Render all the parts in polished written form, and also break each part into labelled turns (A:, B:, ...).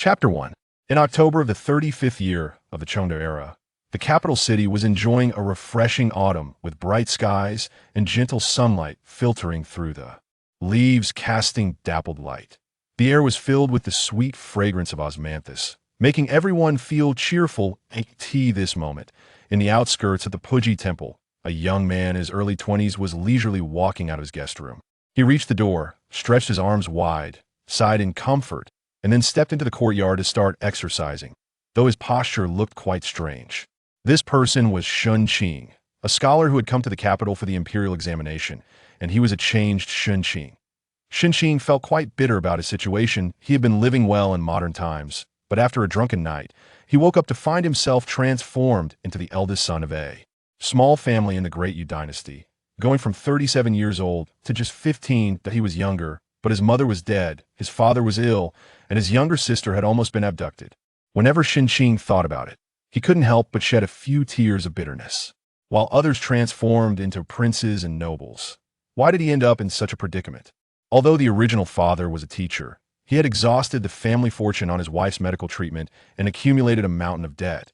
A: Chapter 1. In October of the 35th year of the Chengde era, the capital city was enjoying a refreshing autumn with bright skies and gentle sunlight filtering through the leaves casting dappled light. The air was filled with the sweet fragrance of osmanthus, making everyone feel cheerful and tea this moment. In the outskirts of the Puji temple, a young man in his early 20s was leisurely walking out of his guest room. He reached the door, stretched his arms wide, sighed in comfort, and then stepped into the courtyard to start exercising, though his posture looked quite strange. This person was Shen Qing, a scholar who had come to the capital for the imperial examination, and he was a changed Shen Qing. Shen Qing felt quite bitter about his situation. He had been living well in modern times, but after a drunken night, he woke up to find himself transformed into the eldest son of a small family in the Great Yu dynasty, going from 37 years old to just 15. That he was younger, but his mother was dead, his father was ill, and his younger sister had almost been abducted. Whenever Shen Qing thought about it, he couldn't help but shed a few tears of bitterness. While others transformed into princes and nobles, why did he end up in such a predicament? Although the original father was a teacher, he had exhausted the family fortune on his wife's medical treatment and accumulated a mountain of debt.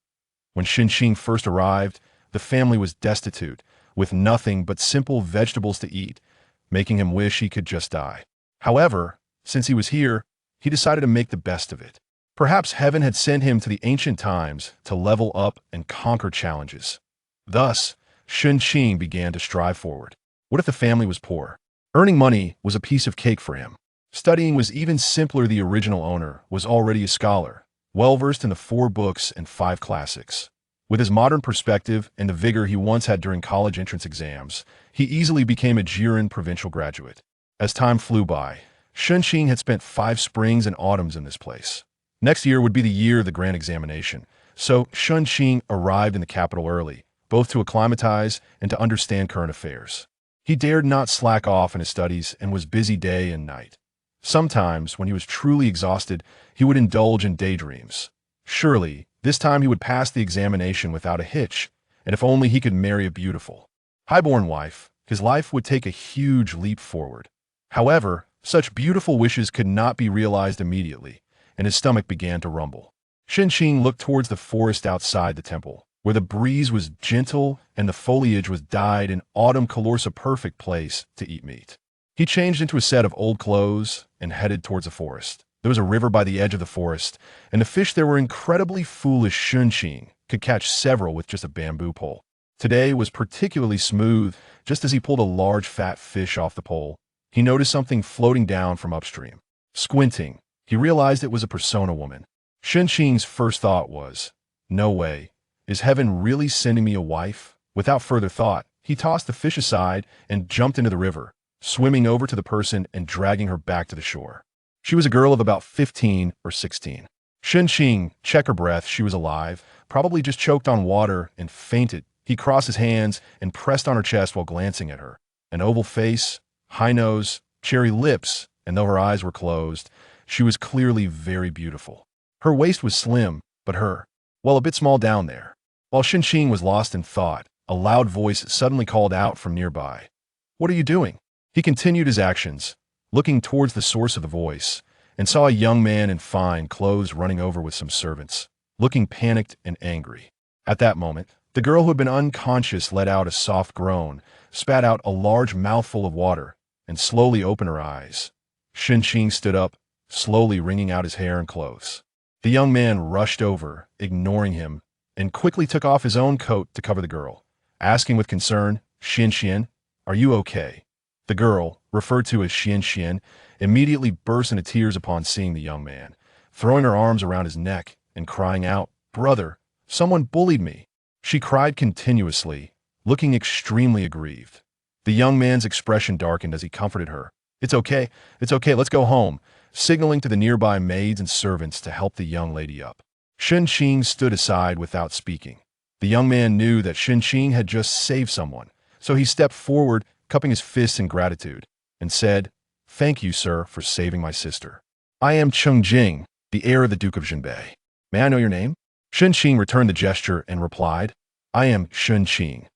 A: When Shen Qing first arrived, the family was destitute, with nothing but simple vegetables to eat, making him wish he could just die. However, since he was here, he decided to make the best of it. Perhaps heaven had sent him to the ancient times to level up and conquer challenges. Thus, Shen Qing began to strive forward. What if the family was poor? Earning money was a piece of cake for him. Studying was even simpler. The original owner was already a scholar, well-versed in the 4 books and 5 classics. With his modern perspective and the vigor he once had during college entrance exams, he easily became a Jiren provincial graduate. As time flew by, Shen Qing had spent 5 springs and autumns in this place. Next year would be the year of the grand examination, so Shen Qing arrived in the capital early, both to acclimatize and to understand current affairs. He dared not slack off in his studies and was busy day and night. Sometimes, when he was truly exhausted, he would indulge in daydreams. Surely, this time he would pass the examination without a hitch, and if only he could marry a beautiful, highborn wife, his life would take a huge leap forward. However, such beautiful wishes could not be realized immediately, and his stomach began to rumble. Shen Qing looked towards the forest outside the temple, where the breeze was gentle and the foliage was dyed in autumn colors, a perfect place to eat meat. He changed into a set of old clothes and headed towards the forest. There was a river by the edge of the forest, and the fish there were incredibly foolish. Shen Qing could catch several with just a bamboo pole. Today was particularly smooth. Just as he pulled a large fat fish off the pole, he noticed something floating down from upstream. Squinting, he realized it was a persona woman. Shen Qing's first thought was, "No way. Is heaven really sending me a wife?" Without further thought, he tossed the fish aside and jumped into the river, swimming over to the person and dragging her back to the shore. She was a girl of about 15 or 16. Shen Qing checked her breath. She was alive, probably just choked on water and fainted. He crossed his hands and pressed on her chest while glancing at her. An oval face, high nose, cherry lips, and though her eyes were closed, she was clearly very beautiful. Her waist was slim, but a bit small down there. While Shen Qing was lost in thought, a loud voice suddenly called out from nearby. "What are you doing?" He continued his actions, looking towards the source of the voice, and saw a young man in fine clothes running over with some servants, looking panicked and angry. At that moment, the girl who had been unconscious let out a soft groan, spat out a large mouthful of water, and slowly opened her eyes. Shen Qing stood up, slowly wringing out his hair and clothes. The young man rushed over, ignoring him, and quickly took off his own coat to cover the girl, asking with concern, "Xian, are you okay?" The girl, referred to as Xian, immediately burst into tears upon seeing the young man, throwing her arms around his neck and crying out, "Brother, someone bullied me." She cried continuously, looking extremely aggrieved. The young man's expression darkened as he comforted her. It's okay, let's go home," signaling to the nearby maids and servants to help the young lady up. Shen Qing stood aside without speaking. The young man knew that Shen Qing had just saved someone, so he stepped forward, cupping his fists in gratitude, and said, "Thank you, sir, for saving my sister. I am Cheng Jing, the heir of the Duke of Zhenbei. May I know your name?" Shen Qing returned the gesture and replied, "I am Shen Qing,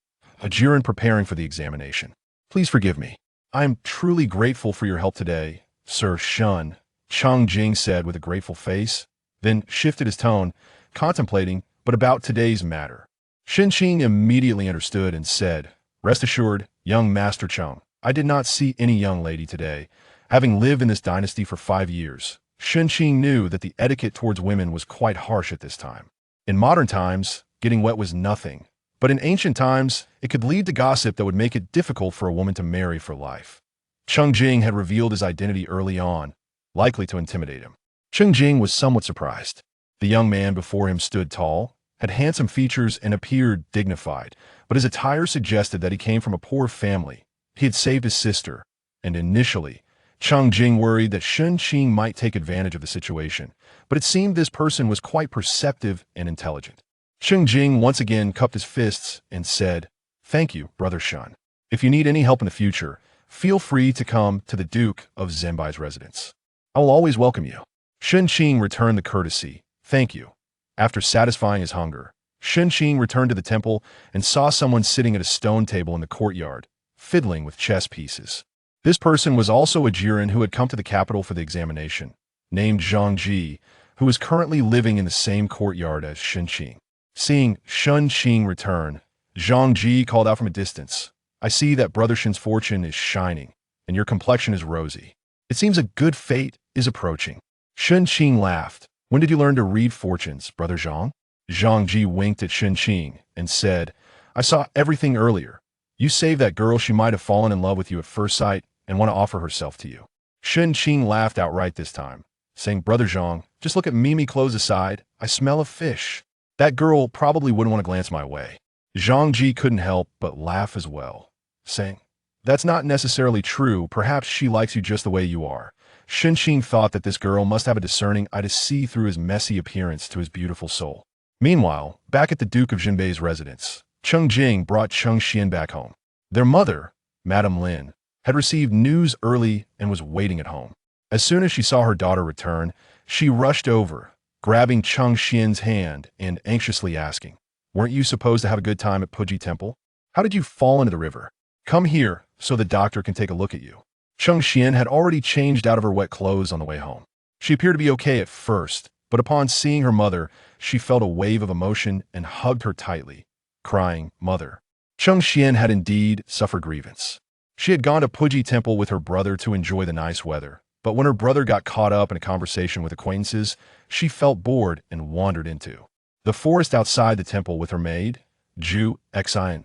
A: a Jiren preparing for the examination. Please forgive me. I am truly grateful for your help today, Sir Shen," Cheng Jing said with a grateful face. then shifted his tone, contemplating, but about today's matter. Shen Qing immediately understood and said, "Rest assured, young Master Cheng, I did not see any young lady today. Having lived in this dynasty for 5 years, Shen Qing knew that the etiquette towards women was quite harsh at this time. In modern times, getting wet was nothing, but in ancient times, it could lead to gossip that would make it difficult for a woman to marry for life." Cheng Jing had revealed his identity early on, likely to intimidate him. Cheng Jing was somewhat surprised. The young man before him stood tall, had handsome features, and appeared dignified, but his attire suggested that he came from a poor family. He had saved his sister, and initially, Cheng Jing worried that Shen Qing might take advantage of the situation, but it seemed this person was quite perceptive and intelligent. Cheng Jing once again cupped his fists and said, "Thank you, Brother Shen. If you need any help in the future, feel free to come to the Duke of Zhenbai's residence. I will always welcome you." Shen Qing returned the courtesy, "Thank you." After satisfying his hunger, Shen Qing returned to the temple and saw someone sitting at a stone table in the courtyard, fiddling with chess pieces. This person was also a Jiren who had come to the capital for the examination, named Zhang Ji, who was currently living in the same courtyard as Shen Qing. Seeing Shen Qing return, Zhang Ji called out from a distance, "I see that Brother Shen's fortune is shining, and your complexion is rosy. It seems a good fate is approaching." Shen Qing laughed. "When did you learn to read fortunes, Brother Zhang?" Zhang Ji winked at Shen Qing and said, "I saw everything earlier. You saved that girl. She might have fallen in love with you at first sight and want to offer herself to you." Shen Qing laughed outright this time, saying, "Brother Zhang, just look at Mimi clothes aside. I smell of fish. That girl probably wouldn't want to glance my way." Zhang Ji couldn't help but laugh as well, saying, "That's not necessarily true. Perhaps she likes you just the way you are." Shen Qing thought that this girl must have a discerning eye to see through his messy appearance to his beautiful soul. Meanwhile, back at the Duke of Zhenbei's residence, Cheng Jing brought Cheng Xian back home. Their mother, Madame Lin, had received news early and was waiting at home. As soon as she saw her daughter return, she rushed over, grabbing Cheng Xian's hand and anxiously asking, "Weren't you supposed to have a good time at Puji Temple? How did you fall into the river? Come here so the doctor can take a look at you." Cheng Xian had already changed out of her wet clothes on the way home. She appeared to be okay at first, but upon seeing her mother, she felt a wave of emotion and hugged her tightly, crying, "Mother." Cheng Xian had indeed suffered grievance. She had gone to Puji Temple with her brother to enjoy the nice weather, but when her brother got caught up in a conversation with acquaintances, she felt bored and wandered into the forest outside the temple with her maid, Zhu Xian.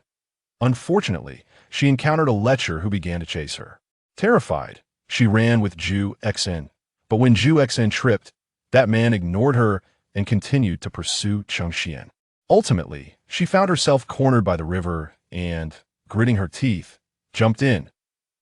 A: Unfortunately, she encountered a lecher who began to chase her. Terrified, she ran with Zhu Xian, but when Zhu Xian tripped, that man ignored her and continued to pursue Cheng Xian. Ultimately, she found herself cornered by the river and, gritting her teeth, jumped in.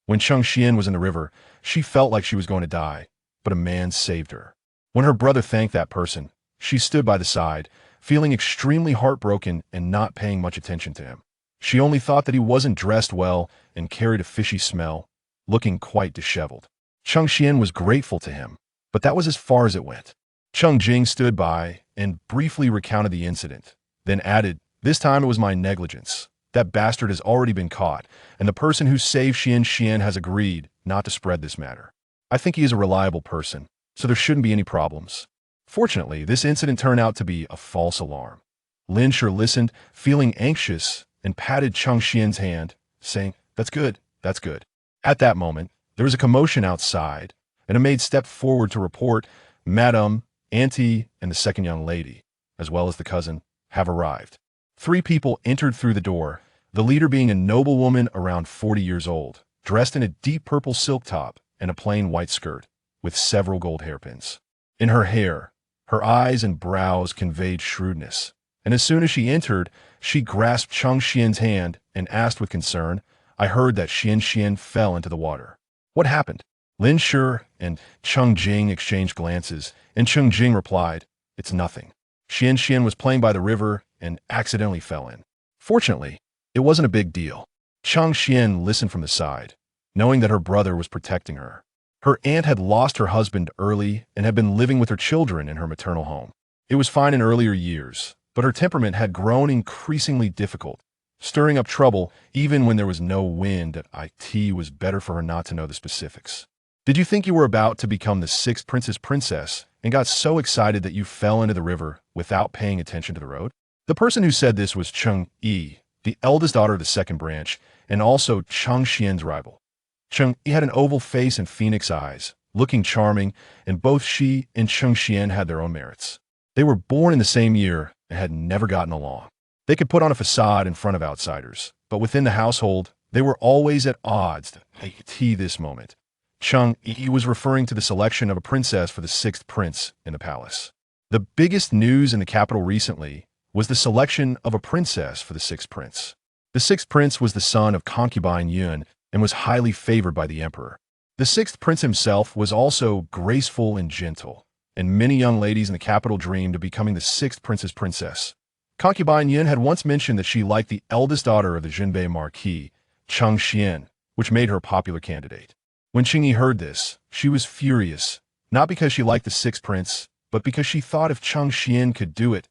A: When Cheng Xian was in the river, she felt like she was going to die, but a man saved her. When her brother thanked that person, she stood by the side, feeling extremely heartbroken and not paying much attention to him. She only thought that he wasn't dressed well and carried a fishy smell, looking quite disheveled. Cheng Xian was grateful to him, but that was as far as it went. Cheng Jing stood by and briefly recounted the incident, then added, "This time it was my negligence. That bastard has already been caught, and the person who saved Xian Xian has agreed not to spread this matter. I think he is a reliable person, so there shouldn't be any problems." Fortunately, this incident turned out to be a false alarm. Lin Shi listened, feeling anxious, and patted Cheng Xian's hand, saying, "That's good, that's good." At that moment, there was a commotion outside, and a maid stepped forward to report, "Madame, Auntie, and the second young lady, as well as the cousin, have arrived." 3 people entered through the door, the leader being a noblewoman around 40 years old, dressed in a deep purple silk top and a plain white skirt, with several gold hairpins. In her hair, her eyes and brows conveyed shrewdness, and as soon as she entered, she grasped Cheng Xian's hand and asked with concern, "I heard that Xian Xian fell into the water. What happened?" Lin Shi and Cheng Jing exchanged glances, and Cheng Jing replied, "It's nothing. Xian Xian was playing by the river and accidentally fell in. Fortunately, it wasn't a big deal." Cheng Xian listened from the side, knowing that her brother was protecting her. Her aunt had lost her husband early and had been living with her children in her maternal home. It was fine in earlier years, but her temperament had grown increasingly difficult, stirring up trouble even when there was no wind. It was better for her not to know the specifics. Did you think you were about to become the sixth princess and got so excited that you fell into the river without paying attention to the road? The person who said this was Cheng Yi, the eldest daughter of the second branch, and also Cheng Xian's rival. Cheng Yi had an oval face and phoenix eyes, looking charming, and both she and Cheng Xian had their own merits. They were born in the same year and had never gotten along. They could put on a facade in front of outsiders, but within the household, they were always at odds. This moment, Cheng Yi was referring to the selection of a princess for the sixth prince in the palace. The biggest news in the capital recently was the selection of a princess for the sixth prince. The sixth prince was the son of concubine Yun and was highly favored by the emperor. The sixth prince himself was also graceful and gentle, and many young ladies in the capital dreamed of becoming the sixth prince's princess. Concubine Yin had once mentioned that she liked the eldest daughter of the Jinbei Marquis, Cheng Xian, which made her a popular candidate. When Qingyi heard this, she was furious, not because she liked the sixth prince, but because she thought if Cheng Xian could do it,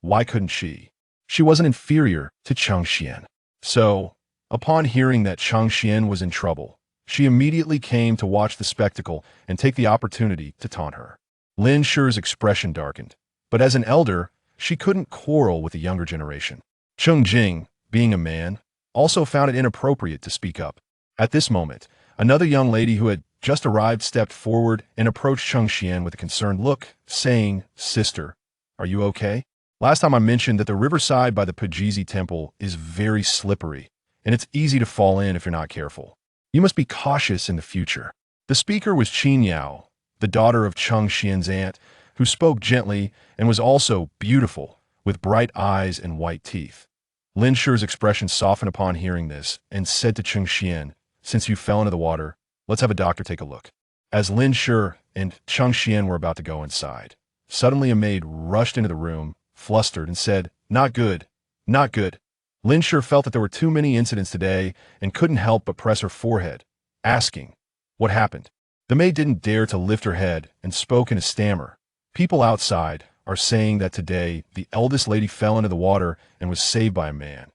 A: why couldn't she? She wasn't inferior to Cheng Xian. So, upon hearing that Cheng Xian was in trouble, she immediately came to watch the spectacle and take the opportunity to taunt her. Lin Shi's expression darkened, but as an elder, she couldn't quarrel with the younger generation. Cheng Jing, being a man, also found it inappropriate to speak up. At this moment, another young lady who had just arrived stepped forward and approached Cheng Xian with a concerned look, saying, "Sister, are you okay? Last time I mentioned that the riverside by the Pajizi temple is very slippery, and it's easy to fall in if you're not careful. You must be cautious in the future." The speaker was Qin Yao, the daughter of Cheng Xian's aunt, who spoke gently and was also beautiful, with bright eyes and white teeth. Lin Shi's expression softened upon hearing this and said to Cheng Xian, "Since you fell into the water, let's have a doctor take a look." As Lin Shi and Cheng Xian were about to go inside, suddenly a maid rushed into the room, flustered, and said, "Not good, not good." Lin Shi felt that there were too many incidents today and couldn't help but press her forehead, asking, "What happened?" The maid didn't dare to lift her head and spoke in a stammer. "People outside are saying that today the eldest lady fell into the water and was saved by a man."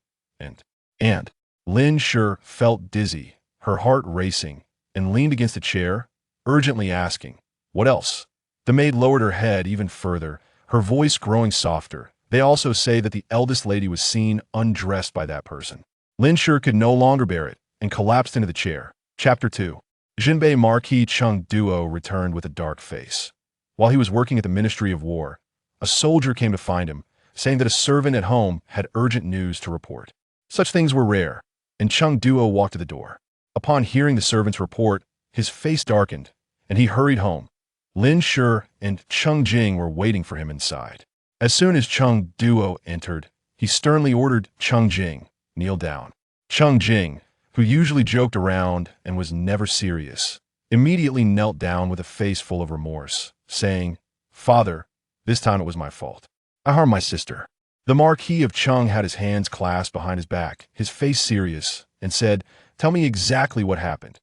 A: And Lin Shi felt dizzy, her heart racing, and leaned against a chair, urgently asking, "What else?" The maid lowered her head even further, her voice growing softer. "They also say that the eldest lady was seen undressed by that person." Lin Shi could no longer bear it and collapsed into the chair. Chapter 2. Jinbei Marquis Cheng Duo returned with a dark face. While he was working at the Ministry of War, a soldier came to find him, saying that a servant at home had urgent news to report. Such things were rare, and Cheng Duo walked to the door. Upon hearing the servant's report, his face darkened, and he hurried home. Lin Shi and Cheng Jing were waiting for him inside. As soon as Cheng Duo entered, he sternly ordered Cheng Jing, "Kneel down." Cheng Jing, who usually joked around and was never serious, immediately knelt down with a face full of remorse, saying, "Father, this time it was my fault. I harmed my sister." The Marquis of Cheng had his hands clasped behind his back, his face serious, and said, "Tell me exactly what happened."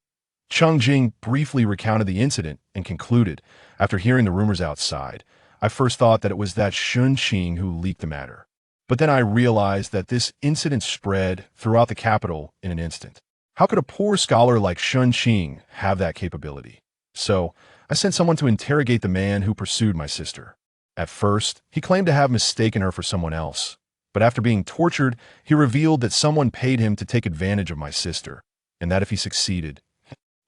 A: Cheng Jing briefly recounted the incident and concluded, after hearing the rumors outside, "I first thought that it was that Shen Qing who leaked the matter. But then I realized that this incident spread throughout the capital in an instant. How could a poor scholar like Shen Qing have that capability? So I sent someone to interrogate the man who pursued my sister. At first, he claimed to have mistaken her for someone else, but after being tortured, he revealed that someone paid him to take advantage of my sister, and that if he succeeded,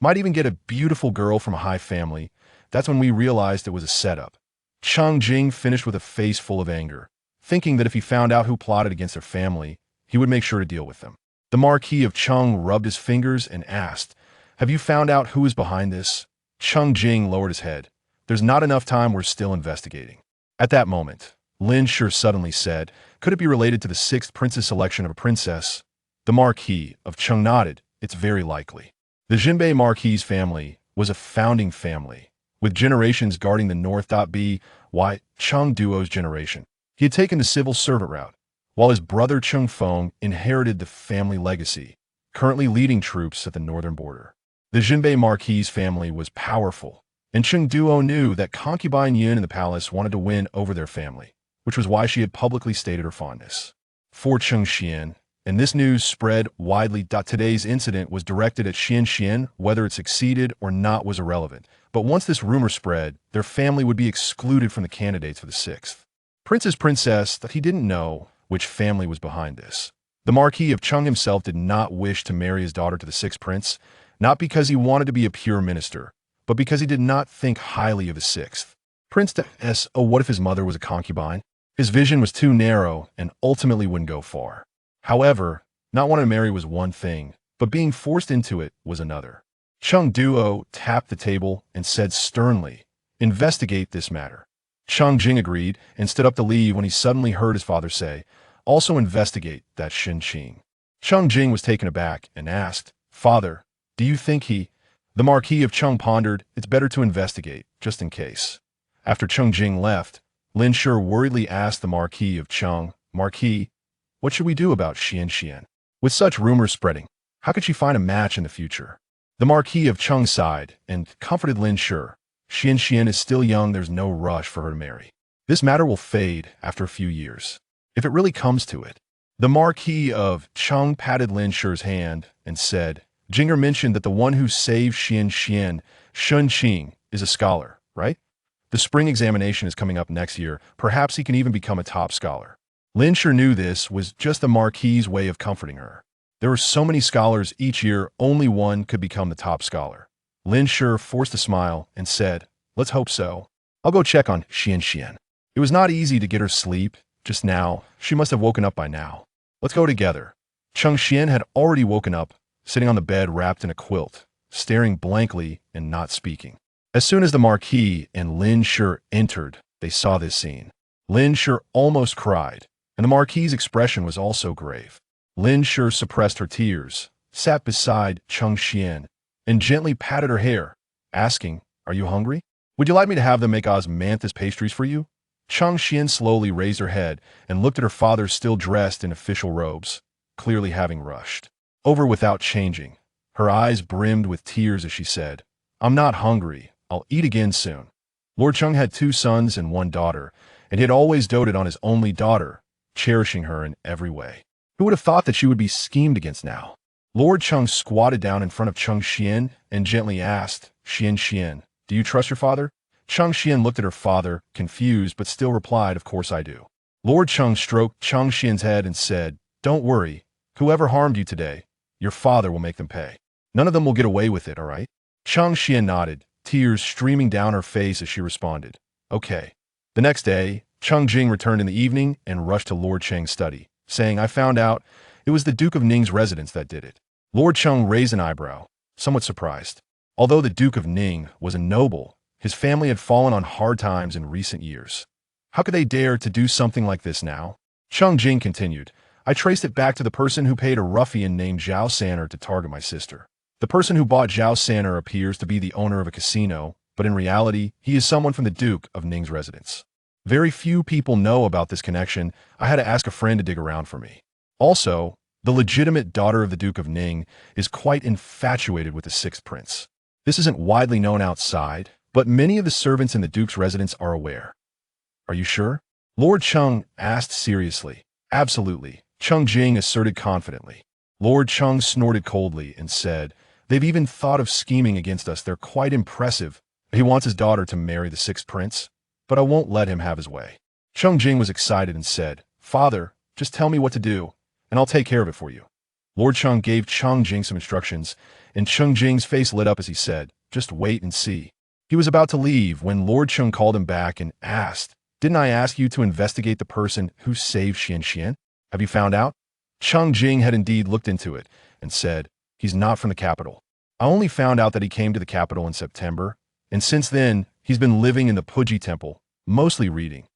A: might even get a beautiful girl from a high family. That's when we realized it was a setup." Cheng Jing finished with a face full of anger, thinking that if he found out who plotted against their family, he would make sure to deal with them. The Marquis of Cheng rubbed his fingers and asked, "Have you found out who is behind this?" Cheng Jing lowered his head. "There's not enough time, we're still investigating." At that moment, Lin Shi suddenly said, "Could it be related to the sixth prince's selection of a princess?" The Marquis of Cheng nodded. "It's very likely." The Jinbei Marquis family was a founding family, with generations guarding the north.by Cheng Duo's generation. He had taken the civil servant route, while his brother Cheng Feng inherited the family legacy, currently leading troops at the northern border. The Jinbei Marquis family was powerful, and Cheng Duo knew that concubine Yin in the palace wanted to win over their family, which was why she had publicly stated her fondness for Cheng Xian and this news spread widely. Today's incident was directed at Shen Qing. Whether it succeeded or not was irrelevant. But once this rumor spread, their family would be excluded from the candidates for the sixth princess. That he didn't know which family was behind this. The Marquis of Qing himself did not wish to marry his daughter to the sixth prince, not because he wanted to be a pure minister, but because he did not think highly of the sixth princess. Oh, what if his mother was a concubine? His vision was too narrow and ultimately wouldn't go far. However, not wanting to marry was one thing, but being forced into it was another. Chung Duo tapped the table and said sternly, "Investigate this matter." Chung Jing agreed and stood up to leave when he suddenly heard his father say, "Also investigate that Shen Qing." Chung Jing was taken aback and asked, "Father, do you think he—" The Marquis of Qing pondered, "It's better to investigate, just in case." After Chung Jing left, Lin Shi worriedly asked the Marquis of Qing, "Marquis, what should we do about Shen Qing? With such rumors spreading, how could she find a match in the future?" The Marquis of Qing sighed and comforted Lin Shi. "Shen Qing is still young, there's no rush for her to marry. This matter will fade after a few years, if it really comes to it." The Marquis of Qing patted Lin Shi's hand and said, "Jinger mentioned that the one who saved Shen Qing, is a scholar, right? The spring examination is coming up next year. Perhaps he can even become a top scholar." Lin Shi knew this was just the Marquis's way of comforting her. There were so many scholars each year, only one could become the top scholar. Lin Shi forced a smile and said, "Let's hope so. I'll go check on Shen Qing." It was not easy to get her sleep just now. She must have woken up by now. "Let's go together." Chung Xian had already woken up, sitting on the bed wrapped in a quilt, staring blankly and not speaking. As soon as the Marquis and Lin Shi entered, they saw this scene. Lin Shi almost cried, and the Marquis's expression was also grave. Lin Shi suppressed her tears, sat beside Chung Xian, and gently patted her hair, asking, "Are you hungry? Would you like me to have them make osmanthus pastries for you?" Chung Xian slowly raised her head and looked at her father still dressed in official robes, clearly having rushed over without changing. Her eyes brimmed with tears as she said, "I'm not hungry. I'll eat again soon." Lord Chung had 2 sons and 1 daughter, and he had always doted on his only daughter, cherishing her in every way. Who would have thought that she would be schemed against now? Lord Chung squatted down in front of Chung Xian and gently asked, "Shen Qing, do you trust your father?" Chung Xian looked at her father, confused, but still replied, "Of course I do." Lord Chung stroked Chung Xian's head and said, "Don't worry. Whoever harmed you today, your father will make them pay. None of them will get away with it, all right?" Chung Xian nodded, tears streaming down her face as she responded, "Okay." The next day, Chung Jing returned in the evening and rushed to Lord Cheng's study, saying, "I found out it was the Duke of Ning's residence that did it." Lord Chung raised an eyebrow, somewhat surprised. Although the Duke of Ning was a noble, his family had fallen on hard times in recent years. How could they dare to do something like this now? Chung Jing continued, "I traced it back to the person who paid a ruffian named Zhao Sanner to target my sister. The person who bought Zhao Sanner appears to be the owner of a casino, but in reality, he is someone from the Duke of Ning's residence. Very few people know about this connection. I had to ask a friend to dig around for me. Also, the legitimate daughter of the Duke of Ning is quite infatuated with the 6th prince. This isn't widely known outside, but many of the servants in the Duke's residence are aware." "Are you sure?" Lord Chung asked seriously. "Absolutely," Chung Jing asserted confidently. Lord Chung snorted coldly and said, "They've even thought of scheming against us. They're quite impressive. He wants his daughter to marry the 6th prince, but I won't let him have his way." Chung Jing was excited and said, "Father, just tell me what to do, and I'll take care of it for you." Lord Chung gave Chung Jing some instructions, and Chung Jing's face lit up as he said, "Just wait and see." He was about to leave when Lord Chung called him back and asked, "Didn't I ask you to investigate the person who saved Shen Qing? Have you found out?" Chung Jing had indeed looked into it and said, "He's not from the capital. I only found out that he came to the capital in September, and since then, he's been living in the Puji temple, mostly reading.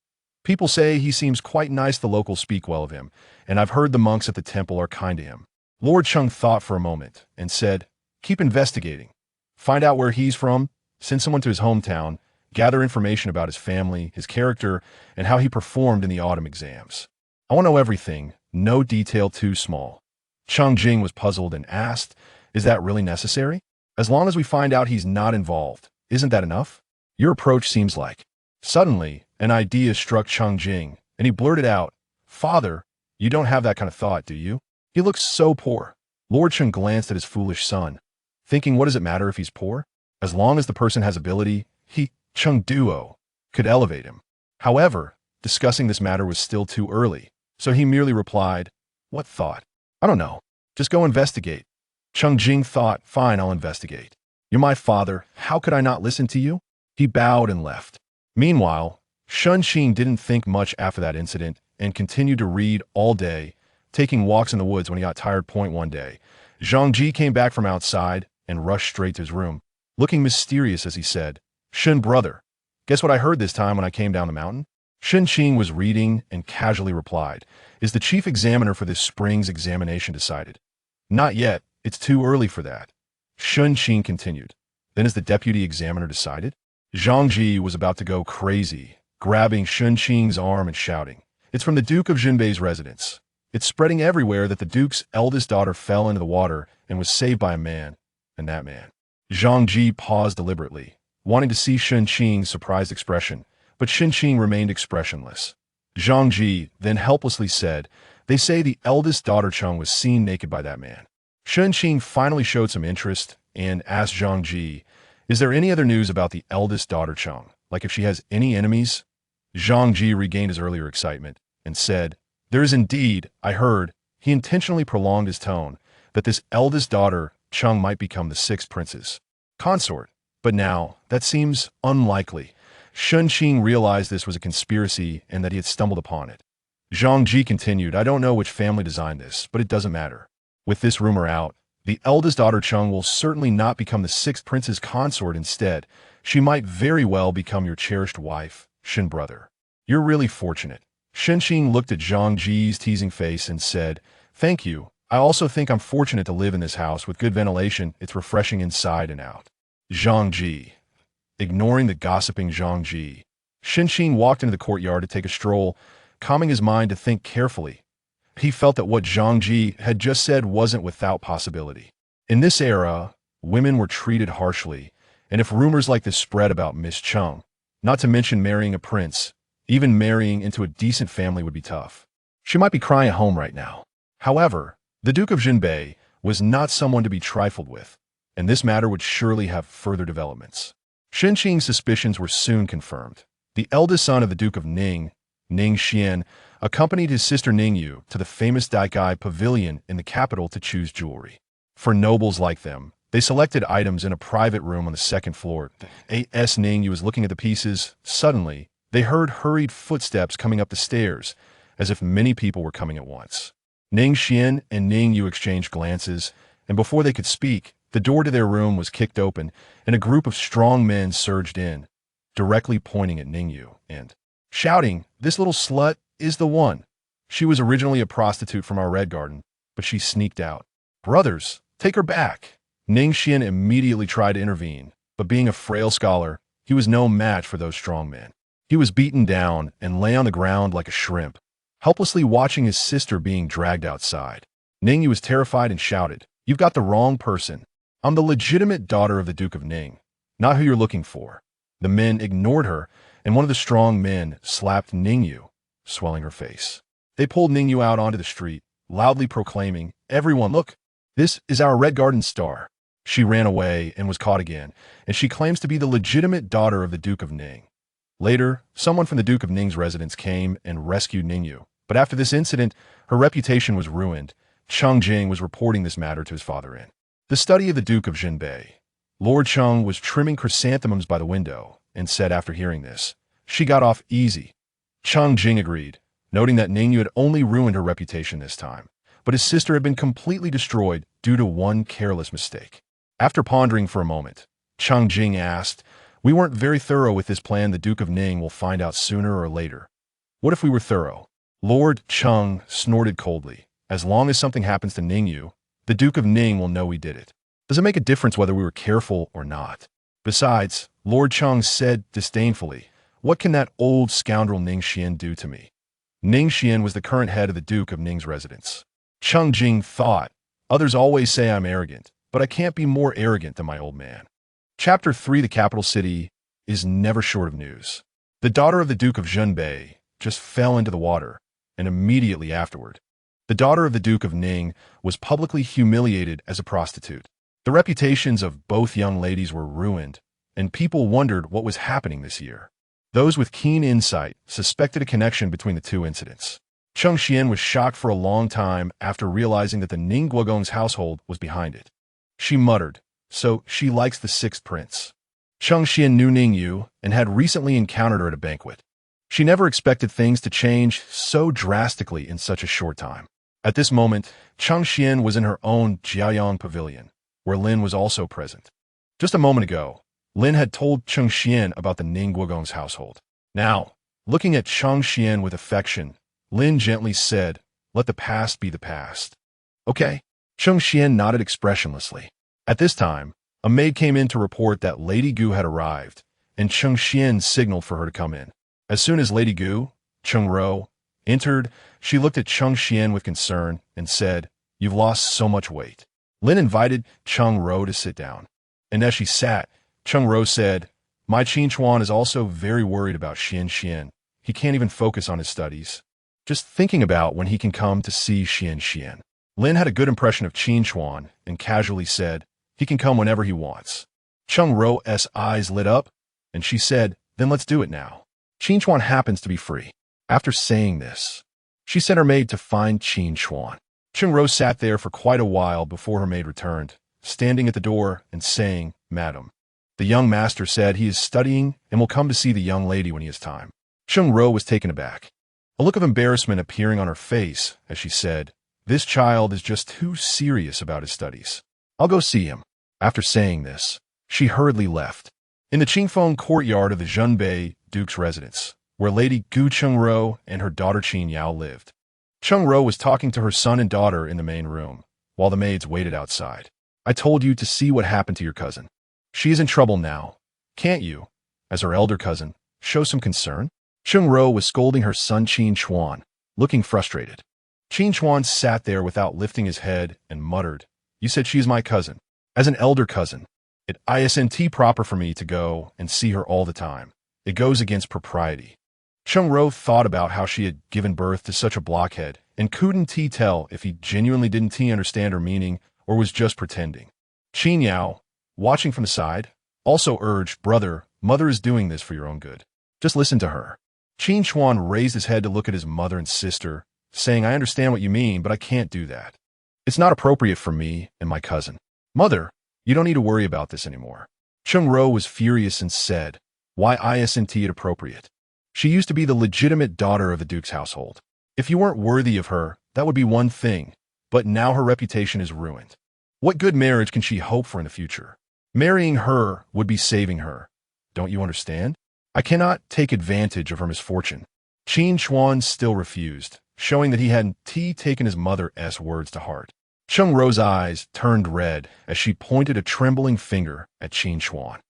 A: People say he seems quite nice. The locals speak well of him, and I've heard the monks at the temple are kind to him." Lord Chung thought for a moment and said, "Keep investigating. Find out where he's from, send someone to his hometown, gather information about his family, his character, and how he performed in the autumn exams. I want to know everything, no detail too small." Chung Jing was puzzled and asked, "Is that really necessary? As long as we find out he's not involved, isn't that enough? Your approach seems like—" Suddenly, an idea struck Chung Jing, and he blurted out, "Father, you don't have that kind of thought, do you? He looks so poor. Lord Chen glanced at his foolish son, thinking, what does it matter if he's poor? As long as the person has ability, he, Chung Duo, could elevate him. However, discussing this matter was still too early, so he merely replied, what thought? I don't know. Just go investigate. Chung Jing thought, fine, I'll investigate. You're my father. How could I not listen to you? He bowed and left. Meanwhile, Shen Qing didn't think much after that incident and continued to read all day, taking walks in the woods when he got tired. One day, Zhang Ji came back from outside and rushed straight to his room, looking mysterious as he said, Shen brother, guess what I heard this time when I came down the mountain? Shen Qing was reading and casually replied, is the chief examiner for this spring's examination decided? Not yet, it's too early for that. Shen Qing continued, then is the deputy examiner decided? Zhang Ji was about to go crazy, grabbing Shen Qing's arm and shouting, it's from the Duke of Jinbei's residence. It's spreading everywhere that the Duke's eldest daughter fell into the water and was saved by a man, and that man. Zhang Ji paused deliberately, wanting to see Shen Qing's surprised expression, but Shen Qing remained expressionless. Zhang Ji then helplessly said, they say the eldest daughter Chung was seen naked by that man. Shen Qing finally showed some interest and asked Zhang Ji, is there any other news about the eldest daughter Chung, like if she has any enemies? Zhang Ji regained his earlier excitement and said, there is indeed, I heard, he intentionally prolonged his tone, that this eldest daughter Chung might become the sixth prince's consort. But now, that seems unlikely. Shen Qing realized this was a conspiracy and that he had stumbled upon it. Zhang Ji continued, I don't know which family designed this, but it doesn't matter. With this rumor out, the eldest daughter Chung will certainly not become the sixth prince's consort. Instead, she might very well become your cherished wife, Shen brother. You're really fortunate. Shen Qing looked at Zhang Ji's teasing face and said, thank you. I also think I'm fortunate to live in this house with good ventilation. It's refreshing inside and out. Zhang Ji. Ignoring the gossiping Zhang Ji, Shen Qing walked into the courtyard to take a stroll, calming his mind to think carefully. He felt that what Zhang Ji had just said wasn't without possibility. In this era, women were treated harshly, and if rumors like this spread about Miss Chung, not to mention marrying a prince, even marrying into a decent family would be tough. She might be crying at home right now. However, the Duke of Jinbei was not someone to be trifled with, and this matter would surely have further developments. Shen Qing's suspicions were soon confirmed. The eldest son of the Duke of Ning, Ning Xian, accompanied his sister Ningyu to the famous Daikai Pavilion in the capital to choose jewelry. For nobles like them, they selected items in a private room on the second floor. As Ningyu was looking at the pieces, suddenly, they heard hurried footsteps coming up the stairs, as if many people were coming at once. Ning Xian and Ningyu exchanged glances, and before they could speak, the door to their room was kicked open, and a group of strong men surged in, directly pointing at Ningyu and shouting, this little slut is the one. She was originally a prostitute from our Red Garden, but she sneaked out. Brothers, take her back. Ning Xian immediately tried to intervene, but being a frail scholar, he was no match for those strong men. He was beaten down and lay on the ground like a shrimp, helplessly watching his sister being dragged outside. Ningyu was terrified and shouted, you've got the wrong person. I'm the legitimate daughter of the Duke of Ning, not who you're looking for. The men ignored her, and one of the strong men slapped Ningyu, swelling her face. They pulled Ningyu out onto the street, loudly proclaiming, everyone, look, this is our Red Garden star. She ran away and was caught again, and she claims to be the legitimate daughter of the Duke of Ning. Later, someone from the Duke of Ning's residence came and rescued Ningyu, but after this incident, her reputation was ruined. Chung Jing was reporting this matter to his father. The study of the Duke of Jinbei. Lord Chung was trimming chrysanthemums by the window and said after hearing this, she got off easy. Chung Jing agreed, noting that Ningyu had only ruined her reputation this time, but his sister had been completely destroyed due to one careless mistake. After pondering for a moment, Chung Jing asked, we weren't very thorough with this plan. The Duke of Ning will find out sooner or later. What if we were thorough? Lord Chung snorted coldly. As long as something happens to Ningyu, the Duke of Ning will know we did it. Does it make a difference whether we were careful or not? Besides, Lord Chung said disdainfully, what can that old scoundrel Ning Xian do to me? Ning Xian was the current head of the Duke of Ning's residence. Chung Jing thought, others always say I'm arrogant, but I can't be more arrogant than my old man. Chapter 3. The capital city is never short of news. The daughter of the Duke of Jinbei just fell into the water, and immediately afterward, The daughter of the Duke of Ning was publicly humiliated as a prostitute. The reputations of both young ladies were ruined, and people wondered what was happening this year. Those with keen insight suspected a connection between the two incidents. Chen Qing was shocked for a long time after realizing that the Ning Guogong's household was behind it. She muttered, "So she likes the sixth prince." Chen Qing knew Ning Yu and had recently encountered her at a banquet. She never expected things to change so drastically in such a short time. At this moment, Chen Qing was in her own Jiaoyang pavilion, where Lin was also present. Just a moment ago, Lin had told Chen Qing about the Ning Guogong's household. Now, looking at Chen Qing with affection, Lin gently said, "Let the past be the past." "Okay." Chen Qing nodded expressionlessly. At this time, a maid came in to report that Lady Gu had arrived, and Chen Qing signaled for her to come in. As soon as Lady Gu, Cheng Ro, entered, she looked at Chen Qing with concern and said, "You've lost so much weight." Lin invited Cheng Ro to sit down, and as she sat, Cheng Ro said, "My Qin Chuan is also very worried about Shen Qing. He can't even focus on his studies. Just thinking about when he can come to see Shen Qing." Lin had a good impression of Qin Chuan and casually said, "He can come whenever he wants." Cheng Ro's eyes lit up, and she said, "Then let's do it now. Qin Chuan happens to be free." After saying this, she sent her maid to find Qin Chuan. Cheng Ro sat there for quite a while before her maid returned, standing at the door and saying, "Madam, the young master said he is studying and will come to see the young lady when he has time." Cheng Ro was taken aback, a look of embarrassment appearing on her face as she said, "This child is just too serious about his studies. I'll go see him." After saying this, she hurriedly left. In the Qingfeng courtyard of the Zhenbei Duke's residence, where Lady Gu Chengro and her daughter Qin Yao lived, Chengro was talking to her son and daughter in the main room, while the maids waited outside. "I told you to see what happened to your cousin. She is in trouble now. Can't you, as her elder cousin, show some concern?" Chengro was scolding her son Qin Chuan, looking frustrated. Qin Chuan sat there without lifting his head and muttered, "You said she's my cousin. As an elder cousin, it isn't proper for me to go and see her all the time. It goes against propriety." Chengro thought about how she had given birth to such a blockhead and couldn't tell if he genuinely didn't understand her meaning or was just pretending. Qin Yao, watching from the side, also urged, "Brother, mother is doing this for your own good. Just listen to her." Qin Chuan raised his head to look at his mother and sister, saying, "I understand what you mean, but I can't do that. It's not appropriate for me and my cousin." "Mother, you don't need to worry about this anymore." Chengro was furious and said, "Why isn't it appropriate? She used to be the legitimate daughter of the Duke's household. If you weren't worthy of her, that would be one thing, but now her reputation is ruined. What good marriage can she hope for in the future? Marrying her would be saving her. Don't you understand? I cannot take advantage of her misfortune." Qin Chuan still refused, showing that he hadn't taken his mother's words to heart. Cheng Ro's eyes turned red as she pointed a trembling finger at Qin Chuan.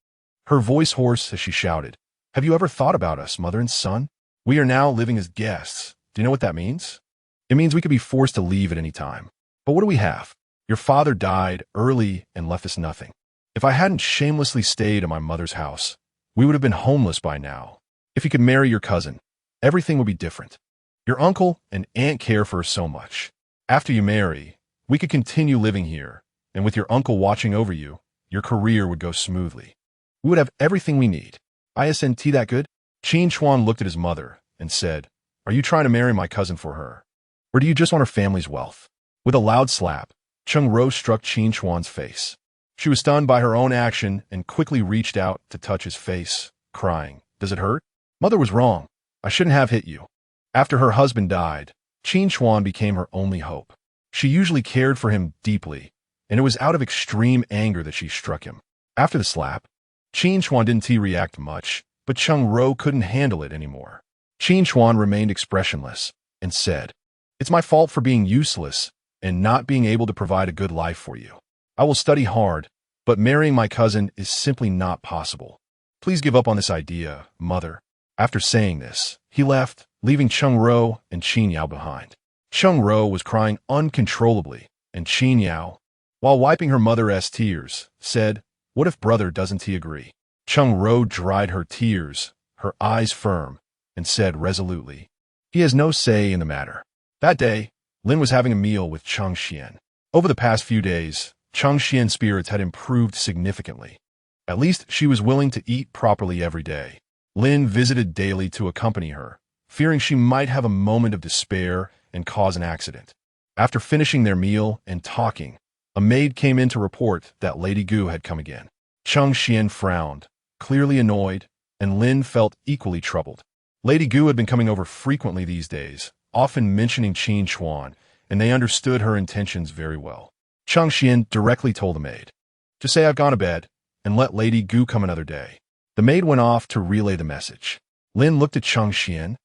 A: Her voice hoarse as she shouted, "Have you ever thought about us, mother and son? We are now living as guests. Do you know what that means? It means we could be forced to leave at any time. But what do we have? Your father died early and left us nothing. If I hadn't shamelessly stayed at my mother's house, we would have been homeless by now. If you could marry your cousin, everything would be different. Your uncle and aunt care for her so much. After you marry, we could continue living here, and with your uncle watching over you, your career would go smoothly. We would have everything we need. Isn't that good?" Qin Chuan looked at his mother and said, "Are you trying to marry my cousin for her? Or do you just want her family's wealth?" With a loud slap, Cheng Ro struck Qin Chuan's face. She was stunned by her own action and quickly reached out to touch his face, crying, "Does it hurt? Mother was wrong. I shouldn't have hit you." After her husband died, Qin Chuan became her only hope. She usually cared for him deeply, and it was out of extreme anger that she struck him. After the slap, Qin Chuan didn't react much, but Cheng Ro couldn't handle it anymore. Qin Chuan remained expressionless and said, "It's my fault for being useless and not being able to provide a good life for you. I will study hard, but marrying my cousin is simply not possible. Please give up on this idea, mother." After saying this, he left, leaving Cheng Ro and Qin Yao behind. Cheng Ro was crying uncontrollably, and Qin Yao, while wiping her mother's tears, said, "What if brother doesn't agree?" Cheng Ro dried her tears, her eyes firm, and said resolutely, "He has no say in the matter." That day, Lin was having a meal with Cheng Xian. Over the past few days, Cheng Xian's spirits had improved significantly. At least she was willing to eat properly every day. Lin visited daily to accompany her, fearing she might have a moment of despair and cause an accident. After finishing their meal and talking, a maid came in to report that Lady Gu had come again. Cheng Xian frowned, clearly annoyed, and Lin felt equally troubled. Lady Gu had been coming over frequently these days, often mentioning Qin Chuan, and they understood her intentions very well. Cheng Xian directly told the maid, "Just say I've gone to bed, and let Lady Gu come another day." The maid went off to relay the message. Lin looked at Cheng Xian,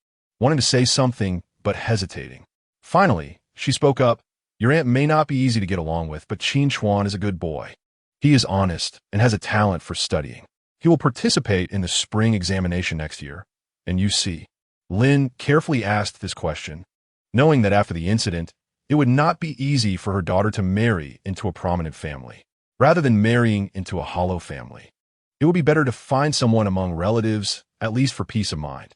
A: wanting to say something, but hesitating. Finally, she spoke up, "Your aunt may not be easy to get along with, but Qin Chuan is a good boy. He is honest and has a talent for studying. He will participate in the spring examination next year, and you see." Lin carefully asked this question, knowing that after the incident, it would not be easy for her daughter to marry into a prominent family. Rather than marrying into a hollow family, it would be better to find someone among relatives, at least for peace of mind.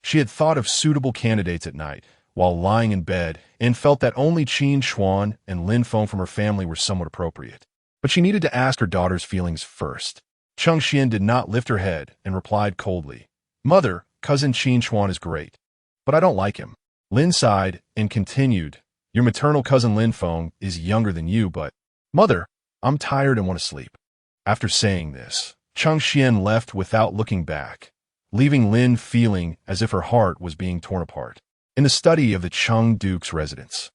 A: She had thought of suitable candidates at night, while lying in bed, and felt that only Qin Chuan and Lin Feng from her family were somewhat appropriate. But she needed to ask her daughter's feelings first. Cheng Xian did not lift her head and replied coldly, "Mother, cousin Qin Chuan is great, but I don't like him." Lin sighed and continued, "Your maternal cousin Lin Feng is younger than you, but, Mother, I'm tired and want to sleep." After saying this, Cheng Xian left without looking back, leaving Lin feeling as if her heart was being torn apart. In the study of the Cheng Duke's residence,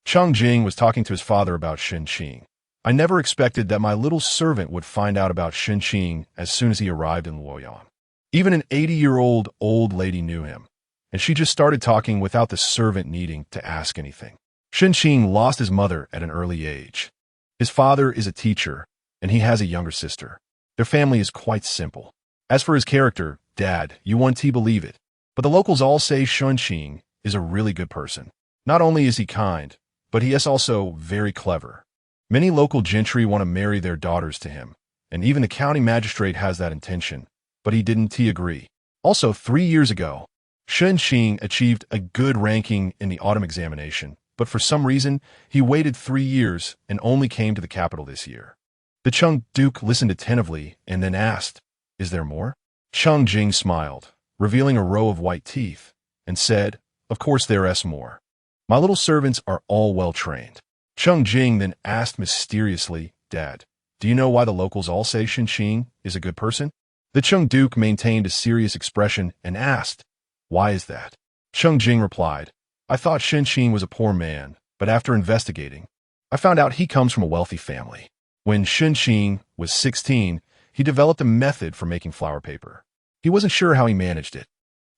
A: Cheng Jing was talking to his father about Shen Qing. "I never expected that my little servant would find out about Shen Qing as soon as he arrived in Luoyang. Even an 80-year-old old lady knew him, and she just started talking without the servant needing to ask anything." Shen Qing lost his mother at an early age. His father is a teacher, and he has a younger sister. Their family is quite simple. As for his character, Dad, you won't believe it, but the locals all say Shen Qing is a really good person. Not only is he kind, but he is also very clever. Many local gentry want to marry their daughters to him, and even the county magistrate has that intention, but he didn't agree. Also, 3 years ago, Shen Qing achieved a good ranking in the autumn examination, but for some reason, he waited 3 years and only came to the capital this year. The Cheng Duke listened attentively and then asked, "Is there more?" Cheng Jing smiled, revealing a row of white teeth, and said, "Of course there is more. My little servants are all well trained." Cheng Jing then asked mysteriously, "Dad, do you know why the locals all say Shen Qing is a good person?" The Cheng Duke maintained a serious expression and asked, "Why is that?" Cheng Jing replied, "I thought Shen Qing was a poor man, but after investigating, I found out he comes from a wealthy family. When Shen Qing was 16, he developed a method for making flower paper. He wasn't sure how he managed it,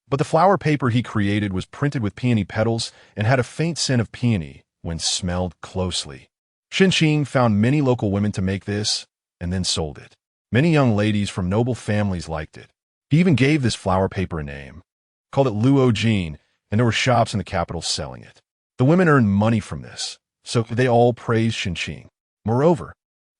A: but the flower paper he created was printed with peony petals and had a faint scent of peony when smelled closely. Shen Qing found many local women to make this and then sold it. Many young ladies from noble families liked it. He even gave this flower paper a name, called it Luo Jin, and there were shops in the capital selling it. The women earned money from this, so they all praised Shen Qing. Moreover,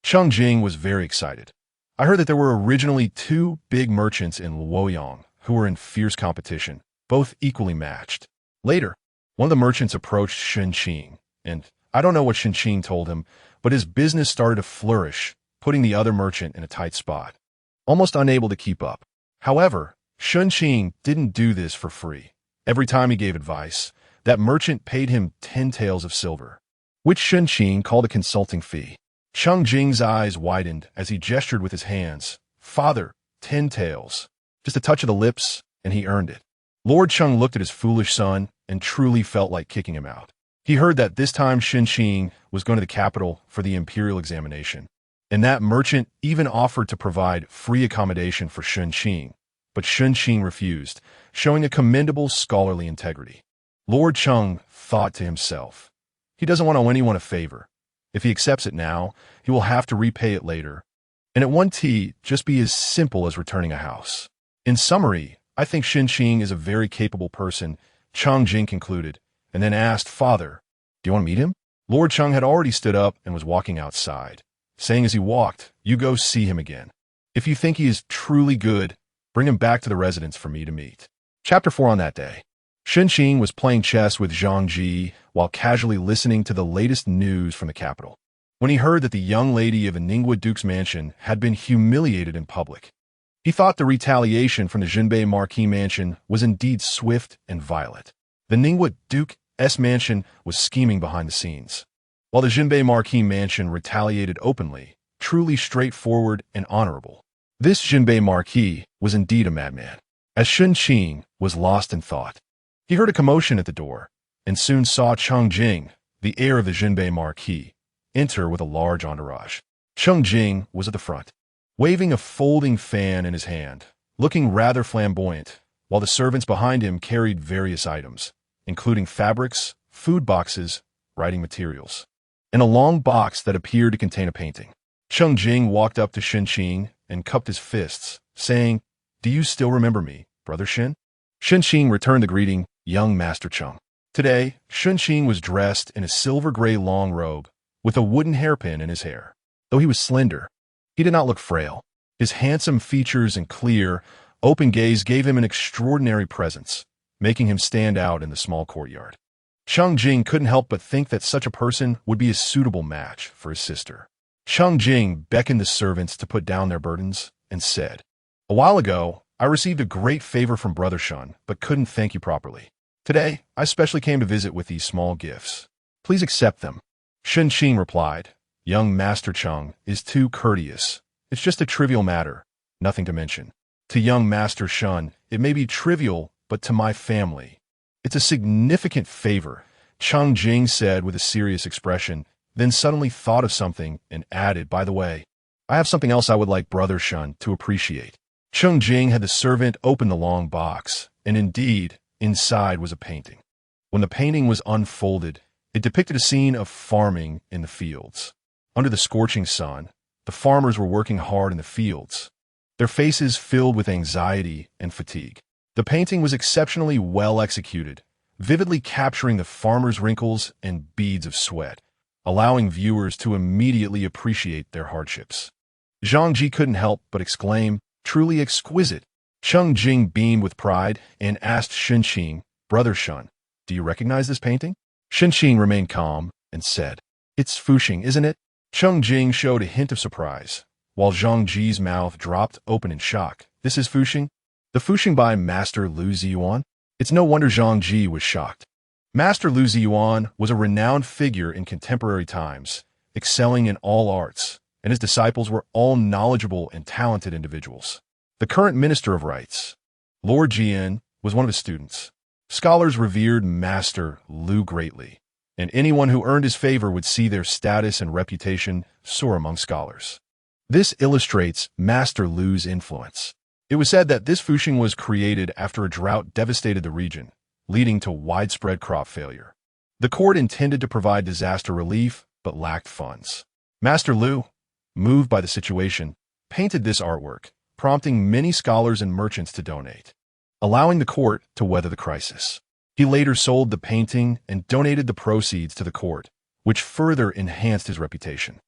A: Cheng Jing was very excited. "I heard that there were originally 2 big merchants in Luoyang who were in fierce competition, both equally matched. Later, one of the merchants approached Shen Qing, and I don't know what Shen Qing told him, but his business started to flourish, putting the other merchant in a tight spot, almost unable to keep up. However, Shen Qing didn't do this for free. Every time he gave advice, that merchant paid him 10 taels of silver, which Shen Qing called a consulting fee." Cheng Jing's eyes widened as he gestured with his hands. "Father, 10 taels. Just a touch of the lips, and he earned it." Lord Cheng looked at his foolish son and truly felt like kicking him out. He heard that this time Shen Qing was going to the capital for the imperial examination, and that merchant even offered to provide free accommodation for Shen Qing, but Shen Qing refused, showing a commendable scholarly integrity. Lord Cheng thought to himself, he doesn't want to owe anyone a favor. If he accepts it now, he will have to repay it later, and it won't just be as simple as returning a house. In summary, I think Shen Qing is a very capable person, Cheng Jing concluded, and then asked, "Father, do you want to meet him?" Lord Cheng had already stood up and was walking outside, saying as he walked, "You go see him again. If you think he is truly good, bring him back to the residence for me to meet." Chapter 4. On that day, Shen Qing was playing chess with Zhang Ji while casually listening to the latest news from the capital. When he heard that the young lady of Ningwa Duke's mansion had been humiliated in public, he thought the retaliation from the Jinbei Marquis mansion was indeed swift and violent. The Ningwa Duke's mansion was scheming behind the scenes, while the Jinbei Marquis mansion retaliated openly, truly straightforward and honorable. This Jinbei Marquis was indeed a madman. As Shen Qing was lost in thought, he heard a commotion at the door, and soon saw Cheng Jing, the heir of the Jinbei Marquis, enter with a large entourage. Cheng Jing was at the front, waving a folding fan in his hand, looking rather flamboyant, while the servants behind him carried various items, including fabrics, food boxes, writing materials, and a long box that appeared to contain a painting. Cheng Jing walked up to Shen Qing and cupped his fists, saying, "Do you still remember me, Brother Shen?" Shen Qing returned the greeting, "Young Master Cheng." Today, Shen Qing was dressed in a silver-gray long robe, with a wooden hairpin in his hair. Though he was slender, he did not look frail. His handsome features and clear, open gaze gave him an extraordinary presence, making him stand out in the small courtyard. Cheng Jing couldn't help but think that such a person would be a suitable match for his sister. Cheng Jing beckoned the servants to put down their burdens and said, "A while ago, I received a great favor from Brother Shen, but couldn't thank you properly. Today, I specially came to visit with these small gifts. Please accept them." Shen Qing replied, "Young Master Cheng is too courteous. It's just a trivial matter, nothing to mention. To young Master Shen, it may be trivial, but to my family, it's a significant favor," Cheng Jing said with a serious expression, then suddenly thought of something and added, "By the way, I have something else I would like Brother Shen to appreciate." Cheng Jing had the servant open the long box, and indeed, inside was a painting. When the painting was unfolded, it depicted a scene of farming in the fields. Under the scorching sun, the farmers were working hard in the fields, their faces filled with anxiety and fatigue. The painting was exceptionally well executed, vividly capturing the farmers' wrinkles and beads of sweat, allowing viewers to immediately appreciate their hardships. Zhang Ji couldn't help but exclaim, "Truly exquisite." Cheng Jing beamed with pride and asked Shen Qing, "Brother Shen, do you recognize this painting?" Shen Qing remained calm and said, "It's Fuxing, isn't it?" Cheng Jing showed a hint of surprise, while Zhang Ji's mouth dropped open in shock. "This is Fuxing? The Fuxing by Master Lu Ziyuan?" It's no wonder Zhang Ji was shocked. Master Lu Ziyuan was a renowned figure in contemporary times, excelling in all arts, and his disciples were all knowledgeable and talented individuals. The current Minister of Rites, Lord Jian, was one of his students. Scholars revered Master Lu greatly, and anyone who earned his favor would see their status and reputation soar among scholars. This illustrates Master Lu's influence. It was said that this Fuxing was created after a drought devastated the region, leading to widespread crop failure. The court intended to provide disaster relief, but lacked funds. Master Lu, moved by the situation, painted this artwork, prompting many scholars and merchants to donate, allowing the court to weather the crisis. He later sold the painting and donated the proceeds to the court, which further enhanced his reputation.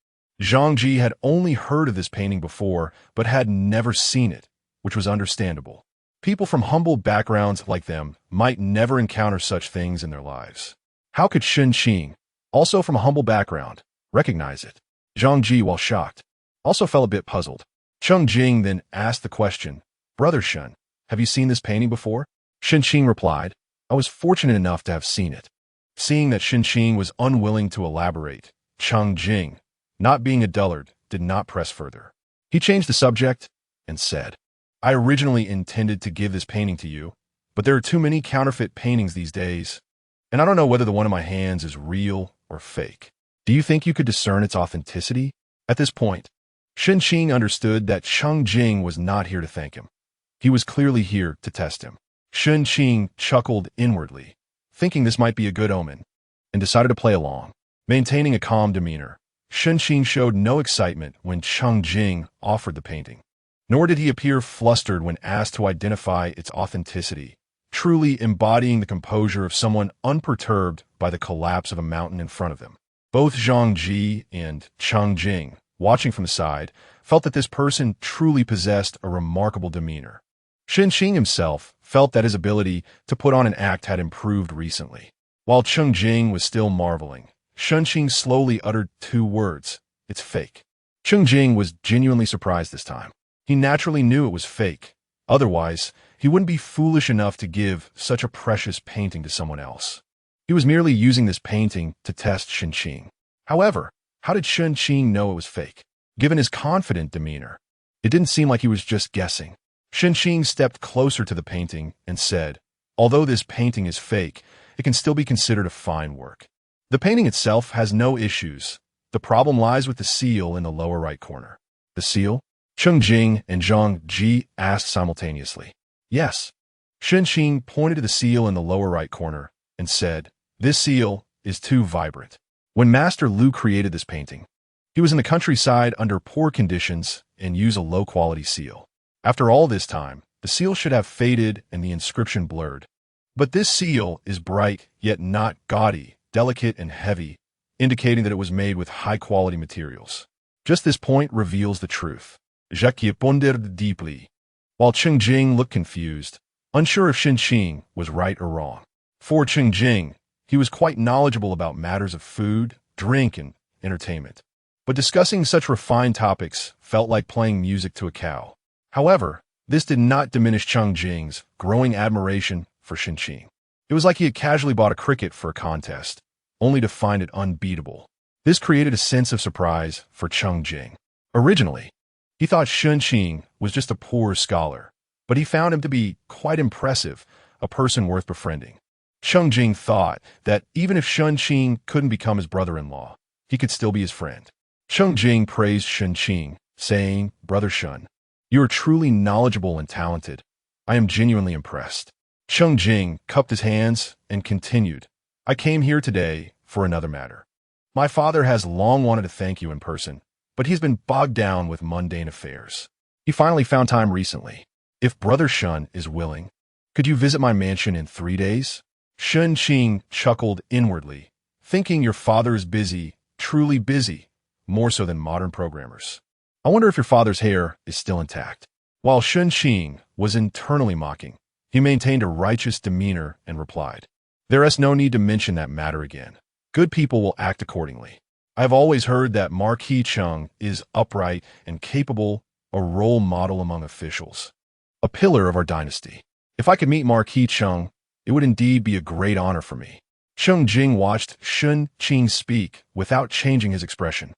A: Zhang Ji had only heard of this painting before, but had never seen it, which was understandable. People from humble backgrounds like them might never encounter such things in their lives. How could Shen Qing, also from a humble background, recognize it? Zhang Ji, while shocked, also felt a bit puzzled. Cheng Jing then asked the question, "Brother Shen, have you seen this painting before?" Shen Qing replied, "I was fortunate enough to have seen it." Seeing that Shen Qing was unwilling to elaborate, Cheng Jing, not being a dullard, did not press further. He changed the subject and said, "I originally intended to give this painting to you, but there are too many counterfeit paintings these days, and I don't know whether the one in my hands is real or fake. Do you think you could discern its authenticity?" At this point, Shen Qing understood that Cheng Jing was not here to thank him. He was clearly here to test him. Shen Qing chuckled inwardly, thinking this might be a good omen, and decided to play along. Maintaining a calm demeanor, Shen Qing showed no excitement when Cheng Jing offered the painting, nor did he appear flustered when asked to identify its authenticity, truly embodying the composure of someone unperturbed by the collapse of a mountain in front of them. Both Zhang Ji and Cheng Jing, watching from the side, felt that this person truly possessed a remarkable demeanor. Shen Qing himself felt that his ability to put on an act had improved recently. While Shen Qing was still marveling, Shen Qing slowly uttered 2 words. It's fake. Shen Qing was genuinely surprised this time. He naturally knew it was fake. Otherwise, he wouldn't be foolish enough to give such a precious painting to someone else. He was merely using this painting to test Shen Qing. However, how did Shen Qing know it was fake? Given his confident demeanor, it didn't seem like he was just guessing. Shen Qing stepped closer to the painting and said, although this painting is fake, it can still be considered a fine work. The painting itself has no issues. The problem lies with the seal in the lower right corner. The seal? Shen Qing and Zhang Ji asked simultaneously. Yes. Shen Qing pointed to the seal in the lower right corner and said, this seal is too vibrant. When Master Lu created this painting, he was in the countryside under poor conditions and used a low-quality seal. After all this time, the seal should have faded and the inscription blurred. But this seal is bright, yet not gaudy, delicate and heavy, indicating that it was made with high-quality materials. Just this point reveals the truth. Jacques pondered deeply, while Shen Qing looked confused, unsure if Shen Qing was right or wrong. For Shen Qing, he was quite knowledgeable about matters of food, drink, and entertainment. But discussing such refined topics felt like playing music to a cow. However, this did not diminish Shen Qing's growing admiration for Shen Qing. It was like he had casually bought a cricket for a contest, only to find it unbeatable. This created a sense of surprise for Shen Qing. Originally, he thought Shen Qing was just a poor scholar, but he found him to be quite impressive, a person worth befriending. Shen Qing thought that even if Shen Qing couldn't become his brother-in-law, he could still be his friend. Shen Qing praised Shen Qing, saying, Brother Shen, you are truly knowledgeable and talented. I am genuinely impressed. Shen Qing cupped his hands and continued, I came here today for another matter. My father has long wanted to thank you in person, but he's been bogged down with mundane affairs. He finally found time recently. If Brother Shen is willing, could you visit my mansion in 3 days? Shen Qing chuckled inwardly, thinking your father is busy, truly busy, more so than modern programmers. I wonder if your father's hair is still intact. While Shen Qing was internally mocking, he maintained a righteous demeanor and replied, there is no need to mention that matter again. Good people will act accordingly. I have always heard that Marquis Cheng is upright and capable, a role model among officials, a pillar of our dynasty. If I could meet Marquis Cheng, it would indeed be a great honor for me. Shen Qing watched Shen Qing speak without changing his expression,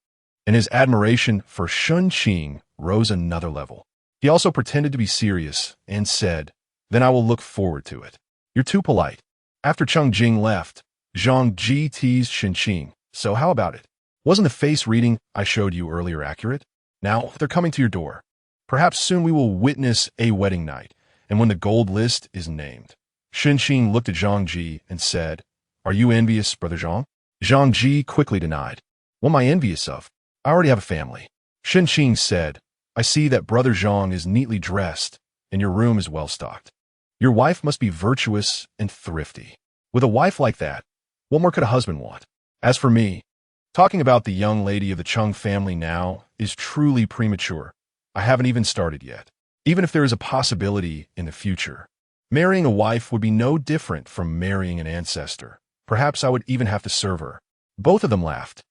A: and his admiration for Shen Qing rose another level. He also pretended to be serious and said, then I will look forward to it. You're too polite. After Shen Qing left, Zhang Ji teased Shen Qing. So how about it? Wasn't the face reading I showed you earlier accurate? Now they're coming to your door. Perhaps soon we will witness a wedding night, and when the gold list is named. Shen Qing looked at Zhang Ji and said, are you envious, Brother Zhang? Zhang Ji quickly denied. What am I envious of? I already have a family. Shen Qing said, I see that Brother Zhang is neatly dressed, and your room is well stocked. Your wife must be virtuous and thrifty. With a wife like that, what more could a husband want? As for me, talking about the young lady of the Cheng family now is truly premature. I haven't even started yet. Even if there is a possibility in the future, marrying a wife would be no different from marrying an ancestor. Perhaps I would even have to serve her. Both of them laughed.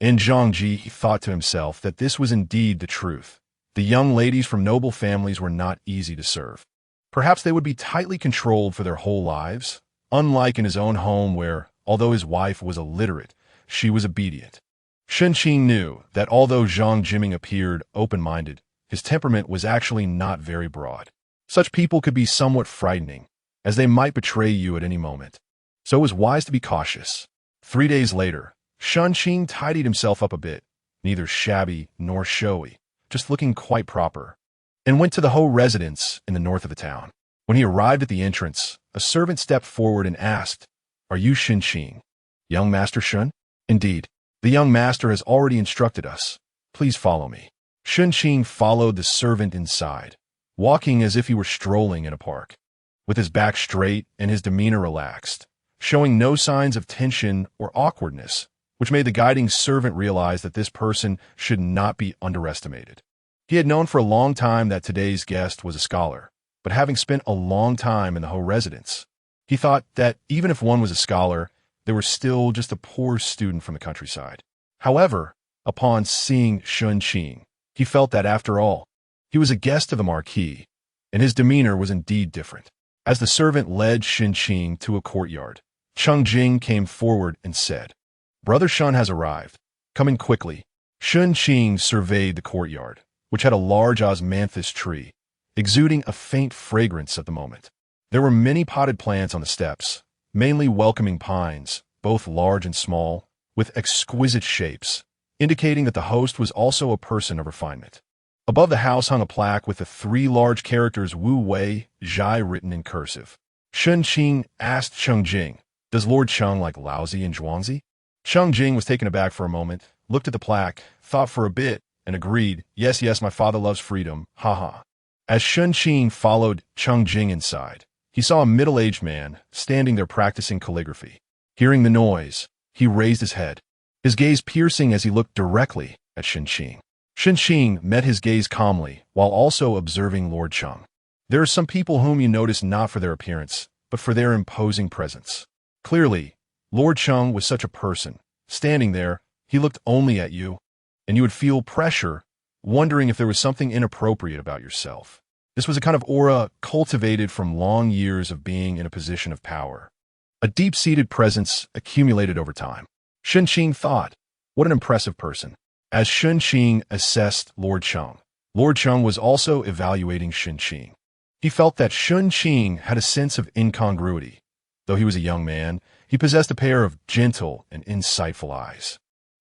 A: And Zhang Ji thought to himself that this was indeed the truth. The young ladies from noble families were not easy to serve. Perhaps they would be tightly controlled for their whole lives, unlike in his own home where, although his wife was illiterate, she was obedient. Shen Qing knew that although Zhang Jiming appeared open-minded, his temperament was actually not very broad. Such people could be somewhat frightening, as they might betray you at any moment. So it was wise to be cautious. 3 days later, Shen Qing tidied himself up a bit, neither shabby nor showy, just looking quite proper, and went to the Ho residence in the north of the town. When he arrived at the entrance, a servant stepped forward and asked, are you Shen Qing? Young Master Shen? Indeed, the young master has already instructed us. Please follow me. Shen Qing followed the servant inside, walking as if he were strolling in a park, with his back straight and his demeanor relaxed, showing no signs of tension or awkwardness, which made the guiding servant realize that this person should not be underestimated. He had known for a long time that today's guest was a scholar, but having spent a long time in the Ho residence, he thought that even if one was a scholar, they were still just a poor student from the countryside. However, upon seeing Shen Qing, he felt that after all, he was a guest of the Marquis, and his demeanor was indeed different. As the servant led Shen Qing to a courtyard, Cheng Jing came forward and said, "Brother Shen has arrived. Come in quickly." Shen Qing surveyed the courtyard, which had a large osmanthus tree, exuding a faint fragrance at the moment. There were many potted plants on the steps, mainly welcoming pines, both large and small, with exquisite shapes, indicating that the host was also a person of refinement. Above the house hung a plaque with the three large characters Wu Wei, Zhai written in cursive. Shen Qing asked Cheng Jing, "Does Lord Cheng like Laozi and Zhuangzi?" Cheng Jing was taken aback for a moment, looked at the plaque, thought for a bit, and agreed, yes, my father loves freedom, haha. As Shen Qing followed Cheng Jing inside, he saw a middle-aged man standing there practicing calligraphy. Hearing the noise, he raised his head, his gaze piercing as he looked directly at Shen Qing. Shen Qing met his gaze calmly while also observing Lord Cheng. There are some people whom you notice not for their appearance, but for their imposing presence. Clearly, Lord Cheng was such a person. Standing there, he looked only at you, and you would feel pressure, wondering if there was something inappropriate about yourself. This was a kind of aura cultivated from long years of being in a position of power. A deep-seated presence accumulated over time. Shen Qing thought, what an impressive person. As Shen Qing assessed Lord Cheng was also evaluating Shen Qing. He felt that Shen Qing had a sense of incongruity. Though he was a young man, he possessed a pair of gentle and insightful eyes.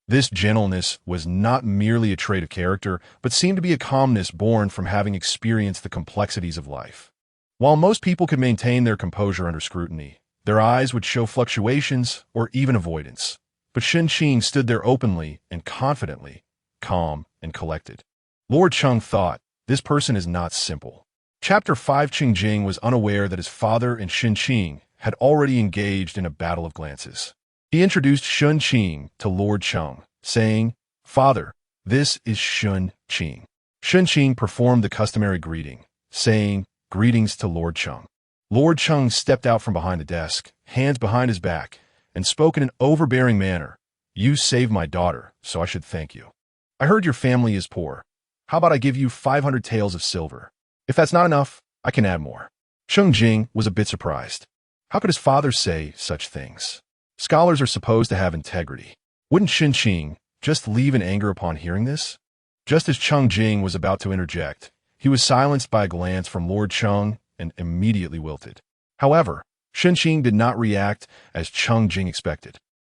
A: This gentleness was not merely a trait of character, but seemed to be a calmness born from having experienced the complexities of life. While most people could maintain their composure under scrutiny, their eyes would show fluctuations or even avoidance. But Shen Qing stood there openly and confidently, calm and collected. Lord Cheng thought, this person is not simple. Chapter 5 Cheng Jing was unaware that his father and Shen Qing had already engaged in a battle of glances. He introduced Shen Qing to Lord Cheng, saying, "Father, this is Shen Qing." Shen Qing performed the customary greeting, saying, "Greetings to Lord Cheng." Lord Cheng stepped out from behind the desk, hands behind his back, and spoke in an overbearing manner. "You saved my daughter, so I should thank you. I heard your family is poor. How about I give you 500 taels of silver? If that's not enough, I can add more." Cheng Jing was a bit surprised. How could his father say such things? Scholars are supposed to have integrity. Wouldn't Shen Qing just leave in anger upon hearing this? Just as Cheng Jing was about to interject, he was silenced by a glance from Lord Cheng and immediately wilted. However, Shen Qing did not react as Cheng Jing expected.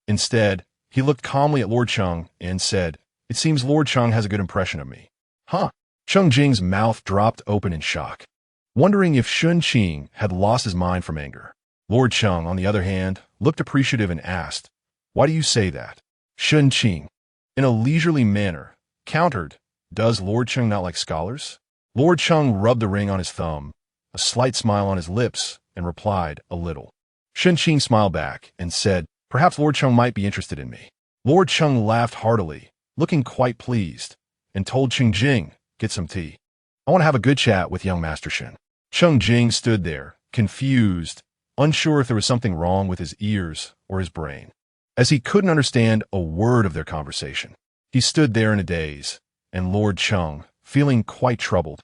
A: Instead, he looked calmly at Lord Cheng and said, "It seems Lord Cheng has a good impression of me." Huh? Cheng Jing's mouth dropped open in shock, wondering if Shen Qing had lost his mind from anger. Lord Cheng, on the other hand, looked appreciative and asked, "Why do you say that?" Shen Qing, in a leisurely manner, countered, "Does Lord Cheng not like scholars?" Lord Cheng rubbed the ring on his thumb, a slight smile on his lips, and replied, "A little." Shen Qing smiled back and said, "Perhaps Lord Cheng might be interested in me." Lord Cheng laughed heartily, looking quite pleased, and told Cheng Jing, "Get some tea. I want to have a good chat with young Master Shen." Cheng Jing stood there, confused, unsure if there was something wrong with his ears or his brain, as he couldn't understand a word of their conversation. He stood there in a daze, and Lord Cheng, feeling quite troubled,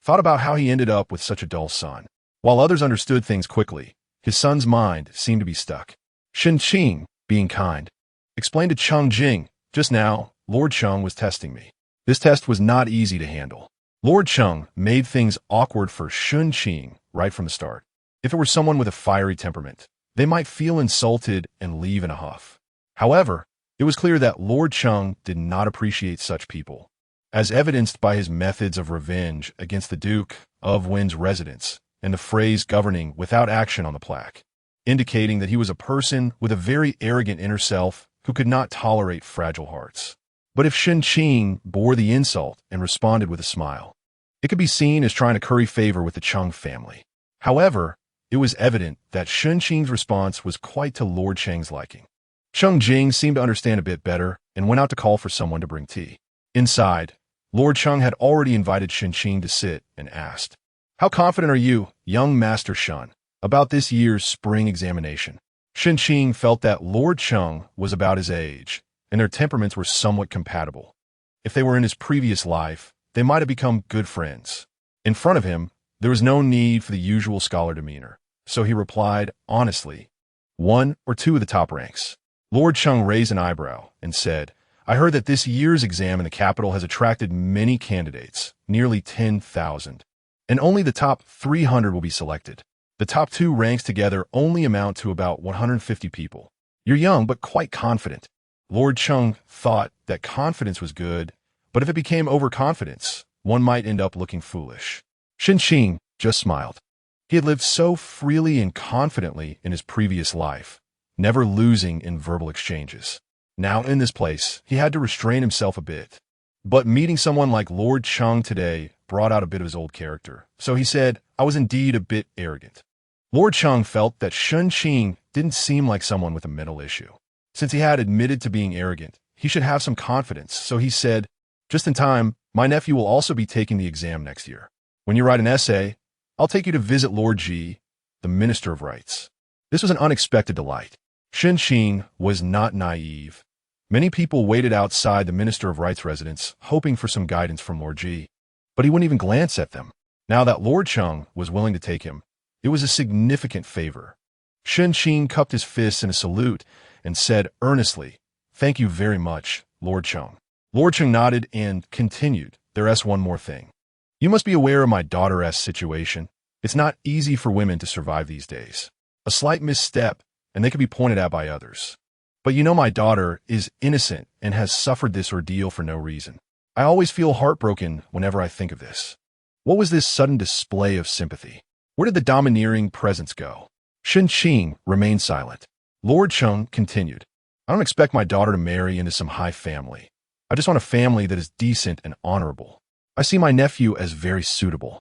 A: thought about how he ended up with such a dull son. While others understood things quickly, his son's mind seemed to be stuck. Shen Qing, being kind, explained to Cheng Jing, "Just now, Lord Cheng was testing me. This test was not easy to handle." Lord Cheng made things awkward for Shen Qing right from the start. If it were someone with a fiery temperament, they might feel insulted and leave in a huff. However, it was clear that Lord Cheng did not appreciate such people, as evidenced by his methods of revenge against the Duke of Wen's residence and the phrase governing without action on the plaque, indicating that he was a person with a very arrogant inner self who could not tolerate fragile hearts. But if Shen Qing bore the insult and responded with a smile, it could be seen as trying to curry favor with the Cheng family. However, it was evident that Shen Qing's response was quite to Lord Cheng's liking. Cheng Jing seemed to understand a bit better and went out to call for someone to bring tea. Inside, Lord Cheng had already invited Shen Qing to sit and asked, "How confident are you, young Master Shen, about this year's spring examination?" Shen Qing felt that Lord Cheng was about his age, and their temperaments were somewhat compatible. If they were in his previous life, they might have become good friends. In front of him, there was no need for the usual scholar demeanor, so he replied honestly, 1 or 2 of the top ranks. Lord Cheng raised an eyebrow and said, I heard that this year's exam in the capital has attracted many candidates, nearly 10,000, and only the top 300 will be selected. The top 2 ranks together only amount to about 150 people. You're young but quite confident. Lord Cheng thought that confidence was good, but if it became overconfidence, one might end up looking foolish. Shen Qing just smiled. He had lived so freely and confidently in his previous life, never losing in verbal exchanges. Now in this place, he had to restrain himself a bit. But meeting someone like Lord Cheng today brought out a bit of his old character, so he said, I was indeed a bit arrogant. Lord Cheng felt that Shen Qing didn't seem like someone with a mental issue. Since he had admitted to being arrogant, he should have some confidence, so he said, just in time, my nephew will also be taking the exam next year. When you write an essay, I'll take you to visit Lord Ji, the Minister of Rights. This was an unexpected delight. Shen Qing was not naive. Many people waited outside the Minister of Rights residence, hoping for some guidance from Lord Ji. But he wouldn't even glance at them. Now that Lord Cheng was willing to take him, it was a significant favor. Shen Qing cupped his fists in a salute and said earnestly, Thank you very much, Lord Cheng. Lord Cheng nodded and continued, There's one more thing. You must be aware of my daughter's situation. It's not easy for women to survive these days. A slight misstep, and they could be pointed at by others. But you know my daughter is innocent and has suffered this ordeal for no reason. I always feel heartbroken whenever I think of this. What was this sudden display of sympathy? Where did the domineering presence go? Shen Qing remained silent. Lord Cheng continued, I don't expect my daughter to marry into some high family. I just want a family that is decent and honorable. I see my nephew as very suitable.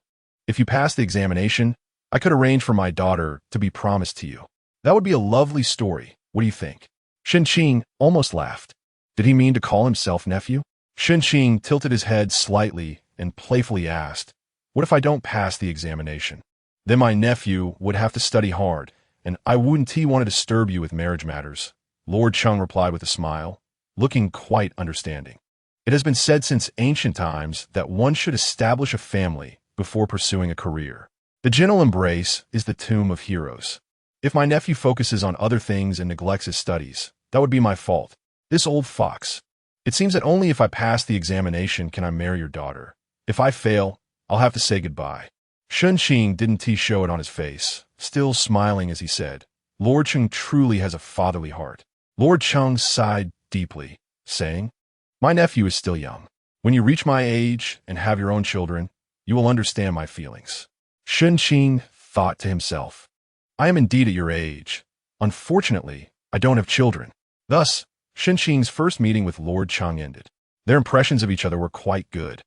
A: If you pass the examination, I could arrange for my daughter to be promised to you. That would be a lovely story. What do you think? Shen Qing almost laughed. Did he mean to call himself nephew? Shen Qing tilted his head slightly and playfully asked, What if I don't pass the examination? Then my nephew would have to study hard, and I wouldn't want to disturb you with marriage matters. Lord Cheng replied with a smile, looking quite understanding. It has been said since ancient times that one should establish a family before pursuing a career. The gentle embrace is the tomb of heroes. If my nephew focuses on other things and neglects his studies, that would be my fault. This old fox. It seems that only if I pass the examination can I marry your daughter. If I fail, I'll have to say goodbye. Shen Qing didn't show it on his face, still smiling as he said, Lord Cheng truly has a fatherly heart. Lord Cheng sighed deeply, saying, My nephew is still young. When you reach my age and have your own children, you will understand my feelings. Shen Qing thought to himself, I am indeed at your age. Unfortunately, I don't have children. Thus, Shen Qing's first meeting with Lord Cheng ended. Their impressions of each other were quite good.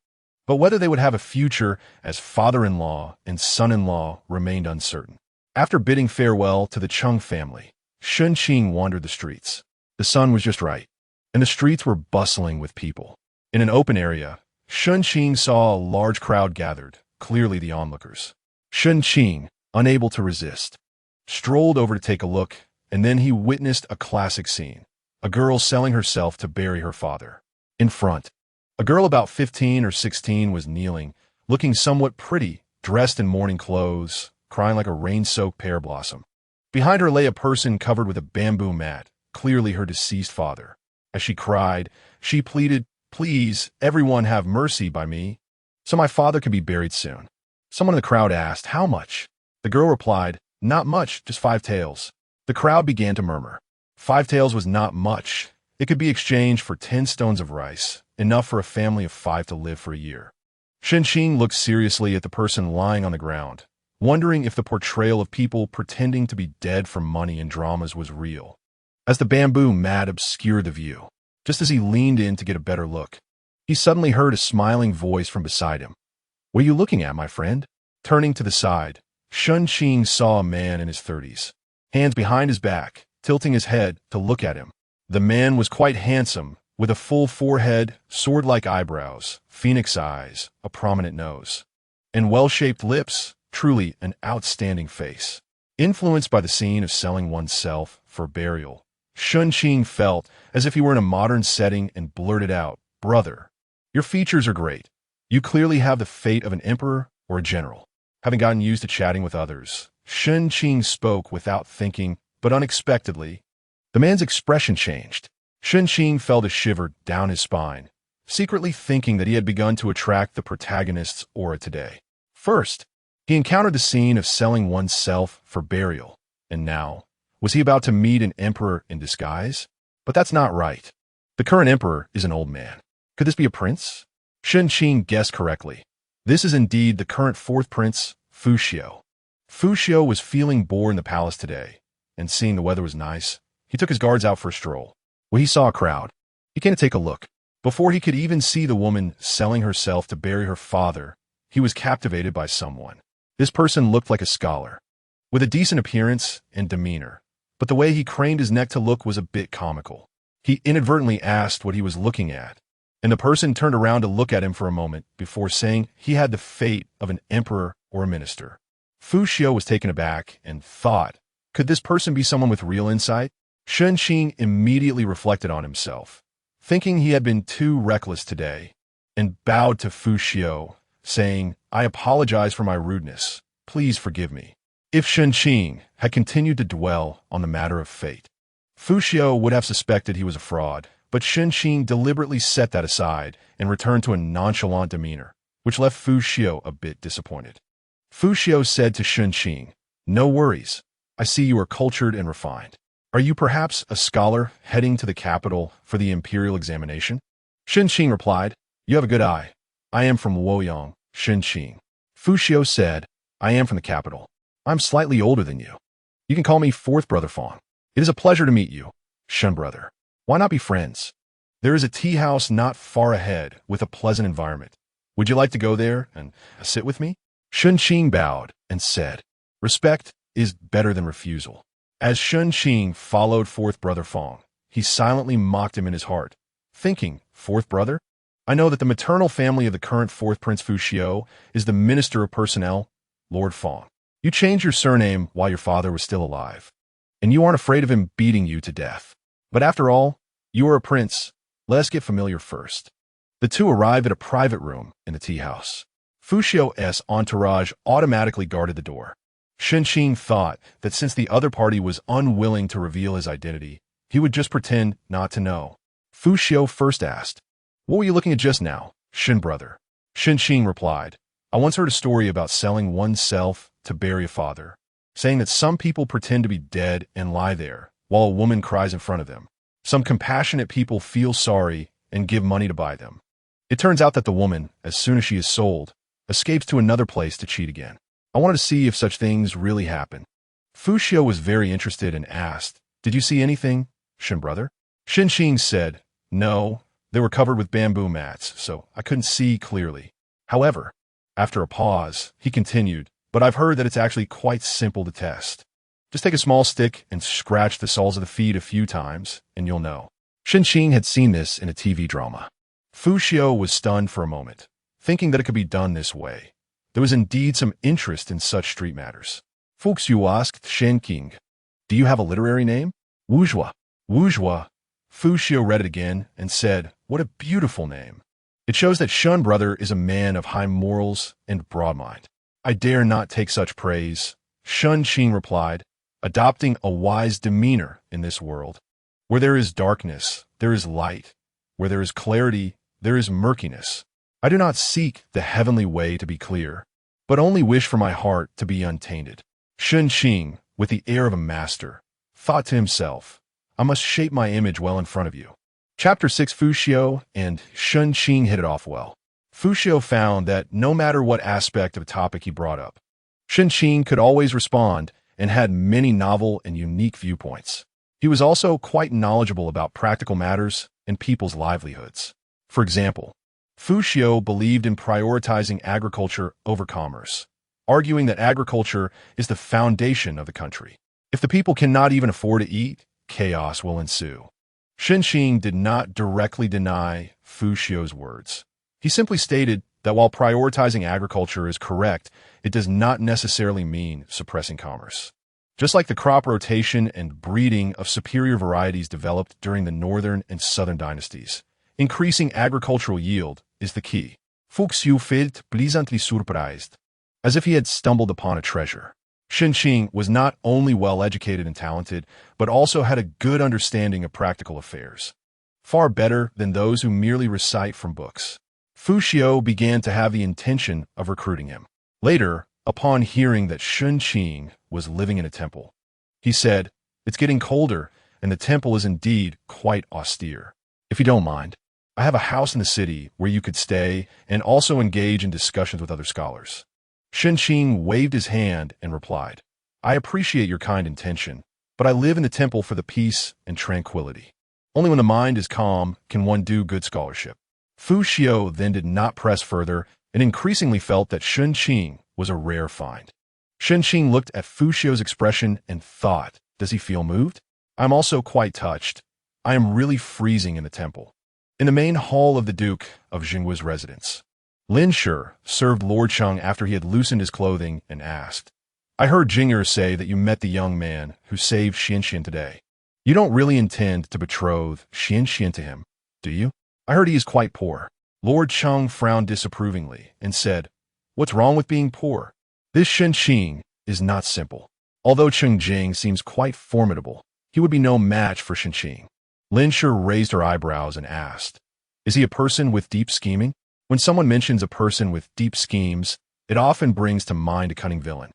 A: But whether they would have a future as father-in-law and son-in-law remained uncertain. After bidding farewell to the Cheng family, Shen Qing wandered the streets. The sun was just right, and the streets were bustling with people. In an open area, Shen Qing saw a large crowd gathered, clearly the onlookers. Shen Qing, unable to resist, strolled over to take a look, and then he witnessed a classic scene. A girl selling herself to bury her father. In front, a girl about 15 or 16 was kneeling, looking somewhat pretty, dressed in mourning clothes, crying like a rain-soaked pear blossom. Behind her lay a person covered with a bamboo mat, clearly her deceased father. As she cried, she pleaded, Please, everyone have mercy by me, so my father can be buried soon. Someone in the crowd asked, How much? The girl replied, Not much, just 5 taels. The crowd began to murmur. 5 taels was not much. It could be exchanged for 10 stones of rice, enough for a family of 5 to live for a year. Shen Qing looked seriously at the person lying on the ground, wondering if the portrayal of people pretending to be dead for money in dramas was real. As the bamboo mat obscured the view, just as he leaned in to get a better look, he suddenly heard a smiling voice from beside him. What are you looking at, my friend? Turning to the side, Shen Qing saw a man in his 30s, hands behind his back, tilting his head to look at him. The man was quite handsome, with a full forehead, sword-like eyebrows, phoenix eyes, a prominent nose, and well-shaped lips, truly an outstanding face. Influenced by the scene of selling oneself for burial, Shen Qing felt as if he were in a modern setting and blurted out, "Brother, your features are great. You clearly have the fate of an emperor or a general." Having gotten used to chatting with others, Shen Qing spoke without thinking, but unexpectedly, the man's expression changed. Shen Qing felt a shiver down his spine, secretly thinking that he had begun to attract the protagonist's aura today. First, he encountered the scene of selling oneself for burial, and now, was he about to meet an emperor in disguise? But that's not right. The current emperor is an old man. Could this be a prince? Shen Qing guessed correctly. This is indeed the current fourth prince, Fu Xiu. Fu Xiu was feeling bored in the palace today, and seeing the weather was nice, he took his guards out for a stroll. When he saw a crowd, he came to take a look. Before he could even see the woman selling herself to bury her father, he was captivated by someone. This person looked like a scholar, with a decent appearance and demeanor, but the way he craned his neck to look was a bit comical. He inadvertently asked what he was looking at, and the person turned around to look at him for a moment before saying he had the fate of an emperor or a minister. Fu Xiu was taken aback and thought, could this person be someone with real insight? Shen Qing immediately reflected on himself, thinking he had been too reckless today, and bowed to Fu Xiu, saying, "I apologize for my rudeness. Please forgive me." If Shen Qing had continued to dwell on the matter of fate, Fu Xiu would have suspected he was a fraud, but Shen Qing deliberately set that aside and returned to a nonchalant demeanor, which left Fu Xiu a bit disappointed. Fu Xiu said to Shen Qing, "No worries. I see you are cultured and refined. Are you perhaps a scholar heading to the capital for the imperial examination?" Shen Qing replied, "You have a good eye. I am from Luoyang, Shen Qing." Fu Xiu said, "I am from the capital. I'm slightly older than you. You can call me fourth brother Fong. It is a pleasure to meet you, Shen brother. Why not be friends? There is a tea house not far ahead with a pleasant environment. Would you like to go there and sit with me?" Shen Qing bowed and said, "Respect is better than refusal." As Shen Qing followed fourth brother Fong, he silently mocked him in his heart, thinking, "Fourth brother? I know that the maternal family of the current fourth prince Fu Xiu is the minister of personnel, Lord Fong. You changed your surname while your father was still alive, and you aren't afraid of him beating you to death. But after all, you are a prince. Let us get familiar first." The two arrived at a private room in the tea house. Fu Xiu's entourage automatically guarded the door. Shen Qing thought that since the other party was unwilling to reveal his identity, he would just pretend not to know. Fu Xiu first asked, "What were you looking at just now, Shen brother?" Shen Qing replied, "I once heard a story about selling oneself to bury a father, saying that some people pretend to be dead and lie there, while a woman cries in front of them. Some compassionate people feel sorry and give money to buy them. It turns out that the woman, as soon as she is sold, escapes to another place to cheat again. I wanted to see if such things really happen." Fu Xiu was very interested and asked, "Did you see anything, Shen brother?" Shen Qing said, "No, they were covered with bamboo mats, so I couldn't see clearly." However, after a pause, he continued, "But I've heard that it's actually quite simple to test. Just take a small stick and scratch the soles of the feet a few times, and you'll know." Shen Qing had seen this in a TV drama. Fu Xiu was stunned for a moment, thinking that it could be done this way. There was indeed some interest in such street matters. Fu Xiu asked Shen Qing, "Do you have a literary name?" "Wuzhua." "Wuzhua." Fu Xiu read it again and said, "What a beautiful name. It shows that Shen brother is a man of high morals and broad mind." "I dare not take such praise," Shen Qing replied, adopting a wise demeanor in this world. "Where there is darkness, there is light. Where there is clarity, there is murkiness. I do not seek the heavenly way to be clear, but only wish for my heart to be untainted." Shen Qing, with the air of a master, thought to himself, "I must shape my image well in front of you." Chapter 6. Fu Xiu and Shen Qing hit it off well. Fu Xiu found that no matter what aspect of a topic he brought up, Shen Qing could always respond and had many novel and unique viewpoints. He was also quite knowledgeable about practical matters and people's livelihoods. For example, Fu Xiu believed in prioritizing agriculture over commerce, arguing that agriculture is the foundation of the country. If the people cannot even afford to eat, chaos will ensue. Shen Qing did not directly deny Fu Xiu's words. He simply stated that while prioritizing agriculture is correct, it does not necessarily mean suppressing commerce. Just like the crop rotation and breeding of superior varieties developed during the northern and southern dynasties, increasing agricultural yield is the key. Fuxiu felt pleasantly surprised, as if he had stumbled upon a treasure. Shen Qing was not only well-educated and talented, but also had a good understanding of practical affairs, far better than those who merely recite from books. Fu Xiu began to have the intention of recruiting him. Later, upon hearing that Shen Qing was living in a temple, he said, "It's getting colder, and the temple is indeed quite austere. If you don't mind, I have a house in the city where you could stay and also engage in discussions with other scholars." Shen Qing waved his hand and replied, "I appreciate your kind intention, but I live in the temple for the peace and tranquility. Only when the mind is calm can one do good scholarship." Fu Xiu then did not press further and increasingly felt that Shen Qing was a rare find. Shen Qing looked at Fu Xiu's expression and thought, "Does he feel moved? I'm also quite touched. I am really freezing in the temple." In the main hall of the Duke of Jinggui's residence, Lin Shi served Lord Cheng after he had loosened his clothing and asked, "I heard Jing'er say that you met the young man who saved Xian today. You don't really intend to betroth Xian to him, do you? I heard he is quite poor." Lord Cheng frowned disapprovingly and said, "What's wrong with being poor? This Shen Qing is not simple. Although Cheng Jing seems quite formidable, he would be no match for Shen Qing." Lin Shi raised her eyebrows and asked, "Is he a person with deep scheming?" When someone mentions a person with deep schemes, it often brings to mind a cunning villain.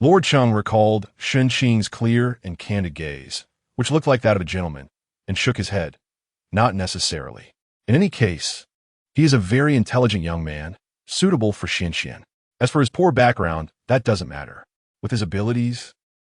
A: Lord Cheng recalled Shen Qing's clear and candid gaze, which looked like that of a gentleman, and shook his head. Not necessarily. In any case, he is a very intelligent young man, suitable for Xian. As for his poor background, that doesn't matter. With his abilities,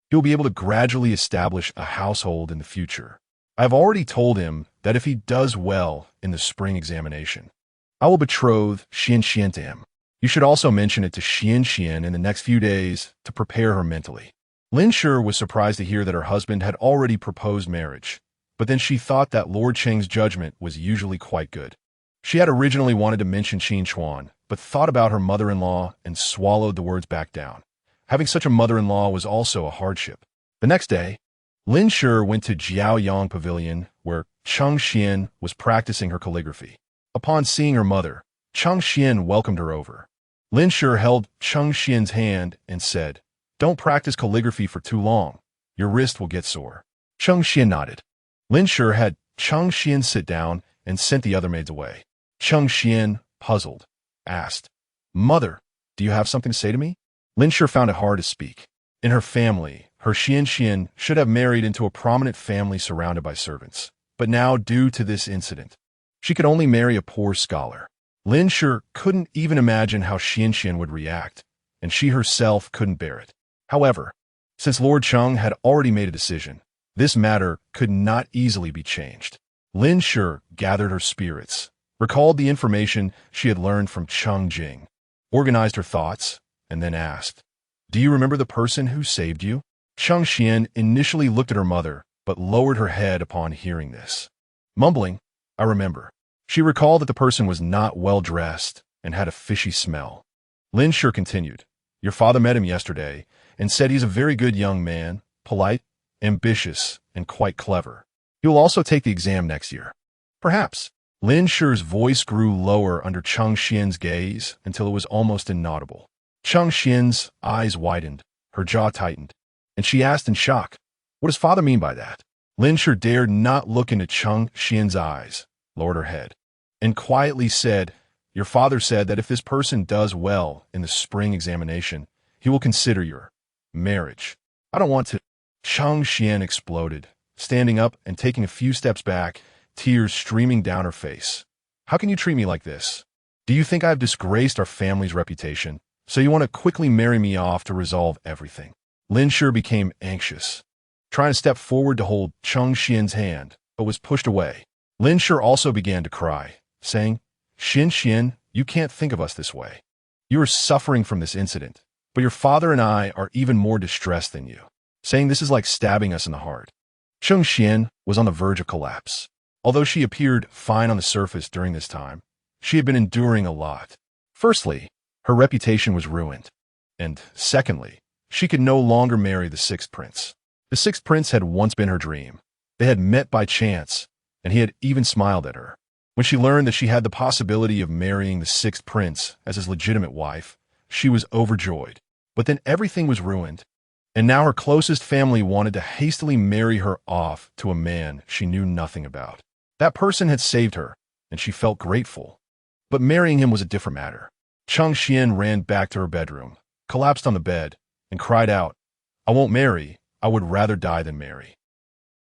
A: he will be able to gradually establish a household in the future. I have already told him that if he does well in the spring examination, I will betroth Xian to him. You should also mention it to Xian in the next few days to prepare her mentally." Lin Shi was surprised to hear that her husband had already proposed marriage, but then she thought that Lord Cheng's judgment was usually quite good. She had originally wanted to mention Qin Chuan, but thought about her mother-in-law and swallowed the words back down. Having such a mother-in-law was also a hardship. The next day, Lin Shi went to Jiaoyang Pavilion, where Cheng Xian was practicing her calligraphy. Upon seeing her mother, Cheng Xian welcomed her over. Lin Shi held Cheng Xian's hand and said, "Don't practice calligraphy for too long. Your wrist will get sore." Cheng Xian nodded. Lin Shi had Cheng Xian sit down and sent the other maids away. Cheng Xian, puzzled, asked, "Mother, do you have something to say to me?" Lin Shi found it hard to speak. In her family, her Xian should have married into a prominent family surrounded by servants. But now, due to this incident, she could only marry a poor scholar. Lin Shi couldn't even imagine how Xian would react, and she herself couldn't bear it. However, since Lord Cheng had already made a decision, this matter could not easily be changed. Lin Shi gathered her spirits, recalled the information she had learned from Cheng Jing, organized her thoughts, and then asked, "Do you remember the person who saved you?" Cheng Xian initially looked at her mother, but lowered her head upon hearing this. Mumbling, "I remember." She recalled that the person was not well-dressed and had a fishy smell. Lin Shi continued, "Your father met him yesterday and said he's a very good young man, polite, ambitious, and quite clever. He will also take the exam next year." "Perhaps." Lin Shi's voice grew lower under Cheng Xian's gaze until it was almost inaudible. Cheng Xian's eyes widened, her jaw tightened, and she asked in shock, "What does father mean by that?" Lin Shi dared not look into Cheng Xian's eyes, lowered her head, and quietly said, "Your father said that if this person does well in the spring examination, he will consider your marriage. I don't want to." Cheng Xian exploded, standing up and taking a few steps back, tears streaming down her face. "How can you treat me like this? Do you think I have disgraced our family's reputation, so you want to quickly marry me off to resolve everything?" Lin Shi became anxious, trying to step forward to hold Cheng Xian's hand, but was pushed away. Lin Shi also began to cry, saying, Xian, you can't think of us this way. You are suffering from this incident, but your father and I are even more distressed than you, saying this is like stabbing us in the heart." Cheng Xian was on the verge of collapse. Although she appeared fine on the surface during this time, she had been enduring a lot. Firstly, her reputation was ruined. And secondly, She could no longer marry the sixth prince. The sixth prince had once been her dream. They had met by chance, and he had even smiled at her. When she learned that she had the possibility of marrying the sixth prince as his legitimate wife, she was overjoyed. But then everything was ruined, and now her closest family wanted to hastily marry her off to a man she knew nothing about. That person had saved her, and she felt grateful. But marrying him was a different matter. Cheng Xian ran back to her bedroom, collapsed on the bed, and cried out, "I won't marry. I would rather die than marry."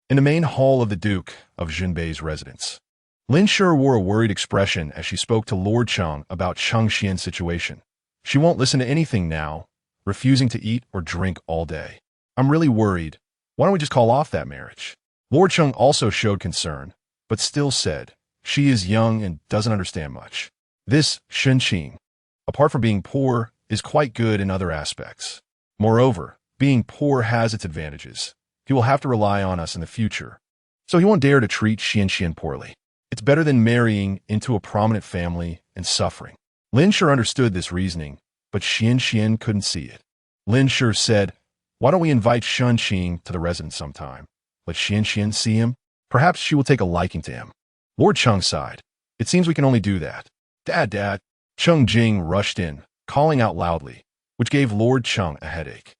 A: In the main hall of the Duke of Jinbei's residence, Lin Shi wore a worried expression as she spoke to Lord Cheng about Cheng Xian's situation. She won't listen to anything now, refusing to eat or drink all day. "I'm really worried. Why don't we just call off that marriage?" Lord Cheng also showed concern, but still said, "She is young and doesn't understand much. This Shen Qing, apart from being poor, is quite good in other aspects. Moreover, being poor has its advantages. He will have to rely on us in the future, so he won't dare to treat Xian poorly. It's better than marrying into a prominent family and suffering." Lin Shi understood this reasoning, but Xian couldn't see it. Lin Shi said, "Why don't we invite Shen Qing to the residence sometime? Let Xian see him. Perhaps she will take a liking to him." Lord Cheng sighed. "It seems we can only do that." Dad. Cheng Jing rushed in, calling out loudly, which gave Lord Cheng a headache.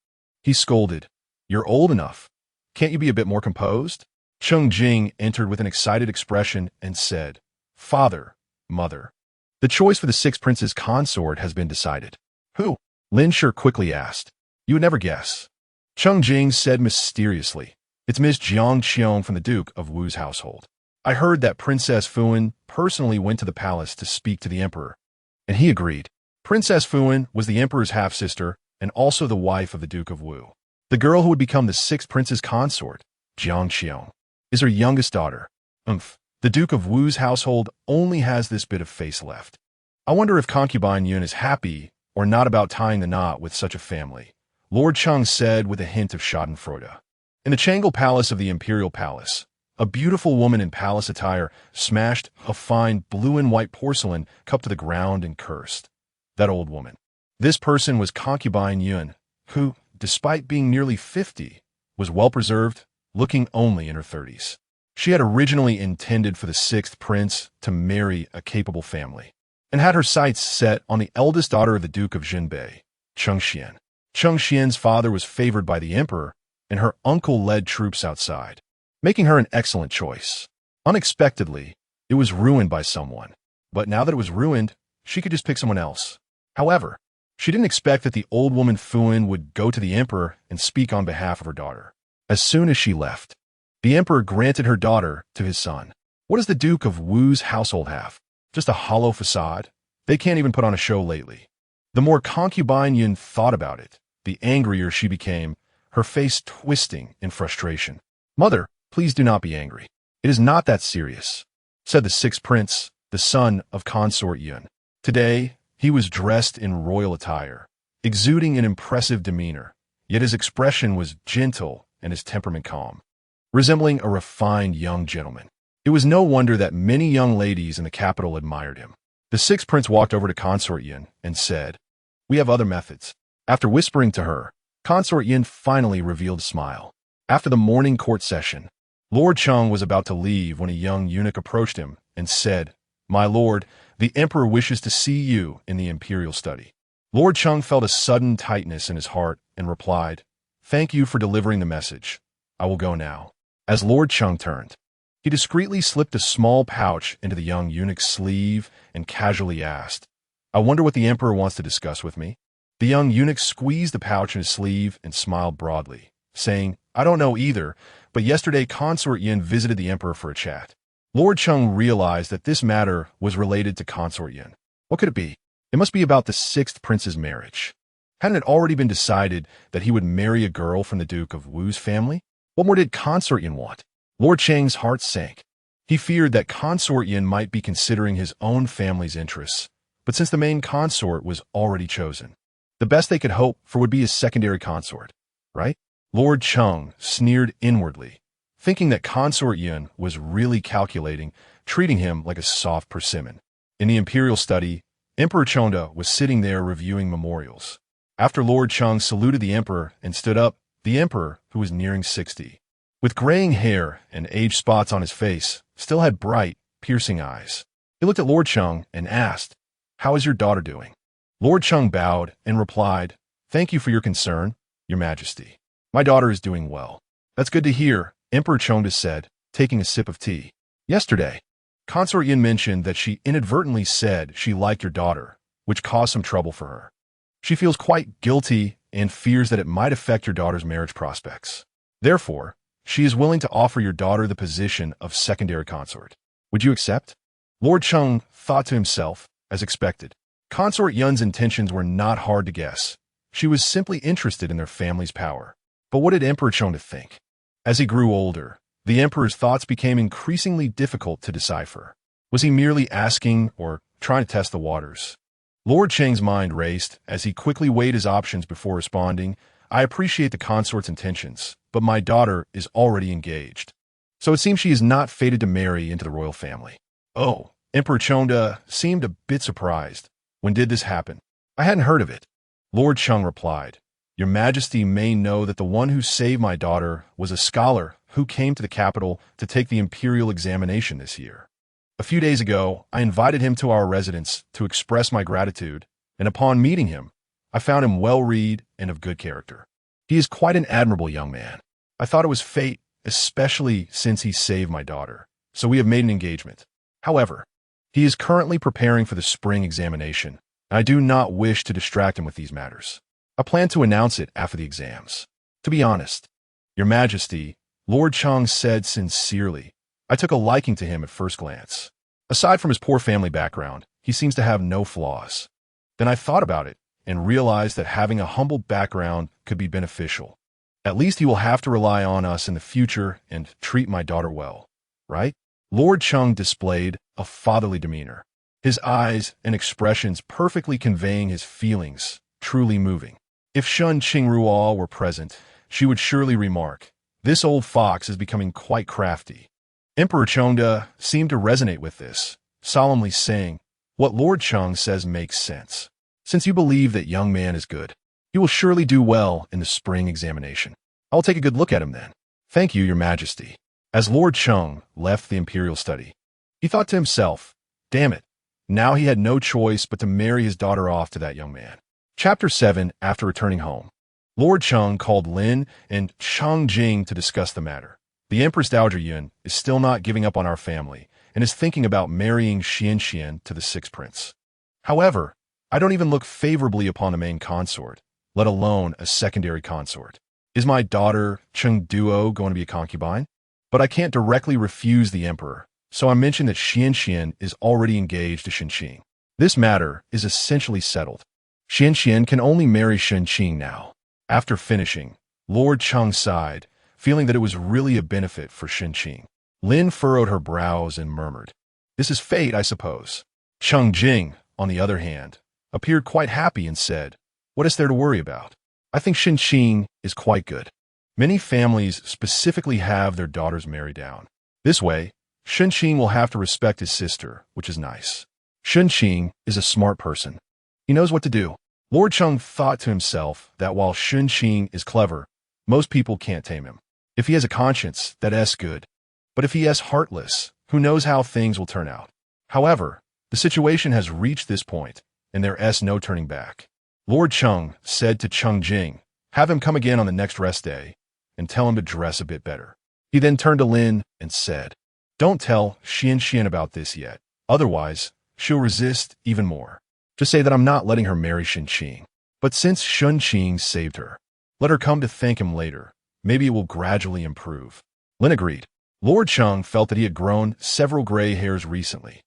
A: He scolded, "You're old enough. Can't you be a bit more composed?" Cheng Jing entered with an excited expression and said, "Father, Mother, the choice for the sixth prince's consort has been decided." "Who?" Lin Shi quickly asked. "You would never guess." Cheng Jing said mysteriously, "It's Miss Jiang Qiong from the Duke of Wu's household. I heard that Princess Fuan personally went to the palace to speak to the emperor, and he agreed." Princess Fuan was the emperor's half-sister and also the wife of the Duke of Wu. The girl who would become the sixth prince's consort, Jiang Qiong, is her youngest daughter. The Duke of Wu's household only has this bit of face left. I wonder if concubine Yun is happy or not about tying the knot with such a family, Lord Cheng said with a hint of schadenfreude. In the Changle Palace of the Imperial Palace, a beautiful woman in palace attire smashed a fine blue and white porcelain cup to the ground and cursed. That old woman. This person was concubine Yun, who, despite being nearly 50, was well-preserved, looking only in her 30s. She had originally intended for the sixth prince to marry a capable family, and had her sights set on the eldest daughter of the Duke of Jinbei, Cheng Xian. Cheng Xian's father was favored by the emperor, and her uncle led troops outside, making her an excellent choice. Unexpectedly, it was ruined by someone, but now that it was ruined, she could just pick someone else. However, she didn't expect that the old woman Fuan would go to the emperor and speak on behalf of her daughter. As soon as she left, the emperor granted her daughter to his son. What does the Duke of Wu's household have? Just a hollow facade? They can't even put on a show lately. The more concubine Yun thought about it, the angrier she became, her face twisting in frustration. "Mother, please do not be angry. It is not that serious," said the sixth prince, the son of consort Yun. Today, he was dressed in royal attire, exuding an impressive demeanor, yet his expression was gentle and his temperament calm, resembling a refined young gentleman. It was no wonder that many young ladies in the capital admired him. The sixth prince walked over to consort Yin and said, "We have other methods." After whispering to her, consort Yin finally revealed a smile. After the morning court session, Lord Cheng was about to leave when a young eunuch approached him and said, "My lord, the emperor wishes to see you in the imperial study." Lord Cheng felt a sudden tightness in his heart and replied, "Thank you for delivering the message. I will go now." As Lord Cheng turned, he discreetly slipped a small pouch into the young eunuch's sleeve and casually asked, "I wonder what the emperor wants to discuss with me?" The young eunuch squeezed the pouch in his sleeve and smiled broadly, saying, "I don't know either, but yesterday consort Yin visited the emperor for a chat." Lord Cheng realized that this matter was related to consort Yin. What could it be? It must be about the sixth prince's marriage. Hadn't it already been decided that he would marry a girl from the Duke of Wu's family? What more did consort Yin want? Lord Cheng's heart sank. He feared that consort Yin might be considering his own family's interests, but since the main consort was already chosen, the best they could hope for would be a secondary consort, right? Lord Cheng sneered inwardly, thinking that consort Yin was really calculating, treating him like a soft persimmon. In the imperial study, Emperor Chonda was sitting there reviewing memorials. After Lord Cheng saluted the emperor and stood up, the emperor, who was nearing 60, with graying hair and age spots on his face, still had bright, piercing eyes. He looked at Lord Cheng and asked, "How is your daughter doing?" Lord Cheng bowed and replied, "Thank you for your concern, Your Majesty. My daughter is doing well." "That's good to hear," Emperor Chengda said, taking a sip of tea. "Yesterday, Consort Yin mentioned that she inadvertently said she liked your daughter, which caused some trouble for her. She feels quite guilty and fears that it might affect your daughter's marriage prospects. Therefore, she is willing to offer your daughter the position of secondary consort. Would you accept?" Lord Cheng thought to himself, as expected. Consort Yun's intentions were not hard to guess. She was simply interested in their family's power. But what did Emperor Chengda think? As he grew older, the emperor's thoughts became increasingly difficult to decipher. Was he merely asking or trying to test the waters? Lord Cheng's mind raced as he quickly weighed his options before responding, "I appreciate the consort's intentions, but my daughter is already engaged. So it seems she is not fated to marry into the royal family." "Oh," Emperor Chengda seemed a bit surprised. "When did this happen?" "I hadn't heard of it." Lord Cheng replied, "Your Majesty may know that the one who saved my daughter was a scholar who came to the capital to take the imperial examination this year. A few days ago, I invited him to our residence to express my gratitude, and upon meeting him, I found him well-read and of good character. He is quite an admirable young man. I thought it was fate, especially since he saved my daughter, so we have made an engagement. However, he is currently preparing for the spring examination, and I do not wish to distract him with these matters. I plan to announce it after the exams. To be honest, Your Majesty," Lord Cheng said sincerely, "I took a liking to him at first glance. Aside from his poor family background, he seems to have no flaws. Then I thought about it and realized that having a humble background could be beneficial. At least he will have to rely on us in the future and treat my daughter well, right?" Lord Cheng displayed a fatherly demeanor, his eyes and expressions perfectly conveying his feelings, truly moving. If Shen Qing were present, she would surely remark, "This old fox is becoming quite crafty." Emperor Chengda seemed to resonate with this, solemnly saying, "What Lord Cheng says makes sense. Since you believe that young man is good, he will surely do well in the spring examination. I will take a good look at him then." "Thank you, Your Majesty." As Lord Cheng left the imperial study, he thought to himself, "Damn it, now he had no choice but to marry his daughter off to that young man." Chapter 7. After returning home, Lord Cheng called Lin and Chang Jing to discuss the matter. "The Empress Dowager Yun is still not giving up on our family and is thinking about marrying Xian to the sixth prince. However, I don't even look favorably upon a main consort, let alone a secondary consort. Is my daughter Cheng Duo going to be a concubine? But I can't directly refuse the emperor, so I mentioned that Xian is already engaged to Shen Qing. This matter is essentially settled. Xian can only marry Shen Qing now." After finishing, Lord Cheng sighed, feeling that it was really a benefit for Shen Qing. Lin furrowed her brows and murmured, "This is fate, I suppose." Cheng Jing, on the other hand, appeared quite happy and said, "What is there to worry about? I think Shen Qing is quite good. Many families specifically have their daughters marry down. This way, Shen Qing will have to respect his sister, which is nice. Shen Qing is a smart person. He knows what to do." Lord Cheng thought to himself that while Shen Qing is clever, most people can't tame him. If he has a conscience, that's good. But if he is heartless, who knows how things will turn out. However, the situation has reached this point, and there is no turning back. Lord Cheng said to Cheng Jing, "Have him come again on the next rest day, and tell him to dress a bit better." He then turned to Lin and said, "Don't tell Xian about this yet, otherwise she'll resist even more. Just say that I'm not letting her marry Shen Qing. But since Shen Qing saved her, let her come to thank him later. Maybe it will gradually improve." Lin agreed. Lord Cheng felt that he had grown several gray hairs recently.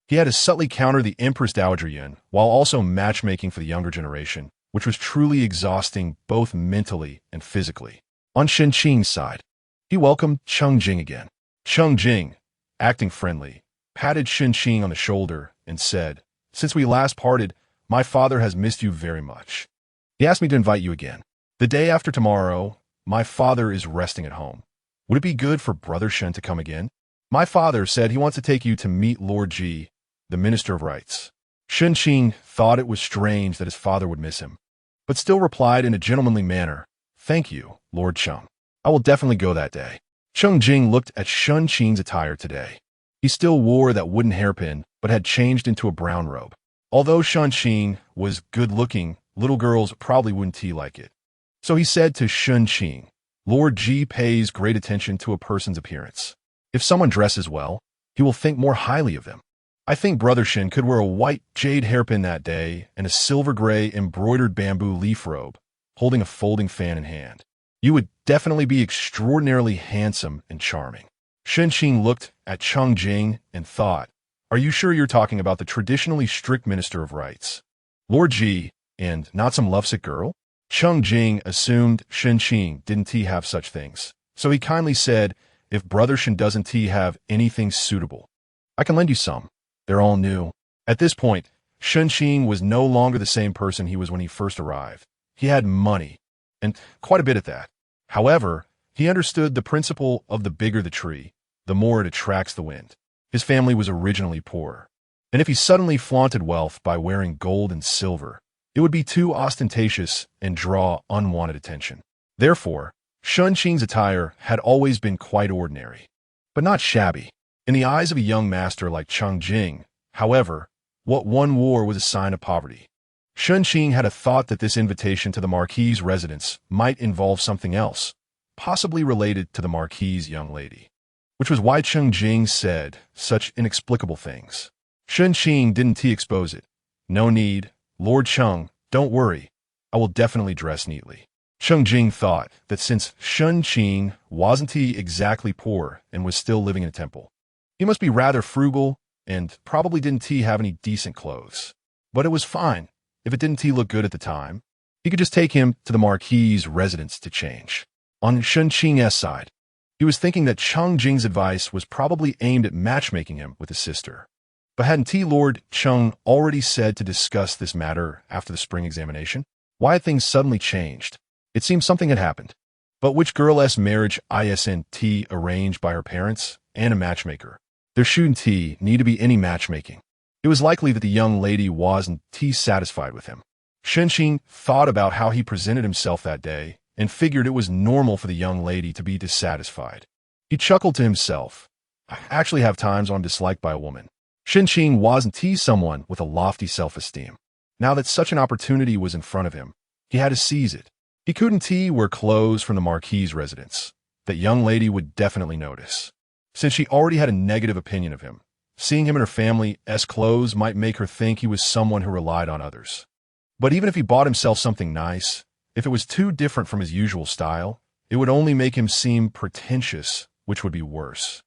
A: He had to subtly counter the Empress Dowager Yun while also matchmaking for the younger generation, which was truly exhausting both mentally and physically. On Shen Qing's side, he welcomed Cheng Jing again. Cheng Jing, acting friendly, patted Shen Qing on the shoulder and said, "Since we last parted, my father has missed you very much. He asked me to invite you again. The day after tomorrow, my father is resting at home. Would it be good for Brother Shen to come again? My father said he wants to take you to meet Lord Ji, the Minister of Rights." Shen Qing thought it was strange that his father would miss him, but still replied in a gentlemanly manner, "Thank you, Lord Cheng. I will definitely go that day." Shen Qing looked at Shen Qing's attire today. He still wore that wooden hairpin, but had changed into a brown robe. Although Shen Qing was good-looking, little girls probably wouldn't tea like it. So he said to Shen Qing, "Lord Ji pays great attention to a person's appearance. If someone dresses well, he will think more highly of them. I think Brother Shen could wear a white jade hairpin that day and a silver-gray embroidered bamboo leaf robe, holding a folding fan in hand. You would definitely be extraordinarily handsome and charming." Shen Qing looked at Cheng Jing and thought, "Are you sure you're talking about the traditionally strict minister of rites, Lord Ji, and not some lovesick girl?" Cheng Jing assumed Shen Qing didn't he have such things, so he kindly said, "If Brother Shen doesn't he have anything suitable, I can lend you some. They're all new." At this point, Shen Qing was no longer the same person he was when he first arrived. He had money, and quite a bit at that. However, he understood the principle of the bigger the tree, the more it attracts the wind. His family was originally poor, and if he suddenly flaunted wealth by wearing gold and silver, it would be too ostentatious and draw unwanted attention. Therefore, Shen Qing's attire had always been quite ordinary, but not shabby. In the eyes of a young master like Cheng Jing, however, what one wore was a sign of poverty. Shen Qing had a thought that this invitation to the Marquis' residence might involve something else, possibly related to the Marquis' young lady, which was why Cheng Jing said such inexplicable things. Shen Qing didn't expose it. "No need, Lord Cheng, don't worry. I will definitely dress neatly." Cheng Jing thought that since Shen Qing wasn't exactly poor and was still living in a temple, he must be rather frugal and probably didn't have any decent clothes. But it was fine. If it didn't look good at the time, he could just take him to the Marquis' residence to change. On Shen Qing's side, he was thinking that Cheng Jing's advice was probably aimed at matchmaking him with his sister. But hadn't Lord Cheng already said to discuss this matter after the spring examination? Why had things suddenly changed? It seemed something had happened. But which girl's marriage isn't arranged by her parents and a matchmaker? There shouldn't need to be any matchmaking. It was likely that the young lady wasn't satisfied with him. Shen Qing thought about how he presented himself that day and figured it was normal for the young lady to be dissatisfied. He chuckled to himself. "I actually have times when I'm disliked by a woman." Shen Qing wasn't someone with a lofty self-esteem. Now that such an opportunity was in front of him, he had to seize it. He couldn't wear clothes from the Marquis' residence. That young lady would definitely notice. Since she already had a negative opinion of him, seeing him in her family's clothes might make her think he was someone who relied on others. But even if he bought himself something nice, if it was too different from his usual style, it would only make him seem pretentious, which would be worse.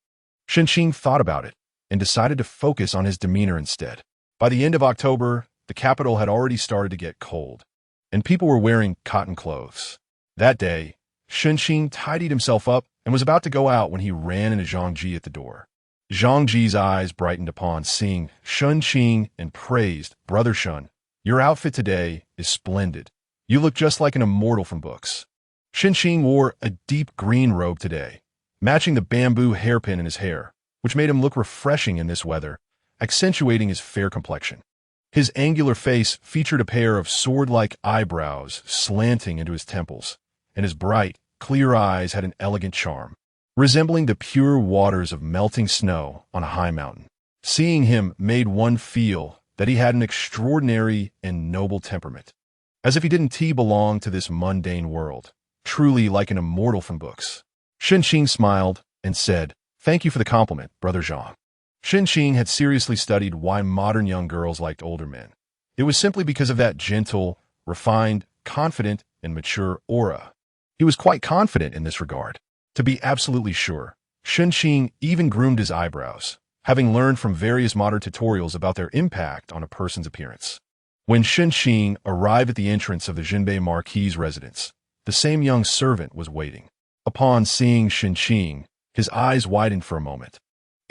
A: Shen Qing thought about it and decided to focus on his demeanor instead. By the end of October, the capital had already started to get cold, and people were wearing cotton clothes. That day, Shen Qing tidied himself up and was about to go out when he ran into Zhang Ji at the door. Zhang Ji's eyes brightened upon seeing Shen Qing and praised, "Brother Shen, your outfit today is splendid. You look just like an immortal from books." Shen Qing wore a deep green robe today, matching the bamboo hairpin in his hair, which made him look refreshing in this weather, accentuating his fair complexion. His angular face featured a pair of sword-like eyebrows slanting into his temples, and his bright, clear eyes had an elegant charm, resembling the pure waters of melting snow on a high mountain. Seeing him made one feel that he had an extraordinary and noble temperament, as if he didn't belong to this mundane world, truly like an immortal from books. Shen Qing smiled and said, "Thank you for the compliment, Brother Zhang." Shen Qing had seriously studied why modern young girls liked older men. It was simply because of that gentle, refined, confident, and mature aura. He was quite confident in this regard. To be absolutely sure, Shen Qing even groomed his eyebrows, having learned from various modern tutorials about their impact on a person's appearance. When Shen Qing arrived at the entrance of the Jinbei Marquis' residence, the same young servant was waiting. Upon seeing Shen Qing, his eyes widened for a moment.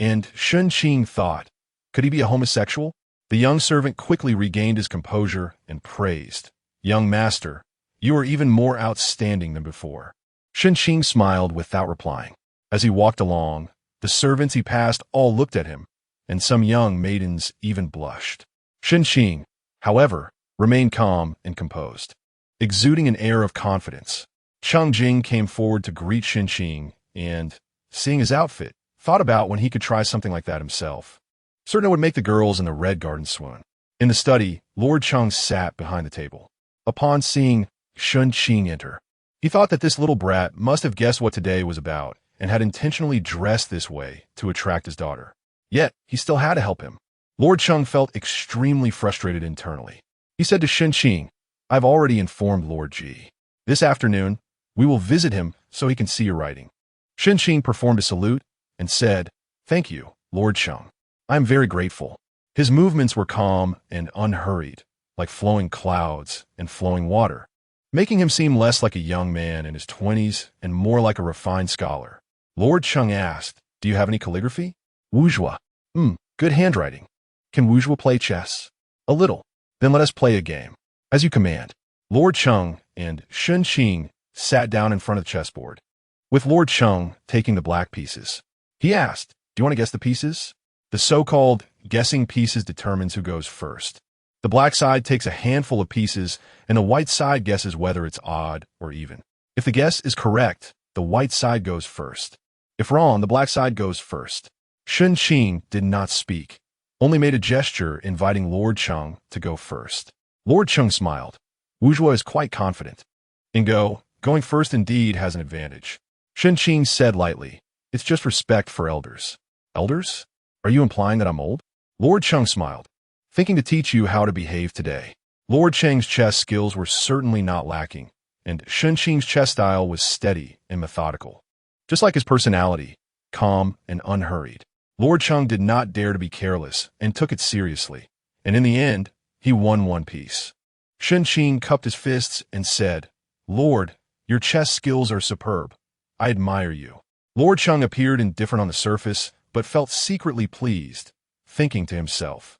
A: And Shen Qing thought, could he be a homosexual? The young servant quickly regained his composure and praised, "Young master, you are even more outstanding than before." Shen Qing smiled without replying. As he walked along, the servants he passed all looked at him, and some young maidens even blushed. Shen Qing, however, remained calm and composed. exuding an air of confidence. Cheng Jing came forward to greet Shen Qing and, seeing his outfit, thought about when he could try something like that himself. Certain it would make the girls in the Red Garden swoon. In the study, Lord Cheng sat behind the table. Upon seeing Shen Qing enter, he thought that this little brat must have guessed what today was about and had intentionally dressed this way to attract his daughter. Yet, he still had to help him. Lord Cheng felt extremely frustrated internally. He said to Shen Qing, "I've already informed Lord Ji. This afternoon, we will visit him so he can see your writing." Shen Qing performed a salute and said, "Thank you, Lord Cheng. I am very grateful." His movements were calm and unhurried, like flowing clouds and flowing water, making him seem less like a young man in his 20s and more like a refined scholar. Lord Cheng asked, "Do you have any calligraphy?" "Wuzhua. Good handwriting. Can Wuzhua play chess?" "A little." "Then let us play a game." "As you command." Lord Cheng and Shen Qing sat down in front of the chessboard, with Lord Cheng taking the black pieces. He asked, "Do you want to guess the pieces?" The so-called guessing pieces determines who goes first. The black side takes a handful of pieces, and the white side guesses whether it's odd or even. If the guess is correct, the white side goes first. If wrong, the black side goes first. Shen Qing did not speak, only made a gesture inviting Lord Cheng to go first. Lord Cheng smiled. Wuzhua is quite confident. Going first indeed has an advantage. Shen Qing said lightly, "It's just respect for elders." "Elders? Are you implying that I'm old?" Lord Cheng smiled. "Thinking to teach you how to behave today." Lord Cheng's chess skills were certainly not lacking, and Shen Qing's chess style was steady and methodical. Just like his personality, calm and unhurried. Lord Cheng did not dare to be careless and took it seriously, and in the end, he won one piece. Shen Qing cupped his fists and said, "Lord, your chess skills are superb. I admire you." Lord Cheng appeared indifferent on the surface, but felt secretly pleased, thinking to himself,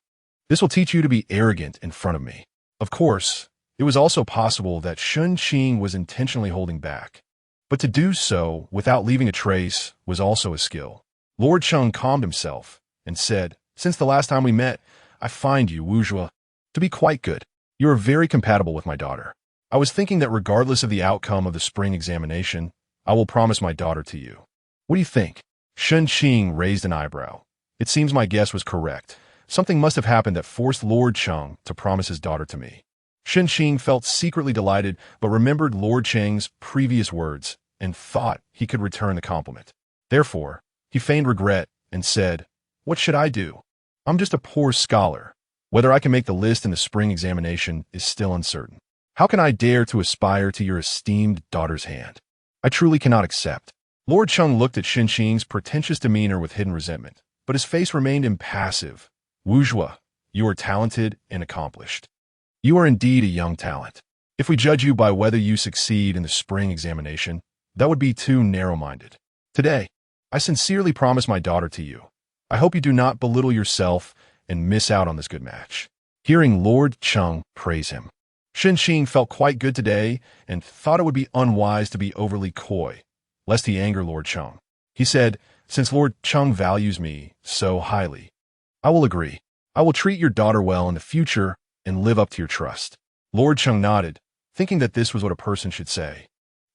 A: "This will teach you to be arrogant in front of me." Of course, it was also possible that Shen Qing was intentionally holding back, but to do so without leaving a trace was also a skill. Lord Cheng calmed himself and said, "Since the last time we met, I find you, Wuzhua, to be quite good. You are very compatible with my daughter. I was thinking that regardless of the outcome of the spring examination, I will promise my daughter to you. What do you think?" Shen Qing raised an eyebrow. "It seems my guess was correct. Something must have happened that forced Lord Cheng to promise his daughter to me." Shen Qing felt secretly delighted, but remembered Lord Cheng's previous words and thought he could return the compliment. Therefore, he feigned regret and said, "What should I do? I'm just a poor scholar. Whether I can make the list in the spring examination is still uncertain. How can I dare to aspire to your esteemed daughter's hand? I truly cannot accept." Lord Cheng looked at Shen Qing's pretentious demeanor with hidden resentment, but his face remained impassive. "Wuzhua, you are talented and accomplished. You are indeed a young talent. If we judge you by whether you succeed in the spring examination, that would be too narrow-minded. Today, I sincerely promise my daughter to you. I hope you do not belittle yourself and miss out on this good match." Hearing Lord Cheng praise him, Shen Qing felt quite good today and thought it would be unwise to be overly coy, lest he anger Lord Cheng. He said, "Since Lord Cheng values me so highly, I will agree. I will treat your daughter well in the future and live up to your trust." Lord Cheng nodded, thinking that this was what a person should say.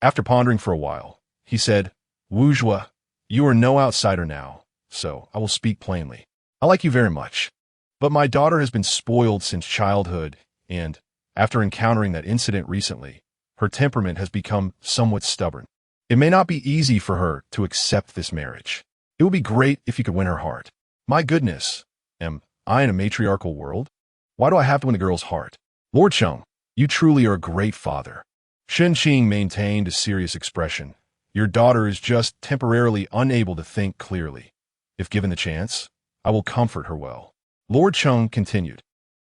A: After pondering for a while, he said, "Wuzhua, you are no outsider now, so I will speak plainly. I like you very much, but my daughter has been spoiled since childhood, and, after encountering that incident recently, her temperament has become somewhat stubborn. It may not be easy for her to accept this marriage. It would be great if you could win her heart." "My goodness, am I in a matriarchal world? Why do I have to win a girl's heart?" "Lord Cheng, you truly are a great father." Shen Qing maintained a serious expression. "Your daughter is just temporarily unable to think clearly. If given the chance, I will comfort her well." Lord Cheng continued,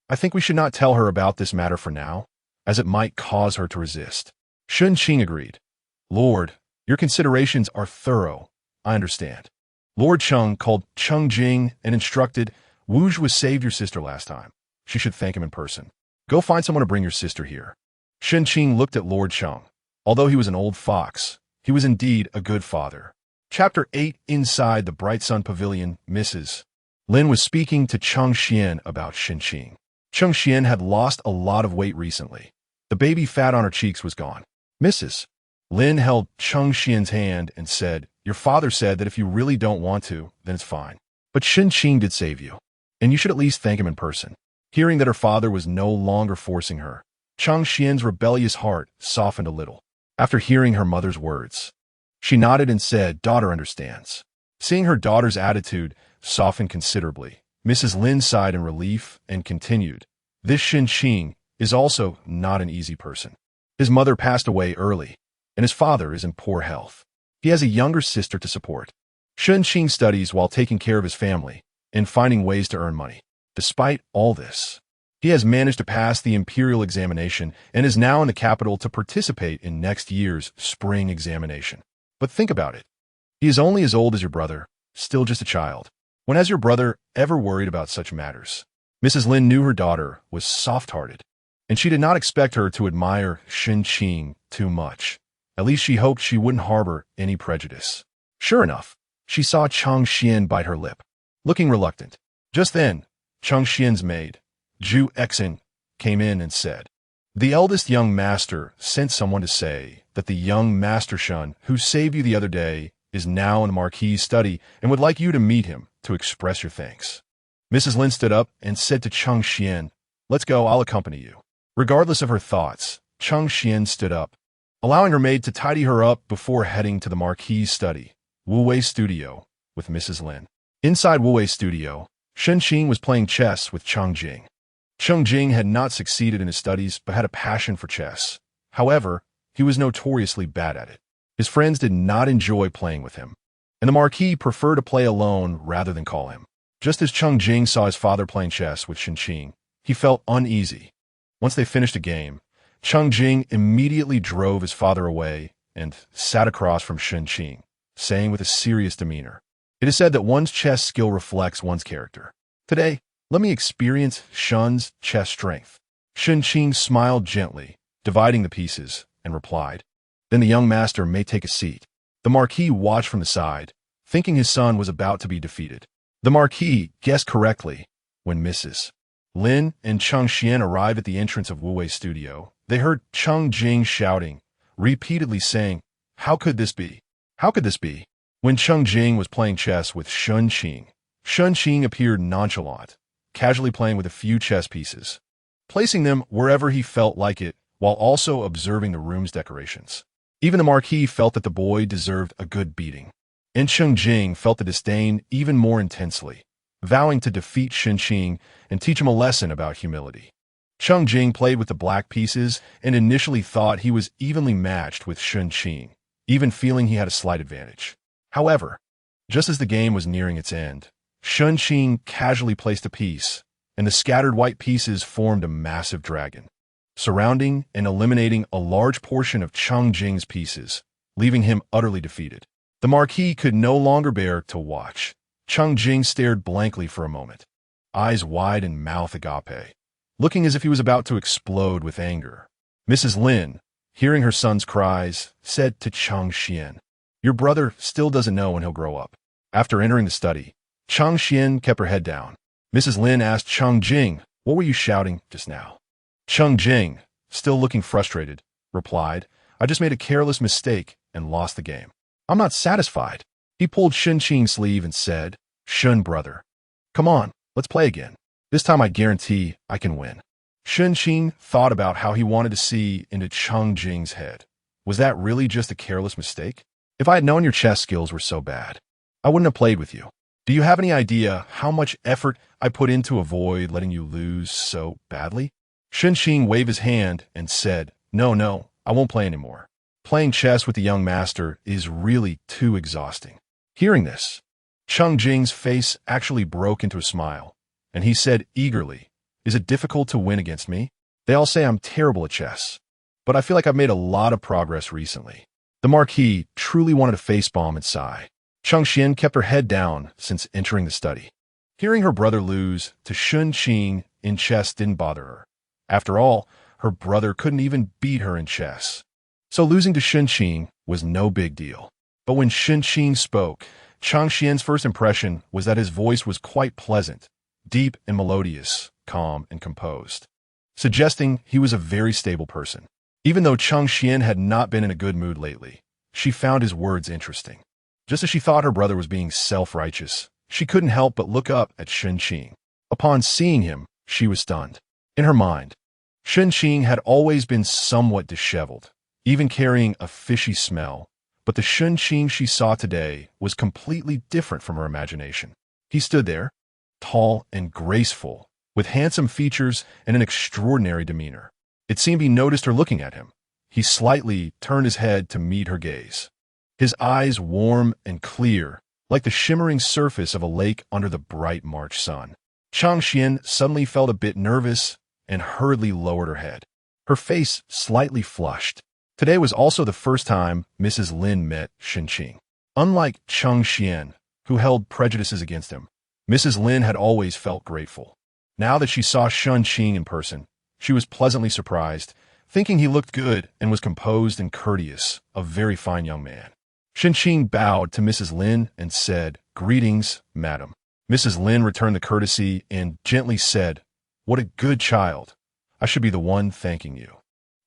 A: "I think we should not tell her about this matter for now, as it might cause her to resist." Shen Qing agreed. "Lord, your considerations are thorough. I understand." Lord Cheng called Cheng Jing and instructed, "Wuzhua saved your sister last time. She should thank him in person. Go find someone to bring your sister here." Shen Qing looked at Lord Cheng. Although he was an old fox, he was indeed a good father. Chapter 8. Inside the Bright Sun Pavilion, Mrs. Lin was speaking to Cheng Xian about Shen Qing. Cheng Xian had lost a lot of weight recently. The The baby fat on her cheeks was gone. Mrs. Lin held Cheng Xian's hand and said, "Your father said that if you really don't want to, then it's fine. But Shen Qing did save you, and you should at least thank him in person." Hearing that her father was no longer forcing her, Cheng Xian's rebellious heart softened a little. After hearing her mother's words, she nodded and said, "Daughter understands." Seeing her daughter's attitude soften considerably, Mrs. Lin sighed in relief and continued, "This Shen Qing is also not an easy person. His mother passed away early, and his father is in poor health. He has a younger sister to support. Shen Qing studies while taking care of his family and finding ways to earn money. Despite all this, he has managed to pass the imperial examination and is now in the capital to participate in next year's spring examination. But think about it. He is only as old as your brother, still just a child. When has your brother ever worried about such matters?" Mrs. Lin knew her daughter was soft-hearted, and she did not expect her to admire Shen Qing too much. At least she hoped she wouldn't harbor any prejudice. Sure enough, she saw Cheng Xian bite her lip, looking reluctant. Just then, Cheng Xian's maid, Zhu Exin, came in and said, "The eldest young master sent someone to say that the young master Shen, who saved you the other day, is now in the Marquis' study and would like you to meet him to express your thanks." Mrs. Lin stood up and said to Cheng Xian, "Let's go, I'll accompany you." Regardless of her thoughts, Cheng Xian stood up, allowing her maid to tidy her up before heading to the Marquis' study, Wu Wei's studio, with Mrs. Lin. Inside Wu Wei's studio, Shen Qing was playing chess with Cheng Jing. Cheng Jing had not succeeded in his studies but had a passion for chess. However, he was notoriously bad at it. His friends did not enjoy playing with him, and the Marquis preferred to play alone rather than call him. Just as Cheng Jing saw his father playing chess with Shen Qing, he felt uneasy. Once they finished a game, Cheng Jing immediately drove his father away and sat across from Shen Qing, saying with a serious demeanor, "It is said that one's chess skill reflects one's character. Today, let me experience Shen's chess strength." Shen Qing smiled gently, dividing the pieces, and replied, "Then the young master may take a seat." The Marquis watched from the side, thinking his son was about to be defeated. The Marquis guessed correctly. When Mrs. Lin and Cheng Xian arrived at the entrance of Wu Wei's studio, they heard Cheng Jing shouting, repeatedly saying, "How could this be? How could this be?" When Cheng Jing was playing chess with Shen Qing appeared nonchalant, casually playing with a few chess pieces, placing them wherever he felt like it, while also observing the room's decorations. Even the Marquis felt that the boy deserved a good beating, and Cheng Jing felt the disdain even more intensely, vowing to defeat Shen Qing and teach him a lesson about humility. Cheng Jing played with the black pieces and initially thought he was evenly matched with Shen Qing, even feeling he had a slight advantage. However, just as the game was nearing its end, Shen Qing casually placed a piece, and the scattered white pieces formed a massive dragon, surrounding and eliminating a large portion of Cheng Jing's pieces, leaving him utterly defeated. The Marquis could no longer bear to watch. Cheng Jing stared blankly for a moment, eyes wide and mouth agape, looking as if he was about to explode with anger. Mrs. Lin, hearing her son's cries, said to Cheng Xian, "Your brother still doesn't know when he'll grow up." After entering the study, Cheng Xian kept her head down. Mrs. Lin asked Cheng Jing, "What were you shouting just now?" Cheng Jing, still looking frustrated, replied, "I just made a careless mistake and lost the game." "I'm not satisfied." He pulled Shen Qing's sleeve and said, "Shen brother, come on, let's play again. This time I guarantee I can win." Shen Qing thought about how he wanted to see into Cheng Jing's head. Was that really just a careless mistake? "If I had known your chess skills were so bad, I wouldn't have played with you. Do you have any idea how much effort I put in to avoid letting you lose so badly?" Shen Qing waved his hand and said, No, I won't play anymore. Playing chess with the young master is really too exhausting." Hearing this, Cheng Jing's face actually broke into a smile, and he said eagerly, "Is it difficult to win against me? They all say I'm terrible at chess, but I feel like I've made a lot of progress recently." The Marquis truly wanted a facepalm and sigh. Cheng Xian kept her head down since entering the study. Hearing her brother lose to Shen Qing in chess didn't bother her. After all, her brother couldn't even beat her in chess. So losing to Shen Qing was no big deal. But when Shen Qing spoke, Cheng Xian's first impression was that his voice was quite pleasant, deep and melodious, calm and composed. suggesting he was a very stable person. Even though Cheng Xian had not been in a good mood lately, she found his words interesting. Just as she thought her brother was being self-righteous, she couldn't help but look up at Shen Qing. Upon seeing him, she was stunned. In her mind, Shen Qing had always been somewhat disheveled, even carrying a fishy smell, but the Shen Qing she saw today was completely different from her imagination. He stood there, tall and graceful, with handsome features and an extraordinary demeanor. It seemed he noticed her looking at him. He slightly turned his head to meet her gaze. His eyes warm and clear, like the shimmering surface of a lake under the bright March sun. Cheng Xian suddenly felt a bit nervous and hurriedly lowered her head. Her face slightly flushed. Today was also the first time Mrs. Lin met Shen Qing. Unlike Cheng Xian, who held prejudices against him, Mrs. Lin had always felt grateful. Now that she saw Shen Qing in person, she was pleasantly surprised, thinking he looked good and was composed and courteous, a very fine young man. Shen Qing bowed to Mrs. Lin and said, "Greetings, madam." Mrs. Lin returned the courtesy and gently said, "What a good child. I should be the one thanking you."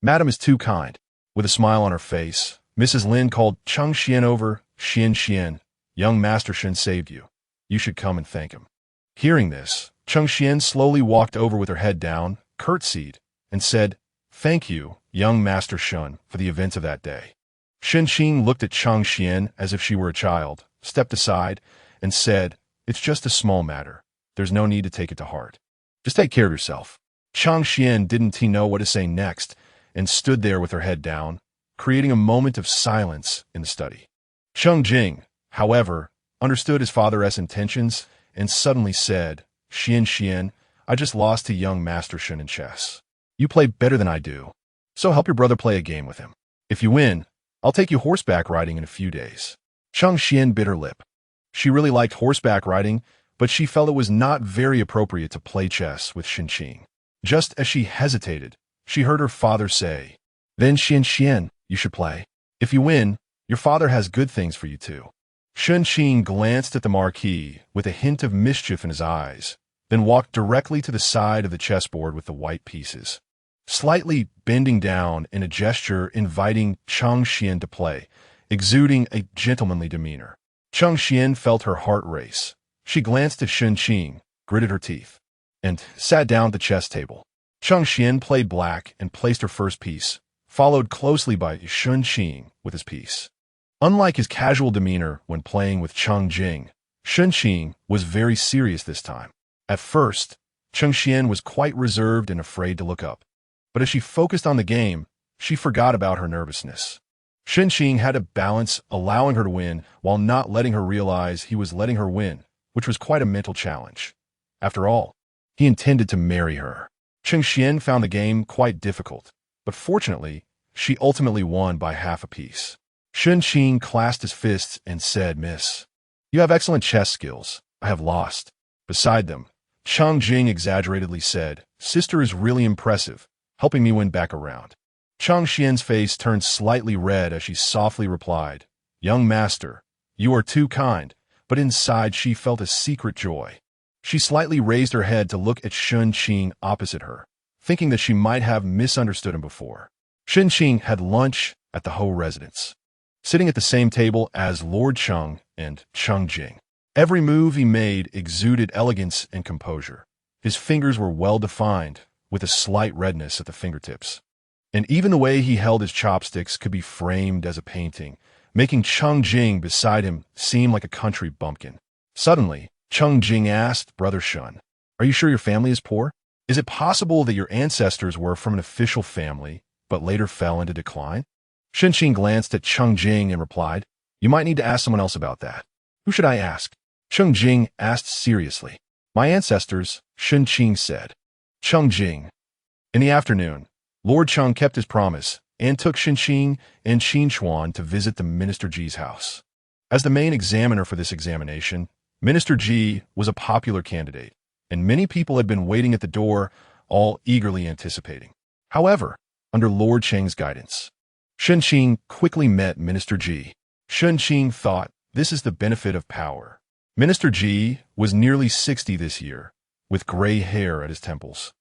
A: "Madam is too kind." With a smile on her face, Mrs. Lin called Cheng Xian over. "Xian Xian, young Master Shen saved you. You should come and thank him." Hearing this, Cheng Xian slowly walked over with her head down, curtsied, and said, "Thank you, young Master Shen, for the events of that day." Shen Qing looked at Cheng Xian as if she were a child, stepped aside, and said, "It's just a small matter. There's no need to take it to heart. Just take care of yourself." Cheng Xian didn't know what to say next and stood there with her head down, creating a moment of silence in the study. Cheng Jing, however, understood his father's intentions and suddenly said, "Xian Xian, I just lost to young Master Shen in chess. You play better than I do, so help your brother play a game with him. If you win, I'll take you horseback riding in a few days." Cheng Xian bit her lip. She really liked horseback riding, but she felt it was not very appropriate to play chess with Shen Qing. Just as she hesitated, she heard her father say, "Then Xian Xian, you should play. If you win, your father has good things for you too." Shen Qing glanced at the Marquis with a hint of mischief in his eyes, then walked directly to the side of the chessboard with the white pieces. Slightly bending down in a gesture inviting Cheng Xian to play, exuding a gentlemanly demeanor. Cheng Xian felt her heart race. She glanced at Shen Qing, gritted her teeth, and sat down at the chess table. Cheng Xian played black and placed her first piece, followed closely by Shen Qing with his piece. Unlike his casual demeanor when playing with Cheng Jing, Shen Qing was very serious this time. At first, Cheng Xian was quite reserved and afraid to look up. But as she focused on the game, she forgot about her nervousness. Shen Qing had to balance allowing her to win while not letting her realize he was letting her win, which was quite a mental challenge. After all, he intended to marry her. Cheng Xian found the game quite difficult, but fortunately, she ultimately won by half a piece. Shen Qing clasped his fists and said, "Miss, you have excellent chess skills. I have lost." Beside them, Cheng Jing exaggeratedly said, "Sister is really impressive, helping me win back a round." Cheng Xian's face turned slightly red as she softly replied, "Young master, you are too kind," but inside she felt a secret joy. She slightly raised her head to look at Shen Qing opposite her, thinking that she might have misunderstood him before. Shen Qing had lunch at the Ho residence, sitting at the same table as Lord Cheng and Cheng Jing. Every move he made exuded elegance and composure. His fingers were well-defined, with a slight redness at the fingertips. And even the way he held his chopsticks could be framed as a painting, making Cheng Jing beside him seem like a country bumpkin. Suddenly, Cheng Jing asked Brother Shen, "Are you sure your family is poor? Is it possible that your ancestors were from an official family, but later fell into decline?" Shen Qing glanced at Cheng Jing and replied, "You might need to ask someone else about that." "Who should I ask?" Cheng Jing asked seriously. "My ancestors," Shen Qing said. Cheng Jing. In the afternoon, Lord Cheng kept his promise and took Shen Qing and Qin Chuan to visit the Minister Ji's house. As the main examiner for this examination, Minister Ji was a popular candidate, and many people had been waiting at the door, all eagerly anticipating. However, under Lord Cheng's guidance, Shen Qing quickly met Minister Ji. Shen Qing thought, this is the benefit of power. Minister Ji was nearly 60 this year, with gray hair at his temples.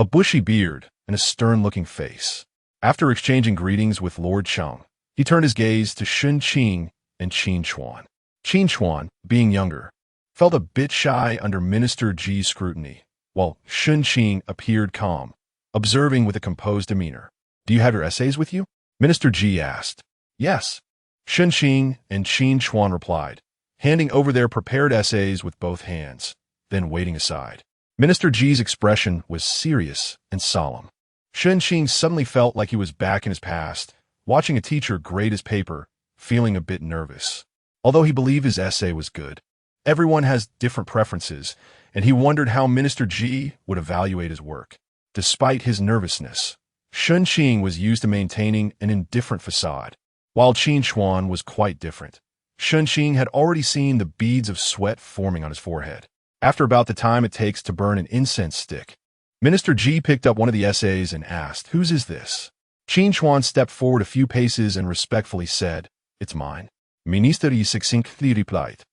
A: a bushy beard, and a stern-looking face. After exchanging greetings with Lord Cheng, he turned his gaze to Shen Qing and Qin Chuan. Qin Chuan, being younger, felt a bit shy under Minister Ji's scrutiny, while Shen Qing appeared calm, observing with a composed demeanor. "Do you have your essays with you?" Minister Ji asked. "Yes." Shen Qing and Qin Chuan replied, handing over their prepared essays with both hands, then waiting aside. Minister Ji's expression was serious and solemn. Shen Qing suddenly felt like he was back in his past, watching a teacher grade his paper, feeling a bit nervous. Although he believed his essay was good, everyone has different preferences, and he wondered how Minister Ji would evaluate his work. Despite his nervousness, Shen Qing was used to maintaining an indifferent facade, while Qin Chuan was quite different. Shen Qing had already seen the beads of sweat forming on his forehead. After about the time it takes to burn an incense stick, Minister Ji picked up one of the essays and asked, "Whose is this?" Qin Chuan stepped forward a few paces and respectfully said, "It's mine." Minister Ji succinctly replied,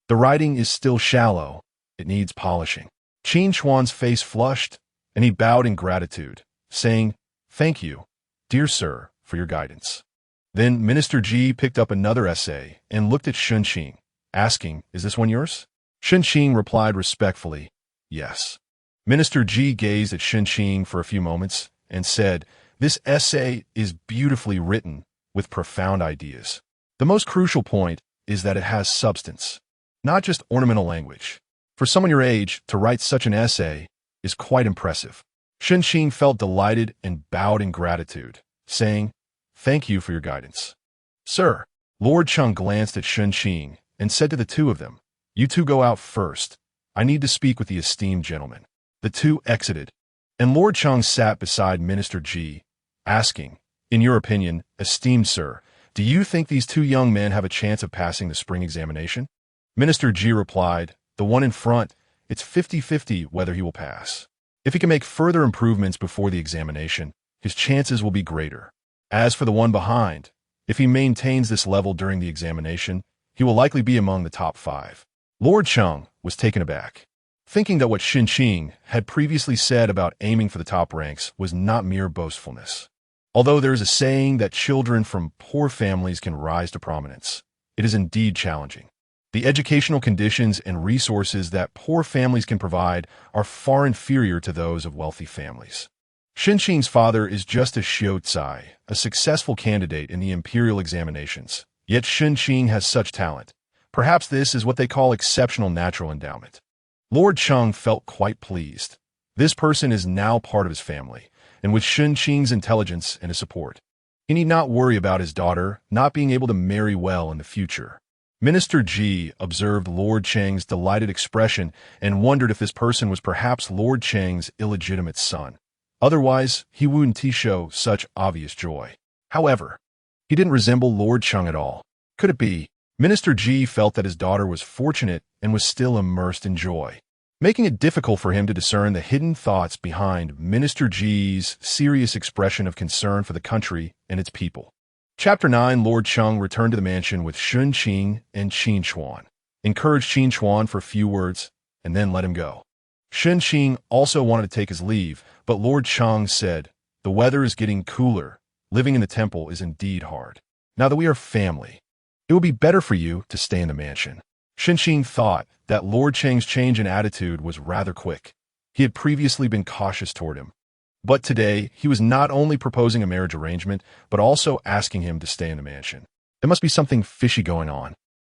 A: "The writing is still shallow. It needs polishing." Qin Chuan's face flushed, and he bowed in gratitude, saying, "Thank you, dear sir, for your guidance." Then Minister Ji picked up another essay and looked at Shen Qing, asking, "Is this one yours?" Shen Qing replied respectfully, "Yes." Minister Ji gazed at Shen Qing for a few moments and said, "This essay is beautifully written, with profound ideas. The most crucial point is that it has substance, not just ornamental language. For someone your age, to write such an essay is quite impressive." Shen Qing felt delighted and bowed in gratitude, saying, "Thank you for your guidance, sir." Lord Cheng glanced at Shen Qing and said to the two of them, "You two go out first. I need to speak with the esteemed gentleman." The two exited, and Lord Cheng sat beside Minister Ji, asking, "In your opinion, esteemed sir, do you think these two young men have a chance of passing the spring examination?" Minister Ji replied, "The one in front, it's 50-50 whether he will pass. If he can make further improvements before the examination, his chances will be greater. As for the one behind, if he maintains this level during the examination, he will likely be among the top 5. Lord Cheng was taken aback, thinking that what Shen Qing had previously said about aiming for the top ranks was not mere boastfulness. Although there is a saying that children from poor families can rise to prominence, it is indeed challenging. The educational conditions and resources that poor families can provide are far inferior to those of wealthy families. Shen Qing's father is Justice Xiu Tsai, a successful candidate in the imperial examinations, yet Shen Qing has such talent. Perhaps this is what they call exceptional natural endowment. Lord Cheng felt quite pleased. This person is now part of his family, and with Shen Qing's intelligence and his support, he need not worry about his daughter not being able to marry well in the future. Minister Ji observed Lord Cheng's delighted expression and wondered if this person was perhaps Lord Cheng's illegitimate son. Otherwise, he wouldn't show such obvious joy. However, he didn't resemble Lord Cheng at all. Could it be? Minister Ji felt that his daughter was fortunate and was still immersed in joy, making it difficult for him to discern the hidden thoughts behind Minister Ji's serious expression of concern for the country and its people. Chapter 9. Lord Cheng returned to the mansion with Shen Qing and Qin Chuan, encouraged Qin Chuan for a few words, and then let him go. Shen Qing also wanted to take his leave, but Lord Cheng said, "The weather is getting cooler. Living in the temple is indeed hard. Now that we are family, it will be better for you to stay in the mansion." Shen Qing thought that Lord Cheng's change in attitude was rather quick. He had previously been cautious toward him, but today he was not only proposing a marriage arrangement, but also asking him to stay in the mansion. There must be something fishy going on.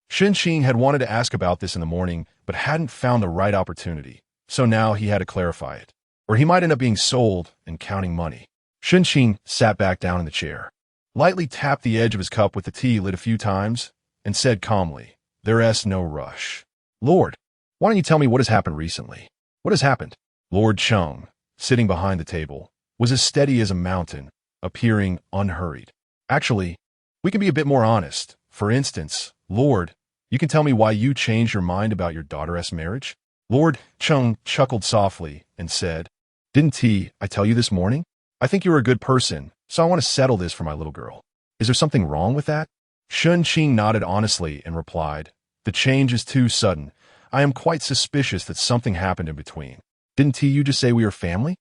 A: Shen Qing had wanted to ask about this in the morning, but hadn't found the right opportunity, so now he had to clarify it, or he might end up being sold and counting money. Shen Qing sat back down in the chair, lightly tapped the edge of his cup with the tea lid a few times, and said calmly, "There's no rush." "Lord, why don't you tell me what has happened recently?" "What has happened?" Lord Cheng, sitting behind the table, was as steady as a mountain, appearing unhurried. "Actually, we can be a bit more honest. For instance, Lord, you can tell me why you changed your mind about your daughter's marriage?" Lord Cheng chuckled softly and said, "Didn't I tell you this morning? I think you're a good person, so I want to settle this for my little girl. Is there something wrong with that?" Shen Qing nodded honestly and replied, "The change is too sudden. I am quite suspicious that something happened in between. Didn't you just say we are family?"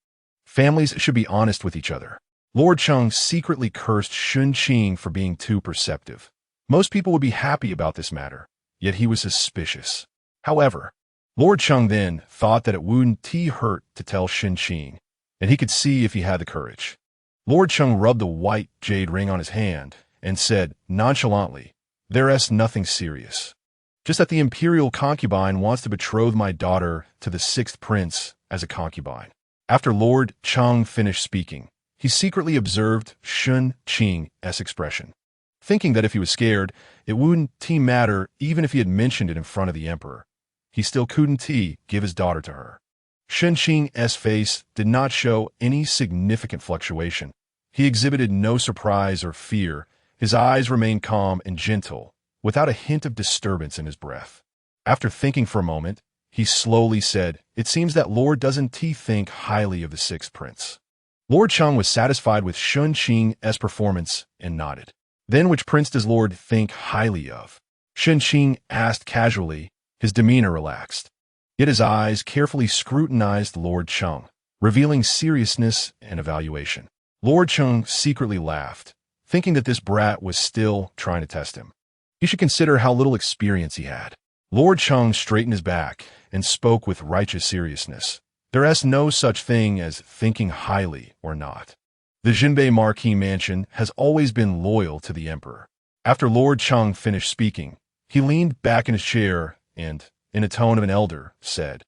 A: Families should be honest with each other. Lord Cheng secretly cursed Shen Qing for being too perceptive. Most people would be happy about this matter, yet he was suspicious. However, Lord Cheng then thought that it wouldn't hurt to tell Shen Qing, and he could see if he had the courage. Lord Cheng rubbed the white jade ring on his hand and said nonchalantly, "There's nothing serious. Just that the imperial concubine wants to betroth my daughter to the sixth prince as a concubine." After Lord Cheng finished speaking, he secretly observed Shen Qing's expression, thinking that if he was scared, it wouldn't matter even if he had mentioned it in front of the emperor. He still couldn't give his daughter to her. Shen Qing's face did not show any significant fluctuation. He exhibited no surprise or fear. His eyes remained calm and gentle, without a hint of disturbance in his breath. After thinking for a moment, he slowly said, "It seems that Lord doesn't think highly of the sixth prince." Lord Cheng was satisfied with Shen Qing's performance and nodded. "Then which prince does Lord think highly of?" Shen Qing asked casually, his demeanor relaxed. Yet his eyes carefully scrutinized Lord Cheng, revealing seriousness and evaluation. Lord Cheng secretly laughed, thinking that this brat was still trying to test him. He should consider how little experience he had. Lord Cheng straightened his back and spoke with righteous seriousness. "There is no such thing as thinking highly or not. The Jinbei Marquis mansion has always been loyal to the emperor." After Lord Cheng finished speaking, he leaned back in his chair and, in a tone of an elder, said,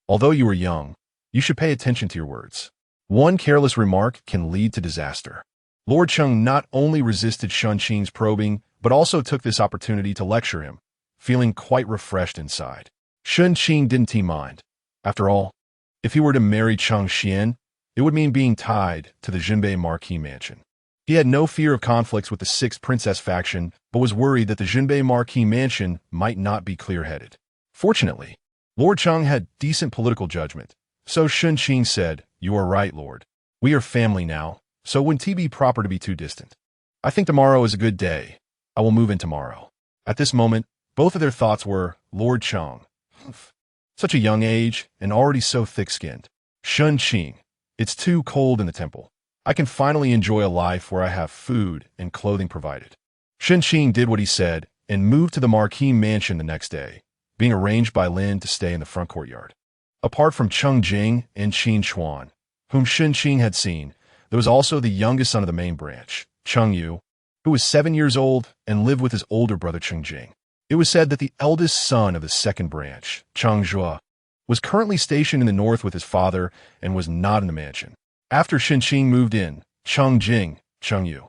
A: "Although you are young, you should pay attention to your words. One careless remark can lead to disaster." Lord Cheng not only resisted Shen Qing's probing, but also took this opportunity to lecture him, feeling quite refreshed inside. Shen Qing didn't mind. After all, if he were to marry Cheng Xian, it would mean being tied to the Jinbei Marquis mansion. He had no fear of conflicts with the sixth princess faction, but was worried that the Jinbei Marquis mansion might not be clear-headed. Fortunately, Lord Cheng had decent political judgment, so Shen Qing said, "You are right, Lord. We are family now, so it wouldn't be proper to be too distant. I think tomorrow is a good day. I will move in tomorrow." At this moment, both of their thoughts were, Lord Cheng, such a young age and already so thick-skinned. Shen Qing, it's too cold in the temple. I can finally enjoy a life where I have food and clothing provided. Shen Qing did what he said and moved to the Marquis mansion the next day, being arranged by Lin to stay in the front courtyard. Apart from Cheng Jing and Qin Chuan, whom Shen Qing had seen, there was also the youngest son of the main branch, Cheng Yu, who was 7 years old and lived with his older brother Cheng Jing. It was said that the eldest son of the second branch, Cheng Zhua, was currently stationed in the north with his father and was not in the mansion. After Shen Qing moved in, Cheng Jing, Cheng Yu,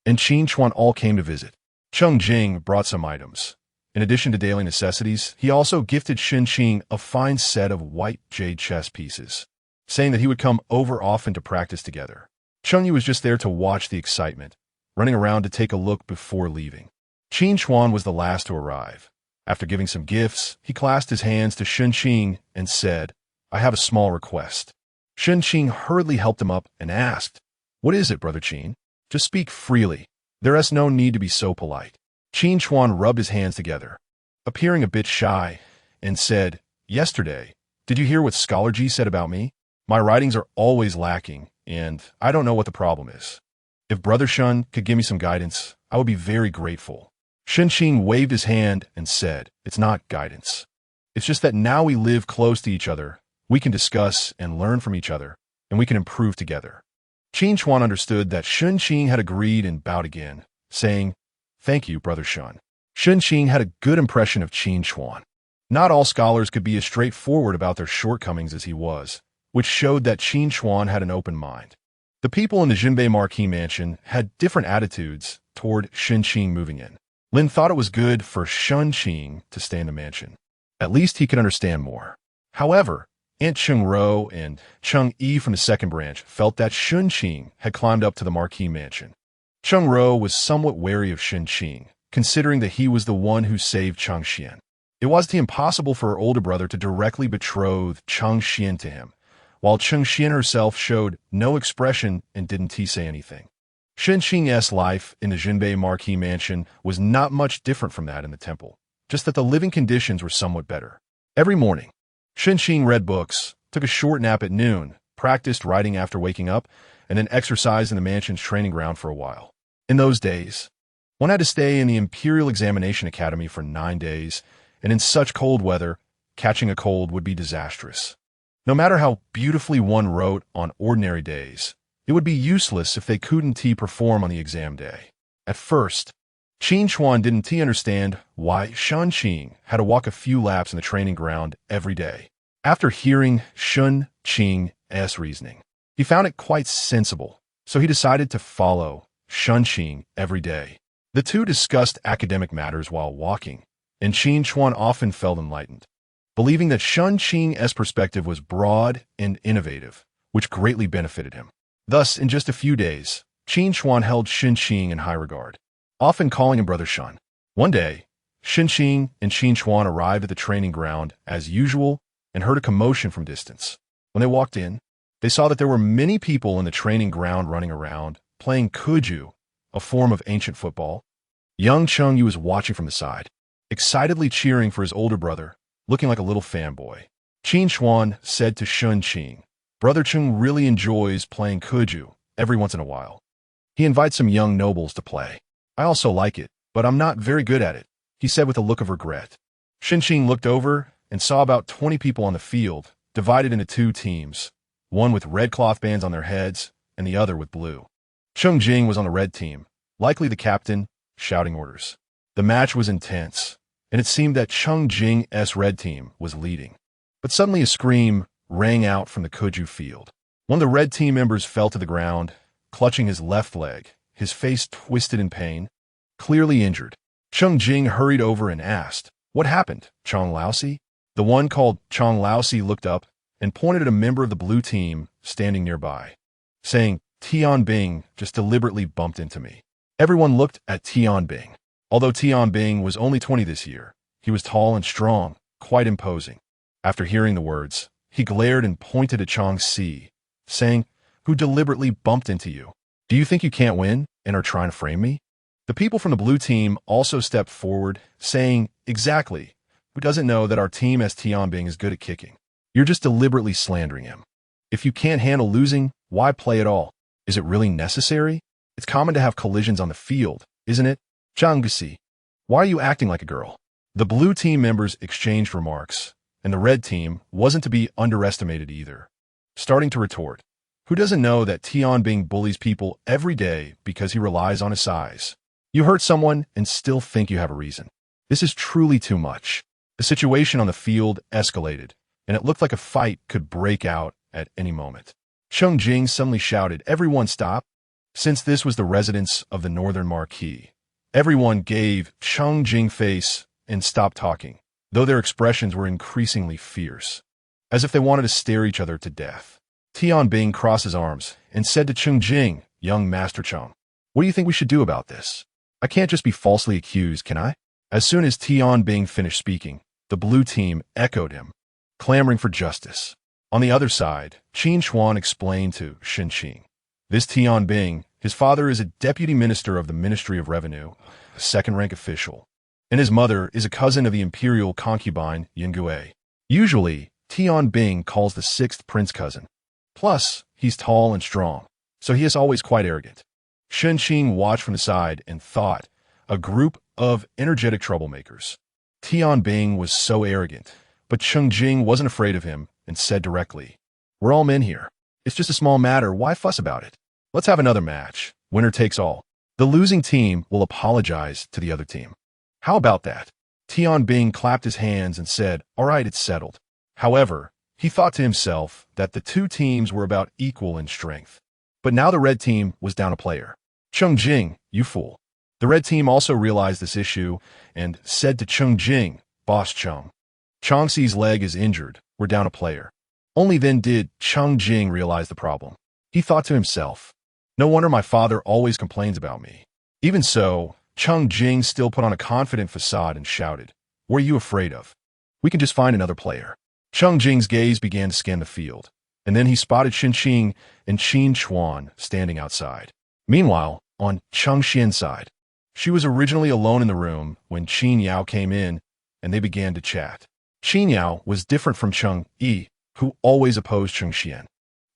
A: and Qin Chuan all came to visit. Cheng Jing brought some items. In addition to daily necessities, he also gifted Shen Qing a fine set of white jade chess pieces, saying that he would come over often to practice together. Cheng Yu was just there to watch the excitement, running around to take a look before leaving. Qin Chuan was the last to arrive. After giving some gifts, he clasped his hands to Shen Qing and said, "I have a small request." Shen Qing hurriedly helped him up and asked, "What is it, Brother Qin? Just speak freely. There is no need to be so polite." Qin Chuan rubbed his hands together, appearing a bit shy, and said, "Yesterday, did you hear what Scholar Ji said about me? My writings are always lacking, and I don't know what the problem is. If Brother Shen could give me some guidance, I would be very grateful." Shen Qing waved his hand and said, "It's not guidance. It's just that now we live close to each other, we can discuss and learn from each other, and we can improve together." Qin Chuan understood that Shen Qing had agreed and bowed again, saying, "Thank you, Brother Shen." Shen Qing had a good impression of Qin Chuan. Not all scholars could be as straightforward about their shortcomings as he was, which showed that Qin Chuan had an open mind. The people in the Jinbei Marquis mansion had different attitudes toward Shen Qing moving in. Lin thought it was good for Shen Qing to stay in the mansion. At least he could understand more. However, Aunt Cheng Ro and Cheng Yi from the second branch felt that Shen Qing had climbed up to the Marquis mansion. Cheng Ro was somewhat wary of Shen Qing, considering that he was the one who saved Cheng Xian. It was impossible for her older brother to directly betroth Cheng Xian to him, while Cheng Xian herself showed no expression and didn't say anything. Shen Qing's life in the Jinbei Marquis mansion was not much different from that in the temple, just that the living conditions were somewhat better. Every morning, Shen Qing read books, took a short nap at noon, practiced riding after waking up, and then exercised in the mansion's training ground for a while. In those days, one had to stay in the Imperial Examination Academy for 9 days, and in such cold weather, catching a cold would be disastrous. No matter how beautifully one wrote on ordinary days, it would be useless if they couldn't perform on the exam day. At first, Shen Qing didn't understand why Shen Qing had to walk a few laps in the training ground every day. After hearing Shen Qing's reasoning, he found it quite sensible, so he decided to follow Shen Qing every day. The two discussed academic matters while walking, and Shen Qing often felt enlightened, believing that Shen Qing's perspective was broad and innovative, which greatly benefited him. Thus, in just a few days, Shen Qing held Shen Qing in high regard, often calling him Brother Shen. One day, Shen Qing and Shen Qing arrived at the training ground as usual and heard a commotion from distance. When they walked in, they saw that there were many people in the training ground running around, playing kuju, a form of ancient football. Young Cheng Yu was watching from the side, excitedly cheering for his older brother, looking like a little fanboy. Shen Qing said to Shen Qing, "Brother Cheng really enjoys playing kuju every once in a while. He invites some young nobles to play. I also like it, but I'm not very good at it," he said with a look of regret. Shen Qing looked over and saw about 20 people on the field, divided into 2 teams, one with red cloth bands on their heads and the other with blue. Cheng Jing was on the red team, likely the captain, shouting orders. The match was intense, and it seemed that Cheng Jing's red team was leading. But suddenly a scream rang out from the kuju field. One of the red team members fell to the ground, clutching his left leg, his face twisted in pain, clearly injured. Cheng Jing hurried over and asked, "What happened, Chong Laosi?" The one called Chong Laosi looked up and pointed at a member of the blue team standing nearby, saying, "Tian Bing just deliberately bumped into me." Everyone looked at Tian Bing. Although Tian Bing was only 20 this year, he was tall and strong, quite imposing. After hearing the words, he glared and pointed at Chong Si, saying, "Who deliberately bumped into you? Do you think you can't win and are trying to frame me?" The people from the blue team also stepped forward, saying, "Exactly. Who doesn't know that our team as Tian Bing is good at kicking? You're just deliberately slandering him. If you can't handle losing, why play at all? Is it really necessary? It's common to have collisions on the field, isn't it? Zhang Gusi, why are you acting like a girl?" The blue team members exchanged remarks, and the red team wasn't to be underestimated either, starting to retort. Who doesn't know that Tian Bing bullies people every day because he relies on his size? You hurt someone and still think you have a reason. This is truly too much. The situation on the field escalated, and it looked like a fight could break out at any moment. Cheng Jing suddenly shouted, "Everyone stop!" Since this was the residence of the northern Marquis, everyone gave Cheng Jing face and stopped talking, though their expressions were increasingly fierce, as if they wanted to stare each other to death. Tian Bing crossed his arms and said to Cheng Jing, "Young Master Cheng, what do you think we should do about this? I can't just be falsely accused, can I?" As soon as Tian Bing finished speaking, the blue team echoed him, clamoring for justice. On the other side, Shen Qing explained to Shen Qing, "This Tian Bing, his father is a deputy minister of the Ministry of Revenue, a second-rank official, and his mother is a cousin of the imperial concubine Yingui. Usually, Tian Bing calls the 6th prince cousin. Plus, he's tall and strong, so he is always quite arrogant." Shen Qing watched from the side and thought, a group of energetic troublemakers. Tian Bing was so arrogant, but Cheng Jing wasn't afraid of him and said directly, "We're all men here. It's just a small matter. Why fuss about it? Let's have another match. Winner takes all. The losing team will apologize to the other team. How about that?" Tian Bing clapped his hands and said, "All right, it's settled." However, he thought to himself that the 2 teams were about equal in strength. But now the red team was down a player. "Cheng Jing, you fool." The red team also realized this issue and said to Cheng Jing, "Boss Cheng, Changxi's leg is injured. We're down a player." Only then did Cheng Jing realize the problem. He thought to himself, "No wonder my father always complains about me." Even so, Cheng Jing still put on a confident facade and shouted, "What are you afraid of? We can just find another player." Cheng Jing's gaze began to scan the field, and then he spotted Shen Qing and Shen Qing standing outside. Meanwhile, on Cheng Xian's side, she was originally alone in the room when Qin Yao came in, and they began to chat. Qin Yao was different from Cheng Yi, who always opposed Cheng Xian.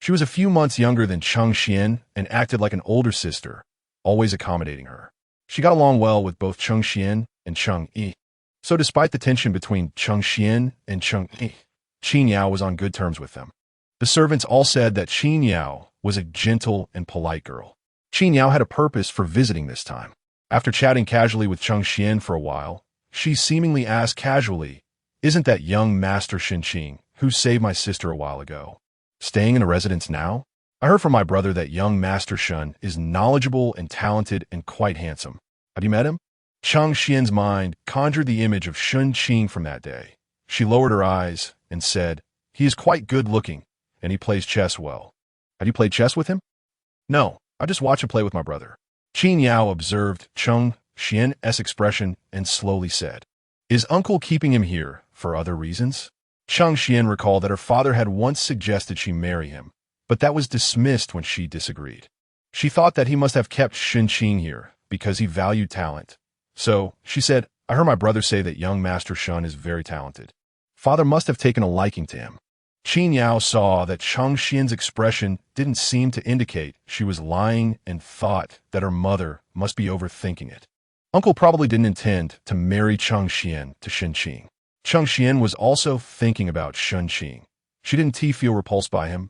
A: She was a few months younger than Cheng Xian and acted like an older sister, always accommodating her. She got along well with both Cheng Xian and Cheng Yi. So despite the tension between Cheng Xian and Cheng Yi, Qin Yao was on good terms with them. The servants all said that Qin Yao was a gentle and polite girl. Qin Yao had a purpose for visiting this time. After chatting casually with Cheng Xian for a while, she seemingly asked casually, "Isn't that young Master Shen Qing, who saved my sister a while ago, staying in a residence now? I heard from my brother that young Master Shen is knowledgeable and talented and quite handsome. Have you met him?" Cheng Xian's mind conjured the image of Shen Qing from that day. She lowered her eyes and said, "He is quite good-looking, and he plays chess well. Have you played chess with him?" "No, I just watch him play with my brother." Qin Yao observed Cheng Xian's expression and slowly said, "Is uncle keeping him here for other reasons?" Cheng Xian recalled that her father had once suggested she marry him, but that was dismissed when she disagreed. She thought that he must have kept Shen Qing here because he valued talent. So, she said, "I heard my brother say that young Master Shen is very talented. Father must have taken a liking to him." Qin Yao saw that Cheng Xian's expression didn't seem to indicate she was lying and thought that her mother must be overthinking it. Uncle probably didn't intend to marry Cheng Xian to Shen Qing. Cheng Xian was also thinking about Shen Qing. She didn't feel repulsed by him,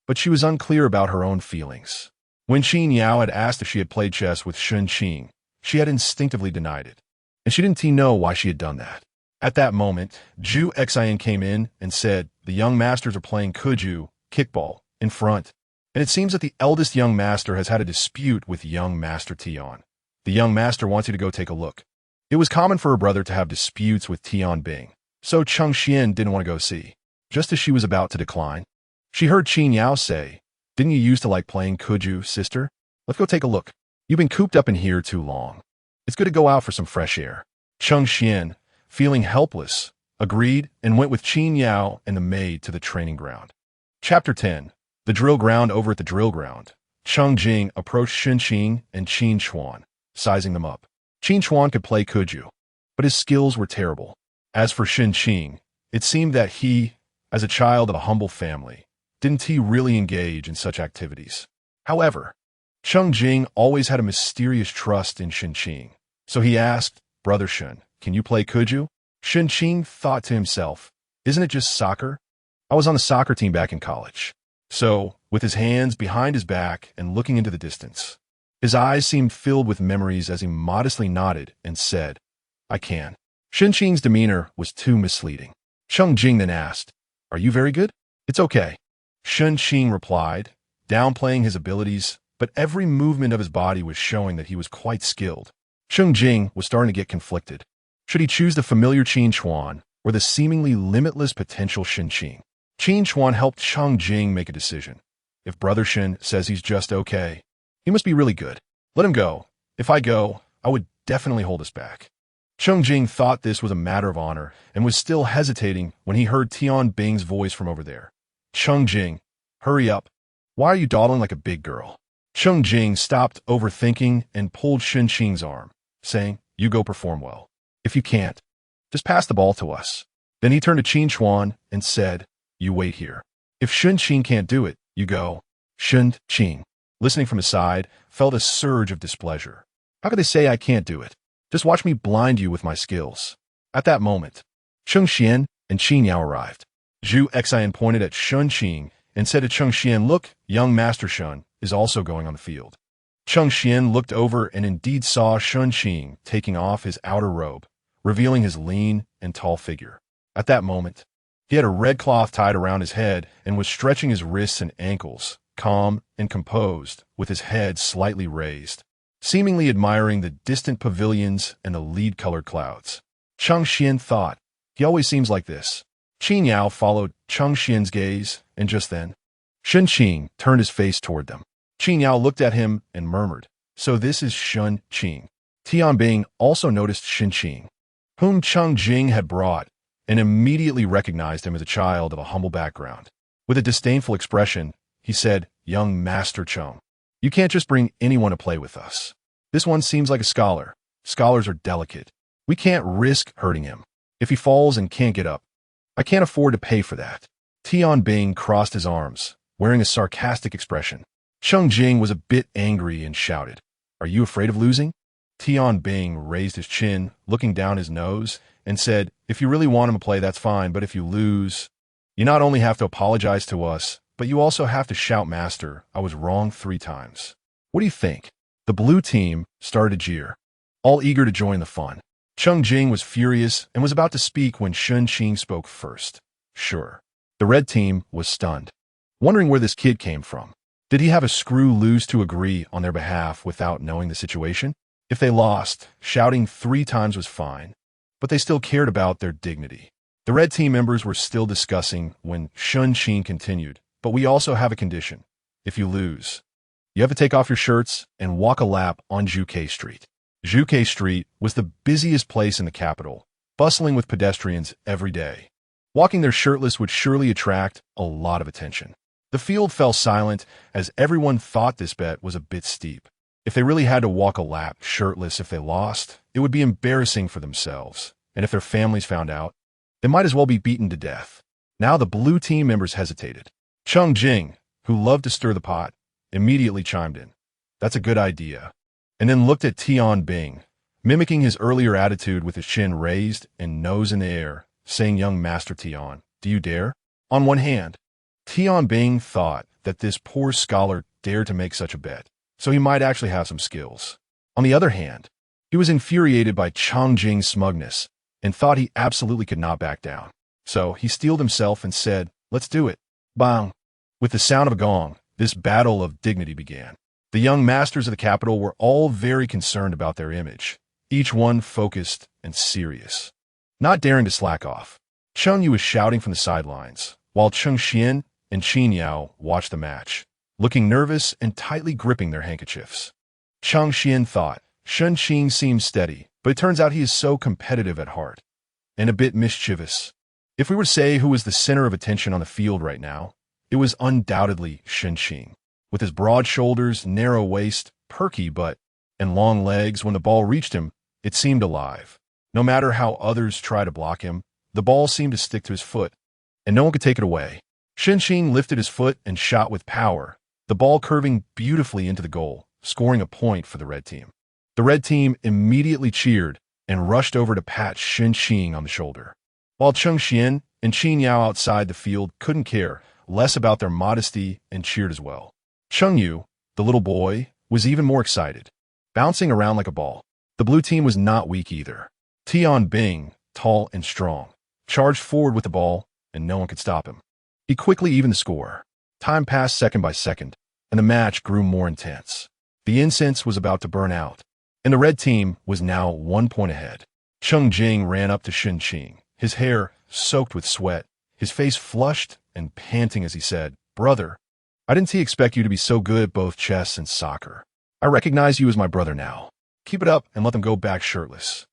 A: but she was unclear about her own feelings. When Qin Yao had asked if she had played chess with Shen Qing, she had instinctively denied it, and she didn't know why she had done that. At that moment, Zhu Xian came in and said, "The young masters are playing kuju, kickball, in front, and it seems that the eldest young master has had a dispute with young Master Tian. The young master wants you to go take a look." It was common for her brother to have disputes with Tian Bing, so Cheng Xian didn't want to go see. Just as she was about to decline, she heard Qin Yao say, "Didn't you used to like playing kuju, sister? Let's go take a look. You've been cooped up in here too long. It's good to go out for some fresh air." Cheng Xian, feeling helpless, agreed and went with Qin Yao and the maid to the training ground. Chapter 10. The drill ground. Over at the drill ground, Cheng Jing approached Shen Qing and Qin Chuan, sizing them up. Qin Chuan could play kuju, but his skills were terrible. As for Shen Qing, it seemed that he, as a child of a humble family, didn't really engage in such activities. However, Cheng Jing always had a mysterious trust in Shen Qing, so he asked, "Brother Shen, can you play kuju?" Shen Qing thought to himself, "Isn't it just soccer? I was on the soccer team back in college." So, with his hands behind his back and looking into the distance, his eyes seemed filled with memories as he modestly nodded and said, "I can." Shen Qing's demeanor was too misleading. Cheng Jing then asked, "Are you very good?" "It's okay," Shen Qing replied, downplaying his abilities, but every movement of his body was showing that he was quite skilled. Cheng Jing was starting to get conflicted. Should he choose the familiar Qin Chuan or the seemingly limitless potential Shen Qing? Qin Chuan helped Cheng Jing make a decision. If Brother Shen says he's just okay, he must be really good. Let him go. If I go, I would definitely hold us back. Cheng Jing thought this was a matter of honor and was still hesitating when he heard Tian Bing's voice from over there. "Cheng Jing, hurry up. Why are you dawdling like a big girl?" Cheng Jing stopped overthinking and pulled Shen Qing's arm, saying, "You go perform well. If you can't, just pass the ball to us." Then he turned to Qin Chuan and said, "You wait here. If Shen Qing can't do it, you go." Shen Qing, listening from his side, felt a surge of displeasure. How could they say I can't do it? Just watch me blind you with my skills. At that moment, Cheng Xian and Qin Yao arrived. Zhu Xian pointed at Shen Qing and said to Cheng Xian, "Look, young Master Shen is also going on the field." Cheng Xian looked over and indeed saw Shen Qing taking off his outer robe, revealing his lean and tall figure. At that moment, he had a red cloth tied around his head and was stretching his wrists and ankles, calm and composed, with his head slightly raised, seemingly admiring the distant pavilions and the lead-colored clouds. Cheng Xian thought, "He always seems like this." Qin Yao followed Cheng Xian's gaze, and just then, Shen Qing turned his face toward them. Qin Yao looked at him and murmured, "So this is Shen Qing." Tian Bing also noticed Shen Qing, whom Cheng Jing had brought, and immediately recognized him as a child of a humble background. With a disdainful expression, he said, "Young Master Cheng, you can't just bring anyone to play with us. This one seems like a scholar. Scholars are delicate. We can't risk hurting him. If he falls and can't get up, I can't afford to pay for that." Tian Bing crossed his arms, wearing a sarcastic expression. Shen Qing was a bit angry and shouted, "Are you afraid of losing?" Tian Bing raised his chin, looking down his nose, and said, "If you really want him to play, that's fine, but if you lose, you not only have to apologize to us, but you also have to shout, 'Master, I was wrong 3 times.' What do you think?" The blue team started to jeer, all eager to join the fun. Shen Qing was furious and was about to speak when Shen Qing spoke first. "Sure." The red team was stunned, wondering where this kid came from. Did he have a screw loose to agree on their behalf without knowing the situation? If they lost, shouting 3 times was fine, but they still cared about their dignity. The red team members were still discussing when Shen Qing continued, "But we also have a condition. If you lose, you have to take off your shirts and walk a lap on Zhuke Street." Zhuke Street was the busiest place in the capital, bustling with pedestrians every day. Walking there shirtless would surely attract a lot of attention. The field fell silent as everyone thought this bet was a bit steep. If they really had to walk a lap shirtless if they lost, it would be embarrassing for themselves, and if their families found out, they might as well be beaten to death. Now the blue team members hesitated. Shen Qing, who loved to stir the pot, immediately chimed in, "That's a good idea," and then looked at Tian Bing, mimicking his earlier attitude with his chin raised and nose in the air, saying, "Young Master Tian, do you dare?" On one hand, Tian Bing thought that this poor scholar dared to make such a bet, so he might actually have some skills. On the other hand, he was infuriated by Shen Qing's smugness and thought he absolutely could not back down. So he steeled himself and said, "Let's do it." Bang! With the sound of a gong, this battle of dignity began. The young masters of the capital were all very concerned about their image, each one focused and serious, not daring to slack off. Cheng Yu was shouting from the sidelines, while Cheng Xian and Qin Yao watched the match, looking nervous and tightly gripping their handkerchiefs. Cheng Xian thought, Shen Qing seems steady, but it turns out he is so competitive at heart, and a bit mischievous. If we were to say who was the center of attention on the field right now, it was undoubtedly Shen Qing. With his broad shoulders, narrow waist, perky butt, and long legs, when the ball reached him, it seemed alive. No matter how others tried to block him, the ball seemed to stick to his foot, and no one could take it away. Shen Qing lifted his foot and shot with power, the ball curving beautifully into the goal, scoring a point for the red team. The red team immediately cheered and rushed over to pat Shen Qing on the shoulder, while Cheng Xian and Qin Yao outside the field couldn't care less about their modesty and cheered as well. Cheng Yu, the little boy, was even more excited, bouncing around like a ball. The blue team was not weak either. Tian Bing, tall and strong, charged forward with the ball, and no one could stop him. He quickly evened the score. Time passed second by second, and the match grew more intense. The incense was about to burn out, and the red team was now 1 point ahead. Cheng Jing ran up to Shen Qing, his hair soaked with sweat, his face flushed and panting as he said, "Brother, I didn't expect you to be so good at both chess and soccer. I recognize you as my brother now. Keep it up and let them go back shirtless."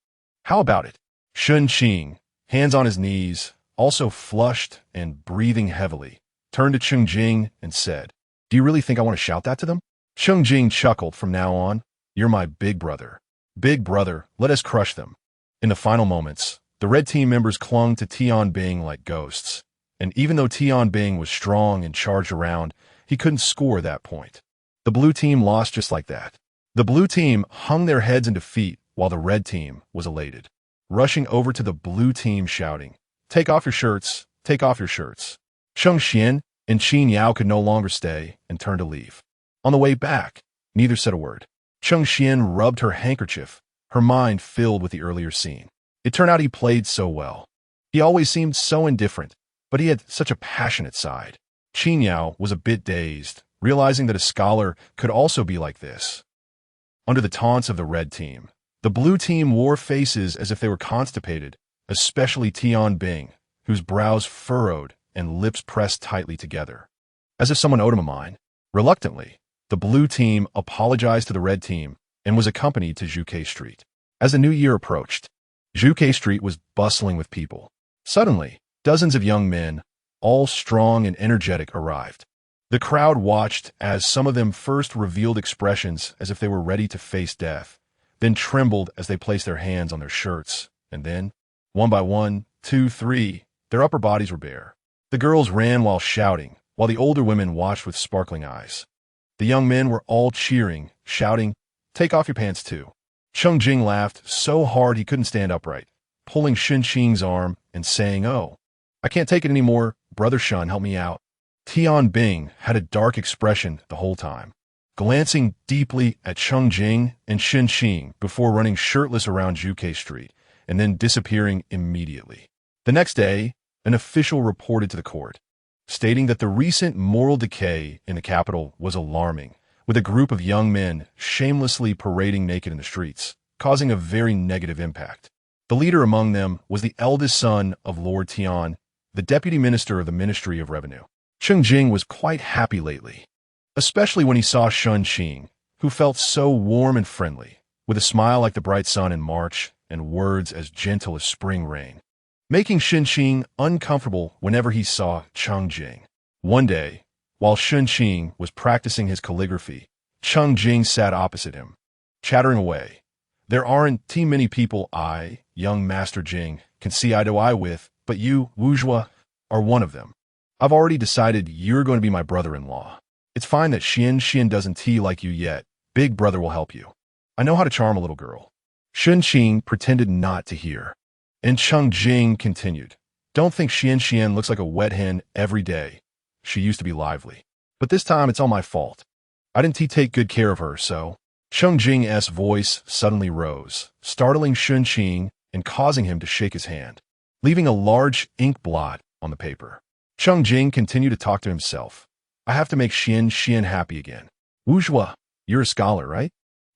A: "How about it?" Shen Qing, hands on his knees, also flushed and breathing heavily, turned to Cheng Jing and said, "Do you really think I want to shout that to them?" Cheng Jing chuckled. "From now on, you're my big brother. Big brother, let us crush them." In the final moments, the red team members clung to Tian Bing like ghosts, and even though Tian Bing was strong and charged around, he couldn't score that point. The blue team lost just like that. The blue team hung their heads in defeat while the red team was elated, rushing over to the blue team shouting, "Take off your shirts, take off your shirts." Cheng Xian and Qin Yao could no longer stay and turned to leave. On the way back, neither said a word. Cheng Xian rubbed her handkerchief, her mind filled with the earlier scene. It turned out he played so well. He always seemed so indifferent, but he had such a passionate side. Qin Yao was a bit dazed, realizing that a scholar could also be like this. Under the taunts of the red team, the blue team wore faces as if they were constipated, especially Tian Bing, whose brows furrowed and lips pressed tightly together, as if someone owed him a mind. Reluctantly, the blue team apologized to the red team and was accompanied to Zhuke Street. As the new year approached, Zhuke Street was bustling with people. Suddenly, dozens of young men, all strong and energetic, arrived. The crowd watched as some of them first revealed expressions as if they were ready to face death, then trembled as they placed their hands on their shirts, and then, one by one, 2, 3, their upper bodies were bare. The girls ran while shouting, while the older women watched with sparkling eyes. The young men were all cheering, shouting, "Take off your pants too." Shen Qing laughed so hard he couldn't stand upright, pulling Shen Qing's arm and saying, "Oh, I can't take it anymore. Brother Shen, help me out." Tian Bing had a dark expression the whole time, glancing deeply at Shen Qing and Shen Qing before running shirtless around Juke Street and then disappearing immediately. The next day, an official reported to the court, stating that the recent moral decay in the capital was alarming, with a group of young men shamelessly parading naked in the streets, causing a very negative impact. The leader among them was the eldest son of Lord Tian, the deputy minister of the Ministry of Revenue. Shen Qing was quite happy lately, especially when he saw Shen Qing, who felt so warm and friendly, with a smile like the bright sun in March and words as gentle as spring rain, making Shen Qing uncomfortable whenever he saw Shen Qing. One day, while Shen Qing was practicing his calligraphy, Shen Qing sat opposite him, chattering away. "There aren't too many people I, young Master Jing, can see eye to eye with, but you, Wuzhua, are one of them. I've already decided you're going to be my brother-in-law. It's fine that Shen doesn't tea like you yet. Big brother will help you. I know how to charm a little girl." Shen Qing pretended not to hear, and Shen Qing continued, "Don't think Shen looks like a wet hen every day. She used to be lively. But this time it's all my fault. I didn't take good care of her, so..." Shen Qing's voice suddenly rose, startling Shen Qing and causing him to shake his hand, leaving a large ink blot on the paper. Shen Qing continued to talk to himself. "I have to make Shen happy again. Wuzhua, you're a scholar, right?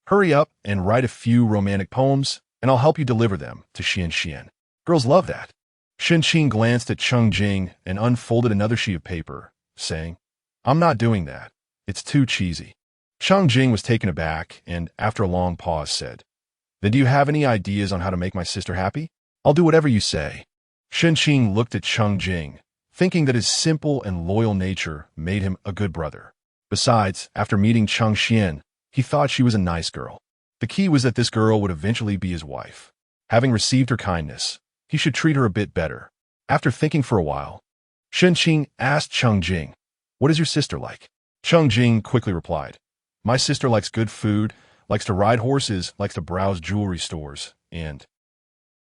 A: Hurry up and write a few romantic poems, and I'll help you deliver them to Shen. Girls love that." Shen Qing glanced at Shen Qing and unfolded another sheet of paper, saying, "I'm not doing that. It's too cheesy." Shen Qing was taken aback and, after a long pause, said, "Then do you have any ideas on how to make my sister happy? I'll do whatever you say." Shen Qing looked at Shen Qing, thinking that his simple and loyal nature made him a good brother. Besides, after meeting Shen, he thought she was a nice girl. The key was that this girl would eventually be his wife. Having received her kindness, he should treat her a bit better. After thinking for a while, Shen Qing asked Shen Qing, "What is your sister like?" Shen Qing quickly replied, "My sister likes good food, likes to ride horses, likes to browse jewelry stores, and..."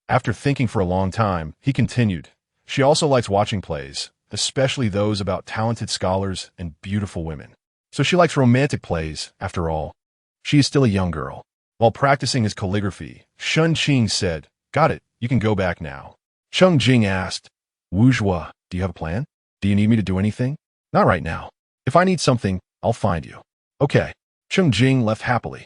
A: After thinking for a long time, he continued, "She also likes watching plays, especially those about talented scholars and beautiful women. So she likes romantic plays, after all. She is still a young girl." While practicing his calligraphy, Shen Qing said, "Got it, you can go back now." Shen Qing asked, "Wuzhua, do you have a plan? Do you need me to do anything?" "Not right now. If I need something, I'll find you." "Okay." Shen Qing left happily.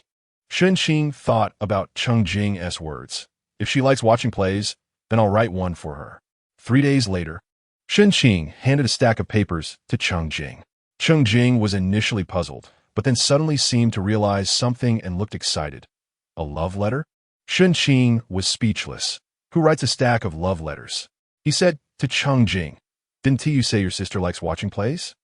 A: Shen Qing thought about Shen Qing's words. If she likes watching plays, then I'll write one for her. 3 days later, Shen Qing handed a stack of papers to Shen Qing. Shen Qing was initially puzzled, but then suddenly seemed to realize something and looked excited. A love letter? Shen Qing was speechless. "Who writes a stack of love letters?" He said to Shen Qing, "Didn't you say your sister likes watching plays?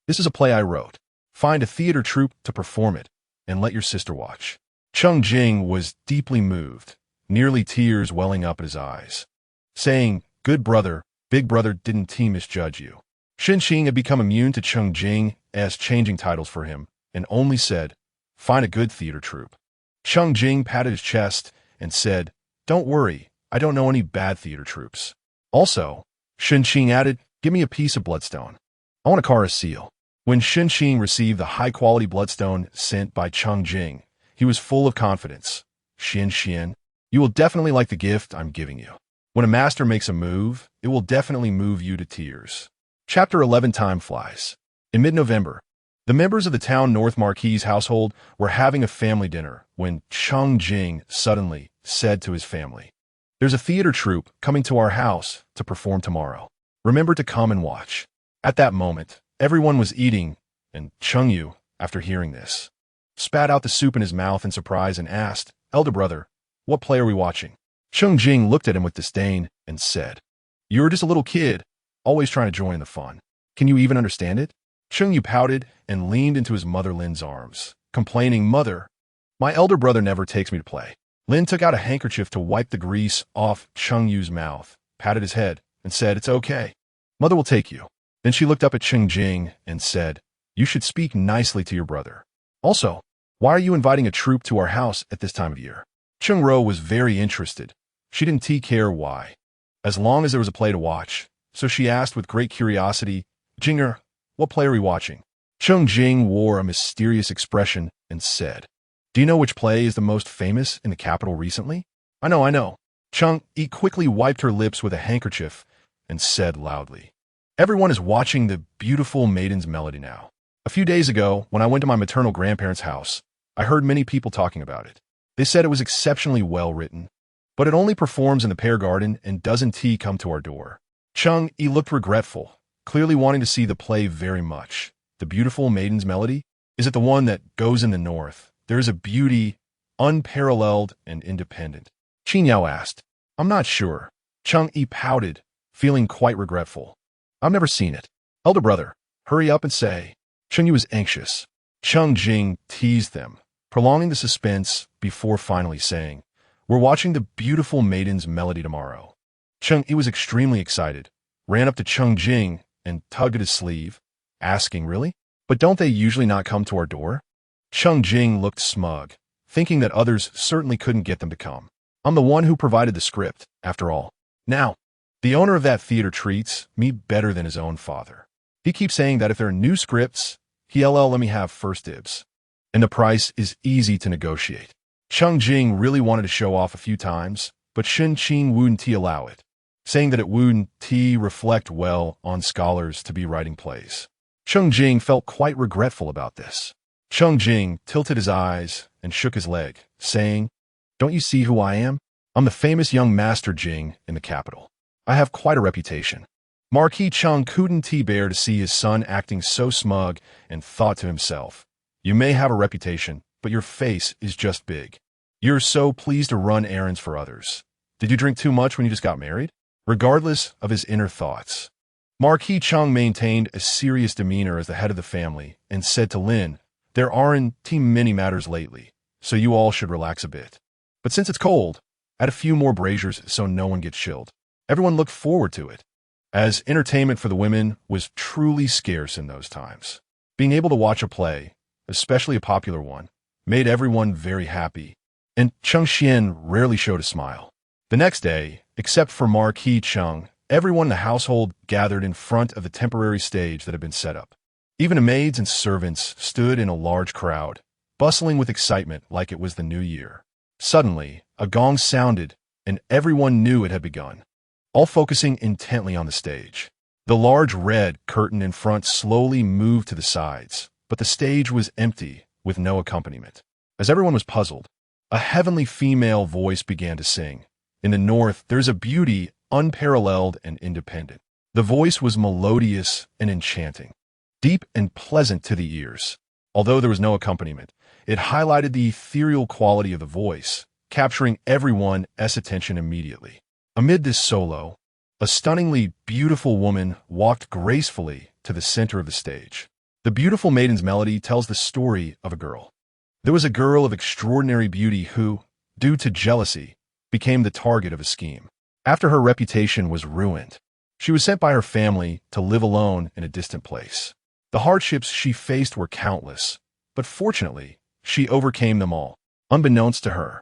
A: This is a play I wrote. Find a theater troupe to perform it, and let your sister watch." Shen Qing was deeply moved, nearly tears welling up at his eyes, saying, "Good brother, big brother didn't misjudge you." Shen Qing had become immune to Shen Qing as changing titles for him, and only said, "Find a good theater troupe." Shen Qing patted his chest and said, "Don't worry, I don't know any bad theater troupes." Also, Shen Qing added, "Give me a piece of bloodstone. I want to carve a seal." When Shen Qing received the high-quality bloodstone sent by Shen Qing, he was full of confidence. "Shen, you will definitely like the gift I'm giving you. When a master makes a move, it will definitely move you to tears." Chapter 11. Time flies. In mid-November, the members of the town North Marquis household were having a family dinner when Shen Qing suddenly said to his family, "There's a theater troupe coming to our house to perform tomorrow. Remember to come and watch." At that moment, everyone was eating, and Cheng Yu, after hearing this, spat out the soup in his mouth in surprise and asked, "Elder brother, what play are we watching?" Shen Qing looked at him with disdain and said, "You're just a little kid, always trying to join the fun. Can you even understand it?" Cheng Yu pouted and leaned into his mother Lin's arms, complaining, "Mother, my elder brother never takes me to play." Lin took out a handkerchief to wipe the grease off Cheng Yu's mouth, patted his head, and said, "It's okay. Mother will take you." Then she looked up at Shen Qing and said, "You should speak nicely to your brother. Also, why are you inviting a troupe to our house at this time of year?" Chung Ro was very interested. She didn't care why, as long as there was a play to watch. So she asked with great curiosity, "Jinger, what play are we watching?" Chung Jing wore a mysterious expression and said, "Do you know which play is the most famous in the capital recently?" I know. Chung Yi quickly wiped her lips with a handkerchief and said loudly, "Everyone is watching the beautiful Maiden's Melody now. A few days ago, when I went to my maternal grandparents' house, I heard many people talking about it. They said it was exceptionally well written, but it only performs in the pear garden and doesn't come to our door." Chung Yi looked regretful, clearly wanting to see the play very much. The beautiful Maiden's Melody? Is it the one that goes in the north? There is a beauty unparalleled and independent. Qin Yao asked. "I'm not sure." Chung Yi pouted, feeling quite regretful. "I've never seen it." "Elder brother, hurry up and say." Chung Yi was anxious. Chung Jing teased them, prolonging the suspense before finally saying, "We're watching the beautiful Maiden's Melody tomorrow." Chung Yi was extremely excited, ran up to Chung Jing and tugged at his sleeve, asking, "Really? But don't they usually not come to our door?" Chung Jing looked smug, thinking that others certainly couldn't get them to come. "I'm the one who provided the script, after all. Now, the owner of that theater treats me better than his own father. He keeps saying that if there are new scripts, he'll let me have first dibs. And the price is easy to negotiate." Chung Jing really wanted to show off a few times, but Shen Qing wouldn't allow it, saying that it wouldn't reflect well on scholars to be writing plays. Chung Jing felt quite regretful about this. Chung Jing tilted his eyes and shook his leg, saying, "Don't you see who I am? I'm the famous young Master Jing in the capital. I have quite a reputation." Marquis Chung couldn't bear to see his son acting so smug and thought to himself, "You may have a reputation, but your face is just big. You're so pleased to run errands for others. Did you drink too much when you just got married?" Regardless of his inner thoughts, Marquis Chung maintained a serious demeanor as the head of the family and said to Lin, "There aren't many matters lately, so you all should relax a bit. But since it's cold, add a few more braziers so no one gets chilled." Everyone looked forward to it, as entertainment for the women was truly scarce in those times. Being able to watch a play, especially a popular one, made everyone very happy, and Chung Xian rarely showed a smile. The next day, except for Marquis Chung, everyone in the household gathered in front of the temporary stage that had been set up. Even the maids and servants stood in a large crowd, bustling with excitement like it was the new year. Suddenly, a gong sounded, and everyone knew it had begun, all focusing intently on the stage. The large red curtain in front slowly moved to the sides, but the stage was empty, with no accompaniment. As everyone was puzzled, a heavenly female voice began to sing. "In the north, there's a beauty unparalleled and independent." The voice was melodious and enchanting, deep and pleasant to the ears. Although there was no accompaniment, it highlighted the ethereal quality of the voice, capturing everyone's attention immediately. Amid this solo, a stunningly beautiful woman walked gracefully to the center of the stage. The beautiful Maiden's Melody tells the story of a girl. There was a girl of extraordinary beauty who, due to jealousy, became the target of a scheme. After her reputation was ruined, she was sent by her family to live alone in a distant place. The hardships she faced were countless, but fortunately, she overcame them all. Unbeknownst to her,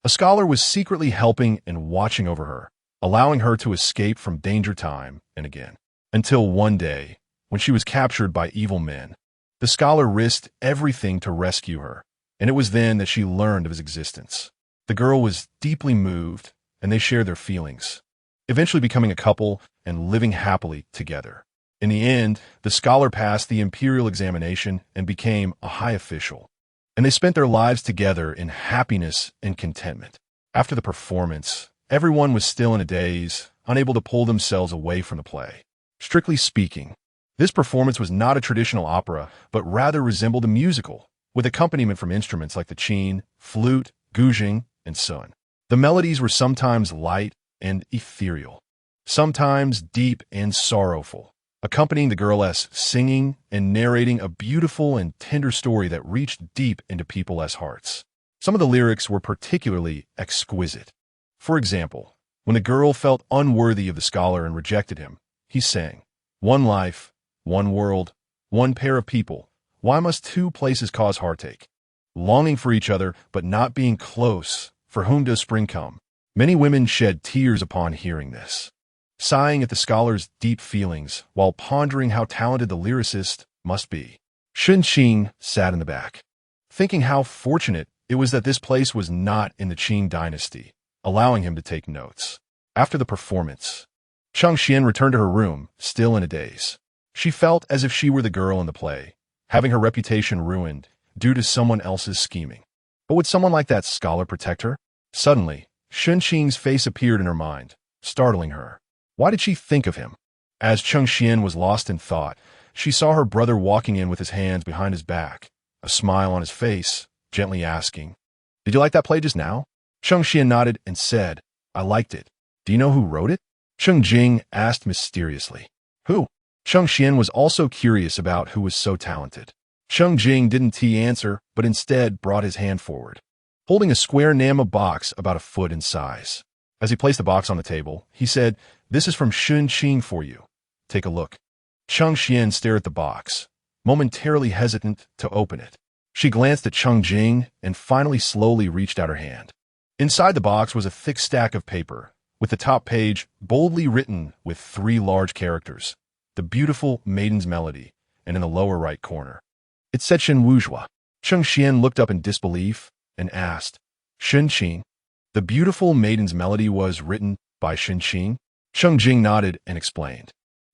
A: a scholar was secretly helping and watching over her, allowing her to escape from danger time and again. Until one day, when she was captured by evil men, the scholar risked everything to rescue her, and it was then that she learned of his existence. The girl was deeply moved, and they shared their feelings, eventually becoming a couple and living happily together. In the end, the scholar passed the imperial examination and became a high official, and they spent their lives together in happiness and contentment. After the performance, everyone was still in a daze, unable to pull themselves away from the play. Strictly speaking, this performance was not a traditional opera, but rather resembled a musical, with accompaniment from instruments like the qin, flute, guzheng, and sun. The melodies were sometimes light and ethereal, sometimes deep and sorrowful, accompanying the girl's singing and narrating a beautiful and tender story that reached deep into people's hearts. Some of the lyrics were particularly exquisite. For example, when the girl felt unworthy of the scholar and rejected him, he sang, "One life, One world, one pair of people. Why must two places cause heartache? Longing for each other, but not being close. For whom does spring come? Many women shed tears upon hearing this, sighing at the scholar's deep feelings while pondering how talented the lyricist must be. Shen Qing sat in the back, thinking how fortunate it was that this place was not in the Qing dynasty, allowing him to take notes. After the performance, Changxian returned to her room, still in a daze. She felt as if she were the girl in the play, having her reputation ruined due to someone else's scheming. But would someone like that scholar protect her? Suddenly, Shen Qing's face appeared in her mind, startling her. Why did she think of him? As Changxian was lost in thought, she saw her brother walking in with his hands behind his back, a smile on his face, gently asking, "Did you like that play just now?" Changxian nodded and said, "I liked it. Do you know who wrote it?" Cheng Jing asked mysteriously. Who? Changxian was also curious about who was so talented. Cheng Jing didn't answer, but instead brought his hand forward, holding a square enamel box about a foot in size. As he placed the box on the table, he said, "This is from Shen Qing for you. Take a look." Changxian stared at the box, momentarily hesitant to open it. She glanced at Cheng Jing and finally slowly reached out her hand. Inside the box was a thick stack of paper, with the top page boldly written with 3 large characters, "The Beautiful Maiden's Melody," and in the lower right corner, it said Shen Wuzhua. Changxian looked up in disbelief and asked, "Shen Qing? The Beautiful Maiden's Melody was written by Shen Qing?" Cheng Jing nodded and explained.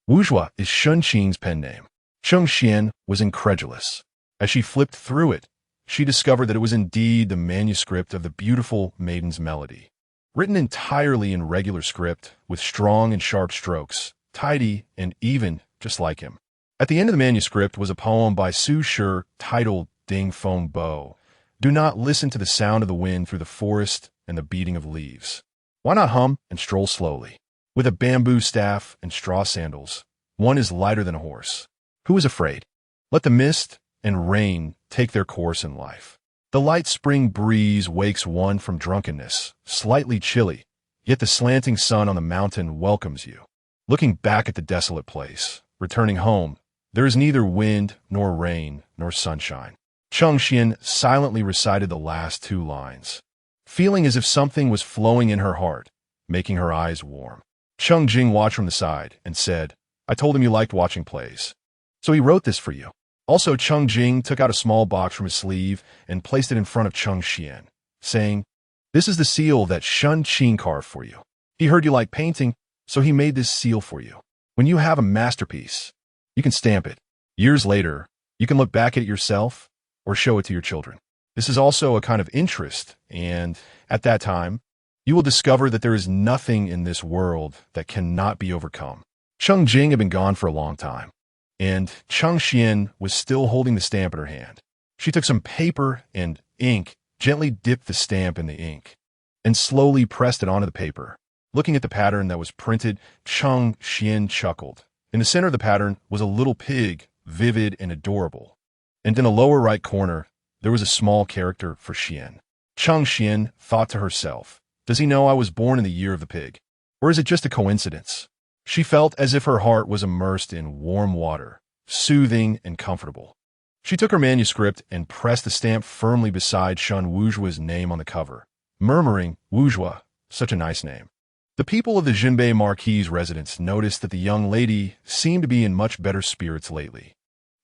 A: Wuzhua is Shen Qing's pen name. Changxian was incredulous. As she flipped through it, she discovered that it was indeed the manuscript of the Beautiful Maiden's Melody, written entirely in regular script with strong and sharp strokes, tidy and even, just like him. At the end of the manuscript was a poem by Su Shi titled Ding Feng Bo. Do not listen to the sound of the wind through the forest and the beating of leaves. Why not hum and stroll slowly? With a bamboo staff and straw sandals, one is lighter than a horse. Who is afraid? Let the mist and rain take their course in life. The light spring breeze wakes one from drunkenness, slightly chilly, yet the slanting sun on the mountain welcomes you. Looking back at the desolate place, returning home, there is neither wind nor rain nor sunshine. Changxian silently recited the last 2 lines, feeling as if something was flowing in her heart, making her eyes warm. Cheng Jing watched from the side and said, "I told him you liked watching plays, so he wrote this for you." Also, Cheng Jing took out a small box from his sleeve and placed it in front of Changxian, saying, "This is the seal that Shen Qing carved for you. He heard you like painting, so he made this seal for you. When you have a masterpiece, you can stamp it. Years later, you can look back at it yourself or show it to your children. This is also a kind of interest, and at that time, you will discover that there is nothing in this world that cannot be overcome." Cheng Jing had been gone for a long time, and Changxian was still holding the stamp in her hand. She took some paper and ink, gently dipped the stamp in the ink, and slowly pressed it onto the paper. Looking at the pattern that was printed, Changxian chuckled. In the center of the pattern was a little pig, vivid and adorable, and in the lower right corner, there was a small character for Xian. Changxian thought to herself, "Does he know I was born in the year of the pig? Or is it just a coincidence?" She felt as if her heart was immersed in warm water, soothing and comfortable. She took her manuscript and pressed the stamp firmly beside Shen Wuzhua's name on the cover, murmuring, "Wuzhua, such a nice name." The people of the Jinbei Marquis' residence noticed that the young lady seemed to be in much better spirits lately.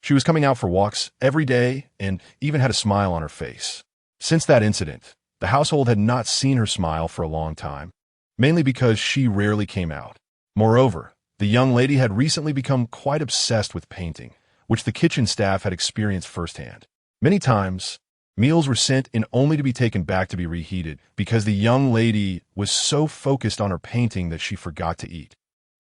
A: She was coming out for walks every day and even had a smile on her face. Since that incident, the household had not seen her smile for a long time, mainly because she rarely came out. Moreover, the young lady had recently become quite obsessed with painting, which the kitchen staff had experienced firsthand. Many times, meals were sent in only to be taken back to be reheated because the young lady was so focused on her painting that she forgot to eat.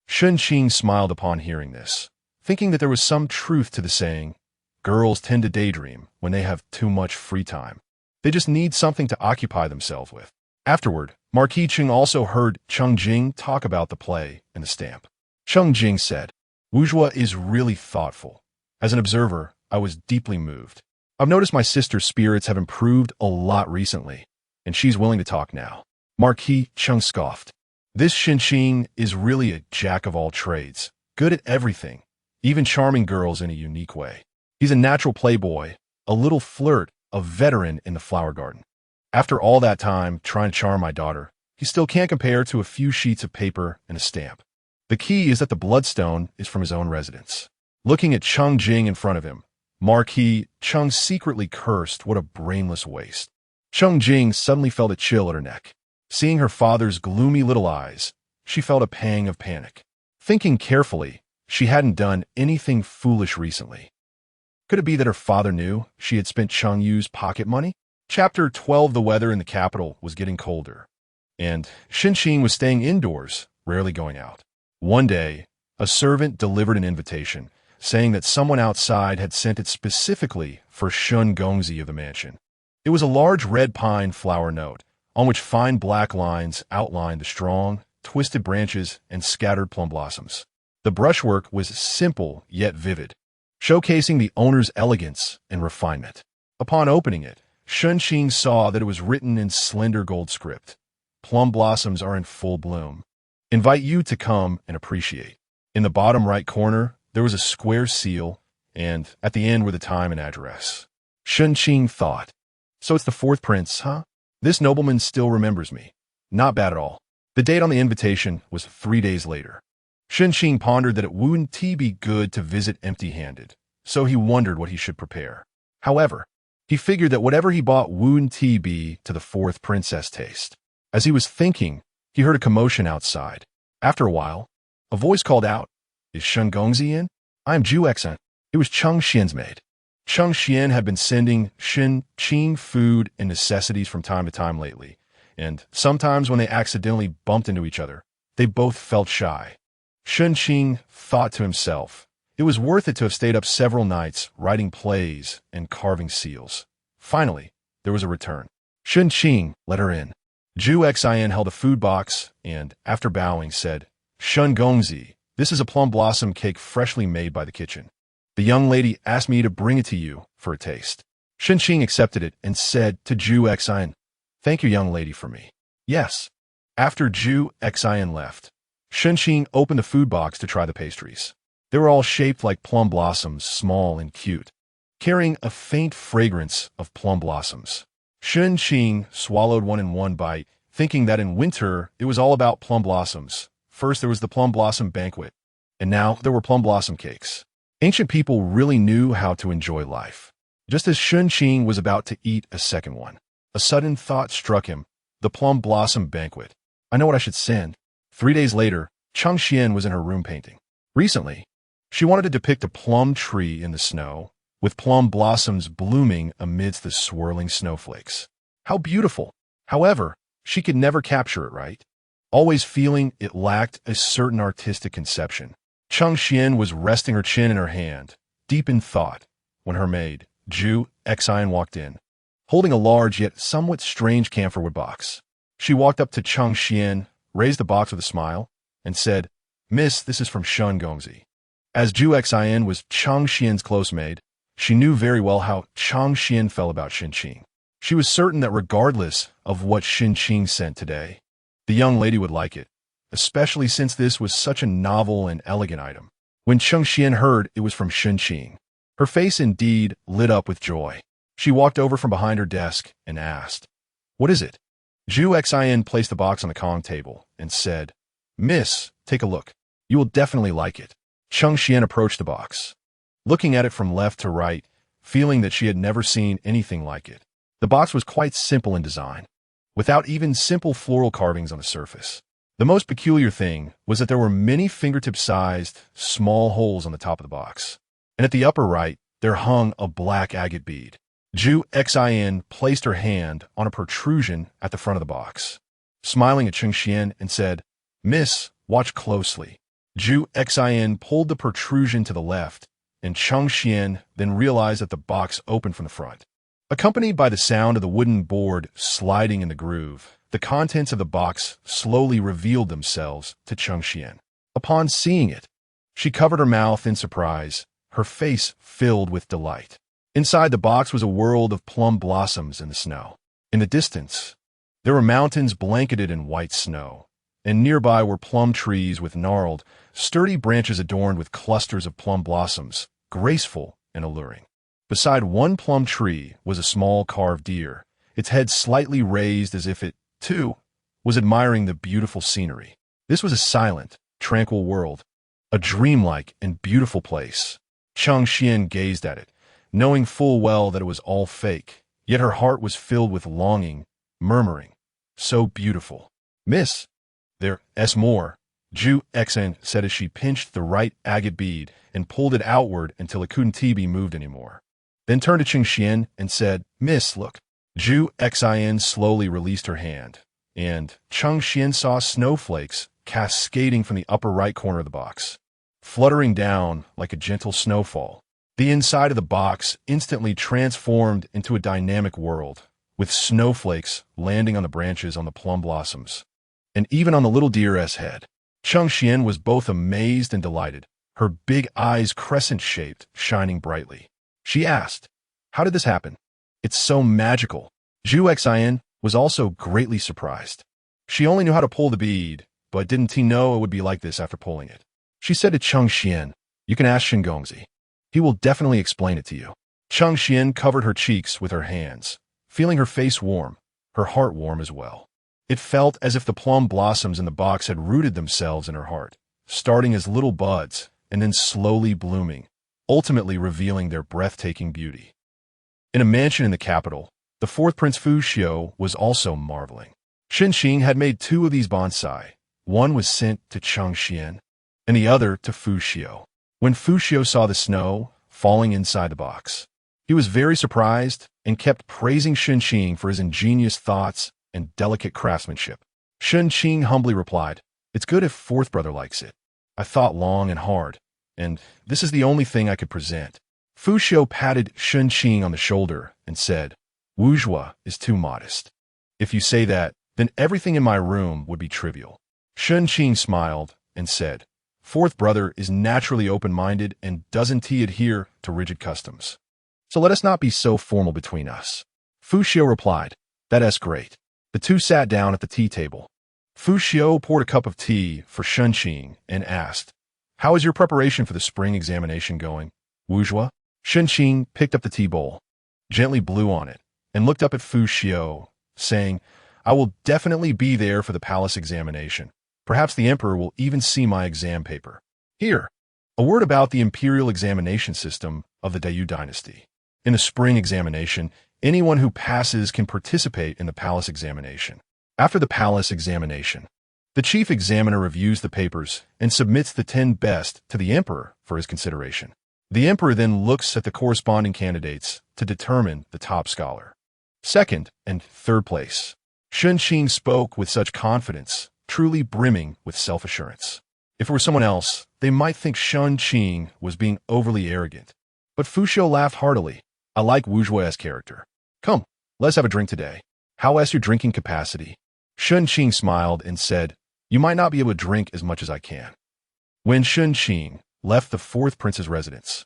A: Shen Qing smiled upon hearing this, thinking that there was some truth to the saying, "Girls tend to daydream when they have too much free time. They just need something to occupy themselves with." Afterward, Marquis Qing also heard Cheng Jing talk about the play and the stamp. Cheng Jing said, "Wuzhua is really thoughtful. As an observer, I was deeply moved. I've noticed my sister's spirits have improved a lot recently, and she's willing to talk now." Marquis Qing scoffed. "This Shen Qing is really a jack of all trades, good at everything, even charming girls in a unique way. He's a natural playboy, a little flirt, a veteran in the flower garden. After all that time trying to charm my daughter, he still can't compare to a few sheets of paper and a stamp. The key is that the bloodstone is from his own residence. Looking at Shen Qing in front of him, Marquis Cheng secretly cursed what a brainless waste. Shen Qing suddenly felt a chill at her neck. Seeing her father's gloomy little eyes, she felt a pang of panic. Thinking carefully, she hadn't done anything foolish recently. Could it be that her father knew she had spent Cheng Yu's pocket money? Chapter 12. The weather in the capital was getting colder, and Shen Qing was staying indoors, rarely going out. One day, a servant delivered an invitation, saying that someone outside had sent it specifically for Shen Gongzi of the mansion. It was a large red pine flower note, on which fine black lines outlined the strong, twisted branches and scattered plum blossoms. The brushwork was simple yet vivid, showcasing the owner's elegance and refinement. Upon opening it, Shen Qing saw that it was written in slender gold script. Plum blossoms are in full bloom. Invite you to come and appreciate. In the bottom right corner, there was a square seal, and at the end were the time and address. Shen Qing thought, so it's the fourth prince, huh? This nobleman still remembers me. Not bad at all. The date on the invitation was 3 days later. Shen Qing pondered that it wouldn't be good to visit empty-handed, so he wondered what he should prepare. However, he figured that whatever he bought wouldn't be to the fourth princess taste. As he was thinking, he heard a commotion outside. After a while, a voice called out, "Is Shen Gongzi in?" "I am Ju-Xen." It was Cheng Xian's maid. Cheng Xian had been sending Shen Qing food and necessities from time to time lately, and sometimes when they accidentally bumped into each other, they both felt shy. Shen Qing thought to himself, it was worth it to have stayed up several nights writing plays and carving seals. Finally, there was a return. Shen Qing let her in. Ju-Xen held a food box and, after bowing, said, "Shen Gongzi, this is a plum blossom cake freshly made by the kitchen. The young lady asked me to bring it to you for a taste." Shen Qing accepted it and said to Ju-Xen, "Thank you, young lady, for me." "Yes." After Ju-Xen left, Shen Qing opened the food box to try the pastries. They were all shaped like plum blossoms, small and cute, carrying a faint fragrance of plum blossoms. Shen Qing swallowed one in one bite, thinking that in winter it was all about plum blossoms. First there was the plum blossom banquet, and now there were plum blossom cakes. Ancient people really knew how to enjoy life. Just as Shen Qing was about to eat a second one, a sudden thought struck him, the plum blossom banquet. I know what I should send. 3 days later, Cheng Xian was in her room painting. Recently, she wanted to depict a plum tree in the snow, with plum blossoms blooming amidst the swirling snowflakes. How beautiful! However, she could never capture it right, always feeling it lacked a certain artistic conception. Cheng Xian was resting her chin in her hand, deep in thought, when her maid, Ju-Xen, walked in, holding a large yet somewhat strange camphorwood box. She walked up to Cheng Xian, raised the box with a smile, and said, "Miss, this is from Shen Gongzi." As Ju-Xen was Cheng Xian's close maid, she knew very well how Cheng Xian felt about Shen Qing. She was certain that regardless of what Shen Qing sent today, the young lady would like it, especially since this was such a novel and elegant item. When Cheng Xian heard it was from Shen Qing, her face indeed lit up with joy. She walked over from behind her desk and asked, "What is it?" Ju-Xen placed the box on the Kong table and said, "Miss, take a look. You will definitely like it." Cheng Xian approached the box, looking at it from left to right, feeling that she had never seen anything like it. The box was quite simple in design, without even simple floral carvings on the surface. The most peculiar thing was that there were many fingertip-sized, small holes on the top of the box, and at the upper right, there hung a black agate bead. Ju-Xen placed her hand on a protrusion at the front of the box, smiling at Cheng Xian and said, "Miss, watch closely." Ju-Xen pulled the protrusion to the left, and Cheng Xian then realized that the box opened from the front. Accompanied by the sound of the wooden board sliding in the groove, the contents of the box slowly revealed themselves to Cheng Xian. Upon seeing it, she covered her mouth in surprise, her face filled with delight. Inside the box was a world of plum blossoms in the snow. In the distance, there were mountains blanketed in white snow, and nearby were plum trees with gnarled, sturdy branches adorned with clusters of plum blossoms, graceful and alluring. Beside one plum tree was a small carved deer, its head slightly raised as if it, too, was admiring the beautiful scenery. This was a silent, tranquil world, a dreamlike and beautiful place. Changxian gazed at it, knowing full well that it was all fake, yet her heart was filled with longing, murmuring, "So beautiful." "Miss, there's more," Zhu Xen said as she pinched the right agate bead and pulled it outward until it couldn't be moved anymore. Then turned to Changxian and said, "Miss, look." Zhu Xen slowly released her hand, and Changxian saw snowflakes cascading from the upper right corner of the box, fluttering down like a gentle snowfall. The inside of the box instantly transformed into a dynamic world, with snowflakes landing on the branches on the plum blossoms, and even on the little deer's head. Changxian was both amazed and delighted, her big eyes crescent-shaped, shining brightly. She asked, "How did this happen? It's so magical." Zhu Xen was also greatly surprised. She only knew how to pull the bead, but didn't he know it would be like this after pulling it? She said to Changxian, "You can ask Shengongzi. He will definitely explain it to you." Changxian covered her cheeks with her hands, feeling her face warm, her heart warm as well. It felt as if the plum blossoms in the box had rooted themselves in her heart, starting as little buds and then slowly blooming, ultimately revealing their breathtaking beauty. In a mansion in the capital, the fourth Prince Fu Xiu was also marveling. Shen Qing had made 2 of these bonsai. One was sent to Changxian, and the other to Fu Xiu. When Fu Xiu saw the snow falling inside the box, he was very surprised and kept praising Shen Qing for his ingenious thoughts and delicate craftsmanship. Shen Qing humbly replied, "It's good if fourth brother likes it. I thought long and hard, and this is the only thing I could present." Fu Xiu patted Shen Qing on the shoulder and said, "Wuzhua is too modest. If you say that, then everything in my room would be trivial." Shen Qing smiled and said, "Fourth brother is naturally open-minded and doesn't he adhere to rigid customs. So let us not be so formal between us." Fu Xiu replied, "That's great." The two sat down at the tea table. Fu Xiu poured a cup of tea for Shen Qing and asked, "How is your preparation for the spring examination going, Wuzhua?" Shen Qing picked up the tea bowl, gently blew on it, and looked up at Fu Xiu, saying, "I will definitely be there for the palace examination. Perhaps the emperor will even see my exam paper." Here, a word about the imperial examination system of the Dayu dynasty. In the spring examination, anyone who passes can participate in the palace examination. After the palace examination, the chief examiner reviews the papers and submits the 10 best to the emperor for his consideration. The emperor then looks at the corresponding candidates to determine the top scholar. Second and third place. Shen Qing spoke with such confidence, truly brimming with self-assurance. If it were someone else, they might think Shen Qing was being overly arrogant. But Fu Xiu laughed heartily. "I like Wuzhua's character. Come, let's have a drink today. How is your drinking capacity?" Shen Qing smiled and said, "You might not be able to drink as much as I can." When Shen Qing left the fourth prince's residence,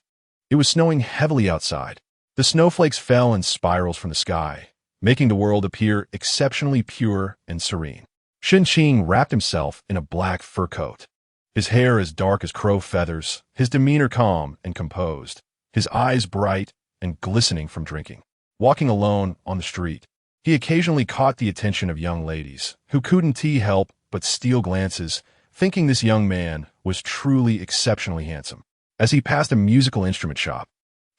A: it was snowing heavily outside. The snowflakes fell in spirals from the sky, making the world appear exceptionally pure and serene. Shen Qing wrapped himself in a black fur coat, his hair as dark as crow feathers, his demeanor calm and composed, his eyes bright and glistening from drinking. Walking alone on the street, he occasionally caught the attention of young ladies, who couldn't help but steal glances, thinking this young man was truly exceptionally handsome. As he passed a musical instrument shop,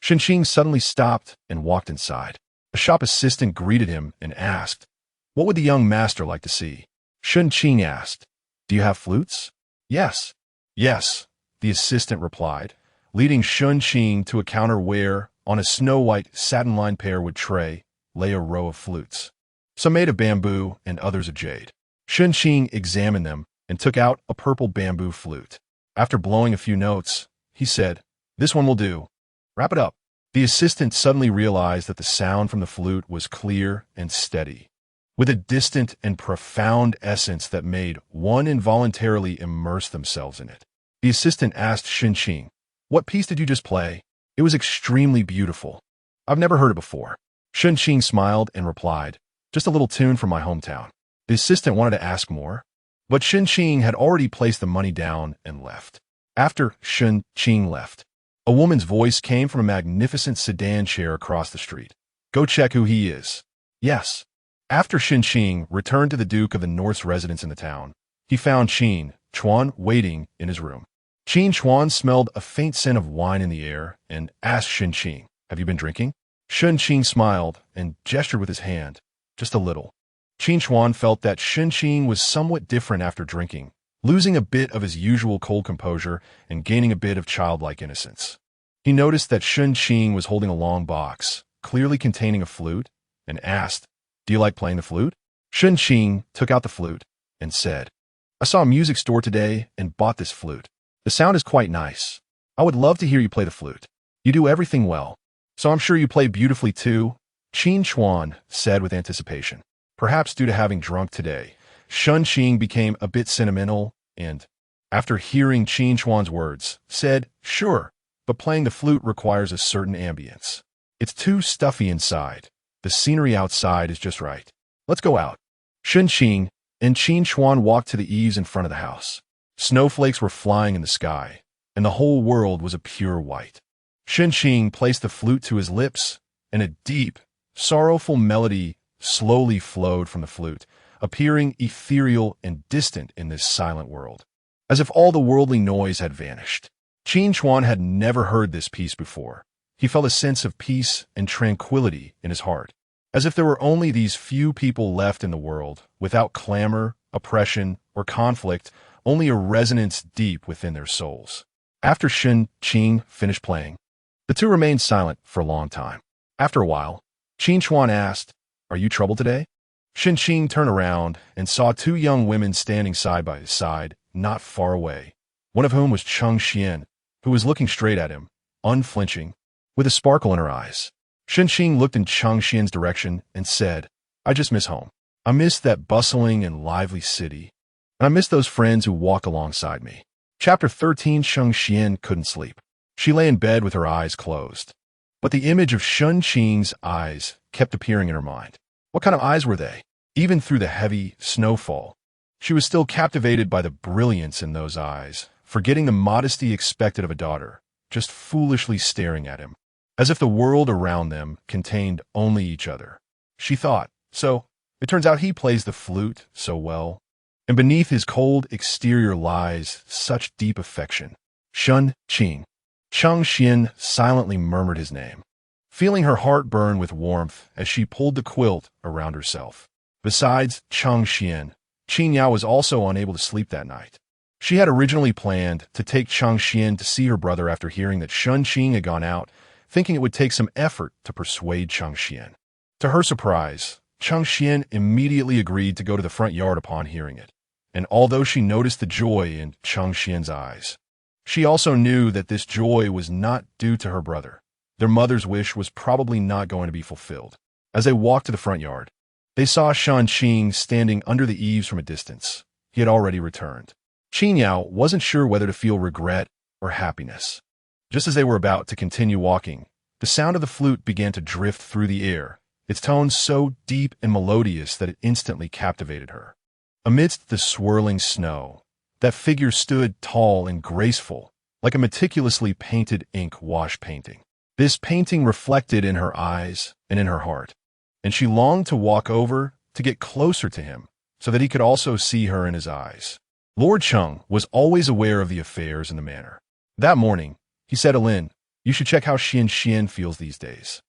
A: Shen Qing suddenly stopped and walked inside. A shop assistant greeted him and asked, "What would the young master like to see?" Shen Qing asked, "Do you have flutes?" "Yes." "Yes," the assistant replied, leading Shen Qing to a counter where, on a snow-white satin-lined pearwood tray, lay a row of flutes, some made of bamboo and others of jade. Shen Qing examined them and took out a purple bamboo flute. After blowing a few notes, he said, "This one will do. Wrap it up." The assistant suddenly realized that the sound from the flute was clear and steady, with a distant and profound essence that made one involuntarily immerse themselves in it. The assistant asked Shen Qing, "What piece did you just play? It was extremely beautiful. I've never heard it before." Shen Qing smiled and replied, "Just a little tune from my hometown." The assistant wanted to ask more, But Shen Qing had already placed the money down and left. After Shen Qing left, a woman's voice came from a magnificent sedan chair across the street. Go check who he is. Yes. After Shen Qing returned to the Duke of the North's residence in the town, he found Qin Chuan waiting in his room. Qin Chuan smelled a faint scent of wine in the air and asked Shen Qing, have you been drinking? Shen Qing smiled and gestured with his hand, just a little. Qin Chuan felt that Shen Qing was somewhat different after drinking, losing a bit of his usual cold composure and gaining a bit of childlike innocence. He noticed that Shen Qing was holding a long box, clearly containing a flute, and asked, do you like playing the flute? Shen Qing took out the flute and said, I saw a music store today and bought this flute. The sound is quite nice. I would love to hear you play the flute. You do everything well, so I'm sure you play beautifully too, Qin Chuan said with anticipation. Perhaps due to having drunk today, Shen Qing became a bit sentimental and, after hearing Qin Chuan's words, said, sure, but playing the flute requires a certain ambience. It's too stuffy inside. The scenery outside is just right. Let's go out. Shen Qing and Qin Chuan walked to the eaves in front of the house. Snowflakes were flying in the sky, and the whole world was a pure white. Shen Qing placed the flute to his lips, and a deep, sorrowful melody slowly flowed from the flute, appearing ethereal and distant in this silent world, as if all the worldly noise had vanished. Qin Chuan had never heard this piece before. He felt a sense of peace and tranquility in his heart, as if there were only these few people left in the world, without clamor, oppression, or conflict, only a resonance deep within their souls. After Shen Qing finished playing, the two remained silent for a long time. After a while, Qin Chuan asked, are you troubled today? Shen Qing turned around and saw two young women standing side by side, not far away, one of whom was Cheng Xian, who was looking straight at him, unflinching, with a sparkle in her eyes. Shen Qing looked in Cheng Xian's direction and said, I just miss home. I miss that bustling and lively city, and I miss those friends who walk alongside me. Chapter 13. Cheng Xian couldn't sleep. She lay in bed with her eyes closed. But the image of Shen Qing's eyes kept appearing in her mind. What kind of eyes were they? Even through the heavy snowfall, she was still captivated by the brilliance in those eyes, forgetting the modesty expected of a daughter, just foolishly staring at him, as if the world around them contained only each other. She thought, so, it turns out he plays the flute so well, and beneath his cold exterior lies such deep affection. Shen Qing. Cheng Xian silently murmured his name, feeling her heart burn with warmth as she pulled the quilt around herself. Besides Cheng Xian, Qin Yao was also unable to sleep that night. She had originally planned to take Cheng Xian to see her brother after hearing that Shen Qing had gone out, thinking it would take some effort to persuade Cheng Xian. To her surprise, Cheng Xian immediately agreed to go to the front yard upon hearing it, and although she noticed the joy in Cheng Xian's eyes, she also knew that this joy was not due to her brother. Their mother's wish was probably not going to be fulfilled. As they walked to the front yard, they saw Shen Qing standing under the eaves from a distance. He had already returned. Qin Yao wasn't sure whether to feel regret or happiness. Just as they were about to continue walking, the sound of the flute began to drift through the air, its tones so deep and melodious that it instantly captivated her. Amidst the swirling snow, that figure stood tall and graceful, like a meticulously painted ink wash painting. This painting reflected in her eyes and in her heart, and she longed to walk over to get closer to him so that he could also see her in his eyes. Lord Cheng was always aware of the affairs in the manor. That morning, he said to Lin, you should check how Shen Xian feels these days.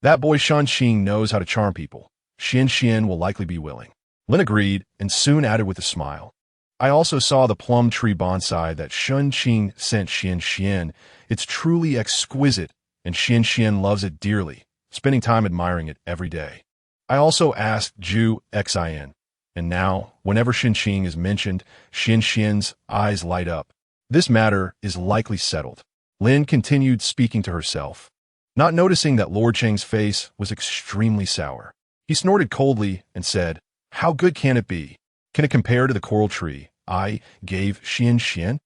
A: That boy Shen Qing knows how to charm people. Shen Xian will likely be willing. Lin agreed and soon added with a smile, I also saw the plum tree bonsai that Shen Qing sent Shen Xian. It's truly exquisite, and Shen Xian loves it dearly, spending time admiring it every day. I also asked Zhu Xin, and now, whenever Shen Qing is mentioned, Shen Xian's eyes light up. This matter is likely settled. Lin continued speaking to herself, not noticing that Lord Cheng's face was extremely sour. He snorted coldly and said, how good can it be? Can it compare to the coral tree I gave Shen Xian?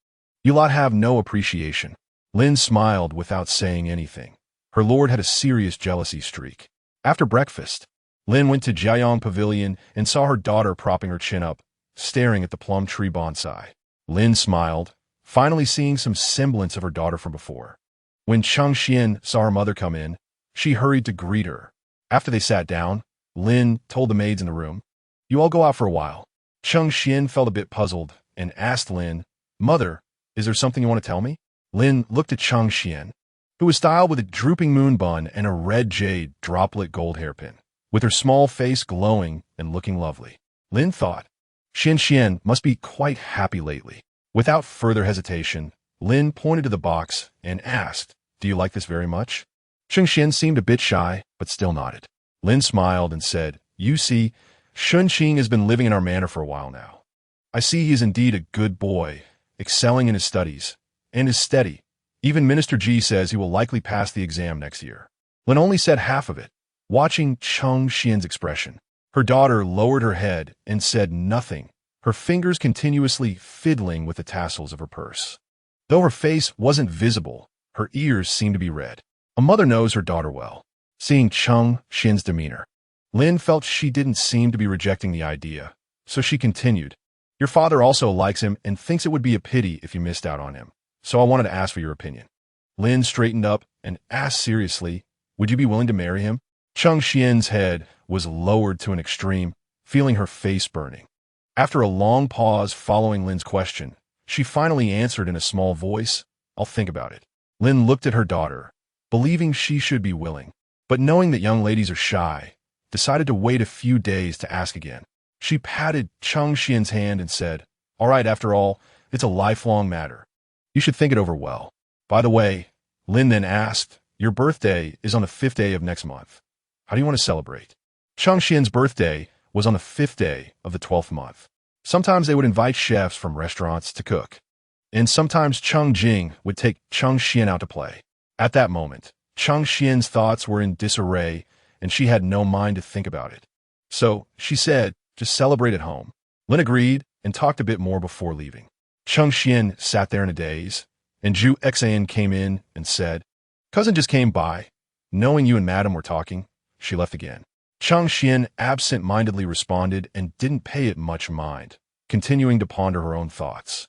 A: You lot have no appreciation. Lin smiled without saying anything. Her lord had a serious jealousy streak. After breakfast, Lin went to Jiayong Pavilion and saw her daughter propping her chin up, staring at the plum tree bonsai. Lin smiled, finally seeing some semblance of her daughter from before. When Changxian saw her mother come in, she hurried to greet her. After they sat down, Lin told the maids in the room, "You all go out for a while." Changxian felt a bit puzzled and asked Lin, "Mother, is there something you want to tell me?" Lin looked at Changxian, who was styled with a drooping moon bun and a red jade droplet gold hairpin, with her small face glowing and looking lovely. Lin thought, Shen Qing must be quite happy lately. Without further hesitation, Lin pointed to the box and asked, "Do you like this very much?" Changxian seemed a bit shy, but still nodded. Lin smiled and said, "You see, Shen Qing has been living in our manor for a while now. I see he is indeed a good boy, excelling in his studies, and is steady. Even Minister Ji says he will likely pass the exam next year." Lin only said half of it, watching Changxian's expression. Her daughter lowered her head and said nothing, her fingers continuously fiddling with the tassels of her purse. Though her face wasn't visible, her ears seemed to be red. A mother knows her daughter well. Seeing Changxian's demeanor, Lin felt she didn't seem to be rejecting the idea, so she continued, "Your father also likes him and thinks it would be a pity if you missed out on him, so I wanted to ask for your opinion." Lin straightened up and asked seriously, "Would you be willing to marry him?" Changxian's head was lowered to an extreme, feeling her face burning. After a long pause following Lin's question, she finally answered in a small voice, "I'll think about it." Lin looked at her daughter, believing she should be willing, but knowing that young ladies are shy, decided to wait a few days to ask again. She patted Changxian's hand and said, "All right, after all, it's a lifelong matter. You should think it over well. By the way," Lin then asked, "your birthday is on the 5th day of next month. How do you want to celebrate?" Changxian's birthday was on the 5th day of the 12th month. Sometimes they would invite chefs from restaurants to cook, and sometimes Changjing would take Changxian out to play. At that moment, Changxian's thoughts were in disarray, and she had no mind to think about it. So, she said, "Just celebrate at home." Lin agreed and talked a bit more before leaving. Changxian sat there in a daze, and Zhu Xan came in and said, "Cousin just came by. Knowing you and Madam were talking, she left again." Changxian absent-mindedly responded and didn't pay it much mind, continuing to ponder her own thoughts.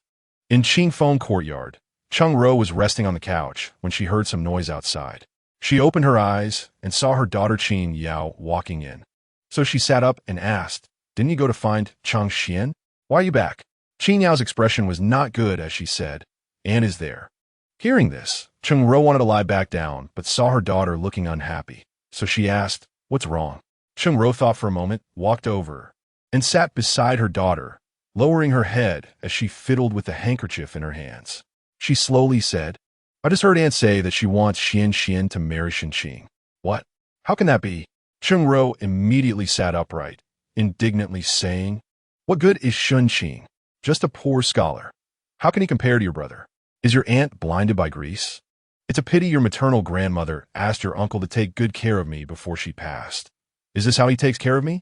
A: In Qingfeng courtyard, Cheng Ro was resting on the couch when she heard some noise outside. She opened her eyes and saw her daughter Qin Yao walking in. So she sat up and asked, "Didn't you go to find Changxian? Why are you back?" Qin Yao's expression was not good as she said, "Anne is there." Hearing this, Cheng Ro wanted to lie back down, but saw her daughter looking unhappy. So she asked, "What's wrong?" Cheng Ro thought for a moment, walked over, and sat beside her daughter, lowering her head as she fiddled with the handkerchief in her hands. She slowly said, "I just heard Aunt say that she wants Shen Qing to marry Shen Qing." "What? How can that be?" Cheng Ro immediately sat upright, indignantly saying, "What good is Shen Qing? Just a poor scholar. How can he compare to your brother? Is your aunt blinded by grease? It's a pity your maternal grandmother asked your uncle to take good care of me before she passed. Is this how he takes care of me?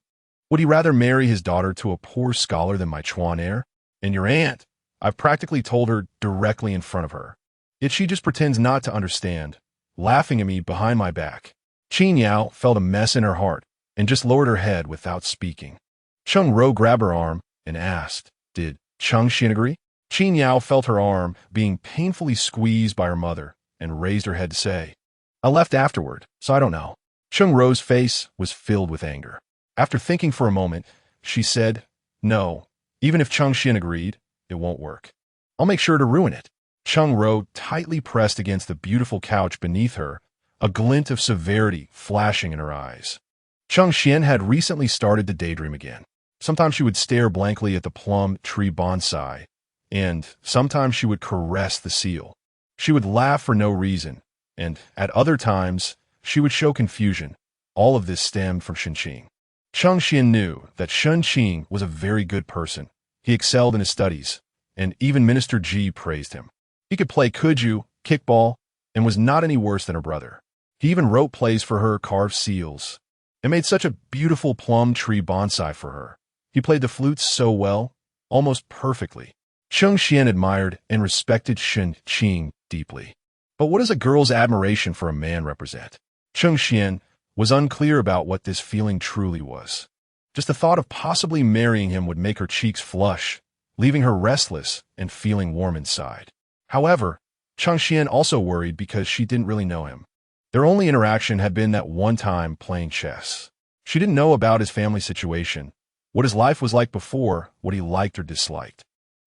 A: Would he rather marry his daughter to a poor scholar than my Chuan heir? And your aunt, I've practically told her directly in front of her. Yet she just pretends not to understand, laughing at me behind my back." Qin Yao felt a mess in her heart and just lowered her head without speaking. Cheng Ro grabbed her arm and asked, "Did Changxian agree?" Qin Yao felt her arm being painfully squeezed by her mother and raised her head to say, "I left afterward, so I don't know." Cheng Ro's face was filled with anger. After thinking for a moment, she said, "No, even if Changxian agreed, it won't work. I'll make sure to ruin it." Cheng Ro tightly pressed against the beautiful couch beneath her, a glint of severity flashing in her eyes. Changxian had recently started to daydream again. Sometimes she would stare blankly at the plum tree bonsai, and sometimes she would caress the seal. She would laugh for no reason, and at other times, she would show confusion. All of this stemmed from Shen Qing. Changxian knew that Shen Qing was a very good person. He excelled in his studies, and even Minister Ji praised him. He could play kuju, kickball, and was not any worse than her brother. He even wrote plays for her, carved seals, and made such a beautiful plum tree bonsai for her. He played the flute so well, almost perfectly. Changxian admired and respected Shen Qing deeply. But what does a girl's admiration for a man represent? Changxian was unclear about what this feeling truly was. Just the thought of possibly marrying him would make her cheeks flush, leaving her restless and feeling warm inside. However, Changxian also worried because she didn't really know him. Their only interaction had been that one time playing chess. She didn't know about his family situation, what his life was like before, what he liked or disliked.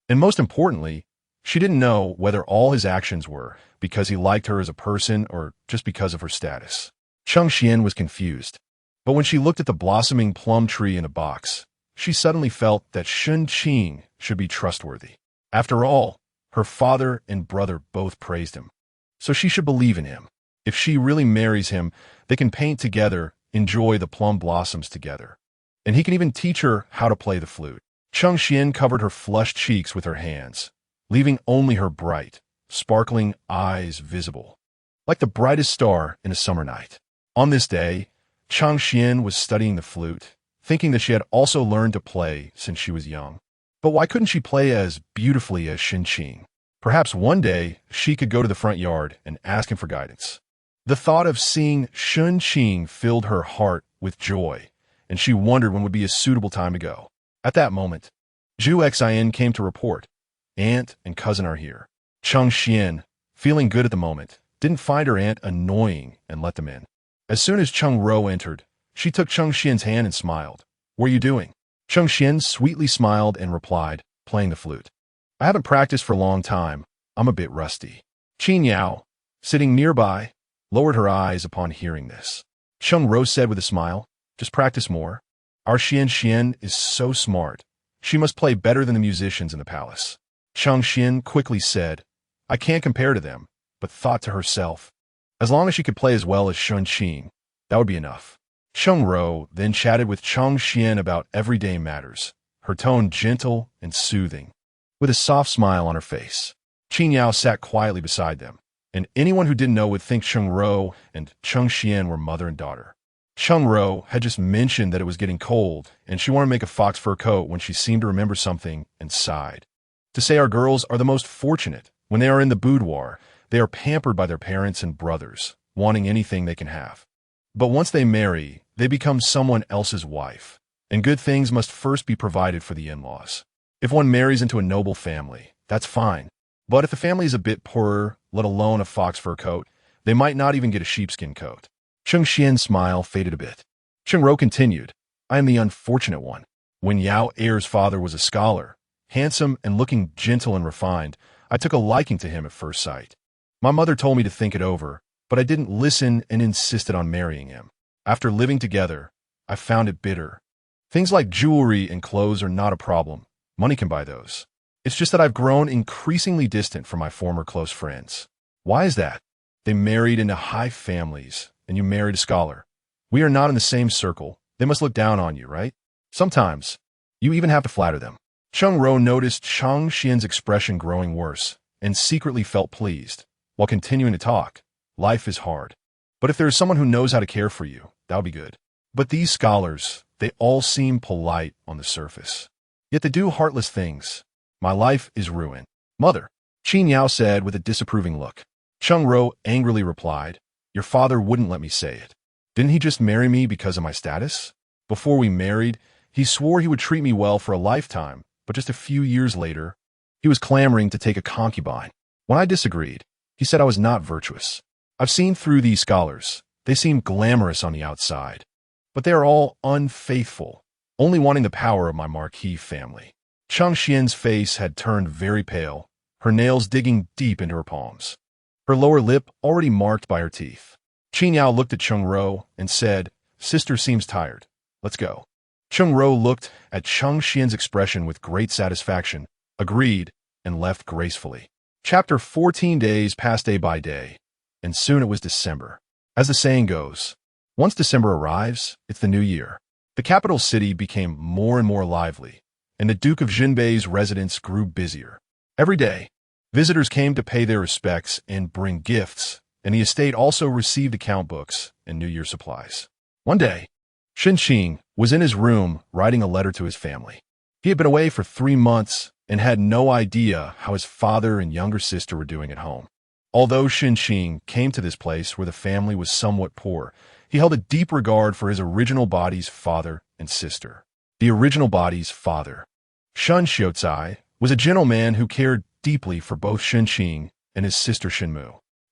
A: And most importantly, she didn't know whether all his actions were because he liked her as a person or just because of her status. Changxian was confused. But when she looked at the blossoming plum tree in a box, she suddenly felt that Shen Qing should be trustworthy. After all, her father and brother both praised him. So she should believe in him. If she really marries him, they can paint together, enjoy the plum blossoms together. And he can even teach her how to play the flute. Changxian covered her flushed cheeks with her hands, leaving only her bright, sparkling eyes visible, like the brightest star in a summer night. On this day, Changxian was studying the flute, thinking that she had also learned to play since she was young. But why couldn't she play as beautifully as Shen Qing? Perhaps one day she could go to the front yard and ask him for guidance. The thought of seeing Shen Qing filled her heart with joy, and she wondered when would be a suitable time to go. At that moment, Zhu Xin came to report, "Aunt and cousin are here." Changxian, feeling good at the moment, didn't find her aunt annoying and let them in. As soon as Cheng Ro entered, she took Changxian's hand and smiled. "What are you doing?" Changxian sweetly smiled and replied, "Playing the flute. I haven't practiced for a long time. I'm a bit rusty." Qin Yao, sitting nearby, lowered her eyes upon hearing this. Cheng Ro said with a smile, "Just practice more. Our Xian is so smart. She must play better than the musicians in the palace." Changxian quickly said, "I can't compare to them," but thought to herself, as long as she could play as well as Shen Qing, that would be enough. Cheng Ro then chatted with Changxian about everyday matters, her tone gentle and soothing, with a soft smile on her face. Qin Yao sat quietly beside them, and anyone who didn't know would think Cheng Ro and Changxian were mother and daughter. Cheng Ro had just mentioned that it was getting cold, and she wanted to make a fox fur coat when she seemed to remember something and sighed. To say our girls are the most fortunate. When they are in the boudoir, they are pampered by their parents and brothers, wanting anything they can have. But once they marry, they become someone else's wife, and good things must first be provided for the in-laws. If one marries into a noble family, that's fine. But if the family is a bit poorer, let alone a fox fur coat, they might not even get a sheepskin coat. Changxian's smile faded a bit. Cheng Ro continued, "I am the unfortunate one. When Yao Er's father was a scholar, handsome and looking gentle and refined, I took a liking to him at first sight. My mother told me to think it over, but I didn't listen and insisted on marrying him. After living together, I found it bitter. Things like jewelry and clothes are not a problem. Money can buy those. It's just that I've grown increasingly distant from my former close friends." "Why is that?" "They married into high families, and you married a scholar. We are not in the same circle. They must look down on you, right? Sometimes, you even have to flatter them." Cheng Ro noticed Changxian's expression growing worse, and secretly felt pleased. While continuing to talk, "Life is hard. But if there is someone who knows how to care for you, that would be good. But these scholars, they all seem polite on the surface. Yet they do heartless things. My life is ruined." "Mother," Qin Yao said with a disapproving look. Cheng Ro angrily replied, "Your father wouldn't let me say it. Didn't he just marry me because of my status? Before we married, he swore he would treat me well for a lifetime, but just a few years later, he was clamoring to take a concubine. When I disagreed, he said I was not virtuous. I've seen through these scholars. They seem glamorous on the outside, but they are all unfaithful, only wanting the power of my Marquis family." Changxian's face had turned very pale, her nails digging deep into her palms, her lower lip already marked by her teeth. Qin Yao looked at Cheng Ro and said, "Sister seems tired. Let's go." Cheng Ro looked at Changxian's expression with great satisfaction, agreed, and left gracefully. Chapter 14 days passed day by day, and soon it was December. As the saying goes, once December arrives, it's the new year. The capital city became more and more lively, and the Duke of Jinbei's residence grew busier. Every day, visitors came to pay their respects and bring gifts, and the estate also received account books and New Year supplies. One day, Shen Qing was in his room writing a letter to his family. He had been away for 3 months and had no idea how his father and younger sister were doing at home. Although Shen Qing came to this place where the family was somewhat poor, he held a deep regard for his original body's father and sister. The original body's father. Shen Qing was a gentleman who cared deeply for both Shen Qing and his sister Shen.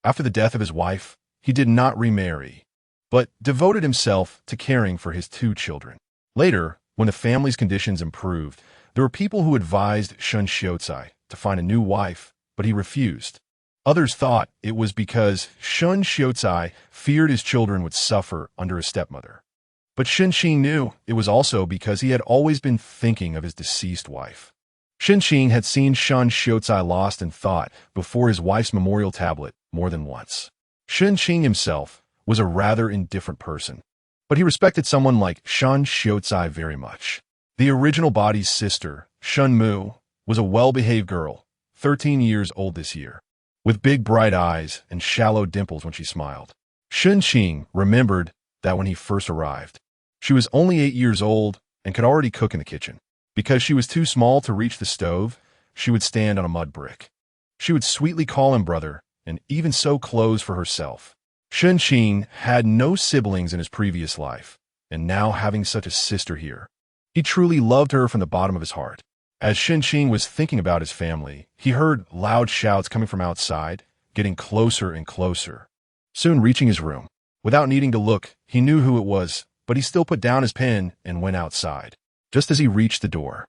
A: After the death of his wife, he did not remarry, but devoted himself to caring for his two children. Later, when the family's conditions improved, there were people who advised Shen Qing to find a new wife, but he refused. Others thought it was because Shen Qing feared his children would suffer under his stepmother. But Shen Qing knew it was also because he had always been thinking of his deceased wife. Shen Qing had seen Shen Qing lost in thought before his wife's memorial tablet more than once. Shen Qing himself was a rather indifferent person, but he respected someone like Shen Qing very much. The original body's sister, Shen was a well-behaved girl, 13 years old this year, with big bright eyes and shallow dimples when she smiled. Shen Qing remembered that when he first arrived, she was only 8 years old and could already cook in the kitchen. Because she was too small to reach the stove, she would stand on a mud brick. She would sweetly call him brother and even sew clothes for herself. Shen Qing had no siblings in his previous life, and now having such a sister here, he truly loved her from the bottom of his heart. As Shen Qing was thinking about his family, he heard loud shouts coming from outside, getting closer and closer. Soon reaching his room, without needing to look, he knew who it was, but he still put down his pen and went outside. Just as he reached the door,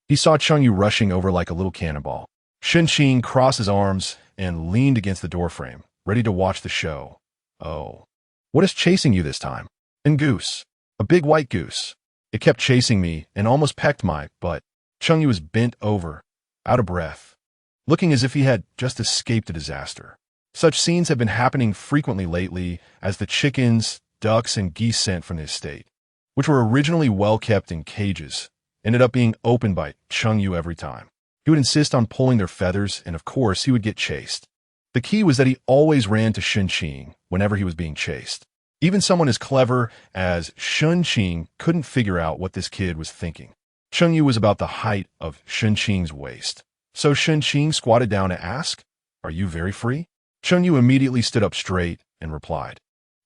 A: he saw Chengyu rushing over like a little cannonball. Shen Qing crossed his arms and leaned against the doorframe, ready to watch the show. Oh, what is chasing you this time? A goose. A big white goose. It kept chasing me and almost pecked my butt. Chengyu was bent over, out of breath, looking as if he had just escaped a disaster. Such scenes have been happening frequently lately as the chickens, ducks, and geese sent from the estate, which were originally well kept in cages, ended up being opened by Chengyu every time. He would insist on pulling their feathers, and of course he would get chased. The key was that he always ran to Shen Qing whenever he was being chased. Even someone as clever as Shen Qing couldn't figure out what this kid was thinking. Chengyu was about the height of Shen Qing's waist. So Shen Qing squatted down to ask, "Are you very free?" Chengyu immediately stood up straight and replied,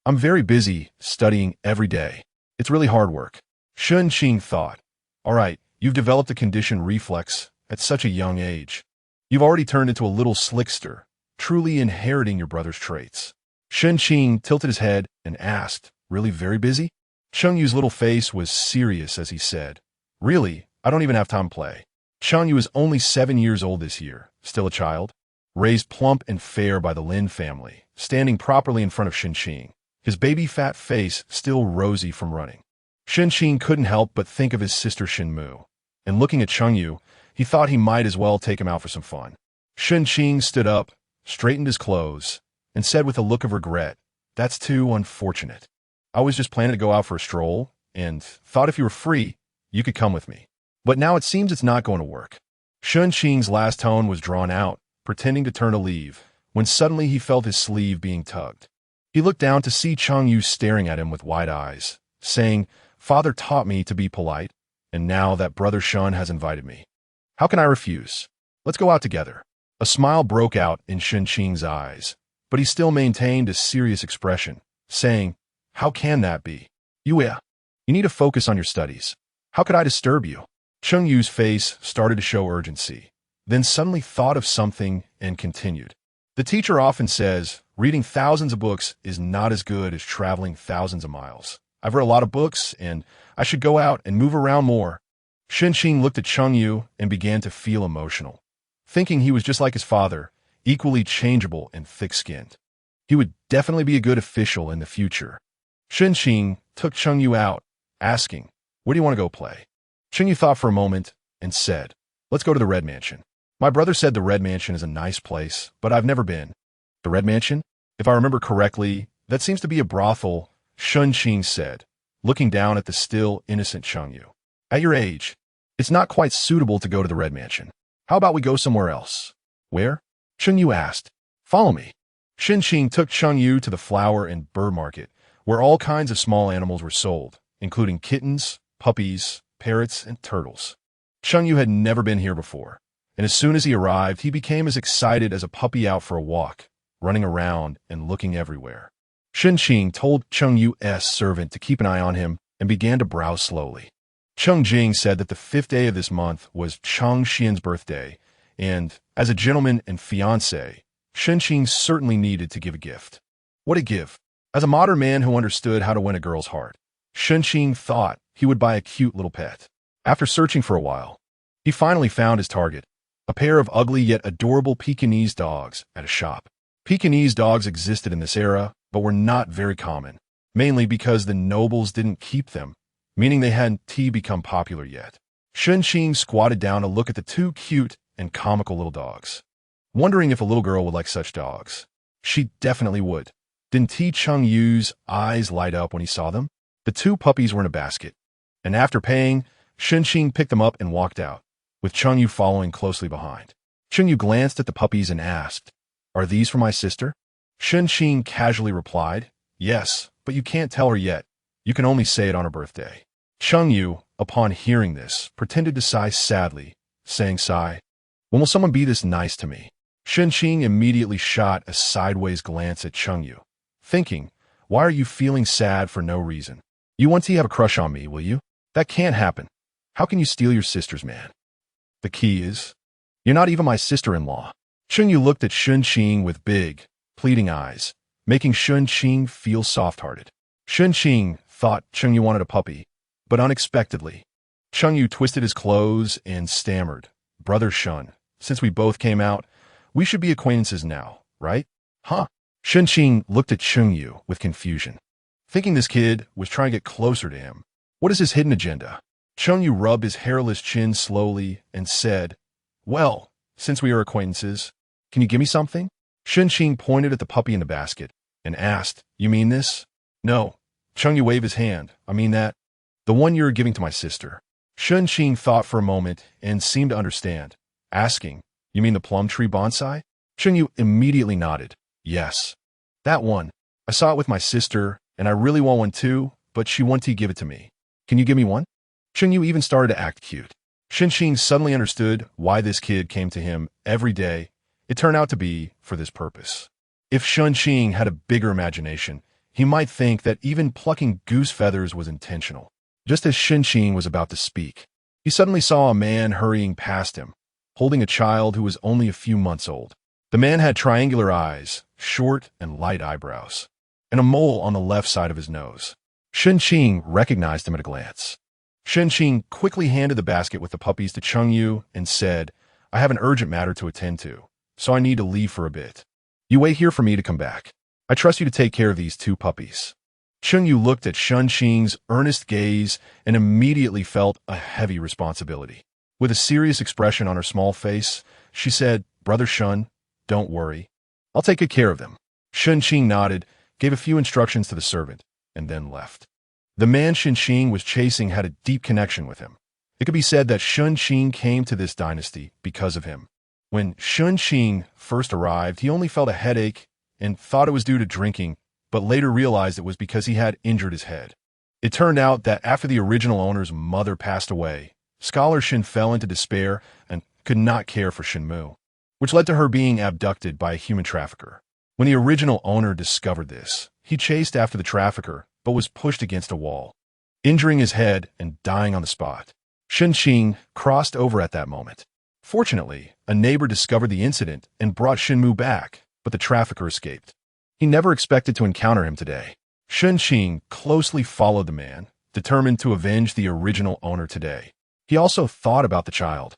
A: "I'm very busy studying every day. It's really hard work." Shen Qing thought, "All right, you've developed a conditioned reflex at such a young age. You've already turned into a little slickster, truly inheriting your brother's traits." Shen Qing tilted his head and asked, "Really very busy?" Chengyu's little face was serious as he said, "Really, I don't even have time to play." Chengyu is only 7 years old this year, still a child, raised plump and fair by the Lin family, standing properly in front of Shen Qing, his baby fat face still rosy from running. Shen Qing couldn't help but think of his sister Shen and looking at Chengyu, he thought he might as well take him out for some fun. Shen Qing stood up, straightened his clothes, and said with a look of regret, "That's too unfortunate. I was just planning to go out for a stroll, and thought if you were free, you could come with me. But now it seems it's not going to work." Shen Qing's last tone was drawn out, pretending to turn to leave, when suddenly he felt his sleeve being tugged. He looked down to see Chengyu staring at him with wide eyes, saying, "Father taught me to be polite, and now that brother Shen has invited me. How can I refuse? Let's go out together." A smile broke out in Shen Qing's eyes, but he still maintained a serious expression, saying, "How can that be? You need to focus on your studies. How could I disturb you?" Chengyu's face started to show urgency, then suddenly thought of something and continued. "The teacher often says, reading thousands of books is not as good as traveling thousands of miles. I've read a lot of books, and I should go out and move around more." Shen Qing looked at Chengyu and began to feel emotional, thinking he was just like his father, equally changeable and thick-skinned. He would definitely be a good official in the future. Shen Qing took Chengyu out, asking, "Where do you want to go play?" Chengyu thought for a moment and said, "Let's go to the Red Mansion. My brother said the Red Mansion is a nice place, but I've never been." "The Red Mansion? If I remember correctly, that seems to be a brothel," Shen Qing said, looking down at the still innocent Chengyu. "At your age, it's not quite suitable to go to the Red Mansion. How about we go somewhere else?" "Where?" Chengyu asked. "Follow me." Shen Qing took Chengyu to the flower and bird market, where all kinds of small animals were sold, including kittens, puppies, parrots, and turtles. Chengyu had never been here before, and as soon as he arrived, he became as excited as a puppy out for a walk, running around and looking everywhere. Shen Qing told Chengyu's servant to keep an eye on him and began to browse slowly. Shen Qing said that the 5th day of this month was Chang Xian's birthday, and, as a gentleman and fiancé, Shen Qing certainly needed to give a gift. What a gift! As a modern man who understood how to win a girl's heart, Shen Qing thought he would buy a cute little pet. After searching for a while, he finally found his target, a pair of ugly yet adorable Pekingese dogs at a shop. Pekingese dogs existed in this era, but were not very common, mainly because the nobles didn't keep them, meaning they hadn't become popular yet. Shen Qing squatted down to look at the two cute and comical little dogs, wondering if a little girl would like such dogs. She definitely would. Didn't Cheng Yu's eyes light up when he saw them? The two puppies were in a basket, and after paying, Shen Qing picked them up and walked out, with Cheng Yu following closely behind. Cheng Yu glanced at the puppies and asked, "Are these for my sister?" Shen Qing casually replied, "Yes, but you can't tell her yet. You can only say it on her birthday." Cheng Yu, upon hearing this, pretended to sigh sadly, saying, "Sigh, when will someone be this nice to me?" Shen Qing immediately shot a sideways glance at Cheng Yu, thinking, "Why are you feeling sad for no reason? You want to have a crush on me, will you? That can't happen. How can you steal your sister's man? The key is, you're not even my sister-in-law." Cheng Yu looked at Shen Qing with big, pleading eyes, making Shen Qing feel soft-hearted. Shen Qing thought Cheng Yu wanted a puppy, but unexpectedly, Cheng Yu twisted his clothes and stammered, "Brother Shen, since we both came out, we should be acquaintances now, right?" "Huh?" Shen Qing looked at Cheng Yu with confusion, thinking this kid was trying to get closer to him. What is his hidden agenda? Cheng Yu rubbed his hairless chin slowly and said, "Well, since we are acquaintances, can you give me something?" Shen Qing pointed at the puppy in the basket and asked, "You mean this?" "No." Cheng Yu waved his hand. "I mean that. The one you're giving to my sister." Shen Qing thought for a moment and seemed to understand, asking, "You mean the plum tree bonsai?" Cheng Yu immediately nodded. "Yes. That one. I saw it with my sister, and I really want one too, but she wanted to give it to me. Can you give me one?" Cheng Yu even started to act cute. Shen Qing suddenly understood why this kid came to him every day. It turned out to be for this purpose. If Shen Qing had a bigger imagination, he might think that even plucking goose feathers was intentional. Just as Shen Qing was about to speak, he suddenly saw a man hurrying past him, holding a child who was only a few months old. The man had triangular eyes, short and light eyebrows, and a mole on the left side of his nose. Shen Qing recognized him at a glance. Shen Qing quickly handed the basket with the puppies to Cheng Yu and said, "I have an urgent matter to attend to, so I need to leave for a bit. You wait here for me to come back. I trust you to take care of these two puppies." Cheng Yu looked at Shen Qing's earnest gaze and immediately felt a heavy responsibility. With a serious expression on her small face, she said, "Brother Shen, don't worry. I'll take good care of them." Shen Qing nodded, gave a few instructions to the servant, and then left. The man Shen Qing was chasing had a deep connection with him. It could be said that Shen Qing came to this dynasty because of him. When Shen Qing first arrived, he only felt a headache and thought it was due to drinking, but later realized it was because he had injured his head. It turned out that after the original owner's mother passed away, scholar Shen fell into despair and could not care for Shen Mu, which led to her being abducted by a human trafficker. When the original owner discovered this, he chased after the trafficker, but was pushed against a wall, injuring his head and dying on the spot. Shen Qing crossed over at that moment. Fortunately, a neighbor discovered the incident and brought Shen Mu back, but the trafficker escaped. He never expected to encounter him today. Shen Qing closely followed the man, determined to avenge the original owner today. He also thought about the child.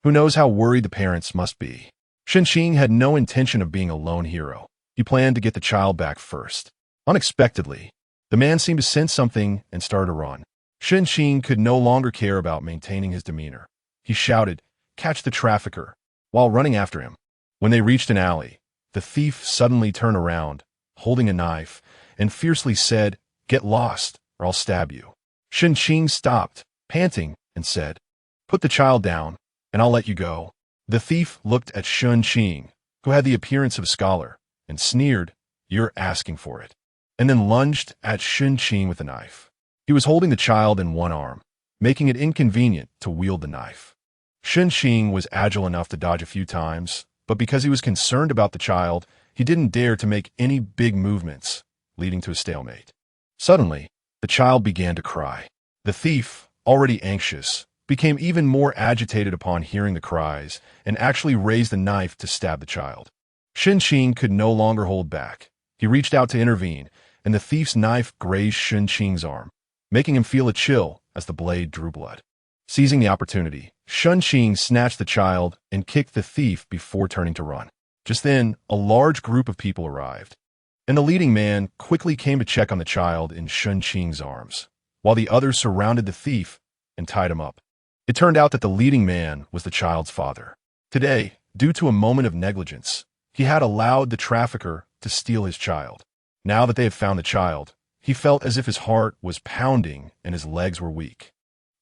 A: Who knows how worried the parents must be. Shen Qing had no intention of being a lone hero. He planned to get the child back first. Unexpectedly, the man seemed to sense something and started to run. Shen Qing could no longer care about maintaining his demeanor. He shouted, "Catch the trafficker," while running after him. When they reached an alley, the thief suddenly turned around, holding a knife, and fiercely said, "Get lost, or I'll stab you." Shen Qing stopped, panting, and said, "Put the child down, and I'll let you go." The thief looked at Shen Qing, who had the appearance of a scholar, and sneered, "You're asking for it," and then lunged at Shen Qing with a knife. He was holding the child in one arm, making it inconvenient to wield the knife. Shen Qing was agile enough to dodge a few times, but because he was concerned about the child, he didn't dare to make any big movements, leading to a stalemate. Suddenly, the child began to cry. The thief, already anxious, became even more agitated upon hearing the cries and actually raised the knife to stab the child. Shen Qing could no longer hold back. He reached out to intervene, and the thief's knife grazed Shen Qing's arm, making him feel a chill as the blade drew blood. Seizing the opportunity, Shen Qing snatched the child and kicked the thief before turning to run. Just then, a large group of people arrived, and the leading man quickly came to check on the child in Shen Qing's arms, while the others surrounded the thief and tied him up. It turned out that the leading man was the child's father. Today, due to a moment of negligence, he had allowed the trafficker to steal his child. Now that they had found the child, he felt as if his heart was pounding and his legs were weak.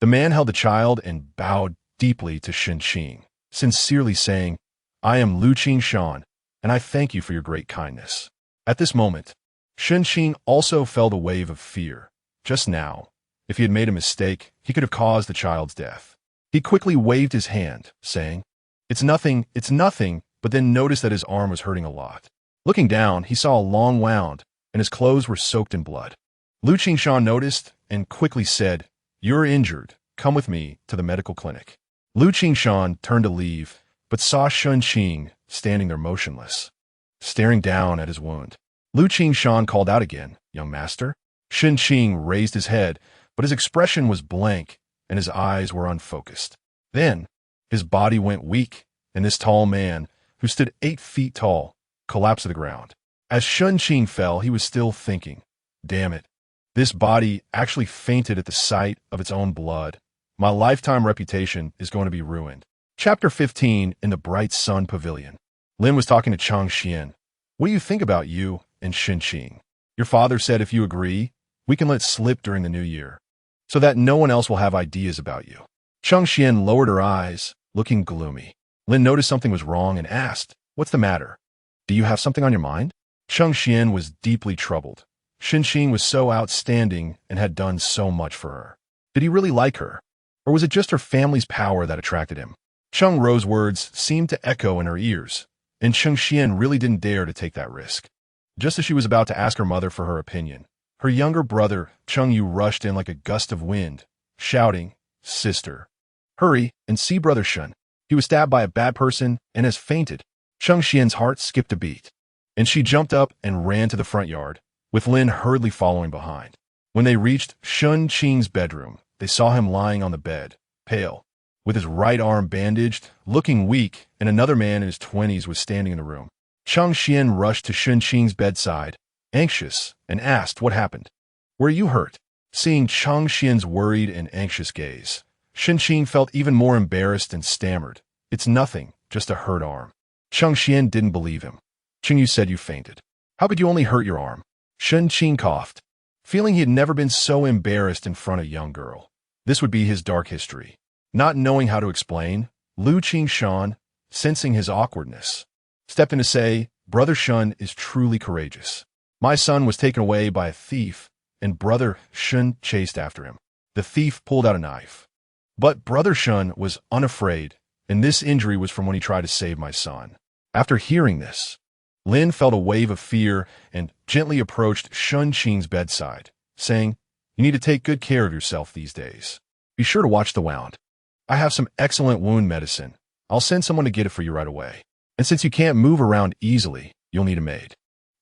A: The man held the child and bowed deeply to Shen Qing, sincerely saying, "I am Lu Qing, and I thank you for your great kindness." At this moment, Shen Qing also felt a wave of fear. Just now, if he had made a mistake, he could have caused the child's death. He quickly waved his hand, saying, it's nothing," but then noticed that his arm was hurting a lot. Looking down, he saw a long wound, and his clothes were soaked in blood. Lu Qing noticed and quickly said, "You're injured. Come with me to the medical clinic." Lu Qing turned to leave, but saw Shen Qing standing there motionless, staring down at his wound. Lu Qing called out again, "Young master?" Shen Qing raised his head, but his expression was blank and his eyes were unfocused. Then, his body went weak, and this tall man, who stood 8 feet tall, collapsed to the ground. As Shen Qing fell, he was still thinking, "Damn it. This body actually fainted at the sight of its own blood. My lifetime reputation is going to be ruined." Chapter 15 in the Bright Sun Pavilion. Lin was talking to Chang Xian. "What do you think about you and Shen Qing? Your father said if you agree, we can let slip during the new year, so that no one else will have ideas about you." Chang Xian lowered her eyes, looking gloomy. Lin noticed something was wrong and asked, "What's the matter? Do you have something on your mind?" Chang Xian was deeply troubled. Shen Qing was so outstanding and had done so much for her. Did he really like her? Or was it just her family's power that attracted him? Cheng Ro's words seemed to echo in her ears, and Cheng Xian really didn't dare to take that risk. Just as she was about to ask her mother for her opinion, her younger brother, Cheng Yu, rushed in like a gust of wind, shouting, "Sister, hurry and see Brother Shen. He was stabbed by a bad person and has fainted." Cheng Xian's heart skipped a beat, and she jumped up and ran to the front yard, with Lin hurriedly following behind. When they reached Shen Qing's bedroom, they saw him lying on the bed, pale, with his right arm bandaged, looking weak, and another man in his 20s was standing in the room. Chang Xian rushed to Shen Qing's bedside, anxious, and asked what happened. "Were you hurt?" Seeing Chang Xian's worried and anxious gaze, Shen Qing felt even more embarrassed and stammered, "It's nothing, just a hurt arm." Chang Xian didn't believe him. "Qing, you said you fainted. How could you only hurt your arm?" Shen Qing coughed, feeling he had never been so embarrassed in front of a young girl. This would be his dark history. Not knowing how to explain, Lu Qing, sensing his awkwardness, stepped in to say, "Brother Shen is truly courageous. My son was taken away by a thief, and Brother Shen chased after him. The thief pulled out a knife. But Brother Shen was unafraid, and this injury was from when he tried to save my son." After hearing this, Lin felt a wave of fear and gently approached Shen Qing's bedside, saying, "You need to take good care of yourself these days. Be sure to watch the wound. I have some excellent wound medicine. I'll send someone to get it for you right away. And since you can't move around easily, you'll need a maid.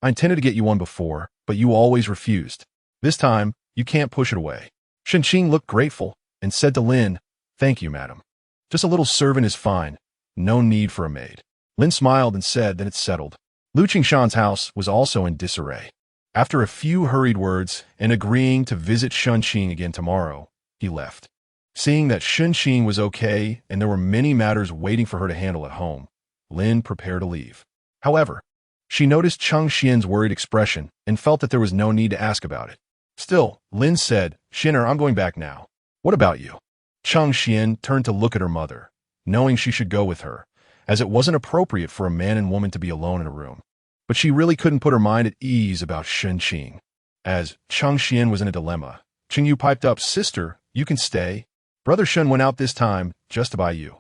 A: I intended to get you one before, but you always refused. This time, you can't push it away." Shen Qing looked grateful and said to Lin, "Thank you, madam. Just a little servant is fine. No need for a maid." Lin smiled and said that it's settled. Lu Qingshan's house was also in disarray. After a few hurried words and agreeing to visit Shen Qing again tomorrow, he left. Seeing that Shen Qing was okay and there were many matters waiting for her to handle at home, Lin prepared to leave. However, she noticed Chang Xian's worried expression and felt that there was no need to ask about it. Still, Lin said, "Shinner, I'm going back now. What about you?" Chang Xian turned to look at her mother, knowing she should go with her, as it wasn't appropriate for a man and woman to be alone in a room. But she really couldn't put her mind at ease about Shen Qing. As Chang Xian was in a dilemma, Qing Yu piped up, "Sister, you can stay. Brother Shen went out this time just to buy you."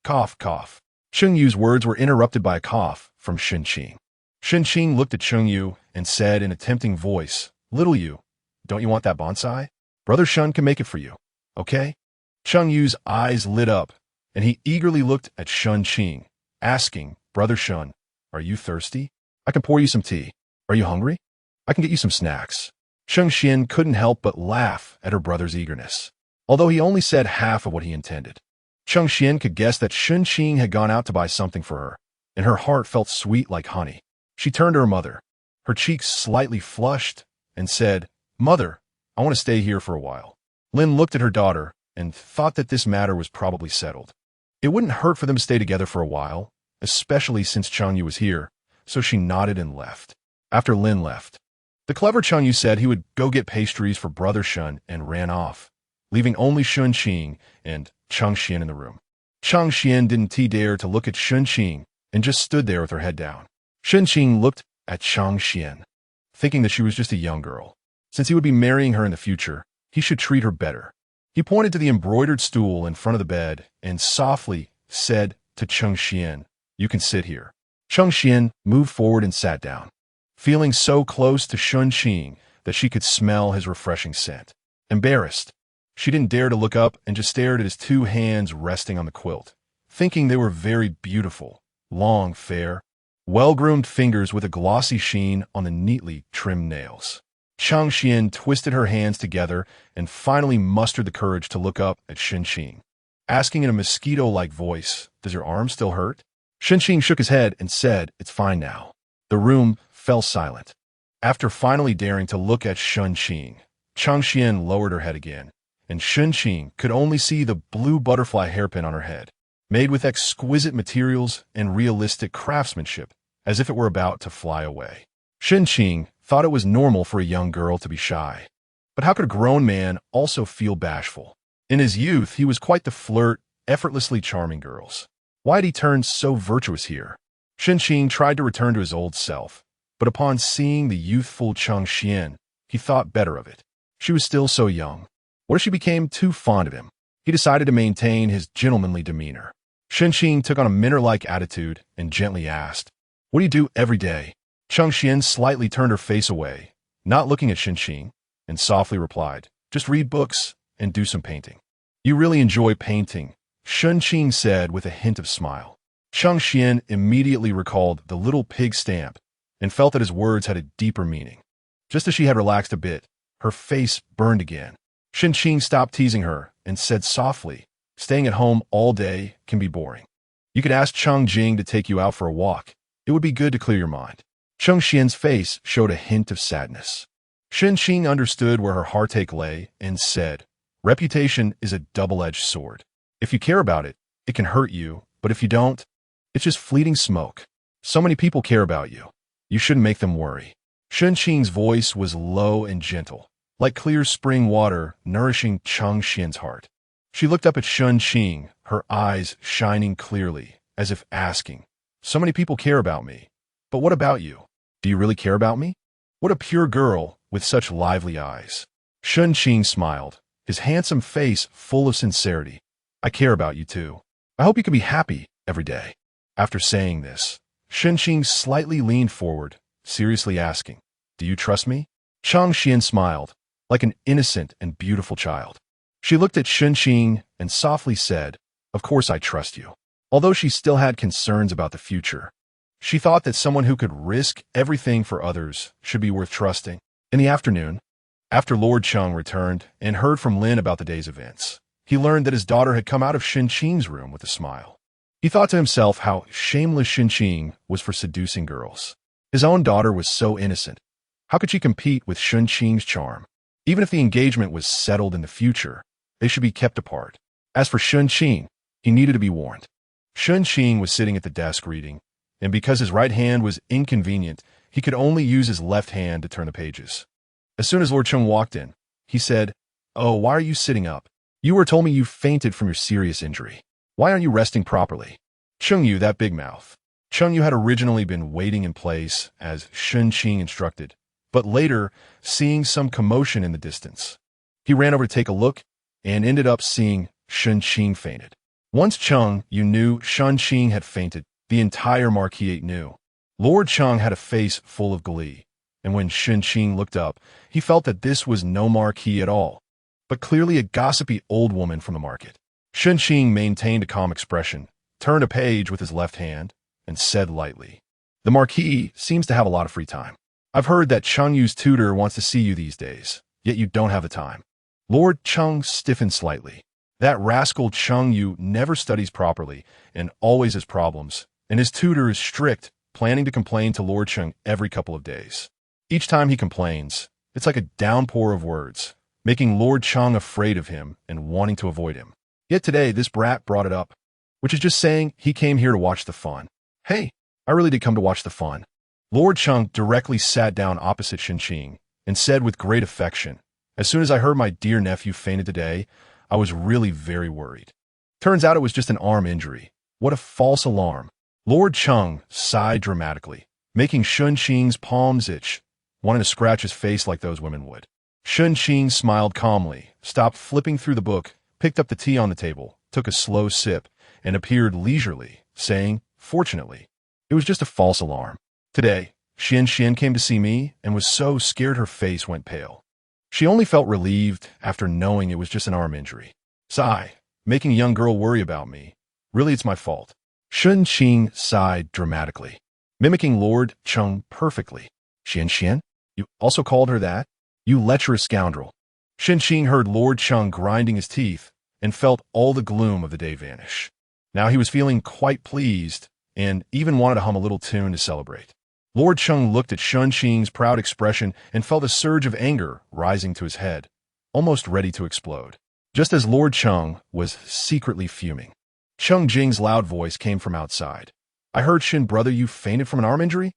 A: Cough, cough. Qing Yu's words were interrupted by a cough from Shen Qing. Shen Qing looked at Qing Yu and said in a tempting voice, "Little Yu, don't you want that bonsai? Brother Shen can make it for you, okay?" Cheng Yu's eyes lit up, and he eagerly looked at Shen Qing, asking, "Brother Shen, are you thirsty? I can pour you some tea. Are you hungry? I can get you some snacks." Shen Qing couldn't help but laugh at her brother's eagerness, although he only said half of what he intended. Cheng Xian could guess that Shen Qing had gone out to buy something for her, and her heart felt sweet like honey. She turned to her mother, her cheeks slightly flushed, and said, "Mother, I want to stay here for a while." Lin looked at her daughter and thought that this matter was probably settled. It wouldn't hurt for them to stay together for a while, especially since Cheng Yu was here, so she nodded and left. After Lin left, the clever Cheng Yu said he would go get pastries for Brother Shen and ran off, leaving only Shen Qing and Cheng Xian in the room. Cheng Xian didn't dare to look at Shen Qing and just stood there with her head down. Shen Qing looked at Cheng Xian, thinking that she was just a young girl. Since he would be marrying her in the future, he should treat her better. He pointed to the embroidered stool in front of the bed and softly said to Cheng Xian, "You can sit here." Cheng Xian moved forward and sat down, feeling so close to Shen Qing that she could smell his refreshing scent. Embarrassed, she didn't dare to look up and just stared at his two hands resting on the quilt, thinking they were very beautiful, long, fair, well-groomed fingers with a glossy sheen on the neatly trimmed nails. Cheng Xian twisted her hands together and finally mustered the courage to look up at Shen Qing, asking in a mosquito-like voice, "Does your arm still hurt?" Shen Qing shook his head and said, "It's fine now." The room fell silent. After finally daring to look at Shen Qing, Cheng Xian lowered her head again, and Shen Qing could only see the blue butterfly hairpin on her head, made with exquisite materials and realistic craftsmanship, as if it were about to fly away. Shen Qing thought it was normal for a young girl to be shy. But how could a grown man also feel bashful? In his youth, he was quite the flirt, effortlessly charming girls. Why had he turned so virtuous here? Shen Qing tried to return to his old self, but upon seeing the youthful Cheng Xian, he thought better of it. She was still so young. What if she became too fond of him? He decided to maintain his gentlemanly demeanor. Shen Qing took on a minor-like attitude and gently asked, "What do you do every day?" Cheng Xian slightly turned her face away, not looking at Shen Qing, and softly replied, "Just read books and do some painting." "You really enjoy painting," Shen Qing said with a hint of smile. Cheng Xian immediately recalled the little pig stamp and felt that his words had a deeper meaning. Just as she had relaxed a bit, her face burned again. Shen Qing stopped teasing her and said softly, "Staying at home all day can be boring. You could ask Cheng Jing to take you out for a walk. It would be good to clear your mind." Cheng Xian's face showed a hint of sadness. Shen Qing understood where her heartache lay and said, "Reputation is a double-edged sword. If you care about it, it can hurt you, but if you don't, it's just fleeting smoke. So many people care about you. You shouldn't make them worry." Shen Qing's voice was low and gentle, like clear spring water nourishing Cheng Xian's heart. She looked up at Shen Qing, her eyes shining clearly, as if asking, "So many people care about me, but what about you? Do you really care about me?" What a pure girl with such lively eyes. Shen Qing smiled, his handsome face full of sincerity. "I care about you too. I hope you can be happy every day." After saying this, Shen Qing slightly leaned forward, seriously asking, "Do you trust me?" Cheng Xian smiled, like an innocent and beautiful child. She looked at Shen Qing and softly said, "Of course I trust you." Although she still had concerns about the future, she thought that someone who could risk everything for others should be worth trusting. In the afternoon, after Lord Cheng returned and heard from Lin about the day's events, he learned that his daughter had come out of Shen Qing's room with a smile. He thought to himself how shameless Shen Qing was for seducing girls. His own daughter was so innocent. How could she compete with Shen Qing's charm? Even if the engagement was settled in the future, they should be kept apart. As for Shen Qing, he needed to be warned. Shen Qing was sitting at the desk reading, and because his right hand was inconvenient, he could only use his left hand to turn the pages. As soon as Lord Cheng walked in, he said, "Oh, why are you sitting up? You were told me you fainted from your serious injury. Why aren't you resting properly?" Cheng Yu, that big mouth. Cheng Yu had originally been waiting in place as Shen Qing instructed, but later, seeing some commotion in the distance, he ran over to take a look and ended up seeing Shen Qing fainted. Once Cheng Yu knew Shen Qing had fainted, the entire Marquis knew. Lord Cheng had a face full of glee, and when Shen Qing looked up, he felt that this was no Marquis at all. but clearly a gossipy old woman from the market. Shen Qing maintained a calm expression, turned a page with his left hand, and said lightly, "The Marquis seems to have a lot of free time. I've heard that Cheng Yu's tutor wants to see you these days, yet you don't have the time." Lord Cheng stiffened slightly. That rascal Cheng Yu never studies properly and always has problems, and his tutor is strict, planning to complain to Lord Cheng every couple of days. Each time he complains, it's like a downpour of words, making Lord Cheng afraid of him and wanting to avoid him. Yet today, this brat brought it up, which is just saying he came here to watch the fun. Hey, I really did come to watch the fun. Lord Cheng directly sat down opposite Shen Qing and said with great affection, "As soon as I heard my dear nephew fainted today, I was really very worried. Turns out it was just an arm injury. What a false alarm." Lord Cheng sighed dramatically, making Shen Qing's palms itch, wanting to scratch his face like those women would. Shen Qing smiled calmly, stopped flipping through the book, picked up the tea on the table, took a slow sip, and appeared leisurely, saying, "Fortunately, it was just a false alarm. Today, Shen came to see me and was so scared her face went pale. She only felt relieved after knowing it was just an arm injury. Sigh, making a young girl worry about me. Really, it's my fault." Shen Qing sighed dramatically, mimicking Lord Cheng perfectly. "Shen? You also called her that? You lecherous scoundrel." Shen Qing heard Lord Cheng grinding his teeth and felt all the gloom of the day vanish. Now he was feeling quite pleased and even wanted to hum a little tune to celebrate. Lord Cheng looked at Shen Qing's proud expression and felt a surge of anger rising to his head, almost ready to explode, just as Lord Cheng was secretly fuming. Cheng Jing's loud voice came from outside. "I heard, Shen brother, you fainted from an arm injury?"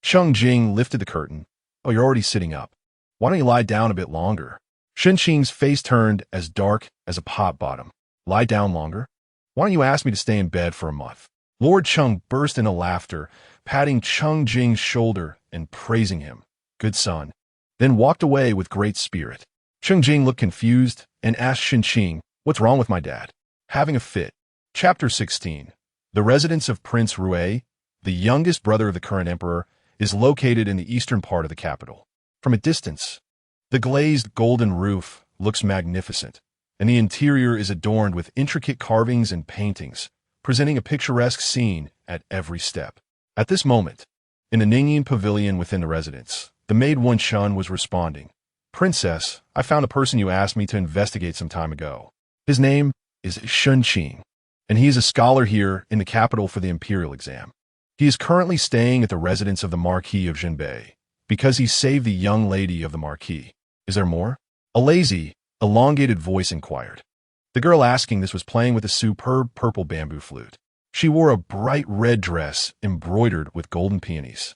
A: Cheng Jing lifted the curtain. "Oh, you're already sitting up. Why don't you lie down a bit longer?" Shen Qing's face turned as dark as a pot bottom. "Lie down longer? Why don't you ask me to stay in bed for a month?" Lord Cheng burst into laughter, patting Cheng Jing's shoulder and praising him. "Good son," then walked away with great spirit. Cheng Jing looked confused and asked Shen Qing, "What's wrong with my dad? Having a fit?" Chapter 16. The residence of Prince Rui, the youngest brother of the current emperor, is located in the eastern part of the capital. From a distance, the glazed golden roof looks magnificent, and the interior is adorned with intricate carvings and paintings, presenting a picturesque scene at every step. At this moment, in the Ningyin pavilion within the residence, the maid Wen Shun was responding. "Princess, I found a person you asked me to investigate some time ago. His name is Shen Qing, and he is a scholar here in the capital for the imperial exam. He is currently staying at the residence of the Marquis of Jinbei, because he saved the young lady of the Marquis. Is there more?" A lazy, elongated voice inquired. The girl asking this was playing with a superb purple bamboo flute. She wore a bright red dress embroidered with golden peonies.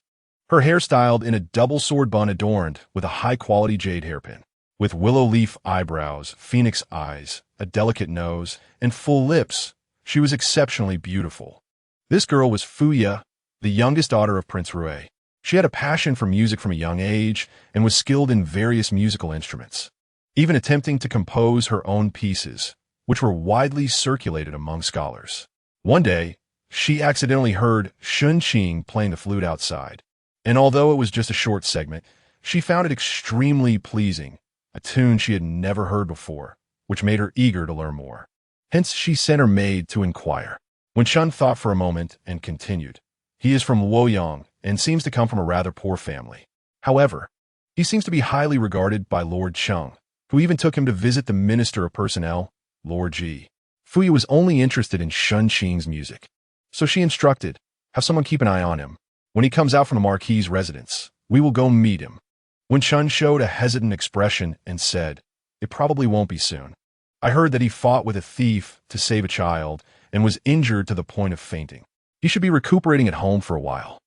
A: Her hair styled in a double sword bun adorned with a high-quality jade hairpin. With willow leaf eyebrows, phoenix eyes, a delicate nose, and full lips, she was exceptionally beautiful. This girl was Fuya, the youngest daughter of Prince Rui. She had a passion for music from a young age and was skilled in various musical instruments, even attempting to compose her own pieces, which were widely circulated among scholars. One day, she accidentally heard Shen Qing playing the flute outside, and although it was just a short segment, she found it extremely pleasing, a tune she had never heard before, which made her eager to learn more. Hence, she sent her maid to inquire. Wen Shun thought for a moment and continued, "He is from Luoyang and seems to come from a rather poor family. However, he seems to be highly regarded by Lord Cheng, who even took him to visit the Minister of Personnel, Lord Ji." Fuya was only interested in Shen Qing's music, so she instructed, "Have someone keep an eye on him. When he comes out from the Marquis' residence, we will go meet him." Wen Shun showed a hesitant expression and said, "It probably won't be soon. I heard that he fought with a thief to save a child and was injured to the point of fainting. He should be recuperating at home for a while."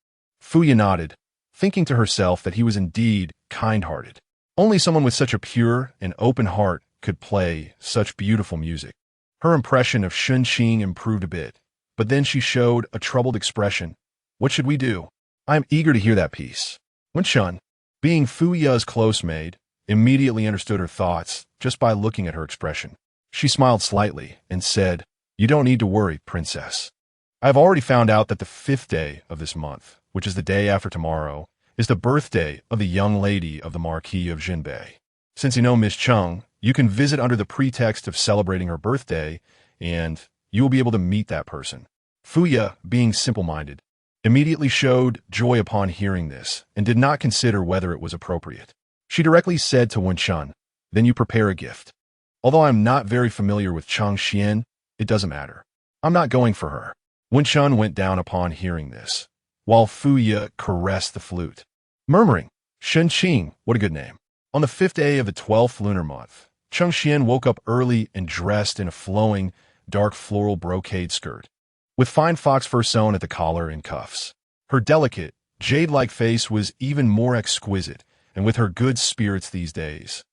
A: Fuya nodded, thinking to herself that he was indeed kind-hearted. Only someone with such a pure and open heart could play such beautiful music. Her impression of Shen Qing improved a bit, but then she showed a troubled expression. "What should we do? I am eager to hear that piece." Wen Shun, being Fuya's close maid, immediately understood her thoughts just by looking at her expression. She smiled slightly and said, "You don't need to worry, princess. I have already found out that the 5th day of this month, which is the day after tomorrow, is the birthday of the young lady of the Marquis of Jinbei. Since you know Miss Cheng, You can visit under the pretext of celebrating her birthday, and you will be able to meet that person. Fuya, being simple-minded, immediately showed joy upon hearing this and did not consider whether it was appropriate. She directly said to Wen-chun, "Then you prepare a gift. Although I'm not very familiar with Chang Xian, it doesn't matter. I'm not going for her." Wen-chun went down upon hearing this, while Fuya caressed the flute, murmuring, "Shen Qing, what a good name." On the 5th day of the 12th lunar month, Chang Xian woke up early and dressed in a flowing, dark floral brocade skirt, with fine fox fur sewn at the collar and cuffs. Her delicate, jade-like face was even more exquisite, and with her good spirits these days.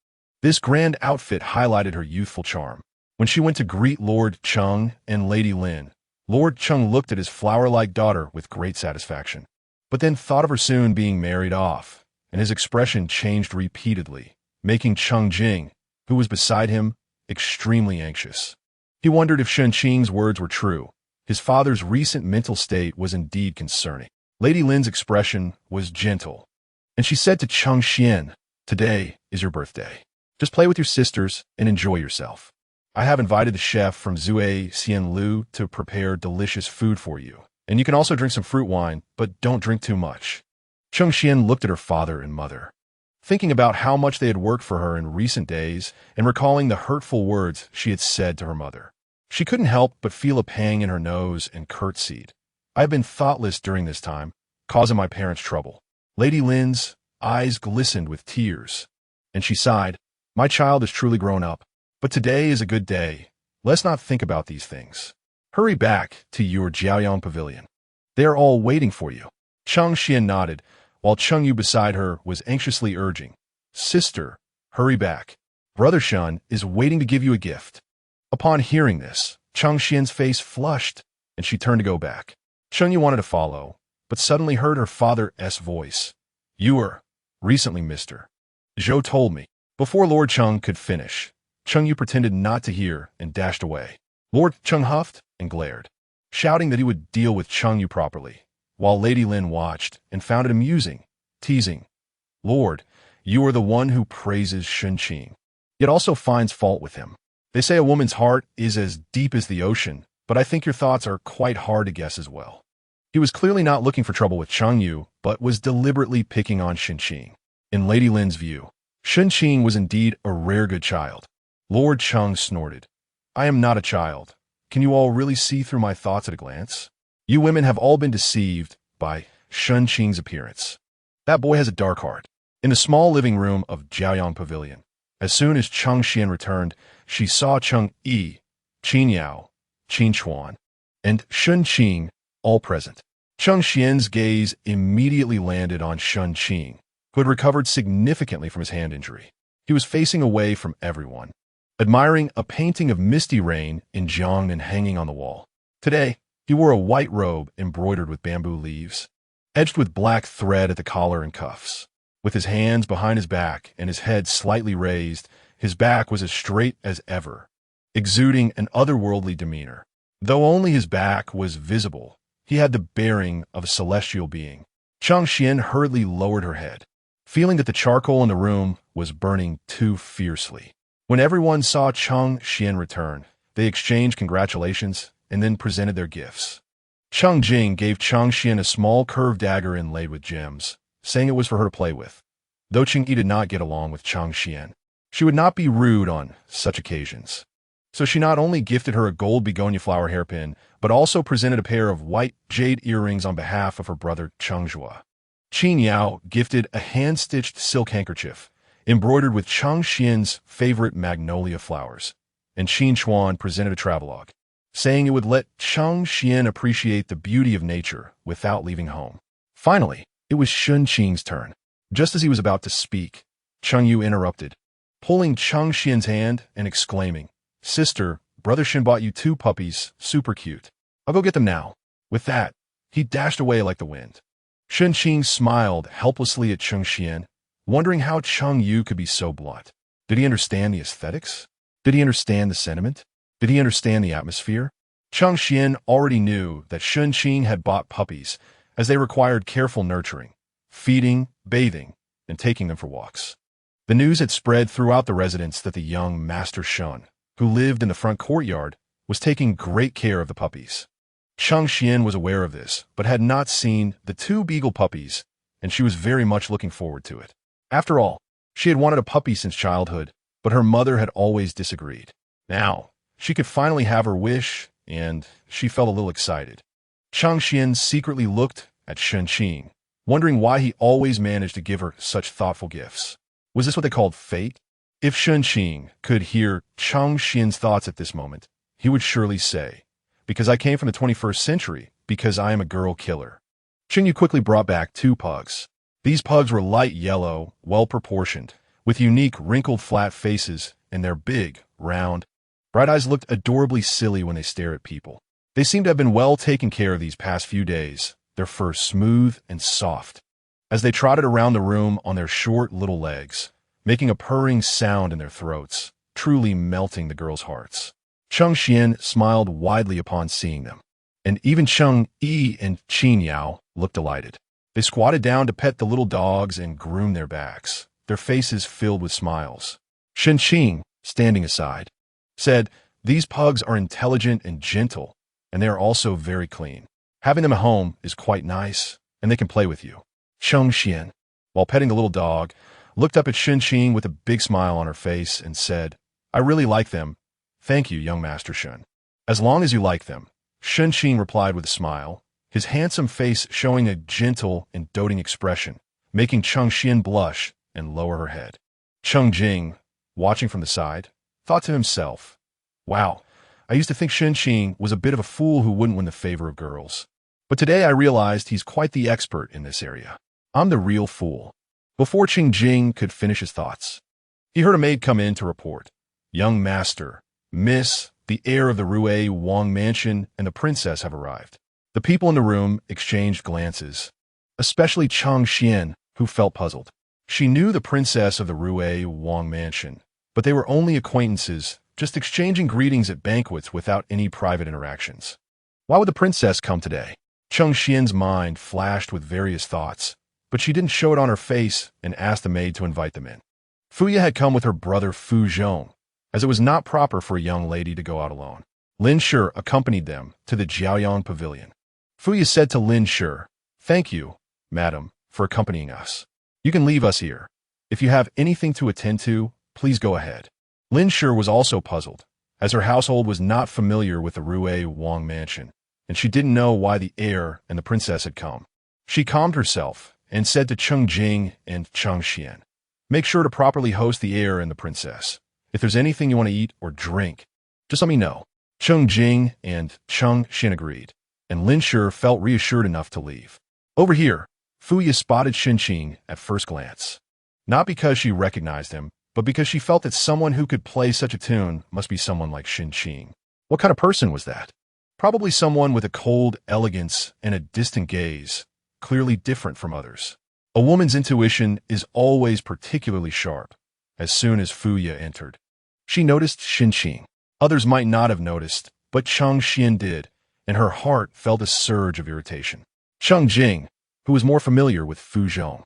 A: This grand outfit highlighted her youthful charm. When she went to greet Lord Chung and Lady Lin, Lord Chung looked at his flower-like daughter with great satisfaction, but then thought of her soon being married off, and his expression changed repeatedly, making Chung Jing, who was beside him, extremely anxious. He wondered if Shen Qing's words were true. His father's recent mental state was indeed concerning. Lady Lin's expression was gentle, and she said to Chang Xian, "Today is your birthday. Just play with your sisters and enjoy yourself. I have invited the chef from Zue Xian Lu to prepare delicious food for you, and you can also drink some fruit wine, but don't drink too much." Chang Xian looked at her father and mother, thinking about how much they had worked for her in recent days and recalling the hurtful words she had said to her mother. She couldn't help but feel a pang in her nose and curtsied. "I have been thoughtless during this time, causing my parents trouble." Lady Lin's eyes glistened with tears, and she sighed, "My child is truly grown up, but today is a good day. Let's not think about these things. Hurry back to your Jiaoyang pavilion. They are all waiting for you." Chang Xian nodded, while Cheng Yu beside her was anxiously urging, "Sister, hurry back. Brother Shen is waiting to give you a gift." Upon hearing this, Chang Xian's face flushed, and she turned to go back. Cheng Yu wanted to follow, but suddenly heard her father's voice. "You were recently, Mr. Zhou told me." Before Lord Cheng could finish, Cheng Yu pretended not to hear and dashed away. Lord Cheng huffed and glared, shouting that he would deal with Cheng Yu properly, while Lady Lin watched and found it amusing, teasing, "Lord, you are the one who praises Shen Qing, yet also finds fault with him. They say a woman's heart is as deep as the ocean, but I think your thoughts are quite hard to guess as well." He was clearly not looking for trouble with Cheng Yu, but was deliberately picking on Shen Qing. In Lady Lin's view, Shen Qing was indeed a rare good child. Lord Cheng snorted, "I am not a child. Can you all really see through my thoughts at a glance? You women have all been deceived by Shen Qing's appearance. That boy has a dark heart." In the small living room of Jiaoyang Pavilion, as soon as Chang Xian returned, she saw Cheng Yi, Qin Yao, Qin Chuan, and Shen Qing all present. Chang Xian's gaze immediately landed on Shen Qing, who had recovered significantly from his hand injury. He was facing away from everyone, admiring a painting of misty rain in Jiangnan hanging on the wall. Today, he wore a white robe embroidered with bamboo leaves, edged with black thread at the collar and cuffs. With his hands behind his back and his head slightly raised, his back was as straight as ever, exuding an otherworldly demeanor. Though only his back was visible, he had the bearing of a celestial being. Chang Xian hurriedly lowered her head, feeling that the charcoal in the room was burning too fiercely. When everyone saw Chang Xian return, they exchanged congratulations and then presented their gifts. Cheng Jing gave Chang Xian a small curved dagger inlaid with gems, saying it was for her to play with. Though Qing Yi did not get along with Chang Xian, she would not be rude on such occasions. So she not only gifted her a gold begonia flower hairpin, but also presented a pair of white jade earrings on behalf of her brother Cheng Zhua. Qin Yao gifted a hand-stitched silk handkerchief, embroidered with Chang Xian's favorite magnolia flowers, and Qin Chuan presented a travelogue, saying it would let Chang Xian appreciate the beauty of nature without leaving home. Finally, it was Shen Qing's turn. Just as he was about to speak, Cheng Yu interrupted, pulling Chang Xian's hand and exclaiming, "Sister, Brother Shen bought you 2 puppies, super cute. I'll go get them now." With that, he dashed away like the wind. Shen Qing smiled helplessly at Cheng Xian, wondering how Cheng Yu could be so blunt. Did he understand the aesthetics? Did he understand the sentiment? Did he understand the atmosphere? Cheng Xian already knew that Shen Qing had bought puppies, as they required careful nurturing, feeding, bathing, and taking them for walks. The news had spread throughout the residence that the young Master Shen, who lived in the front courtyard, was taking great care of the puppies. Cheng Xian was aware of this, but had not seen the two beagle puppies, and she was very much looking forward to it. After all, she had wanted a puppy since childhood, but her mother had always disagreed. Now, she could finally have her wish, and she felt a little excited. Cheng Xian secretly looked at Shen Qing, wondering why he always managed to give her such thoughtful gifts. Was this what they called fate? If Shen Qing could hear Cheng Xian's thoughts at this moment, he would surely say, "Because I came from the 21st century, because I am a girl killer." Qing Yu quickly brought back two pugs. These pugs were light yellow, well-proportioned, with unique wrinkled flat faces, and their big, round, bright eyes looked adorably silly when they stare at people. They seemed to have been well taken care of these past few days, their fur smooth and soft. As they trotted around the room on their short little legs, making a purring sound in their throats, truly melting the girls' hearts. Cheng Xian smiled widely upon seeing them, and even Cheng Yi and Qin Yao looked delighted. They squatted down to pet the little dogs and groom their backs, their faces filled with smiles. Shen Qing, standing aside, said, "These pugs are intelligent and gentle, and they are also very clean. Having them at home is quite nice, and they can play with you." Cheng Xian, while petting the little dog, looked up at Shen Qing with a big smile on her face and said, "I really like them. Thank you, young Master Shen." "As long as you like them," Shen Qing replied with a smile, his handsome face showing a gentle and doting expression, making Cheng Xian blush and lower her head. Cheng Jing, watching from the side, thought to himself, "Wow, I used to think Shen Qing was a bit of a fool who wouldn't win the favor of girls. But today I realized he's quite the expert in this area. I'm the real fool." Before Qing Jing could finish his thoughts, he heard a maid come in to report, "Young master, miss, the heir of the Rue Wang mansion and the princess have arrived." The people in the room exchanged glances, especially Cheng Xian, who felt puzzled. She knew the princess of the Rue Wang mansion, but they were only acquaintances, just exchanging greetings at banquets without any private interactions. Why would the princess come today? Cheng Xian's mind flashed with various thoughts, but she didn't show it on her face and asked the maid to invite them in. Fuya had come with her brother Fu Zhong, as it was not proper for a young lady to go out alone. Lin Shi accompanied them to the Jiaoyang pavilion. Fuya said to Lin Shi, "Thank you, madam, for accompanying us. You can leave us here. If you have anything to attend to, please go ahead." Lin Shi was also puzzled, as her household was not familiar with the Rue Wang mansion, and she didn't know why the heir and the princess had come. She calmed herself and said to Cheng Jing and Cheng Xian, "Make sure to properly host the heir and the princess. If there's anything you want to eat or drink, just let me know." Cheng Jing and Cheng Xian agreed, and Lin Shi felt reassured enough to leave. Over here, Fuya spotted Shen Qing at first glance. Not because she recognized him, but because she felt that someone who could play such a tune must be someone like Shen Qing. What kind of person was that? Probably someone with a cold elegance and a distant gaze, clearly different from others. A woman's intuition is always particularly sharp. As soon as Fuya entered, she noticed Shen Qing. Others might not have noticed, but Cheng Xian did, and her heart felt a surge of irritation. Cheng Jing, who was more familiar with Fu Zhong,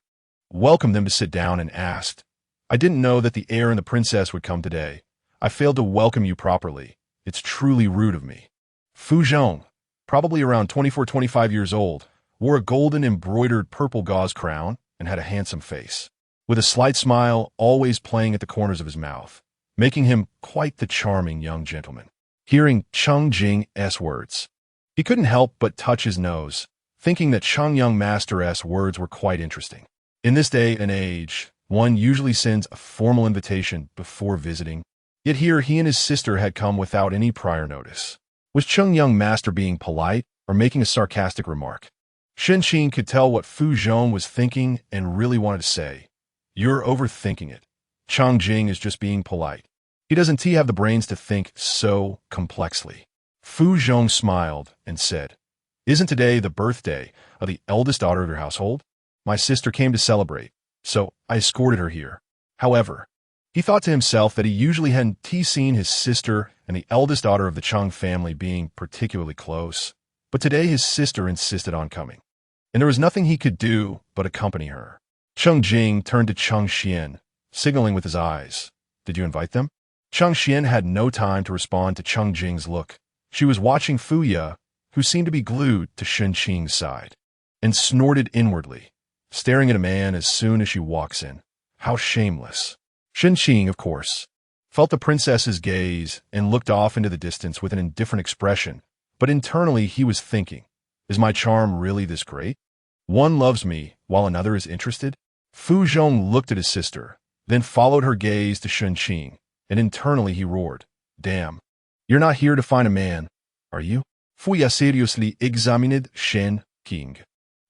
A: welcomed them to sit down and asked, "I didn't know that the heir and the princess would come today. I failed to welcome you properly. It's truly rude of me." Fu Zhong, probably around 24-25 years old, wore a golden embroidered purple gauze crown and had a handsome face, with a slight smile always playing at the corners of his mouth, making him quite the charming young gentleman. Hearing Cheng Jing's words, he couldn't help but touch his nose, thinking that Cheng young master's words were quite interesting. In this day and age, one usually sends a formal invitation before visiting, yet here he and his sister had come without any prior notice. Was Cheng young master being polite or making a sarcastic remark? Shen Qing could tell what Fu Zhong was thinking and really wanted to say, "You're overthinking it. Cheng Jing is just being polite. He doesn't have the brains to think so complexly." Fu Zhong smiled and said, "Isn't today the birthday of the eldest daughter of your household? My sister came to celebrate, so I escorted her here." However, he thought to himself that he usually hadn't seen his sister and the eldest daughter of the Cheng family being particularly close, but today his sister insisted on coming, and there was nothing he could do but accompany her. Cheng Jing turned to Cheng Xian, signaling with his eyes. Did you invite them? Cheng Xian had no time to respond to Cheng Jing's look. She was watching Fu Ye, who seemed to be glued to Shen Qing's side, and snorted inwardly, staring at a man as soon as she walks in. How shameless. Shen Qing, of course, felt the princess's gaze and looked off into the distance with an indifferent expression, but internally he was thinking, is my charm really this great? One loves me while another is interested? Fu Zhong looked at his sister, then followed her gaze to Shen Qing, and internally he roared, damn, you're not here to find a man, are you? Fu Ye seriously examined Shen Qing,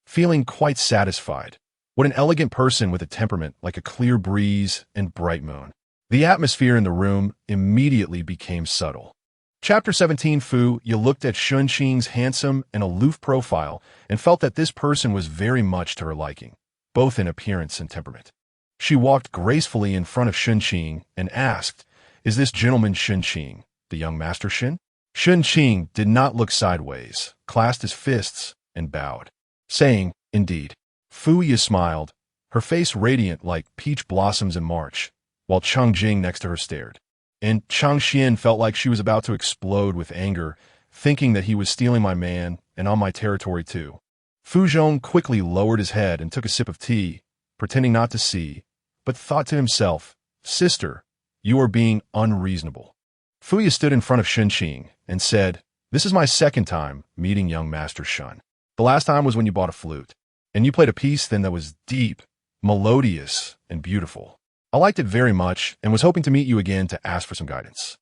A: feeling quite satisfied. What an elegant person with a temperament like a clear breeze and bright moon. The atmosphere in the room immediately became subtle. Chapter 17. Fu Ye looked at Shen Qing's handsome and aloof profile and felt that this person was very much to her liking, both in appearance and temperament. She walked gracefully in front of Shen Qing and asked, is this gentleman Shen Qing, the young master Shen? Shen Qing did not look sideways, clasped his fists, and bowed, saying, indeed. Fu Ye smiled, her face radiant like peach blossoms in March, while Cheng Jing next to her stared. And Cheng Xian felt like she was about to explode with anger, thinking that he was stealing my man and on my territory too. Fu Zhong quickly lowered his head and took a sip of tea, pretending not to see, but thought to himself, sister, you are being unreasonable. Fu Ye stood in front of Shen Qing and said, this is my second time meeting young Master Shen. The last time was when you bought a flute, and you played a piece then that was deep, melodious, and beautiful. I liked it very much and was hoping to meet you again to ask for some guidance.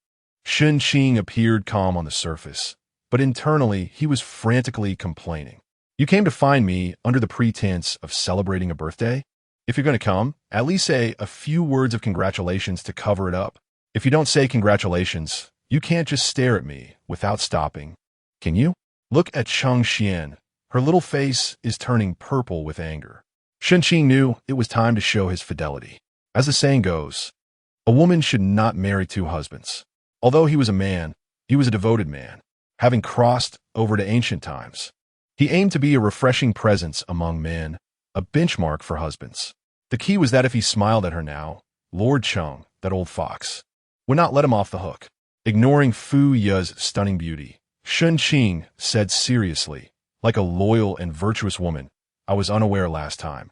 A: Shen Qing appeared calm on the surface, but internally he was frantically complaining. You came to find me under the pretense of celebrating a birthday? If you're going to come, at least say a few words of congratulations to cover it up. If you don't say congratulations, you can't just stare at me without stopping. Can you? Look at Cheng Xian. Her little face is turning purple with anger. Shen Qing knew it was time to show his fidelity. As the saying goes, a woman should not marry two husbands. Although he was a man, he was a devoted man, having crossed over to ancient times. He aimed to be a refreshing presence among men, a benchmark for husbands. The key was that if he smiled at her now, Lord Cheng, that old fox, would not let him off the hook. Ignoring Fu Ye's stunning beauty, Shen Qing said seriously, like a loyal and virtuous woman, I was unaware last time.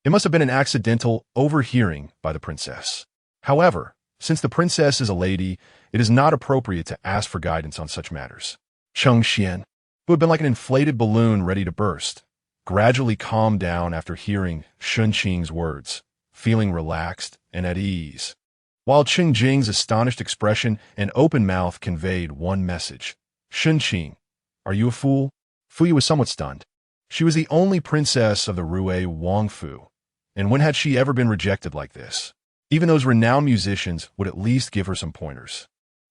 A: It must have been an accidental overhearing by the princess. However, since the princess is a lady, it is not appropriate to ask for guidance on such matters. Cheng Xian, who had been like an inflated balloon ready to burst, gradually calmed down after hearing Shen Qing's words, feeling relaxed and at ease. While Cheng Jing's astonished expression and open mouth conveyed one message. Shen Qing, are you a fool? Fu Ye was somewhat stunned. She was the only princess of the Rue Wangfu, and when had she ever been rejected like this? Even those renowned musicians would at least give her some pointers.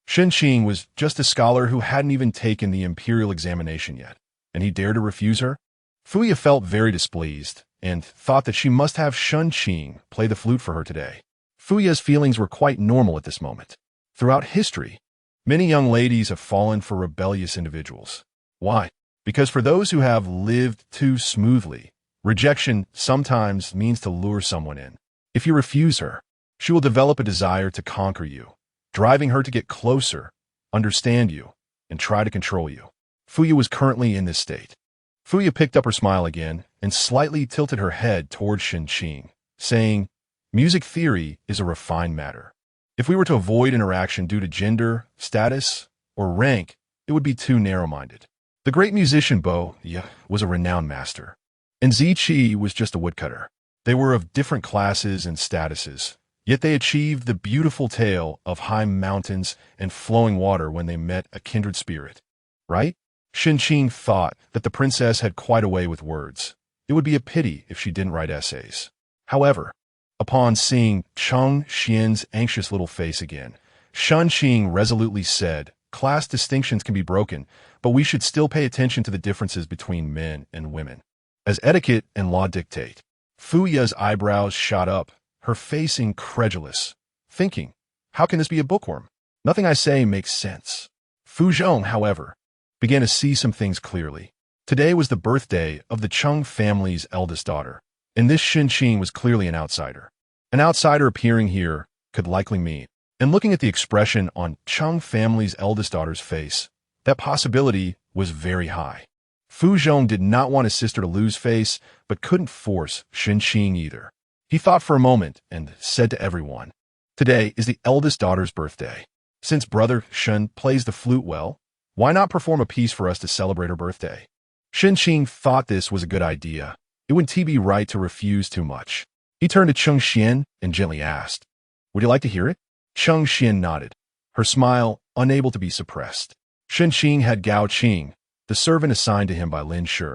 A: Shen Qing was just a scholar who hadn't even taken the imperial examination yet, and he dared to refuse her? Fu Ye felt very displeased, and thought that she must have Shen Qing play the flute for her today. Fu Ye's feelings were quite normal at this moment. Throughout history, many young ladies have fallen for rebellious individuals. Why? Because for those who have lived too smoothly, rejection sometimes means to lure someone in. If you refuse her, she will develop a desire to conquer you, driving her to get closer, understand you, and try to control you. Fu Ye was currently in this state. Fu Ye picked up her smile again and slightly tilted her head toward Shen Qing, saying, music theory is a refined matter. If we were to avoid interaction due to gender, status, or rank, it would be too narrow-minded. The great musician Bo Ye was a renowned master, and Zi Qi was just a woodcutter. They were of different classes and statuses, yet they achieved the beautiful tale of high mountains and flowing water when they met a kindred spirit. Right? Shen Qing thought that the princess had quite a way with words. It would be a pity if she didn't write essays. However, upon seeing Cheng Xian's anxious little face again, Shen Qing resolutely said, class distinctions can be broken, but we should still pay attention to the differences between men and women, as etiquette and law dictate. Fu Ye's eyebrows shot up, her face incredulous, thinking, how can this be a bookworm? Nothing I say makes sense. Fu Zhong, however, began to see some things clearly. Today was the birthday of the Cheng family's eldest daughter, and this Shen Qing was clearly an outsider. An outsider appearing here could likely mean. And looking at the expression on Qing family's eldest daughter's face, that possibility was very high. Fu Zhong did not want his sister to lose face, but couldn't force Shen Qing either. He thought for a moment and said to everyone, "Today is the eldest daughter's birthday. Since brother Shen plays the flute well, why not perform a piece for us to celebrate her birthday?" Shen Qing thought this was a good idea. It wouldn't be right to refuse too much. He turned to Cheng Xian and gently asked, "Would you like to hear it?" Cheng Xian nodded, her smile unable to be suppressed. Shen Qing had Gao Qing, the servant assigned to him by Lin Shi,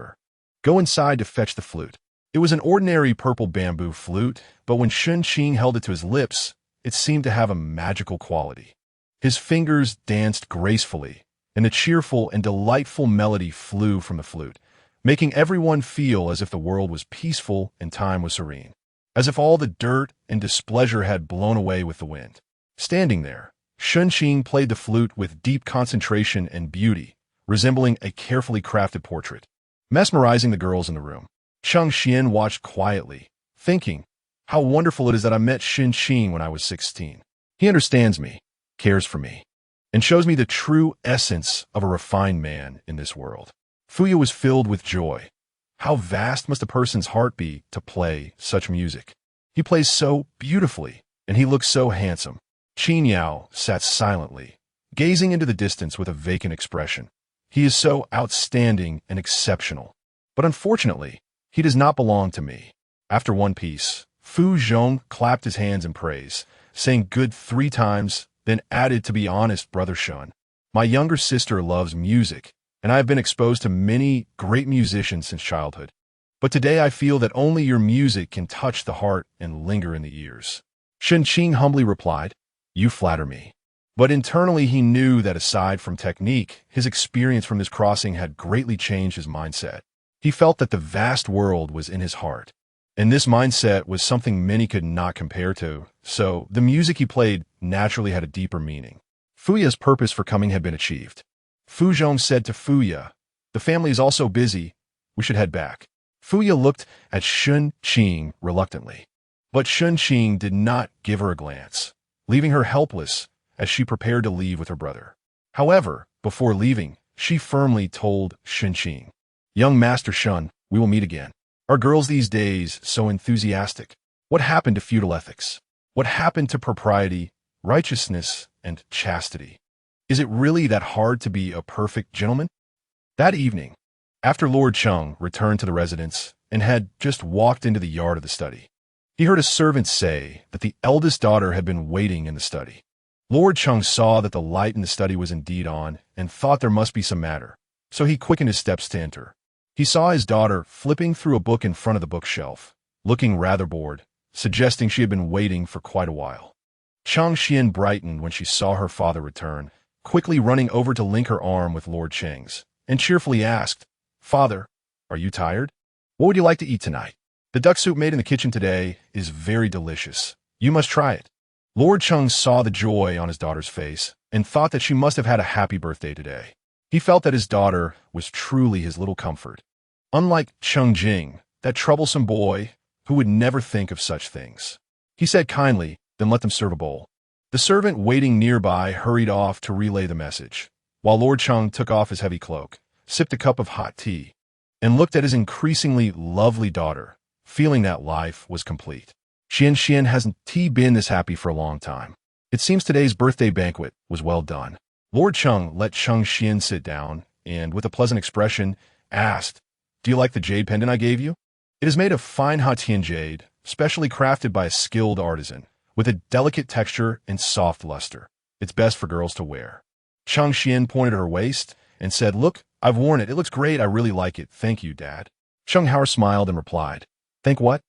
A: go inside to fetch the flute. It was an ordinary purple bamboo flute, but when Shen Qing held it to his lips, it seemed to have a magical quality. His fingers danced gracefully, and a cheerful and delightful melody flew from the flute, making everyone feel as if the world was peaceful and time was serene, as if all the dirt and displeasure had blown away with the wind. Standing there, Shen Qing played the flute with deep concentration and beauty, resembling a carefully crafted portrait, mesmerizing the girls in the room. Cheng Xian watched quietly, thinking, "How wonderful it is that I met Shen Qing when I was 16. He understands me, cares for me, and shows me the true essence of a refined man in this world." Fuya was filled with joy. How vast must a person's heart be to play such music? He plays so beautifully, and he looks so handsome. Qin Yao sat silently, gazing into the distance with a vacant expression. He is so outstanding and exceptional. But unfortunately, he does not belong to me. After one piece, Fu Zhong clapped his hands in praise, saying good 3 times, then added, "To be honest, brother Shen, my younger sister loves music, and I have been exposed to many great musicians since childhood. But today I feel that only your music can touch the heart and linger in the ears." Shen Qing humbly replied, "You flatter me." But internally he knew that aside from technique, his experience from this crossing had greatly changed his mindset. He felt that the vast world was in his heart, and this mindset was something many could not compare to, so the music he played naturally had a deeper meaning. Fuya's purpose for coming had been achieved. Fu Zhong said to Fuya, "The family is also busy. We should head back." Fuya looked at Shen Qing reluctantly, but Shen Qing did not give her a glance, leaving her helpless as she prepared to leave with her brother. However, before leaving, she firmly told Shen Qing, "Young Master Shen, we will meet again. Are girls these days so enthusiastic? What happened to feudal ethics? What happened to propriety, righteousness, and chastity? Is it really that hard to be a perfect gentleman?" That evening, after Lord Cheng returned to the residence and had just walked into the yard of the study, he heard a servant say that the eldest daughter had been waiting in the study. Lord Cheng saw that the light in the study was indeed on and thought there must be some matter, so he quickened his steps to enter. He saw his daughter flipping through a book in front of the bookshelf, looking rather bored, suggesting she had been waiting for quite a while. Cheng Xian brightened when she saw her father return, quickly running over to link her arm with Lord Cheng's, and cheerfully asked, "Father, are you tired? What would you like to eat tonight? The duck soup made in the kitchen today is very delicious. You must try it." Lord Cheng saw the joy on his daughter's face and thought that she must have had a happy birthday today. He felt that his daughter was truly his little comfort. Unlike Cheng Jing, that troublesome boy who would never think of such things. He said kindly, "Then let them serve a bowl." The servant waiting nearby hurried off to relay the message, while Lord Cheng took off his heavy cloak, sipped a cup of hot tea, and looked at his increasingly lovely daughter, feeling that life was complete. Xian hasn't been this happy for a long time. It seems today's birthday banquet was well done. Lord Cheng let Cheng Xian sit down and, with a pleasant expression, asked, "Do you like the jade pendant I gave you? It is made of fine Hatian jade, specially crafted by a skilled artisan, with a delicate texture and soft luster. It's best for girls to wear." Cheng Xian pointed at her waist and said, "Look, I've worn it. It looks great. I really like it. Thank you, Dad." Cheng Hao smiled and replied, "Think what?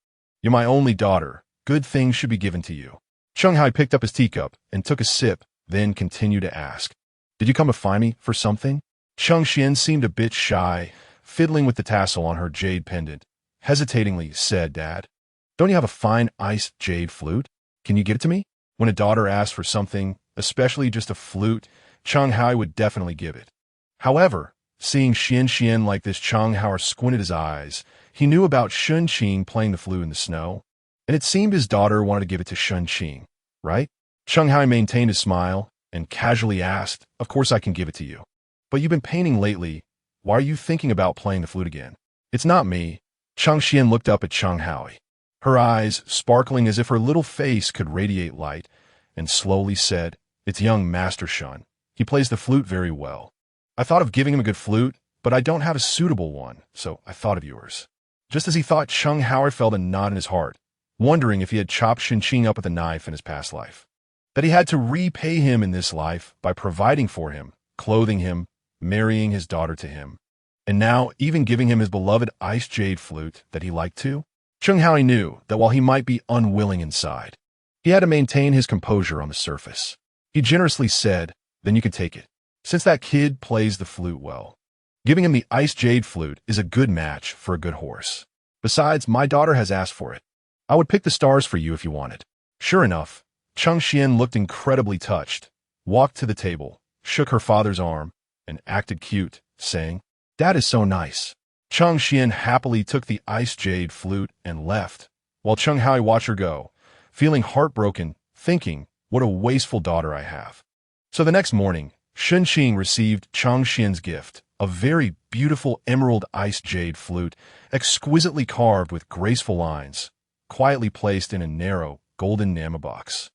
A: You're my only daughter. Good things should be given to you." Cheng Hai picked up his teacup and took a sip, then continued to ask, "Did you come to find me for something?" Cheng Xian seemed a bit shy, fiddling with the tassel on her jade pendant. Hesitatingly said, "Dad, don't you have a fine iced jade flute? Can you give it to me?" When a daughter asked for something, especially just a flute, Cheng Hai would definitely give it. However, seeing Xian like this, Cheng Hao squinted his eyes. He knew about Shen Qing playing the flute in the snow. and it seemed his daughter wanted to give it to Shen Qing, right? Cheng Hai maintained his smile and casually asked, "Of course I can give it to you. But you've been painting lately. Why are you thinking about playing the flute again?" "It's not me." Cheng Xian looked up at Cheng Hai, her eyes sparkling as if her little face could radiate light, and slowly said, "It's young Master Shen. He plays the flute very well. I thought of giving him a good flute, but I don't have a suitable one, so I thought of yours." Just as he thought, Cheng Hai felt a knot in his heart, wondering if he had chopped Shen Qing up with a knife in his past life. That he had to repay him in this life by providing for him, clothing him, marrying his daughter to him, and now even giving him his beloved ice jade flute that he liked too. Cheng Hai knew that while he might be unwilling inside, he had to maintain his composure on the surface. He generously said, "Then you can take it, since that kid plays the flute well. Giving him the ice jade flute is a good match for a good horse. Besides, my daughter has asked for it. I would pick the stars for you if you wanted." Sure enough, Cheng Xian looked incredibly touched, walked to the table, shook her father's arm, and acted cute, saying, "Dad is so nice." Cheng Xian happily took the ice jade flute and left, while Cheng Hai watched her go, feeling heartbroken, thinking, "What a wasteful daughter I have." So the next morning, Shen Qing received Cheng Xian's gift, a very beautiful emerald ice jade flute, exquisitely carved with graceful lines, quietly placed in a narrow, golden enamel box.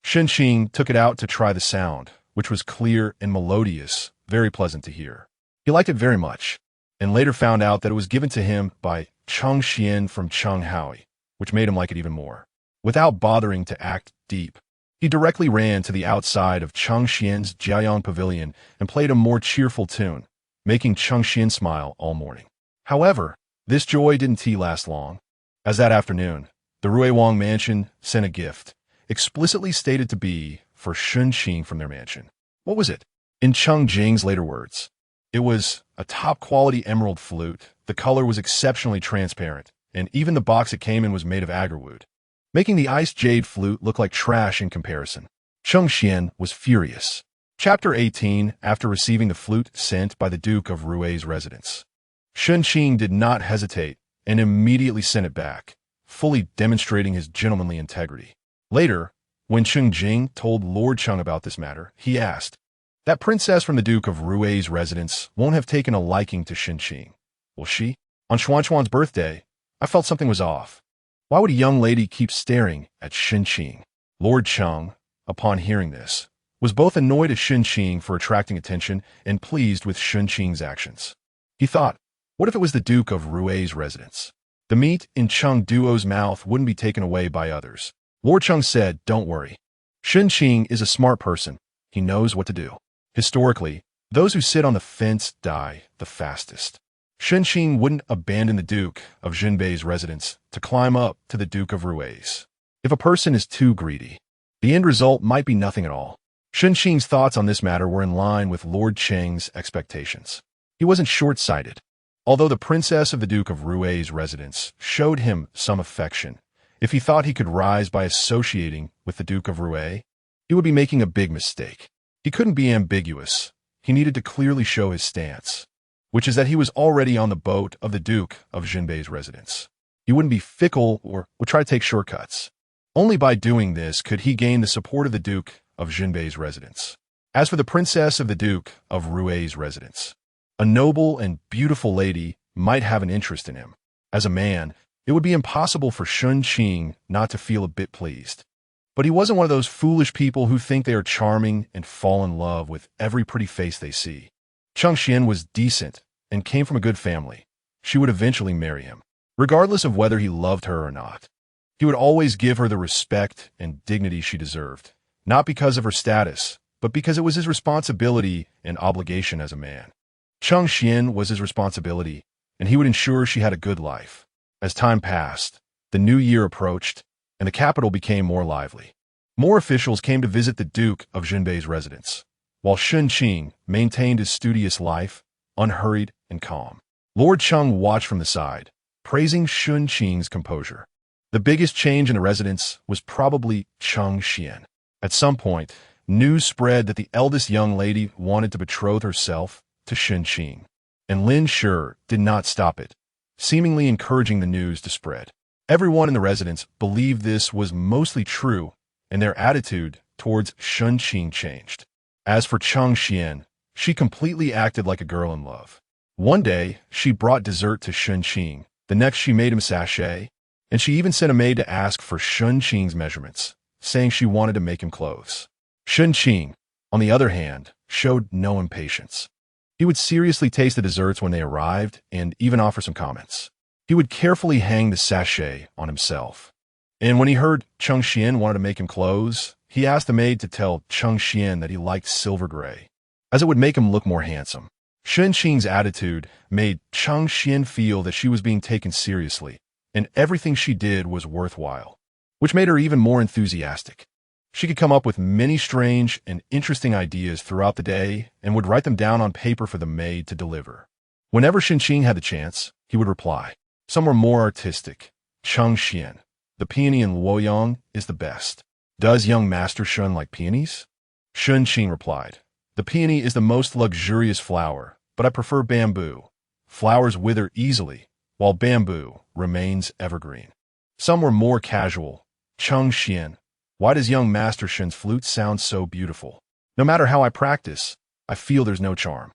A: Shen Qing took it out to try the sound, which was clear and melodious, very pleasant to hear. He liked it very much, and later found out that it was given to him by Cheng Xian from Cheng Hai, which made him like it even more. Without bothering to act deep, he directly ran to the outside of Cheng Xian's Jiayang pavilion and played a more cheerful tune, making Cheng Xian smile all morning. However, this joy didn't last long, as that afternoon, the Rui Wang mansion sent a gift, explicitly stated to be for Shen Qing from their mansion. What was it? In Cheng Jing's later words, it was a top-quality emerald flute. The color was exceptionally transparent, and even the box it came in was made of agarwood, making the ice jade flute look like trash in comparison. Cheng Xian was furious. Chapter 18. After receiving the flute sent by the Duke of Rui's residence, Shen Qing did not hesitate and immediately sent it back, fully demonstrating his gentlemanly integrity. Later, when Cheng Jing told Lord Cheng about this matter, he asked, "That princess from the Duke of Rui's residence won't have taken a liking to Shen Qing, will she? On Xuan's birthday, I felt something was off. Why would a young lady keep staring at Shen Qing?" Lord Cheng, upon hearing this, was both annoyed at Shen Qing for attracting attention and pleased with Shen Qing's actions. He thought, what if it was the Duke of Rui's residence? The meat in Cheng Duo's mouth wouldn't be taken away by others. Lord Cheng said, "Don't worry. Shen Qing is a smart person. He knows what to do. Historically, those who sit on the fence die the fastest. Shen Qing wouldn't abandon the Duke of Jinbei's residence to climb up to the Duke of Rui's. If a person is too greedy, the end result might be nothing at all." Shen Qing's thoughts on this matter were in line with Lord Cheng's expectations. He wasn't short-sighted. Although the princess of the Duke of Rui's residence showed him some affection, if he thought he could rise by associating with the Duke of Rui, he would be making a big mistake. He couldn't be ambiguous. He needed to clearly show his stance, which is that he was already on the boat of the Duke of Jinbei's residence. He wouldn't be fickle or would try to take shortcuts. Only by doing this could he gain the support of the Duke of Jinbei's residence. As for the princess of the Duke of Rui's residence, a noble and beautiful lady might have an interest in him. As a man, it would be impossible for Shen Qing not to feel a bit pleased. But he wasn't one of those foolish people who think they are charming and fall in love with every pretty face they see. Cheng Xian was decent and came from a good family. She would eventually marry him, regardless of whether he loved her or not. He would always give her the respect and dignity she deserved, not because of her status, but because it was his responsibility and obligation as a man. Cheng Xian was his responsibility, and he would ensure she had a good life. As time passed, the new year approached, and the capital became more lively. More officials came to visit the Duke of Jinbei's residence, while Shen Qing maintained his studious life, unhurried and calm. Lord Cheng watched from the side, praising Shen Qing's composure. The biggest change in the residence was probably Cheng Xian. At some point, news spread that the eldest young lady wanted to betroth herself to Shen Qing, and Lin Shi did not stop it, seemingly encouraging the news to spread. Everyone in the residence believed this was mostly true, and their attitude towards Shen Qing changed. As for Chang Xian, she completely acted like a girl in love. One day, she brought dessert to Shen Qing. The next, she made him a sachet, and she even sent a maid to ask for Shen Qing's measurements, saying she wanted to make him clothes. Shen Qing, on the other hand, showed no impatience. He would seriously taste the desserts when they arrived and even offer some comments. He would carefully hang the sachet on himself. And when he heard Chang Xian wanted to make him clothes, he asked the maid to tell Chang Xian that he liked silver gray, as it would make him look more handsome. Shen Qing's attitude made Chang Xian feel that she was being taken seriously, and everything she did was worthwhile, which made her even more enthusiastic. She could come up with many strange and interesting ideas throughout the day and would write them down on paper for the maid to deliver. Whenever Shen Qing had the chance, he would reply. Some were more artistic. Chang Xian, the peony in Luoyang is the best. Does young Master Shen like peonies? Shen Qing replied, the peony is the most luxurious flower, but I prefer bamboo. Flowers wither easily, while bamboo remains evergreen. Some were more casual. Chang Xian, why does young Master Shen's flute sound so beautiful? No matter how I practice, I feel there's no charm.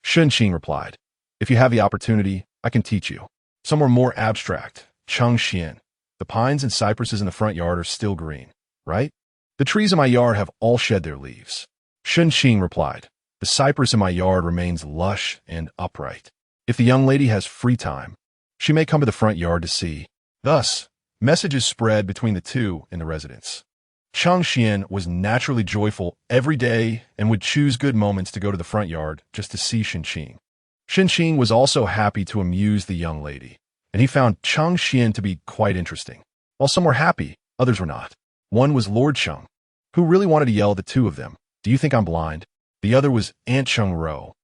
A: Shen Qing replied, if you have the opportunity, I can teach you. Some were more abstract. Chang Xian, the pines and cypresses in the front yard are still green, right? The trees in my yard have all shed their leaves. Shen Qing replied, the cypress in my yard remains lush and upright. If the young lady has free time, she may come to the front yard to see. Thus, messages spread between the two in the residence. Chang Xian was naturally joyful every day and would choose good moments to go to the front yard just to see Shen Qing. Shen Qing was also happy to amuse the young lady, and he found Chang Xian to be quite interesting. While some were happy, others were not. One was Lord Cheng, who really wanted to yell at the two of them, do you think I'm blind? The other was Aunt Cheng Ro,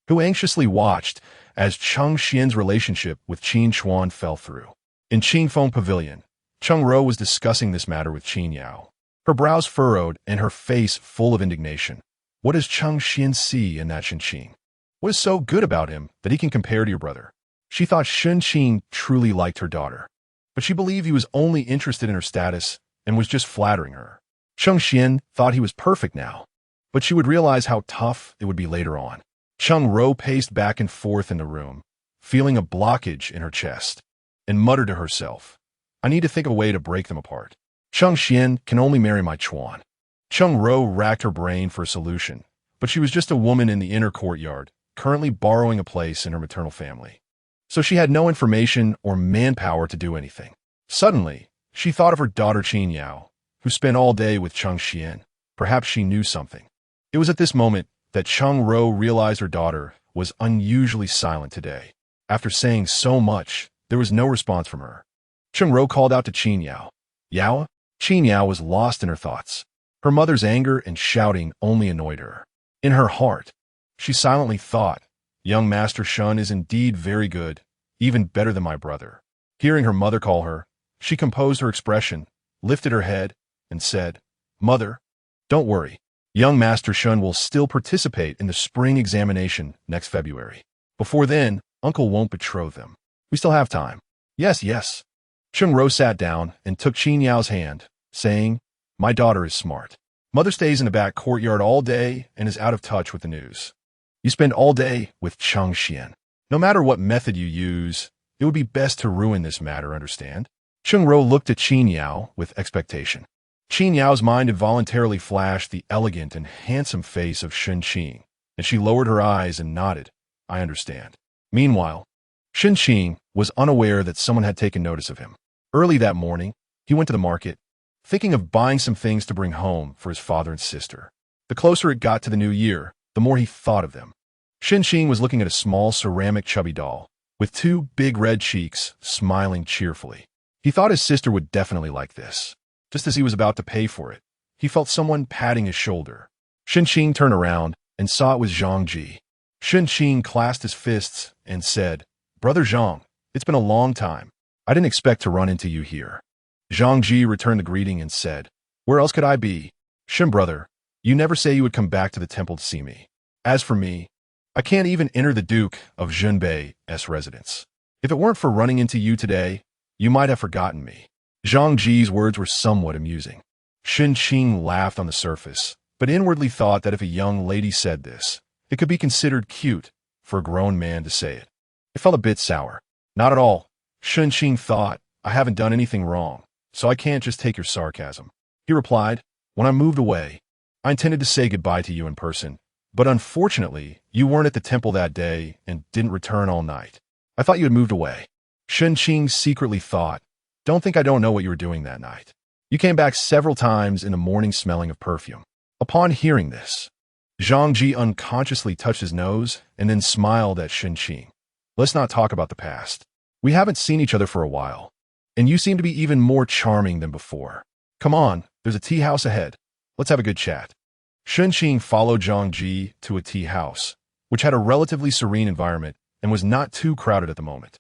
A: who anxiously watched as Chang Xian's relationship with Qin Chuan fell through. In Qin Feng Pavilion, Cheng Ro was discussing this matter with Qin Yao, her brows furrowed and her face full of indignation. What does Chang Xian see in that Shen Qing? What is so good about him that he can compare to your brother? She thought Shen Qing truly liked her daughter, but she believed he was only interested in her status and was just flattering her. Chang Xian thought he was perfect now, but she would realize how tough it would be later on. Cheng Ro paced back and forth in the room, feeling a blockage in her chest, and muttered to herself, I need to think of a way to break them apart. Chang Xian can only marry my Chuan. Cheng Ro racked her brain for a solution, but she was just a woman in the inner courtyard, currently borrowing a place in her maternal family. So she had no information or manpower to do anything. Suddenly, she thought of her daughter Qin Yao, who spent all day with Chang Xian. Perhaps she knew something. It was at this moment that Cheng Ro realized her daughter was unusually silent today. After saying so much, there was no response from her. Cheng Ro called out to Qin Yao. Yao? Qin Yao was lost in her thoughts. Her mother's anger and shouting only annoyed her. In her heart, she silently thought, young Master Shen is indeed very good, even better than my brother. Hearing her mother call her, she composed her expression, lifted her head, and said, Mother, don't worry. Young Master Shen will still participate in the spring examination next February. Before then, Uncle won't betroth them. We still have time. Yes, yes. Cheng Ro sat down and took Qin Yao's hand, saying, my daughter is smart. Mother stays in the back courtyard all day and is out of touch with the news. You spend all day with Chang Xian. No matter what method you use, it would be best to ruin this matter, understand? Cheng Ro looked at Qin Yao with expectation. Qin Yao's mind involuntarily flashed the elegant and handsome face of Shen Qing, and she lowered her eyes and nodded, I understand. Meanwhile, Shen Qing was unaware that someone had taken notice of him. Early that morning, he went to the market, thinking of buying some things to bring home for his father and sister. The closer it got to the new year, the more he thought of them. Shen Qing was looking at a small ceramic chubby doll, with two big red cheeks, smiling cheerfully. He thought his sister would definitely like this. Just as he was about to pay for it, he felt someone patting his shoulder. Shen Qing turned around and saw it was Zhang Ji. Shen Qing clasped his fists and said, Brother Zhang, it's been a long time. I didn't expect to run into you here. Zhang Ji returned the greeting and said, where else could I be? Shen brother, you never say you would come back to the temple to see me. As for me, I can't even enter the Duke of Zhenbei's residence. If it weren't for running into you today, You might have forgotten me. Zhang Ji's words were somewhat amusing. Shen Qing laughed on the surface, but inwardly thought that if a young lady said this, it could be considered cute for a grown man to say it. It felt a bit sour. Not at all. Shen Qing thought, I haven't done anything wrong, so I can't just take your sarcasm. He replied, when I moved away, I intended to say goodbye to you in person, but unfortunately, you weren't at the temple that day and didn't return all night. I thought you had moved away. Shen Qing secretly thought, don't think I don't know what you were doing that night. You came back several times in the morning smelling of perfume. Upon hearing this, Zhang Ji unconsciously touched his nose and then smiled at Shen Qing. Let's not talk about the past. We haven't seen each other for a while, and you seem to be even more charming than before. Come on, there's a tea house ahead. Let's have a good chat. Shen Qing followed Zhang Ji to a tea house, which had a relatively serene environment and was not too crowded at the moment.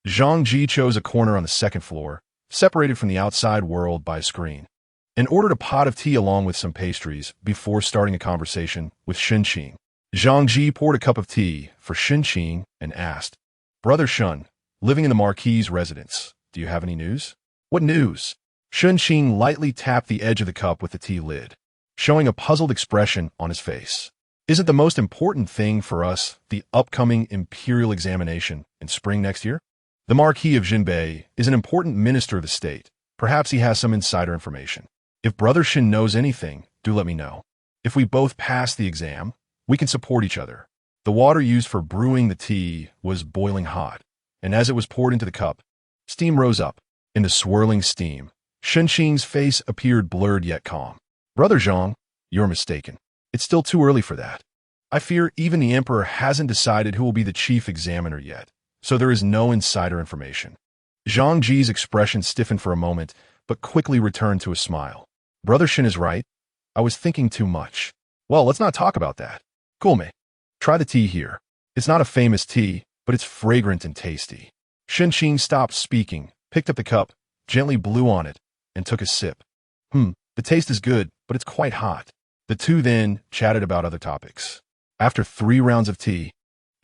A: Zhang Ji chose a corner on the second floor, separated from the outside world by a screen, and ordered a pot of tea along with some pastries before starting a conversation with Shen Qing. Zhang Ji poured a cup of tea for Shen Qing and asked, Brother Shen, living in the Marquis' residence, do you have any news? What news? Shen Qing lightly tapped the edge of the cup with the tea lid, showing a puzzled expression on his face. Isn't the most important thing for us the upcoming imperial examination in spring next year? The Marquis of Jinbei is an important minister of the state. Perhaps he has some insider information. If Brother Shen knows anything, do let me know. If we both pass the exam, we can support each other. The water used for brewing the tea was boiling hot, and as it was poured into the cup, steam rose up. In the swirling steam, Shen Qing's face appeared blurred yet calm. Brother Zhang, you're mistaken. It's still too early for that. I fear even the emperor hasn't decided who will be the chief examiner yet, so there is no insider information. Zhang Ji's expression stiffened for a moment, but quickly returned to a smile. Brother Shen is right. I was thinking too much. Well, let's not talk about that. Cool, mate. Try the tea here. It's not a famous tea, but it's fragrant and tasty. Shen Qing stopped speaking, picked up the cup, gently blew on it, and took a sip. The taste is good, but it's quite hot. The two then chatted about other topics. After 3 rounds of tea,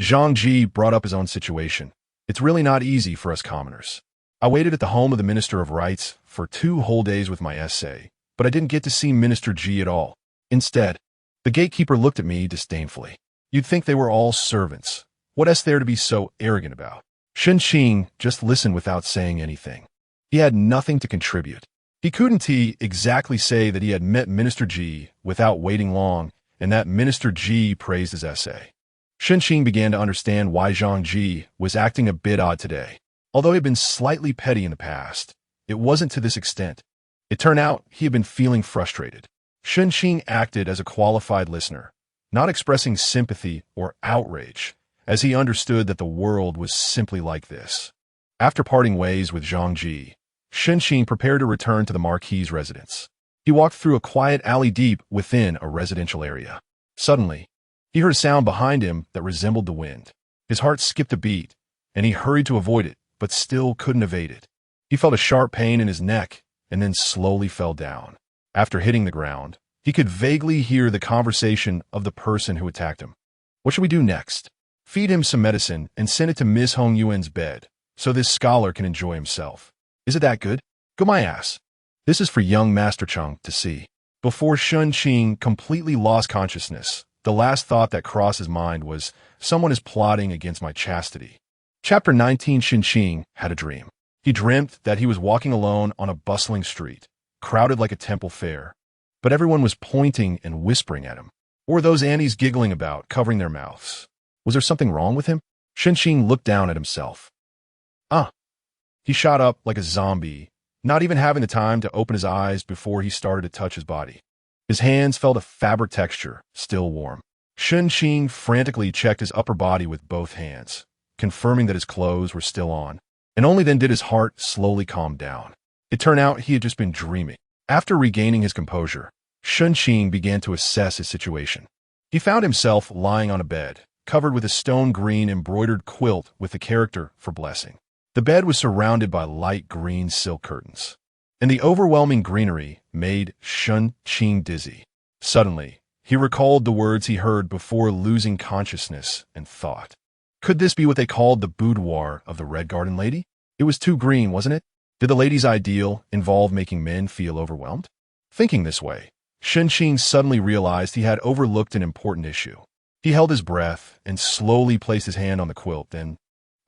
A: Zhang Ji brought up his own situation. It's really not easy for us commoners. I waited at the home of the Minister of Rights for 2 whole days with my essay, but I didn't get to see Minister Ji at all. Instead, the gatekeeper looked at me disdainfully. You'd think they were all servants. What is there to be so arrogant about? Shen Qing just listened without saying anything. He had nothing to contribute. He couldn't exactly say that he had met Minister Ji without waiting long, and that Minister Ji praised his essay. Shen Qing began to understand why Zhang Ji was acting a bit odd today. Although he had been slightly petty in the past, it wasn't to this extent. It turned out he had been feeling frustrated. Shen Qing acted as a qualified listener, not expressing sympathy or outrage, as he understood that the world was simply like this. After parting ways with Zhang Ji, Shen Qing prepared to return to the Marquis' residence. He walked through a quiet alley deep within a residential area. Suddenly, he heard a sound behind him that resembled the wind. His heart skipped a beat, and he hurried to avoid it, but still couldn't evade it. He felt a sharp pain in his neck and then slowly fell down. After hitting the ground, he could vaguely hear the conversation of the person who attacked him. What should we do next? Feed him some medicine and send it to Miss Hong Yuan's bed, so this scholar can enjoy himself. Is it that good? Go my ass. This is for young Master Chung to see. Before Shen Qing completely lost consciousness, the last thought that crossed his mind was, someone is plotting against my chastity. Chapter 19. Shen Qing had a dream. He dreamt that he was walking alone on a bustling street, crowded like a temple fair, but everyone was pointing and whispering at him. Or those Annies giggling about, covering their mouths. Was there something wrong with him? Shen Qing looked down at himself. He shot up like a zombie, not even having the time to open his eyes before he started to touch his body. His hands felt a fabric texture, still warm. Shen Qing frantically checked his upper body with both hands, confirming that his clothes were still on, and only then did his heart slowly calm down. It turned out he had just been dreaming. After regaining his composure, Shen Qing began to assess his situation. He found himself lying on a bed, covered with a stone green embroidered quilt with the character for blessing. The bed was surrounded by light green silk curtains, and the overwhelming greenery made Shen Qing dizzy. Suddenly, he recalled the words he heard before losing consciousness and thought. Could this be what they called the boudoir of the Red Garden Lady? It was too green, wasn't it? Did the lady's ideal involve making men feel overwhelmed? Thinking this way, Shen Qing suddenly realized he had overlooked an important issue. He held his breath and slowly placed his hand on the quilt, then,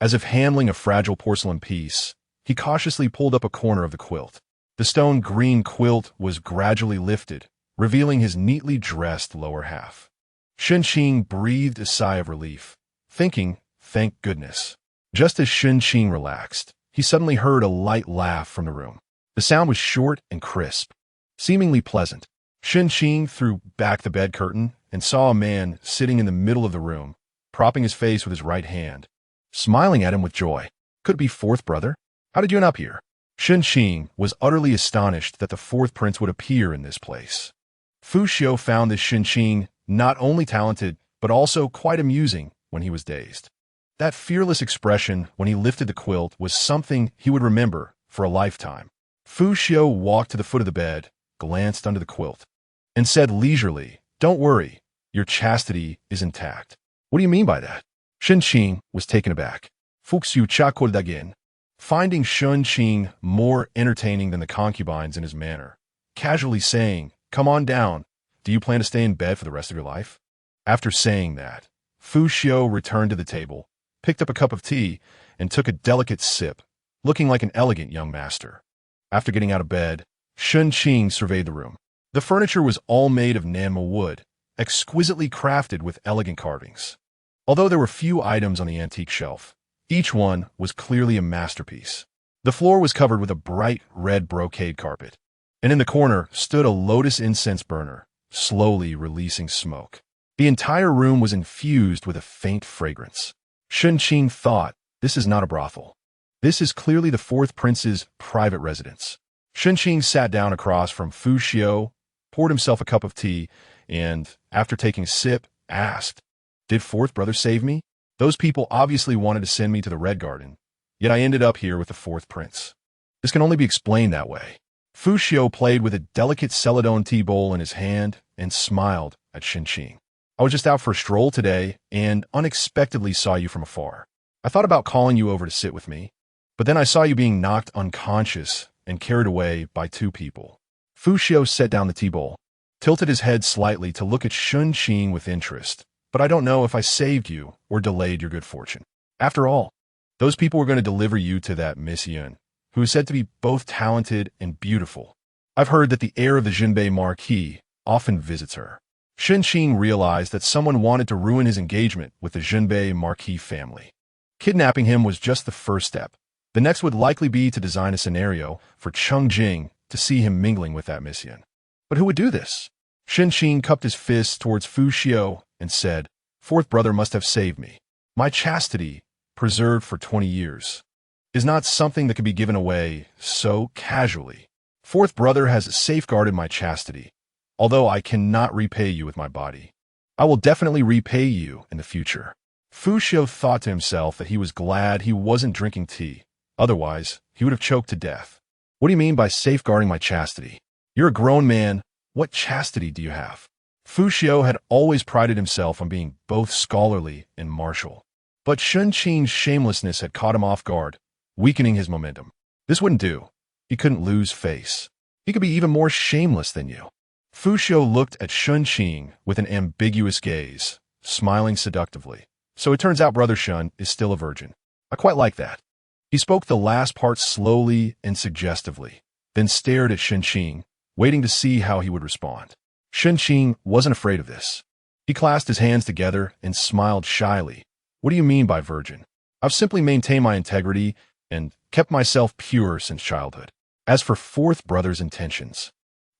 A: as if handling a fragile porcelain piece, he cautiously pulled up a corner of the quilt. The stone green quilt was gradually lifted, revealing his neatly dressed lower half. Shen Qing breathed a sigh of relief, thinking, thank goodness. Just as Shen Qing relaxed, he suddenly heard a light laugh from the room. The sound was short and crisp, seemingly pleasant. Shen Qing threw back the bed curtain and saw a man sitting in the middle of the room, propping his face with his right hand, smiling at him with joy. Could it be fourth brother? How did you end up here? Shen Qing was utterly astonished that the fourth prince would appear in this place. Fu Xiu found this Shen Qing not only talented, but also quite amusing when he was dazed. That fearless expression when he lifted the quilt was something he would remember for a lifetime. Fu Xiu walked to the foot of the bed, glanced under the quilt, and said leisurely, "Don't worry, your chastity is intact." "What do you mean by that?" Shen Qing was taken aback. Fu Xiu chuckled again, finding Shen Qing more entertaining than the concubines in his manner, casually saying, "Come on down. Do you plan to stay in bed for the rest of your life?" After saying that, Fu Xiu returned to the table, picked up a cup of tea, and took a delicate sip, looking like an elegant young master. After getting out of bed, Shen Qing surveyed the room. The furniture was all made of Nanmo wood, exquisitely crafted with elegant carvings. Although there were few items on the antique shelf, each one was clearly a masterpiece. The floor was covered with a bright red brocade carpet, and in the corner stood a lotus incense burner, slowly releasing smoke. The entire room was infused with a faint fragrance. Shen Qing thought, this is not a brothel. This is clearly the fourth prince's private residence. Shen Qing sat down across from Fu Xiu, poured himself a cup of tea, and, after taking a sip, asked, "Did fourth brother save me? Those people obviously wanted to send me to the Red Garden, yet I ended up here with the fourth prince. This can only be explained that way." Fu Xiu played with a delicate celadon tea bowl in his hand and smiled at Shen Qing. "I was just out for a stroll today and unexpectedly saw you from afar. I thought about calling you over to sit with me, but then I saw you being knocked unconscious and carried away by two people." Fu Xiu set down the tea bowl, tilted his head slightly to look at Shen Qing with interest. "But I don't know if I saved you or delayed your good fortune. After all, those people were going to deliver you to that Miss Yun, who is said to be both talented and beautiful. I've heard that the heir of the Jinbei Marquis often visits her." Shen Qing realized that someone wanted to ruin his engagement with the Jinbei Marquis family. Kidnapping him was just the first step. The next would likely be to design a scenario for Cheng Jing to see him mingling with that Miss Yun. But who would do this? Shen Qing cupped his fists towards Fu Xiu and said, "Fourth brother must have saved me. My chastity, preserved for 20 years, is not something that can be given away so casually. Fourth brother has safeguarded my chastity. Although I cannot repay you with my body, I will definitely repay you in the future." Fu Xiu thought to himself that he was glad he wasn't drinking tea. Otherwise, he would have choked to death. "What do you mean by safeguarding my chastity? You're a grown man. What chastity do you have?" Fu Xiu had always prided himself on being both scholarly and martial. But Shen Qing's shamelessness had caught him off guard, weakening his momentum. This wouldn't do. He couldn't lose face. He could be even more shameless than you. Fu Xiu looked at Shen Qing with an ambiguous gaze, smiling seductively. "So it turns out Brother Shen is still a virgin. I quite like that." He spoke the last part slowly and suggestively, then stared at Shen Qing, waiting to see how he would respond. Shen Qing wasn't afraid of this. He clasped his hands together and smiled shyly. "What do you mean by virgin? I've simply maintained my integrity and kept myself pure since childhood. As for fourth brother's intentions,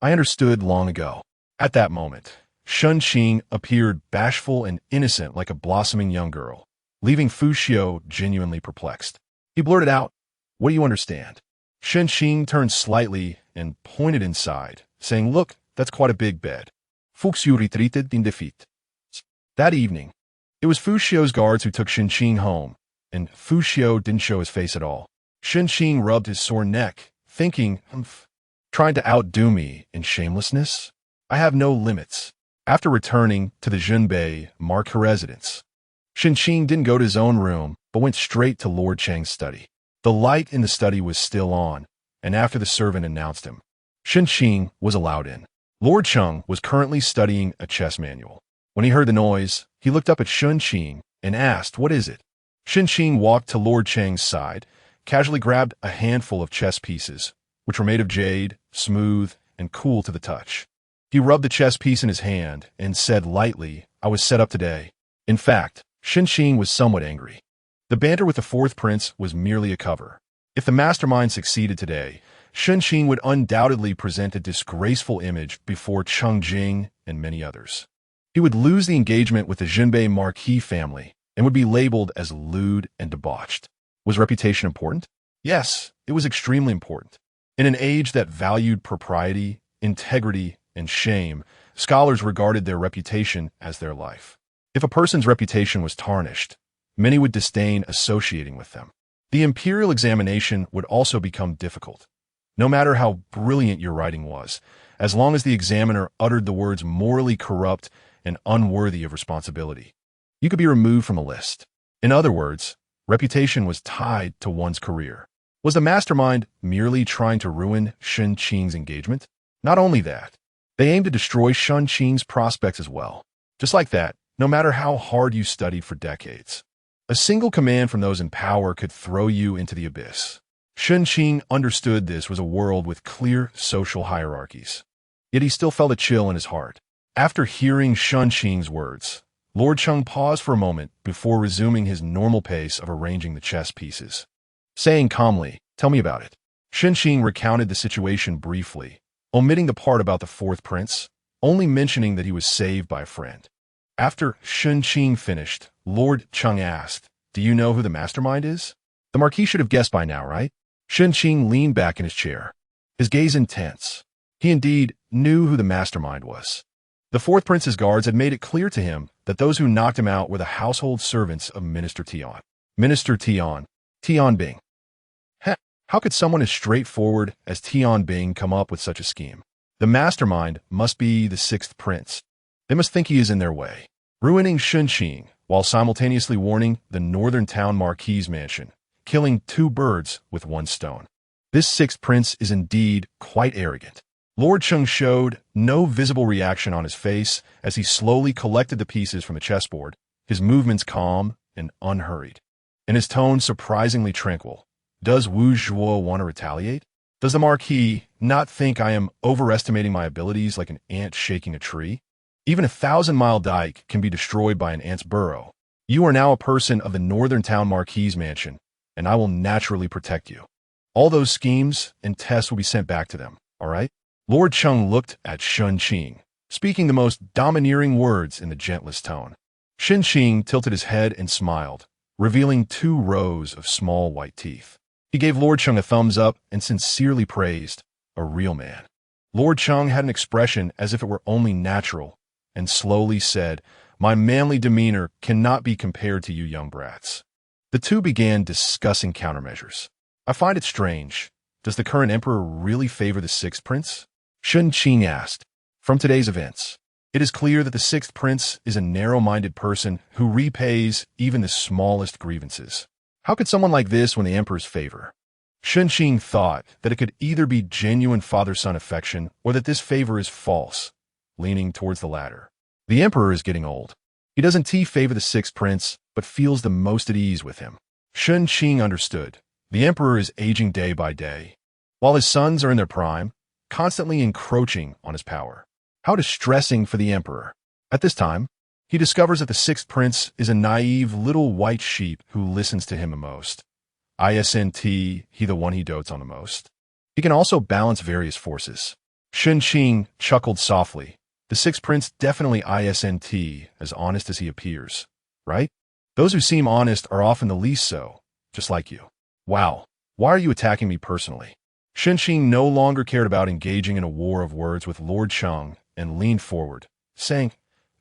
A: I understood long ago." At that moment, Shen Qing appeared bashful and innocent like a blossoming young girl, leaving Fu Xiu genuinely perplexed. He blurted out, "What do you understand?" Shen Qing turned slightly and pointed inside, saying, "Look, that's quite a big bed." Fu Xiu retreated in defeat. That evening, it was Fu Xiu's guards who took Shen Qing home, and Fu Xiu didn't show his face at all. Shen Qing rubbed his sore neck, thinking, "Trying to outdo me in shamelessness? I have no limits." After returning to the Jinbei Marquis residence, Shen Qing didn't go to his own room, but went straight to Lord Chang's study. The light in the study was still on, and after the servant announced him, Shen Qing was allowed in. Lord Cheng was currently studying a chess manual. When he heard the noise, he looked up at Shen Qing and asked, "What is it?" Shen Qing walked to Lord Cheng's side, casually grabbed a handful of chess pieces, which were made of jade, smooth, and cool to the touch. He rubbed the chess piece in his hand and said lightly, "I was set up today." In fact, Shen Qing was somewhat angry. The banter with the fourth prince was merely a cover. If the mastermind succeeded today, Shen Qing would undoubtedly present a disgraceful image before Cheng Jing and many others. He would lose the engagement with the Jinbei Marquis family and would be labeled as lewd and debauched. Was reputation important? Yes, it was extremely important. In an age that valued propriety, integrity, and shame, scholars regarded their reputation as their life. If a person's reputation was tarnished, many would disdain associating with them. The imperial examination would also become difficult. No matter how brilliant your writing was, as long as the examiner uttered the words morally corrupt and unworthy of responsibility, you could be removed from the list. In other words, reputation was tied to one's career. Was the mastermind merely trying to ruin Shen Qing's engagement? Not only that, they aimed to destroy Shen Qing's prospects as well. Just like that, no matter how hard you studied for decades, a single command from those in power could throw you into the abyss. Shen Qing understood this was a world with clear social hierarchies. Yet he still felt a chill in his heart. After hearing Shen Qing's words, Lord Cheng paused for a moment before resuming his normal pace of arranging the chess pieces. Saying calmly, "Tell me about it." Shen Qing recounted the situation briefly, omitting the part about the fourth prince, only mentioning that he was saved by a friend. After Shen Qing finished, Lord Cheng asked, "Do you know who the mastermind is?" The Marquis should have guessed by now, right? Shen Qing leaned back in his chair, his gaze intense. He indeed knew who the mastermind was. The fourth prince's guards had made it clear to him that those who knocked him out were the household servants of Minister Tian. Minister Tian Bing. How could someone as straightforward as Tian Bing come up with such a scheme? The mastermind must be the sixth prince. They must think he is in their way, ruining Shen Qing while simultaneously warning the northern town Marquis' mansion, killing two birds with one stone. This sixth prince is indeed quite arrogant. Lord Cheng showed no visible reaction on his face as he slowly collected the pieces from the chessboard, his movements calm and unhurried, and his tone surprisingly tranquil. Does Wu Zhuo want to retaliate? Does the Marquis not think I am overestimating my abilities like an ant shaking a tree? Even a 1,000-mile dike can be destroyed by an ant's burrow. You are now a person of the northern town Marquis' mansion, and I will naturally protect you. All those schemes and tests will be sent back to them, all right? Lord Cheng looked at Shen Qing, speaking the most domineering words in the gentlest tone. Shen Qing tilted his head and smiled, revealing 2 rows of small white teeth. He gave Lord Cheng a thumbs up and sincerely praised, "A real man." Lord Cheng had an expression as if it were only natural, and slowly said, "My manly demeanor cannot be compared to you young brats." The two began discussing countermeasures. "I find it strange. Does the current emperor really favor the sixth prince?" Shen Qing asked. "From today's events, it is clear that the sixth prince is a narrow-minded person who repays even the smallest grievances. How could someone like this win the emperor's favor?" Shen Qing thought that it could either be genuine father-son affection or that this favor is false, leaning towards the latter. The emperor is getting old. He doesn't favor the sixth prince, but feels the most at ease with him. Shen Qing understood. The emperor is aging day by day, while his sons are in their prime, constantly encroaching on his power. How distressing for the emperor. At this time, he discovers that the sixth prince is a naive little white sheep who listens to him the most. Isn't he the one he dotes on the most? He can also balance various forces. Shen Qing chuckled softly. The sixth prince definitely isn't as honest as he appears, right? Those who seem honest are often the least so, just like you. Wow, why are you attacking me personally? Shen Qing no longer cared about engaging in a war of words with Lord Cheng and leaned forward, saying,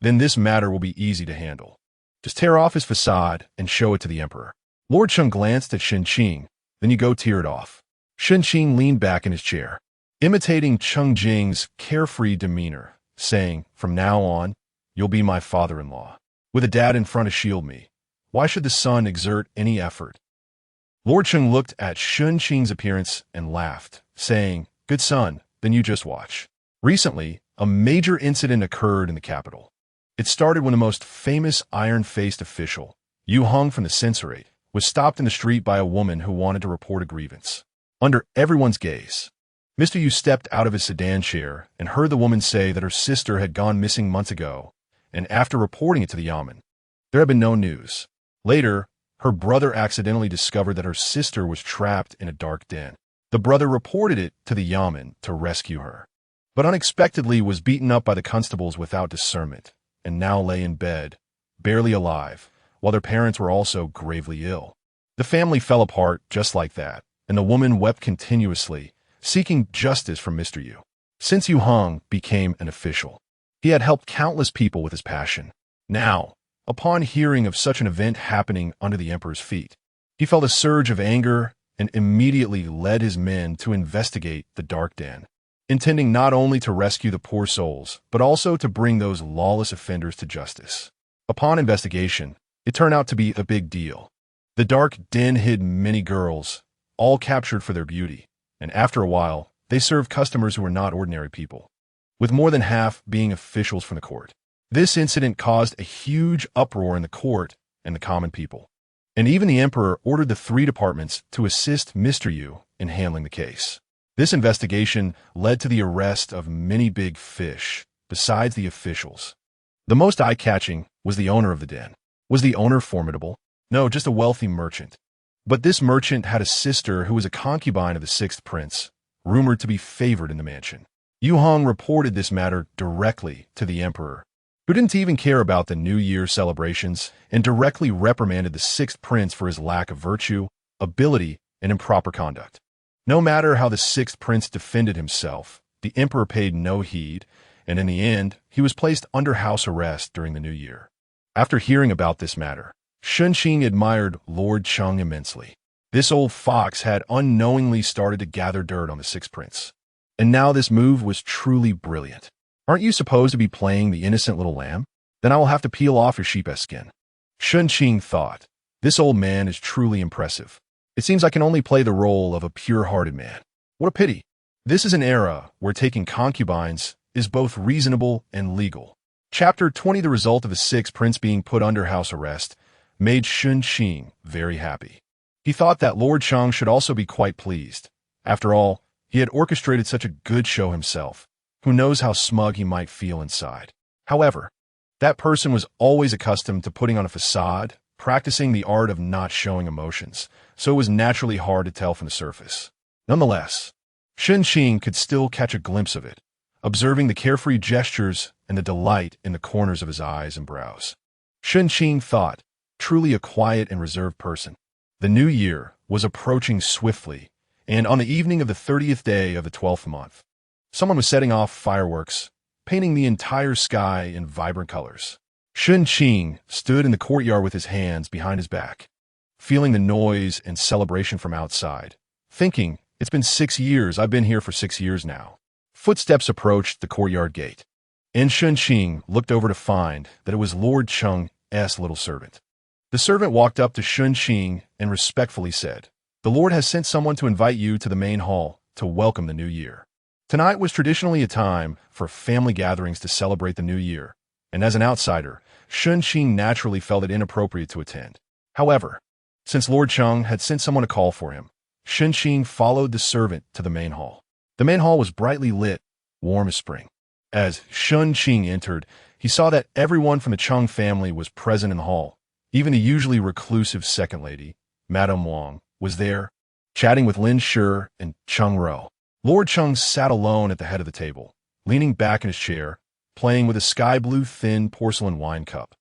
A: "Then this matter will be easy to handle. Just tear off his facade and show it to the emperor." Lord Cheng glanced at Shen Qing, "Then you go tear it off." Shen Qing leaned back in his chair, imitating Cheng Jing's carefree demeanor, saying, "From now on, you'll be my father-in-law. With a dad in front to shield me, why should the son exert any effort?" Lord Cheng looked at Shen Qing's appearance and laughed, saying, "Good son, then you just watch." Recently, a major incident occurred in the capital. It started when the most famous iron-faced official, Yu Hong from the censorate, was stopped in the street by a woman who wanted to report a grievance. Under everyone's gaze, Mr. Yu stepped out of his sedan chair and heard the woman say that her sister had gone missing months ago, and after reporting it to the yamen, there had been no news. Later, her brother accidentally discovered that her sister was trapped in a dark den. The brother reported it to the yamen to rescue her, but unexpectedly was beaten up by the constables without discernment, and now lay in bed, barely alive, while their parents were also gravely ill. The family fell apart just like that, and the woman wept continuously, seeking justice from Mr. Yu. Since Yu Hong became an official, he had helped countless people with his passion. Now, upon hearing of such an event happening under the emperor's feet, he felt a surge of anger and immediately led his men to investigate the dark den, intending not only to rescue the poor souls, but also to bring those lawless offenders to justice. Upon investigation, it turned out to be a big deal. The dark den hid many girls, all captured for their beauty, and after a while, they served customers who were not ordinary people, with more than half being officials from the court. This incident caused a huge uproar in the court and the common people, and even the emperor ordered the 3 departments to assist Mr. Yu in handling the case. This investigation led to the arrest of many big fish, besides the officials. The most eye-catching was the owner of the den. Was the owner formidable? No, just a wealthy merchant. But this merchant had a sister who was a concubine of the 6th prince, rumored to be favored in the mansion. Yu Hong reported this matter directly to the emperor, who didn't even care about the New Year celebrations and directly reprimanded the 6th prince for his lack of virtue, ability, and improper conduct. No matter how the 6th prince defended himself, the emperor paid no heed, and in the end, he was placed under house arrest during the New Year. After hearing about this matter, Shen Qing admired Lord Cheng immensely. This old fox had unknowingly started to gather dirt on the 6th prince, and now this move was truly brilliant. Aren't you supposed to be playing the innocent little lamb? Then I will have to peel off your sheep's skin. Shen Qing thought, this old man is truly impressive. It seems I can only play the role of a pure-hearted man. What a pity. This is an era where taking concubines is both reasonable and legal. Chapter 20, the result of the 6th prince being put under house arrest, made Shen Qing very happy. He thought that Lord Cheng should also be quite pleased. After all, he had orchestrated such a good show himself. Who knows how smug he might feel inside. However, that person was always accustomed to putting on a facade, practicing the art of not showing emotions, so it was naturally hard to tell from the surface. Nonetheless, Shen Qing could still catch a glimpse of it, observing the carefree gestures and the delight in the corners of his eyes and brows. Shen Qing thought, truly a quiet and reserved person. The new year was approaching swiftly, and on the evening of the 30th day of the 12th month, someone was setting off fireworks, painting the entire sky in vibrant colors. Shen Qing stood in the courtyard with his hands behind his back, feeling the noise and celebration from outside, thinking, it's been 6 years, I've been here for 6 years now. Footsteps approached the courtyard gate, and Shen Qing looked over to find that it was Lord Cheng's little servant. The servant walked up to Shen Qing and respectfully said, "The Lord has sent someone to invite you to the main hall to welcome the new year." Tonight was traditionally a time for family gatherings to celebrate the new year, and as an outsider, Shen Qing naturally felt it inappropriate to attend. However, since Lord Cheng had sent someone to call for him, Shen Qing followed the servant to the main hall. The main hall was brightly lit, warm as spring. As Shen Qing entered, he saw that everyone from the Cheng family was present in the hall. Even the usually reclusive second lady, Madame Wang, was there, chatting with Lin Shi and Cheng Ro. Lord Cheng sat alone at the head of the table, leaning back in his chair, playing with a sky-blue thin porcelain wine cup,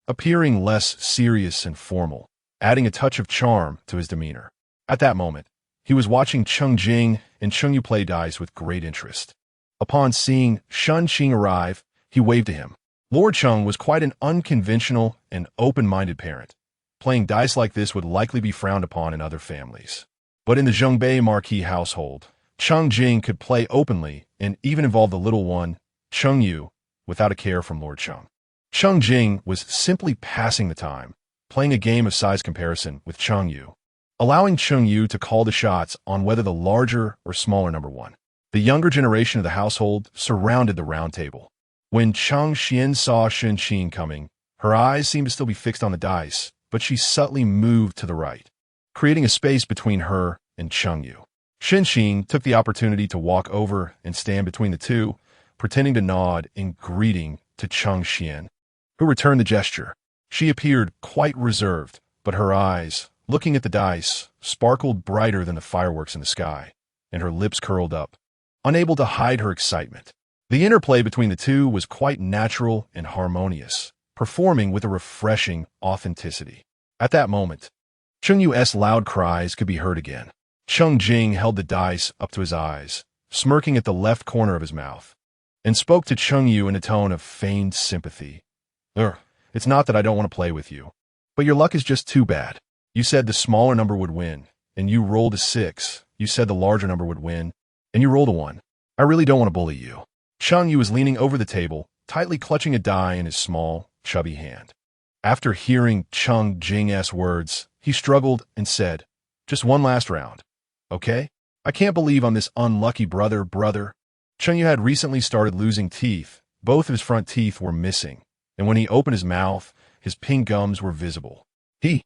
A: appearing less serious and formal, adding a touch of charm to his demeanor. At that moment, he was watching Cheng Jing and Cheng Yu play dice with great interest. Upon seeing Shen Qing arrive, he waved to him. Lord Cheng was quite an unconventional and open-minded parent. Playing dice like this would likely be frowned upon in other families. But in the Zhengbei Marquis household, Cheng Jing could play openly and even involve the little one, Cheng Yu, without a care from Lord Cheng. Cheng Jing was simply passing the time, playing a game of size comparison with Cheng Yu. allowing Cheng Yu to call the shots on whether the larger or smaller number won. The younger generation of the household surrounded the round table. When Cheng Xian saw Shen Qing coming, her eyes seemed to still be fixed on the dice, but she subtly moved to the right, creating a space between her and Cheng Yu. Shen Qing took the opportunity to walk over and stand between the two, pretending to nod in greeting to Cheng Xian, who returned the gesture. She appeared quite reserved, but her eyes, looking at the dice, sparkled brighter than the fireworks in the sky, and her lips curled up, unable to hide her excitement. The interplay between the two was quite natural and harmonious, performing with a refreshing authenticity. At that moment, Cheng Yu's loud cries could be heard again. Cheng Jing held the dice up to his eyes, smirking at the left corner of his mouth, and spoke to Cheng Yu in a tone of feigned sympathy. It's not that I don't want to play with you, but your luck is just too bad. You said the smaller number would win, and you rolled a 6. You said the larger number would win, and you rolled a 1. I really don't want to bully you. Cheng Yu was leaning over the table, tightly clutching a die in his small, chubby hand. After hearing Cheng Jing's words, he struggled and said, "Just one last round. Okay? I can't believe I'm this unlucky brother. Cheng Yu had recently started losing teeth. Both of his front teeth were missing, and when he opened his mouth, his pink gums were visible. He,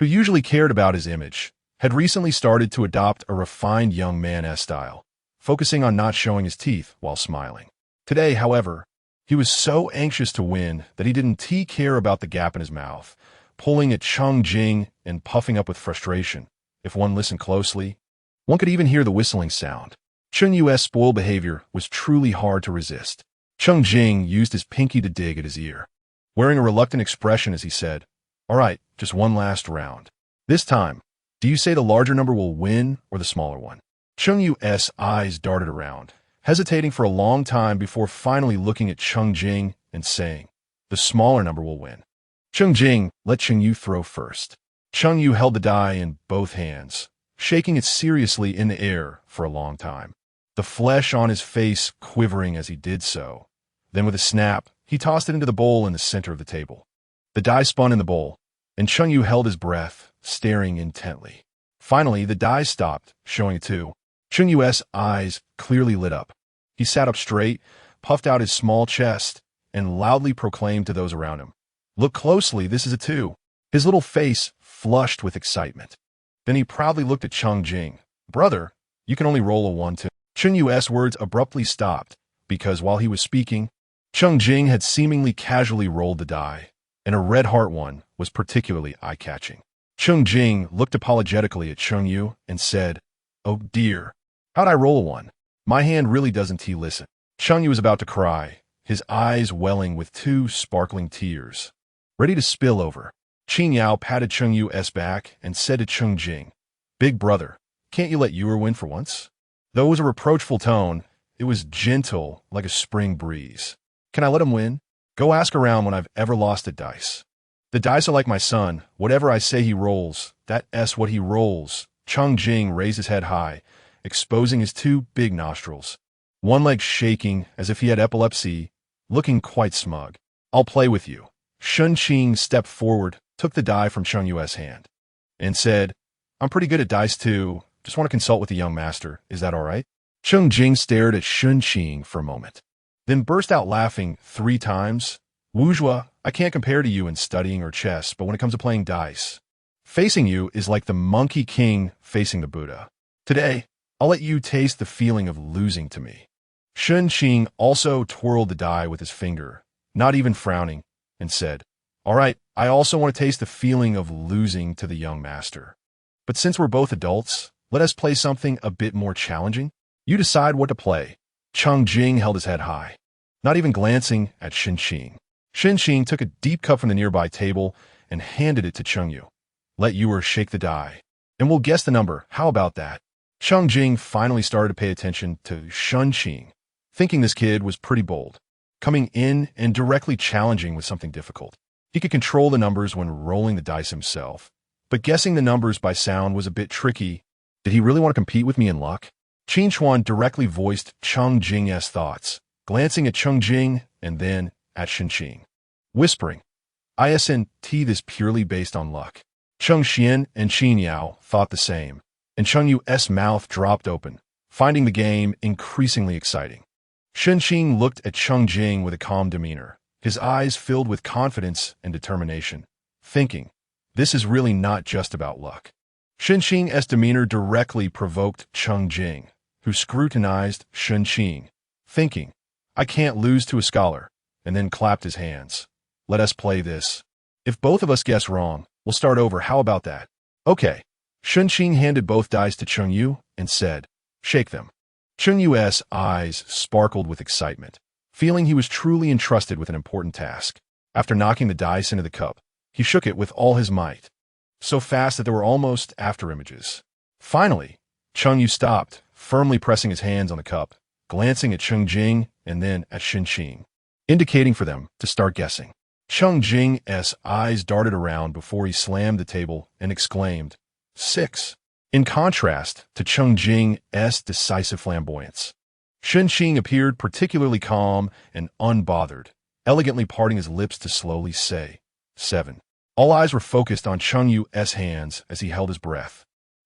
A: who usually cared about his image, had recently started to adopt a refined young man style, focusing on not showing his teeth while smiling. Today, however, he was so anxious to win that he didn't care about the gap in his mouth, pulling at Cheng Jing and puffing up with frustration. If one listened closely, one could even hear the whistling sound. Cheng Yu's spoiled behavior was truly hard to resist. Cheng Jing used his pinky to dig at his ear, wearing a reluctant expression as he said, "All right, just one last round. This time, do you say the larger number will win or the smaller one?" Cheng Yu's eyes darted around, hesitating for a long time before finally looking at Cheng Jing and saying, "The smaller number will win." Cheng Jing let Cheng Yu throw first. Cheng Yu held the die in both hands, shaking it seriously in the air for a long time, the flesh on his face quivering as he did so. Then with a snap, he tossed it into the bowl in the center of the table. The die spun in the bowl, and Cheng Yu held his breath, staring intently. Finally, the die stopped, showing a 2. Cheng Yu's eyes clearly lit up. He sat up straight, puffed out his small chest, and loudly proclaimed to those around him, "Look closely, this is a 2. His little face flushed with excitement. Then he proudly looked at Cheng Jing. "Brother, you can only roll a 1, 2. Cheng Yu's words abruptly stopped, because while he was speaking, Cheng Jing had seemingly casually rolled the die, and a red heart one was particularly eye-catching. Cheng Jing looked apologetically at Cheng Yu and said, "Oh dear, how'd I roll a 1? My hand really doesn't listen." Cheng Yu was about to cry, his eyes welling with 2 sparkling tears, ready to spill over. Qin Yao patted Cheng Yu's back and said to Cheng Jing, "Big brother, can't you let Yu win for once?" Though it was a reproachful tone, it was gentle like a spring breeze. "Can I let him win? Go ask around when I've ever lost at dice. The dice are like my son. Whatever I say he rolls, that's what he rolls." Cheng Jing raised his head high, exposing his 2 big nostrils, one leg shaking as if he had epilepsy, looking quite smug. "I'll play with you." Shen Qing stepped forward, took the die from Cheng Yu's hand, and said, "I'm pretty good at dice too. Just want to consult with the young master. Is that all right?" Cheng Jing stared at Shen Qing for a moment, then burst out laughing 3 times. "Wuzhua, I can't compare to you in studying or chess, but when it comes to playing dice, facing you is like the Monkey King facing the Buddha. Today, I'll let you taste the feeling of losing to me." Shen Qing also twirled the die with his finger, not even frowning, and said, "All right, I also want to taste the feeling of losing to the young master. But since we're both adults, let us play something a bit more challenging. You decide what to play." Cheng Jing held his head high, not even glancing at Shen Qing. Shen Qing took a deep cup from the nearby table and handed it to Cheng Yu. "Let Yu shake the die, and we'll guess the number. How about that?" Cheng Jing finally started to pay attention to Shen Qing, thinking this kid was pretty bold, coming in and directly challenging with something difficult. He could control the numbers when rolling the dice himself, but guessing the numbers by sound was a bit tricky. Did he really want to compete with me in luck? Qin Chuan directly voiced Cheng Jing's thoughts, glancing at Cheng Jing and then at Shen Qing, whispering, "Isn't this purely based on luck? Cheng Xian and Qin Yao thought the same, and Cheng Yu's mouth dropped open, finding the game increasingly exciting. Shen Qing looked at Cheng Jing with a calm demeanor, his eyes filled with confidence and determination, thinking, this is really not just about luck. Shen Qing's demeanor directly provoked Cheng Jing, who scrutinized Shen Qing, thinking, I can't lose to a scholar, and then clapped his hands. Let us play this. If both of us guess wrong, we'll start over. How about that? Okay. Shen Qing handed both dice to Cheng Yu and said, shake them. Cheng Yu's eyes sparkled with excitement, feeling he was truly entrusted with an important task. After knocking the dice into the cup, he shook it with all his might, so fast that there were almost afterimages. Finally, Cheng Yu stopped, firmly pressing his hands on the cup, glancing at Cheng Jing and then at Shen Qing, indicating for them to start guessing. Cheng Jing's eyes darted around before he slammed the table and exclaimed, 6. In contrast to Cheng Jing's decisive flamboyance, Shen Qing appeared particularly calm and unbothered, elegantly parting his lips to slowly say, 7. All eyes were focused on Cheng Yu's hands as he held his breath,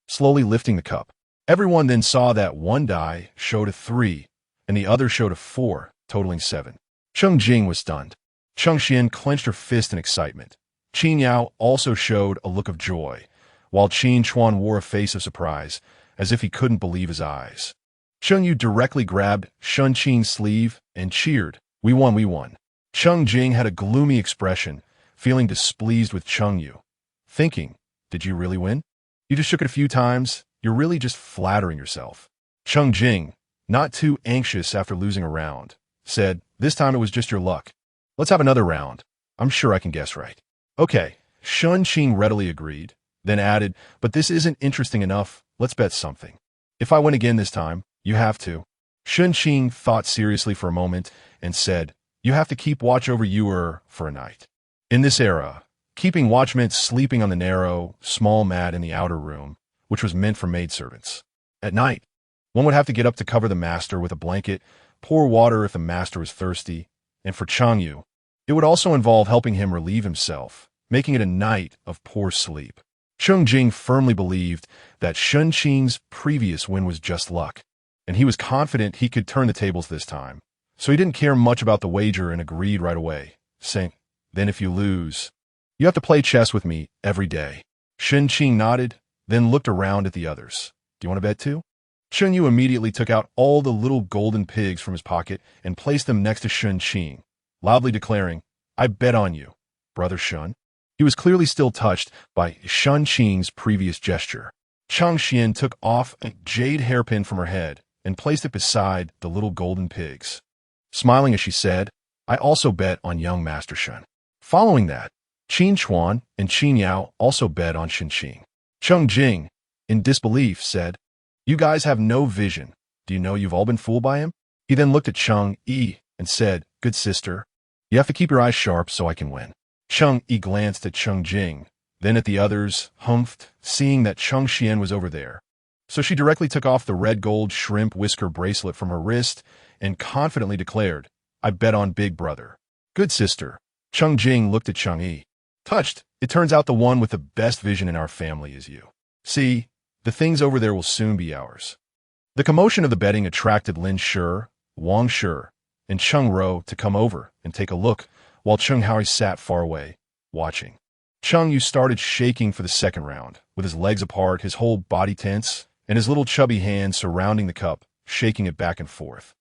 A: slowly lifting the cup. Everyone then saw that one die showed a 3, and the other showed a 4, totaling 7. Cheng Jing was stunned. Cheng Xian clenched her fist in excitement. Qin Yao also showed a look of joy, while Qin Chuan wore a face of surprise, as if he couldn't believe his eyes. Cheng Yu directly grabbed Shen Qing's sleeve and cheered, we won, we won. Cheng Jing had a gloomy expression, feeling displeased with Cheng Yu, thinking, did you really win? You just shook it a few times, you're really just flattering yourself. Cheng Jing, not too anxious after losing a round, said, this time it was just your luck. Let's have another round. I'm sure I can guess right. Okay, Shen Qing readily agreed, then added, but this isn't interesting enough, let's bet something. If I win again this time, you have to. Shen Qing thought seriously for a moment and said, you have to keep watch over you for a night. In this era, keeping watch meant sleeping on the narrow, small mat in the outer room, which was meant for maidservants. At night, one would have to get up to cover the master with a blanket, pour water if the master was thirsty, and for Cheng Yu, it would also involve helping him relieve himself, making it a night of poor sleep. Cheng Jing firmly believed that Shen Qing's previous win was just luck, and he was confident he could turn the tables this time, so he didn't care much about the wager and agreed right away, saying, then if you lose, you have to play chess with me every day. Shen Qing nodded, then looked around at the others. Do you want to bet too? Cheng Yu immediately took out all the little golden pigs from his pocket and placed them next to Shen Qing, loudly declaring, I bet on you, brother Shen. He was clearly still touched by Shen Qing's previous gesture. Cheng Xian took off a jade hairpin from her head and placed it beside the little golden pigs, smiling as she said, I also bet on young Master Shen. Following that, Qin Chuan and Qin Yao also bet on Shen Qing. Cheng Jing, in disbelief, said, you guys have no vision. Do you know you've all been fooled by him? He then looked at Cheng Yi and said, good sister, you have to keep your eyes sharp so I can win. Cheng Yi glanced at Cheng Jing, then at the others, humphed, seeing that Cheng Xian was over there. So she directly took off the red gold shrimp whisker bracelet from her wrist and confidently declared, I bet on Big Brother. Good sister. Cheng Jing looked at Cheng Yi. Touched, it turns out the one with the best vision in our family is you. See, the things over there will soon be ours. The commotion of the betting attracted Lin Shi, Wang Shi, and Cheng Ro to come over and take a look, while Cheng Hao sat far away, watching. Cheng Yu started shaking for the second round, with his legs apart, his whole body tense, and his little chubby hands surrounding the cup, shaking it back and forth.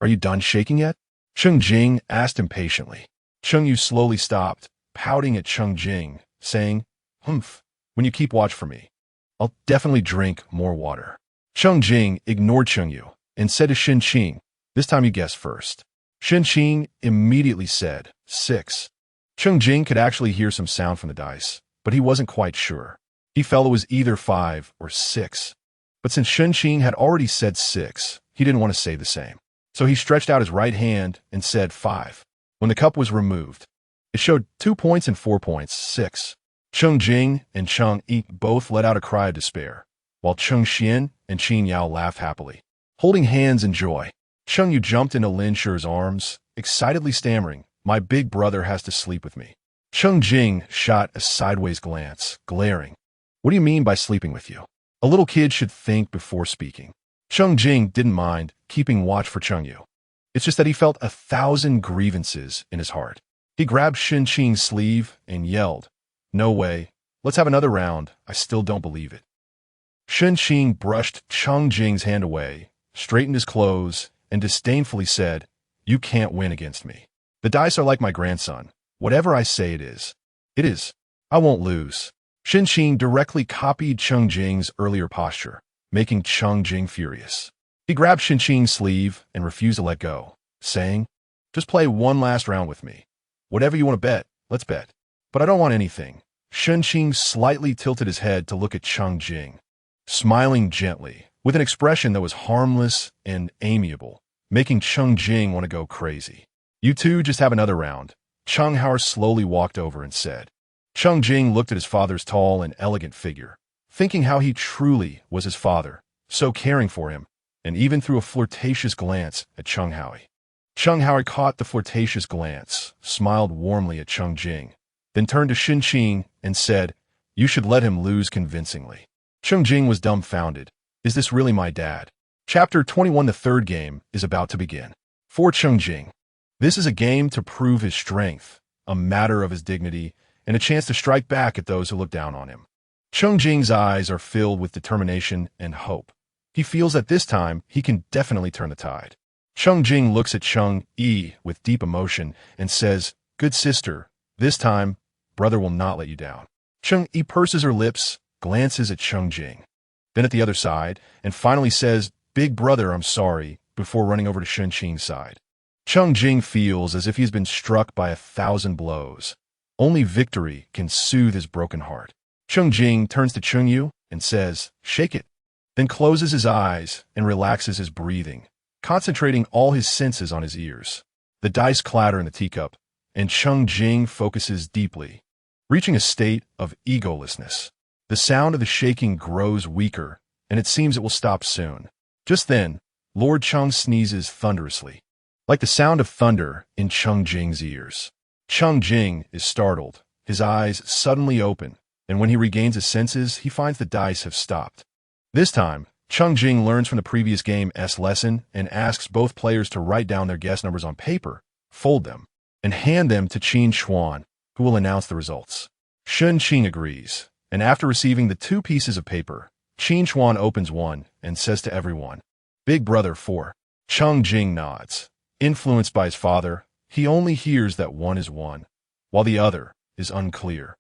A: Are you done shaking yet? Cheng Jing asked impatiently. Cheng Yu slowly stopped, pouting at Cheng Jing, saying, humph, when you keep watch for me, I'll definitely drink more water. Cheng Jing ignored Cheng Yu and said to Shen Qing, this time you guess first. Shen Qing immediately said, 6. Cheng Jing could actually hear some sound from the dice, but he wasn't quite sure. He felt it was either 5 or 6. But since Shen Qing had already said 6, he didn't want to say the same. So he stretched out his right hand and said 5. When the cup was removed, it showed 2 points and 4 points, 6. Cheng Jing and Cheng Yi both let out a cry of despair, while Cheng Xian and Qin Yao laughed happily. Holding hands in joy, Cheng Yu jumped into Lin Shi's arms, excitedly stammering, my big brother has to sleep with me. Shen Qing shot a sideways glance, glaring. What do you mean by sleeping with you? A little kid should think before speaking. Shen Qing didn't mind keeping watch for Chengyu. It's just that he felt 1,000 grievances in his heart. He grabbed Shen Qing's sleeve and yelled, "No way. Let's have another round. I still don't believe it." Shen Qing brushed Shen Qing's hand away, straightened his clothes, and disdainfully said, "You can't win against me. The dice are like my grandson. Whatever I say it is. It is. I won't lose." Shen Qing directly copied Shen Qing's earlier posture, making Shen Qing furious. He grabbed Shen Qing's sleeve and refused to let go, saying, "Just play one last round with me. Whatever you want to bet, let's bet. But I don't want anything." Shen Qing slightly tilted his head to look at Shen Qing, smiling gently, with an expression that was harmless and amiable, making Shen Qing want to go crazy. "You two just have another round." Cheng Hao slowly walked over and said. Shen Qing looked at his father's tall and elegant figure, thinking how he truly was his father, so caring for him, and even threw a flirtatious glance at Cheng Hao. Cheng Hao caught the flirtatious glance, smiled warmly at Shen Qing, then turned to Shen Qing and said, "You should let him lose convincingly." Shen Qing was dumbfounded. Is this really my dad? Chapter 21. The third game is about to begin. For Shen Qing, this is a game to prove his strength, a matter of his dignity, and a chance to strike back at those who look down on him. Shen Qing's eyes are filled with determination and hope. He feels that this time he can definitely turn the tide. Shen Qing looks at Cheng Yi with deep emotion and says, "Good sister, this time, brother will not let you down." Cheng Yi purses her lips, glances at Shen Qing, then at the other side, and finally says, "Big brother, I'm sorry," before running over to Shen Qing's side. Shen Qing feels as if he's been struck by 1,000 blows. Only victory can soothe his broken heart. Shen Qing turns to Chengyu and says, "Shake it," then closes his eyes and relaxes his breathing, concentrating all his senses on his ears. The dice clatter in the teacup, and Shen Qing focuses deeply, reaching a state of egolessness. The sound of the shaking grows weaker, and it seems it will stop soon. Just then, Lord Cheng sneezes thunderously, like the sound of thunder in Shen Qing's ears. Shen Qing is startled, his eyes suddenly open, and when he regains his senses, he finds the dice have stopped. This time, Shen Qing learns from the previous game's lesson and asks both players to write down their guess numbers on paper, fold them, and hand them to Qin Xuan, who will announce the results. Shen Qing agrees, and after receiving the 2 pieces of paper, Qin Xuan opens one and says to everyone, "Big brother 4. Shen Qing nods. Influenced by his father, he only hears that one is 1, while the other is unclear.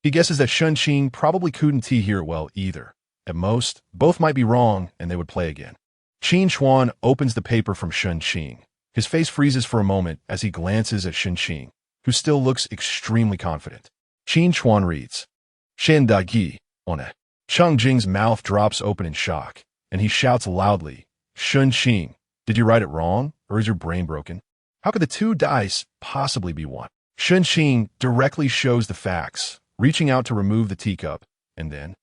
A: He guesses that Shen Qing probably couldn't hear it well either. At most, both might be wrong and they would play again. Qin Xuan opens the paper from Shen Qing. His face freezes for a moment as he glances at Shen Qing, who still looks extremely confident. Qin Xuan reads, "Shen Da Yi on it." Shen Qing's mouth drops open in shock, and he shouts loudly, "Shen Qing, did you write it wrong, or is your brain broken? How could the 2 dice possibly be 1? Shen Qing directly shows the facts, reaching out to remove the teacup, and then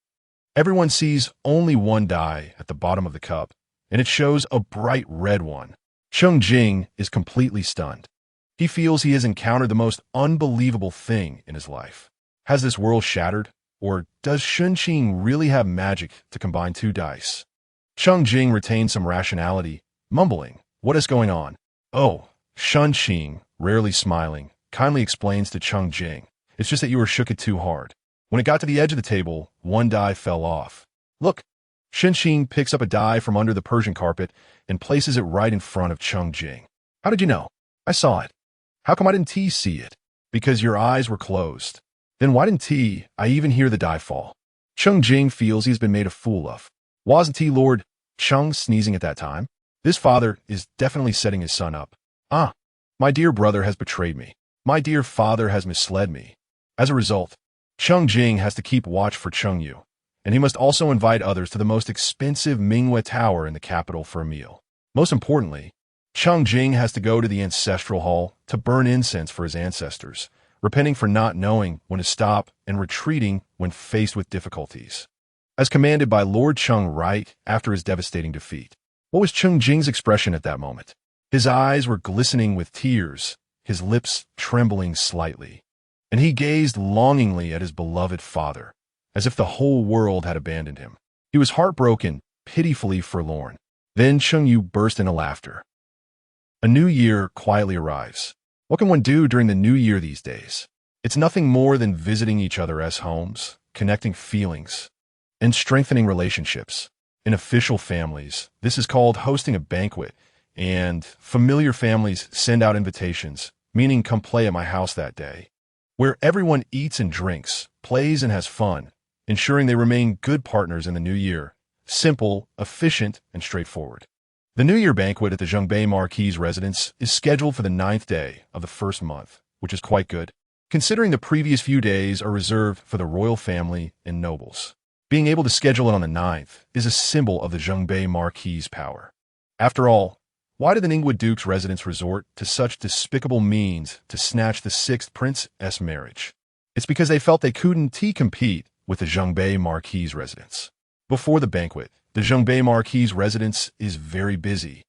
A: everyone sees only 1 die at the bottom of the cup, and it shows a bright red one. Shen Qing is completely stunned. He feels he has encountered the most unbelievable thing in his life. Has this world shattered, or does Shen Qing really have magic to combine 2 dice? Shen Qing retains some rationality, mumbling, "What is going on?" "Oh," Shen Qing, rarely smiling, kindly explains to Shen Qing, "It's just that you were shook it too hard. When it got to the edge of the table, 1 die fell off. Look." Shen Qing picks up a die from under the Persian carpet and places it right in front of Shen Qing. "How did you know?" "I saw it." "How come I didn't see it?" "Because your eyes were closed." "Then why didn't I even hear the die fall?" Shen Qing feels he's been made a fool of. Wasn't Lord Cheng sneezing at that time? This father is definitely setting his son up. "Ah, my dear brother has betrayed me. My dear father has misled me." As a result, Shen Qing has to keep watch for Chengyu, and he must also invite others to the most expensive Mingyue Tower in the capital for a meal. Most importantly, Shen Qing has to go to the ancestral hall to burn incense for his ancestors, repenting for not knowing when to stop and retreating when faced with difficulties. As commanded by Lord Cheng right after his devastating defeat. What was Shen Qing's expression at that moment? His eyes were glistening with tears, his lips trembling slightly. and he gazed longingly at his beloved father, as if the whole world had abandoned him. He was heartbroken, pitifully forlorn. Then Cheng Yu burst into laughter. A new year quietly arrives. What can one do during the new year these days? It's nothing more than visiting each other as homes, connecting feelings, and strengthening relationships. In official families, this is called hosting a banquet, and familiar families send out invitations, meaning come play at my house that day, where everyone eats and drinks, plays and has fun, ensuring they remain good partners in the new year. Simple, efficient, and straightforward. The New Year banquet at the Zhengbei Marquis residence is scheduled for the 9th day of the first month, which is quite good, considering the previous few days are reserved for the royal family and nobles. Being able to schedule it on the 9th is a symbol of the Zhengbei Marquis' power. After all, why did the Ningguo Duke's residents resort to such despicable means to snatch the 6th prince's marriage? It's because they felt they couldn't compete with the Zhengbei Marquis residence. Before the banquet, the Zhengbei Marquis residence is very busy,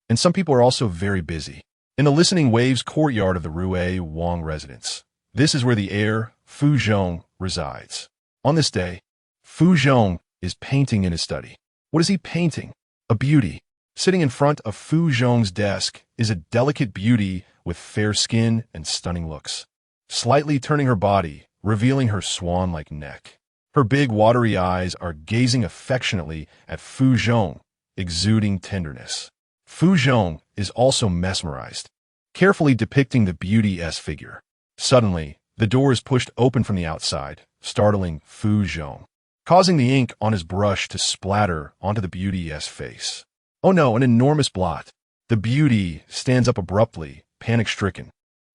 A: and some people are also very busy. In the Listening Waves courtyard of the Rue Wang residence, this is where the heir, Fu Zhong, resides. On this day, Fu Zhong is painting in his study. What is he painting? A beauty. Sitting in front of Fu Zhong's desk is a delicate beauty with fair skin and stunning looks, slightly turning her body, revealing her swan-like neck. Her big, watery eyes are gazing affectionately at Fu Zhong, exuding tenderness. Fu Zhong is also mesmerized, carefully depicting the beauty's figure. Suddenly, the door is pushed open from the outside, startling Fu Zhong, causing the ink on his brush to splatter onto the beauty's face. Oh no, an enormous blot. The beauty stands up abruptly, panic-stricken.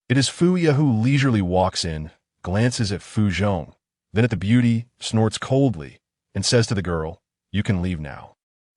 A: It is Fuya who leisurely walks in, glances at Fu Zhong, then at the beauty, snorts coldly, and says to the girl, "You can leave now."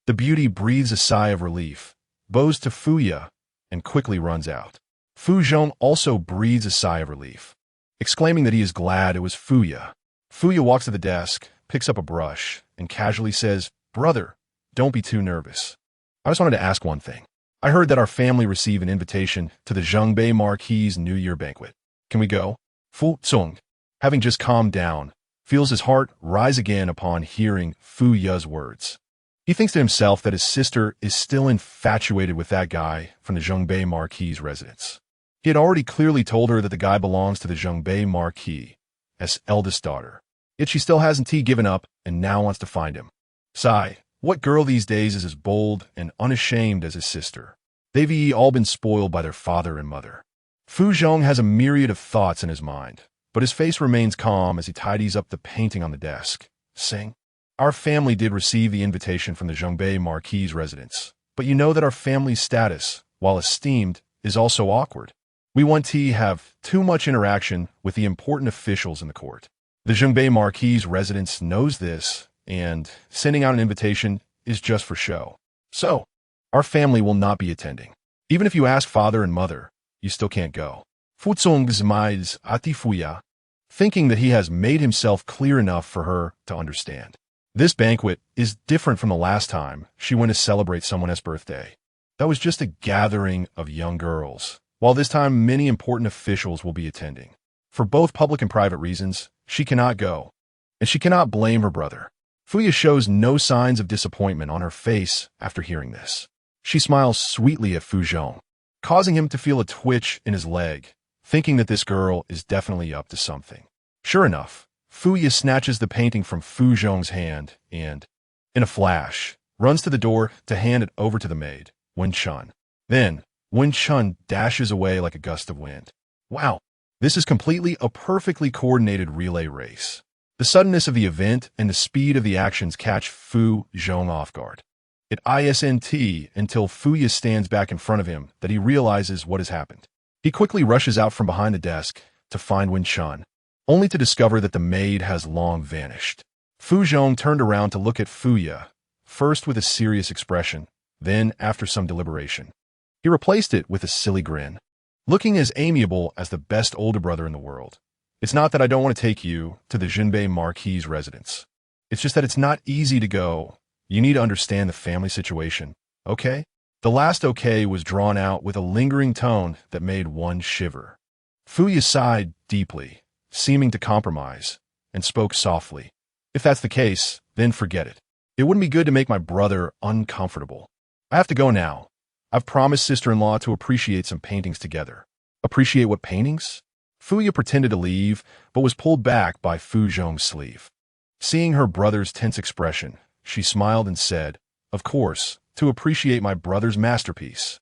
A: The beauty breathes a sigh of relief, bows to Fuya, and quickly runs out. Fu Zhong also breathes a sigh of relief, exclaiming that he is glad it was Fuya. Fuya walks to the desk, picks up a brush, and casually says, "Brother, don't be too nervous. I just wanted to ask one thing. I heard that our family received an invitation to the Zhengbei Marquis' New Year banquet. Can we go?" Fu Zhong, having just calmed down, feels his heart rise again upon hearing Fu Ya's words. He thinks to himself that his sister is still infatuated with that guy from the Zhengbei Marquis' residence. He had already clearly told her that the guy belongs to the Zhengbei Marquis, as eldest daughter. Yet she still hasn't given up and now wants to find him. Sigh, what girl these days is as bold and unashamed as his sister? They've all been spoiled by their father and mother. Fu Zhong has a myriad of thoughts in his mind, but his face remains calm as he tidies up the painting on the desk, saying, "Our family did receive the invitation from the Zhengbei Marquis' residence, but you know that our family's status, while esteemed, is also awkward. We want to have too much interaction with the important officials in the court. The Zhengbei Marquis' residence knows this, and sending out an invitation is just for show. So, our family will not be attending. Even if you ask father and mother, you still can't go." Fu Zhong's eyes ati Fuya, thinking that he has made himself clear enough for her to understand. This banquet is different from the last time she went to celebrate someone's birthday. That was just a gathering of young girls, while this time many important officials will be attending. For both public and private reasons, she cannot go, and she cannot blame her brother. Fuya shows no signs of disappointment on her face after hearing this. She smiles sweetly at Fu Zhong, causing him to feel a twitch in his leg, thinking that this girl is definitely up to something. Sure enough, Fuya snatches the painting from Fu Zhong's hand and, in a flash, runs to the door to hand it over to the maid, Wen-chun. Then, Wen-chun dashes away like a gust of wind. Wow, this is completely a perfectly coordinated relay race. The suddenness of the event and the speed of the actions catch Fu Zhong off guard. It isn't until Fuya stands back in front of him that he realizes what has happened. He quickly rushes out from behind the desk to find Wen-chun, only to discover that the maid has long vanished. Fu Zhong turned around to look at Fuya, first with a serious expression, then, after some deliberation, he replaced it with a silly grin, looking as amiable as the best older brother in the world. "It's not that I don't want to take you to the Zhengbei Marquis' residence. It's just that it's not easy to go. You need to understand the family situation, okay?" The last okay was drawn out with a lingering tone that made one shiver. Fuya sighed deeply, seeming to compromise, and spoke softly. If that's the case, then forget it. It wouldn't be good to make my brother uncomfortable. I have to go now. I've promised sister-in-law to appreciate some paintings together. Appreciate what paintings? Fuya pretended to leave, but was pulled back by Fu Zhong's sleeve. Seeing her brother's tense expression, she smiled and said, "Of course, to appreciate my brother's masterpiece."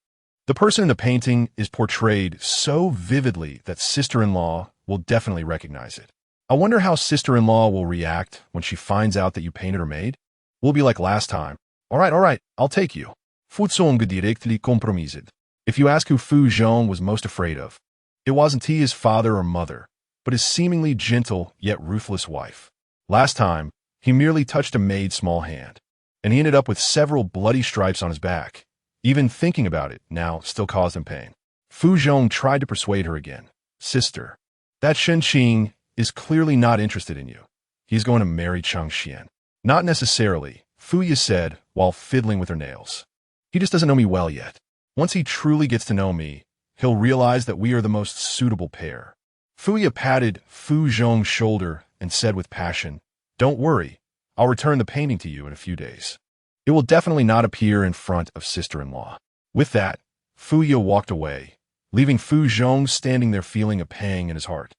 A: The person in the painting is portrayed so vividly that sister-in-law will definitely recognize it. I wonder how sister-in-law will react when she finds out that you painted her maid. Will be like last time. All right, I'll take you. Fu Zong directly compromised. If you ask who Fu Zhong was most afraid of, it wasn't his father or mother, but his seemingly gentle yet ruthless wife. Last time, he merely touched a maid's small hand, and he ended up with several bloody stripes on his back. Even thinking about it now still caused him pain. Fu Zhong tried to persuade her again. "Sister, that Shen Qing is clearly not interested in you. He's going to marry Chang Xian." "Not necessarily," Fuya said while fiddling with her nails. "He just doesn't know me well yet. Once he truly gets to know me, he'll realize that we are the most suitable pair." Fuya patted Fu Zhong's shoulder and said with passion, "Don't worry, I'll return the painting to you in a few days. It will definitely not appear in front of sister-in-law." With that, Fuya walked away, leaving Fu Zhong standing there feeling a pang in his heart,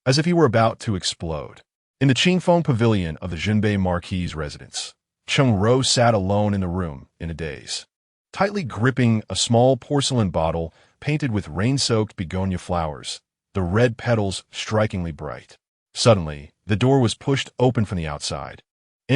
A: as if he were about to explode. In the Qingfeng pavilion of the Zhenbei Marquis' residence, Cheng Ro sat alone in the room in a daze, tightly gripping a small porcelain bottle painted with rain-soaked begonia flowers, the red petals strikingly bright. Suddenly, the door was pushed open from the outside.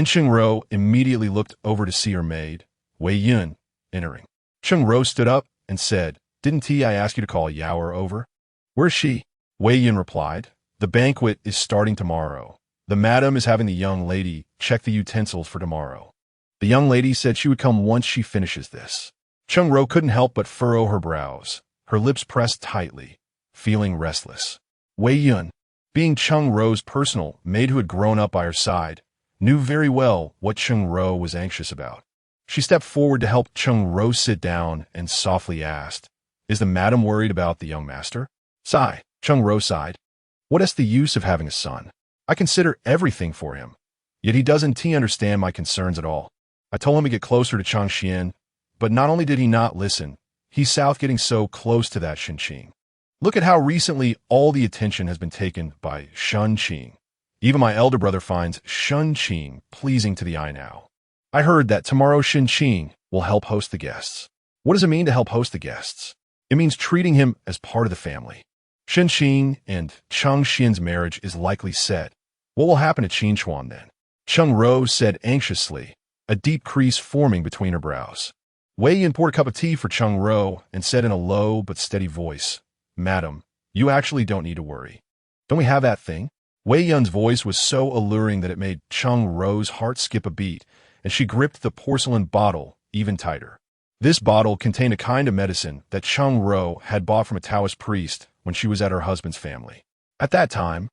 A: Cheng Ro immediately looked over to see her maid, Wei Yun, entering. Cheng Ro stood up and said, "Didn't I ask you to call Yaoer over?" "Where's she?" Wei Yun replied, "The banquet is starting tomorrow. The madam is having the young lady check the utensils for tomorrow. The young lady said she would come once she finishes this." Cheng Ro couldn't help but furrow her brows, her lips pressed tightly, feeling restless. Wei Yun, being Cheng Ro's personal maid who had grown up by her side, knew very well what Cheng Ro was anxious about. She stepped forward to help Cheng Ro sit down and softly asked, "Is the madam worried about the young master?" "Sigh," Cheng Ro sighed. "What is the use of having a son? I consider everything for him. Yet he doesn't understand my concerns at all. I told him to get closer to Chang Xian, but not only did he not listen, he's south getting so close to that Shen Qing. Look at how recently all the attention has been taken by Shen Qing. Even my elder brother finds Shen Qing pleasing to the eye now. I heard that tomorrow Shen Qing will help host the guests." "What does it mean to help host the guests?" "It means treating him as part of the family. Shen Qing and Chang Xian's marriage is likely set. What will happen to Qin Chuan then?" Cheng Ro said anxiously, a deep crease forming between her brows. Wei Yin poured a cup of tea for Cheng Ro and said in a low but steady voice, "Madam, you actually don't need to worry. Don't we have that thing?" Wei Yun's voice was so alluring that it made Cheng Ro's heart skip a beat, and she gripped the porcelain bottle even tighter. This bottle contained a kind of medicine that Cheng Ro had bought from a Taoist priest when she was at her husband's family. At that time,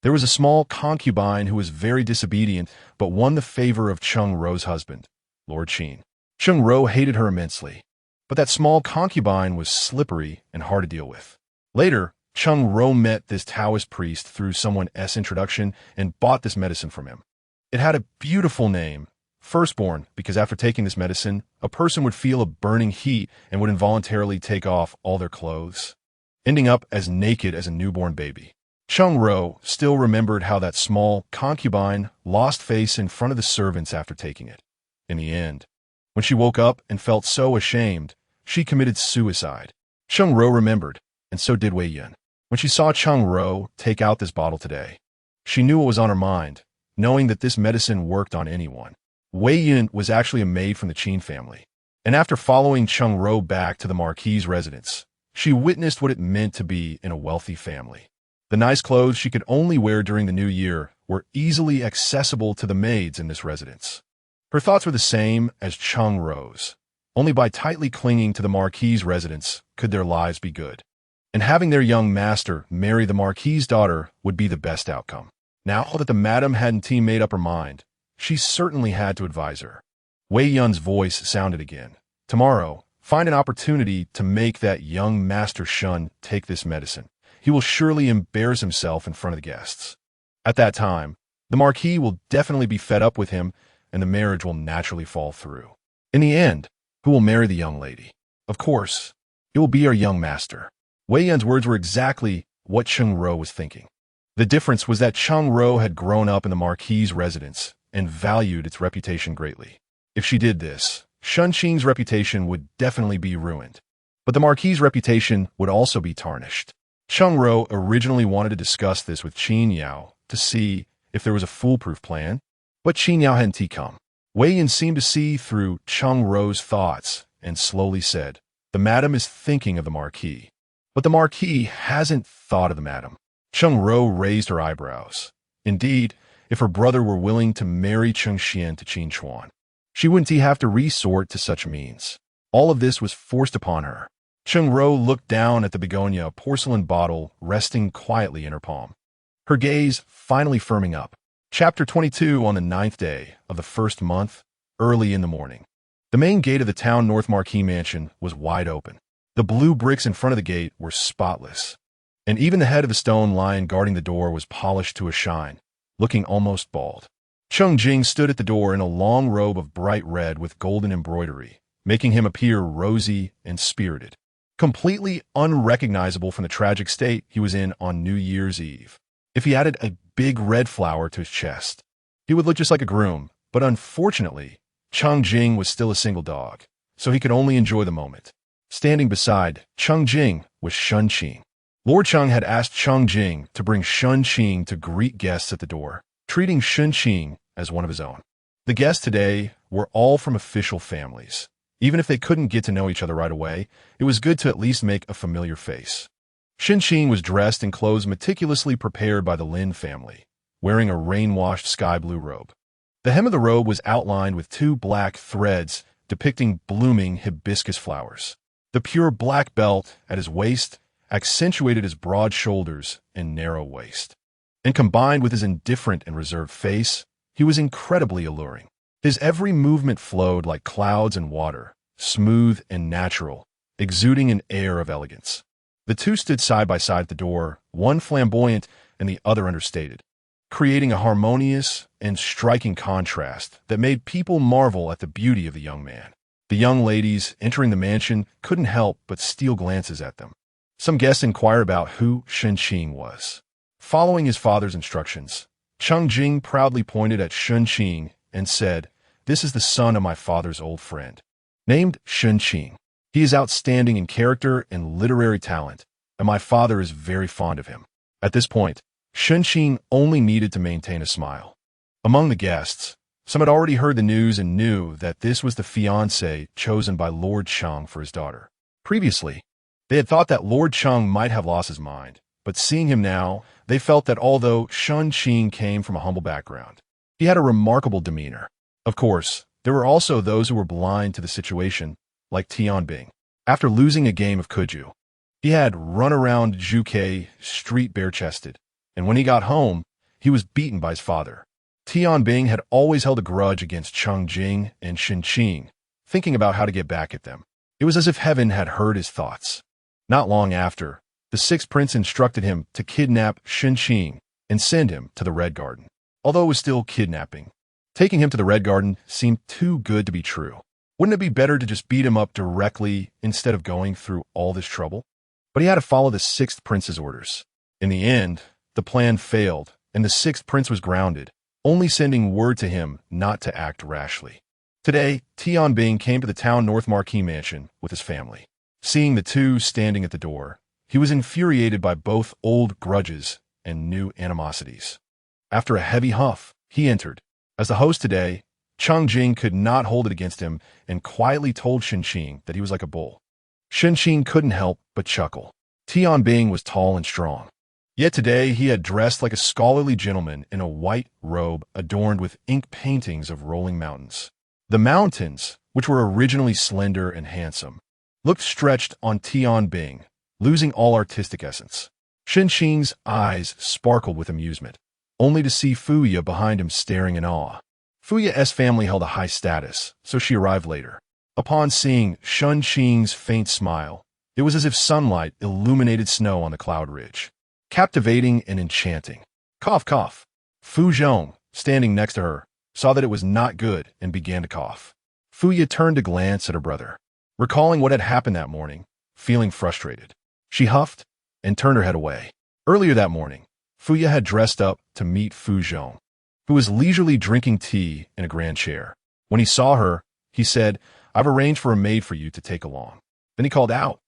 A: there was a small concubine who was very disobedient but won the favor of Cheng Ro's husband, Lord Qin. Cheng Ro hated her immensely, but that small concubine was slippery and hard to deal with. Later, Cheng Ro met this Taoist priest through someone's introduction and bought this medicine from him. It had a beautiful name, Firstborn, because after taking this medicine, a person would feel a burning heat and would involuntarily take off all their clothes, ending up as naked as a newborn baby. Cheng Ro still remembered how that small concubine lost face in front of the servants after taking it. In the end, when she woke up and felt so ashamed, she committed suicide. Cheng Ro remembered, and so did Wei Yun. When she saw Cheng Ro take out this bottle today, she knew what was on her mind, knowing that this medicine worked on anyone. Wei Yun was actually a maid from the Qin family, and after following Cheng Ro back to the Marquis' residence, she witnessed what it meant to be in a wealthy family. The nice clothes she could only wear during the new year were easily accessible to the maids in this residence. Her thoughts were the same as Cheng Ro's. Only by tightly clinging to the Marquis' residence could their lives be good. And having their young master marry the Marquis' daughter would be the best outcome. Now that the madam hadn't made up her mind, she certainly had to advise her. Wei Yun's voice sounded again. "Tomorrow, find an opportunity to make that young Master Shun take this medicine. he will surely embarrass himself in front of the guests. At that time, the Marquis will definitely be fed up with him, and the marriage will naturally fall through. In the end, who will marry the young lady? Of course, it will be our young master. Wei Yan's words were exactly what Cheng Ro was thinking. The difference was that Cheng Ro had grown up in the Marquis' residence and valued its reputation greatly. If she did this, Shen Qing's reputation would definitely be ruined. But the Marquis' reputation would also be tarnished. Cheng Ro originally wanted to discuss this with Qin Yao to see if there was a foolproof plan, but Qin Yao hadn't come. Wei Yan seemed to see through Cheng Ro's thoughts and slowly said, "The madam is thinking of the Marquis." But the Marquis hasn't thought of the madam. Cheng Ro raised her eyebrows. Indeed, if her brother were willing to marry Cheng Xian to Qin Chuan, she wouldn't have to resort to such means. All of this was forced upon her. Cheng Ro looked down at the begonia porcelain bottle resting quietly in her palm, her gaze finally firming up. Chapter 22. On the 9th day of the first month, early in the morning. The main gate of the town North Marquis mansion was wide open. The blue bricks in front of the gate were spotless, and even the head of the stone lion guarding the door was polished to a shine, looking almost bald. Cheng Jing stood at the door in a long robe of bright red with golden embroidery, making him appear rosy and spirited, completely unrecognizable from the tragic state he was in on New Year's Eve. If he added a big red flower to his chest, he would look just like a groom, but unfortunately, Cheng Jing was still a single dog, so he could only enjoy the moment. Standing beside Cheng Jing was Shen Qing. Lord Cheng had asked Cheng Jing to bring Shen Qing to greet guests at the door, treating Shen Qing as one of his own. The guests today were all from official families. Even if they couldn't get to know each other right away, it was good to at least make a familiar face. Shen Qing was dressed in clothes meticulously prepared by the Lin family, wearing a rain-washed sky blue robe. The hem of the robe was outlined with 2 black threads depicting blooming hibiscus flowers. The pure black belt at his waist accentuated his broad shoulders and narrow waist. And combined with his indifferent and reserved face, he was incredibly alluring. His every movement flowed like clouds and water, smooth and natural, exuding an air of elegance. The two stood side by side at the door, one flamboyant and the other understated, creating a harmonious and striking contrast that made people marvel at the beauty of the young man. The young ladies entering the mansion couldn't help but steal glances at them. Some guests inquired about who Shen Qing was. Following his father's instructions, Cheng Jing proudly pointed at Shen Qing and said, "This is the son of my father's old friend, named Shen Qing. He is outstanding in character and literary talent, and my father is very fond of him." At this point, Shen Qing only needed to maintain a smile. Among the guests, some had already heard the news and knew that this was the fiancé chosen by Lord Cheng for his daughter. Previously, they had thought that Lord Cheng might have lost his mind, but seeing him now, they felt that although Shen Qing came from a humble background, he had a remarkable demeanor. Of course, there were also those who were blind to the situation, like Tianbing. After losing a game of Kuju, he had run around Zhuke street bare-chested, and when he got home, he was beaten by his father. Tianbing had always held a grudge against Cheng Jing and Shen Qing, thinking about how to get back at them. It was as if heaven had heard his thoughts. Not long after, the 6th prince instructed him to kidnap Shen Qing and send him to the Red Garden. Although it was still kidnapping, taking him to the Red Garden seemed too good to be true. Wouldn't it be better to just beat him up directly instead of going through all this trouble? But he had to follow the 6th prince's orders. In the end, the plan failed, and the 6th prince was grounded, only sending word to him not to act rashly. Today, Tianbing came to the town North Marquis mansion with his family. Seeing the two standing at the door, he was infuriated by both old grudges and new animosities. After a heavy huff, he entered. As the host today, Cheng Jing could not hold it against him and quietly told Shen Qing that he was like a bull. Shen Qing couldn't help but chuckle. Tianbing was tall and strong. Yet today he had dressed like a scholarly gentleman in a white robe adorned with ink paintings of rolling mountains. The mountains, which were originally slender and handsome, looked stretched on Tianbing, losing all artistic essence. Shen Qing's eyes sparkled with amusement, only to see Fuya behind him staring in awe. Fuya's family held a high status, so she arrived later. Upon seeing Shen Qing's faint smile, it was as if sunlight illuminated snow on the cloud ridge. captivating and enchanting. Cough, cough. Fu Zhong, standing next to her, saw that it was not good and began to cough. Fuya turned to glance at her brother, recalling what had happened that morning, feeling frustrated. She huffed and turned her head away. Earlier that morning, Fuya had dressed up to meet Fu Zhong, who was leisurely drinking tea in a grand chair. When he saw her, he said, "I've arranged for a maid for you to take along." Then he called out,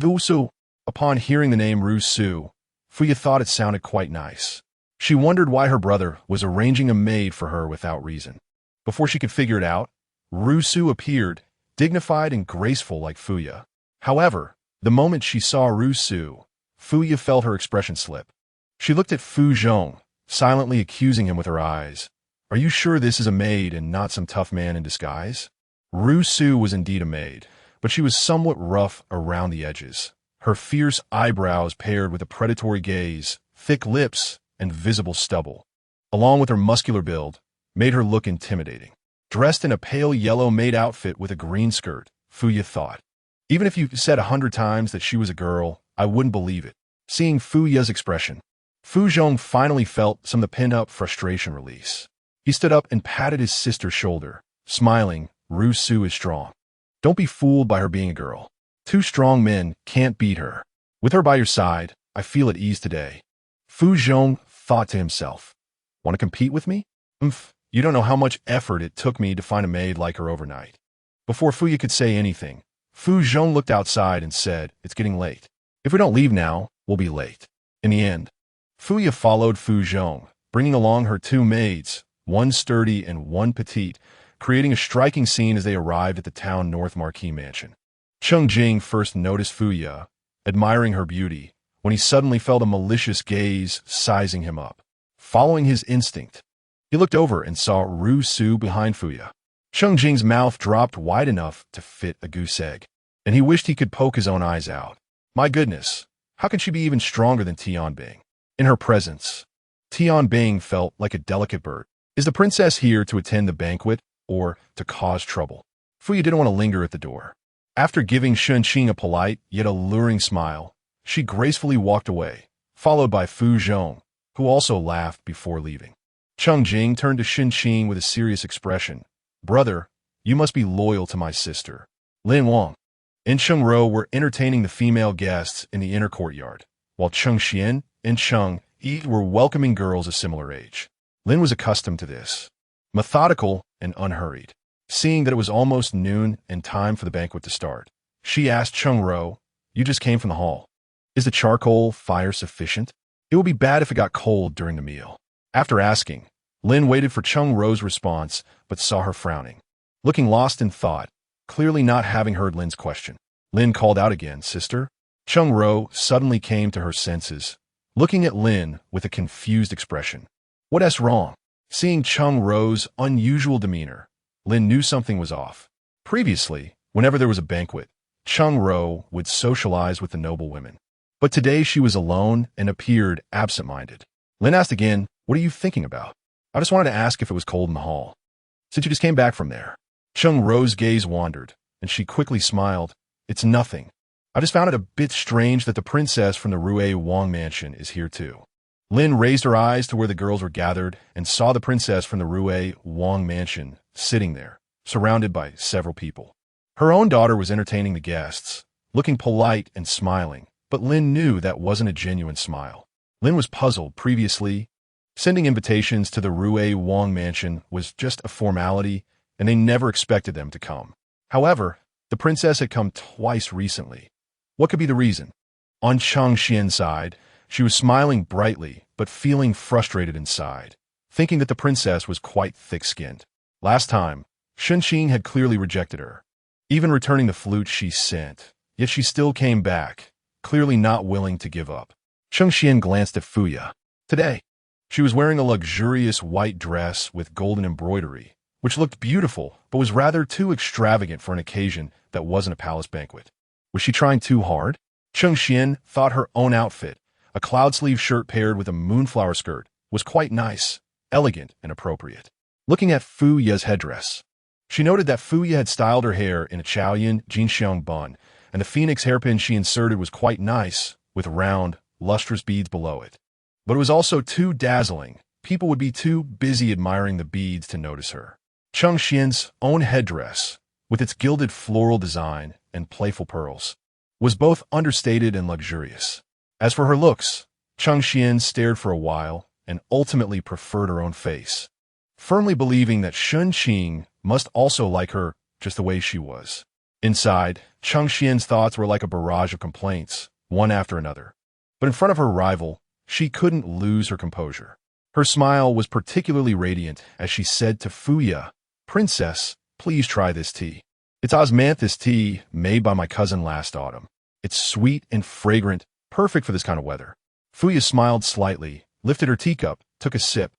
A: "Ru Su." Upon hearing the name Ru Su, Fuya thought it sounded quite nice. She wondered why her brother was arranging a maid for her without reason. Before she could figure it out, Ru Su appeared, dignified and graceful like Fuya. However, the moment she saw Ru Su, Fuya felt her expression slip. She looked at Fu Zhong, silently accusing him with her eyes. "Are you sure this is a maid and not some tough man in disguise?" Ru Su was indeed a maid, but she was somewhat rough around the edges. Her fierce eyebrows paired with a predatory gaze, thick lips, and visible stubble, along with her muscular build, made her look intimidating. Dressed in a pale yellow maid outfit with a green skirt, Fuya thought. Even if you said 100 times that she was a girl, I wouldn't believe it. Seeing Fuya's expression, Fu Zhong finally felt some of the pent-up frustration release. He stood up and patted his sister's shoulder, smiling. "Ru Su is strong. Don't be fooled by her being a girl. 2 strong men can't beat her. With her by your side, I feel at ease today." Fu Zhong thought to himself, "Want to compete with me? You don't know how much effort it took me to find a maid like her overnight." Before Fuya could say anything, Fu Zhong looked outside and said, "It's getting late. If we don't leave now, we'll be late." In the end, Fuya followed Fu Zhong, bringing along her 2 maids, one sturdy and one petite, creating a striking scene as they arrived at the town North Marquis mansion. Shen Qing first noticed Fuya, admiring her beauty, when he suddenly felt a malicious gaze sizing him up. Following his instinct, he looked over and saw Ru Su behind Fuya. Shen Qing's mouth dropped wide enough to fit a goose egg, and he wished he could poke his own eyes out. My goodness, how can she be even stronger than Tianbing? In her presence, Tianbing felt like a delicate bird. Is the princess here to attend the banquet or to cause trouble? Fuya didn't want to linger at the door. After giving Shen Qing a polite yet alluring smile, she gracefully walked away, followed by Fu Zhong, who also laughed before leaving. Shen Qing turned to Shen Qing with a serious expression. "Brother, you must be loyal to my sister." Lin Wang and Cheng Ro were entertaining the female guests in the inner courtyard, while Cheng Xian and Cheng Yi were welcoming girls a similar age. Lin was accustomed to this, methodical and unhurried. Seeing that it was almost noon and time for the banquet to start, she asked Cheng Ro, "You just came from the hall. Is the charcoal fire sufficient? It would be bad if it got cold during the meal." After asking, Lin waited for Cheng Ro's response, but saw her frowning. Looking lost in thought, clearly not having heard Lin's question, Lin called out again, "Sister?" Cheng Ro suddenly came to her senses, looking at Lin with a confused expression. "What's wrong?" Seeing Cheng Ro's unusual demeanor, Lin knew something was off. Previously, whenever there was a banquet, Cheng Ro would socialize with the noble women. But today she was alone and appeared absent-minded. Lin asked again, "What are you thinking about?" "I just wanted to ask if it was cold in the hall, since you just came back from there." Cheng Ro's gaze wandered, and she quickly smiled. "It's nothing. I just found it a bit strange that the princess from the Rue Wang mansion is here too." Lin raised her eyes to where the girls were gathered and saw the princess from the Rue Wang mansion sitting there, surrounded by several people. Her own daughter was entertaining the guests, looking polite and smiling, but Lin knew that wasn't a genuine smile. Lin was puzzled. Previously, sending invitations to the Rue Wang mansion was just a formality, and they never expected them to come. However, the princess had come twice recently. What could be the reason? On Chang Xian's side, she was smiling brightly, but feeling frustrated inside, thinking that the princess was quite thick-skinned. Last time, Shen Qing had clearly rejected her, even returning the flute she sent, yet she still came back, clearly not willing to give up. Cheng Xian glanced at Fuya. Today, she was wearing a luxurious white dress with golden embroidery, which looked beautiful but was rather too extravagant for an occasion that wasn't a palace banquet. Was she trying too hard? Cheng Xian thought her own outfit, a cloud-sleeve shirt paired with a moonflower skirt, was quite nice, elegant, and appropriate. Looking at Fuya's headdress, she noted that Fuya had styled her hair in a Chaoyan Jinxiang bun, and the phoenix hairpin she inserted was quite nice, with round, lustrous beads below it. But it was also too dazzling. People would be too busy admiring the beads to notice her. Cheng Xian's own headdress, with its gilded floral design and playful pearls, was both understated and luxurious. As for her looks, Cheng Xian stared for a while and ultimately preferred her own face, firmly believing that Shen Qing must also like her just the way she was. Inside, Cheng Xian's thoughts were like a barrage of complaints, one after another. But in front of her rival, she couldn't lose her composure. Her smile was particularly radiant as she said to Fuya, "Princess, please try this tea. It's osmanthus tea made by my cousin last autumn. It's sweet and fragrant, perfect for this kind of weather." Fuya smiled slightly, lifted her teacup, took a sip,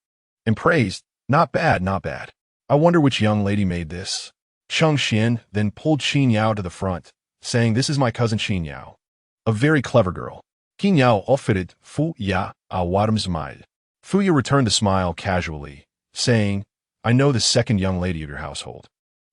A: and praised, "Not bad, not bad. I wonder which young lady made this." Cheng Xian then pulled Qin Yao to the front, saying, "This is my cousin Qin Yao, a very clever girl." Qin Yao offered Fuya a wadam's smile. Fuya returned the smile casually, saying, "I know the second young lady of your household.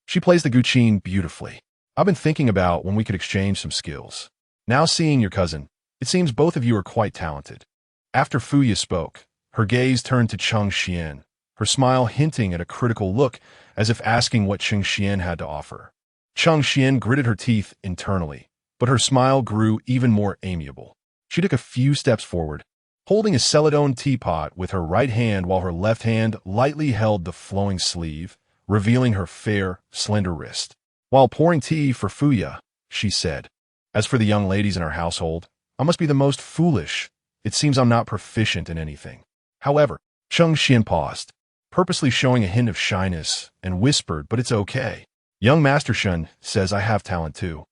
A: She plays the guqin beautifully. I've been thinking about when we could exchange some skills. Now seeing your cousin, it seems both of you are quite talented." After Fuya spoke, her gaze turned to Cheng Xian, her smile hinting at a critical look as if asking what Cheng Xian had to offer. Cheng Xian gritted her teeth internally, but her smile grew even more amiable. She took a few steps forward, holding a celadone teapot with her right hand while her left hand lightly held the flowing sleeve, revealing her fair, slender wrist. While pouring tea for Fuya, she said, "As for the young ladies in our household, I must be the most foolish. It seems I'm not proficient in anything." However, Cheng Xian paused, purposely showing a hint of shyness, and whispered, "But it's okay. Young Master Shen says I have talent too,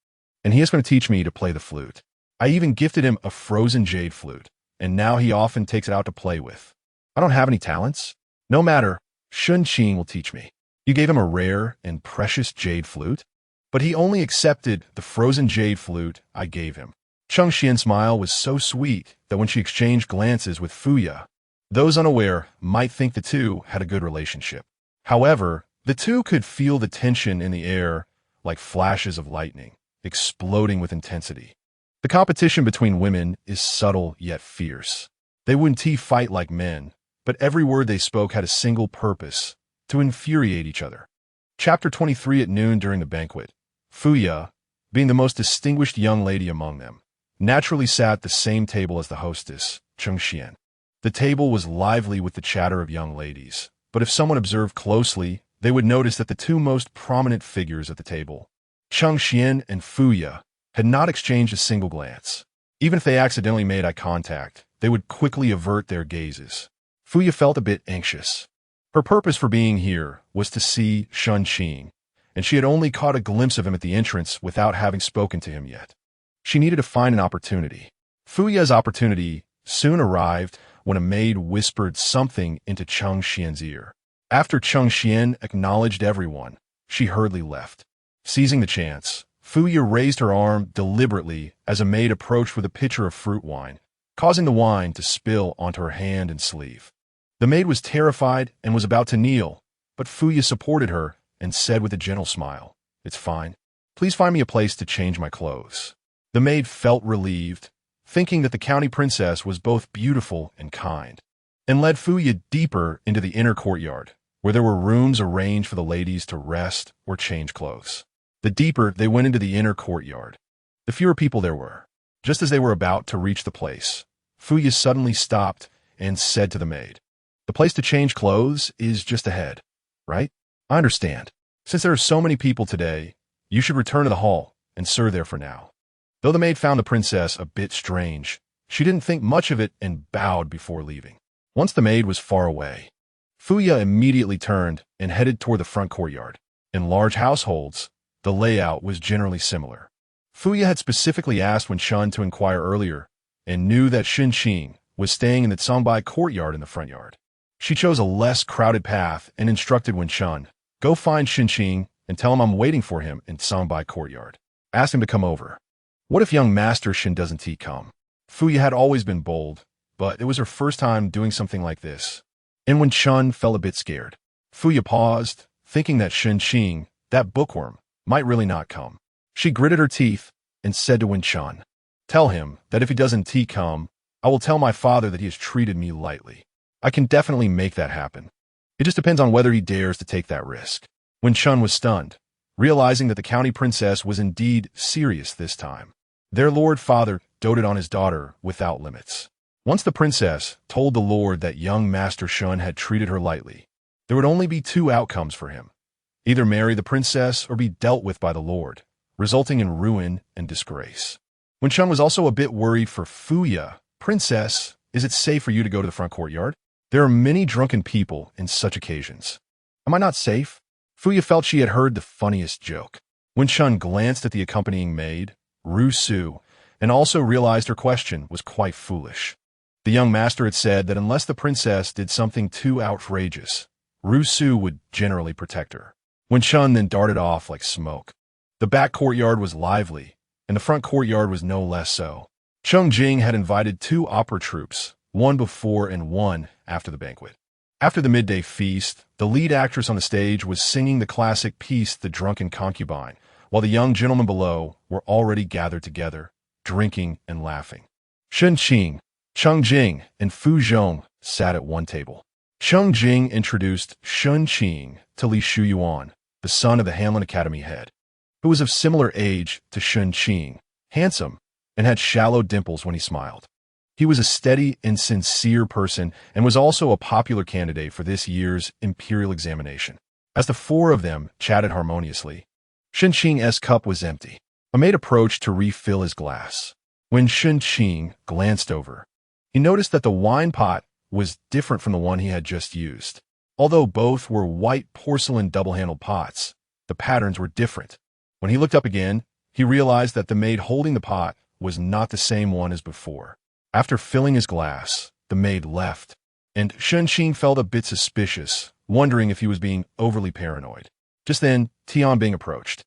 A: and he is going to teach me to play the flute. I even gifted him a frozen jade flute, and now he often takes it out to play with. I don't have any talents. No matter, Shen Qing will teach me." "You gave him a rare and precious jade flute?" "But he only accepted the frozen jade flute I gave him." Cheng Xian's smile was so sweet that when she exchanged glances with Fuya, those unaware might think the two had a good relationship. However, the two could feel the tension in the air like flashes of lightning, exploding with intensity. The competition between women is subtle yet fierce. They wouldn't fight like men, but every word they spoke had a single purpose: to infuriate each other. Chapter 23. At noon during the banquet, Fuya, being the most distinguished young lady among them, naturally sat at the same table as the hostess, Cheng Xian. The table was lively with the chatter of young ladies, but if someone observed closely, they would notice that the two most prominent figures at the table, Cheng Xian and Fuya, had not exchanged a single glance. Even if they accidentally made eye contact, they would quickly avert their gazes. Fuya felt a bit anxious. Her purpose for being here was to see Shen Qing, and she had only caught a glimpse of him at the entrance without having spoken to him yet. She needed to find an opportunity. Fuya's opportunity soon arrived when a maid whispered something into Cheng Xian's ear. After Cheng Xian acknowledged everyone, she hurriedly left. Seizing the chance, Fuya raised her arm deliberately as a maid approached with a pitcher of fruit wine, causing the wine to spill onto her hand and sleeve. The maid was terrified and was about to kneel, but Fuya supported her and said with a gentle smile, "It's fine. Please find me a place to change my clothes." The maid felt relieved, thinking that the county princess was both beautiful and kind, and led Fuya deeper into the inner courtyard, where there were rooms arranged for the ladies to rest or change clothes. The deeper they went into the inner courtyard, the fewer people there were. Just as they were about to reach the place, Fuya suddenly stopped and said to the maid, "The place to change clothes is just ahead, right?" "I understand. Since there are so many people today, you should return to the hall and serve there for now." Though the maid found the princess a bit strange, she didn't think much of it and bowed before leaving. Once the maid was far away, Fuya immediately turned and headed toward the front courtyard. In large households, the layout was generally similar. Fuya had specifically asked Wen Shun to inquire earlier and knew that Shen Qing was staying in the Cangbai courtyard in the front yard. She chose a less crowded path and instructed Wen Shun, "Go find Shen Qing and tell him I'm waiting for him in Cangbai courtyard. Ask him to come over." What if young Master Shen doesn't come? Fuya had always been bold, but it was her first time doing something like this, and Wen Shun felt a bit scared. Fuya paused, thinking that Shen Qing, that bookworm, might really not come. She gritted her teeth and said to Wen Shun, "Tell him that if he doesn't come, I will tell my father that he has treated me lightly. I can definitely make that happen. It just depends on whether he dares to take that risk. Wen-chun was stunned, realizing that the county princess was indeed serious this time. Their lord father doted on his daughter without limits. Once the princess told the lord that young Master Shen had treated her lightly, there would only be two outcomes for him: either marry the princess or be dealt with by the lord, resulting in ruin and disgrace. Wen-chun was also a bit worried for Fuya. Princess, is it safe for you to go to the front courtyard? There are many drunken people in such occasions. Am I not safe? Fuya felt she had heard the funniest joke. Wen-chun glanced at the accompanying maid, Ru-su, and also realized her question was quite foolish. The young master had said that unless the princess did something too outrageous, Ru-su would generally protect her. Wen-chun then darted off like smoke. The back courtyard was lively, and the front courtyard was no less so. Cheng Jing had invited two opera troupes, one before and one after the banquet. After the midday feast, the lead actress on the stage was singing the classic piece The Drunken Concubine, while the young gentlemen below were already gathered together, drinking and laughing. Shen Qing, Cheng Jing, and Fu Zhong sat at one table. Cheng Jing introduced Shen Qing to Li Shuyuan, the son of the Hanlin Academy head, who was of similar age to Shen Qing, handsome, and had shallow dimples when he smiled. He was a steady and sincere person and was also a popular candidate for this year's imperial examination. As the four of them chatted harmoniously, Shen Qing's cup was empty. A maid approached to refill his glass. When Shen Qing glanced over, he noticed that the wine pot was different from the one he had just used. Although both were white porcelain double-handled pots, the patterns were different. When he looked up again, he realized that the maid holding the pot was not the same one as before. After filling his glass, the maid left, and Shen Qing felt a bit suspicious, wondering if he was being overly paranoid. Just then, Tianbing approached.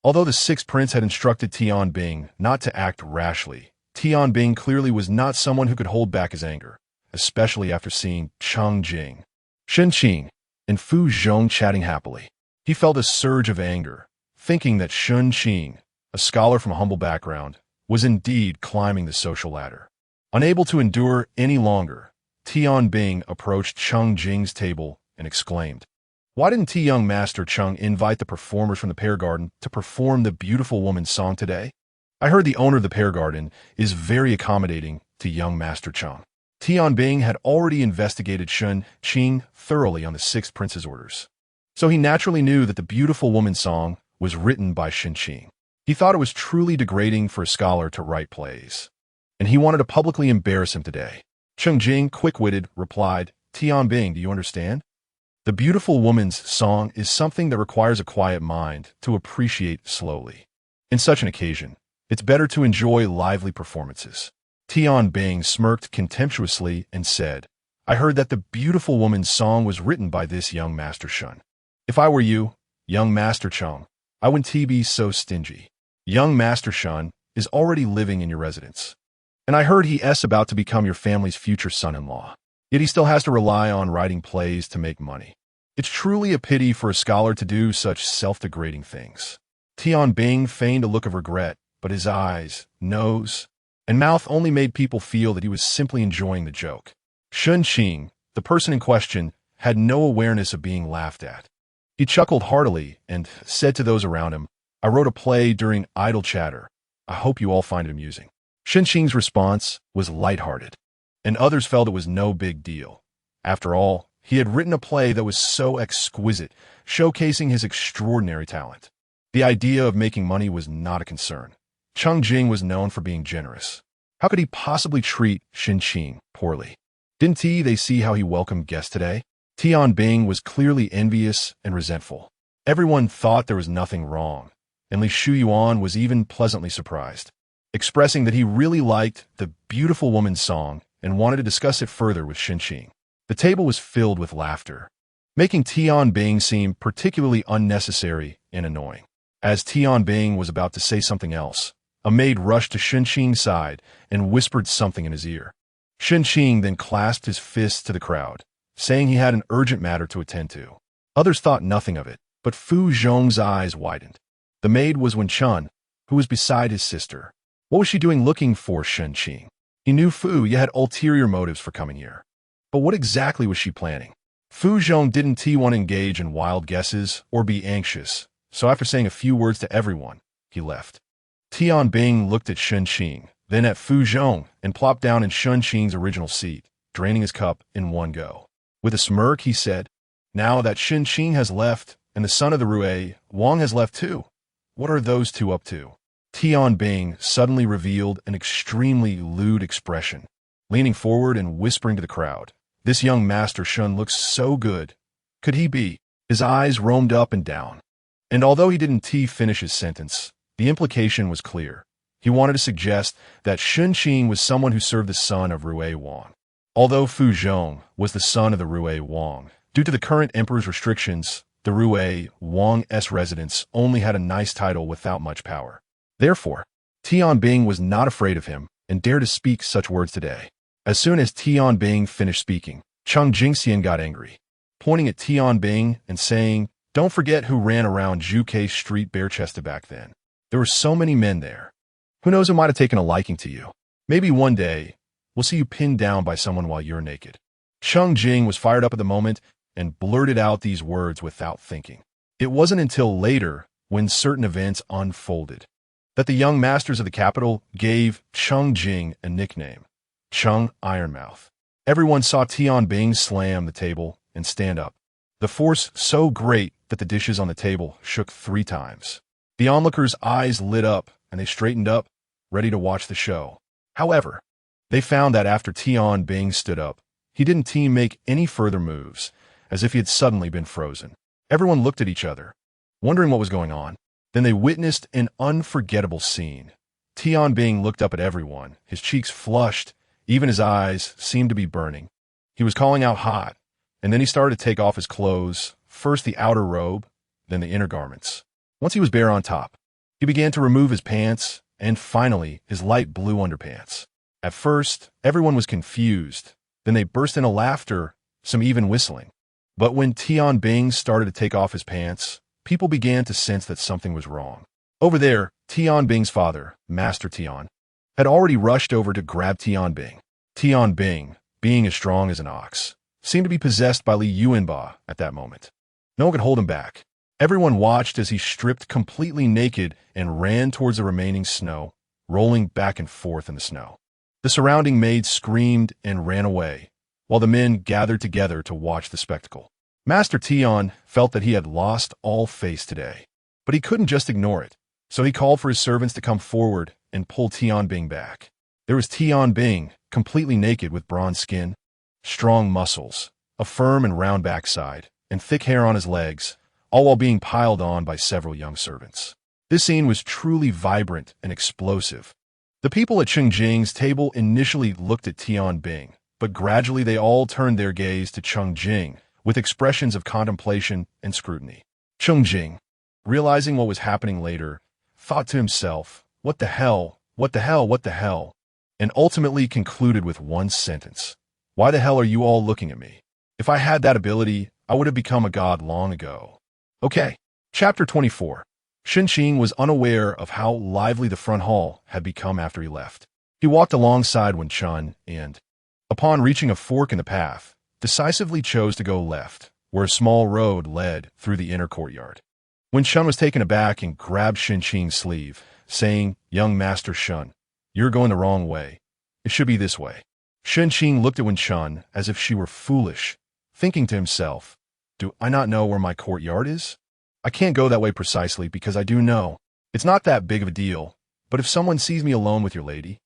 A: Although the sixth prince had instructed Tianbing not to act rashly, Tianbing clearly was not someone who could hold back his anger, especially after seeing Cheng Jing, Shen Qing, and Fu Zhong chatting happily. He felt a surge of anger, thinking that Shen Qing, a scholar from a humble background, was indeed climbing the social ladder. Unable to endure any longer, Tianbing approached Cheng Jing's table and exclaimed, "Why didn't young Master Cheng invite the performers from the Pear Garden to perform the beautiful woman's song today? I heard the owner of the Pear Garden is very accommodating to young Master Cheng." Tianbing had already investigated Shen Qing thoroughly on the sixth prince's orders, so he naturally knew that the beautiful woman's song was written by Shen Qing. He thought it was truly degrading for a scholar to write plays, and he wanted to publicly embarrass him today. Cheng Jing, quick-witted, replied, "Tianbing, do you understand? The beautiful woman's song is something that requires a quiet mind to appreciate slowly. In such an occasion, it's better to enjoy lively performances." Tianbing smirked contemptuously and said, "I heard that the beautiful woman's song was written by this young Master Shen. If I were you, young Master Cheng, I wouldn't be so stingy. Young Master Shen is already living in your residence, and I heard he's about to become your family's future son-in-law. Yet he still has to rely on writing plays to make money. It's truly a pity for a scholar to do such self-degrading things." Tianbing feigned a look of regret, but his eyes, nose, and mouth only made people feel that he was simply enjoying the joke. Shen Qing, the person in question, had no awareness of being laughed at. He chuckled heartily and said to those around him, "I wrote a play during idle chatter. I hope you all find it amusing." Shen Qing's response was lighthearted, and others felt it was no big deal. After all, he had written a play that was so exquisite, showcasing his extraordinary talent. The idea of making money was not a concern. Cheng Jing was known for being generous. How could he possibly treat Shen Qing poorly? Didn't they see how he welcomed guests today? Tianbing was clearly envious and resentful. Everyone thought there was nothing wrong, and Li Shuyuan was even pleasantly surprised, expressing that he really liked the beautiful woman's song and wanted to discuss it further with Shen Qing. The table was filled with laughter, making Tianbing seem particularly unnecessary and annoying. As Tianbing was about to say something else, a maid rushed to Shen Qing's side and whispered something in his ear. Shen Qing then clasped his fists to the crowd, saying he had an urgent matter to attend to. Others thought nothing of it, but Fu Zhong's eyes widened. The maid was Wen-chun, who was beside his sister. What was she doing looking for Shen Qing? He knew Fu Ye had ulterior motives for coming here. But what exactly was she planning? Fu Zhong didn't want to engage in wild guesses or be anxious, so after saying a few words to everyone, he left. Tian Bing looked at Shen Qing, then at Fu Zhong, and plopped down in Shen Qing's original seat, draining his cup in one go. With a smirk, he said, "Now that Shen Qing has left, and the son of the Rue, Wang has left too, what are those two up to?" Tian Bing suddenly revealed an extremely lewd expression, leaning forward and whispering to the crowd, "This young Master Shen looks so good. Could he be?" His eyes roamed up and down. And although he didn't finish his sentence, the implication was clear. He wanted to suggest that Shen Qing was someone who served the son of Rue Wang. Although Fu Zhong was the son of the Rue Wang, due to the current emperor's restrictions, the Rue Wang's residents only had a nice title without much power. Therefore, Tian Bing was not afraid of him and dared to speak such words today. As soon as Tian Bing finished speaking, Cheng Jingxian got angry, pointing at Tian Bing and saying, "Don't forget who ran around Zhuke Street bare-chested back then. There were so many men there. Who knows who might have taken a liking to you? Maybe one day, we'll see you pinned down by someone while you're naked." Cheng Jing was fired up at the moment and blurted out these words without thinking. It wasn't until later, when certain events unfolded, that the young masters of the capital gave Cheng Jing a nickname, Cheng Ironmouth. Everyone saw Tian Bing slam the table and stand up, the force so great that the dishes on the table shook 3 times. The onlookers' eyes lit up and they straightened up, ready to watch the show. However, they found that after Tian Bing stood up, he didn't make any further moves, as if he had suddenly been frozen. Everyone looked at each other, wondering what was going on. Then they witnessed an unforgettable scene. Tian Bing looked up at everyone, his cheeks flushed, even his eyes seemed to be burning. He was calling out hot, and then he started to take off his clothes, first the outer robe, then the inner garments. Once he was bare on top, he began to remove his pants, and finally his light blue underpants. At first, everyone was confused, then they burst into laughter, some even whistling. But when Tian Bing started to take off his pants, people began to sense that something was wrong. Over there, Tian Bing's father, Master Tian, had already rushed over to grab Tian Bing. Tian Bing, being as strong as an ox, seemed to be possessed by Li Yuanba at that moment. No one could hold him back. Everyone watched as he stripped completely naked and ran towards the remaining snow, rolling back and forth in the snow. The surrounding maids screamed and ran away, while the men gathered together to watch the spectacle. Master Tian felt that he had lost all face today, but he couldn't just ignore it, so he called for his servants to come forward and pull Tian Bing back. There was Tian Bing, completely naked with bronze skin, strong muscles, a firm and round backside, and thick hair on his legs, all while being piled on by several young servants. This scene was truly vibrant and explosive. The people at Cheng Jing's table initially looked at Tian Bing, but gradually they all turned their gaze to Cheng Jing, with expressions of contemplation and scrutiny. Cheng Jing, realizing what was happening later, thought to himself, "What the hell, what the hell, what the hell?" and ultimately concluded with one sentence, "Why the hell are you all looking at me? If I had that ability, I would have become a god long ago." Okay. Chapter 24. Shen Qing was unaware of how lively the front hall had become after he left. He walked alongside Wen Chun and, upon reaching a fork in the path, decisively chose to go left, where a small road led through the inner courtyard. Wen Chun was taken aback and grabbed Shen Qing's sleeve, saying, "Young Master Shen, you're going the wrong way. It should be this way." Shen Qing looked at Wen Chun as if she were foolish, thinking to himself, "Do I not know where my courtyard is? I can't go that way precisely because I do know. It's not that big of a deal, but if someone sees me alone with your lady,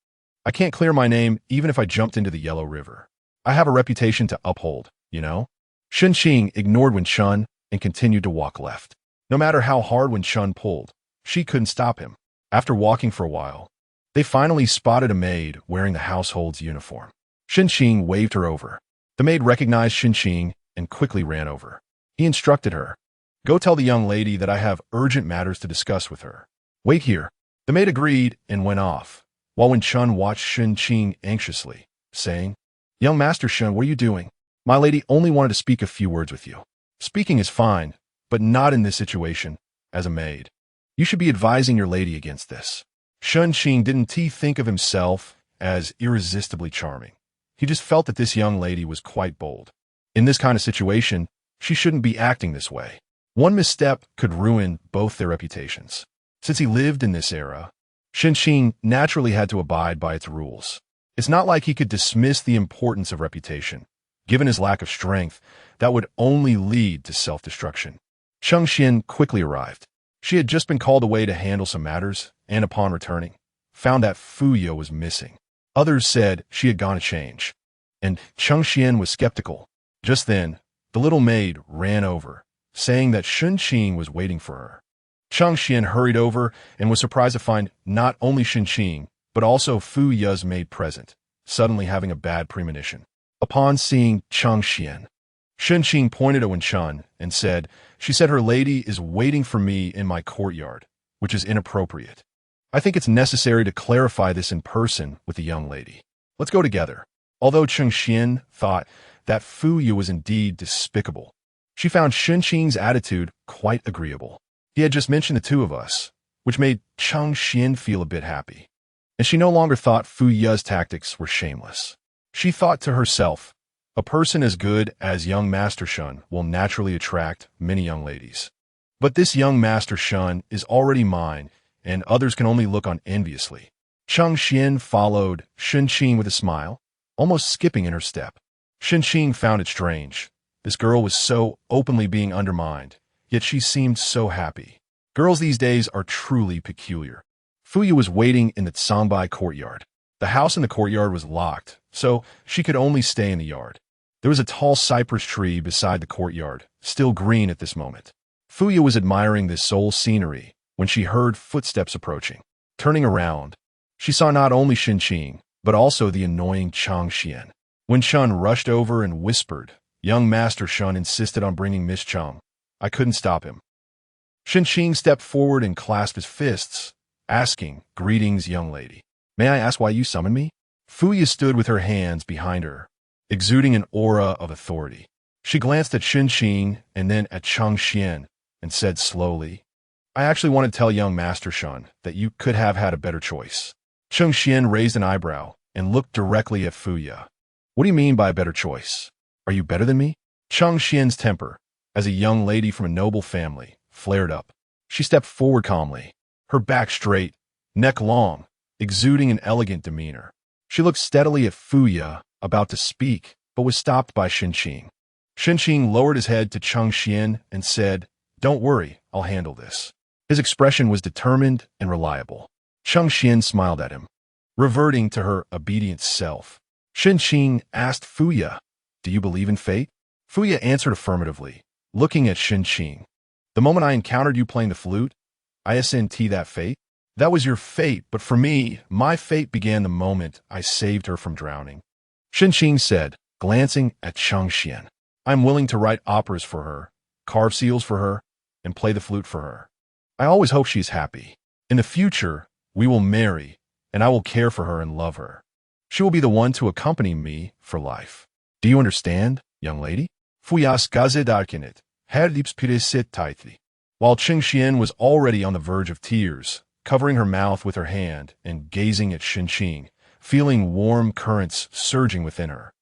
A: I can't clear my name even if I jumped into the Yellow River. I have a reputation to uphold, you know?" Shen Qing ignored Wen Chun and continued to walk left. No matter how hard Wen Chun pulled, she couldn't stop him. After walking for a while, they finally spotted a maid wearing the household's uniform. Shen Qing waved her over. The maid recognized Shen Qing and quickly ran over. He instructed her, "Go tell the young lady that I have urgent matters to discuss with her. Wait here." The maid agreed and went off, while Wen Chun watched Shen Qing anxiously, saying, "Young Master Shen, what are you doing? My lady only wanted to speak a few words with you." "Speaking is fine, but not in this situation, as a maid. You should be advising your lady against this." Shen Qing didn't think of himself as irresistibly charming. He just felt that this young lady was quite bold. In this kind of situation, she shouldn't be acting this way. One misstep could ruin both their reputations. Since he lived in this era, Shen Qing naturally had to abide by its rules. It's not like he could dismiss the importance of reputation. Given his lack of strength, that would only lead to self-destruction. Cheng Xian quickly arrived. She had just been called away to handle some matters, and upon returning, found that Fu Ye was missing. Others said she had gone to change, and Cheng Xian was skeptical. Just then, the little maid ran over, saying that Shen Qing was waiting for her. Cheng Xian hurried over and was surprised to find not only Shen Qing, but also Fu Ye's maid present, suddenly having a bad premonition. Upon seeing Cheng Xian, Shen Qing pointed to Wen Chun and said, "She said her lady is waiting for me in my courtyard, which is inappropriate. I think it's necessary to clarify this in person with the young lady. Let's go together." Although Cheng Xian thought that Fu Ye was indeed despicable, she found Shen Qing's attitude quite agreeable. He had just mentioned the two of us, which made Cheng Xian feel a bit happy. And she no longer thought Fu Ye's tactics were shameless. She thought to herself, a person as good as young Master Shen will naturally attract many young ladies. But this young Master Shen is already mine, and others can only look on enviously. Cheng Xian followed Shen Qing with a smile, almost skipping in her step. Shen Qing found it strange. This girl was so openly being undermined, yet she seemed so happy. Girls these days are truly peculiar. Fu Ye was waiting in the Songbai courtyard. The house in the courtyard was locked, so she could only stay in the yard. There was a tall cypress tree beside the courtyard, still green at this moment. Fu Ye was admiring this sole scenery when she heard footsteps approaching. Turning around, she saw not only Shen Qing, but also the annoying Cheng Xian. Wen Chun rushed over and whispered, "Young Master Shen insisted on bringing Miss Cheng. I couldn't stop him." Shen Qing stepped forward and clasped his fists, asking, "Greetings, young lady. May I ask why you summoned me?" Fu Ye stood with her hands behind her, exuding an aura of authority. She glanced at Shen Qing and then at Cheng Xian and said slowly, "I actually want to tell young Master Shen that you could have had a better choice." Cheng Xian raised an eyebrow and looked directly at Fu Ye. "What do you mean by a better choice? Are you better than me?" Cheng Xian's temper, as a young lady from a noble family, flared up. She stepped forward calmly, her back straight, neck long, exuding an elegant demeanor. She looked steadily at Fu Ye, about to speak, but was stopped by Shen Qing. Shen Qing lowered his head to Cheng Xian and said, "Don't worry, I'll handle this." His expression was determined and reliable. Cheng Xian smiled at him, reverting to her obedient self. Shen Qing asked Fu Ye, "Do you believe in fate?" Fu Ye answered affirmatively, looking at Shen Qing. "The moment I encountered you playing the flute, I assent that fate. That was your fate, but for me, my fate began the moment I saved her from drowning." Shen Qing said, glancing at Cheng Xian, "I'm willing to write operas for her, carve seals for her, and play the flute for her. I always hope she's happy. In the future, we will marry, and I will care for her and love her. She will be the one to accompany me for life. Do you understand, young lady?" Fuyas gazedarkenet, her.Lips tightly. While Cheng Xian was already on the verge of tears, covering her mouth with her hand and gazing at Shen Qing, feeling warm currents surging within her,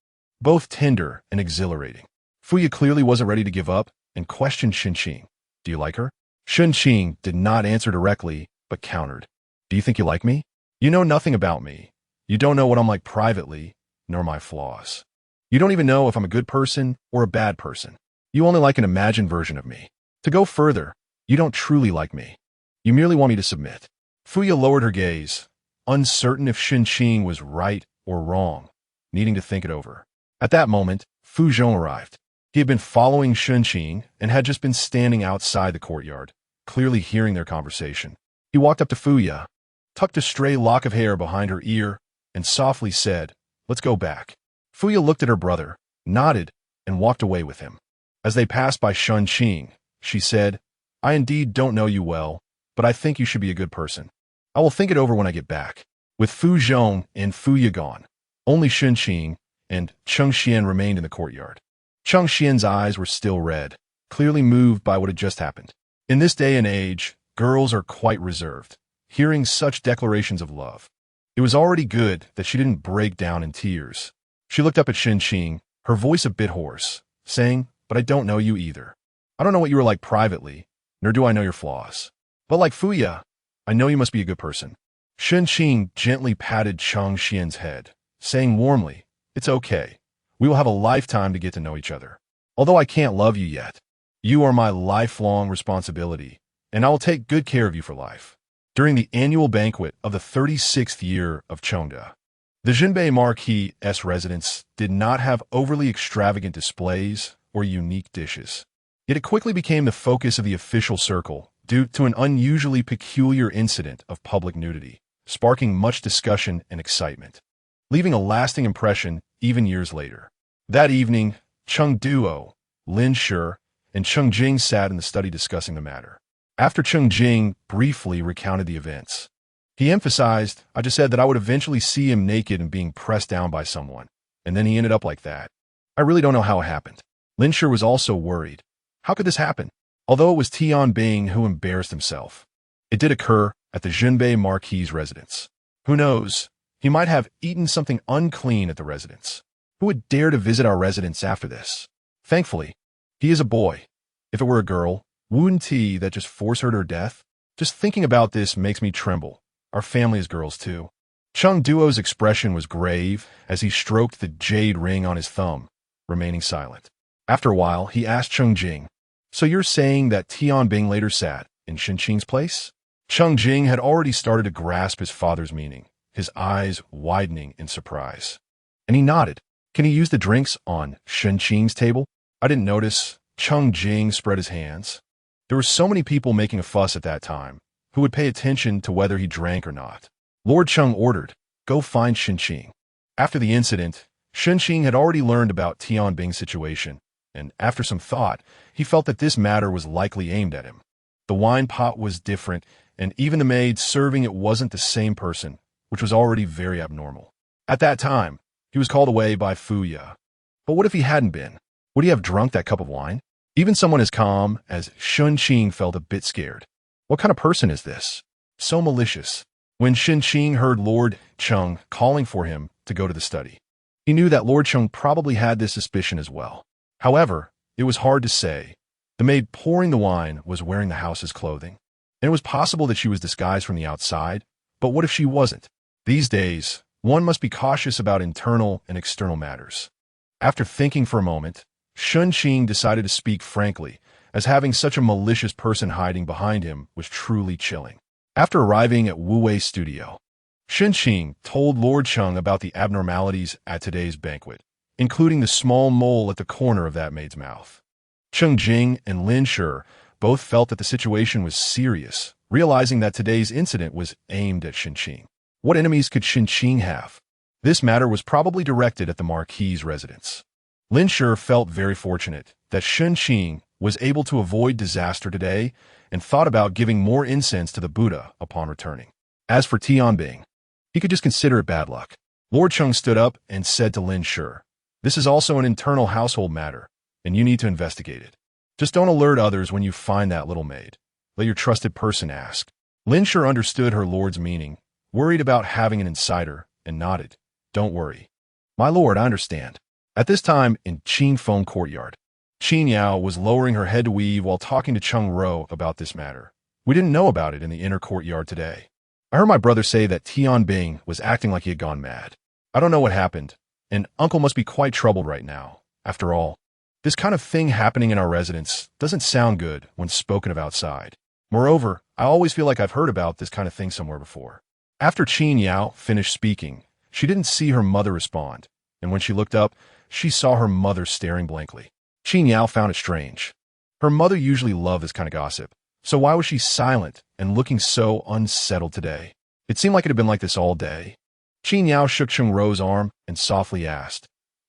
A: both tender and exhilarating. Fu Ye clearly wasn't ready to give up and questioned Shen Qing. "Do you like her?" Shen Qing did not answer directly, but countered, "Do you think you like me? You know nothing about me. You don't know what I'm like privately, nor my flaws. You don't even know if I'm a good person or a bad person. You only like an imagined version of me. To go further, you don't truly like me. You merely want me to submit." Fu Ye lowered her gaze, uncertain if Shen Qing was right or wrong, needing to think it over. At that moment, Fu Zhong arrived. He had been following Shen Qing and had just been standing outside the courtyard, clearly hearing their conversation. He walked up to Fu Ye, tucked a stray lock of hair behind her ear, and softly said, "Let's go back." Fu Ye looked at her brother, nodded, and walked away with him. As they passed by Shen Qing, she said, "I indeed don't know you well, but I think you should be a good person. I will think it over when I get back." With Fu Zhong and Fu Ye gone, only Shen Qing and Cheng Xian remained in the courtyard. Cheng Xian's eyes were still red, clearly moved by what had just happened. In this day and age, girls are quite reserved, hearing such declarations of love. It was already good that she didn't break down in tears. She looked up at Shen Qing, her voice a bit hoarse, saying, "But I don't know you either. I don't know what you were like privately, nor do I know your flaws. But like Fuya, I know you must be a good person." Shen Qing gently patted Cheng Xian's head, saying warmly, "It's okay. We will have a lifetime to get to know each other. Although I can't love you yet, you are my lifelong responsibility, and I will take good care of you for life." During the annual banquet of the 36th year of Chengde, the Jinbei Marquis' residence did not have overly extravagant displays or unique dishes. Yet it quickly became the focus of the official circle due to an unusually peculiar incident of public nudity, sparking much discussion and excitement, leaving a lasting impression even years later. That evening, Cheng Duo, Lin Shi, and Cheng Jing sat in the study discussing the matter. After Cheng Jing briefly recounted the events, he emphasized, "I just said that I would eventually see him naked and being pressed down by someone, and then he ended up like that. I really don't know how it happened." Lin Shi was also worried. How could this happen? Although it was Tianbing who embarrassed himself, it did occur at the Jinbei Marquis' residence. Who knows? He might have eaten something unclean at the residence. Who would dare to visit our residence after this? Thankfully, he is a boy. If it were a girl, wouldn't he that just force her to her death? Just thinking about this makes me tremble. Our family is girls too. Cheng Duo's expression was grave as he stroked the jade ring on his thumb, remaining silent. After a while, he asked Cheng Jing, "So you're saying that Tianbing later sat in Shen Qing's place?" Cheng Jing had already started to grasp his father's meaning, his eyes widening in surprise. And he nodded. "Can he use the drinks on Shen Qing's table?" "I didn't notice." Cheng Jing spread his hands. There were so many people making a fuss at that time. Who would pay attention to whether he drank or not? Lord Cheng ordered, "Go find Shen Qing." After the incident, Shen Qing had already learned about Tianbing's situation, and after some thought, he felt that this matter was likely aimed at him. The wine pot was different, and even the maid serving it wasn't the same person, which was already very abnormal. At that time, he was called away by Fuya. But what if he hadn't been? Would he have drunk that cup of wine? Even someone as calm as Shen Qing felt a bit scared. What kind of person is this? So malicious. When Shen Qing heard Lord Cheng calling for him to go to the study, he knew that Lord Cheng probably had this suspicion as well. However, it was hard to say. The maid pouring the wine was wearing the house's clothing, and it was possible that she was disguised from the outside, but what if she wasn't? These days, one must be cautious about internal and external matters. After thinking for a moment, Shen Qing decided to speak frankly, as having such a malicious person hiding behind him was truly chilling. After arriving at Wu Wei's studio, Shen Qing told Lord Cheng about the abnormalities at today's banquet, including the small mole at the corner of that maid's mouth. Cheng Jing and Lin Shi both felt that the situation was serious, realizing that today's incident was aimed at Shen Qing. What enemies could Shen Qing have? This matter was probably directed at the Marquis' residence. Lin Shi felt very fortunate that Shen Qing was able to avoid disaster today and thought about giving more incense to the Buddha upon returning. As for Tianbing, he could just consider it bad luck. Lord Cheng stood up and said to Lin Shi, "This is also an internal household matter, and you need to investigate it. Just don't alert others when you find that little maid. Let your trusted person ask." Lin Shi understood her lord's meaning, worried about having an insider, and nodded. "Don't worry. My lord, I understand." At this time, in Qing Feng courtyard, Qin Yao was lowering her head to weave while talking to Cheng Ro about this matter. "We didn't know about it in the inner courtyard today. I heard my brother say that Tianbing was acting like he had gone mad. I don't know what happened, and uncle must be quite troubled right now. After all, this kind of thing happening in our residence doesn't sound good when spoken of outside. Moreover, I always feel like I've heard about this kind of thing somewhere before." After Qin Yao finished speaking, she didn't see her mother respond, and when she looked up, she saw her mother staring blankly. Qin Yao found it strange. Her mother usually loved this kind of gossip, so why was she silent and looking so unsettled today? It seemed like it had been like this all day. Qin Yao shook Cheng Ro's arm and softly asked,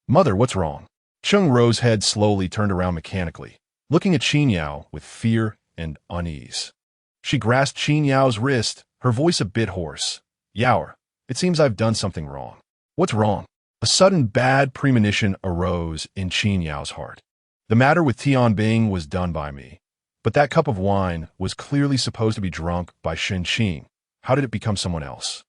A: "Mother, what's wrong?" Cheng Ro's head slowly turned around mechanically, looking at Qin Yao with fear and unease. She grasped Qin Yao's wrist, her voice a bit hoarse. "Yao, it seems I've done something wrong." "What's wrong?" A sudden bad premonition arose in Qin Yao's heart. The matter with Tianbing was done by me, but that cup of wine was clearly supposed to be drunk by Shen Qing. How did it become someone else?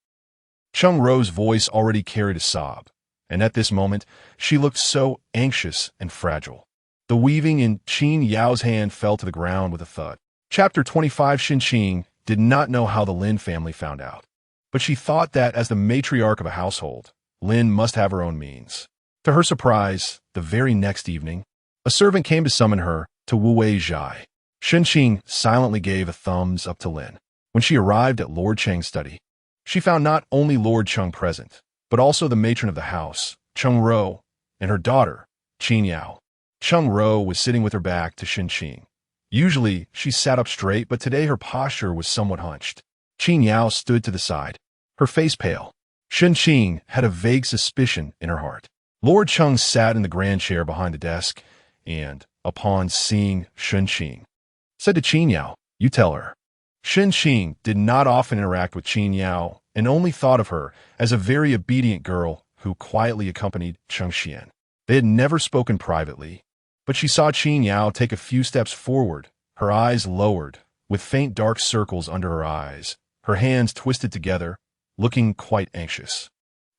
A: Chung Ro's voice already carried a sob, and at this moment, she looked so anxious and fragile. The weaving in Qin Yao's hand fell to the ground with a thud. Chapter 25. Shen Qing did not know how the Lin family found out, but she thought that as the matriarch of a household, Lin must have her own means. To her surprise, the very next evening, a servant came to summon her to Wu Wei Zhai. Shen Qing silently gave a thumbs up to Lin. When she arrived at Lord Cheng's study, she found not only Lord Cheng present, but also the matron of the house, Chung Ro, and her daughter, Qin Yao. Chung Ro was sitting with her back to Shen Qing. Usually, she sat up straight, but today her posture was somewhat hunched. Qin Yao stood to the side, her face pale. Shen Qing had a vague suspicion in her heart. Lord Cheng sat in the grand chair behind the desk, and, upon seeing Shen Qing, said to Qin Yao, "You tell her." Shen Qing did not often interact with Qin Yao and only thought of her as a very obedient girl who quietly accompanied Cheng Xian. They had never spoken privately, but she saw Qin Yao take a few steps forward, her eyes lowered, with faint dark circles under her eyes, her hands twisted together, looking quite anxious.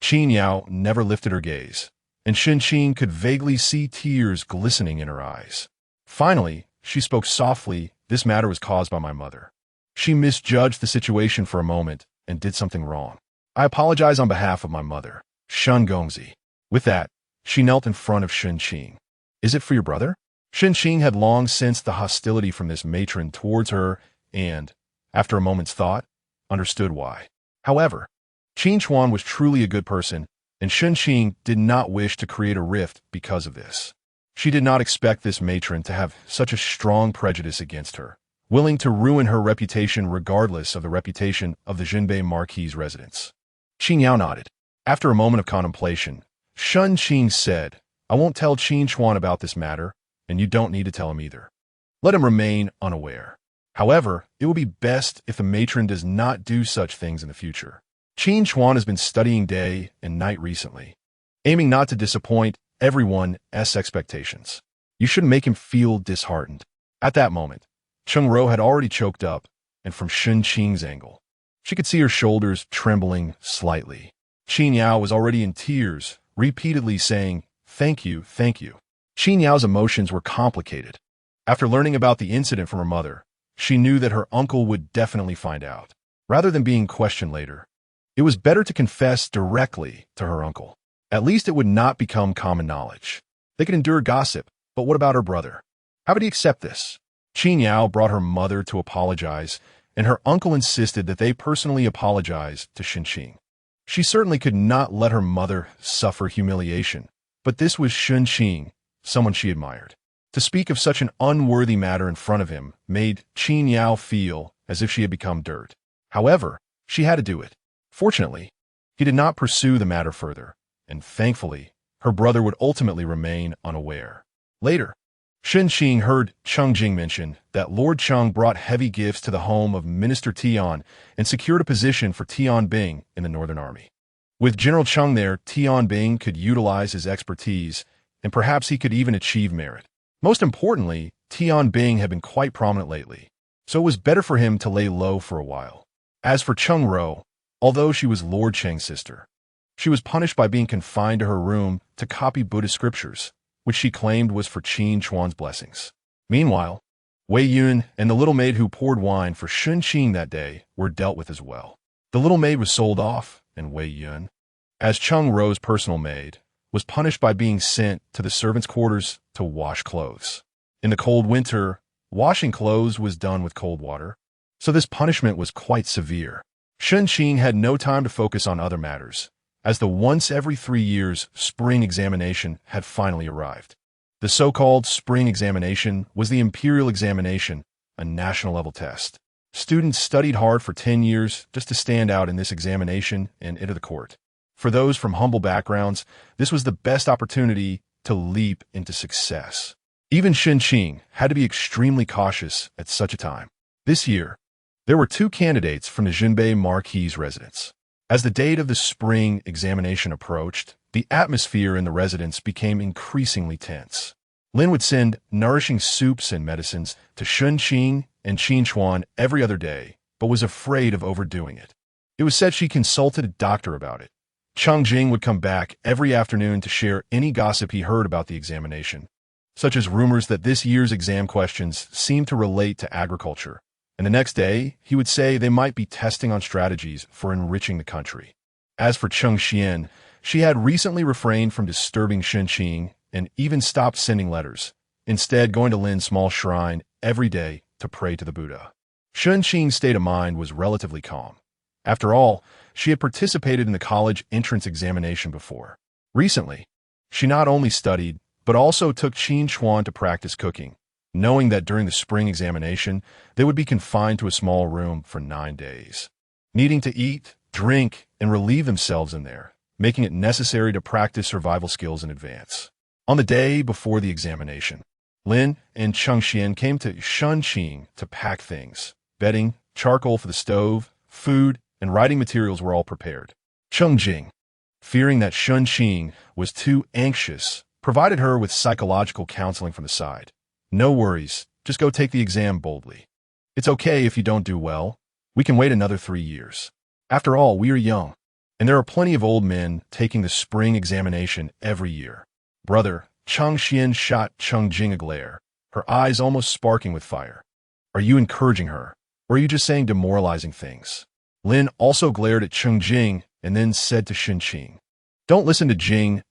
A: Qin Yao never lifted her gaze, and Shen Qing could vaguely see tears glistening in her eyes. Finally, she spoke softly. "This matter was caused by my mother. She misjudged the situation for a moment and did something wrong. I apologize on behalf of my mother, Shun Gongzi." With that, she knelt in front of Shen Qing. "Is it for your brother?" Shen Qing had long sensed the hostility from this matron towards her and, after a moment's thought, understood why. However, Qin Chuan was truly a good person, and Shen Qing did not wish to create a rift because of this. She did not expect this matron to have such a strong prejudice against her, willing to ruin her reputation regardless of the reputation of the Jinbei Marquis residence. Qin Yao nodded. After a moment of contemplation, Shen Qing said, "I won't tell Qin Chuan about this matter, and you don't need to tell him either. Let him remain unaware. However, it will be best if the matron does not do such things in the future. Qin Chuan has been studying day and night recently, aiming not to disappoint everyone's expectations. You shouldn't make him feel disheartened." At that moment, Chung Ro had already choked up, and from Shen Qing's angle, she could see her shoulders trembling slightly. Qin Yao was already in tears, repeatedly saying, "Thank you, thank you." Qin Yao's emotions were complicated. After learning about the incident from her mother, she knew that her uncle would definitely find out. Rather than being questioned later, it was better to confess directly to her uncle. At least it would not become common knowledge. They could endure gossip, but what about her brother? How would he accept this? Qin Yao brought her mother to apologize, and her uncle insisted that they personally apologize to Shen Qing. She certainly could not let her mother suffer humiliation, but this was Shen Qing, someone she admired. To speak of such an unworthy matter in front of him made Qin Yao feel as if she had become dirt. However, she had to do it. Fortunately, he did not pursue the matter further, and thankfully, her brother would ultimately remain unaware. Later, Shen Qing heard Cheng Jing mention that Lord Cheng brought heavy gifts to the home of Minister Tian and secured a position for Tian Bing in the Northern Army. With General Cheng there, Tian Bing could utilize his expertise, and perhaps he could even achieve merit. Most importantly, Tian Bing had been quite prominent lately, so it was better for him to lay low for a while. As for Chung Ro, although she was Lord Cheng's sister, she was punished by being confined to her room to copy Buddhist scriptures, which she claimed was for Qin Chuan's blessings. Meanwhile, Wei Yun and the little maid who poured wine for Shen Qing that day were dealt with as well. The little maid was sold off, and Wei Yun, as Chung Ro's personal maid, was punished by being sent to the servants' quarters to wash clothes. In the cold winter, washing clothes was done with cold water, so this punishment was quite severe. Shen Qing had no time to focus on other matters, as the once every 3 years spring examination had finally arrived. The so-called spring examination was the imperial examination, a national-level test. Students studied hard for 10 years just to stand out in this examination and enter the court. For those from humble backgrounds, this was the best opportunity to leap into success. Even Shen Qing had to be extremely cautious at such a time. This year, there were 2 candidates from the Jinbei Marquis residence. As the date of the spring examination approached, the atmosphere in the residence became increasingly tense. Lin would send nourishing soups and medicines to Shen Qing and Qin Chuan every other day, but was afraid of overdoing it. It was said she consulted a doctor about it. Qing would come back every afternoon to share any gossip he heard about the examination, such as rumors that this year's exam questions seemed to relate to agriculture. And the next day, he would say they might be testing on strategies for enriching the country. As for Xian, she had recently refrained from disturbing Shen Qing and even stopped sending letters, instead going to Lin's small shrine every day to pray to the Buddha. Shen Qing's state of mind was relatively calm. After all, she had participated in the college entrance examination before. Recently, she not only studied, but also took Qin Chuan to practice cooking, knowing that during the spring examination, they would be confined to a small room for 9 days, needing to eat, drink, and relieve themselves in there, making it necessary to practice survival skills in advance. On the day before the examination, Lin and Xian came to Shen Qing to pack things. Bedding, charcoal for the stove, food, and writing materials were all prepared. Jing, fearing that Shen Qing was too anxious, provided her with psychological counseling from the side. No worries, just go take the exam boldly. It's okay if you don't do well. We can wait another 3 years. After all, we are young, and there are plenty of old men taking the spring examination every year. Brother, Xian shot Jing a glare, her eyes almost sparking with fire. Are you encouraging her, or are you just saying demoralizing things? Lin also glared at Jing and then said to Shen Qing, don't listen to Jing's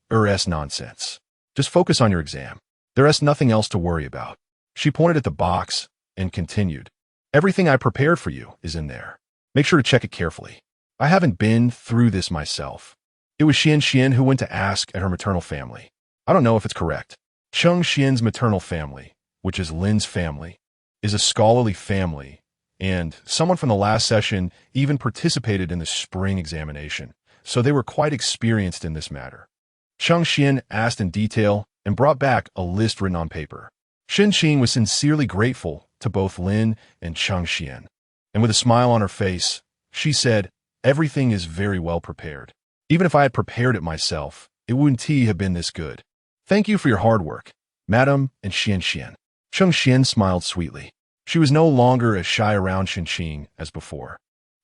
A: nonsense. Just focus on your exam. There's nothing else to worry about. She pointed at the box and continued, everything I prepared for you is in there. Make sure to check it carefully. I haven't been through this myself. It was Xian who went to ask at her maternal family. I don't know if it's correct. Xian's maternal family, which is Lin's family, is a scholarly family, and someone from the last session even participated in the spring examination, so they were quite experienced in this matter. Xian asked in detail and brought back a list written on paper. Shen Qing was sincerely grateful to both Lin and Xian, and with a smile on her face, she said, everything is very well prepared. Even if I had prepared it myself, it wouldn't have been this good. Thank you for your hard work, madam and Xian. Xian smiled sweetly. She was no longer as shy around Shen Qing as before.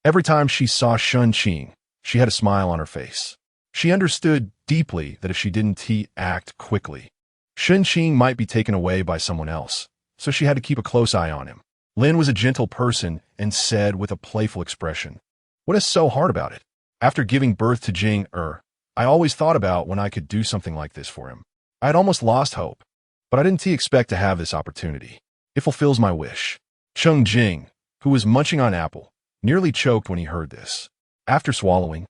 A: Every time she saw Shen Qing, she had a smile on her face. She understood deeply that if she didn't act quickly, Shen Qing might be taken away by someone else, so she had to keep a close eye on him. Lin was a gentle person and said with a playful expression, what is so hard about it? After giving birth to Jing, I always thought about when I could do something like this for him. I had almost lost hope, but I didn't expect to have this opportunity. It fulfills my wish. Jing, who was munching on apple, nearly choked when he heard this. After swallowing,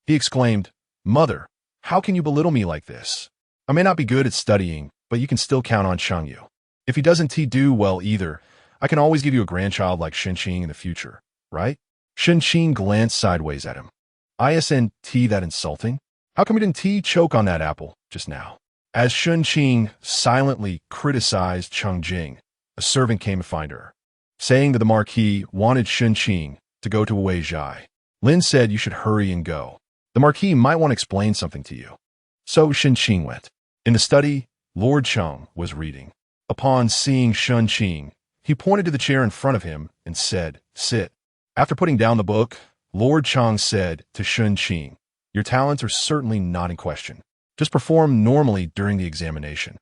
A: he exclaimed, Mother, how can you belittle me like this? I may not be good at studying, but you can still count on Yu. If he doesn't do well either, I can always give you a grandchild like Shen Qing in the future, right? Shen Qing glanced sideways at him. Isn't that insulting? How come you didn't choke on that apple just now? As Shen Qing silently criticized Jing, a servant came to find her, saying that the Marquis wanted Shen Qing to go to Wei Zhai. Lin said you should hurry and go. The Marquis might want to explain something to you. So Shen Qing went. In the study, Lord Cheng was reading. Upon seeing Shen Qing, he pointed to the chair in front of him and said, sit. After putting down the book, Lord Cheng said to Shen Qing, your talents are certainly not in question. Just perform normally during the examination.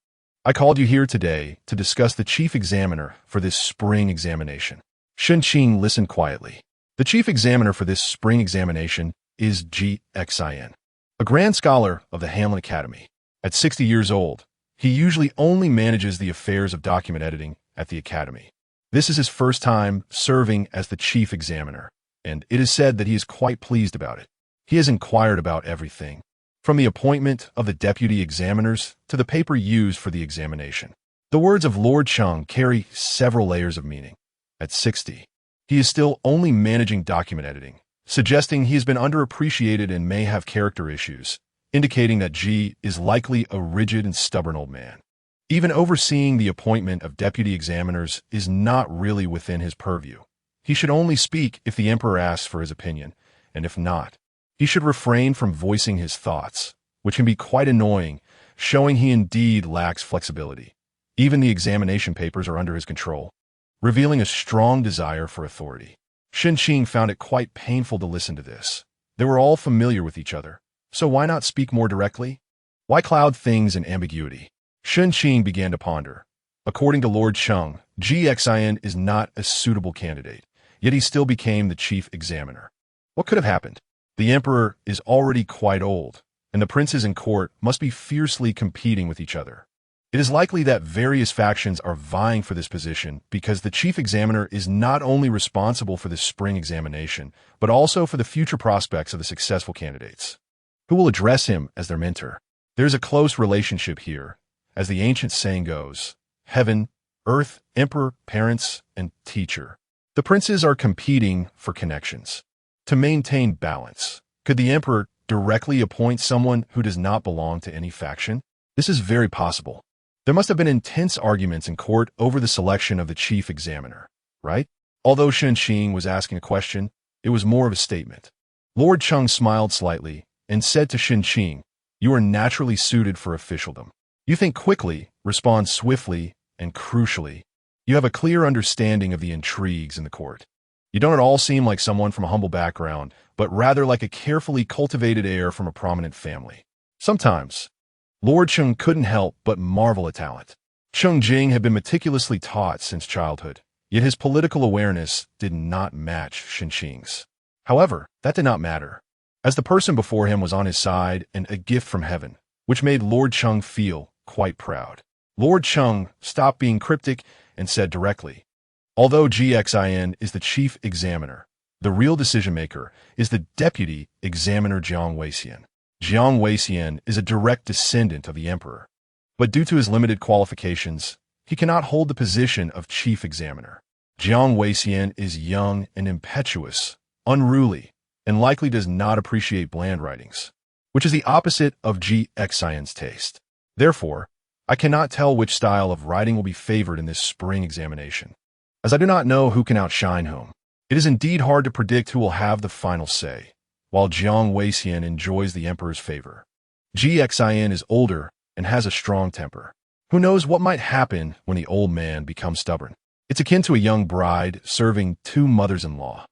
A: I called you here today to discuss the chief examiner for this spring examination. Shen Qing listened quietly. The chief examiner for this spring examination is Xin, a grand scholar of the Hamlin Academy. At 60 years old, he usually only manages the affairs of document editing at the Academy. This is his first time serving as the chief examiner, and it is said that he is quite pleased about it. He has inquired about everything, from the appointment of the deputy examiners to the paper used for the examination. The words of Lord Cheng carry several layers of meaning. At 60, he is still only managing document editing, suggesting he has been underappreciated and may have character issues, indicating that G is likely a rigid and stubborn old man. Even overseeing the appointment of deputy examiners is not really within his purview. He should only speak if the emperor asks for his opinion, and if not, he should refrain from voicing his thoughts, which can be quite annoying, showing he indeed lacks flexibility. Even the examination papers are under his control, revealing a strong desire for authority. Shen Qing found it quite painful to listen to this. They were all familiar with each other, so why not speak more directly? Why cloud things in ambiguity? Shen Qing began to ponder. According to Lord Cheng, Xin is not a suitable candidate, yet he still became the chief examiner. What could have happened? The emperor is already quite old, and the princes in court must be fiercely competing with each other. It is likely that various factions are vying for this position because the chief examiner is not only responsible for the spring examination, but also for the future prospects of the successful candidates, who will address him as their mentor. There is a close relationship here, as the ancient saying goes, heaven, earth, emperor, parents, and teacher. The princes are competing for connections. To maintain balance, could the emperor directly appoint someone who does not belong to any faction? This is very possible. There must have been intense arguments in court over the selection of the chief examiner, right? Although Shen Qing was asking a question, it was more of a statement. Lord Cheng smiled slightly and said to Shen Qing, "You are naturally suited for officialdom. You think quickly, respond swiftly, and crucially, you have a clear understanding of the intrigues in the court. You don't at all seem like someone from a humble background, but rather like a carefully cultivated heir from a prominent family." Sometimes, Lord Cheng couldn't help but marvel at talent. Cheng Jing had been meticulously taught since childhood, yet his political awareness did not match Shen Qing's. However, that did not matter, as the person before him was on his side and a gift from heaven, which made Lord Cheng feel quite proud. Lord Cheng stopped being cryptic and said directly, "Although Xin is the chief examiner, the real decision-maker is the deputy examiner Jiang Weixian. Jiang Weixian is a direct descendant of the emperor, but due to his limited qualifications, he cannot hold the position of chief examiner. Jiang Weixian is young and impetuous, unruly, and likely does not appreciate bland writings, which is the opposite of Xian's taste. Therefore, I cannot tell which style of writing will be favored in this spring examination, as I do not know who can outshine whom. It is indeed hard to predict who will have the final say, while Jiang Weixian enjoys the emperor's favor. Xin is older and has a strong temper. Who knows what might happen when the old man becomes stubborn? It's akin to a young bride serving two mothers-in-law.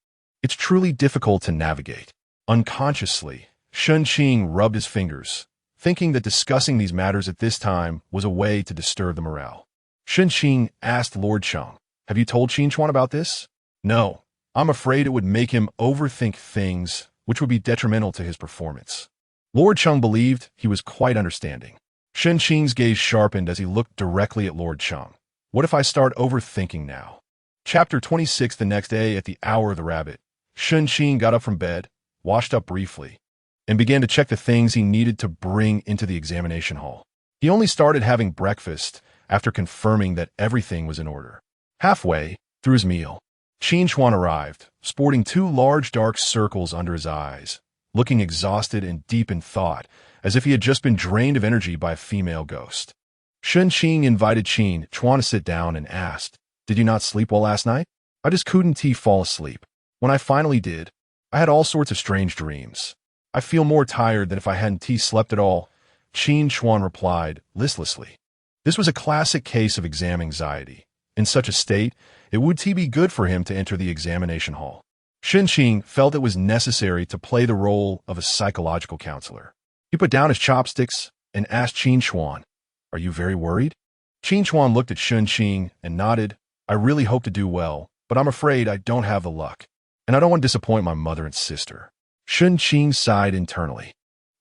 A: It's truly difficult to navigate. Unconsciously, Shen Qing rubbed his fingers, thinking that discussing these matters at this time was a way to disturb the morale. Shen Qing asked Lord Cheng, "Have you told Qin Chuan about this?" "No. I'm afraid it would make him overthink things, which would be detrimental to his performance." Lord Cheng believed he was quite understanding. Shen Qing's gaze sharpened as he looked directly at Lord Cheng. "What if I start overthinking now?" Chapter 26. The next day at the hour of the rabbit, Shen Qing got up from bed, washed up briefly, and began to check the things he needed to bring into the examination hall. He only started having breakfast after confirming that everything was in order. Halfway through his meal, Qin Chuan arrived, sporting two large dark circles under his eyes, looking exhausted and deep in thought, as if he had just been drained of energy by a female ghost. Shen Qing invited Qin Chuan to sit down and asked, "Did you not sleep well last night?" "I just couldn't fall asleep. When I finally did, I had all sorts of strange dreams. I feel more tired than if I hadn't slept at all," Qin Chuan replied listlessly. This was a classic case of exam anxiety. In such a state, it would be good for him to enter the examination hall. Shen Qing felt it was necessary to play the role of a psychological counselor. He put down his chopsticks and asked Qin Chuan, "Are you very worried?" Qin Chuan looked at Shen Qing and nodded. "I really hope to do well, but I'm afraid I don't have the luck, and I don't want to disappoint my mother and sister." Shen Qing sighed internally.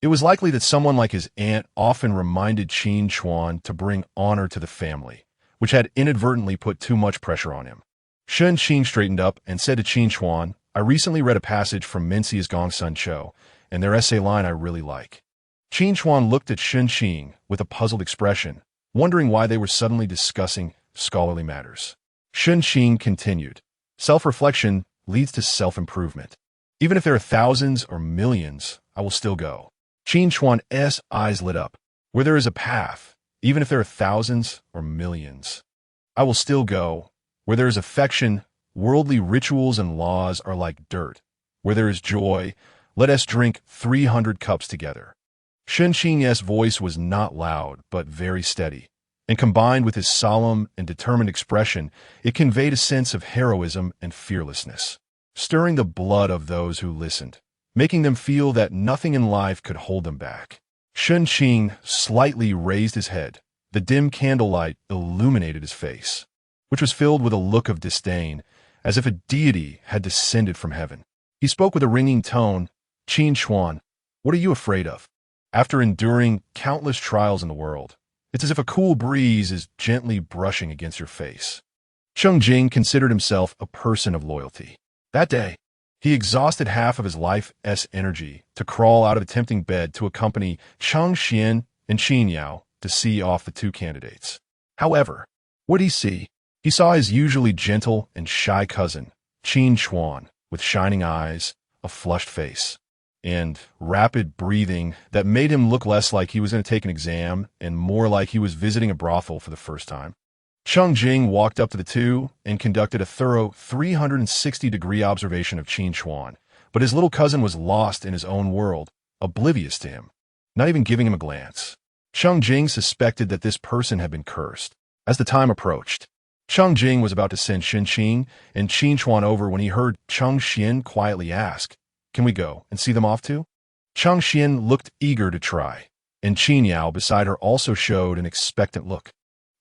A: It was likely that someone like his aunt often reminded Qin Chuan to bring honor to the family, which had inadvertently put too much pressure on him. Shen Qing straightened up and said to Qin Chuan, "I recently read a passage from Mencius Gongsun Cho, and their essay line I really like." Qin Chuan looked at Shen Qing with a puzzled expression, wondering why they were suddenly discussing scholarly matters. Shen Qing continued, "Self-reflection leads to self-improvement. Even if there are thousands or millions, I will still go." Qin Chuan's eyes lit up. "Where there is a path, even if there are thousands or millions, I will still go. Where there is affection, worldly rituals and laws are like dirt. Where there is joy, let us drink 300 cups together." Shen Qing's voice was not loud, but very steady, and combined with his solemn and determined expression, it conveyed a sense of heroism and fearlessness. stirring the blood of those who listened, making them feel that nothing in life could hold them back. Shen Qing slightly raised his head. The dim candlelight illuminated his face, which was filled with a look of disdain, as if a deity had descended from heaven. He spoke with a ringing tone, "Qin Chuan, what are you afraid of? After enduring countless trials in the world, it's as if a cool breeze is gently brushing against your face." Cheng Jing considered himself a person of loyalty. That day, he exhausted half of his life's energy to crawl out of a tempting bed to accompany Chang Xian and Qin Yao to see off the two candidates. However, what did he see? He saw his usually gentle and shy cousin, Qin Chuan, with shining eyes, a flushed face, and rapid breathing that made him look less like he was going to take an exam and more like he was visiting a brothel for the first time. Cheng Jing walked up to the two and conducted a thorough 360-degree observation of Qin Chuan, but his little cousin was lost in his own world, oblivious to him, not even giving him a glance. Cheng Jing suspected that this person had been cursed. As the time approached, Cheng Jing was about to send Shen Qing and Qin Chuan over when he heard Cheng Xian quietly ask, "Can we go and see them off too?" Cheng Xian looked eager to try, and Qin Yao beside her also showed an expectant look.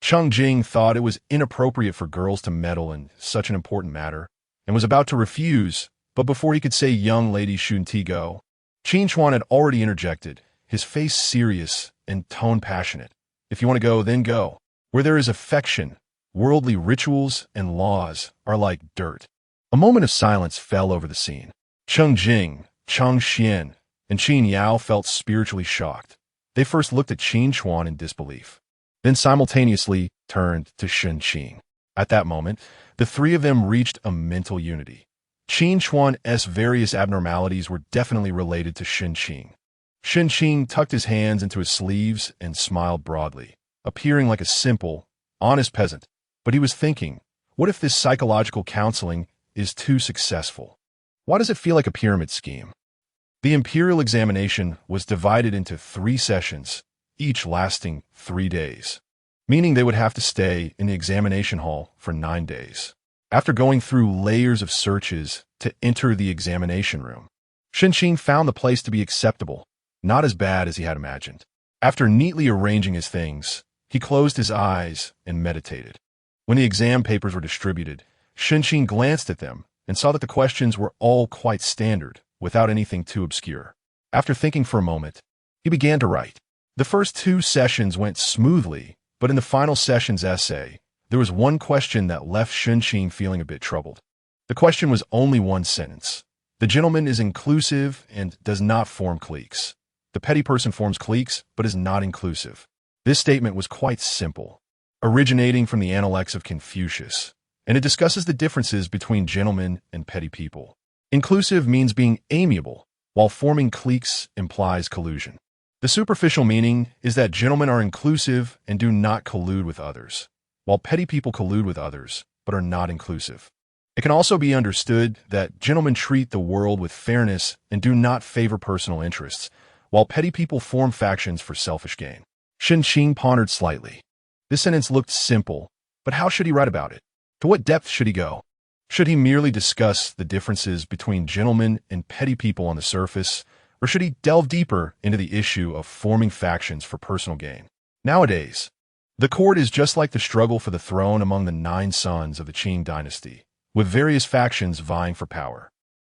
A: Cheng Jing thought it was inappropriate for girls to meddle in such an important matter, and was about to refuse, but before he could say young lady shouldn't he go, Qin Chuan had already interjected, his face serious and tone passionate. "If you want to go, then go. Where there is affection, worldly rituals and laws are like dirt." A moment of silence fell over the scene. Cheng Jing, Cheng Xian, and Qin Yao felt spiritually shocked. They first looked at Qin Chuan in disbelief, then simultaneously turned to Shen Qing. At that moment, the three of them reached a mental unity. Qin Chuan's various abnormalities were definitely related to Shen Qing. Shen Qing tucked his hands into his sleeves and smiled broadly, appearing like a simple, honest peasant. But he was thinking, what if this psychological counseling is too successful? Why does it feel like a pyramid scheme? The imperial examination was divided into 3 sessions, each lasting 3 days, meaning they would have to stay in the examination hall for 9 days. After going through layers of searches to enter the examination room, Shen Qing found the place to be acceptable, not as bad as he had imagined. After neatly arranging his things, he closed his eyes and meditated. When the exam papers were distributed, Shen Qing glanced at them and saw that the questions were all quite standard, without anything too obscure. After thinking for a moment, he began to write. The first 2 sessions went smoothly, but in the final session's essay, there was one question that left Shen Qing feeling a bit troubled. The question was only one sentence. The gentleman is inclusive and does not form cliques. The petty person forms cliques, but is not inclusive. This statement was quite simple, originating from the Analects of Confucius, and it discusses the differences between gentlemen and petty people. Inclusive means being amiable, while forming cliques implies collusion. The superficial meaning is that gentlemen are inclusive and do not collude with others, while petty people collude with others, but are not inclusive. It can also be understood that gentlemen treat the world with fairness and do not favor personal interests, while petty people form factions for selfish gain. Shen Qing pondered slightly. This sentence looked simple, but how should he write about it? To what depth should he go? Should he merely discuss the differences between gentlemen and petty people on the surface, or should he delve deeper into the issue of forming factions for personal gain? Nowadays, the court is just like the struggle for the throne among the 9 sons of the Qing dynasty, with various factions vying for power.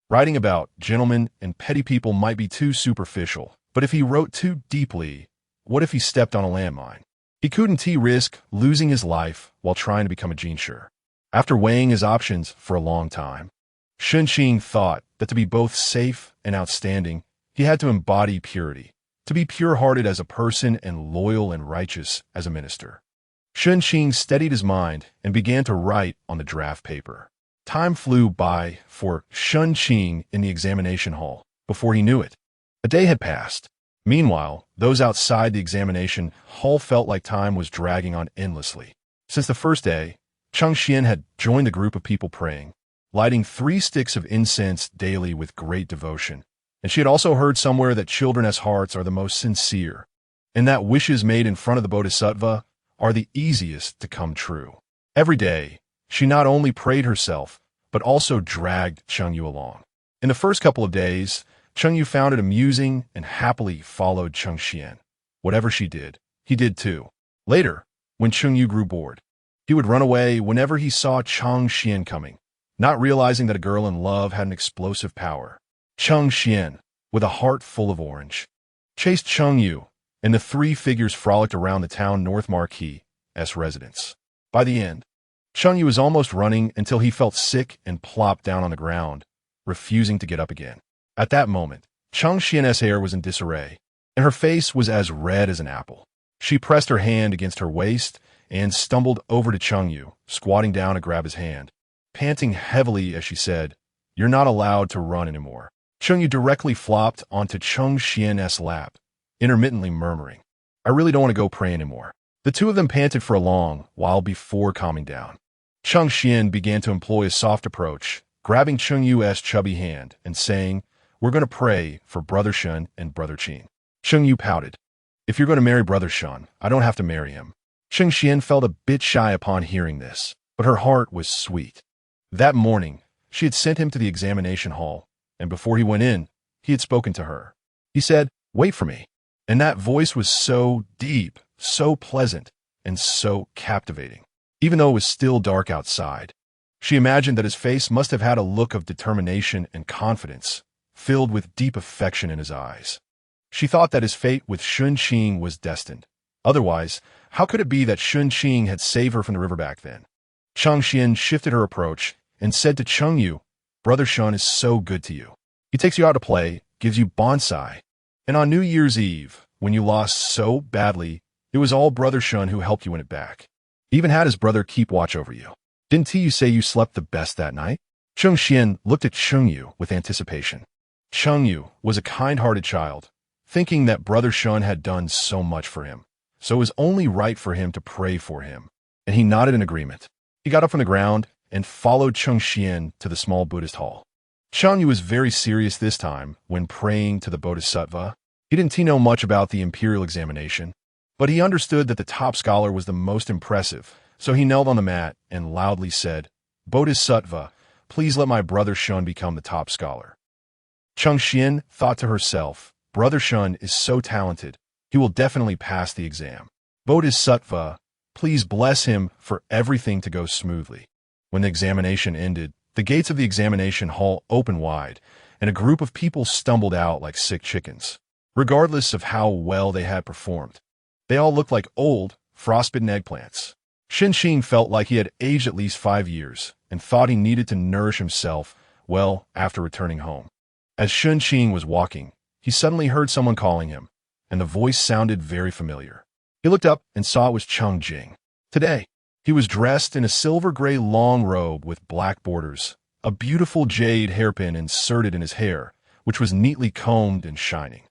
A: Writing about gentlemen and petty people might be too superficial, but if he wrote too deeply, what if he stepped on a landmine? He couldn't risk losing his life while trying to become a jinshi. After weighing his options for a long time, Shen Qing thought that to be both safe and outstanding, he had to embody purity, to be pure-hearted as a person and loyal and righteous as a minister. Shen Qing steadied his mind and began to write on the draft paper. Time flew by for Shen Qing in the examination hall. Before he knew it, a day had passed. Meanwhile, those outside the examination hall felt like time was dragging on endlessly. Since the first day, Cheng Xian had joined the group of people praying, lighting 3 sticks of incense daily with great devotion. And she had also heard somewhere that children's hearts are the most sincere, and that wishes made in front of the Bodhisattva are the easiest to come true. Every day, she not only prayed herself, but also dragged Chengyu along. In the first couple of days, Chengyu found it amusing and happily followed Chengxian. Whatever she did, he did too. Later, when Chengyu grew bored, he would run away whenever he saw Chengxian coming, not realizing that a girl in love had an explosive power. Chengxian, with a heart full of orange, chased Chengyu, and the three figures frolicked around the town North Marquis' residence. By the end, Chengyu was almost running until he felt sick and plopped down on the ground, refusing to get up again. At that moment, Chengxian's hair was in disarray, and her face was as red as an apple. She pressed her hand against her waist and stumbled over to Chengyu, squatting down to grab his hand, panting heavily as she said, "You're not allowed to run anymore." Chengyu directly flopped onto Chengxian's lap, intermittently murmuring, "I really don't want to go pray anymore." The two of them panted for a long while before calming down. Chengxian began to employ a soft approach, grabbing Chengyu's chubby hand and saying, "We're going to pray for Brother Shen and Brother Qing." Chengyu pouted. "If you're going to marry Brother Shen, I don't have to marry him." Chengxian felt a bit shy upon hearing this, but her heart was sweet. That morning, she had sent him to the examination hall, and before he went in, he had spoken to her. He said, "Wait for me." And that voice was so deep, so pleasant, and so captivating. Even though it was still dark outside, she imagined that his face must have had a look of determination and confidence, filled with deep affection in his eyes. She thought that his fate with Shen Qing was destined. Otherwise, how could it be that Shen Qing had saved her from the river back then? Chengxian shifted her approach and said to Chengyu, "Brother Shen is so good to you. He takes you out to play, gives you bonsai. And on New Year's Eve, when you lost so badly, it was all Brother Shen who helped you win it back. He even had his brother keep watch over you. Didn't you say you slept the best that night?" Chengxian looked at Chengyu with anticipation. Chengyu was a kind-hearted child, thinking that Brother Shen had done so much for him, so it was only right for him to pray for him, and he nodded in agreement. He got up from the ground and followed Chengxian to the small Buddhist hall. Chengyu was very serious this time when praying to the Bodhisattva. He didn't know much about the imperial examination, but he understood that the top scholar was the most impressive, so he knelt on the mat and loudly said, "Bodhisattva, please let my Brother Shen become the top scholar." Chengxian thought to herself, "Brother Shen is so talented, he will definitely pass the exam. Bodhisattva, please bless him for everything to go smoothly." When the examination ended, the gates of the examination hall opened wide, and a group of people stumbled out like sick chickens. Regardless of how well they had performed, they all looked like old, frostbitten eggplants. Shen Qing felt like he had aged at least 5 years and thought he needed to nourish himself well after returning home. As Shen Qing was walking, he suddenly heard someone calling him, and the voice sounded very familiar. He looked up and saw it was Cheng Jing. Today, he was dressed in a silver-gray long robe with black borders, a beautiful jade hairpin inserted in his hair, which was neatly combed and shining.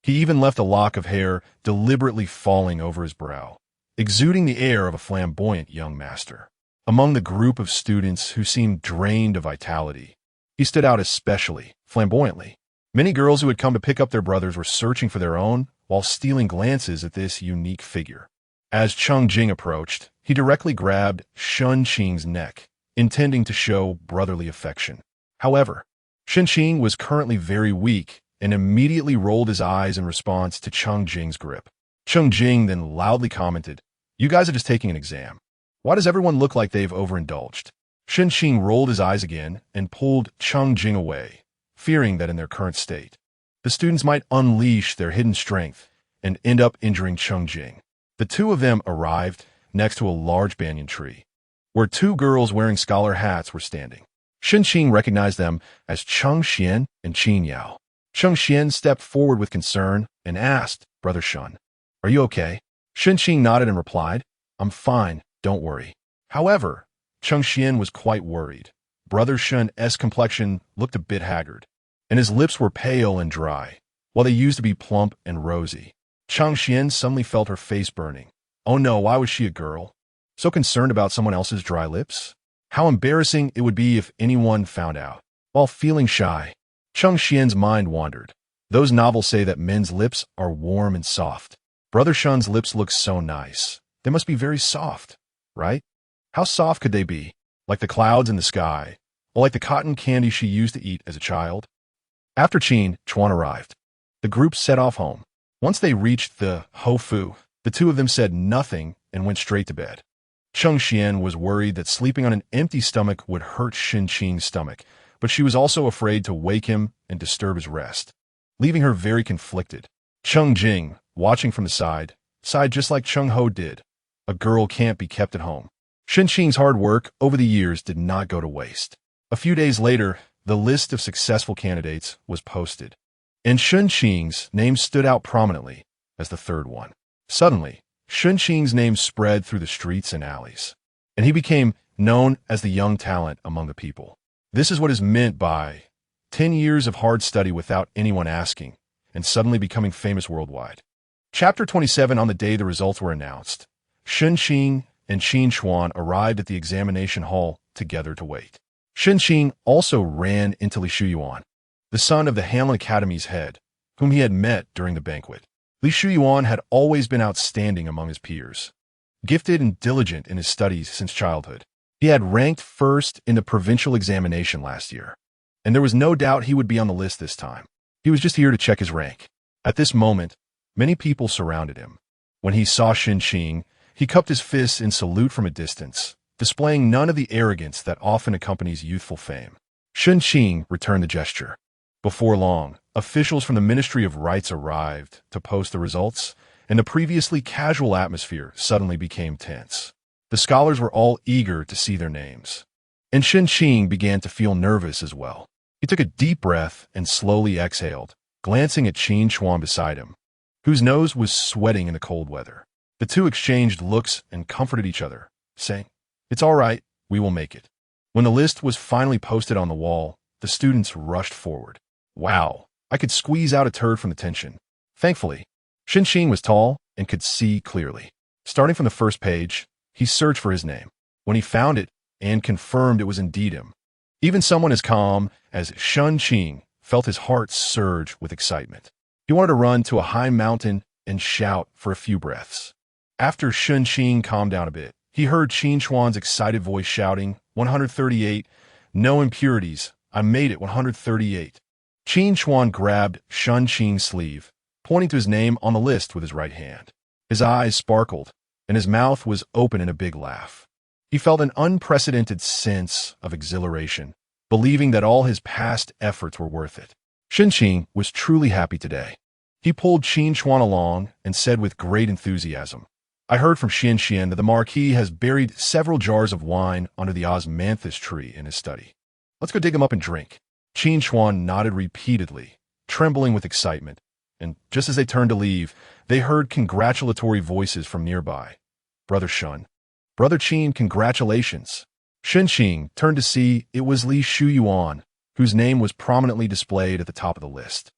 A: He even left a lock of hair deliberately falling over his brow, exuding the air of a flamboyant young master. Among the group of students who seemed drained of vitality, he stood out especially flamboyantly. Many girls who had come to pick up their brothers were searching for their own while stealing glances at this unique figure. As Cheng Jing approached, he directly grabbed Shen Qing's neck, intending to show brotherly affection. However, Shen Qing was currently very weak and immediately rolled his eyes in response to Cheng Jing's grip. Cheng Jing then loudly commented, "You guys are just taking an exam. Why does everyone look like they've overindulged?" Shen Qing rolled his eyes again and pulled Cheng Jing away, fearing that in their current state, the students might unleash their hidden strength and end up injuring Cheng Jing. The two of them arrived next to a large banyan tree, where two girls wearing scholar hats were standing. Shen Qing recognized them as Cheng Xian and Qin Yao. Cheng Xian stepped forward with concern and asked, "Brother Shen, are you okay?" Shen Qing nodded and replied, "I'm fine, don't worry." However, Cheng Xian was quite worried. Brother Shen's complexion looked a bit haggard, and his lips were pale and dry, while they used to be plump and rosy. Cheng Xian suddenly felt her face burning. Oh no, why was she a girl? So concerned about someone else's dry lips? How embarrassing it would be if anyone found out. While feeling shy, Cheng Xian's mind wandered. Those novels say that men's lips are warm and soft. Brother Shen's lips look so nice. They must be very soft, right? How soft could they be? Like the clouds in the sky, like the cotton candy she used to eat as a child. After Qin Chuan arrived, the group set off home. Once they reached the Hofu, the two of them said nothing and went straight to bed. Cheng Xian was worried that sleeping on an empty stomach would hurt Shen Qing's stomach, but she was also afraid to wake him and disturb his rest, leaving her very conflicted. Cheng Jing, watching from the side, sighed just like Cheng Ho did. A girl can't be kept at home. Shen Qing's hard work over the years did not go to waste. A few days later, the list of successful candidates was posted, and Shen Qing's name stood out prominently as the third one. Suddenly, Shen Qing's name spread through the streets and alleys, and he became known as the young talent among the people. This is what is meant by 10 years of hard study without anyone asking, and suddenly becoming famous worldwide. Chapter 27. On the day the results were announced, Shen Qing and Qin Chuan arrived at the examination hall together to wait. Shen Qing also ran into Li Shuyuan, the son of the Hamlin Academy's head, whom he had met during the banquet. Li Shuyuan had always been outstanding among his peers, gifted and diligent in his studies since childhood. He had ranked first in the provincial examination last year, and there was no doubt he would be on the list this time. He was just here to check his rank. At this moment, many people surrounded him. When he saw Shen Qing, he cupped his fists in salute from a distance, displaying none of the arrogance that often accompanies youthful fame. Shen Qing returned the gesture. Before long, officials from the Ministry of Rights arrived to post the results, and the previously casual atmosphere suddenly became tense. The scholars were all eager to see their names, and Shen Qing began to feel nervous as well. He took a deep breath and slowly exhaled, glancing at Qin Chuan beside him, whose nose was sweating in the cold weather. The two exchanged looks and comforted each other, saying, "It's all right, we will make it." When the list was finally posted on the wall, the students rushed forward. Wow, I could squeeze out a turd from the tension. Thankfully, Shen Qing was tall and could see clearly. Starting from the first page, he searched for his name. When he found it and confirmed it was indeed him, even someone as calm as Shen Qing felt his heart surge with excitement. He wanted to run to a high mountain and shout for a few breaths. After Shen Qing calmed down a bit, he heard Qin Chuan's excited voice shouting, 138, no impurities, I made it 138. Qin Chuan grabbed Shen Qing's sleeve, pointing to his name on the list with his right hand. His eyes sparkled, and his mouth was open in a big laugh. He felt an unprecedented sense of exhilaration, believing that all his past efforts were worth it. Shen Qing was truly happy today. He pulled Qin Chuan along and said with great enthusiasm, I heard from Shen Qian that the Marquis has buried several jars of wine under the osmanthus tree in his study. Let's go dig them up and drink. Qin Chuan nodded repeatedly, trembling with excitement, and just as they turned to leave, they heard congratulatory voices from nearby. Brother Shen. Brother Qin, congratulations. Shen Qing turned to see it was Li Shuyuan, whose name was prominently displayed at the top of the list.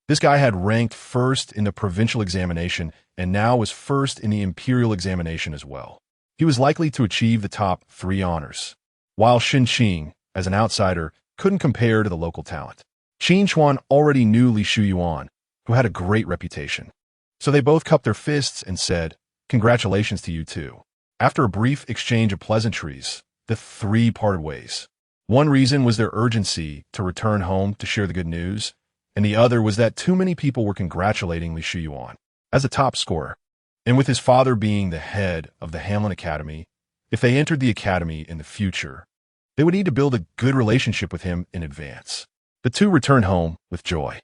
A: This guy had ranked first in the provincial examination and now was first in the imperial examination as well. He was likely to achieve the top 3 honors, while Shen Qing, as an outsider, couldn't compare to the local talent. Qin Chuan already knew Li Shuyuan, who had a great reputation. So they both cupped their fists and said, congratulations to you too. After a brief exchange of pleasantries, the 3 parted ways. One reason was their urgency to return home to share the good news, and the other was that too many people were congratulating Li Shuyuan as a top scorer. And with his father being the head of the Hamlin Academy, if they entered the academy in the future, they would need to build a good relationship with him in advance. The two returned home with joy.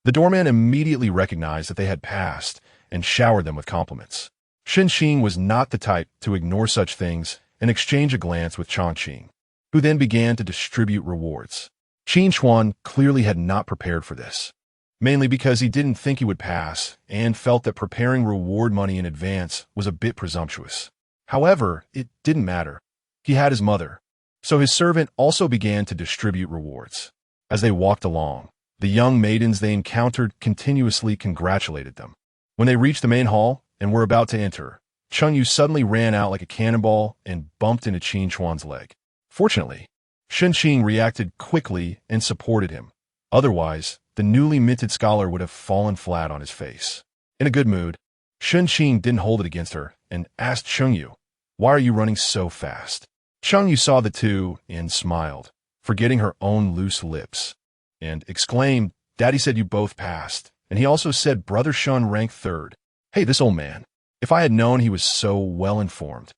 A: The doorman immediately recognized that they had passed and showered them with compliments. Shen Qing was not the type to ignore such things and exchange a glance with Cheng Qing, who then began to distribute rewards. Qin Chuan clearly had not prepared for this, mainly because he didn't think he would pass and felt that preparing reward money in advance was a bit presumptuous. However, it didn't matter. He had his mother, so his servant also began to distribute rewards. As they walked along, the young maidens they encountered continuously congratulated them. When they reached the main hall and were about to enter, Cheng Yu suddenly ran out like a cannonball and bumped into Qin Chuan's leg. Fortunately, Shen Qing reacted quickly and supported him. Otherwise, the newly minted scholar would have fallen flat on his face. In a good mood, Shen Qing didn't hold it against her and asked Cheng Yu, why are you running so fast? Cheng Yu saw the two and smiled. forgetting her own loose lips, and exclaimed, "Daddy said you both passed, and he also said Brother Shun ranked third. Hey, this old man. If I had known he was so well-informed,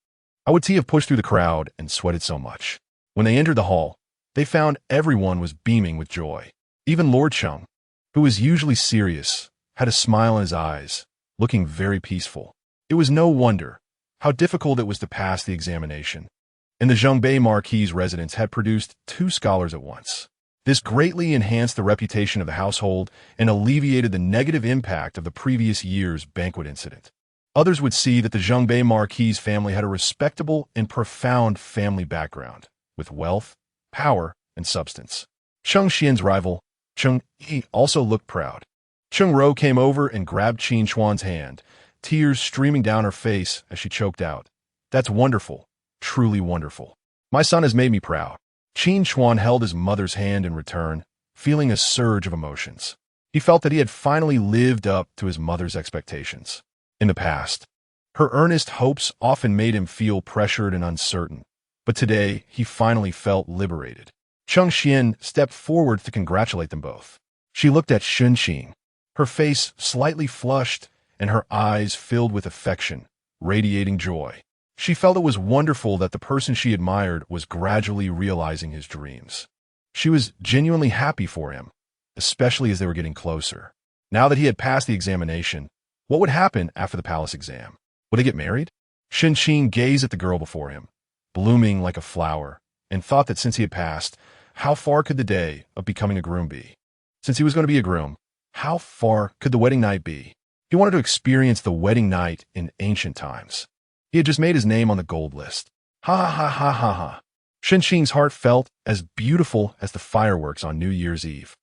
A: I would have pushed through the crowd and sweated so much." When they entered the hall, they found everyone was beaming with joy. Even Lord Shun, who was usually serious, had a smile in his eyes, looking very peaceful. It was no wonder how difficult it was to pass the examination, and the Zhongbei Marquis residence had produced 2 scholars at once. This greatly enhanced the reputation of the household and alleviated the negative impact of the previous year's banquet incident. Others would see that the Zhongbei Marquis family had a respectable and profound family background, with wealth, power, and substance. Cheng Xian's rival, Cheng Yi, also looked proud. Cheng Ro came over and grabbed Qin Chuan's hand, tears streaming down her face as she choked out, "That's wonderful, truly wonderful. My son has made me proud." Qin Chuan held his mother's hand in return, feeling a surge of emotions. He felt that he had finally lived up to his mother's expectations. In the past, her earnest hopes often made him feel pressured and uncertain, but today he finally felt liberated. Cheng Xian stepped forward to congratulate them both. She looked at Shen Qing, her face slightly flushed and her eyes filled with affection, radiating joy. She felt it was wonderful that the person she admired was gradually realizing his dreams. She was genuinely happy for him, especially as they were getting closer. Now that he had passed the examination, what would happen after the palace exam? Would they get married? Shen Qing gazed at the girl before him, blooming like a flower, and thought that since he had passed, how far could the day of becoming a groom be? Since he was going to be a groom, how far could the wedding night be? He wanted to experience the wedding night in ancient times. He had just made his name on the gold list. Ha ha ha ha ha. Shen Qing's heart felt as beautiful as the fireworks on New Year's Eve.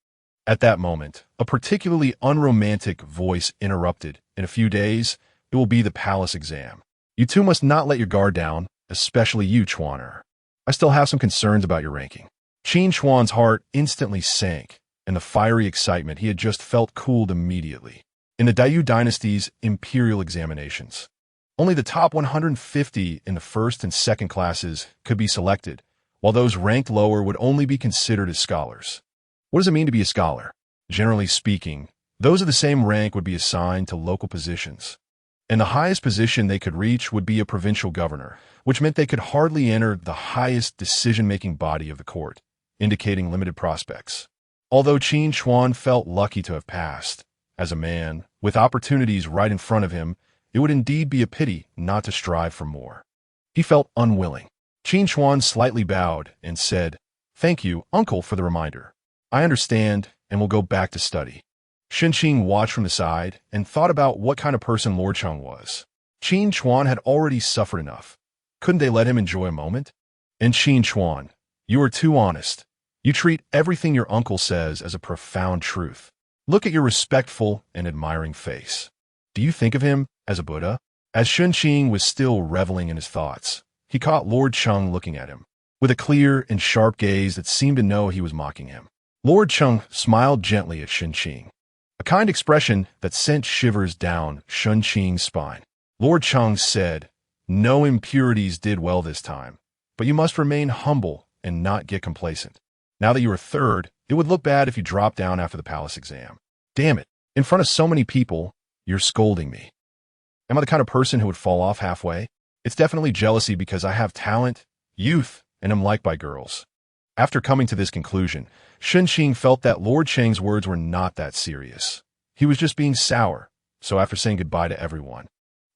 A: At that moment, a particularly unromantic voice interrupted. "In a few days, it will be the palace exam. You two must not let your guard down, especially you, Chuaner. I still have some concerns about your ranking." Qin Chuan's heart instantly sank, and the fiery excitement he had just felt cooled immediately. In the Dayu dynasty's imperial examinations, only the top 150 in the first and second classes could be selected, while those ranked lower would only be considered as scholars. What does it mean to be a scholar? Generally speaking, those of the same rank would be assigned to local positions, and the highest position they could reach would be a provincial governor, which meant they could hardly enter the highest decision-making body of the court, indicating limited prospects. Although Qin Chuan felt lucky to have passed, as a man, with opportunities right in front of him, it would indeed be a pity not to strive for more. He felt unwilling. Qin Chuan slightly bowed and said, "Thank you, uncle, for the reminder. I understand and will go back to study." Shen Qing watched from the side and thought about what kind of person Lord Cheng was. Qin Chuan had already suffered enough. Couldn't they let him enjoy a moment? And Qin Chuan, you are too honest. You treat everything your uncle says as a profound truth. Look at your respectful and admiring face. Do you think of him as a Buddha? As Shen Qing was still reveling in his thoughts, he caught Lord Cheng looking at him, with a clear and sharp gaze that seemed to know he was mocking him. Lord Cheng smiled gently at Shen Qing, a kind expression that sent shivers down Shen Qing's spine. Lord Cheng said, "No impurities did well this time, but you must remain humble and not get complacent. Now that you are third, it would look bad if you dropped down after the palace exam. Damn it, in front of so many people, you're scolding me. Am I the kind of person who would fall off halfway? It's definitely jealousy because I have talent, youth, and am liked by girls." After coming to this conclusion, Shen Qing felt that Lord Cheng's words were not that serious. He was just being sour, so after saying goodbye to everyone,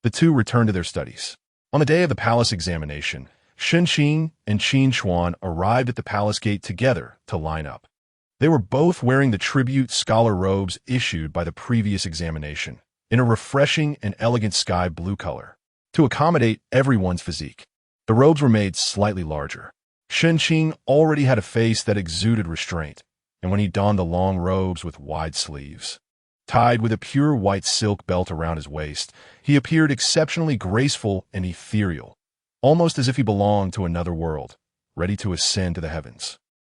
A: the two returned to their studies. On the day of the palace examination, Shen Qing and Qin Chuan arrived at the palace gate together to line up. They were both wearing the tribute scholar robes issued by the previous examination, in a refreshing and elegant sky blue color, to accommodate everyone's physique. The robes were made slightly larger. Shen Qing already had a face that exuded restraint, and when he donned the long robes with wide sleeves, tied with a pure white silk belt around his waist, he appeared exceptionally graceful and ethereal, almost as if he belonged to another world, ready to ascend to the heavens.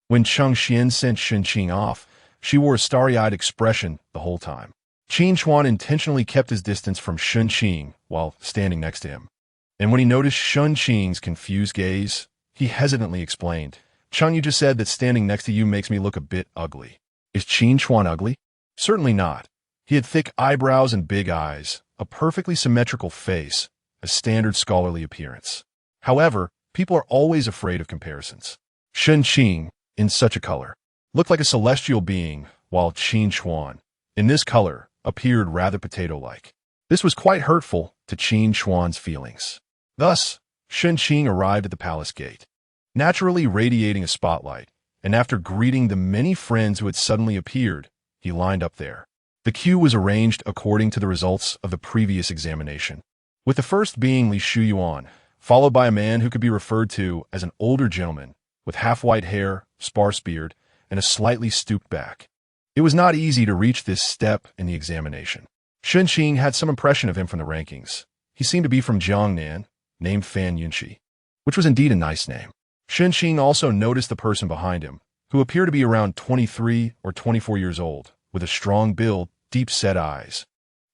A: When Cheng Xian sent Shen Qing off, she wore a starry-eyed expression the whole time. Qin Chuan intentionally kept his distance from Shen Qing while standing next to him, and when he noticed Shen Qing's confused gaze, he hesitantly explained, Chung, you just said that standing next to you makes me look a bit ugly. Is Qin Chuan ugly? Certainly not. He had thick eyebrows and big eyes, a perfectly symmetrical face, a standard scholarly appearance. However, people are always afraid of comparisons. Shen Qing, in such a color, looked like a celestial being, while Qin Chuan, in this color, appeared rather potato-like. This was quite hurtful to Qin Chuan's feelings. Thus, Shen Qing arrived at the palace gate, naturally radiating a spotlight, and after greeting the many friends who had suddenly appeared, he lined up there. The queue was arranged according to the results of the previous examination, with the first being Li Shuyuan, followed by a man who could be referred to as an older gentleman, with half-white hair, sparse beard, and a slightly stooped back. It was not easy to reach this step in the examination. Shen Qing had some impression of him from the rankings. He seemed to be from Jiangnan, named Fan Yunxi, which was indeed a nice name. Shen Qing also noticed the person behind him, who appeared to be around 23 or 24 years old, with a strong build, deep-set eyes,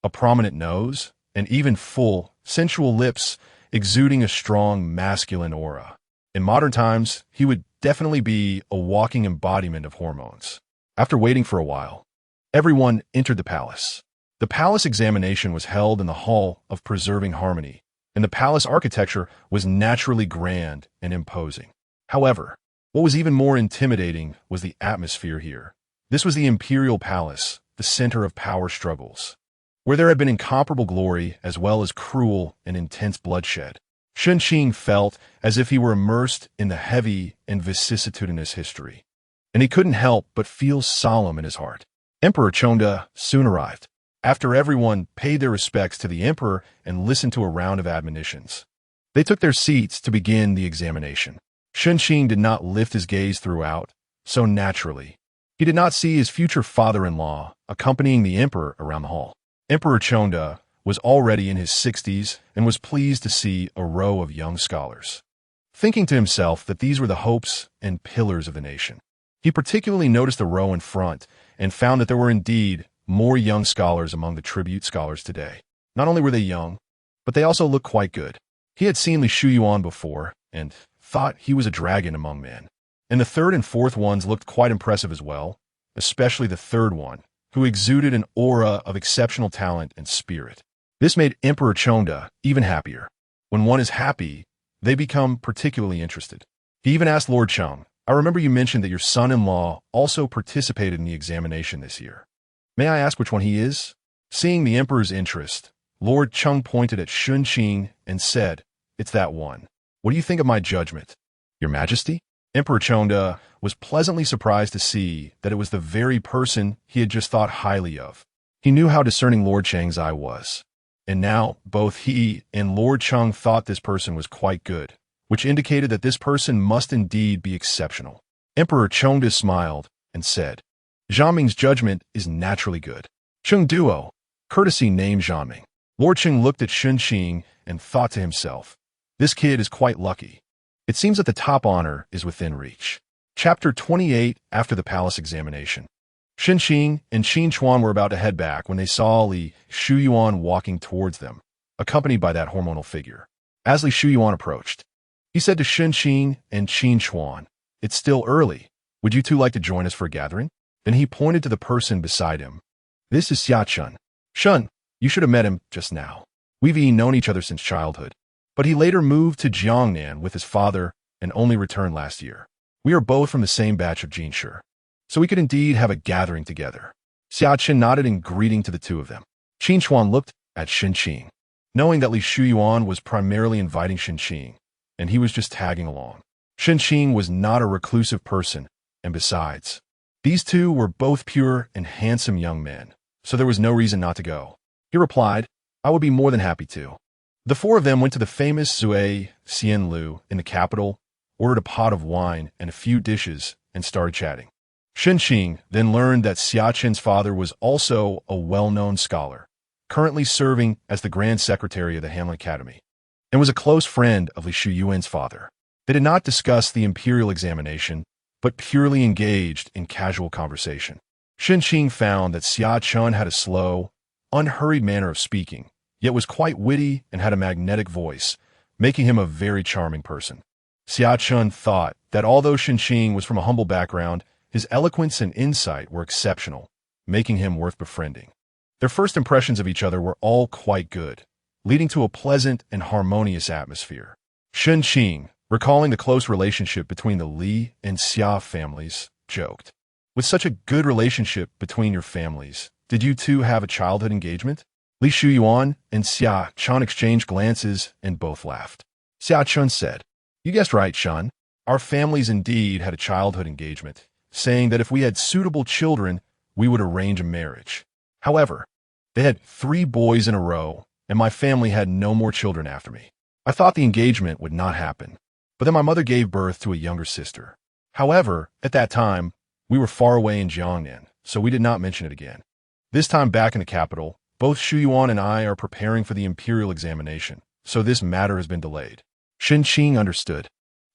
A: a prominent nose, and even full, sensual lips exuding a strong masculine aura. In modern times, he would definitely be a walking embodiment of hormones. After waiting for a while, everyone entered the palace. The palace examination was held in the Hall of Preserving Harmony, and the palace architecture was naturally grand and imposing. However, what was even more intimidating was the atmosphere here. This was the imperial palace, the center of power struggles, where there had been incomparable glory as well as cruel and intense bloodshed. Shen Qing felt as if he were immersed in the heavy and vicissitudinous history, and he couldn't help but feel solemn in his heart. Emperor Chongde soon arrived. After everyone paid their respects to the emperor and listened to a round of admonitions, they took their seats to begin the examination. Shen Qing did not lift his gaze throughout, so naturally, he did not see his future father-in-law accompanying the emperor around the hall. Emperor Chongde was already in his 60s and was pleased to see a row of young scholars, thinking to himself that these were the hopes and pillars of the nation. He particularly noticed the row in front and found that there were indeed more young scholars among the tribute scholars today. Not only were they young, but they also looked quite good. He had seen Li Shuyuan before and thought he was a dragon among men. And the third and fourth ones looked quite impressive as well, especially the third one, who exuded an aura of exceptional talent and spirit. This made Emperor Chongde even happier. When one is happy, they become particularly interested. He even asked Lord Cheng, "I remember you mentioned that your son-in-law also participated in the examination this year. May I ask which one he is?" Seeing the emperor's interest, Lord Cheng pointed at Shen Qing and said, "It's that one. What do you think of my judgment, Your Majesty?" Emperor Chongde was pleasantly surprised to see that it was the very person he had just thought highly of. He knew how discerning Lord Cheng's eye was, and now both he and Lord Cheng thought this person was quite good, which indicated that this person must indeed be exceptional. Emperor Chongde smiled and said, "Zhang judgment is naturally good. Cheng Duo, courtesy named Zhang." Lord Cheng looked at Shen Qing and thought to himself, "This kid is quite lucky. It seems that the top honor is within reach." Chapter 28. After the palace examination, Shen Qing and Qin Chuan were about to head back when they saw Li Shuyuan walking towards them, accompanied by that hormonal figure. As Li Shuyuan approached, he said to Shen Qing and Qin Chuan, "It's still early. Would you two like to join us for a gathering?" Then he pointed to the person beside him. "This is Xia Chun. Shun, you should have met him just now. We've known each other since childhood, but he later moved to Jiangnan with his father and only returned last year. We are both from the same batch of Jinshi, so we could indeed have a gathering together." Xia Chen nodded in greeting to the two of them. Qin Chuan looked at Shen Qing, knowing that Li Shuyuan was primarily inviting Shen Qing, and he was just tagging along. Shen Qing was not a reclusive person, and besides, these two were both pure and handsome young men, so there was no reason not to go. He replied, "I would be more than happy to." The four of them went to the famous Zui Xianlu in the capital, ordered a pot of wine and a few dishes, and started chatting. Shen Qing then learned that Xia Chen's father was also a well-known scholar, currently serving as the Grand Secretary of the Hamlin Academy, and was a close friend of Li Shuyuan's father. They did not discuss the imperial examination, but purely engaged in casual conversation. Shen Qing found that Xia Chen had a slow, unhurried manner of speaking, yet was quite witty and had a magnetic voice, making him a very charming person. Chen thought that although Shen Qing was from a humble background, his eloquence and insight were exceptional, making him worth befriending. Their first impressions of each other were all quite good, leading to a pleasant and harmonious atmosphere. Shen Qing, recalling the close relationship between the Li and Xia families, joked, "With such a good relationship between your families, did you two have a childhood engagement?" Li Shuyuan and Xia Chen exchanged glances and both laughed. Xia Chen said, "You guessed right, Shen. Our families indeed had a childhood engagement, saying that if we had suitable children, we would arrange a marriage. However, they had 3 boys in a row, and my family had no more children after me. I thought the engagement would not happen, but then my mother gave birth to a younger sister. However, at that time, we were far away in Jiangnan, so we did not mention it again. This time back in the capital, both Shuyuan and I are preparing for the imperial examination, so this matter has been delayed." Shen Qing understood,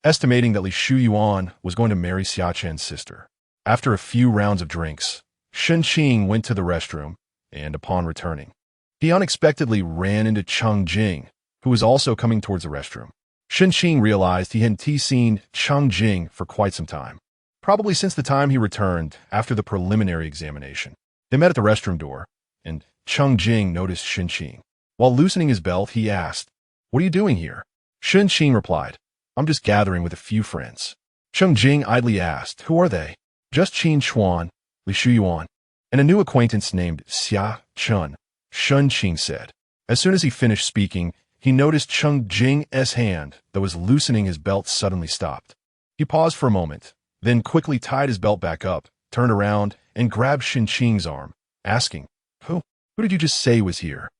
A: estimating that Li Shuyuan was going to marry Xia Chen's sister. After a few rounds of drinks, Shen Qing went to the restroom, and upon returning, he unexpectedly ran into Cheng Jing, who was also coming towards the restroom. Shen Qing realized he hadn't seen Cheng Jing for quite some time, probably since the time he returned after the preliminary examination. They met at the restroom door, and Cheng Jing noticed Shen Qing. While loosening his belt, he asked, "What are you doing here?" Shen Qing replied, "I'm just gathering with a few friends." Cheng Jing idly asked, "Who are they?" "Just Qin Chuan, Li Shuyuan, and a new acquaintance named Xia Chen," Shen Qing said. As soon as he finished speaking, he noticed Cheng Jing's hand that was loosening his belt suddenly stopped. He paused for a moment, then quickly tied his belt back up, turned around, and grabbed Shen Qing's arm, asking, Who did you just say was here?"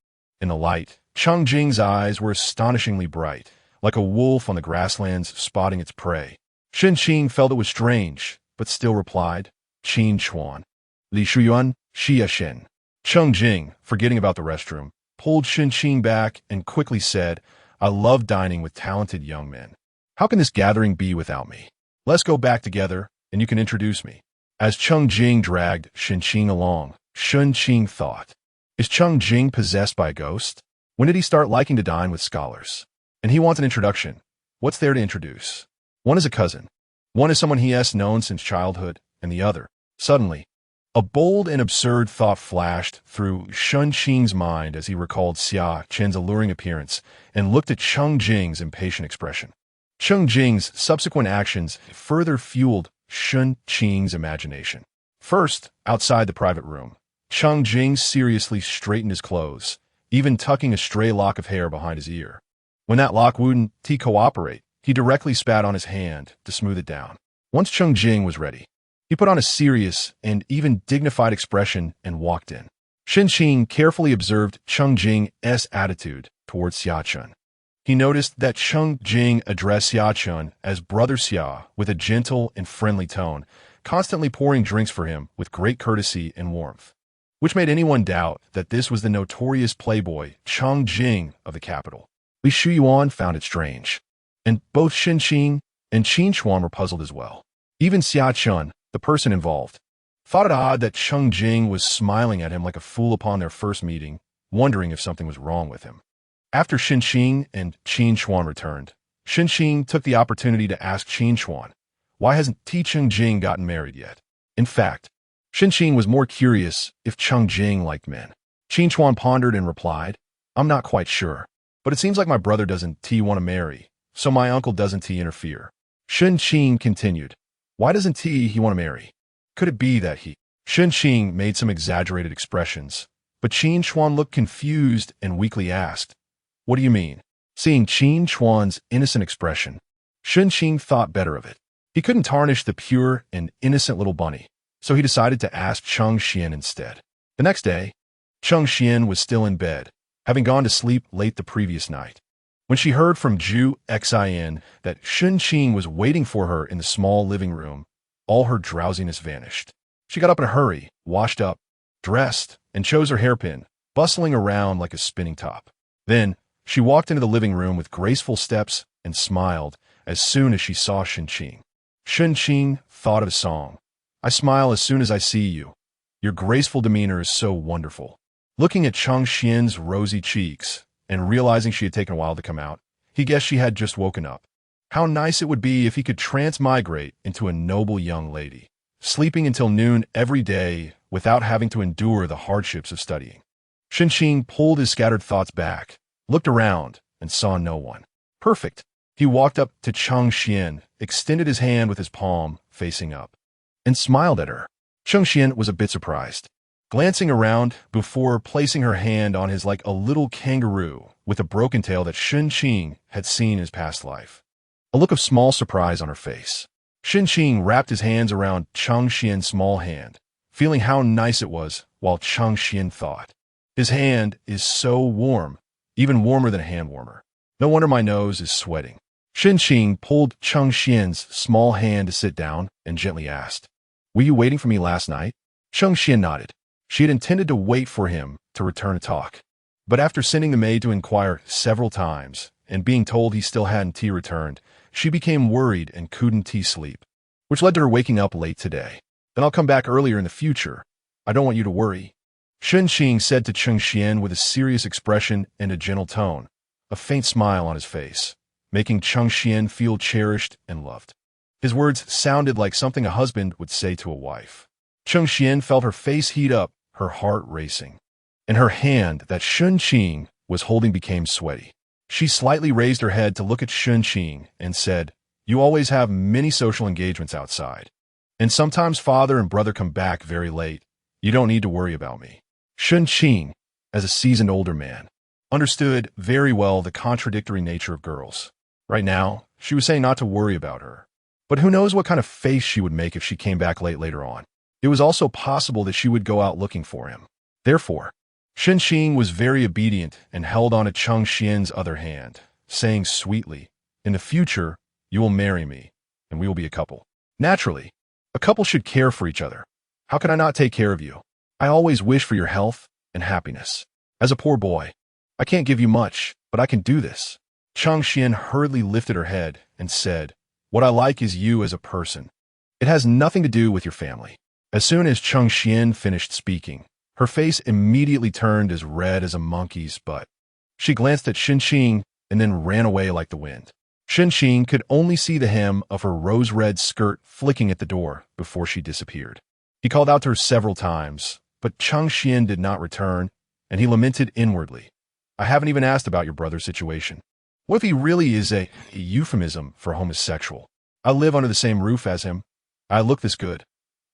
A: In the light, Cheng Jing's eyes were astonishingly bright, like a wolf on the grasslands spotting its prey. Shen Qing felt it was strange, but still replied, "Qin Chuan, Li Shuyuan, Xia Shen." Cheng Jing, forgetting about the restroom, pulled Shen Qing back and quickly said, "I love dining with talented young men. How can this gathering be without me? Let's go back together, and you can introduce me." As Cheng Jing dragged Shen Qing along, Shen Qing thought, "Is Cheng Jing possessed by a ghost? When did he start liking to dine with scholars? And he wants an introduction. What's there to introduce? One is a cousin. One is someone he has known since childhood, and the other." Suddenly, a bold and absurd thought flashed through Shen Qing's mind as he recalled Xia Chen's alluring appearance and looked at Cheng Jing's impatient expression. Cheng Jing's subsequent actions further fueled Shen Qing's imagination. First, outside the private room, Cheng Jing seriously straightened his clothes, even tucking a stray lock of hair behind his ear. When that lock wouldn't cooperate, he directly spat on his hand to smooth it down. Once Cheng Jing was ready, he put on a serious and even dignified expression and walked in. Shen Qing carefully observed Cheng Jing's attitude towards Xia Chen. He noticed that Cheng Jing addressed Xia Chen as Brother Xia with a gentle and friendly tone, constantly pouring drinks for him with great courtesy and warmth, which made anyone doubt that this was the notorious playboy Cheng Jing of the capital. Li Shuyuan found it strange, and both Shen Qing and Qin Chuan were puzzled as well. Even Xia Chen, the person involved, thought it odd that Cheng Jing was smiling at him like a fool upon their first meeting, wondering if something was wrong with him. After Shen Qing and Qin Chuan returned, Shen Qing took the opportunity to ask Qin Chuan, why hasn't Cheng Jing gotten married yet? In fact, Shen Qing was more curious if Cheng Jing liked men. Qin Chuan pondered and replied, "I'm not quite sure, but it seems like my brother doesn't want to marry, so my uncle doesn't interfere." Shen Qing continued, "Why doesn't he want to marry? Could it be that he—" Shen Qing made some exaggerated expressions, but Qin Chuan looked confused and weakly asked, "What do you mean?" Seeing Qin Chuan's innocent expression, Shen Qing thought better of it. He couldn't tarnish the pure and innocent little bunny, so he decided to ask Cheng Xian instead. The next day, Cheng Xian was still in bed, having gone to sleep late the previous night. When she heard from Zhu Xin that Shen Qing was waiting for her in the small living room, all her drowsiness vanished. She got up in a hurry, washed up, dressed, and chose her hairpin, bustling around like a spinning top. Then, she walked into the living room with graceful steps and smiled as soon as she saw Shen Qing. Shen Qing thought of a song. "I smile as soon as I see you. Your graceful demeanor is so wonderful." Looking at Cheng Xian's rosy cheeks and realizing she had taken a while to come out, he guessed she had just woken up. How nice it would be if he could transmigrate into a noble young lady, sleeping until noon every day without having to endure the hardships of studying. Shen Qing pulled his scattered thoughts back, looked around, and saw no one. Perfect. He walked up to Cheng Xian, extended his hand with his palm facing up, and smiled at her. Cheng Xian was a bit surprised, glancing around before placing her hand on his like a little kangaroo with a broken tail that Shen Qing had seen in his past life. A look of small surprise on her face. Shen Qing wrapped his hands around Cheng Xian's small hand, feeling how nice it was, while Cheng Xian thought, his hand is so warm, even warmer than a hand warmer. No wonder my nose is sweating. Shen Qing pulled Cheng Xian's small hand to sit down and gently asked, "Were you waiting for me last night?" Cheng Xian nodded. She had intended to wait for him to return to talk. But after sending the maid to inquire several times and being told he still hadn't returned, she became worried and couldn't sleep, which led to her waking up late today. "Then I'll come back earlier in the future. I don't want you to worry," Shen Qing said to Cheng Xian with a serious expression and a gentle tone, a faint smile on his face, making Cheng Xian feel cherished and loved. His words sounded like something a husband would say to a wife. Cheng Xian felt her face heat up, her heart racing, and her hand that Shen Qing was holding became sweaty. She slightly raised her head to look at Shen Qing and said, "You always have many social engagements outside, and sometimes father and brother come back very late. You don't need to worry about me." Shen Qing, as a seasoned older man, understood very well the contradictory nature of girls. Right now, she was saying not to worry about her. But who knows what kind of face she would make if she came back late later on. It was also possible that she would go out looking for him. Therefore, Shen Qing was very obedient and held on to Cheng Xian's other hand, saying sweetly, "In the future, you will marry me, and we will be a couple." Naturally, a couple should care for each other. How could I not take care of you? I always wish for your health and happiness. As a poor boy, I can't give you much, but I can do this. Cheng Xian hurriedly lifted her head and said, "What I like is you as a person. It has nothing to do with your family." As soon as Cheng Xian finished speaking, her face immediately turned as red as a monkey's butt. She glanced at Shen Qing and then ran away like the wind. Shen Qing could only see the hem of her rose-red skirt flicking at the door before she disappeared. He called out to her several times, but Cheng Xian did not return, and he lamented inwardly, "I haven't even asked about your brother's situation. What if he really is a euphemism for homosexual? I live under the same roof as him. I look this good.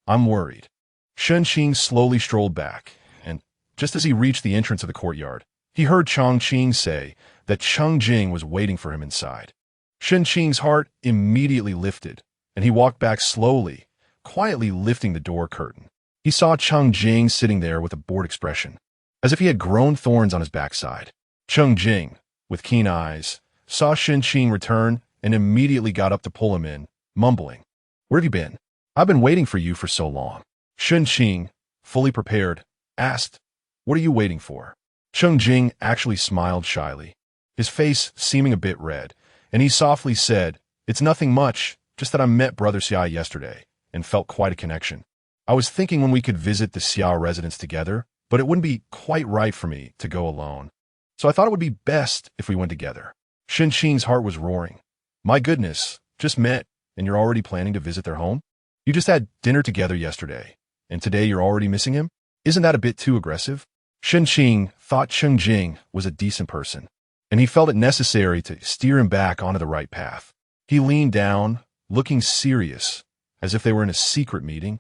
A: I'm worried." Shen Qing slowly strolled back, and just as he reached the entrance of the courtyard, he heard Cheng Qing say that Cheng Jing was waiting for him inside. Shen Qing's heart immediately lifted, and he walked back slowly, quietly lifting the door curtain. He saw Cheng Jing sitting there with a bored expression, as if he had grown thorns on his backside. Cheng Jing, with keen eyes, saw Shen Qing return and immediately got up to pull him in, mumbling, "Where have you been? I've been waiting for you for so long." Shen Qing, fully prepared, asked, "What are you waiting for?" Cheng Jing actually smiled shyly, his face seeming a bit red, and he softly said, "It's nothing much, just that I met Brother Xia yesterday and felt quite a connection. I was thinking when we could visit the Xia residence together, but it wouldn't be quite right for me to go alone. So I thought it would be best if we went together." Shen Qing's heart was roaring. "My goodness, just met, and you're already planning to visit their home? You just had dinner together yesterday, and today you're already missing him? Isn't that a bit too aggressive?" Shen Qing thought Cheng Jing was a decent person, and he felt it necessary to steer him back onto the right path. He leaned down, looking serious, as if they were in a secret meeting,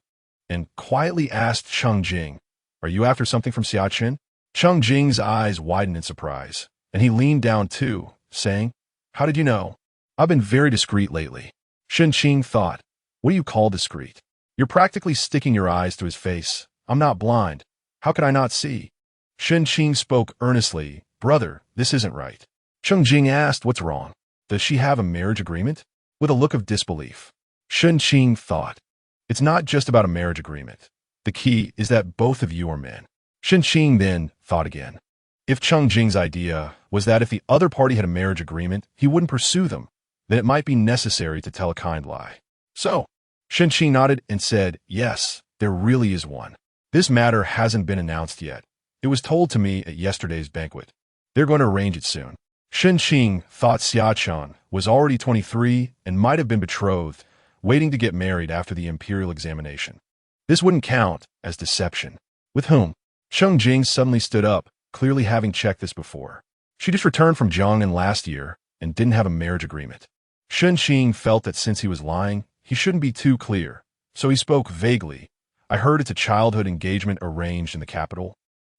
A: and quietly asked Cheng Jing, "Are you after something from Xia Chen?" Cheng Jing's eyes widened in surprise, and he leaned down too, saying, "How did you know? I've been very discreet lately." Shen Qing thought, "What do you call discreet? You're practically sticking your eyes to his face. I'm not blind. How could I not see?" Shen Qing spoke earnestly, "Brother, this isn't right." Cheng Jing asked, "What's wrong? Does she have a marriage agreement?" With a look of disbelief. Shen Qing thought, "It's not just about a marriage agreement. The key is that both of you are men." Shen Qing then thought again. If Cheng Jing's idea was that if the other party had a marriage agreement, he wouldn't pursue them, then it might be necessary to tell a kind lie. So, Shen Qing nodded and said, "Yes, there really is one. This matter hasn't been announced yet. It was told to me at yesterday's banquet. They're going to arrange it soon." Shen Qing thought Xiachuan was already 23 and might have been betrothed, waiting to get married after the imperial examination. This wouldn't count as deception. With whom? Shen Qing suddenly stood up, clearly having checked this before. She just returned from Jiangnan last year and didn't have a marriage agreement. Shen Qing felt that since he was lying, he shouldn't be too clear, so he spoke vaguely. I heard it's a childhood engagement arranged in the capital,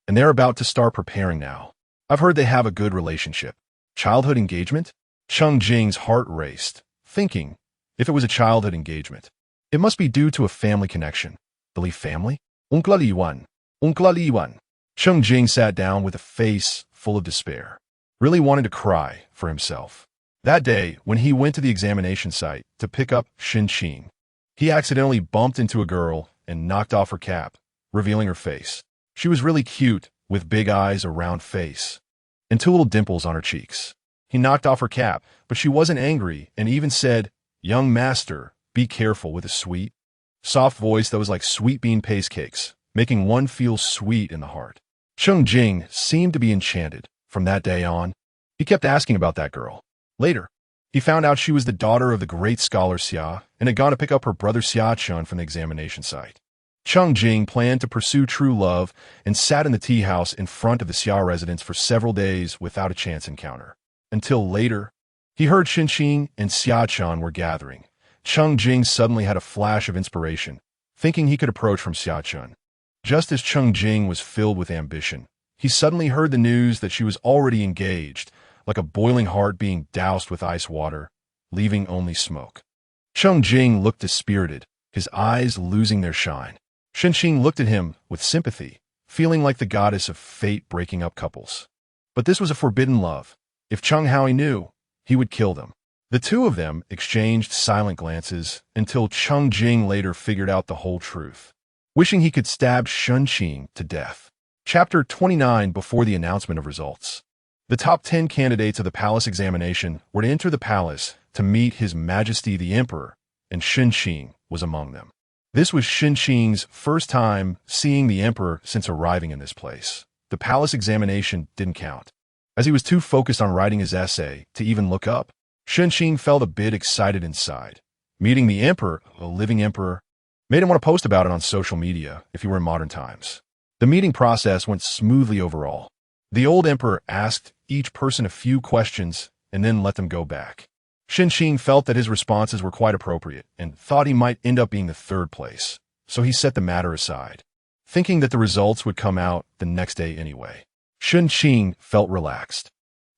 A: and they're about to start preparing now. I've heard they have a good relationship. Childhood engagement? Shen Qing's heart raced, thinking, if it was a childhood engagement, it must be due to a family connection. The Li family? Uncle Li Wan. Uncle Li Wan. Shen Qing sat down with a face full of despair, really wanted to cry for himself. That day, when he went to the examination site to pick up Shen Qing, he accidentally bumped into a girl and knocked off her cap, revealing her face. She was really cute, with big eyes, a round face, and two little dimples on her cheeks. He knocked off her cap, but she wasn't angry and even said, "Young master, be careful," with a sweet, soft voice that was like sweet bean paste cakes, making one feel sweet in the heart. Shen Qing seemed to be enchanted. From that day on, he kept asking about that girl. Later, he found out she was the daughter of the great scholar Xia and had gone to pick up her brother Xiachuan from the examination site. Shen Qing planned to pursue true love and sat in the tea house in front of the Xia residence for several days without a chance encounter. Until later, he heard Shen Qing and Xiachuan were gathering. Shen Qing suddenly had a flash of inspiration, thinking he could approach from Xiachuan. Just as Shen Qing was filled with ambition, he suddenly heard the news that she was already engaged, like a boiling heart being doused with ice water, leaving only smoke. Shen Qing looked dispirited, his eyes losing their shine. Shen Qing looked at him with sympathy, feeling like the goddess of fate breaking up couples. But this was a forbidden love. If Cheng Haoi knew, he would kill them. The two of them exchanged silent glances until Shen Qing later figured out the whole truth, wishing he could stab Shen Qing to death. Chapter 29. Before the announcement of results. The top 10 candidates of the palace examination were to enter the palace to meet His Majesty the Emperor, and Shen Qing was among them. This was Shen Qing's first time seeing the Emperor since arriving in this place. The palace examination didn't count, as he was too focused on writing his essay to even look up. Shen Qing felt a bit excited inside. Meeting the Emperor, a living emperor, made him want to post about it on social media if he were in modern times. The meeting process went smoothly overall. The old emperor asked each person a few questions and then let them go back. Shen Qing felt that his responses were quite appropriate and thought he might end up being the third place, so he set the matter aside, thinking that the results would come out the next day anyway. Shen Qing felt relaxed,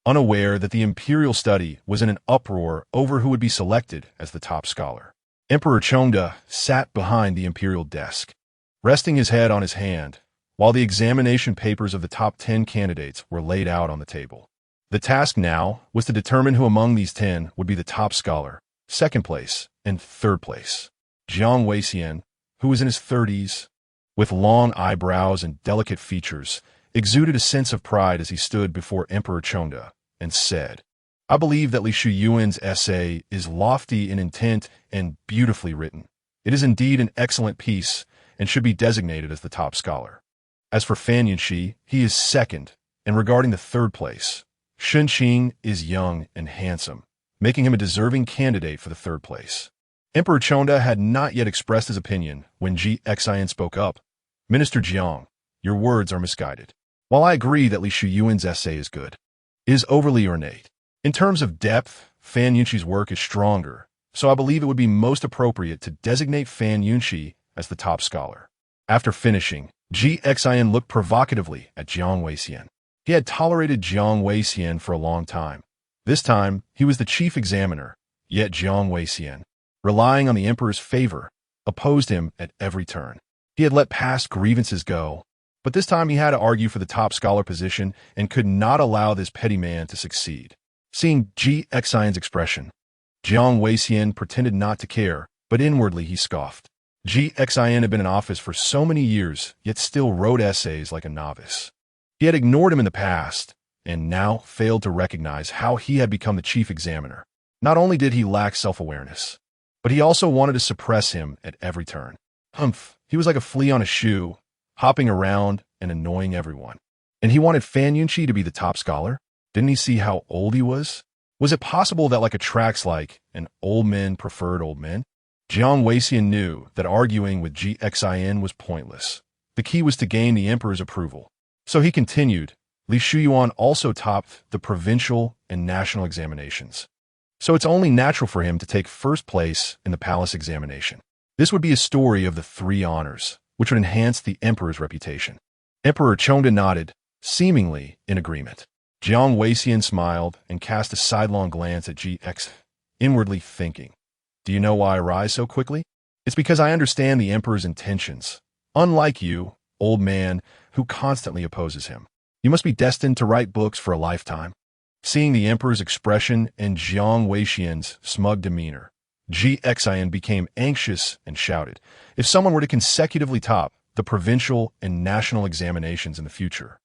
A: unaware that the imperial study was in an uproar over who would be selected as the top scholar. Emperor Chengde sat behind the imperial desk, resting his head on his hand, while the examination papers of the top 10 candidates were laid out on the table. The task now was to determine who among these 10 would be the top scholar, second place, and third place. Jiang Weixian, who was in his 30s, with long eyebrows and delicate features, exuded a sense of pride as he stood before Emperor Chengde and said, "I believe that Li Shuyuan's essay is lofty in intent and beautifully written. It is indeed an excellent piece and should be designated as the top scholar. As for Fan Yunxi, he is second, and regarding the third place, Shen Qing is young and handsome, making him a deserving candidate for the third place." Emperor Chengde had not yet expressed his opinion when Ji Xian spoke up. "Minister Jiang, your words are misguided. While I agree that Li Shuyuan's essay is good, it is overly ornate. In terms of depth, Fan Yunxi's work is stronger, so I believe it would be most appropriate to designate Fan Yunxi as the top scholar." After finishing, Ji Xian looked provocatively at Jiang Weixian. He had tolerated Jiang Weixian for a long time. This time, he was the chief examiner, yet Jiang Weixian, relying on the emperor's favor, opposed him at every turn. He had let past grievances go, but this time he had to argue for the top scholar position and could not allow this petty man to succeed. Seeing Ji Xian's expression, Jiang Weixian pretended not to care, but inwardly he scoffed. Ji Xian had been in office for so many years, yet still wrote essays like a novice. He had ignored him in the past, and now failed to recognize how he had become the chief examiner. Not only did he lack self-awareness, but he also wanted to suppress him at every turn. He was like a flea on a shoe, hopping around and annoying everyone. And he wanted Fan Yunxi to be the top scholar? Didn't he see how old he was? Was it possible that like attracts like an old men preferred old men? Jiang Weixian knew that arguing with Gxin was pointless. The key was to gain the emperor's approval. So he continued. Li Shuyuan also topped the provincial and national examinations. So it's only natural for him to take first place in the palace examination. This would be a story of the three honors, which would enhance the emperor's reputation. Emperor Chongda nodded, seemingly in agreement. Jiang Weixian smiled and cast a sidelong glance at GX, inwardly thinking, do you know why I rise so quickly? It's because I understand the emperor's intentions. Unlike you, old man, who constantly opposes him. You must be destined to write books for a lifetime. Seeing the emperor's expression and Jiang Weixian's smug demeanor, Gxin became anxious and shouted, if someone were to consecutively top the provincial and national examinations in the future,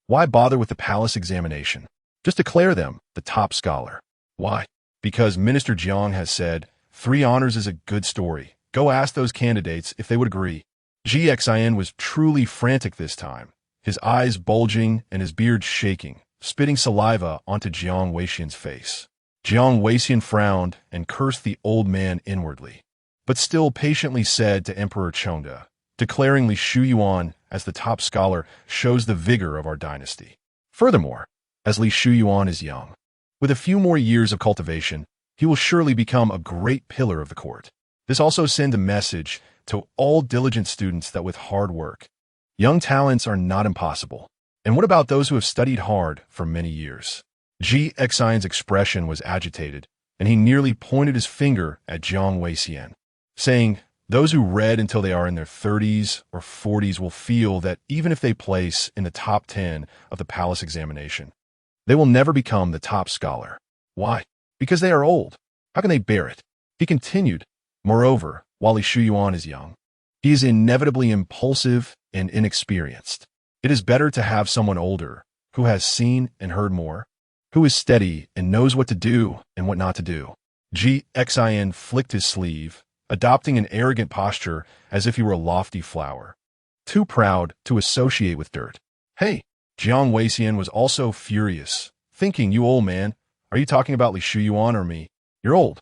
A: why bother with the palace examination? Just declare them the top scholar. Why? Because Minister Jiang has said, 3 honors is a good story. Go ask those candidates if they would agree. Gxin was truly frantic this time, his eyes bulging and his beard shaking, spitting saliva onto Jiang Weixian's face. Jiang Weixian frowned and cursed the old man inwardly, but still patiently said to Emperor Chongda, declaring Li Shuyuan as the top scholar shows the vigor of our dynasty. Furthermore, as Li Shuyuan is young, with a few more years of cultivation, he will surely become a great pillar of the court. This also sends a message to all diligent students that with hard work, young talents are not impossible. And what about those who have studied hard for many years? Gxin's expression was agitated, and he nearly pointed his finger at Jiang Weixian, saying, those who read until they are in their 30s or 40s will feel that even if they place in the top 10 of the palace examination, they will never become the top scholar. Why? Because they are old. How can they bear it? He continued, moreover, while Li Shuyuan is young, he is inevitably impulsive and inexperienced. It is better to have someone older, who has seen and heard more, who is steady and knows what to do and what not to do. Gxin flicked his sleeve, adopting an arrogant posture as if he were a lofty flower, too proud to associate with dirt. Hey, Jiang Weixian was also furious, thinking, you old man, are you talking about Li Shuyuan or me? You're old,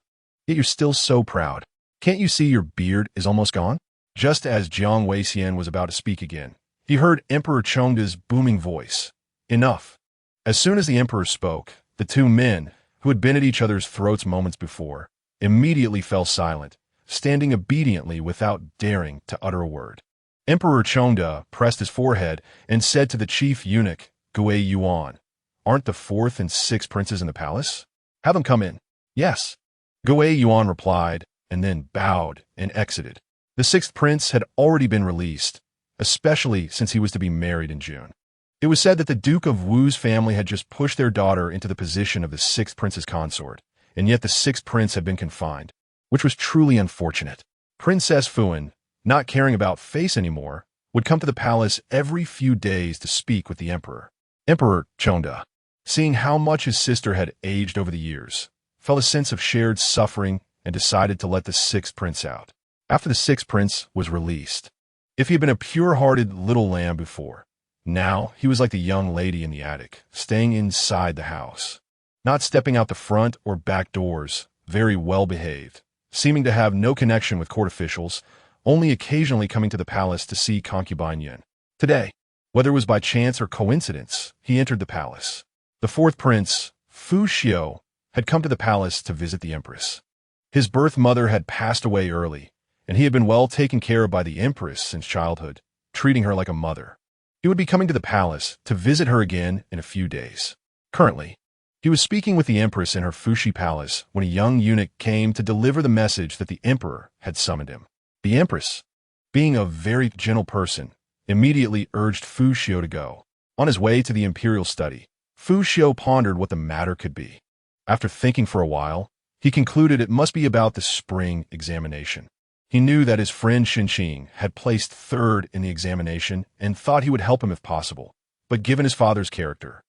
A: yet you're still so proud. Can't you see your beard is almost gone? Just as Jiang Weixian was about to speak again, he heard Emperor Chongda's booming voice. Enough. As soon as the emperor spoke, the 2 men, who had been at each other's throats moments before, immediately fell silent, standing obediently without daring to utter a word. Emperor Chongda pressed his forehead and said to the chief eunuch, Gui Yuan, aren't the 4th and 6th princes in the palace? Have them come in. Yes. Gui Yuan replied, and then bowed and exited. The 6th prince had already been released, especially since he was to be married in June. It was said that the Duke of Wu's family had just pushed their daughter into the position of the 6th prince's consort, and yet the 6th prince had been confined, which was truly unfortunate. Princess Fuan, not caring about face anymore, would come to the palace every few days to speak with the emperor. Emperor Chongda, seeing how much his sister had aged over the years, felt a sense of shared suffering and decided to let the 6th prince out. After the 6th prince was released, if he had been a pure-hearted little lamb before, now he was like the young lady in the attic, staying inside the house, not stepping out the front or back doors, very well behaved, seeming to have no connection with court officials, only occasionally coming to the palace to see concubine Yin. Today, whether it was by chance or coincidence, he entered the palace. The 4th prince, Fu Xiu, had come to the palace to visit the empress. His birth mother had passed away early, and he had been well taken care of by the empress since childhood, treating her like a mother. He would be coming to the palace to visit her again in a few days. Currently, he was speaking with the empress in her Fuxi palace when a young eunuch came to deliver the message that the emperor had summoned him. The empress, being a very gentle person, immediately urged Fu Xiu to go. On his way to the imperial study, Fu Xiu pondered what the matter could be. After thinking for a while, he concluded it must be about the spring examination. He knew that his friend Shen Qing had placed 3rd in the examination and thought he would help him if possible, but given his father's character,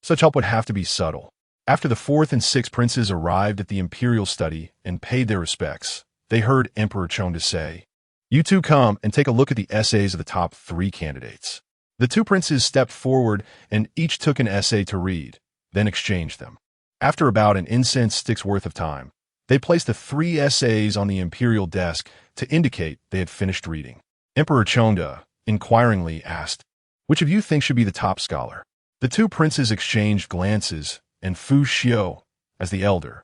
A: such help would have to be subtle. After the 4th and 6th princes arrived at the imperial study and paid their respects, they heard Emperor Chongda say, you 2 come and take a look at the essays of the top 3 candidates. The 2 princes stepped forward and each took an essay to read, then exchanged them. After about an incense stick's worth of time, they placed the 3 essays on the imperial desk to indicate they had finished reading. Emperor Chengde inquiringly asked, "Which of you think should be the top scholar?" The two princes exchanged glances, and Fu Xiu, as the elder,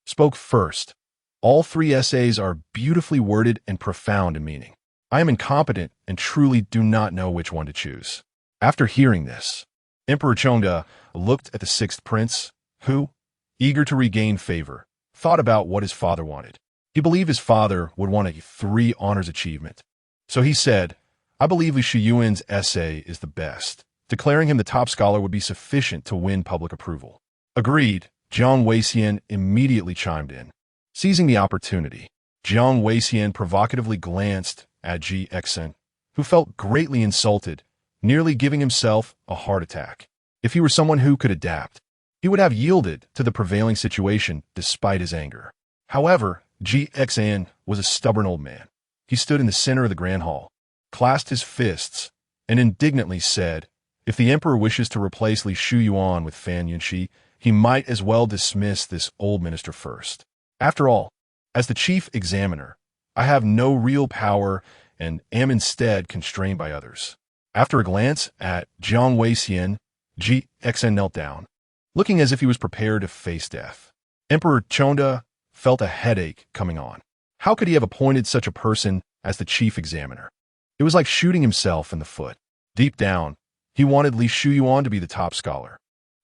A: spoke first. "All 3 essays are beautifully worded and profound in meaning. I am incompetent and truly do not know which one to choose." After hearing this, Emperor Chengde looked at the 6th prince, who, eager to regain favor, thought about what his father wanted. He believed his father would want a 3 honors achievement. So he said, "I believe Li Shiyuan's essay is the best." Declaring him the top scholar would be sufficient to win public approval. Agreed, Jiang Weixian immediately chimed in. Seizing the opportunity, Jiang Weixian provocatively glanced at Ji Exen, who felt greatly insulted, nearly giving himself a heart attack. If he were someone who could adapt, he would have yielded to the prevailing situation despite his anger. However, Ji Exen was a stubborn old man. He stood in the center of the grand hall, clasped his fists, and indignantly said, "If the emperor wishes to replace Li Shuyuan with Fan Yunxi, he might as well dismiss this old minister first. After all, as the chief examiner, I have no real power and am instead constrained by others." After a glance at Jiang Weixian, Ji Exen knelt down, looking as if he was prepared to face death. Emperor Chengde felt a headache coming on. How could he have appointed such a person as the chief examiner? It was like shooting himself in the foot. Deep down, he wanted Li Shuyuan to be the top scholar,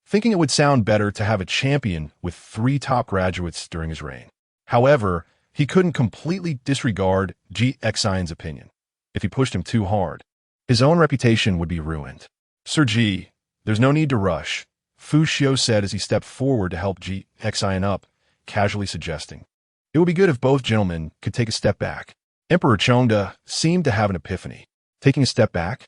A: thinking it would sound better to have a champion with 3 top graduates during his reign. However, he couldn't completely disregard Ji Exen's opinion. If he pushed him too hard, his own reputation would be ruined. "Sir Ji, there's no need to rush," Fu Xiu said as he stepped forward to help Ji Exen up, casually suggesting, "It would be good if both gentlemen could take a step back." Emperor Chengde seemed to have an epiphany. Taking a step back,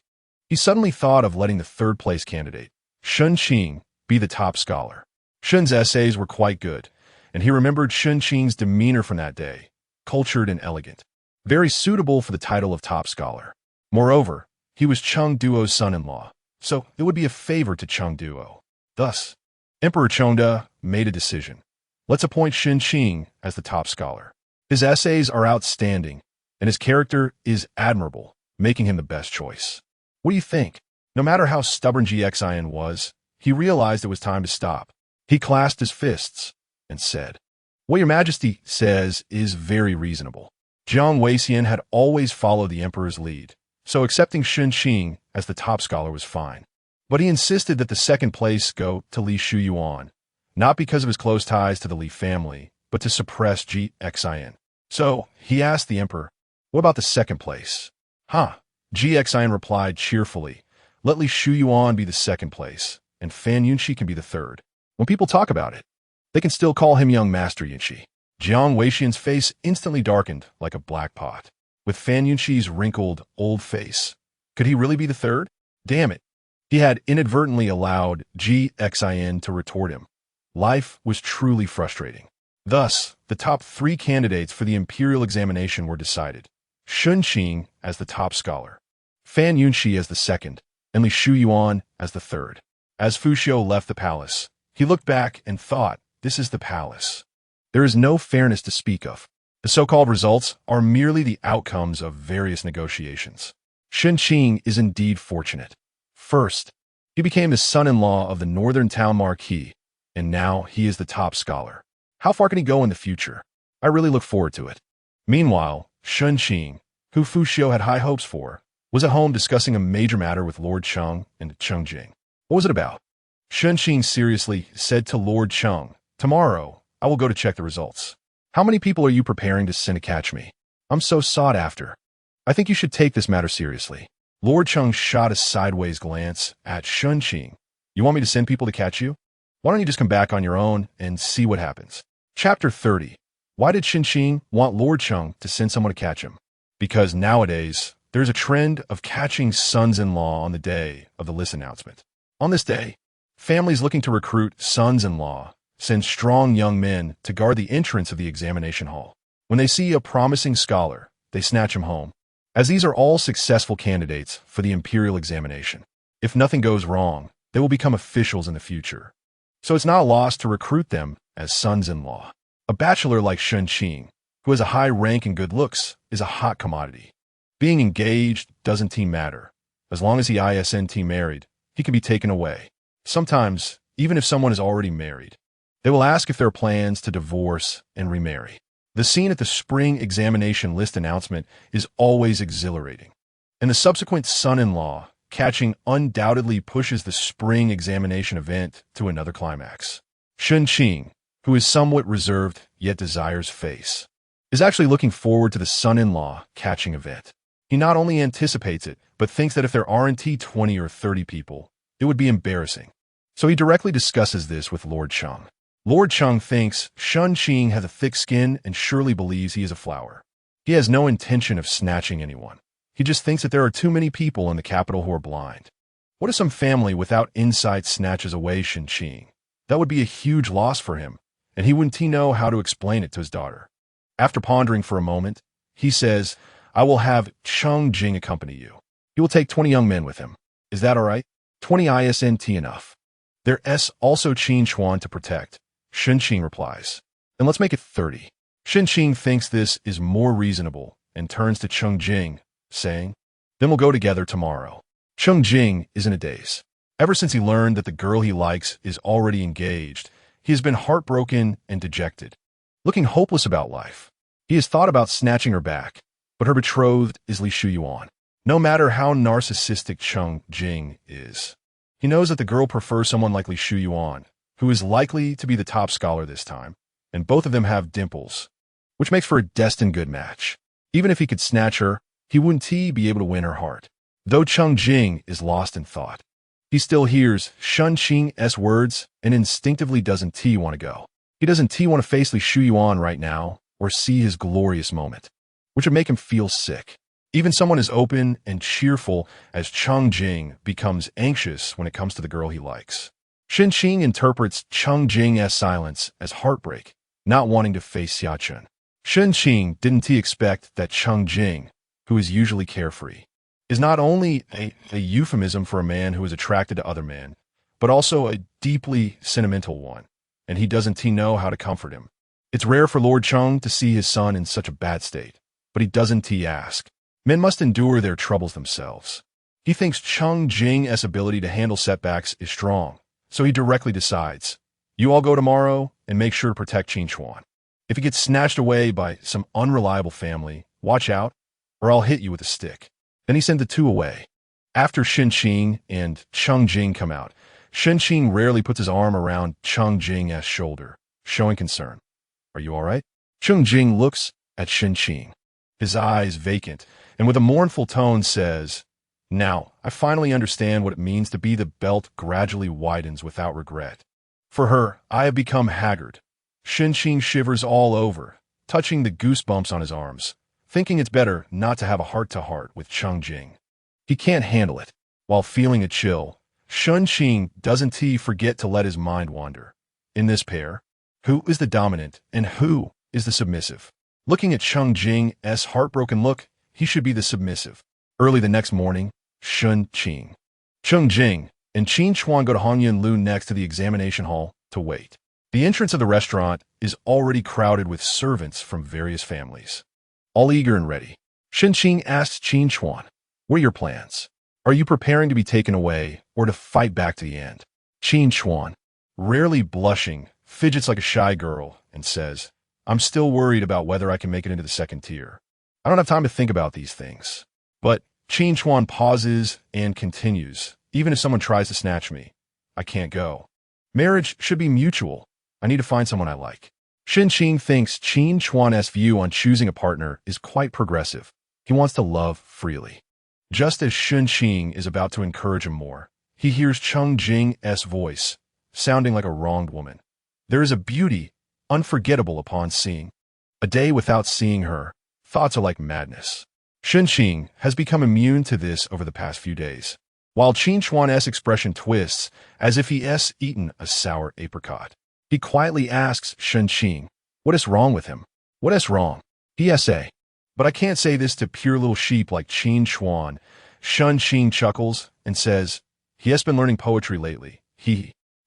A: he suddenly thought of letting the 3rd-place candidate, Shen Qing, be the top scholar. Shen's essays were quite good, and he remembered Shen Qing's demeanor from that day, cultured and elegant, very suitable for the title of top scholar. Moreover, he was Cheng Duo's son-in-law, so it would be a favor to Cheng Duo. Thus, Emperor Chengde made a decision. Let's appoint Shen Qing as the top scholar. His essays are outstanding, and his character is admirable, making him the best choice. What do you think? No matter how stubborn Ji Exen was, he realized it was time to stop. He clasped his fists and said, "What your majesty says is very reasonable." Jiang Weixian had always followed the emperor's lead, so accepting Shen Qing as the top scholar was fine. But he insisted that the 2nd place go to Li Shuyuan, not because of his close ties to the Li family, but to suppress Ji Exen. So he asked the emperor, "What about the 2nd place?" Ji Exen replied cheerfully, "Let Li Shuyuan be the 2nd place, and Fan Yunxi can be the 3rd. When people talk about it, they can still call him young Master Yunxi." Jiang Weixian's face instantly darkened like a black pot. With Fan Yunxi's wrinkled, old face, could he really be the 3rd? Damn it. He had inadvertently allowed Ji Exen to retort him. Life was truly frustrating. Thus, the top 3 candidates for the imperial examination were decided. Shen Qing as the top scholar, Fan Yunxi as the 2nd, and Li Shuyuan as the 3rd. As Fu Xiu left the palace, he looked back and thought, this is the palace. There is no fairness to speak of. The so-called results are merely the outcomes of various negotiations. Shen Qing is indeed fortunate. First, he became the son-in-law of the northern town Marquis, and now he is the top scholar. How far can he go in the future? I really look forward to it. Meanwhile, Shen Qing, who Fu Xiu had high hopes for, was at home discussing a major matter with Lord Cheng and Cheng Jing. What was it about? Shen Qing seriously said to Lord Cheng, "Tomorrow, I will go to check the results. How many people are you preparing to send to catch me? I'm so sought after. I think you should take this matter seriously." Lord Cheng shot a sideways glance at Shen Qing. "You want me to send people to catch you? Why don't you just come back on your own and see what happens?" Chapter 30. Why did Shen Qing want Lord Cheng to send someone to catch him? Because nowadays, there's a trend of catching sons-in-law on the day of the list announcement. On this day, families looking to recruit sons-in-law send strong young men to guard the entrance of the examination hall. When they see a promising scholar, they snatch him home, as these are all successful candidates for the imperial examination. If nothing goes wrong, they will become officials in the future. So it's not a loss to recruit them as sons-in-law. A bachelor like Shen Qing, who has a high rank and good looks, is a hot commodity. Being engaged doesn't matter. As long as he isn't married, he can be taken away. Sometimes, even if someone is already married, they will ask if there are plans to divorce and remarry. The scene at the spring examination list announcement is always exhilarating, and the subsequent son-in-law catching undoubtedly pushes the spring examination event to another climax. Shen Qing, who is somewhat reserved yet desires face, is actually looking forward to the son-in-law catching event. He not only anticipates it, but thinks that if there aren't 20 or 30 people, it would be embarrassing. So he directly discusses this with Lord Cheng. Lord Cheng thinks Shen Qing has a thick skin and surely believes he is a flower. He has no intention of snatching anyone. He just thinks that there are too many people in the capital who are blind. What if some family without insight snatches away Shen Qing? That would be a huge loss for him, and he wouldn't know how to explain it to his daughter. After pondering for a moment, he says, I will have Cheng Jing accompany you. He will take 20 young men with him. Is that all right? 20 isn't enough. There's also Qin Chuan to protect. Shen Qing replies. Then let's make it 30. Shen Qing thinks this is more reasonable and turns to Cheng Jing, saying, then we'll go together tomorrow. Cheng Jing is in a daze. Ever since he learned that the girl he likes is already engaged, he has been heartbroken and dejected, looking hopeless about life. He has thought about snatching her back, but her betrothed is Li Shuyuan. No matter how narcissistic Cheng Jing is, he knows that the girl prefers someone like Li Shuyuan, who is likely to be the top scholar this time, and both of them have dimples, which makes for a destined good match. Even if he could snatch her, he wouldn't be able to win her heart. Though Cheng Jing is lost in thought, he still hears Shen Qing's words and instinctively doesn't want to go. He doesn't want to face Li Shuyuan right now or see his glorious moment, which would make him feel sick. Even someone as open and cheerful as Cheng Jing becomes anxious when it comes to the girl he likes. Shen Qing interprets Cheng Jing's silence as heartbreak, not wanting to face Xia Chen. Shen Qing didn't expect that Cheng Jing, who is usually carefree, is not only a euphemism for a man who is attracted to other men, but also a deeply sentimental one, and he doesn't know how to comfort him. It's rare for Lord Cheng to see his son in such a bad state, but he doesn't ask. Men must endure their troubles themselves. He thinks Cheng Jing's ability to handle setbacks is strong, so he directly decides, you all go tomorrow and make sure to protect Qin Chuan. If he gets snatched away by some unreliable family, watch out, or I'll hit you with a stick. Then he sent the two away. After Shen Qing and Cheng Jing come out, Shen Qing rarely puts his arm around Cheng Jing's shoulder, showing concern. Are you all right? Cheng Jing looks at Shen Qing, his eyes vacant, and with a mournful tone says, now, I finally understand what it means to be the belt gradually widens without regret. For her, I have become haggard. Shen Qing shivers all over, touching the goosebumps on his arms, thinking it's better not to have a heart-to-heart with Cheng Jing. He can't handle it. While feeling a chill, Shen Qing doesn't forget to let his mind wander. In this pair, who is the dominant and who is the submissive? Looking at Cheng Jing's heartbroken look, he should be the submissive. Early the next morning, Shen Qing, Cheng Jing, and Qin Chuan go to Hongyan Lu next to the examination hall to wait. The entrance of the restaurant is already crowded with servants from various families, all eager and ready. Shen Qing asks Qin Chuan, what are your plans? Are you preparing to be taken away or to fight back to the end? Qin Chuan, rarely blushing, fidgets like a shy girl and says, I'm still worried about whether I can make it into the second tier. I don't have time to think about these things. But Qin Chuan pauses and continues, even if someone tries to snatch me, I can't go. Marriage should be mutual. I need to find someone I like. Shen Qing thinks Qin Chuan's view on choosing a partner is quite progressive. He wants to love freely. Just as Shen Qing is about to encourage him more, he hears Cheng Jing's voice, sounding like a wronged woman. There is a beauty unforgettable upon seeing. A day without seeing her, thoughts are like madness. Shen Qing has become immune to this over the past few days, while Qin Chuan's expression twists as if he has eaten a sour apricot. He quietly asks Shen Qing, what is wrong with him? What is wrong? P.S.A. But I can't say this to pure little sheep like Qin Chuan. Shen Qing chuckles and says, he has been learning poetry lately.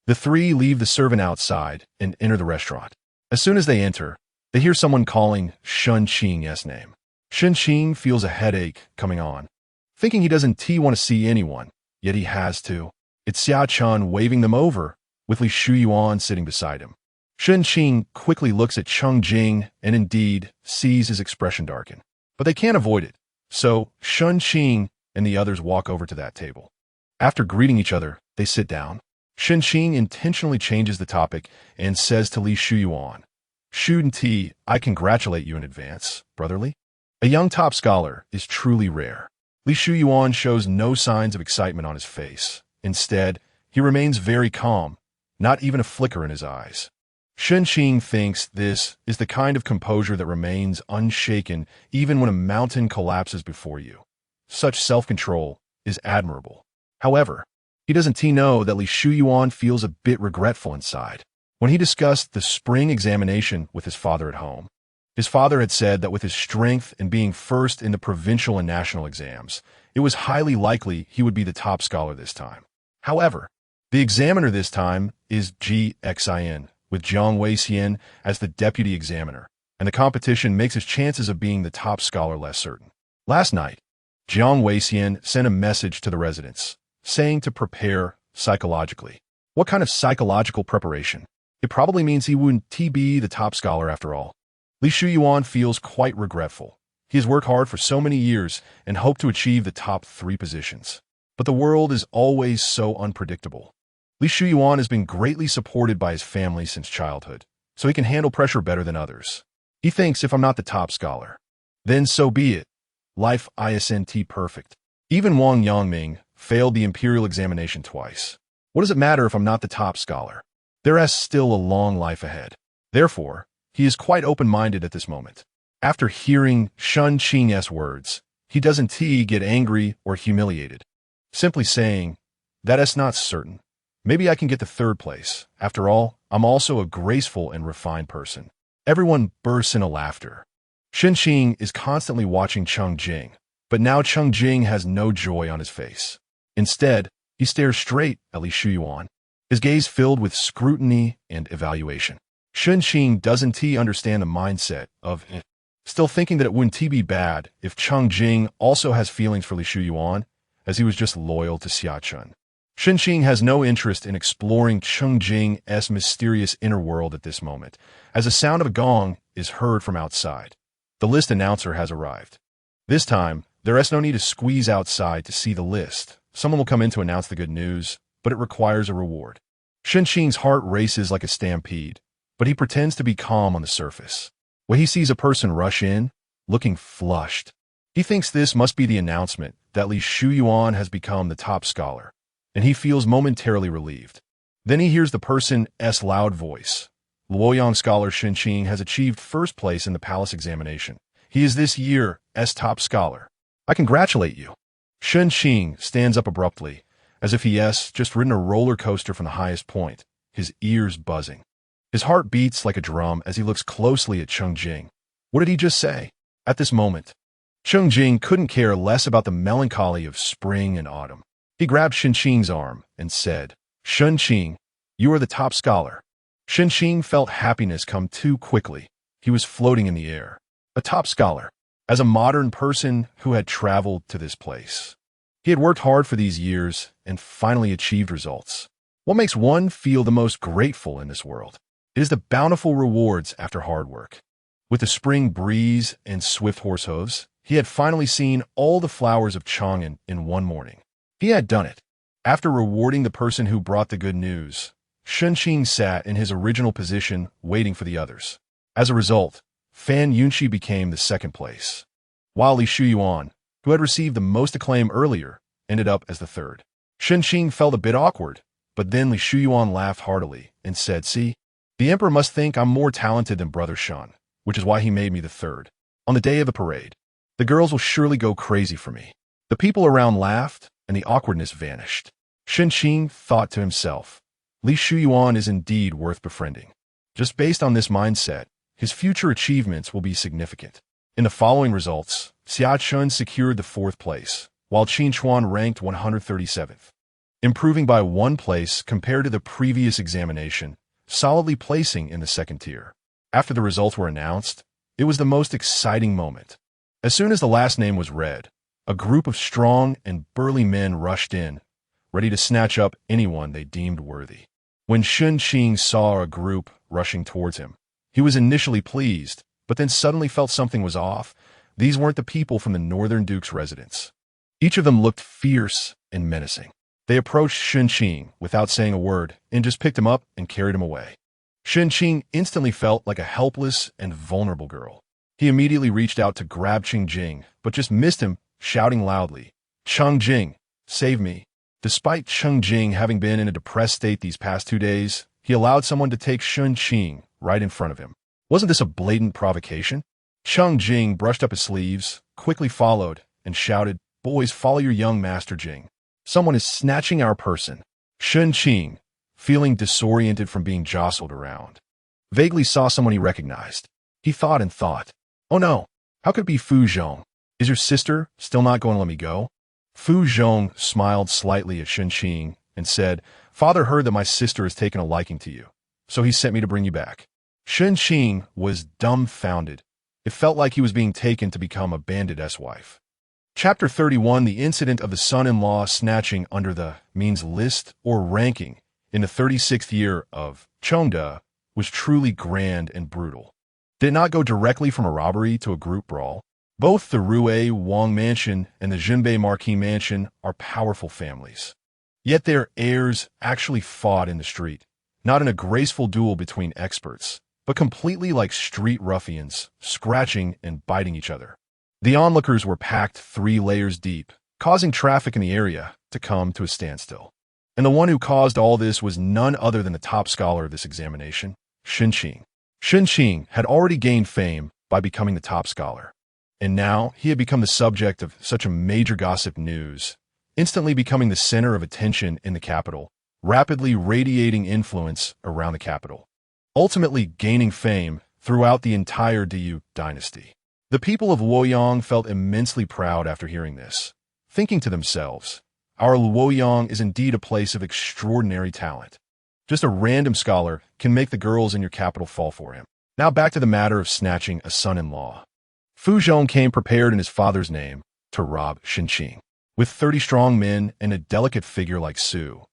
A: The three leave the servant outside and enter the restaurant. As soon as they enter, they hear someone calling Shen Qing's name. Shen Qing feels a headache coming on. Thinking he doesn't want to see anyone, yet he has to. It's Xia Chun waving them over, with Li Shuyuan sitting beside him. Shen Qing quickly looks at Cheng Jing and indeed sees his expression darken. But they can't avoid it, so Shen Qing and the others walk over to that table. After greeting each other, they sit down. Shen Qing intentionally changes the topic and says to Li Shuyuan, "Shu Ti, I congratulate you in advance, brotherly. A young top scholar is truly rare." Li Shuyuan shows no signs of excitement on his face. Instead, he remains very calm, not even a flicker in his eyes. Shen Qing thinks this is the kind of composure that remains unshaken even when a mountain collapses before you. Such self-control is admirable. However, he doesn't know that Li Shuyuan feels a bit regretful inside. When he discussed the spring examination with his father at home, his father had said that with his strength and being first in the provincial and national exams, it was highly likely he would be the top scholar this time. However, the examiner this time is Xin, with Jiang Weixian as the deputy examiner, and the competition makes his chances of being the top scholar less certain. Last night, Jiang Weixian sent a message to the residents, saying to prepare psychologically. What kind of psychological preparation? It probably means he wouldn't be the top scholar after all. Li Shuyuan feels quite regretful. He has worked hard for so many years and hoped to achieve the top 3 positions. But the world is always so unpredictable. Li Shuyuan has been greatly supported by his family since childhood, so he can handle pressure better than others. He thinks if I'm not the top scholar, then so be it. Life.Shen perfect. Even Wang Yangming failed the imperial examination twice. What does it matter if I'm not the top scholar? There is still a long life ahead. Therefore, he is quite open-minded at this moment. After hearing Shen Qing's words, he doesn't get angry or humiliated. Simply saying, that is not certain. Maybe I can get the 3rd place. After all, I'm also a graceful and refined person. Everyone bursts into laughter. Shen Qing is constantly watching Cheng Jing, but now Cheng Jing has no joy on his face. Instead, he stares straight at Li Shuyuan, his gaze filled with scrutiny and evaluation. Shen Qing doesn't understand the mindset of still thinking that it wouldn't be bad if Cheng Jing also has feelings for Li Shuyuan, as he was just loyal to Xia Chun. Shen Qing has no interest in exploring Cheng Jing's mysterious inner world at this moment, as the sound of a gong is heard from outside. The list announcer has arrived. This time, there is no need to squeeze outside to see the list. Someone will come in to announce the good news, but it requires a reward. Shen Qing's heart races like a stampede, but he pretends to be calm on the surface. When he sees a person rush in, looking flushed, he thinks this must be the announcement that Li Shuyuan has become the top scholar, and he feels momentarily relieved. Then he hears the person's loud voice. Luoyang scholar Shen Qing has achieved 1st place in the palace examination. He is this year's top scholar. I congratulate you. Shen Qing stands up abruptly, as if he has just ridden a roller coaster from the highest point, his ears buzzing. His heart beats like a drum as he looks closely at Cheng Jing. What did he just say? At this moment, Cheng Jing couldn't care less about the melancholy of spring and autumn. He grabbed Shen Qing's arm and said, Shen Qing, you are the top scholar. Shen Qing felt happiness come too quickly. He was floating in the air. A top scholar. As a modern person who had traveled to this place, he had worked hard for these years and finally achieved results. What makes one feel the most grateful in this world? It is the bountiful rewards after hard work. With the spring breeze and swift horse hooves, he had finally seen all the flowers of Chang'an in one morning. He had done it. After rewarding the person who brought the good news, Shen Qing sat in his original position waiting for the others. As a result, Fan Yunxi became the 2nd place, while Li Shuyuan, who had received the most acclaim earlier, ended up as the 3rd. Shen Qing felt a bit awkward, but then Li Shuyuan laughed heartily and said, see, the emperor must think I'm more talented than brother Shen, which is why he made me the 3rd. On the day of the parade, the girls will surely go crazy for me. The people around laughed, and the awkwardness vanished. Shen Qing thought to himself, Li Shuyuan is indeed worth befriending. Just based on this mindset, his future achievements will be significant. In the following results, Xia Chun secured the 4th place, while Qin Chuan ranked 137th. improving by 1 place compared to the previous examination, solidly placing in the second tier. After the results were announced, it was the most exciting moment. As soon as the last name was read, a group of strong and burly men rushed in, ready to snatch up anyone they deemed worthy. When Shen Qing saw a group rushing towards him, he was initially pleased, but then suddenly felt something was off. These weren't the people from the Northern Duke's residence. Each of them looked fierce and menacing. They approached Shen Qing without saying a word and just picked him up and carried him away. Shen Qing instantly felt like a helpless and vulnerable girl. He immediately reached out to grab Qing Jing, but just missed him, shouting loudly, "Qing Jing, save me." Despite Qing Jing having been in a depressed state these past 2 days, he allowed someone to take Shen Qing right in front of him. Wasn't this a blatant provocation? Qing Jing brushed up his sleeves, quickly followed, and shouted, "Boys, follow your young master Jing. Someone is snatching our person." Shen Qing, feeling disoriented from being jostled around, vaguely saw someone he recognized. He thought and thought, "Oh no, how could it be Fu Zhong? Is your sister still not going to let me go?" Fu Zhong smiled slightly at Shen Qing and said, "Father heard that my sister has taken a liking to you, so he sent me to bring you back." Shen Qing was dumbfounded. It felt like he was being taken to become a bandit's wife. Chapter 31, the incident of the son-in-law snatching under the means list or ranking in the 36th year of Chongde was truly grand and brutal. Did it not go directly from a robbery to a group brawl? Both the Rue Wang mansion and the Jinbei Marquis mansion are powerful families. Yet their heirs actually fought in the street, not in a graceful duel between experts, but completely like street ruffians, scratching and biting each other. The onlookers were packed 3 layers deep, causing traffic in the area to come to a standstill. And the one who caused all this was none other than the top scholar of this examination, Shen Qing. Shen Qing had already gained fame by becoming the top scholar, and now he had become the subject of such a major gossip news, instantly becoming the center of attention in the capital, rapidly radiating influence around the capital, ultimately gaining fame throughout the entire Diyu dynasty. The people of Luoyang felt immensely proud after hearing this, thinking to themselves, "Our Luoyang is indeed a place of extraordinary talent. Just a random scholar can make the girls in your capital fall for him." Now back to the matter of snatching a son-in-law. Fu Zhong came prepared in his father's name to rob Shen Qing. With 30 strong men and a delicate figure like Su,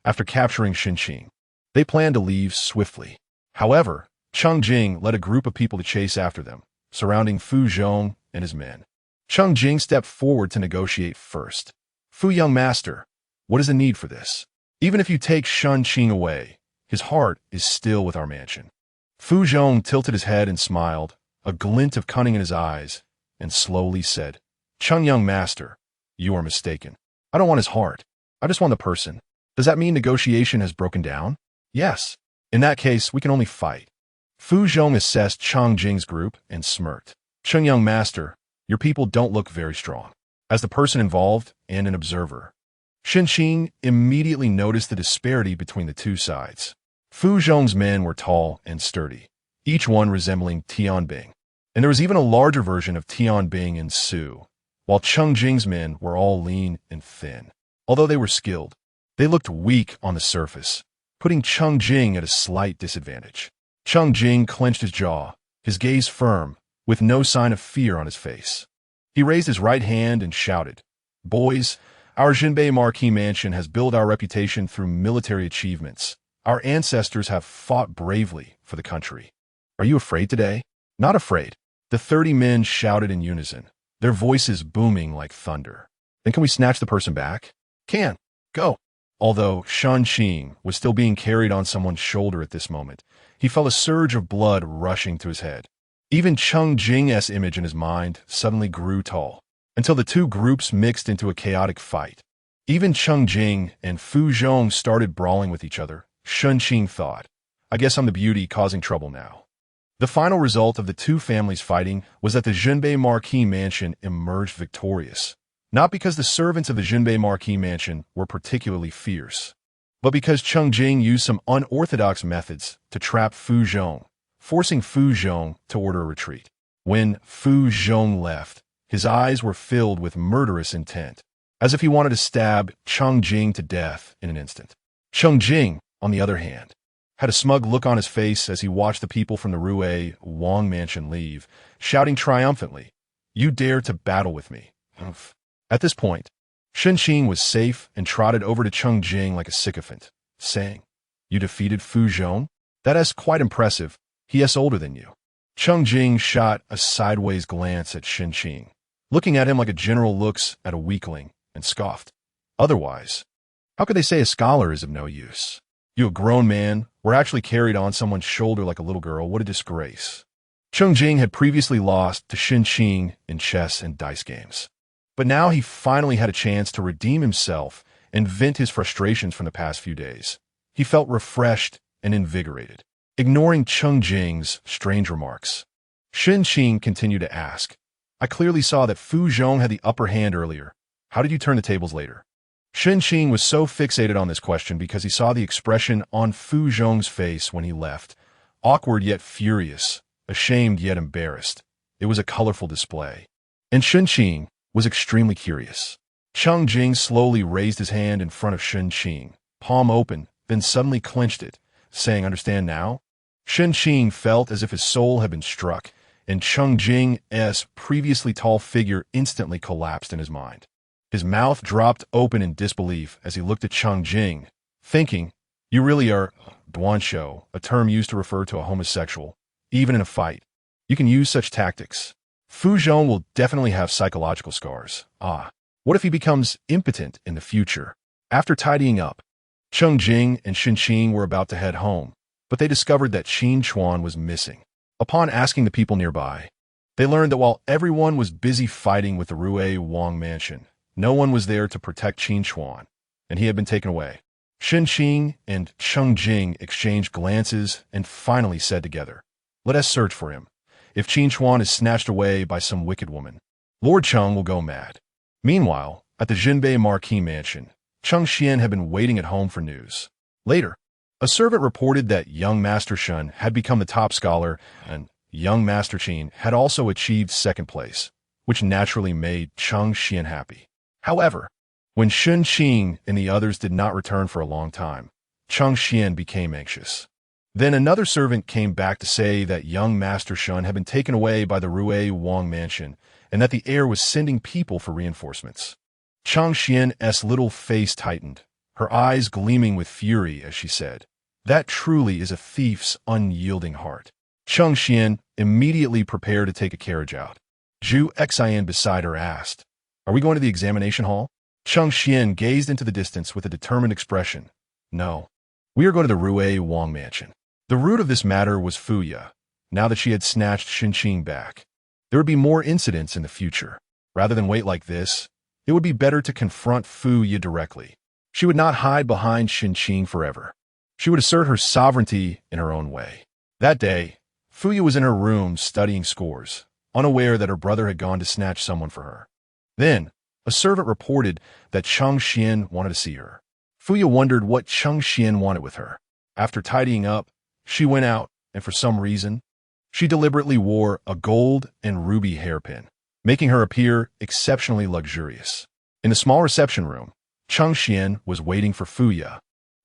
A: after capturing Shen Qing, they planned to leave swiftly. However, Qing Jing led a group of people to chase after them, surrounding Fu Zhong and his men. Qing Jing stepped forward to negotiate first. "Fu young master, what is the need for this? Even if you take Shen Qing away, his heart is still with our mansion." Fu Zhong tilted his head and smiled, a glint of cunning in his eyes, and slowly said, "Qing young master, you are mistaken. I don't want his heart. I just want the person. Does that mean negotiation has broken down?" "Yes. In that case, we can only fight." Fu Zhong assessed Qing Jing's group and smirked. "Qing young master, your people don't look very strong." As the person involved and an observer, Shen Qing immediately noticed the disparity between the two sides. Fu Zhong's men were tall and sturdy, each one resembling Tianbing, and there was even a larger version of Tianbing in Su, while Qing Jing's men were all lean and thin. Although they were skilled, they looked weak on the surface, putting Qing Jing at a slight disadvantage. Qing Jing clenched his jaw, his gaze firm, with no sign of fear on his face. He raised his right hand and shouted, "Boys, our Jinbei Marquis mansion has built our reputation through military achievements. Our ancestors have fought bravely for the country. Are you afraid today?" "Not afraid," the 30 men shouted in unison, their voices booming like thunder. "Then can we snatch the person back?" "Can. Go." Although Shen Qing was still being carried on someone's shoulder at this moment, he felt a surge of blood rushing to his head. Even Qing Jing's image in his mind suddenly grew tall, until the two groups mixed into a chaotic fight. Even Qing Jing and Fu Zhong started brawling with each other. Shen Qing thought, "I guess I'm the beauty causing trouble now." The final result of the two families fighting was that the Jinbei Marquis mansion emerged victorious, not because the servants of the Jinbei Marquis mansion were particularly fierce, but because Qing Jing used some unorthodox methods to trap Fu Zhong, forcing Fu Zhong to order a retreat. When Fu Zhong left, his eyes were filled with murderous intent. as if he wanted to stab Cheng Jing to death in an instant. Cheng Jing, on the other hand, had a smug look on his face as he watched the people from the Rue Wang mansion leave, shouting triumphantly, "You dare to battle with me." Oof. At this point, Shen Qing was safe and trotted over to Cheng Jing like a sycophant, saying, "You defeated Fu Zhong? That is quite impressive. He is older than you." Cheng Jing shot a sideways glance at Shen Qing, looking at him like a general looks at a weakling, and scoffed. "Otherwise, how could they say a scholar is of no use? You a grown man were actually carried on someone's shoulder like a little girl. What a disgrace." Cheng Jing had previously lost to Shen Qing in chess and dice games. But now he finally had a chance to redeem himself and vent his frustrations from the past few days. He felt refreshed and invigorated. Ignoring Cheng Jing's strange remarks, Shen Qing continued to ask, "I clearly saw that Fu Zhong had the upper hand earlier. How did you turn the tables later?" Shen Qing was so fixated on this question because he saw the expression on Fu Zhong's face when he left, awkward yet furious, ashamed yet embarrassed. It was a colorful display. And Shen Qing was extremely curious. Cheng Jing slowly raised his hand in front of Shen Qing, palm open, then suddenly clenched it, saying, "Understand now?" Shen Qing felt as if his soul had been struck, and Cheng Jing's previously tall figure instantly collapsed in his mind. His mouth dropped open in disbelief as he looked at Cheng Jing, thinking, "You really are duanshou, a term used to refer to a homosexual. Even in a fight, you can use such tactics. Fu Zhong will definitely have psychological scars. What if he becomes impotent in the future?" After tidying up, Cheng Jing and Shen Qing were about to head home, but they discovered that Qin Chuan was missing. Upon asking the people nearby, they learned that while everyone was busy fighting with the Rue Wang mansion, no one was there to protect Qin Chuan, and he had been taken away. Shen Qing and Cheng Jing exchanged glances and finally said together, "Let us search for him. If Qin Chuan is snatched away by some wicked woman, Lord Cheng will go mad." Meanwhile, at the Jinbei Marquis mansion, Cheng Xian had been waiting at home for news. Later, a servant reported that young Master Shen had become the top scholar, and young Master Qin had also achieved second place, which naturally made Cheng Xian happy. However, when Shen Qing and the others did not return for a long time, Cheng Xian became anxious. Then another servant came back to say that young Master Shen had been taken away by the Rue Wang mansion, and that the heir was sending people for reinforcements. Cheng Xian's little face tightened, her eyes gleaming with fury as she said, "That truly is a thief's unyielding heart." Cheng Xian immediately prepared to take a carriage out. Zhu Xian beside her asked, "Are we going to the examination hall?" Cheng Xian gazed into the distance with a determined expression. "No, we are going to the Rue Wang mansion." The root of this matter was Fuya. Now that she had snatched Shen Qing back, there would be more incidents in the future. Rather than wait like this, it would be better to confront Fuya directly. She would not hide behind Shen Qing forever. She would assert her sovereignty in her own way. That day, Fuya was in her room studying scores, unaware that her brother had gone to snatch someone for her. Then, a servant reported that Cheng Xian wanted to see her. Fuya wondered what Cheng Xian wanted with her. After tidying up, she went out, and for some reason, she deliberately wore a gold and ruby hairpin, making her appear exceptionally luxurious. In the small reception room, Cheng Xian was waiting for Fuya.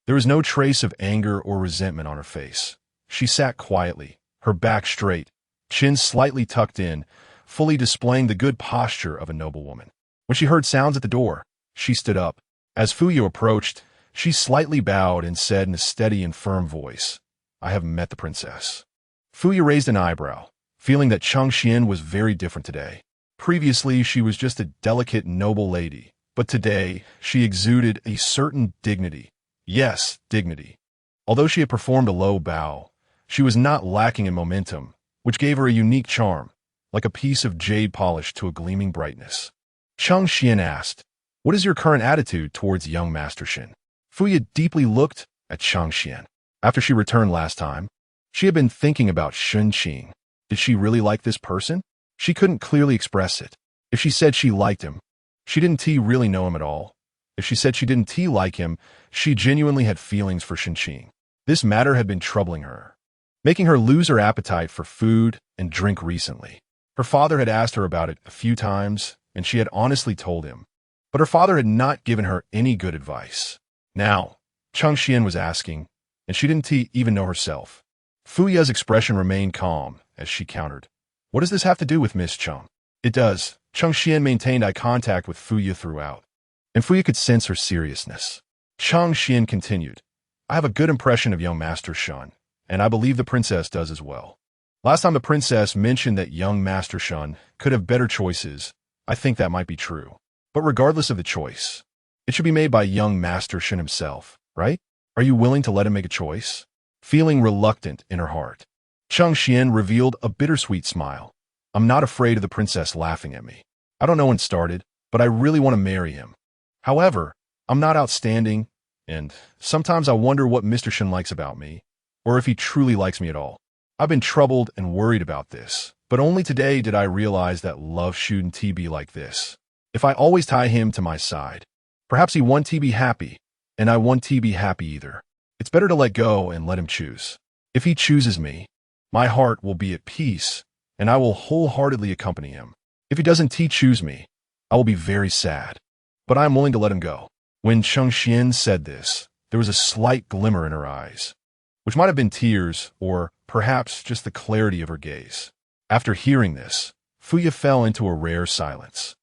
A: There was no trace of anger or resentment on her face. She sat quietly, her back straight, chin slightly tucked in, fully displaying the good posture of a noble woman. When she heard sounds at the door, she stood up. As Fuya approached, she slightly bowed and said in a steady and firm voice, "I have met the princess." Fuya raised an eyebrow, feeling that Cheng Xian was very different today. Previously, she was just a delicate, noble lady, but today, she exuded a certain dignity. Yes, dignity. Although she had performed a low bow, she was not lacking in momentum, which gave her a unique charm, like a piece of jade polish to a gleaming brightness. Cheng Xian asked, "What is your current attitude towards young Master Shen?" Fuya deeply looked at Cheng Xian. After she returned last time, she had been thinking about Shen Qing. Did she really like this person? She couldn't clearly express it. If she said she liked him, she didn't really know him at all. If she said she didn't like him, she genuinely had feelings for Shen Qing. This matter had been troubling her, making her lose her appetite for food and drink recently. Her father had asked her about it a few times, and she had honestly told him, But her father had not given her any good advice. Now, Xian was asking, and she didn't even know herself. Fuya's expression remained calm as she countered. What does this have to do with Miss Cheng? It does. Xian maintained eye contact with Fuya throughout, and Fuya could sense her seriousness. Xian continued, I have a good impression of young Master Shen, and I believe the princess does as well. Last time the princess mentioned that young Master Shen could have better choices, I think that might be true. But regardless of the choice, it should be made by young Master Shen himself, right? Are you willing to let him make a choice? Feeling reluctant in her heart, Xian revealed a bittersweet smile. I'm not afraid of the princess laughing at me. I don't know when it started, but I really want to marry him. However, I'm not outstanding, and sometimes I wonder what Mr. Shen likes about me, or if he truly likes me at all. I've been troubled and worried about this, but only today did I realize that love shouldn't be like this. If I always tie him to my side, perhaps he won't be happy, and I won't be happy either. It's better to let go and let him choose. If he chooses me, my heart will be at peace, and I will wholeheartedly accompany him. If he doesn't choose me, I will be very sad, but I am willing to let him go. When Xian said this, there was a slight glimmer in her eyes, which might have been tears or perhaps just the clarity of her gaze. After hearing this, Fuya fell into a rare silence.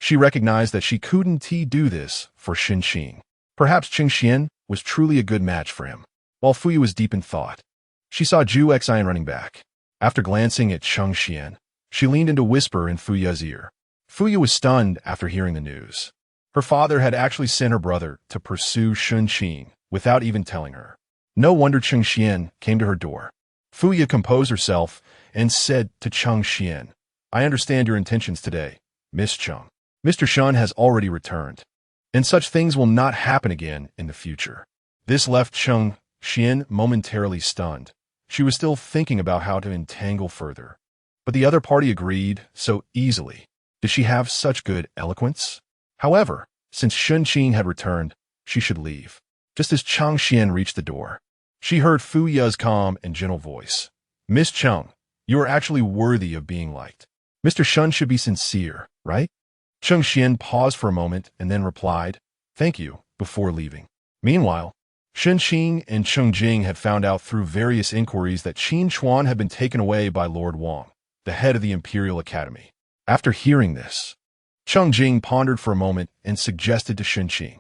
A: She recognized that she couldn't do this for Shen Qing. Perhaps Xian was truly a good match for him. While Fuya was deep in thought, she saw Zhu Xian running back. After glancing at Xian, she leaned in to whisper in Fuya's ear. Fuya was stunned after hearing the news. Her father had actually sent her brother to pursue Shen Qing without even telling her. No wonder Xian came to her door. Fuya composed herself and said to Xian, I understand your intentions today, Miss Cheng. Mr. Shen has already returned, and such things will not happen again in the future. This left Xian momentarily stunned. She was still thinking about how to entangle further. But the other party agreed so easily. Did she have such good eloquence? However, since Shen Qing had returned, she should leave. Just as Xian reached the door, she heard Fuya's calm and gentle voice. Miss Cheng, you are actually worthy of being liked. Mr. Shen should be sincere, right? Xian paused for a moment and then replied, thank you, before leaving. Meanwhile, Shen Qing and Cheng Jing had found out through various inquiries that Qin Chuan had been taken away by Lord Wang, the head of the Imperial Academy. After hearing this, Cheng Jing pondered for a moment and suggested to Shen Qing,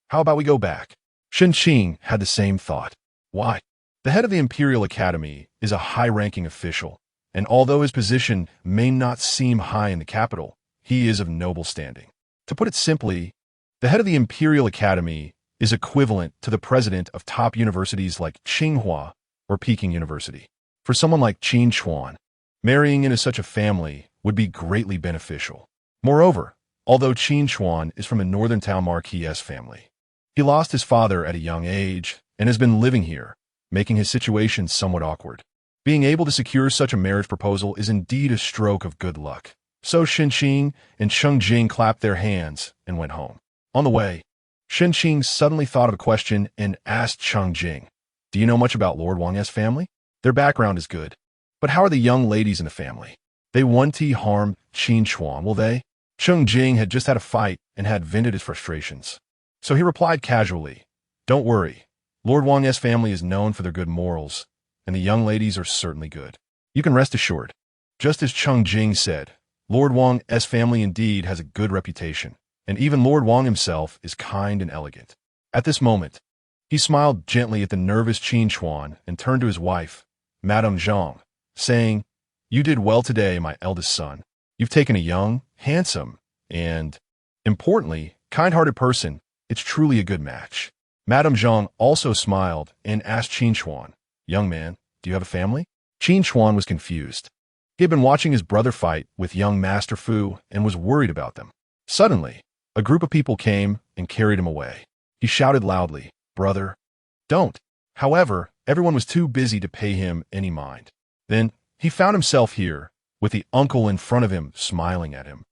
A: how about we go back? Shen Qing had the same thought. Why? The head of the Imperial Academy is a high-ranking official, and although his position may not seem high in the capital, he is of noble standing. To put it simply, the head of the Imperial Academy is equivalent to the president of top universities like Tsinghua or Peking University. For someone like Qin Chuan, marrying into such a family would be greatly beneficial. Moreover, although Qin Chuan is from a northern town Marquis family, he lost his father at a young age and has been living here, making his situation somewhat awkward. Being able to secure such a marriage proposal is indeed a stroke of good luck. So Shen Qing and Cheng Jing clapped their hands and went home. On the way, Shen Qing suddenly thought of a question and asked Cheng Jing, do you know much about Lord Wang's family? Their background is good. But how are the young ladies in the family? They won't harm Qin Chuan, will they? Cheng Jing had just had a fight and had vented his frustrations. So he replied casually, don't worry. Lord Wang's family is known for their good morals, and the young ladies are certainly good. You can rest assured. Just as Cheng Jing said, Lord Wang's family indeed has a good reputation, and even Lord Wang himself is kind and elegant. At this moment, he smiled gently at the nervous Qin Chuan and turned to his wife, Madame Zhang, saying, you did well today, my eldest son. You've taken a young, handsome, and, importantly, kind-hearted person. It's truly a good match. Madame Zhang also smiled and asked Qin Chuan, young man, do you have a family? Qin Chuan was confused. He had been watching his brother fight with young Master Fu and was worried about them. Suddenly, a group of people came and carried him away. He shouted loudly, brother, don't. However, everyone was too busy to pay him any mind. Then, he found himself here, with the uncle in front of him smiling at him,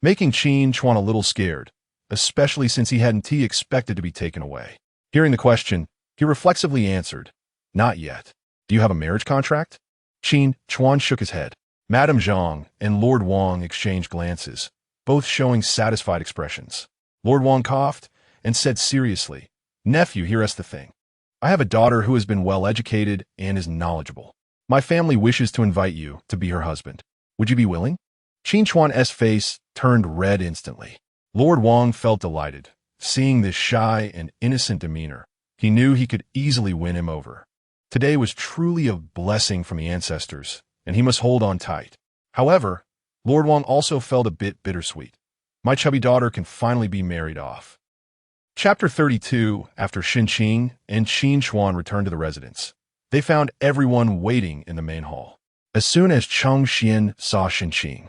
A: making Qin Chuan a little scared, especially since he hadn't expected to be taken away. Hearing the question, he reflexively answered, not yet. Do you have a marriage contract? Qin Chuan shook his head. Madame Zhang and Lord Wang exchanged glances, both showing satisfied expressions. Lord Wang coughed and said seriously, "Nephew, here's the thing. I have a daughter who has been well-educated and is knowledgeable. My family wishes to invite you to be her husband. Would you be willing?" Qin Chuan's face turned red instantly. Lord Wang felt delighted. Seeing this shy and innocent demeanor, he knew he could easily win him over. Today was truly a blessing from the ancestors, and he must hold on tight. However, Lord Wang also felt a bit bittersweet. My chubby daughter can finally be married off. Chapter 32. After Shen Qing and Qin Chuan returned to the residence, they found everyone waiting in the main hall. As soon as Cheng Xian saw Shen Qing,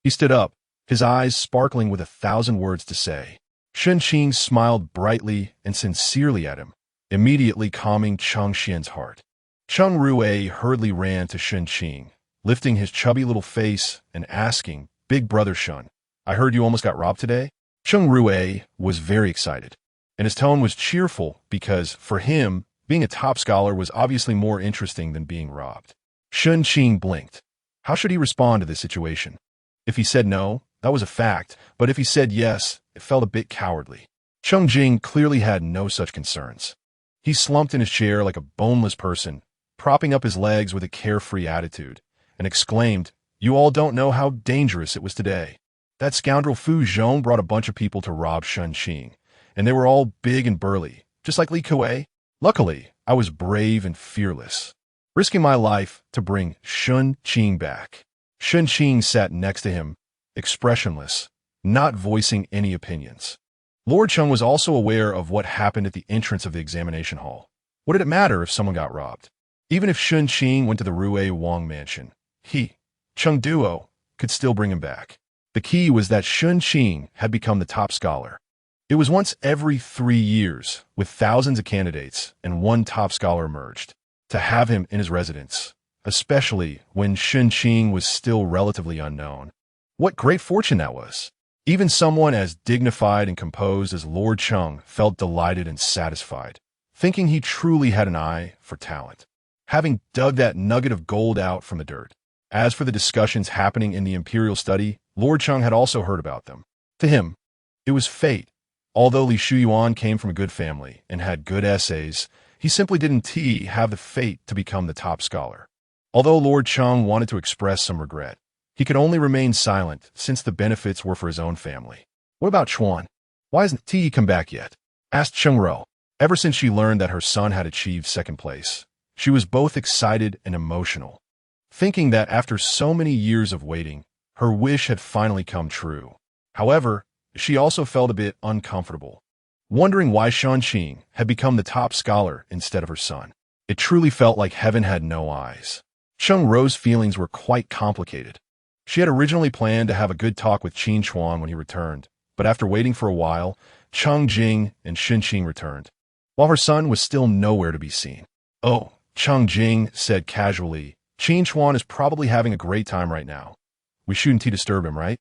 A: he stood up, his eyes sparkling with 1,000 words to say. Shen Qing smiled brightly and sincerely at him, immediately calming Cheng Xian's heart. Cheng Rui hurriedly ran to Shen Qing, lifting his chubby little face and asking, "Big brother Shen, I heard you almost got robbed today?" Cheng Rui was very excited, and his tone was cheerful because, for him, being a top scholar was obviously more interesting than being robbed. Shen Qing blinked. How should he respond to this situation? If he said no, that was a fact, but if he said yes, it felt a bit cowardly. Cheng Jing clearly had no such concerns. He slumped in his chair like a boneless person, propping up his legs with a carefree attitude, and exclaimed, "You all don't know how dangerous it was today. That scoundrel Fu Zhong brought a bunch of people to rob Shen Qing, and they were all big and burly, just like Li Kuei. Luckily, I was brave and fearless, risking my life to bring Shen Qing back." Shen Qing sat next to him, expressionless, not voicing any opinions. Lord Cheng was also aware of what happened at the entrance of the examination hall. What did it matter if someone got robbed? Even if Shen Qing went to the Rui Wang mansion, he, Cheng Duo, could still bring him back. The key was that Shen Qing had become the top scholar. It was once every 3 years, with thousands of candidates, and one top scholar emerged. To have him in his residence, especially when Shen Qing was still relatively unknown. What great fortune that was! Even someone as dignified and composed as Lord Cheng felt delighted and satisfied, thinking he truly had an eye for talent, having dug that nugget of gold out from the dirt. As for the discussions happening in the imperial study, Lord Cheng had also heard about them. To him, it was fate. Although Li Shuyuan came from a good family and had good essays, he simply didn't have the fate to become the top scholar. Although Lord Cheng wanted to express some regret, he could only remain silent since the benefits were for his own family. "What about Chuan? Why hasn't he come back yet?" asked Cheng Ro. Ever since she learned that her son had achieved second place, she was both excited and emotional, thinking that after so many years of waiting, her wish had finally come true. However, she also felt a bit uncomfortable, wondering why Shen Qing had become the top scholar instead of her son. It truly felt like heaven had no eyes. Cheng Ro's feelings were quite complicated. She had originally planned to have a good talk with Qin Chuan when he returned, but after waiting for a while, Cheng Jing and Shen Qing returned, while her son was still nowhere to be seen. "Oh," Cheng Jing said casually, "Qin Chuan is probably having a great time right now. We shouldn't disturb him, right?"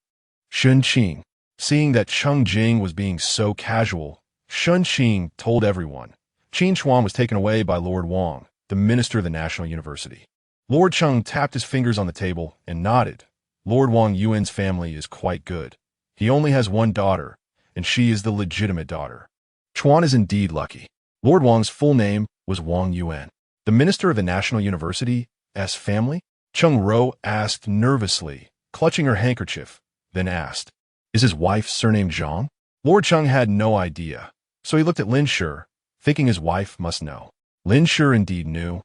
A: Shen Qing, seeing that Cheng Jing was being so casual, Shen Qing told everyone. Qin Chuan was taken away by Lord Wang, the minister of the National University. Lord Cheng tapped his fingers on the table and nodded. Lord Wang Yuan's family is quite good. He only has one daughter, and she is the legitimate daughter. Chuan is indeed lucky. Lord Wang's full name was Wang Yuan. The minister of the National University's family? Cheng Ro asked nervously, clutching her handkerchief, then asked, "Is his wife surnamed Zhang?" Lord Cheng had no idea, so he looked at Lin Shi, thinking his wife must know. Lin Shi indeed knew,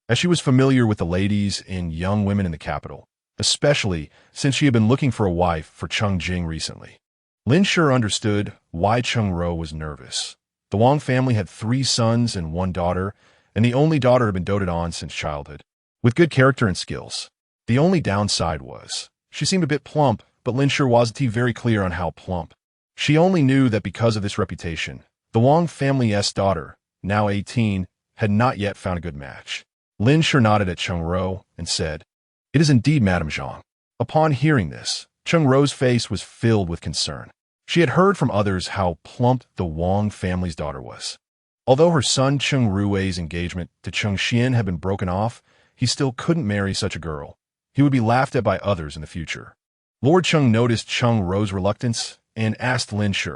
A: as she was familiar with the ladies and young women in the capital, especially since she had been looking for a wife for Cheng Jing recently. Lin Shi understood why Cheng Ro was nervous. The Wang family had 3 sons and 1 daughter, and the only daughter had been doted on since childhood, with good character and skills. The only downside was, she seemed a bit plump, but Lin Shi wasn't very clear on how plump. She only knew that because of this reputation, the Wang family's daughter, now 18, had not yet found a good match. Lin Shi nodded at Cheng Ro and said, "It is indeed Madame Zhang." Upon hearing this, Cheng Ro's face was filled with concern. She had heard from others how plump the Wang family's daughter was. Although her son Cheng Rui's engagement to Cheng Xian had been broken off, he still couldn't marry such a girl. He would be laughed at by others in the future. Lord Cheng noticed Cheng Ro's reluctance and asked Lin Shi,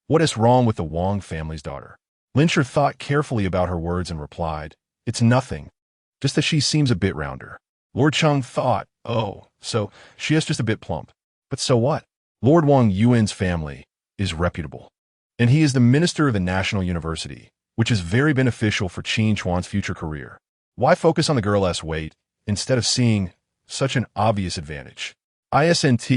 A: What is wrong with the Wang family's daughter? Lin Shi thought carefully about her words and replied, it's nothing, just that she seems a bit rounder. Lord Cheng thought, oh, so she is just a bit plump. But so what? Lord Wang Yuan's family is reputable, and he is the minister of the National University, which is very beneficial for Qin Chuan's future career. Why focus on the girl's weight instead of seeing such an obvious advantage? Isn't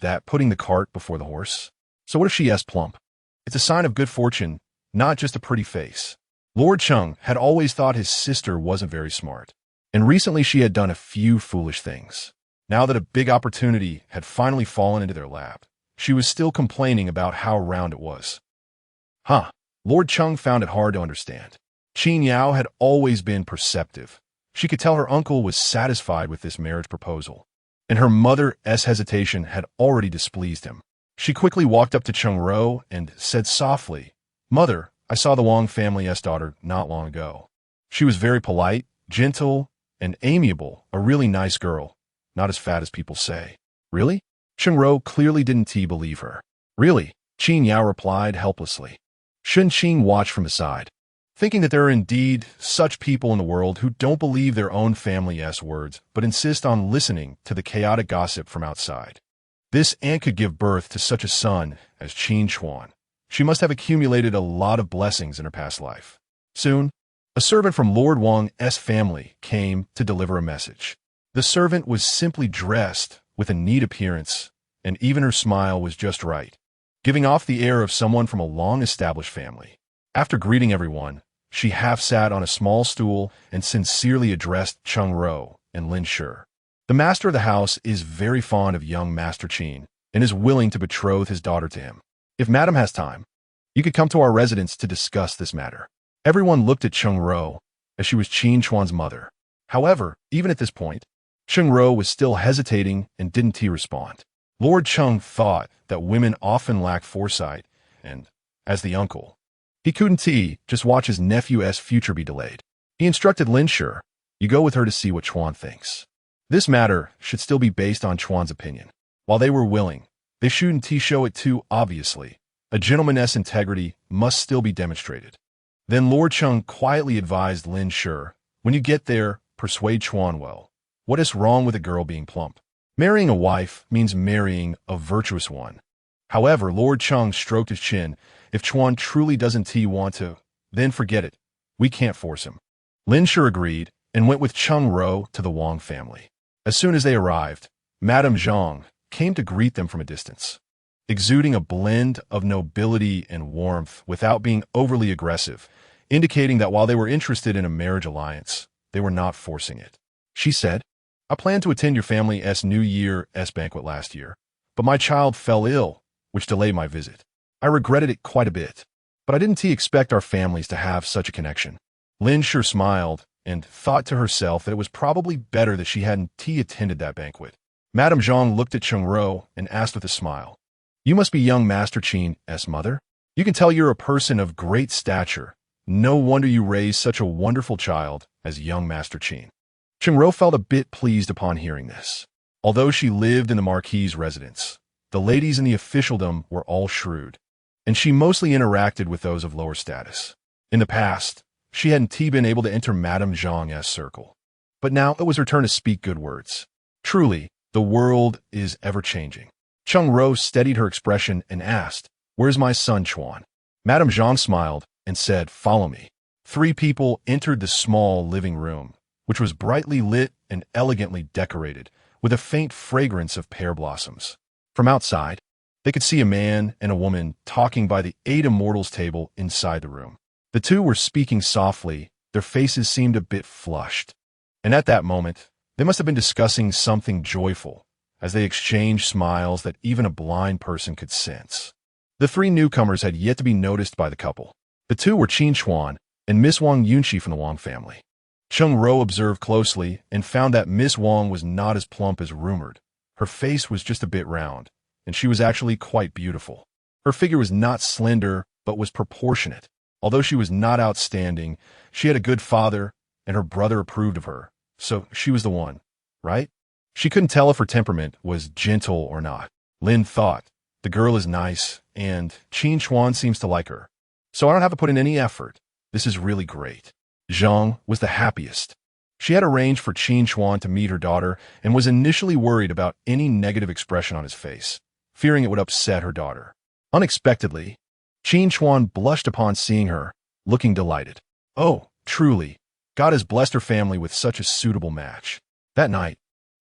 A: that putting the cart before the horse? So what if she is plump? It's a sign of good fortune, not just a pretty face. Lord Cheng had always thought his sister wasn't very smart, and recently she had done a few foolish things. Now that a big opportunity had finally fallen into their lap, she was still complaining about how round it was. Lord Cheng found it hard to understand. Qin Yao had always been perceptive. She could tell her uncle was satisfied with this marriage proposal, and her mother's hesitation had already displeased him. She quickly walked up to Cheng Ro and said softly, Mother, I saw the Wang family's daughter not long ago. She was very polite, gentle, and amiable, a really nice girl, not as fat as people say. Really? Cheng Ro clearly didn't believe her. Really? Qin Yao replied helplessly. Shen Qing watched from the side, thinking that there are indeed such people in the world who don't believe their own family's words, but insist on listening to the chaotic gossip from outside. This aunt could give birth to such a son as Qin Chuan. She must have accumulated a lot of blessings in her past life. Soon, a servant from Lord Wang's family came to deliver a message. The servant was simply dressed with a neat appearance, and even her smile was just right, giving off the air of someone from a long-established family. After greeting everyone, she half sat on a small stool and sincerely addressed Cheng Ro and Lin Shi. The master of the house is very fond of young Master Qin and is willing to betroth his daughter to him. If Madam has time, you could come to our residence to discuss this matter. Everyone looked at Cheng Ro, as she was Qin Chuan's mother. However, even at this point, Cheng Ro was still hesitating and didn't respond. Lord Cheng thought that women often lack foresight, and, as the uncle, he couldn't just watch his nephew's future be delayed. He instructed Lin Shi, you go with her to see what Chuan thinks. This matter should still be based on Chuan's opinion. While they were willing, they shouldn't show it too obviously. A gentleman's integrity must still be demonstrated. Then Lord Cheng quietly advised Lin Shi, when you get there, persuade Chuan well. What is wrong with a girl being plump? Marrying a wife means marrying a virtuous one. However, Lord Cheng stroked his chin. If Chuan truly doesn't want to, then forget it. We can't force him. Lin Shi agreed and went with Cheng Ro to the Wang family. As soon as they arrived, Madame Zhang came to greet them from a distance, exuding a blend of nobility and warmth without being overly aggressive, indicating that while they were interested in a marriage alliance, they were not forcing it. She said, I planned to attend your family's New Year's banquet last year, but my child fell ill, which delayed my visit. I regretted it quite a bit, but I didn't expect our families to have such a connection. Lin Shi smiled and thought to herself that it was probably better that she hadn't attended that banquet. Madame Zhang looked at Cheng Ro and asked with a smile, You must be young Master Qin's mother? You can tell you're a person of great stature. No wonder you raised such a wonderful child as young Master Qin. Cheng Ro felt a bit pleased upon hearing this. Although she lived in the Marquis' residence, the ladies in the officialdom were all shrewd, and she mostly interacted with those of lower status. In the past, she hadn't been able to enter Madame Zhang's circle, but now it was her turn to speak good words. Truly, the world is ever-changing. Cheng Ro steadied her expression and asked, Where's my son Chuan? Madame Zhang smiled and said, Follow me. 3 people entered the small living room, which was brightly lit and elegantly decorated, with a faint fragrance of pear blossoms. From outside, they could see a man and a woman talking by the 8 immortals table inside the room. The 2 were speaking softly, their faces seemed a bit flushed, and at that moment, they must have been discussing something joyful, as they exchanged smiles that even a blind person could sense. The 3 newcomers had yet to be noticed by the couple. The 2 were Qin Chuan and Miss Wang Yunqi from the Wang family. Cheng Ro observed closely and found that Miss Wang was not as plump as rumored. Her face was just a bit round, and she was actually quite beautiful. Her figure was not slender, but was proportionate. Although she was not outstanding, she had a good father, and her brother approved of her, so she was the one, right? She couldn't tell if her temperament was gentle or not. Lin thought, The girl is nice, and Qin Chuan seems to like her. So I don't have to put in any effort. This is really great. Zhang was the happiest. She had arranged for Qin Chuan to meet her daughter and was initially worried about any negative expression on his face, fearing it would upset her daughter. Unexpectedly, Qin Chuan blushed upon seeing her, looking delighted. Oh, truly, God has blessed her family with such a suitable match. That night,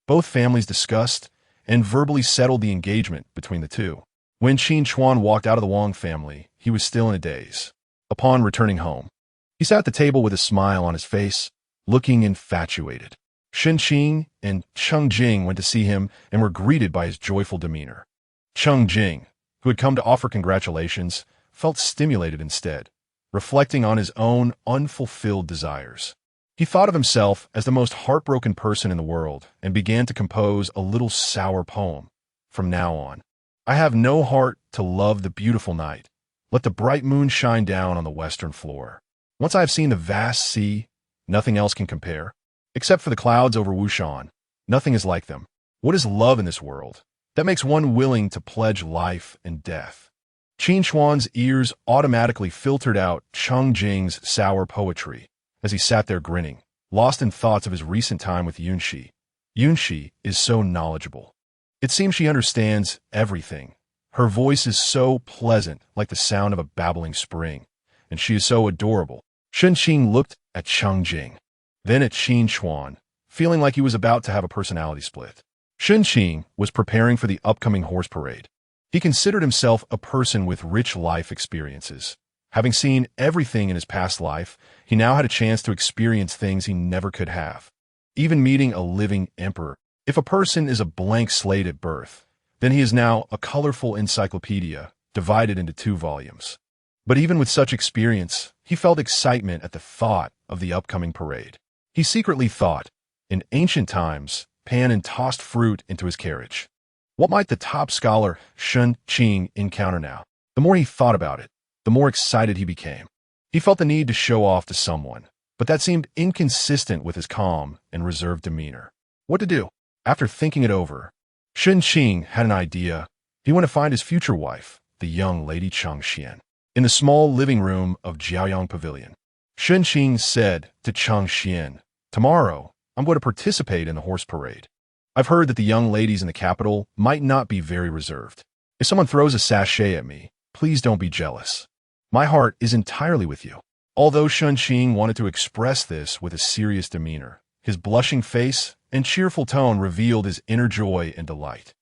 A: both families discussed and verbally settled the engagement between the two. When Qin Chuan walked out of the Wang family, he was still in a daze. Upon returning home, he sat at the table with a smile on his face, looking infatuated. Shen Qing and Cheng Jing went to see him and were greeted by his joyful demeanor. Cheng Jing, who had come to offer congratulations, felt stimulated instead, reflecting on his own unfulfilled desires. He thought of himself as the most heartbroken person in the world and began to compose a little sour poem. From now on, I have no heart to love the beautiful night. Let the bright moon shine down on the western floor. Once I have seen the vast sea, nothing else can compare. Except for the clouds over Wushan, nothing is like them. What is love in this world that makes one willing to pledge life and death? Qin Chuan's ears automatically filtered out Cheng Jing's sour poetry as he sat there grinning, lost in thoughts of his recent time with Yunxi. Yunxi is so knowledgeable. It seems she understands everything. Her voice is so pleasant, like the sound of a babbling spring, and she is so adorable. Shen Qing looked at Cheng Jing, then at Qin Chuan, feeling like he was about to have a personality split. Shen Qing was preparing for the upcoming horse parade. He considered himself a person with rich life experiences. Having seen everything in his past life, he now had a chance to experience things he never could have. Even meeting a living emperor. If a person is a blank slate at birth, then he is now a colorful encyclopedia, divided into 2 volumes. But even with such experience, he felt excitement at the thought of the upcoming parade. He secretly thought, in ancient times, Pan and tossed fruit into his carriage. What might the top scholar Shen Qing encounter now? The more he thought about it, the more excited he became. He felt the need to show off to someone, but that seemed inconsistent with his calm and reserved demeanor. What to do? After thinking it over, Shen Qing had an idea. He went to find his future wife, the young Lady Changxian, in the small living room of Jiaoyang Pavilion. Shen Qing said to Changxian, "Tomorrow, I'm going to participate in the horse parade. I've heard that the young ladies in the capital might not be very reserved. If someone throws a sachet at me, please don't be jealous. My heart is entirely with you." Although Shen Qing wanted to express this with a serious demeanor, his blushing face and cheerful tone revealed his inner joy and delight.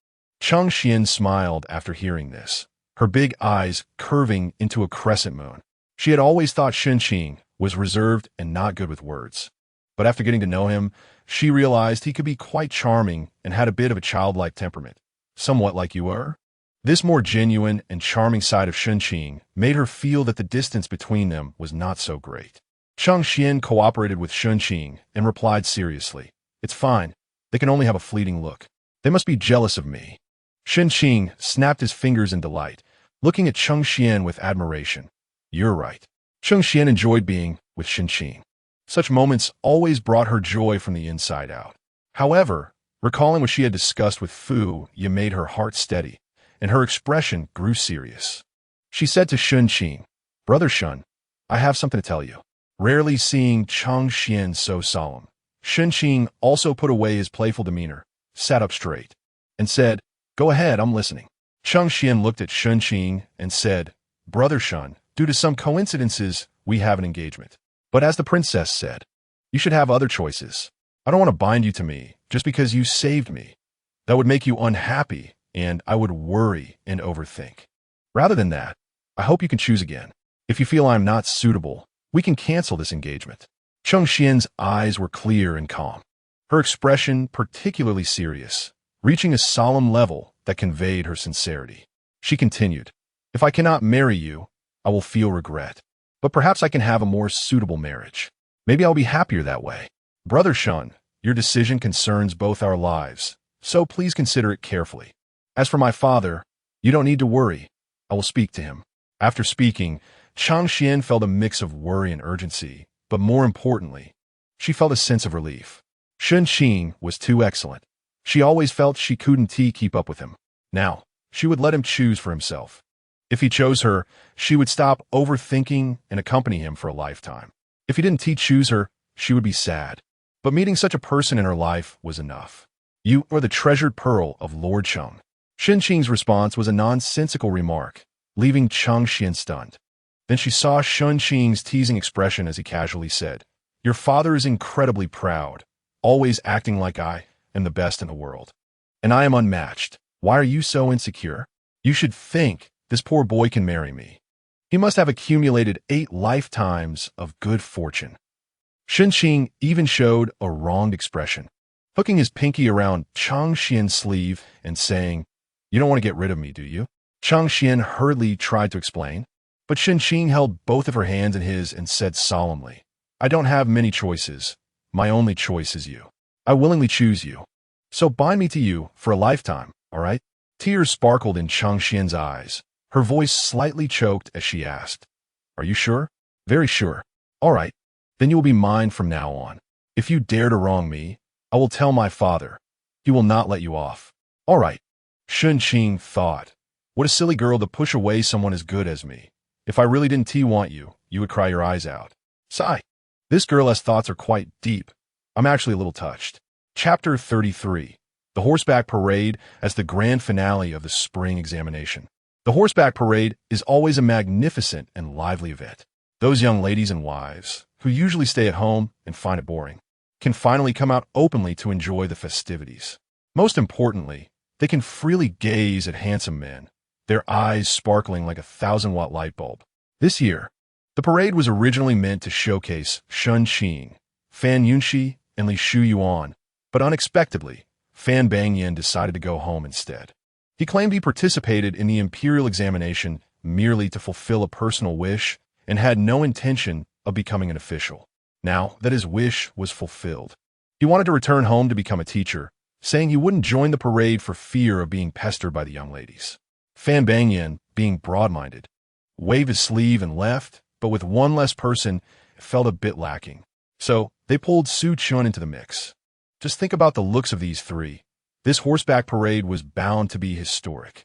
A: Changxian smiled after hearing this, her big eyes curving into a crescent moon. She had always thought Shen Qing was reserved and not good with words. But after getting to know him, she realized he could be quite charming and had a bit of a childlike temperament, somewhat like you are. This more genuine and charming side of Shen Qing made her feel that the distance between them was not so great. Changxian cooperated with Shen Qing and replied seriously, "It's fine. They can only have a fleeting look. They must be jealous of me." Shen Qing snapped his fingers in delight, looking at Changxian with admiration. "You're right." Changxian enjoyed being with Shen Qing. Such moments always brought her joy from the inside out. However, recalling what she had discussed with Fu Ye made her heart steady, and her expression grew serious. She said to Shen Qing, "Brother Shen, I have something to tell you." Rarely seeing Changxian so solemn, Shen Qing also put away his playful demeanor, sat up straight, and said, "Go ahead, I'm listening." Changxian looked at Shen Qing and said, "Brother Shen, due to some coincidences, we have an engagement. But as the princess said, you should have other choices. I don't want to bind you to me just because you saved me. That would make you unhappy, and I would worry and overthink. Rather than that, I hope you can choose again. If you feel I'm not suitable, we can cancel this engagement." Changxian's eyes were clear and calm, her expression particularly serious, reaching a solemn level that conveyed her sincerity. She continued, "If I cannot marry you, I will feel regret. But perhaps I can have a more suitable marriage. Maybe I'll be happier that way. Brother Shen, your decision concerns both our lives, so please consider it carefully. As for my father, you don't need to worry. I will speak to him." After speaking, Changxian felt a mix of worry and urgency, but more importantly, she felt a sense of relief. Shen Qing was too excellent. She always felt she couldn't keep up with him. Now, she would let him choose for himself. If he chose her, she would stop overthinking and accompany him for a lifetime. If he didn't choose her, she would be sad. But meeting such a person in her life was enough. You are the treasured pearl of Lord Qing. Shen Qing's response was a nonsensical remark, leaving Chang Xian stunned. Then she saw Shen Qing's teasing expression as he casually said, "Your father is incredibly proud, always acting like I am the best in the world. And I am unmatched. Why are you so insecure? You should think this poor boy can marry me. He must have accumulated 8 lifetimes of good fortune." Shen Qing even showed a wronged expression, hooking his pinky around Chang Xian's sleeve and saying, "You don't want to get rid of me, do you?" Chang Xian hurriedly tried to explain, but Shen Qing held both of her hands in his and said solemnly, "I don't have many choices. My only choice is you. I willingly choose you. So bind me to you for a lifetime, all right?" Tears sparkled in Chang Xian's eyes. Her voice slightly choked as she asked, "Are you sure?" "Very sure." "All right. Then you will be mine from now on. If you dare to wrong me, I will tell my father. He will not let you off." "All right." Shen Qing thought, "What a silly girl to push away someone as good as me. If I really didn't want you, you would cry your eyes out." Sigh. This girl has thoughts are quite deep. I'm actually a little touched. Chapter 33. The Horseback Parade as the grand finale of the spring examination. The horseback parade is always a magnificent and lively event. Those young ladies and wives, who usually stay at home and find it boring, can finally come out openly to enjoy the festivities. Most importantly, they can freely gaze at handsome men, their eyes sparkling like a 1,000-watt light bulb. This year, the parade was originally meant to showcase Shen Qing, Fan Yunxi, and Li Shu Yuan, but unexpectedly, Fan Bangyan decided to go home instead. He claimed he participated in the imperial examination merely to fulfill a personal wish and had no intention of becoming an official. Now that his wish was fulfilled, he wanted to return home to become a teacher, saying he wouldn't join the parade for fear of being pestered by the young ladies. Fan Bangyan, being broad-minded, waved his sleeve and left, but with one less person, it felt a bit lacking. So they pulled Su Chun into the mix. Just think about the looks of these three. This horseback parade was bound to be historic.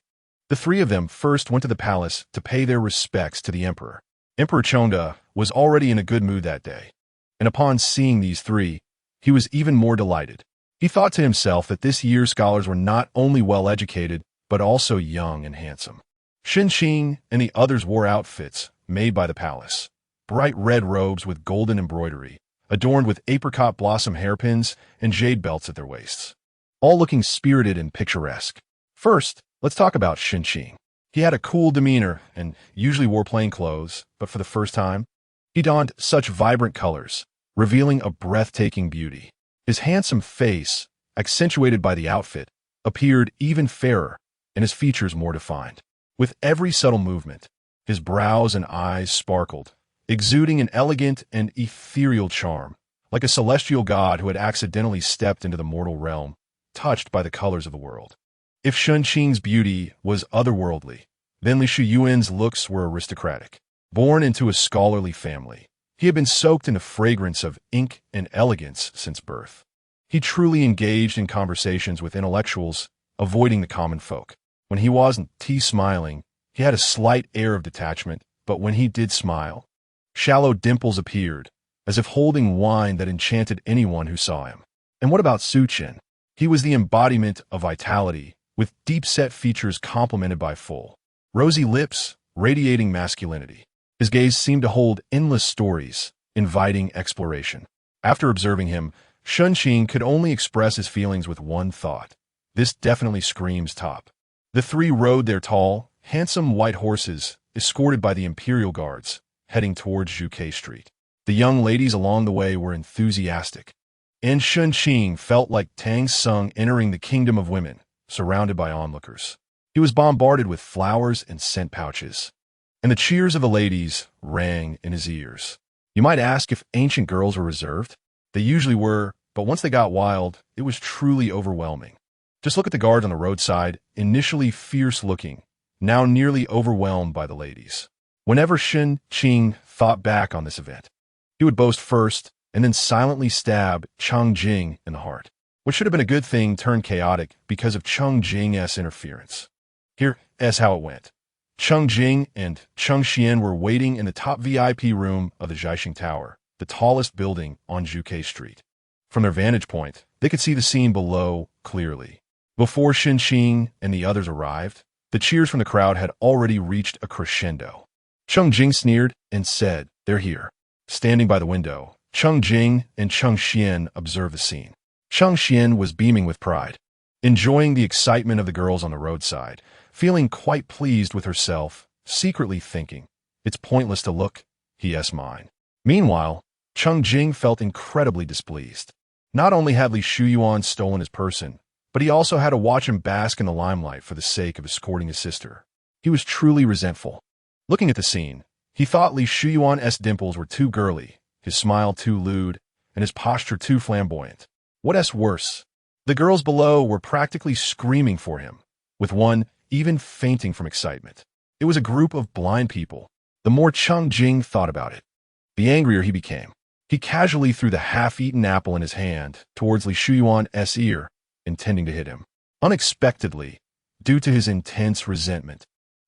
A: The three of them first went to the palace to pay their respects to the emperor. Emperor Chengde was already in a good mood that day, and upon seeing these three, he was even more delighted. He thought to himself that this year's scholars were not only well-educated, but also young and handsome. Shen Qing and the others wore outfits made by the palace, bright red robes with golden embroidery, adorned with apricot blossom hairpins and jade belts at their waists, all looking spirited and picturesque. First, let's talk about Shen Qing. He had a cool demeanor and usually wore plain clothes, but for the first time, he donned such vibrant colors, revealing a breathtaking beauty. His handsome face, accentuated by the outfit, appeared even fairer and his features more defined. With every subtle movement, his brows and eyes sparkled, exuding an elegant and ethereal charm, like a celestial god who had accidentally stepped into the mortal realm, touched by the colors of the world. If Shen Qing's beauty was otherworldly, then Li Shu Yuan's looks were aristocratic. Born into a scholarly family, he had been soaked in the fragrance of ink and elegance since birth. He truly engaged in conversations with intellectuals, avoiding the common folk. When he wasn't smiling, he had a slight air of detachment, but when he did smile, shallow dimples appeared, as if holding wine that enchanted anyone who saw him. And what about Su Chen? He was the embodiment of vitality, with deep-set features complemented by full, rosy lips, radiating masculinity. His gaze seemed to hold endless stories, inviting exploration. After observing him, Shen Qing could only express his feelings with one thought. This definitely screams top. The three rode their tall, handsome white horses, escorted by the imperial guards, heading towards Zhuke Street. The young ladies along the way were enthusiastic, and Shen Qing felt like Tang Sung entering the kingdom of women, surrounded by onlookers. He was bombarded with flowers and scent pouches, and the cheers of the ladies rang in his ears. You might ask if ancient girls were reserved. They usually were, but once they got wild, it was truly overwhelming. Just look at the guards on the roadside, initially fierce-looking, now nearly overwhelmed by the ladies. Whenever Shen Qing thought back on this event, he would boast first and then silently stab Chang Jing in the heart. What should have been a good thing turned chaotic because of Chang Jing's interference. Here's how it went. Cheng Jing and Cheng Xian were waiting in the top VIP room of the Jiaxing Tower, the tallest building on Zhuke Street. From their vantage point, they could see the scene below clearly. Before Shen Qing and the others arrived, the cheers from the crowd had already reached a crescendo. Cheng Jing sneered and said, "They're here." Standing by the window, Cheng Jing and Cheng Xian observed the scene. Cheng Xian was beaming with pride, enjoying the excitement of the girls on the roadside, feeling quite pleased with herself, secretly thinking, "It's pointless to look, he mine." Meanwhile, Cheng Jing felt incredibly displeased. Not only had Li Shuyuan stolen his person, but he also had to watch him bask in the limelight for the sake of escorting his sister. He was truly resentful. Looking at the scene, he thought Li Shuyuan's dimples were too girly, his smile too lewd, and his posture too flamboyant. What's worse? The girls below were practically screaming for him, with one even fainting from excitement. It was a group of blind people. The more Cheng Jing thought about it, the angrier he became. He casually threw the half-eaten apple in his hand towards Li Shuyuan's ear, intending to hit him. Unexpectedly, due to his intense resentment,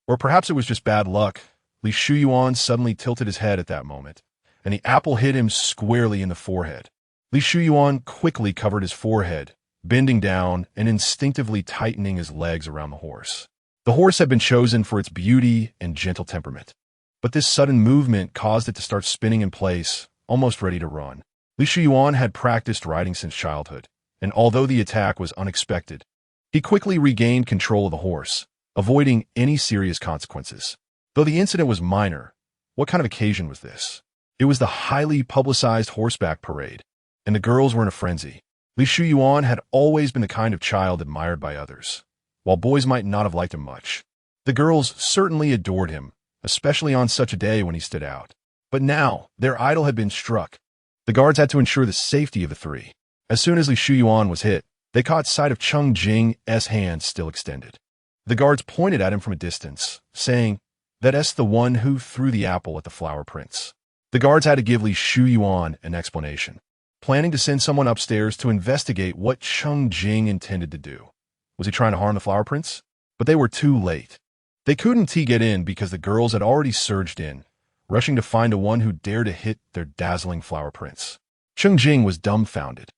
A: or perhaps it was just bad luck, Li Shuyuan suddenly tilted his head at that moment, and the apple hit him squarely in the forehead. Li Shuyuan quickly covered his forehead, bending down and instinctively tightening his legs around the horse. The horse had been chosen for its beauty and gentle temperament, but this sudden movement caused it to start spinning in place, almost ready to run. Li Shuyuan had practiced riding since childhood, and although the attack was unexpected, he quickly regained control of the horse, avoiding any serious consequences. Though the incident was minor, what kind of occasion was this? It was the highly publicized horseback parade, and the girls were in a frenzy. Li Shuyuan had always been the kind of child admired by others, while boys might not have liked him much. The girls certainly adored him, especially on such a day when he stood out. But now, their idol had been struck. The guards had to ensure the safety of the three. As soon as Li Shuyuan was hit, they caught sight of Cheng Jing's hand still extended. The guards pointed at him from a distance, saying, "That's the one who threw the apple at the flower prince." The guards had to give Li Shuyuan an explanation, planning to send someone upstairs to investigate what Cheng Jing intended to do. Was he trying to harm the flower prince? But they were too late. They couldn't get in because the girls had already surged in, rushing to find the one who dared to hit their dazzling flower prince. Cheng Jing was dumbfounded.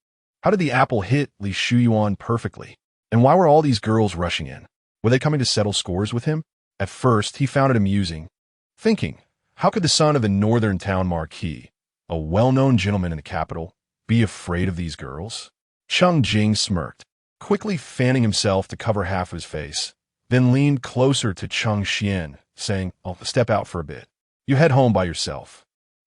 A: How did the apple hit Li Shuyuan perfectly? And why were all these girls rushing in? Were they coming to settle scores with him? At first, he found it amusing, thinking, how could the son of the northern town Marquis, a well-known gentleman in the capital, be afraid of these girls? Cheng Jing smirked, quickly fanning himself to cover half of his face, then leaned closer to Cheng Xian, saying, "I'll step out for a bit. You head home by yourself."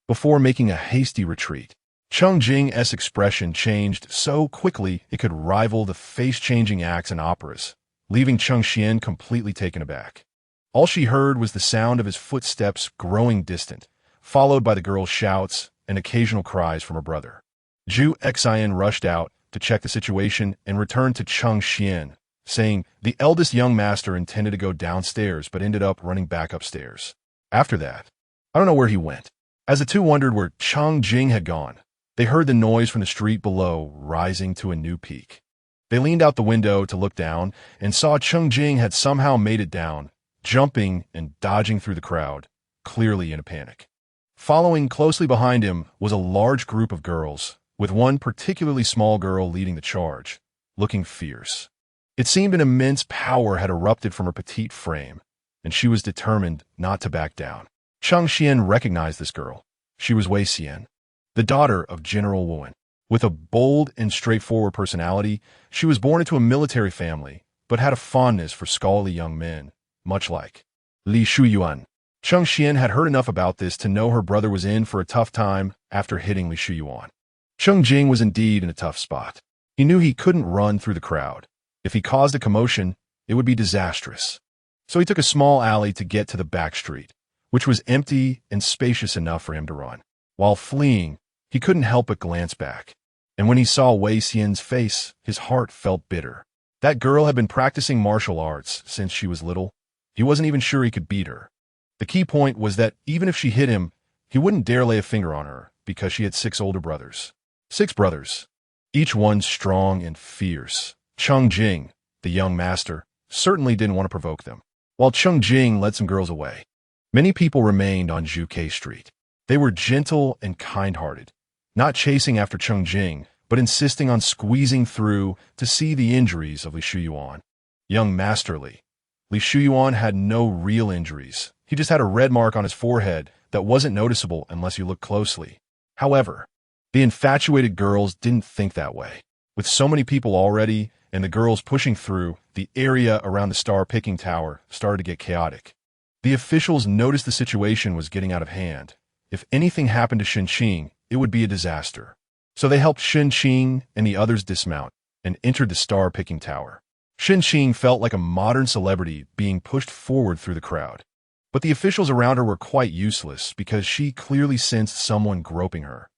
A: Before making a hasty retreat, Cheng Jing's expression changed so quickly it could rival the face-changing acts in operas, leaving Cheng Xian completely taken aback. All she heard was the sound of his footsteps growing distant, followed by the girl's shouts and occasional cries from her brother. Zhu Xian rushed out to check the situation and returned to Cheng Xian, saying the eldest young master intended to go downstairs but ended up running back upstairs. After that, I don't know where he went. As the two wondered where Cheng Jing had gone, they heard the noise from the street below rising to a new peak. They leaned out the window to look down and saw Cheng Jing had somehow made it down, jumping and dodging through the crowd, clearly in a panic. Following closely behind him was a large group of girls, with one particularly small girl leading the charge, looking fierce. It seemed an immense power had erupted from her petite frame, and she was determined not to back down. Cheng Xian recognized this girl. She was Wei-Xian, the daughter of General Wen. With a bold and straightforward personality, she was born into a military family, but had a fondness for scholarly young men, much like Li Shuyuan. Cheng Xian had heard enough about this to know her brother was in for a tough time after hitting Li Shuyuan. Cheng Jing was indeed in a tough spot. He knew he couldn't run through the crowd. If he caused a commotion, it would be disastrous. So he took a small alley to get to the back street, which was empty and spacious enough for him to run. While fleeing, he couldn't help but glance back. And when he saw Wei-Xian's face, his heart felt bitter. That girl had been practicing martial arts since she was little. He wasn't even sure he could beat her. The key point was that even if she hit him, he wouldn't dare lay a finger on her because she had 6 older brothers. 6 brothers, each one strong and fierce. Cheng Jing, the young master, certainly didn't want to provoke them. while Shen Qing led some girls away. Many people remained on Zhuke Street. They were gentle and kind-hearted, not chasing after Shen Qing, but insisting on squeezing through to see the injuries of Li Shuyuan. Young masterly, Li Shuyuan had no real injuries. He just had a red mark on his forehead that wasn't noticeable unless you looked closely. However, the infatuated girls didn't think that way. With so many people already and the girls pushing through, the area around the star-picking tower started to get chaotic. The officials noticed the situation was getting out of hand. If anything happened to Shen Qing, it would be a disaster. So they helped Shen Qing and the others dismount and entered the star-picking tower. Shen Qing felt like a modern celebrity being pushed forward through the crowd. But the officials around her were quite useless because she clearly sensed someone groping her.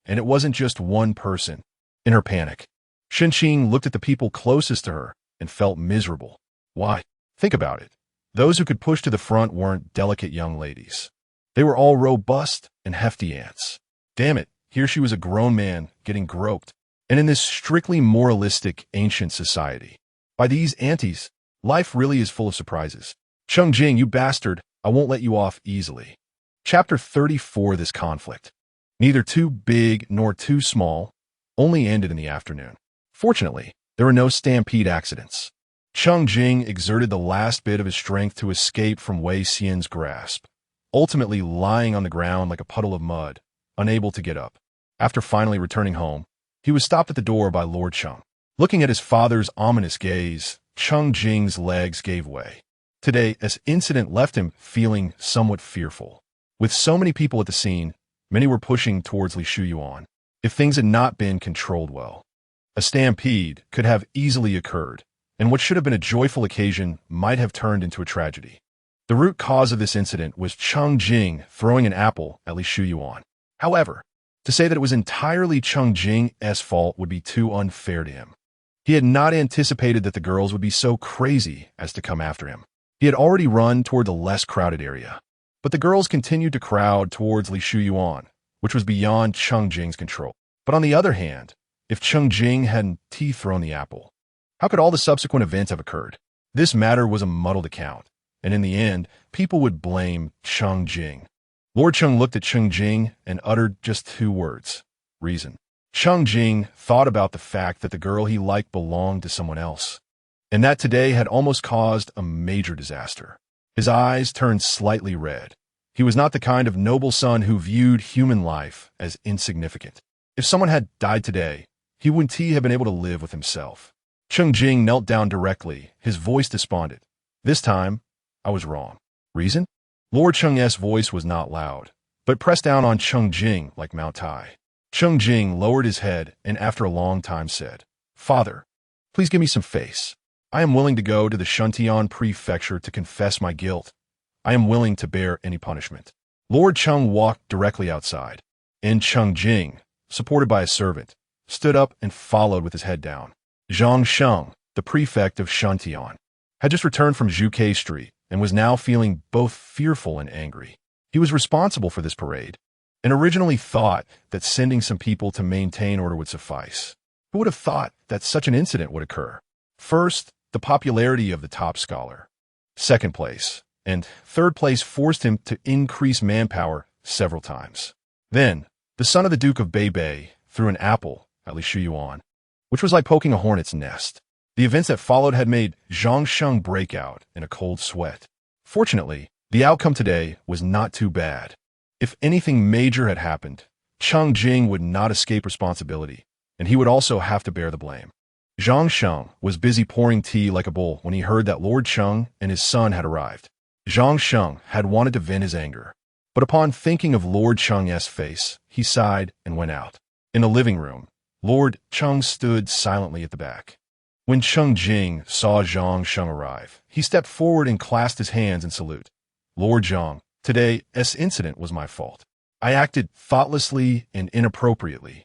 A: And it wasn't just one person. In her panic, Shen Qing looked at the people closest to her and felt miserable. Why? Think about it. Those who could push to the front weren't delicate young ladies. They were all robust and hefty ants. Damn it, here she was a grown man getting groped. And in this strictly moralistic ancient society, by these aunties, life really is full of surprises. Shen Qing, you bastard, I won't let you off easily. Chapter 34. This conflict, neither too big nor too small, only ended in the afternoon. Fortunately, there were no stampede accidents. Shen Qing exerted the last bit of his strength to escape from Wei Xian's grasp, ultimately lying on the ground like a puddle of mud, unable to get up. After finally returning home, he was stopped at the door by Lord Cheng. Looking at his father's ominous gaze, Shen Qing's legs gave way. Today, this incident left him feeling somewhat fearful. With so many people at the scene, many were pushing towards Li Shuyuan. If things had not been controlled well, a stampede could have easily occurred, and what should have been a joyful occasion might have turned into a tragedy. The root cause of this incident was Shen Qing throwing an apple at Li Shuyuan. However, to say that it was entirely Shen Qing's fault would be too unfair to him. He had not anticipated that the girls would be so crazy as to come after him. He had already run toward the less crowded area. But the girls continued to crowd towards Li Shuyuan, which was beyond Shen Qing's control. But on the other hand, if Shen Qing hadn't thrown the apple, how could all the subsequent events have occurred? This matter was a muddled account, and in the end, people would blame Shen Qing. Lord Cheng looked at Shen Qing and uttered just two words: reason. Shen Qing thought about the fact that the girl he liked belonged to someone else, and that today had almost caused a major disaster. His eyes turned slightly red. He was not the kind of noble son who viewed human life as insignificant. If someone had died today, he wouldn't have been able to live with himself. Shen Qing knelt down directly, his voice despondent. This time, I was wrong. Reason? Lord Cheng's voice was not loud, but pressed down on Shen Qing like Mount Tai. Shen Qing lowered his head and after a long time said, Father, please give me some face. I am willing to go to the Shuntian prefecture to confess my guilt. I am willing to bear any punishment. Lord Cheng walked directly outside, and Shen Qing, supported by a servant, stood up and followed with his head down. Zhang Sheng, the prefect of Shuntian, had just returned from Zhuke Street and was now feeling both fearful and angry. He was responsible for this parade, and originally thought that sending some people to maintain order would suffice. Who would have thought that such an incident would occur? First, the popularity of the top scholar. Second place and third place forced him to increase manpower several times. Then, the son of the Duke of Beibei threw an apple at Li Shuyuan, which was like poking a hornet's nest. The events that followed had made Zhang Sheng break out in a cold sweat. Fortunately, the outcome today was not too bad. If anything major had happened, Shen Qing would not escape responsibility, and he would also have to bear the blame. Zhang Sheng was busy pouring tea like a bull when he heard that Lord Cheng and his son had arrived. Zhang Sheng had wanted to vent his anger, but upon thinking of Lord Cheng's face, he sighed and went out. In the living room, Lord Cheng stood silently at the back. When Shen Qing saw Zhang Sheng arrive, he stepped forward and clasped his hands in salute. Lord Zhang, today's incident was my fault. I acted thoughtlessly and inappropriately,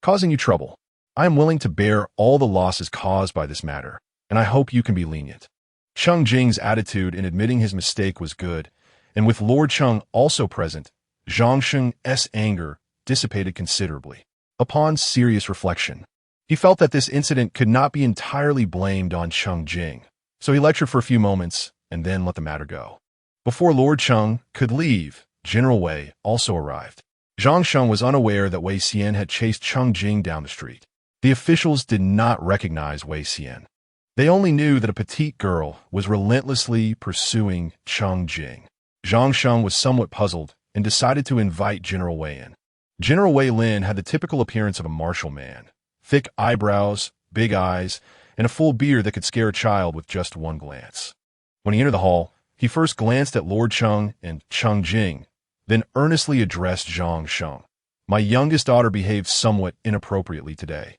A: causing you trouble. I am willing to bear all the losses caused by this matter, and I hope you can be lenient. Shen Qing's attitude in admitting his mistake was good, and with Lord Cheng also present, Zhang Sheng's anger dissipated considerably. Upon serious reflection, he felt that this incident could not be entirely blamed on Shen Qing, so he lectured for a few moments and then let the matter go. Before Lord Cheng could leave, General Wei also arrived. Zhang Sheng was unaware that Wei.Shen had chased Cheng Jing down the street. The officials did not recognize Wei.Shen. They only knew that a petite girl was relentlessly pursuing Cheng Jing. Zhang Sheng was somewhat puzzled and decided to invite General Wei in. General Wei Lin had the typical appearance of a martial man. Thick eyebrows, big eyes, and a full beard that could scare a child with just one glance. When he entered the hall, he first glanced at Lord Cheng and Cheng Jing, then earnestly addressed Zhang Sheng. My youngest daughter behaved somewhat inappropriately today.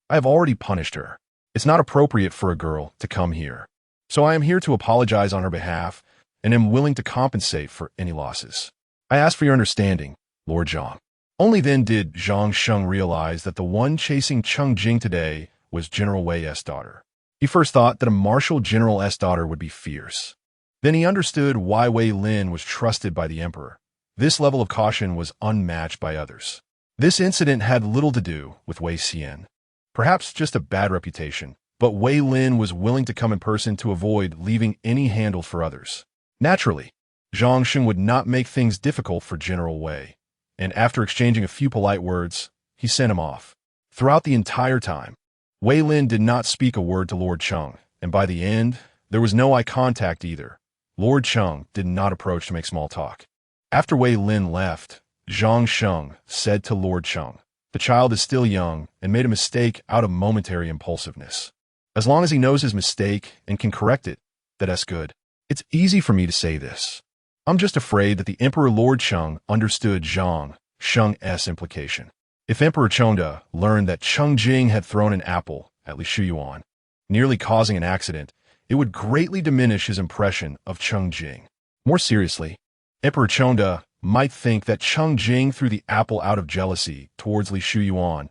A: I have already punished her. It's not appropriate for a girl to come here. So I am here to apologize on her behalf and am willing to compensate for any losses. I ask for your understanding, Lord Zhang. Only then did Zhang Sheng realize that the one chasing Cheng Jing today was General Wei's daughter. He first thought that a martial general's daughter would be fierce. Then he understood why Wei Lin was trusted by the emperor. This level of caution was unmatched by others. This incident had little to do with Wei.Shen. Perhaps just a bad reputation, but Wei Lin was willing to come in person to avoid leaving any handle for others. Naturally, Zhang Sheng would not make things difficult for General Wei, and after exchanging a few polite words, he sent him off. Throughout the entire time, Wei Lin did not speak a word to Lord Cheng, and by the end, there was no eye contact either. Lord Cheng did not approach to make small talk. After Wei Lin left, Zhang Sheng said to Lord Cheng, "The child is still young and made a mistake out of momentary impulsiveness. As long as he knows his mistake and can correct it, that's good. It's easy for me to say this. I'm just afraid that the Emperor Lord Cheng understood Zhang Sheng's implication. If Emperor Chengda learned that Cheng Jing had thrown an apple at Li Shuyuan, nearly causing an accident, it would greatly diminish his impression of Cheng Jing. More seriously, Emperor Chengda might think that Cheng Jing threw the apple out of jealousy towards Li Shuyuan,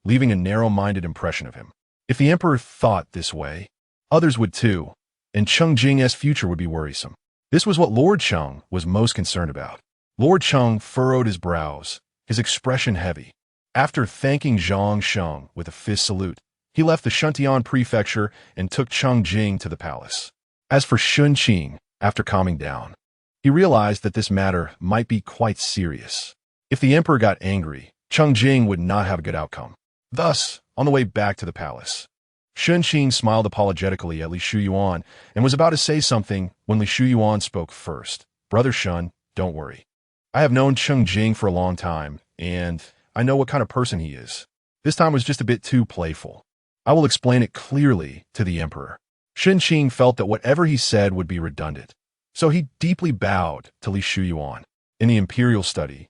A: leaving a narrow-minded impression of him. If the emperor thought this way, others would too, and Cheng Jing's future would be worrisome. This was what Lord Cheng was most concerned about. Lord Cheng furrowed his brows, his expression heavy. After thanking Zhang Sheng with a fist salute, he left the Shuntian prefecture and took Cheng Jing to the palace. As for Shen Qing, after calming down, he realized that this matter might be quite serious. If the emperor got angry, Cheng Jing would not have a good outcome. Thus, on the way back to the palace, Shen Qing smiled apologetically at Li Shuyuan and was about to say something when Li Shuyuan spoke first. Brother Shen, don't worry. I have known Cheng Jing for a long time, and I know what kind of person he is. This time was just a bit too playful. I will explain it clearly to the emperor. Shen Qing felt that whatever he said would be redundant, so he deeply bowed to Li Shuyuan. In the imperial study,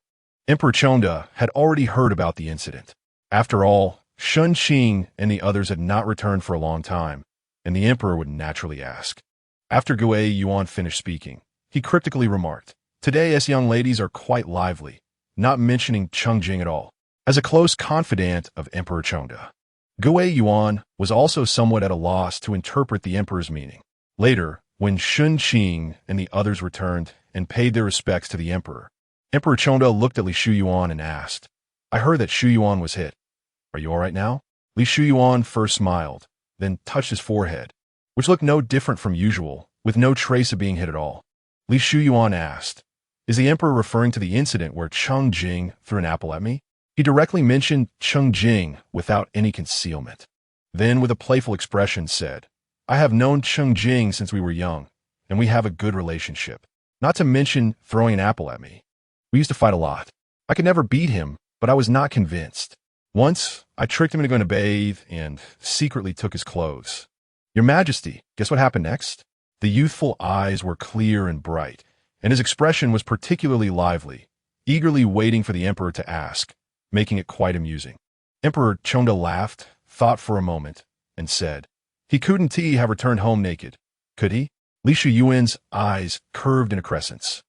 A: Emperor Chengda had already heard about the incident. After all, Shen Qing and the others had not returned for a long time, and the emperor would naturally ask. After Gui Yuan finished speaking, he cryptically remarked, "Today's young ladies are quite lively," not mentioning Cheng Jing at all. As a close confidant of Emperor Chengda, Gui Yuan was also somewhat at a loss to interpret the emperor's meaning. Later, when Shen Qing and the others returned and paid their respects to the emperor, Emperor Chengda looked at Li Shuyuan and asked, "I heard that Shuyuan was hit. Are you all right now?" Li Shuyuan first smiled, then touched his forehead, which looked no different from usual, with no trace of being hit at all. Li Shuyuan asked, "Is the emperor referring to the incident where Cheng Jing threw an apple at me?" He directly mentioned Cheng Jing without any concealment. Then, with a playful expression, said, "I have known Cheng Jing since we were young, and we have a good relationship. Not to mention throwing an apple at me. We used to fight a lot. I could never beat him, but I was not convinced. Once, I tricked him into going to bathe and secretly took his clothes. Your Majesty, guess what happened next?" The youthful eyes were clear and bright, and his expression was particularly lively, eagerly waiting for the emperor to ask, making it quite amusing. Emperor Chengda laughed, thought for a moment, and said, "He couldn't have returned home naked, could he?" Li Shuyuan's eyes curved in a crescent,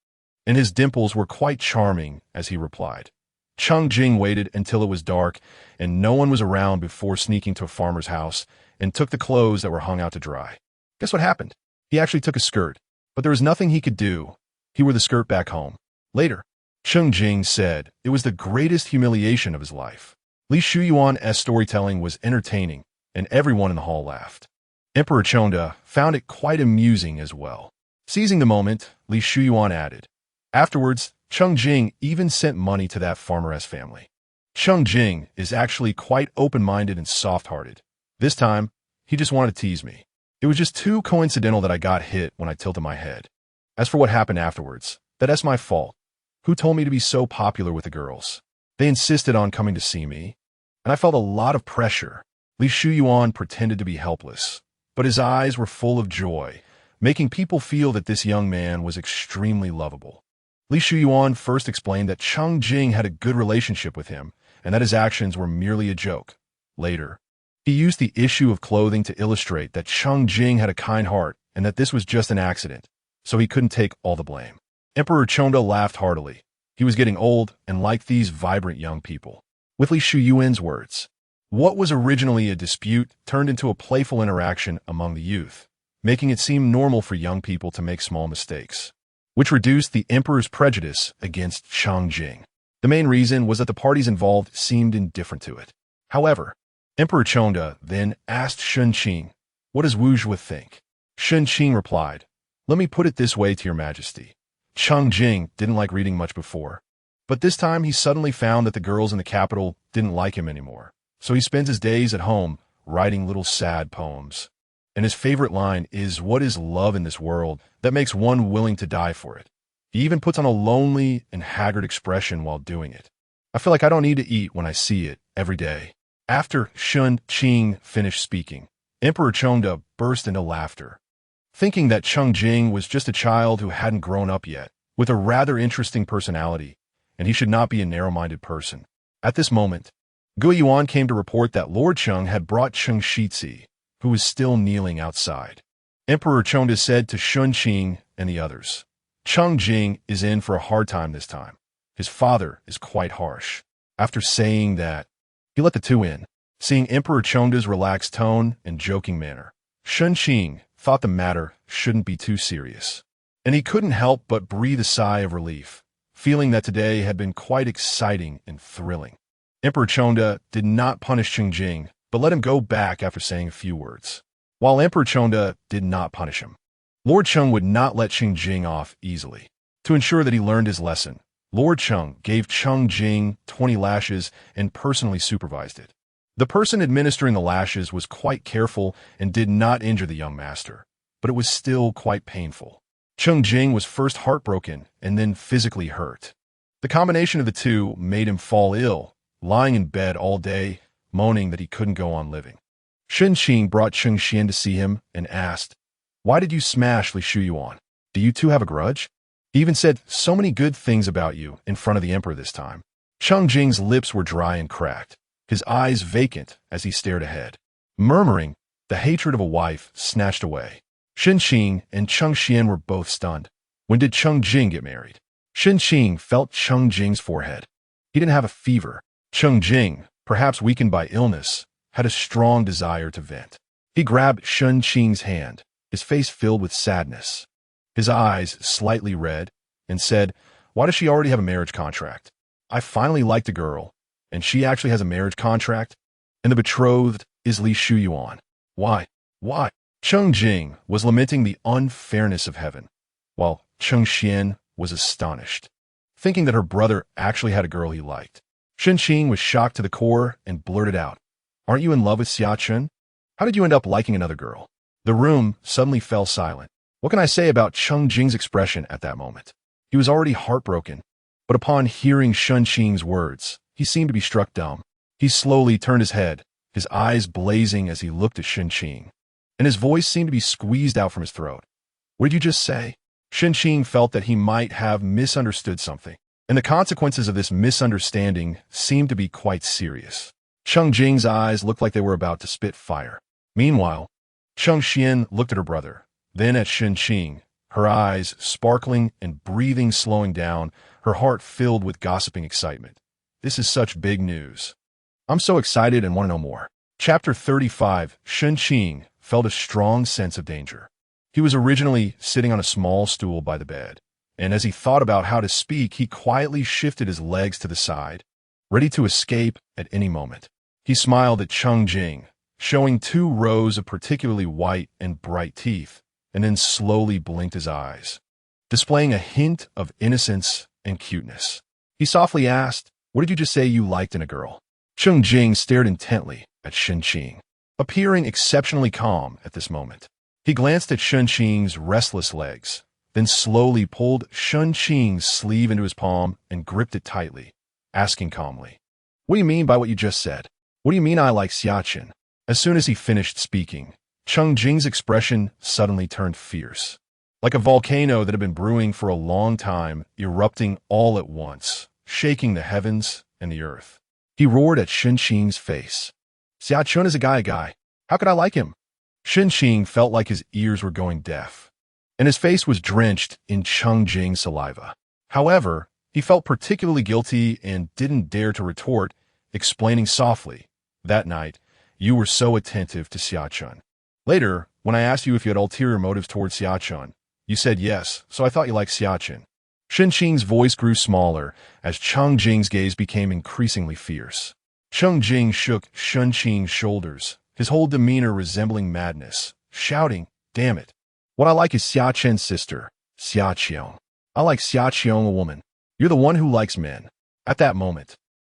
A: and his dimples were quite charming as he replied. Cheng Jing waited until it was dark and no one was around before sneaking to a farmer's house and took the clothes that were hung out to dry. Guess what happened? He actually took a skirt, but there was nothing he could do. He wore the skirt back home. Later, Cheng Jing said it was the greatest humiliation of his life. Li Shuyuan's storytelling was entertaining, and everyone in the hall laughed. Emperor Chengda found it quite amusing as well. Seizing the moment, Li Shuyuan added. Afterwards, Cheng Jing even sent money to that farmeress family. Cheng Jing is actually quite open-minded and soft-hearted. This time, he just wanted to tease me. It was just too coincidental that I got hit when I tilted my head. As for what happened afterwards, that's my fault. Who told me to be so popular with the girls? They insisted on coming to see me, and I felt a lot of pressure. Li Shuyuan pretended to be helpless, but his eyes were full of joy, making people feel that this young man was extremely lovable. Li Shuyuan first explained that Cheng Jing had a good relationship with him, and that his actions were merely a joke. Later, he used the issue of clothing to illustrate that Cheng Jing had a kind heart and that this was just an accident, so he couldn't take all the blame. Emperor Chonda laughed heartily. He was getting old and liked these vibrant young people. With Li Shuyuan's words, what was originally a dispute turned into a playful interaction among the youth, making it seem normal for young people to make small mistakes, which reduced the emperor's prejudice against Cheng Jing. The main reason was that the parties involved seemed indifferent to it. However, Emperor Chonda then asked Shen Qing, "What does Wu Zhuo think?" Shen Qing replied, "Let me put it this way to your majesty. Cheng Jing didn't like reading much before, but this time he suddenly found that the girls in the capital didn't like him anymore, so he spends his days at home writing little sad poems. And his favorite line is, 'What is love in this world that makes one willing to die for it?' He even puts on a lonely and haggard expression while doing it. I feel like I don't need to eat when I see it every day." After Shen Qing finished speaking, Emperor Chonda burst into laughter, thinking that Cheng Jing was just a child who hadn't grown up yet, with a rather interesting personality, and he should not be a narrow-minded person. At this moment, Gu Yuan came to report that Lord Cheng had brought Cheng Shizi, who was still kneeling outside. Emperor Chonda said to Shen Qing and the others, "Cheng Jing is in for a hard time this time. His father is quite harsh." After saying that, he let the two in. Seeing Emperor Chonda's relaxed tone and joking manner, Shen Qing thought the matter shouldn't be too serious, and he couldn't help but breathe a sigh of relief, feeling that today had been quite exciting and thrilling. Emperor Chonda did not punish Cheng Jing, but let him go back after saying a few words. While Emperor Chonda did not punish him, Lord Cheng would not let Cheng Jing off easily. To ensure that he learned his lesson, Lord Cheng gave Cheng Jing 20 lashes and personally supervised it. The person administering the lashes was quite careful and did not injure the young master, but it was still quite painful. Cheng Jing was first heartbroken and then physically hurt. The combination of the two made him fall ill, lying in bed all day, moaning that he couldn't go on living. Shen Qing brought Cheng Xian to see him and asked, "Why did you smash Li Shuyuan? Do you two have a grudge?" He even said so many good things about you in front of the emperor this time. Cheng Jing's lips were dry and cracked, his eyes vacant as he stared ahead. Murmuring, the hatred of a wife snatched away. Shen Qing and Cheng Xian were both stunned. When did Cheng Jing get married? Shen Qing felt Cheng Jing's forehead. He didn't have a fever. Cheng Jing, perhaps weakened by illness, had a strong desire to vent. He grabbed Shen Qing's hand, his face filled with sadness, his eyes slightly red, and said, "Why does she already have a marriage contract? I finally liked a girl, and she actually has a marriage contract, and the betrothed is Li Shuyuan. Why? Why?" Cheng Jing was lamenting the unfairness of heaven, while Cheng Xian was astonished, thinking that her brother actually had a girl he liked. Shen Qing was shocked to the core and blurted out, "Aren't you in love with Xia Chen? How did you end up liking another girl?" The room suddenly fell silent. What can I say about Cheng Jing's expression at that moment? He was already heartbroken, but upon hearing Shen Qing's words, he seemed to be struck dumb. He slowly turned his head, his eyes blazing as he looked at Shen Qing, and his voice seemed to be squeezed out from his throat. "What did you just say?" Shen Qing felt that he might have misunderstood something, and the consequences of this misunderstanding seemed to be quite serious. Cheng Jing's eyes looked like they were about to spit fire. Meanwhile, Cheng Xian looked at her brother, then at Shen Qing, her eyes sparkling and breathing slowing down, her heart filled with gossiping excitement. This is such big news. I'm so excited and want to know more. Chapter 35, Shen Qing felt a strong sense of danger. He was originally sitting on a small stool by the bed, and as he thought about how to speak, he quietly shifted his legs to the side, ready to escape at any moment. He smiled at Cheng Jing, showing 2 rows of particularly white and bright teeth, and then slowly blinked his eyes, displaying a hint of innocence and cuteness. He softly asked, "What did you just say you liked in a girl?" Shen Qing stared intently at Shen Qing, appearing exceptionally calm at this moment. He glanced at Shen Qing's restless legs, then slowly pulled Shen Qing's sleeve into his palm and gripped it tightly, asking calmly, "What do you mean by what you just said? What do you mean I like Xiaqin?" As soon as he finished speaking, Shen Qing's expression suddenly turned fierce, like a volcano that had been brewing for a long time, erupting all at once, shaking the heavens and the earth. He roared at Shen Qing's face. "Xiaqin is a guy. How could I like him?" Shen Qing felt like his ears were going deaf, and his face was drenched in Shen Qing's saliva. However, he felt particularly guilty and didn't dare to retort, explaining softly, "That night, you were so attentive to Xiaqin. Later, when I asked you if you had ulterior motives towards Xiaqin, you said yes, so I thought you liked Xiaqin." Shen Qing's voice grew smaller as Shen Qing's gaze became increasingly fierce. Shen Qing shook Shen Qing's shoulders, his whole demeanor resembling madness, shouting, "Damn it. What I like is Xiaqin's sister, Xiaqiong. I like Xiaqiong, a woman. You're the one who likes men." At that moment,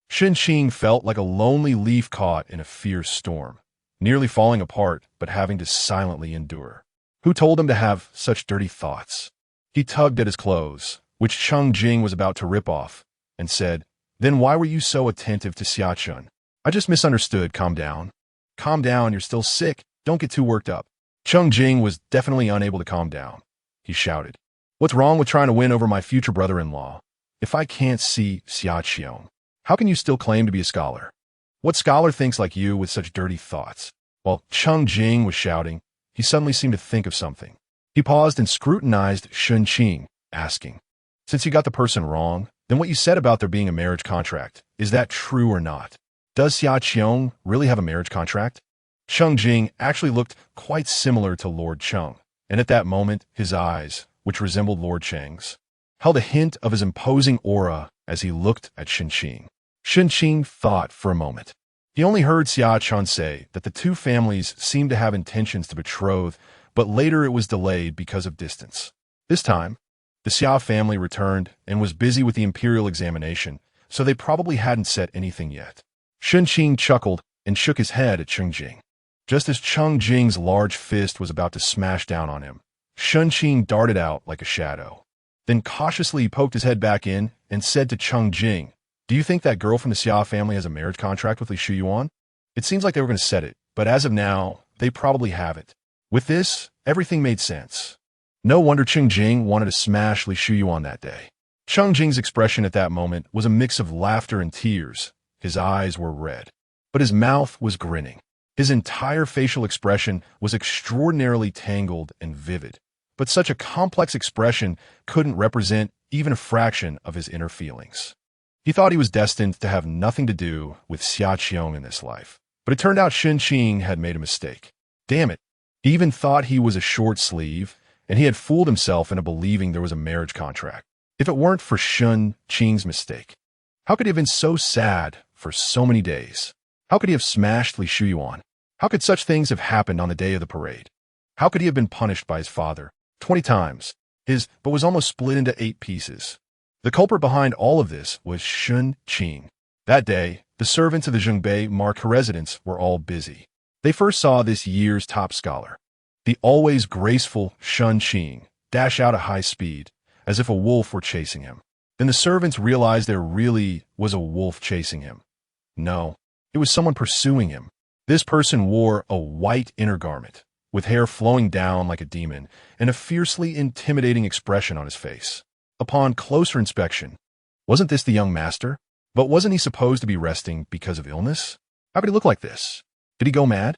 A: Shen Qing felt like a lonely leaf caught in a fierce storm, nearly falling apart but having to silently endure. Who told him to have such dirty thoughts? He tugged at his clothes, which Shen Qing was about to rip off, and said, "Then why were you so attentive to Xiaqin?" "I just misunderstood. Calm down. Calm down, you're still sick. Don't get too worked up." Shen Qing was definitely unable to calm down. He shouted, "What's wrong with trying to win over my future brother-in-law? If I can't see Xiaqiong, how can you still claim to be a scholar? What scholar thinks like you with such dirty thoughts?" While Shen Qing was shouting, he suddenly seemed to think of something. He paused and scrutinized Shen Qing, asking, "Since you got the person wrong, then what you said about there being a marriage contract, is that true or not? Does Xiaqiong really have a marriage contract?" Shen Qing actually looked quite similar to Lord Cheng, and at that moment his eyes, which resembled Lord Cheng's, held a hint of his imposing aura as he looked at Shen Qing. Shen Qing thought for a moment. He only heard Xiaqin say that the two families seemed to have intentions to betroth, but later it was delayed because of distance. This time, the Xia family returned and was busy with the imperial examination, so they probably hadn't said anything yet. Shen Qing chuckled and shook his head at Shen Qing. Just as Shen Qing's large fist was about to smash down on him, Shen Qing darted out like a shadow. Then cautiously he poked his head back in and said to Shen Qing, "Do you think that girl from the Xia family has a marriage contract with Li Shuyuan? It seems like they were going to set it, but as of now, they probably haven't." With this, everything made sense. No wonder Shen Qing wanted to smash Li Shuyuan that day. Shen Qing's expression at that moment was a mix of laughter and tears. His eyes were red, but his mouth was grinning. His entire facial expression was extraordinarily tangled and vivid, but such a complex expression couldn't represent even a fraction of his inner feelings. He thought he was destined to have nothing to do with Xiaqiong in this life, but it turned out Shen Qing had made a mistake. Damn it, he even thought he was a short sleeve, and he had fooled himself into believing there was a marriage contract. If it weren't for Shen Qing's mistake, how could he have been so sad for so many days? How could he have smashed Li Shuyuan? How could such things have happened on the day of the parade? How could he have been punished by his father 20 times, but was almost split into 8 pieces? The culprit behind all of this was Shen Qing. That day, the servants of the Zhengbei Marquis residence were all busy. They first saw this year's top scholar, the always graceful Shen Qing, dash out at high speed, as if a wolf were chasing him. Then the servants realized there really was a wolf chasing him. No, it was someone pursuing him. This person wore a white inner garment, with hair flowing down like a demon, and a fiercely intimidating expression on his face. Upon closer inspection, wasn't this the young master? But wasn't he supposed to be resting because of illness? How could he look like this? Did he go mad?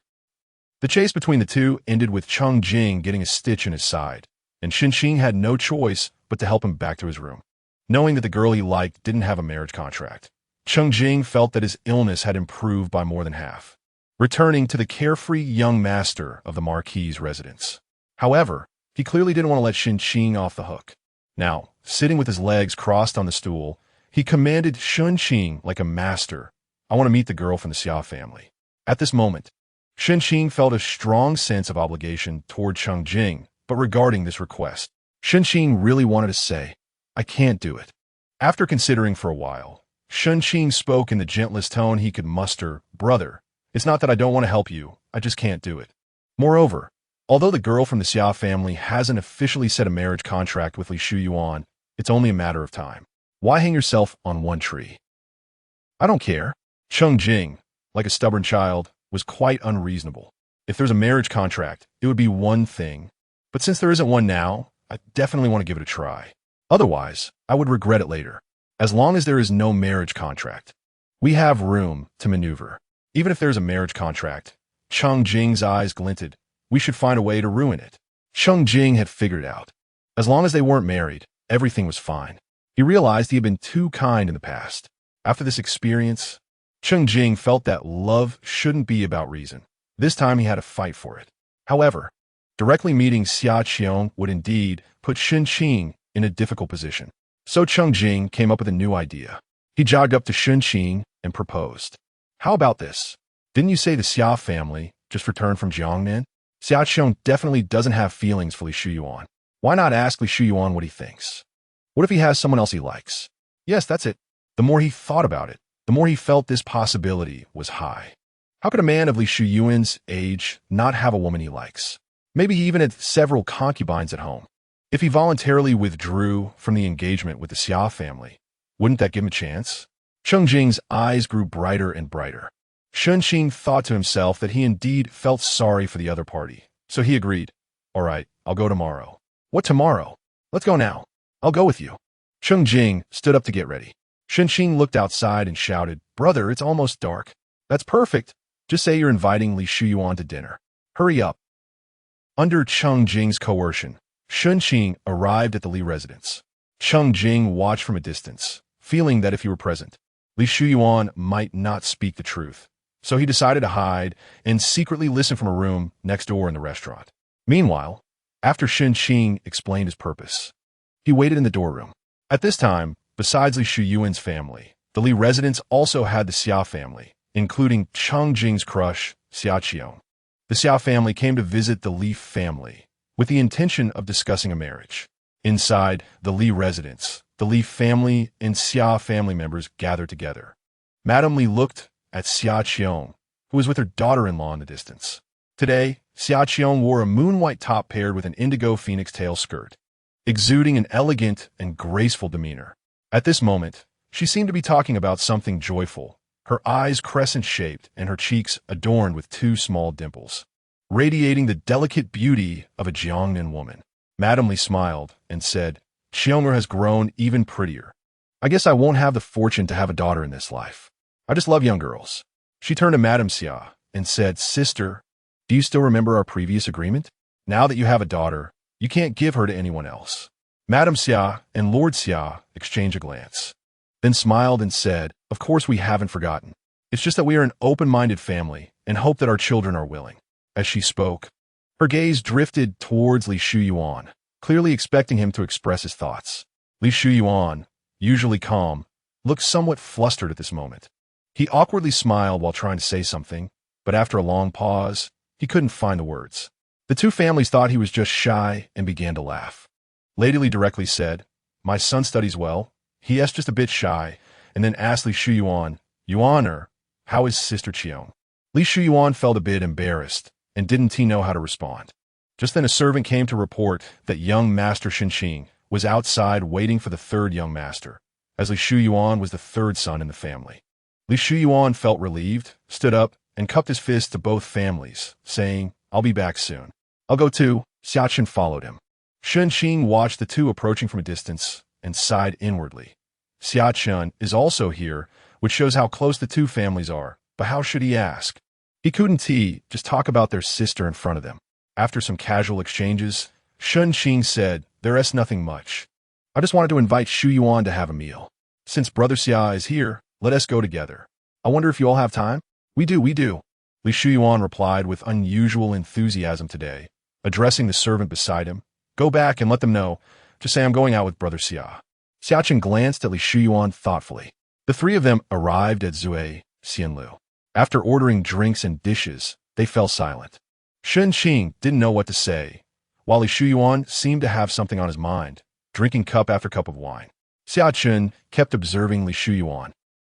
A: The chase between the two ended with Shen Qing getting a stitch in his side, and Shen Qing had no choice but to help him back to his room. Knowing that the girl he liked didn't have a marriage contract, Shen Qing felt that his illness had improved by more than half, returning to the carefree young master of the Marquis' residence. However, he clearly didn't want to let Shen Qing off the hook. Now, sitting with his legs crossed on the stool, he commanded Shen Qing like a master, "I want to meet the girl from the Xia family." At this moment, Shen Qing felt a strong sense of obligation toward Shen Qing but regarding this request, Shen Qing really wanted to say, I can't do it. After considering for a while, Shen Qing spoke in the gentlest tone he could muster, Brother, it's not that I don't want to help you, I just can't do it. Moreover, although the girl from the Xia family hasn't officially set a marriage contract with Li Shuyuan, it's only a matter of time. Why hang yourself on one tree? I don't care. Cheng Jing, like a stubborn child, was quite unreasonable. If there's a marriage contract, it would be one thing. But since there isn't one now, I definitely want to give it a try. Otherwise, I would regret it later. As long as there is no marriage contract, we have room to maneuver. Even if there's a marriage contract, Cheng Jing's eyes glinted. We should find a way to ruin it. Cheng Jing had figured it out. As long as they weren't married, everything was fine. He realized he had been too kind in the past. After this experience, Cheng Jing felt that love shouldn't be about reason. This time he had to fight for it. However, directly meeting Xia Qiong would indeed put Shen Qing in a difficult position. So Cheng Jing came up with a new idea. He jogged up to Shen Qing and proposed. How about this? Didn't you say the Xia family just returned from Jiangnan? Xia Qiong definitely doesn't have feelings for Li Shuyuan. Why not ask Li Shuyuan what he thinks? What if he has someone else he likes? Yes, that's it. The more he thought about it, the more he felt this possibility was high. How could a man of Li Shuyuan's age not have a woman he likes? Maybe he even had several concubines at home. If he voluntarily withdrew from the engagement with the Xia family, wouldn't that give him a chance? Cheng Jing's eyes grew brighter and brighter. Shen Qing thought to himself that he indeed felt sorry for the other party, so he agreed. All right, I'll go tomorrow. What tomorrow? Let's go now. I'll go with you. Cheng Jing stood up to get ready. Shen Qing looked outside and shouted, Brother, it's almost dark. That's perfect. Just say you're inviting Li Shuyuan to dinner. Hurry up. Under Cheng Jing's coercion, Shen Qing arrived at the Li residence. Cheng Jing watched from a distance, feeling that if he were present, Li Shuyuan might not speak the truth. So he decided to hide and secretly listen from a room next door in the restaurant. Meanwhile, after Shen Qing explained his purpose, he waited in the doorroom. At this time, besides Li Shuyuan's family, the Li residence also had the Xia family, including Cheng Jing's crush, Xia Qiong. The Xia family came to visit the Li family with the intention of discussing a marriage. Inside the Li residence, the Li family and Xia family members gathered together. Madame Li looked at Xia Qiong, who was with her daughter-in-law in the distance. Today, Xia Qiong wore a moon-white top paired with an indigo phoenix tail skirt, exuding an elegant and graceful demeanor. At this moment, she seemed to be talking about something joyful, her eyes crescent-shaped and her cheeks adorned with two small dimples, radiating the delicate beauty of a Jiangnan woman. Madame Li smiled and said, Qiong'er has grown even prettier. I guess I won't have the fortune to have a daughter in this life. I just love young girls. She turned to Madame Xia and said, Sister, do you still remember our previous agreement? Now that you have a daughter, you can't give her to anyone else. Madame Xia and Lord Xia exchanged a glance, then smiled and said, Of course we haven't forgotten. It's just that we are an open-minded family and hope that our children are willing. As she spoke, her gaze drifted towards Li Shuyuan, clearly expecting him to express his thoughts. Li Shuyuan, usually calm, looked somewhat flustered at this moment. He awkwardly smiled while trying to say something, but after a long pause, he couldn't find the words. The two families thought he was just shy and began to laugh. Lady Li directly said, My son studies well. He is just a bit shy, and then asked Li Shuyuan, Yuan, how is Sister Qiong? Li Shuyuan felt a bit embarrassed, and didn't he know how to respond. Just then a servant came to report that young Master Shen Qing was outside waiting for the third young master, as Li Shuyuan was the third son in the family. Li Shuyuan felt relieved, stood up, and cupped his fist to both families, saying, I'll be back soon. I'll go too. Xia Chen followed him. Shen Qing watched the two approaching from a distance and sighed inwardly. Xia Chen is also here, which shows how close the two families are, but how should he ask? He couldn't just talk about their sister in front of them. After some casual exchanges, Shen Qing said, There's nothing much. I just wanted to invite Shuyuan to have a meal. Since Brother Xia is here, let us go together. I wonder if you all have time? We do. Li Shuyuan replied with unusual enthusiasm today, addressing the servant beside him. Go back and let them know. Just say I'm going out with Brother Xia. Xia Chen glanced at Li Shuyuan thoughtfully. The three of them arrived at Zui Xianlu. After ordering drinks and dishes, they fell silent. Shen Qing didn't know what to say. while Li Shuyuan seemed to have something on his mind, drinking cup after cup of wine. Xia Chen kept observing Li Shuyuan,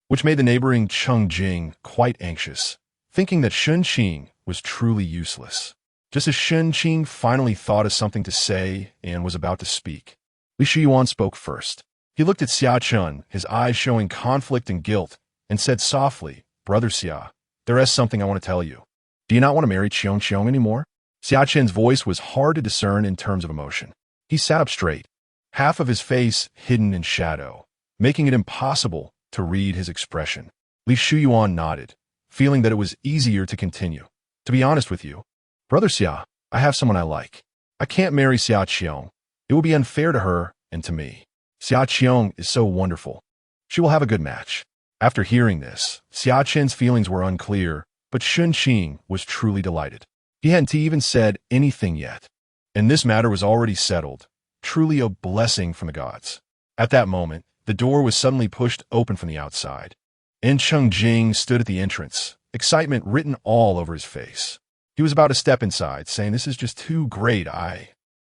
A: which made the neighboring Cheng Jing quite anxious, thinking that Shen Qing was truly useless. Just as Shen Qing finally thought of something to say and was about to speak, Li Shuyuan spoke first. He looked at Xia Chen, his eyes showing conflict and guilt, and said softly, "Brother Xia, there is something I want to tell you. Do you not want to marry Qiong anymore?" Xia Chen's voice was hard to discern in terms of emotion. He sat up straight, half of his face hidden in shadow, making it impossible to read his expression. Li Shuyuan nodded, feeling that it was easier to continue. "To be honest with you, Brother Xia, I have someone I like. I can't marry Xia Qiong. It will be unfair to her and to me. Xia Qiong is so wonderful. She will have a good match." After hearing this, Xia Chen's feelings were unclear, but Shen Qing was truly delighted. He hadn't even said anything yet, and this matter was already settled, truly a blessing from the gods. At that moment, the door was suddenly pushed open from the outside, and Cheng Jing stood at the entrance, excitement written all over his face. He was about to step inside, saying, "This is just too great,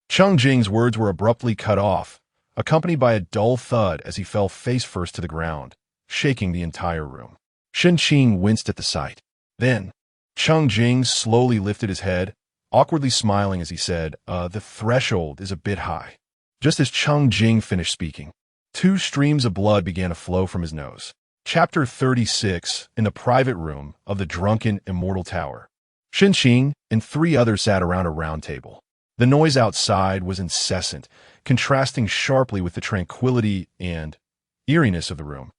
A: Cheng Jing's words were abruptly cut off, accompanied by a dull thud as he fell face first to the ground, shaking the entire room. Shen Qing winced at the sight. Then, Cheng Jing slowly lifted his head, awkwardly smiling as he said, "The threshold is a bit high." Just as Cheng Jing finished speaking, 2 streams of blood began to flow from his nose. Chapter 36, in the private room of the drunken immortal tower. Shen Qing and 3 others sat around a round table. The noise outside was incessant, contrasting sharply with the tranquility and eeriness of the room.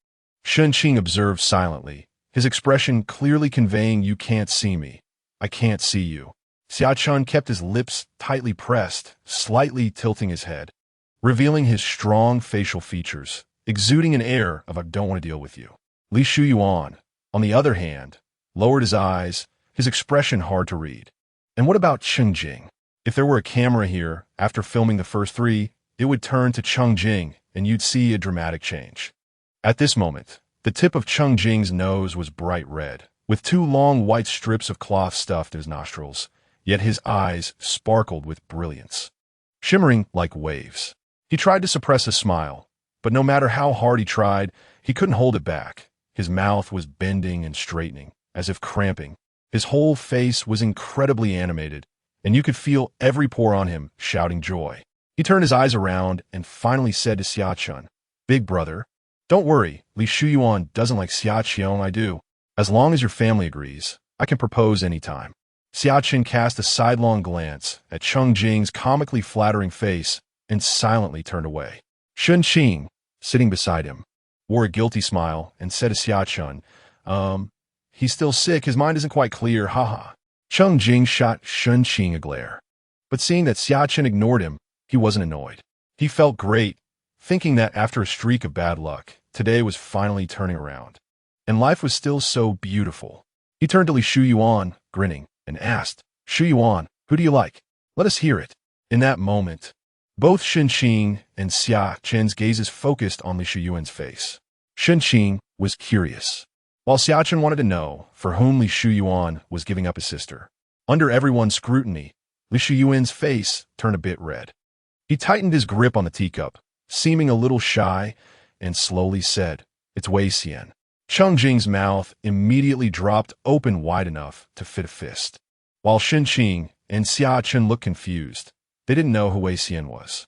A: Shen Qing observed silently, his expression clearly conveying, "You can't see me. I can't see you." Xia Chen kept his lips tightly pressed, slightly tilting his head, revealing his strong facial features, exuding an air of "I don't want to deal with you." Li Shuyuan, on the other hand, lowered his eyes, his expression hard to read. And what about Cheng Jing? If there were a camera here, after filming the first 3, it would turn to Cheng Jing, and you'd see a dramatic change. At this moment, the tip of Cheng Jing's nose was bright red, with 2 long white strips of cloth stuffed in his nostrils, yet his eyes sparkled with brilliance, shimmering like waves. He tried to suppress a smile, but no matter how hard he tried, he couldn't hold it back. His mouth was bending and straightening, as if cramping. His whole face was incredibly animated, and you could feel every pore on him shouting joy. He turned his eyes around and finally said to Xia Chen, "Big brother, don't worry, Li Shuyuan doesn't like Xia Qiong, I do. As long as your family agrees, I can propose any time." Xia Chen cast a sidelong glance at Cheng Jing's comically flattering face and silently turned away. Shen Qing, sitting beside him, wore a guilty smile and said to Xia Chen, "He's still sick, his mind isn't quite clear, haha." Cheng Jing shot Shen Qing a glare, but seeing that Xia Chen ignored him, he wasn't annoyed. He felt great, thinking that after a streak of bad luck, today was finally turning around, and life was still so beautiful. He turned to Li Shuyuan, grinning, and asked, "Shuyuan, who do you like? Let us hear it." In that moment, both Shen Qing and Xia Chen's gazes focused on Li Shuyuan's face. Shen Qing was curious, while Xia Chen wanted to know for whom Li Shuyuan was giving up his sister. Under everyone's scrutiny, Li Shuyuan's face turned a bit red. He tightened his grip on the teacup, seeming a little shy, and slowly said, "It's wife.Shen." Cheng Jing's mouth immediately dropped open wide enough to fit a fist. While Shen Qing and Xia Chen looked confused, they didn't know who wife.Shen was.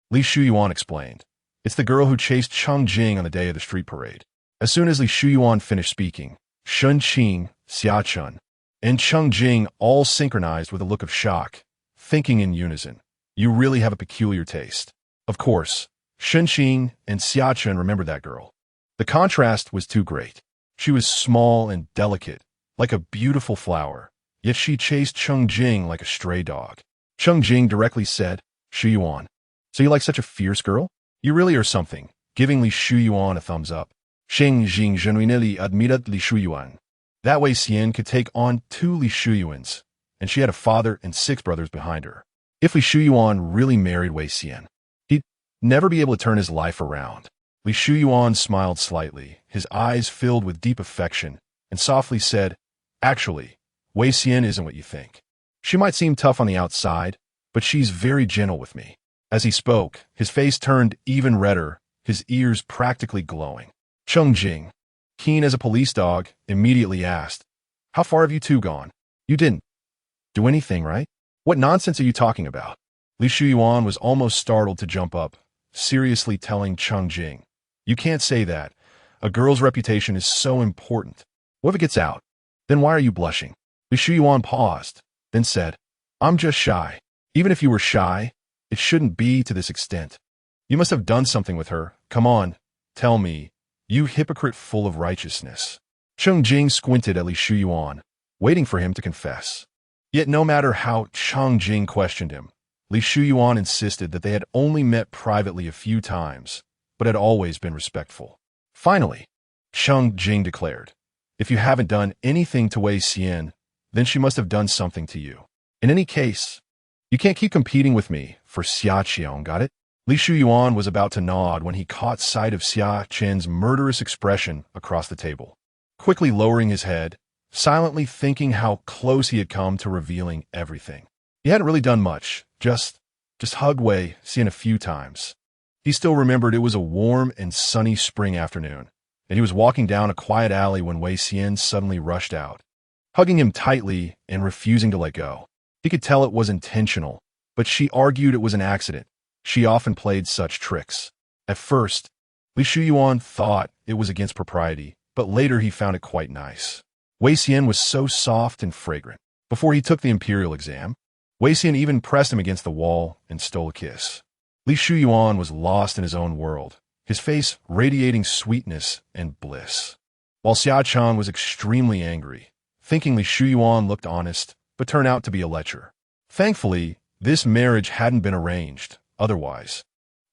A: Li Shuyuan explained, "It's the girl who chased Cheng Jing on the day of the street parade." As soon as Li Shuyuan finished speaking, Shen Qing, Xia Chen, and Cheng Jing all synchronized with a look of shock, thinking in unison, "You really have a peculiar taste." Of course, Shen Qing and Xia Chen remembered that girl. The contrast was too great. She was small and delicate, like a beautiful flower, yet she chased Cheng Jing like a stray dog. Cheng Jing directly said, "Shuyuan, so you like such a fierce girl? You really are something," giving Li Shuyuan a thumbs up. Shen Jing genuinely admired Li Shuyuan. That way wife.Shen could take on 2 Li Shuyuans, and she had a father and 6 brothers behind her. If Li Shuyuan really married wife.Shen, he'd never be able to turn his life around. Li Shuyuan smiled slightly, his eyes filled with deep affection, and softly said, "Actually, wife.Shen isn't what you think. She might seem tough on the outside, but she's very gentle with me." As he spoke, his face turned even redder, his ears practically glowing. Shen Qing, keen as a police dog, immediately asked, "How far have you two gone? You didn't do anything, right? What nonsense are you talking about?" Li Shuyuan was almost startled to jump up, seriously telling Shen Qing, "You can't say that. A girl's reputation is so important. What if it gets out? Then why are you blushing?" Li Shuyuan paused, then said, "I'm just shy. Even if you were shy, it shouldn't be to this extent. You must have done something with her. Come on, tell me, you hypocrite full of righteousness." Shen Qing squinted at Li Shuyuan, waiting for him to confess. Yet no matter how Shen Qing questioned him, Li Shuyuan insisted that they had only met privately a few times, but had always been respectful. Finally, Shen Qing declared, "If you haven't done anything to wife.Shen, then she must have done something to you. In any case, you can't keep competing with me for Xia, got it?" Li Shuyuan was about to nod when he caught sight of Xia murderous expression across the table. Quickly lowering his head, silently thinking how close he had come to revealing everything. He hadn't really done much, just hugged wife.Shen a few times. He still remembered it was a warm and sunny spring afternoon, and he was walking down a quiet alley when wife.Shen suddenly rushed out, hugging him tightly and refusing to let go. He could tell it was intentional, but she argued it was an accident. She often played such tricks. At first, Li Shuyuan thought it was against propriety, but later he found it quite nice. wife.Shen was so soft and fragrant. Before he took the imperial exam, wife.Shen even pressed him against the wall and stole a kiss. Li Shuyuan was lost in his own world, his face radiating sweetness and bliss. While Xia was extremely angry, thinking Li Shuyuan looked honest, but turned out to be a lecher. Thankfully, this marriage hadn't been arranged, otherwise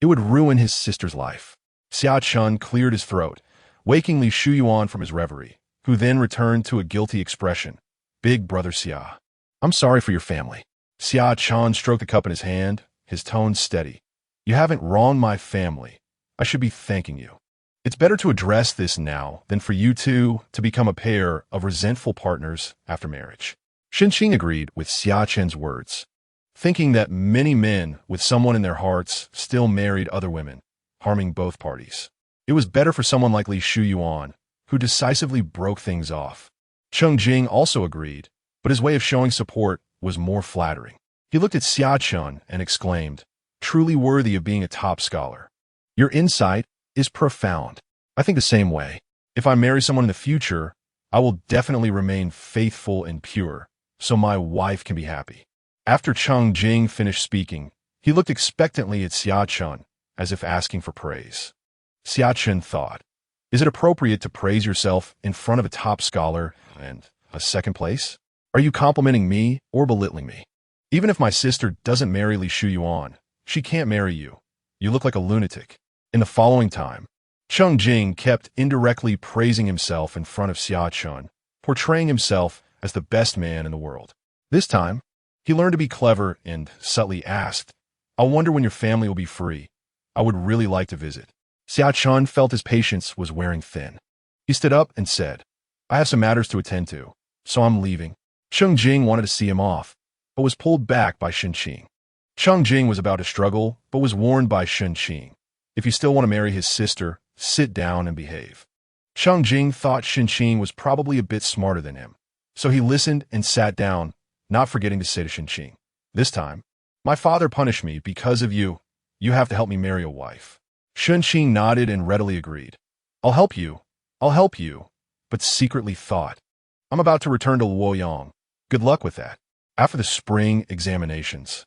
A: it would ruin his sister's life. Xia cleared his throat, waking Li Shuyuan from his reverie, who then returned to a guilty expression. "Big brother Xia, I'm sorry for your family." Xia stroked the cup in his hand, his tone steady. "You haven't wronged my family. I should be thanking you. It's better to address this now than for you two to become a pair of resentful partners after marriage." Shen Qing agreed with Xia's words, thinking that many men with someone in their hearts still married other women, harming both parties. It was better for someone like Li Shuyuan, who decisively broke things off. Shen Qing also agreed, but his way of showing support was more flattering. He looked at Xia and exclaimed, "Truly worthy of being a top scholar. Your insight is profound. I think the same way. If I marry someone in the future, I will definitely remain faithful and pure, so my wife can be happy." After Shen Qing finished speaking, he looked expectantly at Xia, as if asking for praise. Xia thought, "Is it appropriate to praise yourself in front of a top scholar and a second place? Are you complimenting me or belittling me? Even if my sister doesn't marry Li Shuyuan, she can't marry you. You look like a lunatic." In the following time, Shen Qing kept indirectly praising himself in front of Xia, portraying himself as the best man in the world. This time, he learned to be clever and subtly asked, "I wonder when your family will be free. I would really like to visit." Xia felt his patience was wearing thin. He stood up and said, "I have some matters to attend to, so I'm leaving." Shen Qing wanted to see him off, but was pulled back by Shen Qing. Shen Qing was about to struggle, but was warned by Shen Qing, "If you still want to marry his sister, sit down and behave." Shen Qing thought Shen Qing was probably a bit smarter than him, so he listened and sat down, not forgetting to say to Shen Qing, "This time, my father punished me because of you. You have to help me marry a wife." Shen Qing nodded and readily agreed. I'll help you, but secretly thought, "I'm about to return to Luoyang. Good luck with that." After the spring examinations,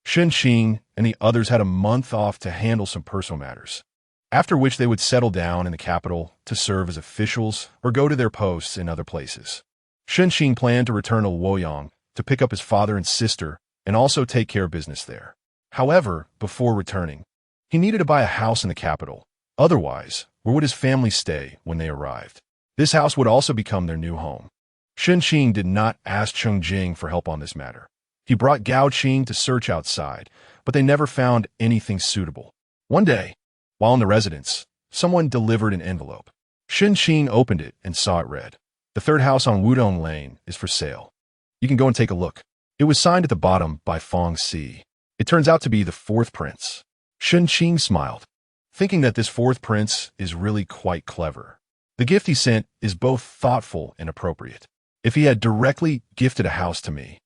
A: Shen Qing and the others had a month off to handle some personal matters, after which they would settle down in the capital to serve as officials or go to their posts in other places. Shen Qing planned to return to Luoyang to pick up his father and sister and also take care of business there. However, before returning, he needed to buy a house in the capital. Otherwise, where would his family stay when they arrived? This house would also become their new home. Shen Qing did not ask Shen Qing for help on this matter. He brought Gao Qing to search outside, but they never found anything suitable. One day, while in the residence, someone delivered an envelope. Shen Qing opened it and saw it read, "The third house on Wudong Lane is for sale. You can go and take a look." It was signed at the bottom by Fong Si. It turns out to be the fourth prince. Shen Qing smiled, thinking that this fourth prince is really quite clever. The gift he sent is both thoughtful and appropriate. If he had directly gifted a house to me,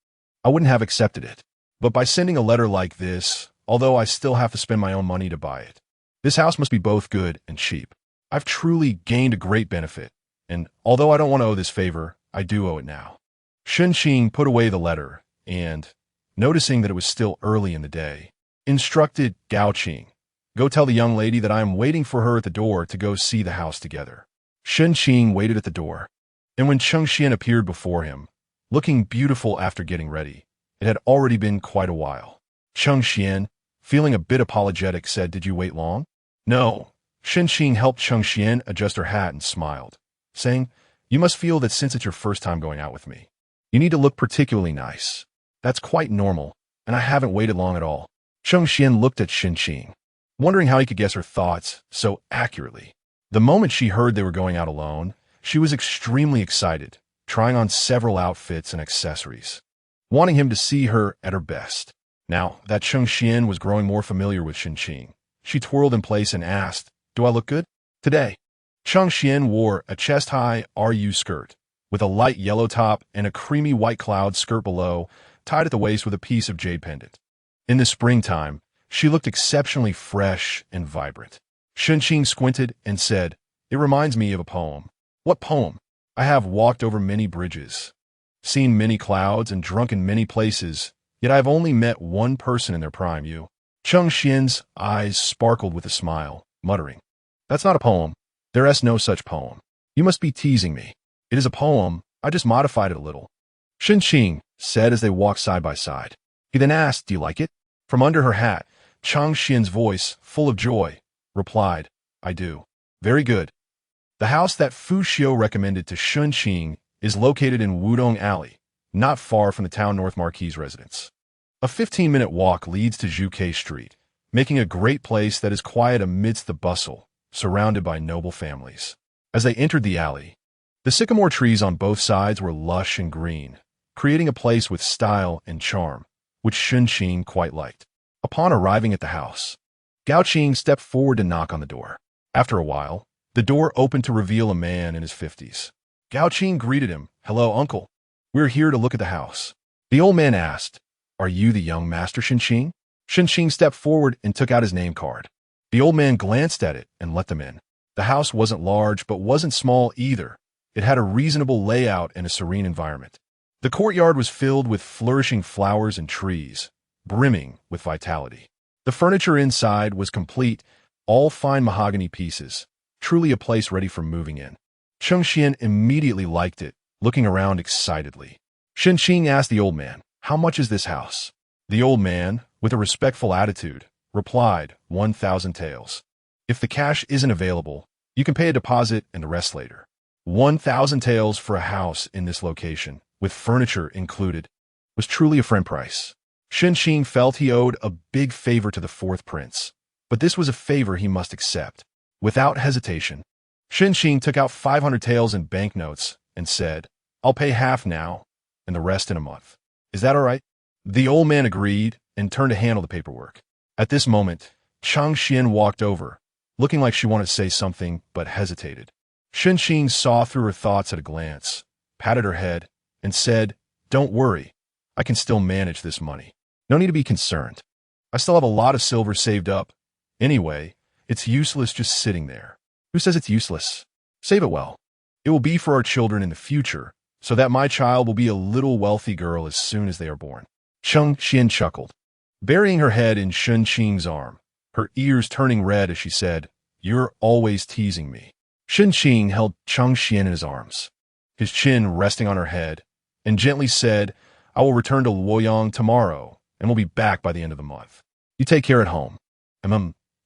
A: I wouldn't have accepted it. But by sending a letter like this, although I still have to spend my own money to buy it, this house must be both good and cheap. I've truly gained a great benefit, and although I don't want to owe this favor, I do owe it now. Shen Qing put away the letter and, noticing that it was still early in the day, instructed Gao Qing, "Go tell the young lady that I am waiting for her at the door to go see the house together." Shen Qing waited at the door, and when Cheng Xian appeared before him, looking beautiful after getting ready, it had already been quite a while. Cheng Xian, feeling a bit apologetic, said, "Did you wait long?" "No." Shen Qing helped Cheng Xian adjust her hat and smiled, saying, "You must feel that since it's your first time going out with me, you need to look particularly nice. That's quite normal, and I haven't waited long at all." Cheng Xian looked at Shen Qing, wondering how he could guess her thoughts so accurately. The moment she heard they were going out alone, she was extremely excited, trying on several outfits and accessories, wanting him to see her at her best. Now that Cheng Xian was growing more familiar with Shen Qing, she twirled in place and asked, "Do I look good today?" Cheng Xian wore a chest-high RU skirt with a light yellow top and a creamy white cloud skirt below, tied at the waist with a piece of jade pendant. In the springtime, she looked exceptionally fresh and vibrant. Shen Qing squinted and said, "It reminds me of a poem." "What poem?" "I have walked over many bridges, seen many clouds, and drunk in many places, yet I have only met one person in their prime, you." Cheng Xian's eyes sparkled with a smile, muttering, "That's not a poem. There is no such poem. You must be teasing me." "It is a poem. I just modified it a little," Shen Qing said as they walked side by side. He then asked, "Do you like it?" From under her hat, Cheng Xian's voice, full of joy, replied, "I do." "Very good." The house that Fu Xiu recommended to Shen Qing is located in Wudong Alley, not far from the town North Marquis residence. A 15-minute walk leads to Zhuke Street, making a great place that is quiet amidst the bustle, surrounded by noble families. As they entered the alley, the sycamore trees on both sides were lush and green, creating a place with style and charm, which Shen Qing quite liked. Upon arriving at the house, Gao Qing stepped forward to knock on the door. After a while, the door opened to reveal a man in his 50s. Gao Qing greeted him, "Hello, uncle. We're here to look at the house." The old man asked, "Are you the young master Shen Qing?" Shen Qing stepped forward and took out his name card. The old man glanced at it and let them in. The house wasn't large, but wasn't small either. It had a reasonable layout and a serene environment. The courtyard was filled with flourishing flowers and trees, brimming with vitality. The furniture inside was complete, all fine mahogany pieces, truly a place ready for moving in. Cheng Xian immediately liked it, looking around excitedly. Shen Qing asked the old man, "How much is this house?" The old man, with a respectful attitude, replied, 1,000 taels. "If the cash isn't available, you can pay a deposit and the rest later." 1,000 taels for a house in this location, with furniture included, was truly a friend price. Shen Qing felt he owed a big favor to the fourth prince, but this was a favor he must accept. Without hesitation, Shen Qing took out 500 taels in banknotes and said, "I'll pay half now and the rest in a month. Is that all right?" The old man agreed and turned to handle the paperwork. At this moment, Cheng Xian walked over, looking like she wanted to say something but hesitated. Shen Qing saw through her thoughts at a glance, patted her head, and said, "Don't worry, I can still manage this money. No need to be concerned. I still have a lot of silver saved up. Anyway, it's useless just sitting there." "Who says it's useless? Save it well. It will be for our children in the future, so that my child will be a little wealthy girl as soon as they are born." Cheng Xian chuckled, burying her head in Shen Qing's arm, her ears turning red as she said, "You're always teasing me." Shen Qing held Cheng Xian in his arms, his chin resting on her head, and gently said, "I will return to Luoyang tomorrow, and will be back by the end of the month. You take care at home."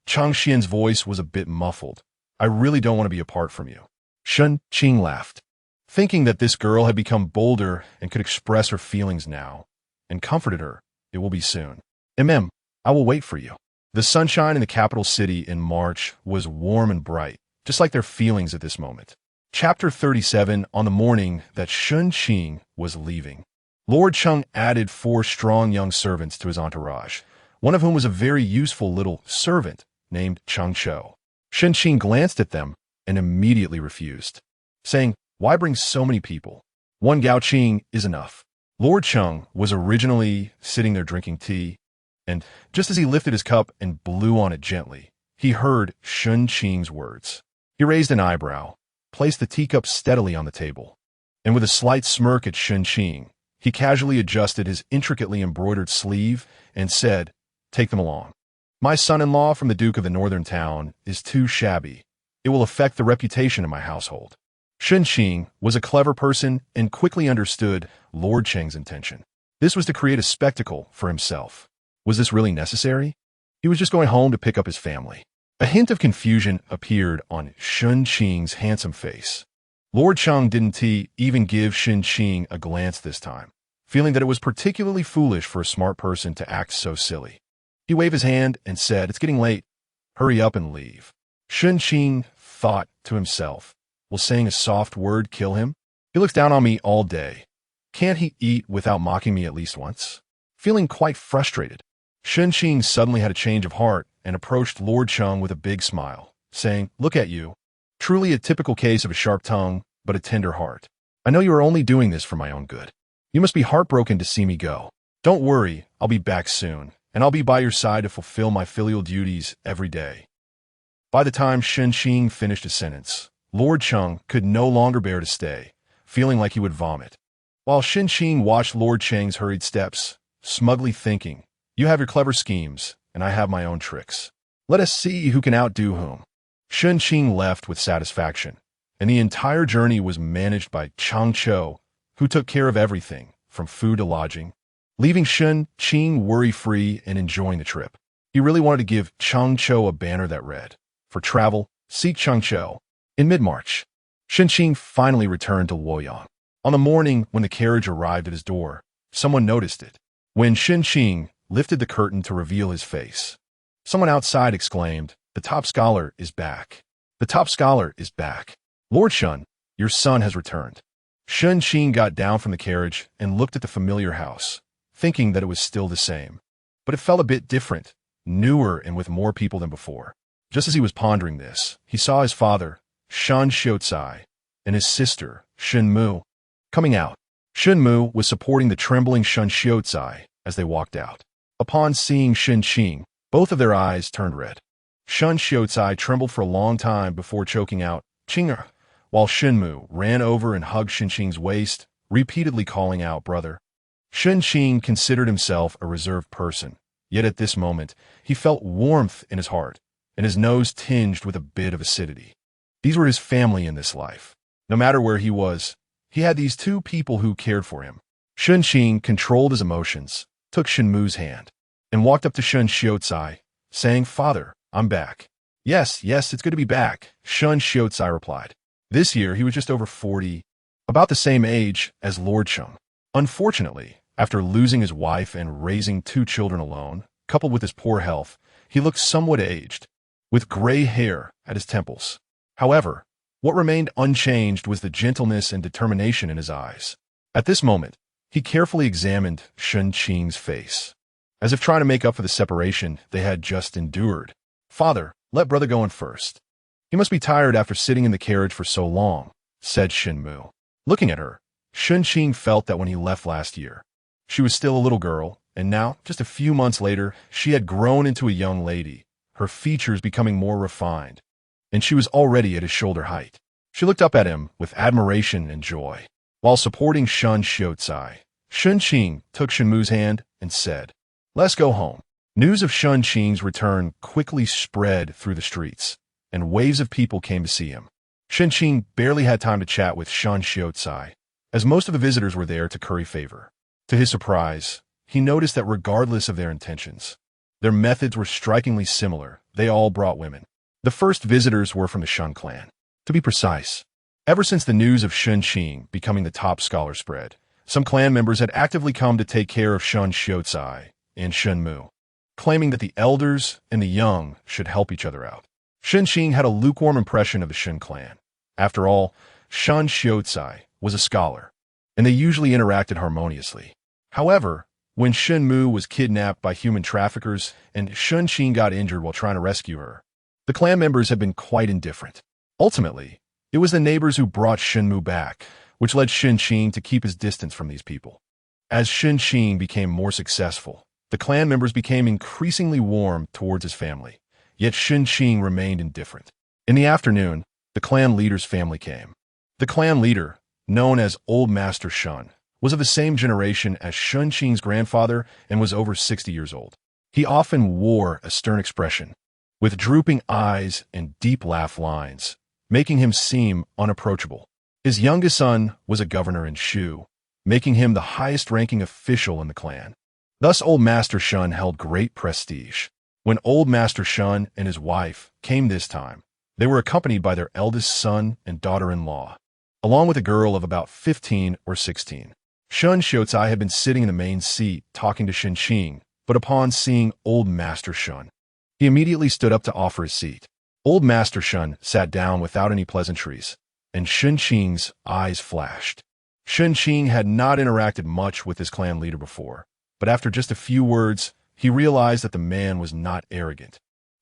A: Cheng Xian's voice was a bit muffled. "I really don't want to be apart from you." Shen Qing laughed, thinking that this girl had become bolder and could express her feelings now, and comforted her, "It will be soon. I will wait for you." The sunshine in the capital city in March was warm and bright, just like their feelings at this moment. Chapter 37. On the morning that Shen Qing was leaving, Lord Cheng added 4 strong young servants to his entourage, one of whom was a very useful little servant named Chang Chou. Shen Qing glanced at them and immediately refused, saying, "Why bring so many people? One Gao Qing is enough." Lord Cheng was originally sitting there drinking tea, and just as he lifted his cup and blew on it gently, he heard Shen Qing's words. He raised an eyebrow, placed the teacup steadily on the table, and with a slight smirk at Shen Qing, he casually adjusted his intricately embroidered sleeve and said, "Take them along. My son-in-law from the Duke of the Northern Town is too shabby. It will affect the reputation of my household." Shen Qing was a clever person and quickly understood Lord Cheng's intention. This was to create a spectacle for himself. Was this really necessary? He was just going home to pick up his family. A hint of confusion appeared on Shen Qing's handsome face. Lord Cheng didn't even give Shen Qing a glance this time, feeling that it was particularly foolish for a smart person to act so silly. He waved his hand and said, "It's getting late. Hurry up and leave." Shen Qing thought to himself, "Will saying a soft word kill him? He looks down on me all day. Can't he eat without mocking me at least once?" Feeling quite frustrated, Shen Qing suddenly had a change of heart and approached Lord Cheng with a big smile, saying, "Look at you. Truly a typical case of a sharp tongue, but a tender heart. I know you are only doing this for my own good. You must be heartbroken to see me go. Don't worry, I'll be back soon, and I'll be by your side to fulfill my filial duties every day." By the time Shen Qing finished his sentence, Lord Cheng could no longer bear to stay, feeling like he would vomit. While Shen Qing watched Lord Cheng's hurried steps, smugly thinking, "You have your clever schemes, and I have my own tricks. Let us see who can outdo whom." Shen Qing left with satisfaction, and the entire journey was managed by Chang Chou, who took care of everything, from food to lodging, leaving Shen Qing worry-free and enjoying the trip. He really wanted to give Chang Chou a banner that read, "For travel, seek Chang Chou." In mid-March, Shen Qing finally returned to Luoyang. On the morning when the carriage arrived at his door, someone noticed it. When Shen Qing lifted the curtain to reveal his face, someone outside exclaimed, "The top scholar is back. The top scholar is back. Lord Shen, your son has returned." Shen Qing got down from the carriage and looked at the familiar house, thinking that it was still the same. But it felt a bit different, newer and with more people than before. Just as he was pondering this, he saw his father, Shan Xiucai, and his sister, Shen Mu, coming out. Shen Mu was supporting the trembling Shan Xiucai as they walked out. Upon seeing Shen Qing, both of their eyes turned red. Shan Xiucai trembled for a long time before choking out, "Qing," while Shen Mu ran over and hugged Shen Qing's waist, repeatedly calling out, "Brother." Shen Qing considered himself a reserved person, yet at this moment he felt warmth in his heart, and his nose tinged with a bit of acidity. These were his family in this life. No matter where he was, he had these two people who cared for him. Shen Qing controlled his emotions, took Shen Mu's hand, and walked up to Shan Xiucai, saying, "Father, I'm back." Yes, it's good to be back," Shan Xiucai replied. This year he was just over 40, about the same age as Lord Cheng. Unfortunately, after losing his wife and raising two children alone, coupled with his poor health, he looked somewhat aged, with gray hair at his temples. However, what remained unchanged was the gentleness and determination in his eyes. At this moment, he carefully examined Shen Qing's face, as if trying to make up for the separation they had just endured. "Father, let brother go in first. He must be tired after sitting in the carriage for so long," said Shen Mu. Looking at her, Shen Qing felt that when he left last year, she was still a little girl, and now, just a few months later, she had grown into a young lady, her features becoming more refined, and she was already at his shoulder height. She looked up at him with admiration and joy. While supporting Shan Xiucai, Shen Qing took Shen Mu's hand and said, "Let's go home." News of Shen Qing's return quickly spread through the streets, and waves of people came to see him. Shen Qing barely had time to chat with Shan Xiucai, as most of the visitors were there to curry favor. To his surprise, he noticed that regardless of their intentions, their methods were strikingly similar. They all brought women. The first visitors were from the Shen clan. To be precise, ever since the news of Shen Qing becoming the top scholar spread, some clan members had actively come to take care of Shan Xiucai and Shen Mu, claiming that the elders and the young should help each other out. Shen Qing had a lukewarm impression of the Shen clan. After all, Shan Xiucai was a scholar, and they usually interacted harmoniously. However, when Shen Mu was kidnapped by human traffickers and Shen Qing got injured while trying to rescue her. The clan members had been quite indifferent. Ultimately, it was the neighbors who brought Shen Mu back, which led Shen Qing to keep his distance from these people. As Shen Qing became more successful, the clan members became increasingly warm towards his family, yet Shen Qing remained indifferent. In the afternoon, the clan leader's family came. The clan leader, known as Old Master Shen, was of the same generation as Shen Qing's grandfather and was over 60 years old. He often wore a stern expression, with drooping eyes and deep laugh lines, making him seem unapproachable. His youngest son was a governor in Shu, making him the highest-ranking official in the clan. Thus, Old Master Shen held great prestige. When Old Master Shen and his wife came this time, they were accompanied by their eldest son and daughter-in-law, along with a girl of about 15 or 16. Shen Xiaocai had been sitting in the main seat talking to Shen Qing, but upon seeing Old Master Shen, he immediately stood up to offer his seat. Old Master Shen sat down without any pleasantries, and Shen Qing's eyes flashed. Shen Qing had not interacted much with his clan leader before, but after just a few words, he realized that the man was not arrogant,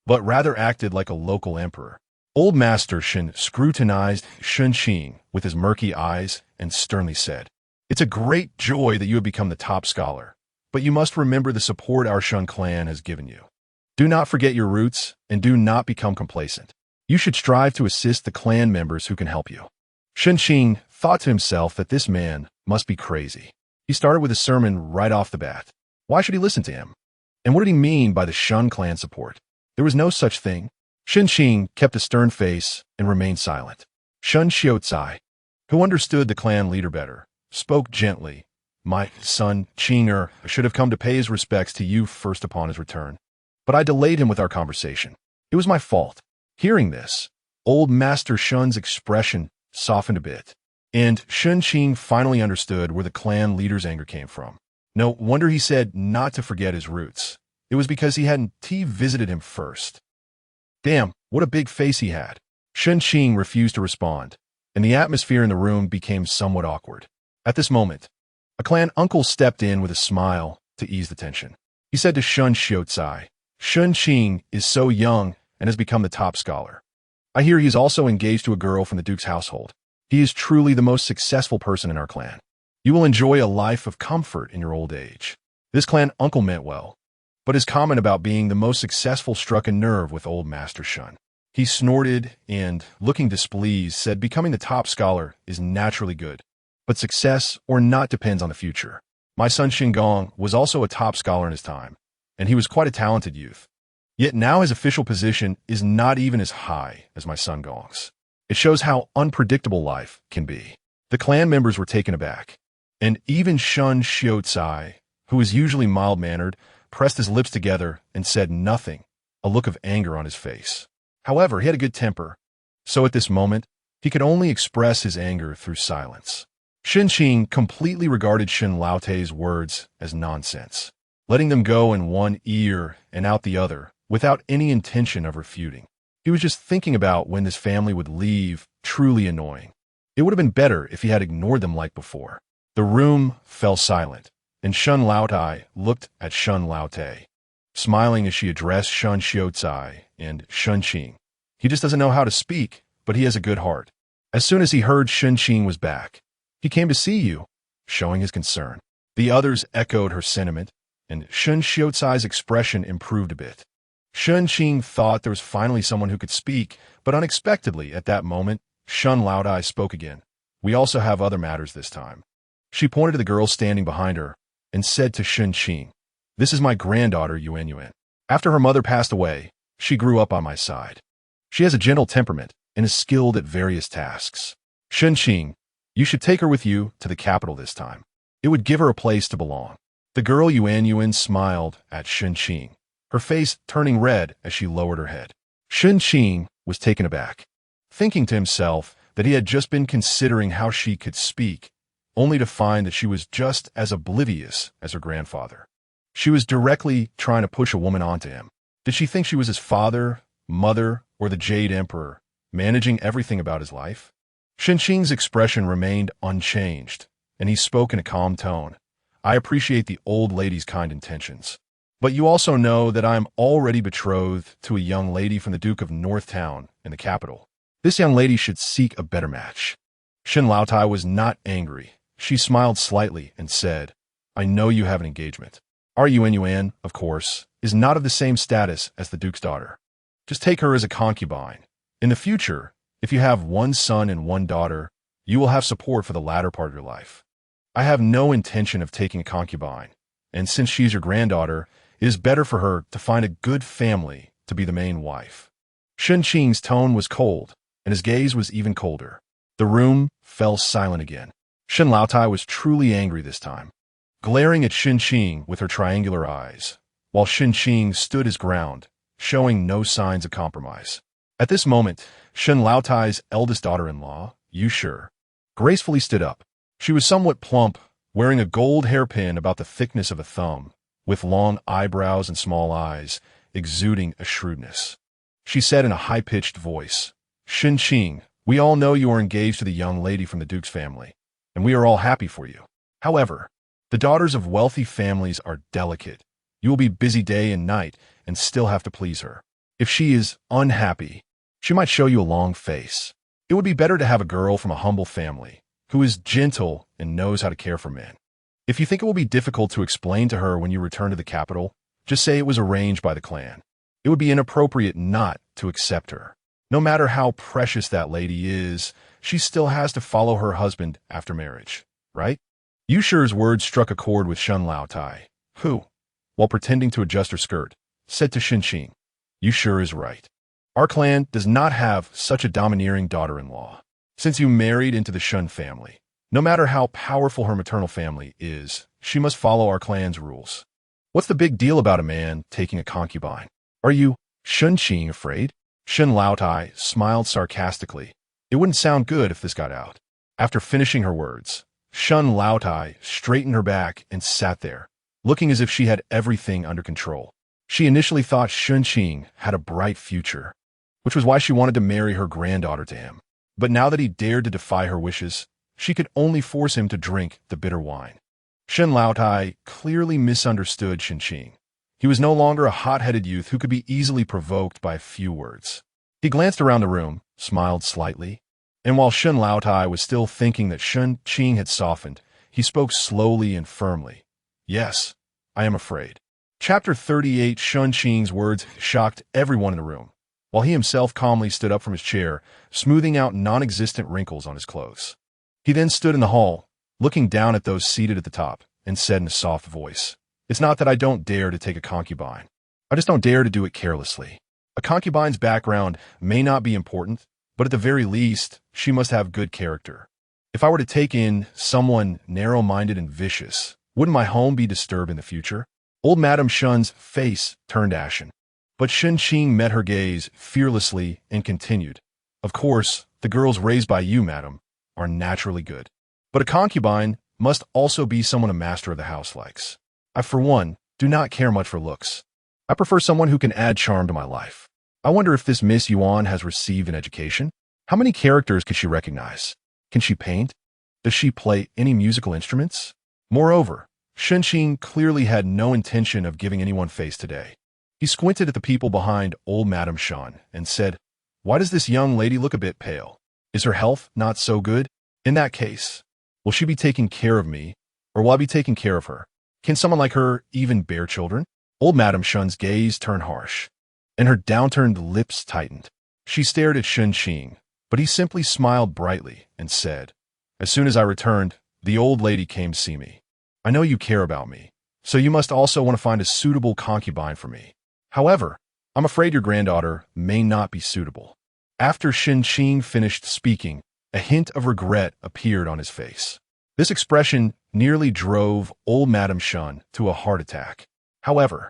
A: but rather acted like a local emperor. Old Master Shen scrutinized Shen Qing with his murky eyes and sternly said, "It's a great joy that you have become the top scholar, but you must remember the support our Shen clan has given you. Do not forget your roots and do not become complacent. You should strive to assist the clan members who can help you." Shen Qing thought to himself that this man must be crazy. He started with a sermon right off the bat. Why should he listen to him? And what did he mean by the Shen clan support? There was no such thing. Shen Qing kept a stern face and remained silent. Shen Xiaocai, who understood the clan leader better, spoke gently. "My son, Qing should have come to pay his respects to you first upon his return. But I delayed him with our conversation. It was my fault." Hearing this, Old Master Shen's expression softened a bit, and Shen Qing finally understood where the clan leader's anger came from. No wonder he said not to forget his roots. It was because he hadn't visited him first. Damn, what a big face he had. Shen Qing refused to respond, and the atmosphere in the room became somewhat awkward. At this moment, a clan uncle stepped in with a smile to ease the tension. He said to Shen Xiaocai, "Shen Qing is so young and has become the top scholar. I hear he is also engaged to a girl from the Duke's household. He is truly the most successful person in our clan. You will enjoy a life of comfort in your old age." This clan uncle meant well, but his comment about being the most successful struck a nerve with Old Master Shen. He snorted and, looking displeased, said becoming the top scholar is naturally good, but success or not depends on the future. My son Xingong was also a top scholar in his time, and he was quite a talented youth. Yet now his official position is not even as high as my son Gong's. It shows how unpredictable life can be. The clan members were taken aback, and even Shen Xiaocai, who is usually mild-mannered, pressed his lips together and said nothing, a look of anger on his face. However, he had a good temper, so at this moment, he could only express his anger through silence. Shen Qing completely regarded Shen Laotai's words as nonsense, letting them go in one ear and out the other without any intention of refuting. He was just thinking about when this family would leave, truly annoying. It would have been better if he had ignored them like before. The room fell silent, and Shen Laotai looked at Shen Laotai, smiling as she addressed Shen Xiaocai and Shen Qing. He just doesn't know how to speak, but he has a good heart. As soon as he heard Shen Qing was back, he came to see you, showing his concern. The others echoed her sentiment, and Shen Xiaocai's expression improved a bit. Shen Qing thought there was finally someone who could speak, but unexpectedly, at that moment, Shen Laotai spoke again. "We also have other matters this time." She pointed to the girl standing behind her and said to Shen Qing, "This is my granddaughter, Yuan Yuan. After her mother passed away, she grew up on my side. She has a gentle temperament and is skilled at various tasks. Shen Qing, you should take her with you to the capital this time. It would give her a place to belong." The girl Yuan Yuan smiled at Shen Qing, her face turning red as she lowered her head. Shen Qing was taken aback, thinking to himself that he had just been considering how she could speak, only to find that she was just as oblivious as her grandfather. She was directly trying to push a woman onto him. Did she think she was his father, mother, or the Jade Emperor, managing everything about his life? Shen Qing's expression remained unchanged, and he spoke in a calm tone. I appreciate the old lady's kind intentions. But you also know that I am already betrothed to a young lady from the Duke of Northtown in the capital. This young lady should seek a better match. Shen Lautai was not angry. She smiled slightly and said, I know you have an engagement. Our Yuan, of course, is not of the same status as the Duke's daughter. Just take her as a concubine. In the future, if you have one son and one daughter, you will have support for the latter part of your life. I have no intention of taking a concubine, and since she's your granddaughter, it is better for her to find a good family to be the main wife. Shen Qing's tone was cold, and his gaze was even colder. The room fell silent again. Shen Lautai was truly angry this time, glaring at Shen Qing with her triangular eyes, while Shen Qing stood his ground, showing no signs of compromise. At this moment, Shen Laotai's eldest daughter-in-law, Yu, gracefully stood up. She was somewhat plump, wearing a gold hairpin about the thickness of a thumb, with long eyebrows and small eyes, exuding a shrewdness. She said in a high-pitched voice, Shen Qing, we all know you are engaged to the young lady from the Duke's family, and we are all happy for you. However, the daughters of wealthy families are delicate. You will be busy day and night and still have to please her. If she is unhappy, she might show you a long face. It would be better to have a girl from a humble family, who is gentle and knows how to care for men. If you think it will be difficult to explain to her when you return to the capital, just say it was arranged by the clan. It would be inappropriate not to accept her. No matter how precious that lady is, she still has to follow her husband after marriage, right? Yushi's words struck a chord with Shen Laotai, who, while pretending to adjust her skirt, said to Shen Qing, Yushi is right. Our clan does not have such a domineering daughter-in-law. Since you married into the Shen family, no matter how powerful her maternal family is, she must follow our clan's rules. What's the big deal about a man taking a concubine? Are you, Shen Qing, afraid? Shen Laotai smiled sarcastically. It wouldn't sound good if this got out. After finishing her words, Shen Laotai straightened her back and sat there, looking as if she had everything under control. She initially thought Shen Qing had a bright future, which was why she wanted to marry her granddaughter to him. But now that he dared to defy her wishes, she could only force him to drink the bitter wine. Shen Laotai clearly misunderstood Shen Qing. He was no longer a hot-headed youth who could be easily provoked by a few words. He glanced around the room, smiled slightly, and while Shen Laotai was still thinking that Shen Qing had softened, he spoke slowly and firmly. Yes, I am afraid. Chapter 38. Shen Qing's words shocked everyone in the room, while he himself calmly stood up from his chair, smoothing out non-existent wrinkles on his clothes. He then stood in the hall, looking down at those seated at the top, and said in a soft voice, It's not that I don't dare to take a concubine. I just don't dare to do it carelessly. A concubine's background may not be important, but at the very least, she must have good character. If I were to take in someone narrow-minded and vicious, wouldn't my home be disturbed in the future? Old Madame Shen's face turned ashen, but Shen Qing met her gaze fearlessly and continued, Of course, the girls raised by you, madam, are naturally good. But a concubine must also be someone a master of the house likes. I, for one, do not care much for looks. I prefer someone who can add charm to my life. I wonder if this Miss Yuan has received an education? How many characters can she recognize? Can she paint? Does she play any musical instruments? Moreover, Shen Qing clearly had no intention of giving anyone face today. He squinted at the people behind old Madame Shen and said, Why does this young lady look a bit pale? Is her health not so good? In that case, will she be taking care of me, or will I be taking care of her? Can someone like her even bear children? Old Madame Shen's gaze turned harsh, and her downturned lips tightened. She stared at Shen Qing, but he simply smiled brightly and said, As soon as I returned, the old lady came to see me. I know you care about me, so you must also want to find a suitable concubine for me. However, I'm afraid your granddaughter may not be suitable. After Shen Qing finished speaking, a hint of regret appeared on his face. This expression nearly drove old Madame Shen to a heart attack. However,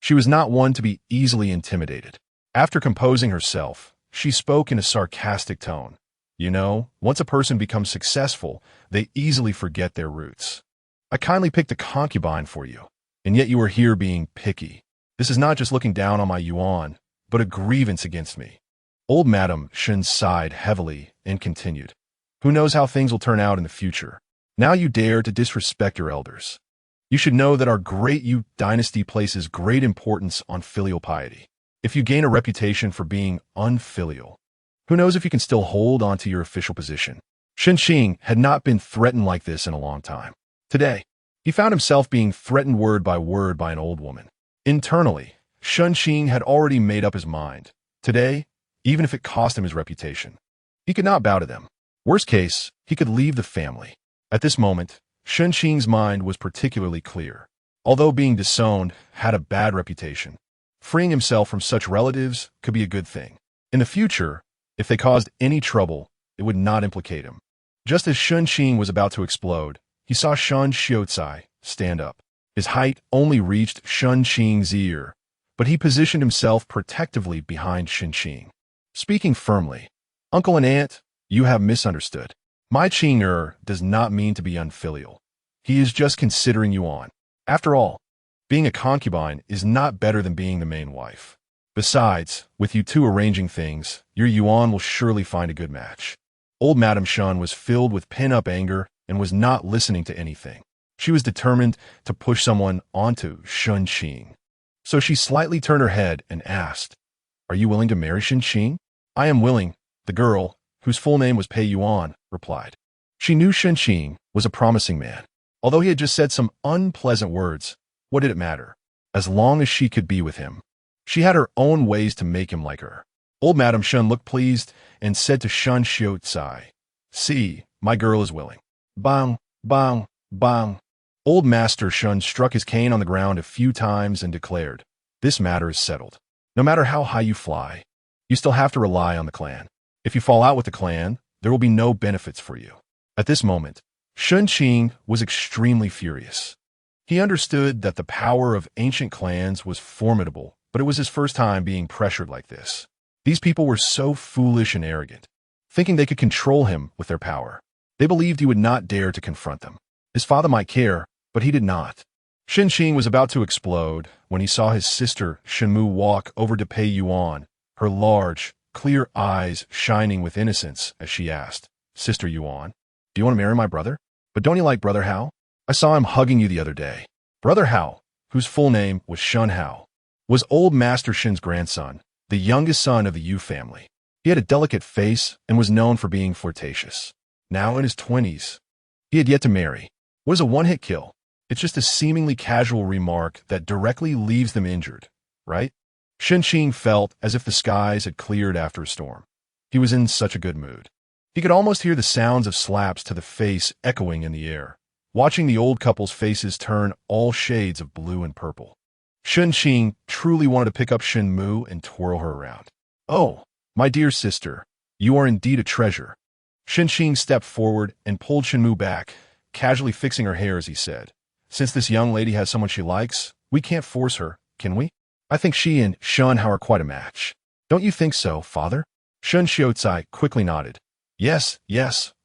A: she was not one to be easily intimidated. After composing herself, she spoke in a sarcastic tone. You know, once a person becomes successful, they easily forget their roots. I kindly picked a concubine for you, and yet you are here being picky. This is not just looking down on my yuan, but a grievance against me. Old Madame Shen sighed heavily and continued. Who knows how things will turn out in the future? Now you dare to disrespect your elders. You should know that our great Yu dynasty places great importance on filial piety. If you gain a reputation for being unfilial, who knows if you can still hold on to your official position. Shen Qing had not been threatened like this in a long time. Today, he found himself being threatened word by an old woman. Internally, Shen Qing had already made up his mind. Today, even if it cost him his reputation, he could not bow to them. Worst case, he could leave the family. At this moment, Shen Qing's mind was particularly clear. Although being disowned had a bad reputation, freeing himself from such relatives could be a good thing. In the future, if they caused any trouble, it would not implicate him. Just as Shen Qing was about to explode, he saw Shen Qiucai stand up. His height only reached Shen Qing's ear, but he positioned himself protectively behind Shen Qing. Speaking firmly, "Uncle and Aunt, you have misunderstood. My Qing does not mean to be unfilial. He is just considering you on. After all, being a concubine is not better than being the main wife. Besides, with you two arranging things, your Yuan will surely find a good match." Old Madame Shen was filled with pent-up anger and was not listening to anything. She was determined to push someone onto Shen Qing. So she slightly turned her head and asked, "Are you willing to marry Shen Qing?" "I am willing," the girl, whose full name was Pei Yuan, replied. She knew Shen Qing was a promising man. Although he had just said some unpleasant words, what did it matter? As long as she could be with him. She had her own ways to make him like her. Old Madame Shen looked pleased and said to Shen Qiucai, "See, my girl is willing." Bang, bang, bang. Old Master Shen struck his cane on the ground a few times and declared, "This matter is settled. No matter how high you fly, you still have to rely on the clan. If you fall out with the clan, there will be no benefits for you." At this moment, Shen Qing was extremely furious. He understood that the power of ancient clans was formidable, but it was his first time being pressured like this. These people were so foolish and arrogant, thinking they could control him with their power. They believed he would not dare to confront them. His father might care, but he did not. Shen Qing was about to explode when he saw his sister Shenmu walk over to Pei Yuan, her large, clear eyes shining with innocence as she asked, "Sister Yuan, do you want to marry my brother? But don't you like Brother Hao? I saw him hugging you the other day." Brother Hao, whose full name was Shen Hao, was old Master Shen's grandson, the youngest son of the Yu family. He had a delicate face and was known for being flirtatious. Now in his 20s, he had yet to marry. What is a one-hit kill? It's just a seemingly casual remark that directly leaves them injured, right? Shen Qing felt as if the skies had cleared after a storm. He was in such a good mood. He could almost hear the sounds of slaps to the face echoing in the air, watching the old couple's faces turn all shades of blue and purple. Shen Qing truly wanted to pick up Shen Mu and twirl her around. "Oh, my dear sister, you are indeed a treasure." Shen Qing stepped forward and pulled Shen Mu back, casually fixing her hair as he said, "Since this young lady has someone she likes, we can't force her, can we? I think she and Shen Hao are quite a match. Don't you think so, father?" Shen Qiucai quickly nodded. Yes,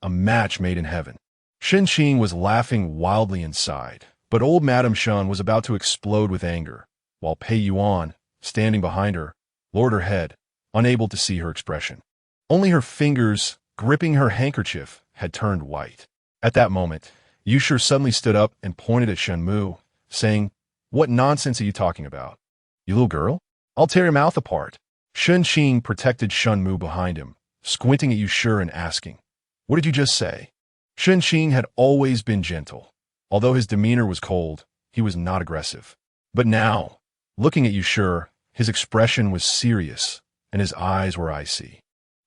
A: a match made in heaven." Shen Qing was laughing wildly inside, but old Madame Shen was about to explode with anger, while Pei Yuan, standing behind her, lowered her head, unable to see her expression. Only her fingers, gripping her handkerchief, had turned white. At that moment, Yusher suddenly stood up and pointed at Shen Mu, saying, "What nonsense are you talking about? You little girl? I'll tear your mouth apart." Shen Qing protected Shen Mu behind him, squinting at Yusher and asking, "What did you just say?" Shen Qing had always been gentle. Although his demeanor was cold, he was not aggressive. But now, looking at Yusher, his expression was serious, and his eyes were icy.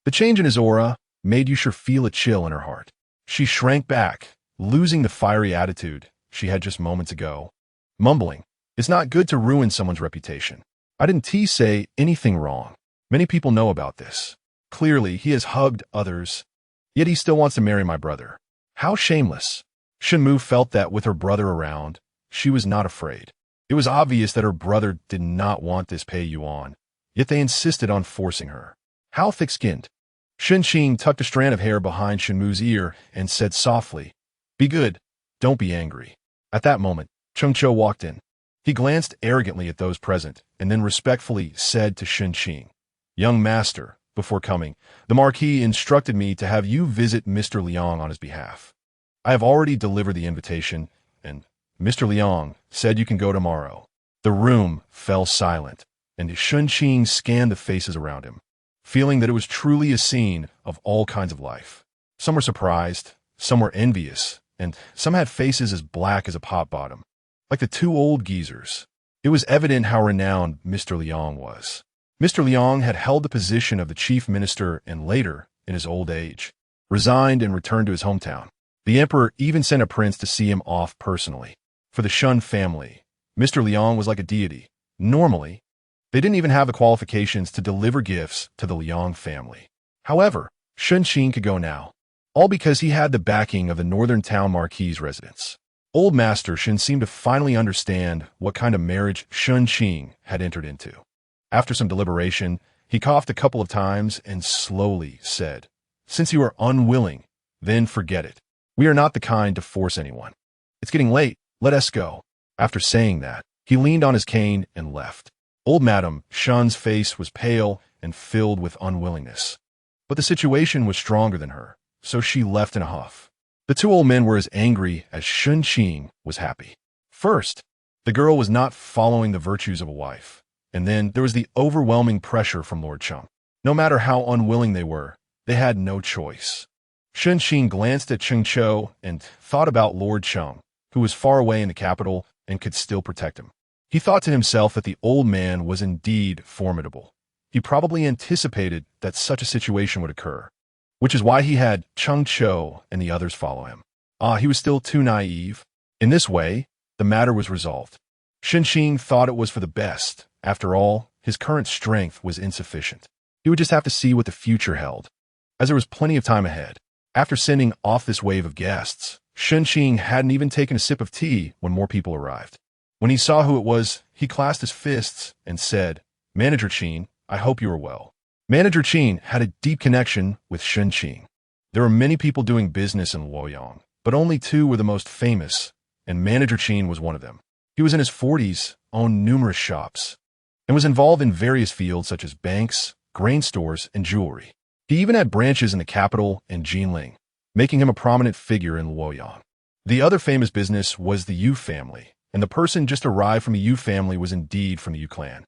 A: The change in his aura made Yusher feel a chill in her heart. She shrank back, losing the fiery attitude she had just moments ago, mumbling, "It's not good to ruin someone's reputation. I didn't say anything wrong. Many people know about this. Clearly, he has hugged others, yet he still wants to marry my brother. How shameless." Shen Mu felt that with her brother around, she was not afraid. It was obvious that her brother did not want this Pei Yuan, yet they insisted on forcing her. How thick-skinned. Shen Qing tucked a strand of hair behind Shen Mu's ear and said softly, "Be good, don't be angry." At that moment, Chung Cho walked in. He glanced arrogantly at those present and then respectfully said to Shen Qing, "Young master, before coming, the Marquis instructed me to have you visit Mr. Liang on his behalf. I have already delivered the invitation, and Mr. Liang said you can go tomorrow. The room fell silent, and Shen Qing scanned the faces around him, feeling that it was truly a scene of all kinds of life. Some were surprised, some were envious, and some had faces as black as a pot bottom, like the two old geezers. It was evident how renowned Mr. Liang was. Mr. Liang had held the position of the chief minister and later, in his old age, resigned and returned to his hometown. The emperor even sent a prince to see him off personally. For the Shen family, Mr. Liang was like a deity. Normally, they didn't even have the qualifications to deliver gifts to the Liang family. However, Shen Qing could go now, all because he had the backing of the northern town Marquis residents. Old Master Shen seemed to finally understand what kind of marriage Shen Qing had entered into. After some deliberation, he coughed a couple of times and slowly said, "Since you are unwilling, then forget it. We are not the kind to force anyone. It's getting late, let us go." After saying that, he leaned on his cane and left. Old Madame Shen's face was pale and filled with unwillingness. But the situation was stronger than her, so she left in a huff. The two old men were as angry as Shen Qing was happy. First, the girl was not following the virtues of a wife. And then there was the overwhelming pressure from Lord Cheng. No matter how unwilling they were, they had no choice. Shen Qing glanced at Cheng Chou and thought about Lord Cheng, who was far away in the capital and could still protect him. He thought to himself that the old man was indeed formidable. He probably anticipated that such a situation would occur, which is why he had Cheng Chou and the others follow him. He was still too naive. In this way, the matter was resolved. Shen Qing thought it was for the best. After all, his current strength was insufficient. He would just have to see what the future held, as there was plenty of time ahead. After sending off this wave of guests, Shen Qing hadn't even taken a sip of tea when more people arrived. When he saw who it was, he clasped his fists and said, "Manager Qing, I hope you are well." Manager Qing had a deep connection with Shen Qing. There were many people doing business in Luoyang, but only two were the most famous, and Manager Qing was one of them. He was in his 40s, owned numerous shops, and was involved in various fields such as banks, grain stores, and jewelry. He even had branches in the capital and Jinling, making him a prominent figure in Luoyang. The other famous business was the Yu family, and the person just arrived from the Yu family was indeed from the Yu clan.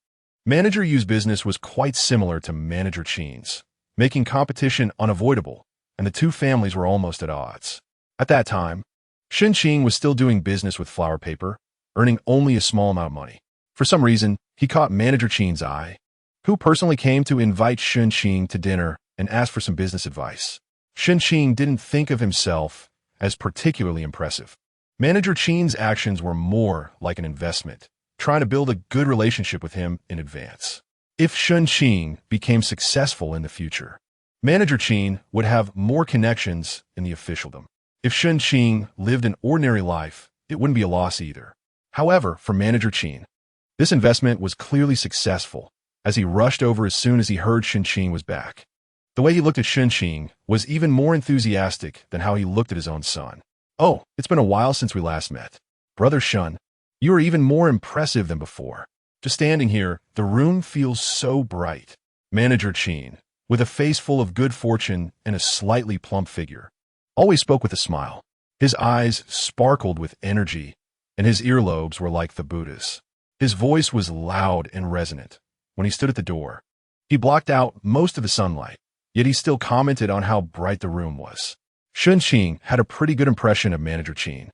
A: Manager Yu's business was quite similar to Manager Qing's, making competition unavoidable, and the two families were almost at odds. At that time, Shen Qing was still doing business with flour paper, earning only a small amount of money. For some reason, he caught Manager Qing's eye, who personally came to invite Shen Qing to dinner and ask for some business advice. Shen Qing didn't think of himself as particularly impressive. Manager Qing's actions were more like an investment, trying to build a good relationship with him in advance. If Shen Qing became successful in the future, Manager Qing would have more connections in the officialdom. If Shen Qing lived an ordinary life, it wouldn't be a loss either. However, for Manager Qing, this investment was clearly successful, as he rushed over as soon as he heard Shen Qing was back. The way he looked at Shen Qing was even more enthusiastic than how he looked at his own son. "Oh, it's been a while since we last met. Brother Shen, you are even more impressive than before. Just standing here, the room feels so bright." Manager Qing, with a face full of good fortune and a slightly plump figure, always spoke with a smile. His eyes sparkled with energy, and his earlobes were like the Buddha's. His voice was loud and resonant. When he stood at the door, he blocked out most of the sunlight, yet he still commented on how bright the room was. Shen Qing had a pretty good impression of Manager Qing,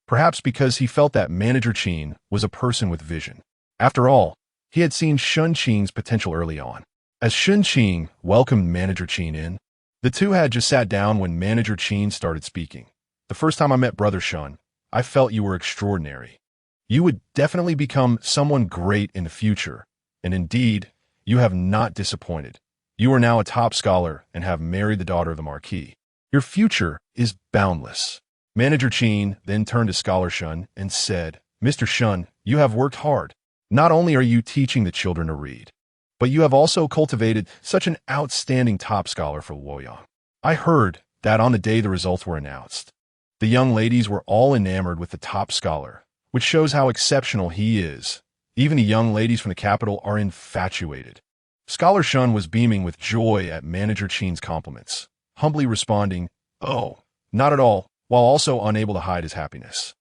A: perhaps because he felt that Manager Qing was a person with vision. After all, he had seen Shen Qing's potential early on. As Shen Qing welcomed Manager Qing in, the two had just sat down when Manager Qing started speaking. "The first time I met Brother Shen, I felt you were extraordinary. You would definitely become someone great in the future, and indeed, you have not disappointed. You are now a top scholar and have married the daughter of the Marquis. Your future is boundless." Manager Qing then turned to Scholar Shen and said, "Mr. Shen, you have worked hard. Not only are you teaching the children to read, but you have also cultivated such an outstanding top scholar for Luoyang. I heard that on the day the results were announced, the young ladies were all enamored with the top scholar, which shows how exceptional he is. Even the young ladies from the capital are infatuated." Scholar Shen was beaming with joy at Manager Qing's compliments, humbly responding, "Oh, not at all," while also unable to hide his happiness.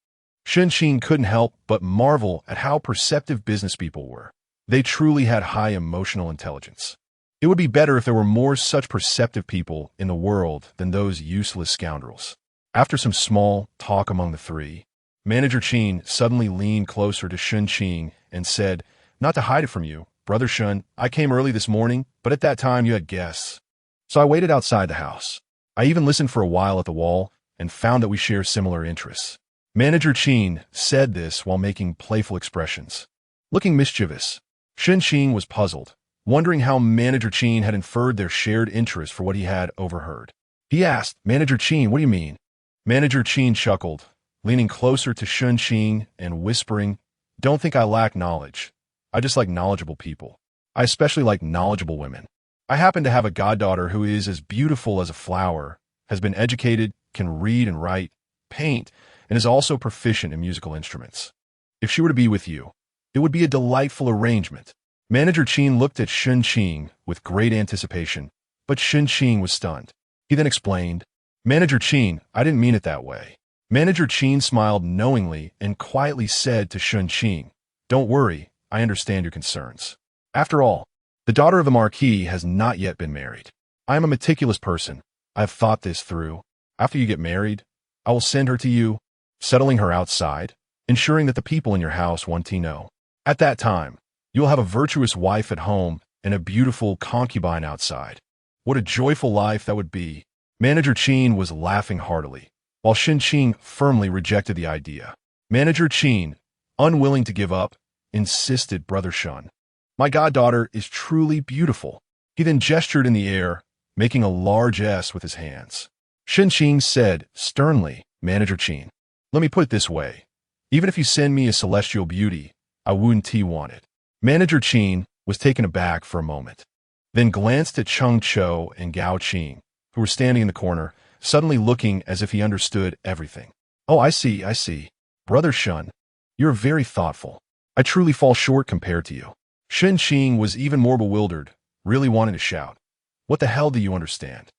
A: Shen Qing couldn't help but marvel at how perceptive business people were. They truly had high emotional intelligence. It would be better if there were more such perceptive people in the world than those useless scoundrels. After some small talk among the three, Manager Qing suddenly leaned closer to Shen Qing and said, "Not to hide it from you, Brother Shen, I came early this morning, but at that time you had guests. So I waited outside the house. I even listened for a while at the wall and found that we share similar interests." Manager Qing said this while making playful expressions. Looking mischievous, Shen Qing was puzzled, wondering how Manager Qing had inferred their shared interest for what he had overheard. He asked, "Manager Qing, what do you mean?" Manager Qing chuckled, leaning closer to Shen Qing and whispering, "Don't think I lack knowledge. I just like knowledgeable people. I especially like knowledgeable women. I happen to have a goddaughter who is as beautiful as a flower, has been educated, can read and write, paint, and is also proficient in musical instruments. If she were to be with you, it would be a delightful arrangement." Manager Qing looked at Shen Qing with great anticipation, but Shen Qing was stunned. He then explained, "Manager Qing, I didn't mean it that way." Manager Qing smiled knowingly and quietly said to Shen Qing, "Don't worry, I understand your concerns. After all, the daughter of the Marquis has not yet been married. I am a meticulous person. I have thought this through. After you get married, I will send her to you, settling her outside, ensuring that the people in your house want to know. At that time, you will have a virtuous wife at home and a beautiful concubine outside. What a joyful life that would be." Manager Qing was laughing heartily, while Shen Qing firmly rejected the idea. Manager Qing, unwilling to give up, insisted, "Brother Shen, my goddaughter is truly beautiful." He then gestured in the air, making a large S with his hands. Shen Qing said sternly, "Manager Qing, let me put it this way. Even if you send me a celestial beauty, I wouldn't want it." Manager Qing was taken aback for a moment, then glanced at Cheng Cho and Gao Qing, who were standing in the corner, suddenly looking as if he understood everything. "Oh, I see. Brother Shen, you're very thoughtful. I truly fall short compared to you." Shen Qing was even more bewildered, really wanting to shout, "What the hell do you understand?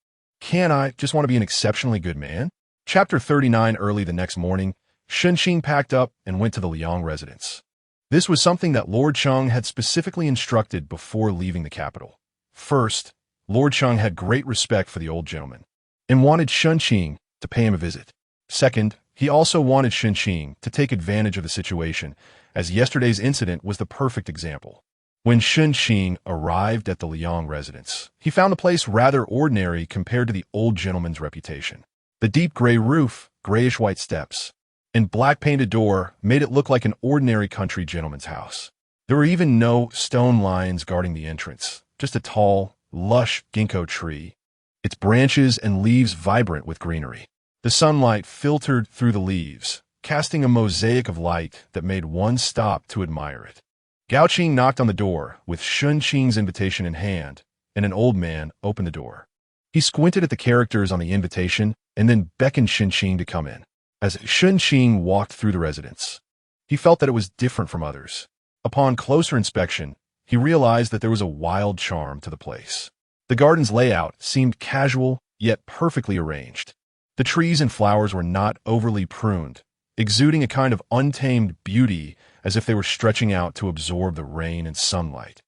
A: Can't I just want to be an exceptionally good man?" Chapter 39. Early the next morning, Shen Qing packed up and went to the Liang residence. This was something that Lord Cheng had specifically instructed before leaving the capital. First, Lord Cheng had great respect for the old gentleman and wanted Shen Qing to pay him a visit. Second, he also wanted Shen Qing to take advantage of the situation, as yesterday's incident was the perfect example. When Shen Qing arrived at the Liang residence, he found the place rather ordinary compared to the old gentleman's reputation. The deep gray roof, grayish-white steps, and black-painted door made it look like an ordinary country gentleman's house. There were even no stone lions guarding the entrance, just a tall, lush ginkgo tree, its branches and leaves vibrant with greenery. The sunlight filtered through the leaves, casting a mosaic of light that made one stop to admire it. Gao Qing knocked on the door with Shen Qing's invitation in hand, and an old man opened the door. He squinted at the characters on the invitation and then beckoned Shen Qing to come in. As Shen Qing walked through the residence, he felt that it was different from others. Upon closer inspection, he realized that there was a wild charm to the place. The garden's layout seemed casual, yet perfectly arranged. The trees and flowers were not overly pruned, exuding a kind of untamed beauty as if they were stretching out to absorb the rain and sunlight,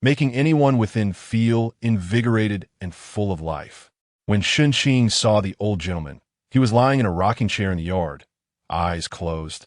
A: making anyone within feel invigorated and full of life. When Shen Qing saw the old gentleman, he was lying in a rocking chair in the yard, eyes closed,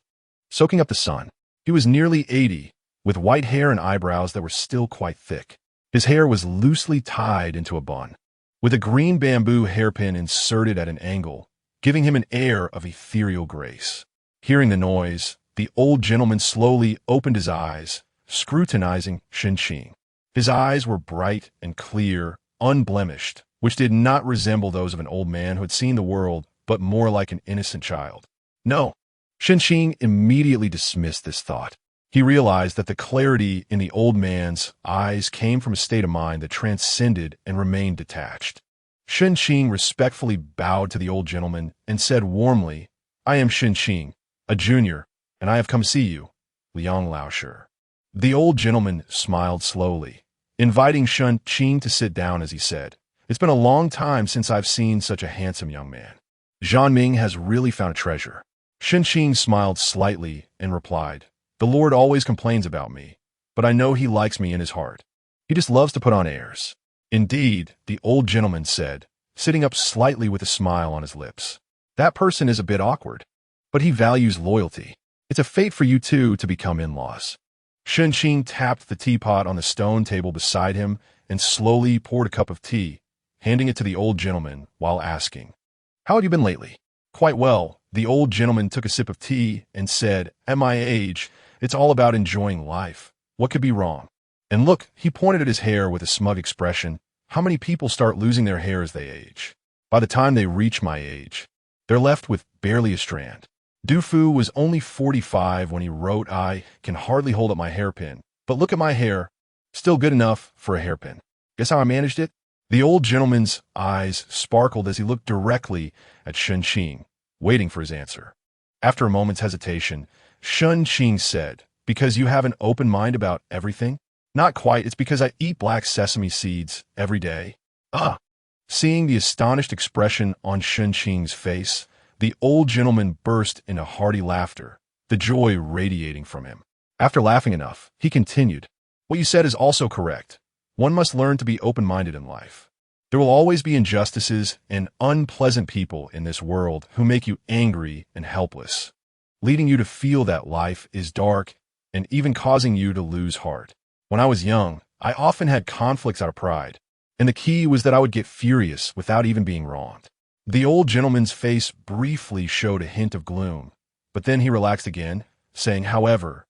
A: soaking up the sun. He was nearly 80, with white hair and eyebrows that were still quite thick. His hair was loosely tied into a bun, with a green bamboo hairpin inserted at an angle, giving him an air of ethereal grace. Hearing the noise, the old gentleman slowly opened his eyes, scrutinizing Shen Qing. His eyes were bright and clear, unblemished, which did not resemble those of an old man who had seen the world, but more like an innocent child. No. Shen Qing immediately dismissed this thought. He realized that the clarity in the old man's eyes came from a state of mind that transcended and remained detached. Shen Qing respectfully bowed to the old gentleman and said warmly, "I am Shen Qing, a junior, and I have come see you, Liang Laoshi." The old gentleman smiled slowly, inviting Shen Qing to sit down as he said, "It's been a long time since I've seen such a handsome young man. Zhang Ming has really found a treasure." Shen Qing smiled slightly and replied, "The Lord always complains about me, but I know he likes me in his heart. He just loves to put on airs." "Indeed," the old gentleman said, sitting up slightly with a smile on his lips. "That person is a bit awkward, but he values loyalty. It's a fate for you two to become in-laws." Shen Qing tapped the teapot on the stone table beside him and slowly poured a cup of tea, handing it to the old gentleman while asking, "How have you been lately?" "Quite well." The old gentleman took a sip of tea and said, "At my age, it's all about enjoying life. What could be wrong?" "And look," he pointed at his hair with a smug expression, "how many people start losing their hair as they age? By the time they reach my age, they're left with barely a strand. Du Fu was only 45 when he wrote, 'I can hardly hold up my hairpin, but look at my hair, still good enough for a hairpin.' Guess how I managed it?" The old gentleman's eyes sparkled as he looked directly at Shen Qing, waiting for his answer. After a moment's hesitation, Shen Qing said, "Because you have an open mind about everything?" "Not quite. It's because I eat black sesame seeds every day." "Ah!" Seeing the astonished expression on Shen Qing's face, the old gentleman burst into hearty laughter, the joy radiating from him. After laughing enough, he continued, "What you said is also correct. One must learn to be open-minded in life. There will always be injustices and unpleasant people in this world who make you angry and helpless, leading you to feel that life is dark and even causing you to lose heart. When I was young, I often had conflicts out of pride, and the key was that I would get furious without even being wronged." The old gentleman's face briefly showed a hint of gloom, but then he relaxed again, saying, "However,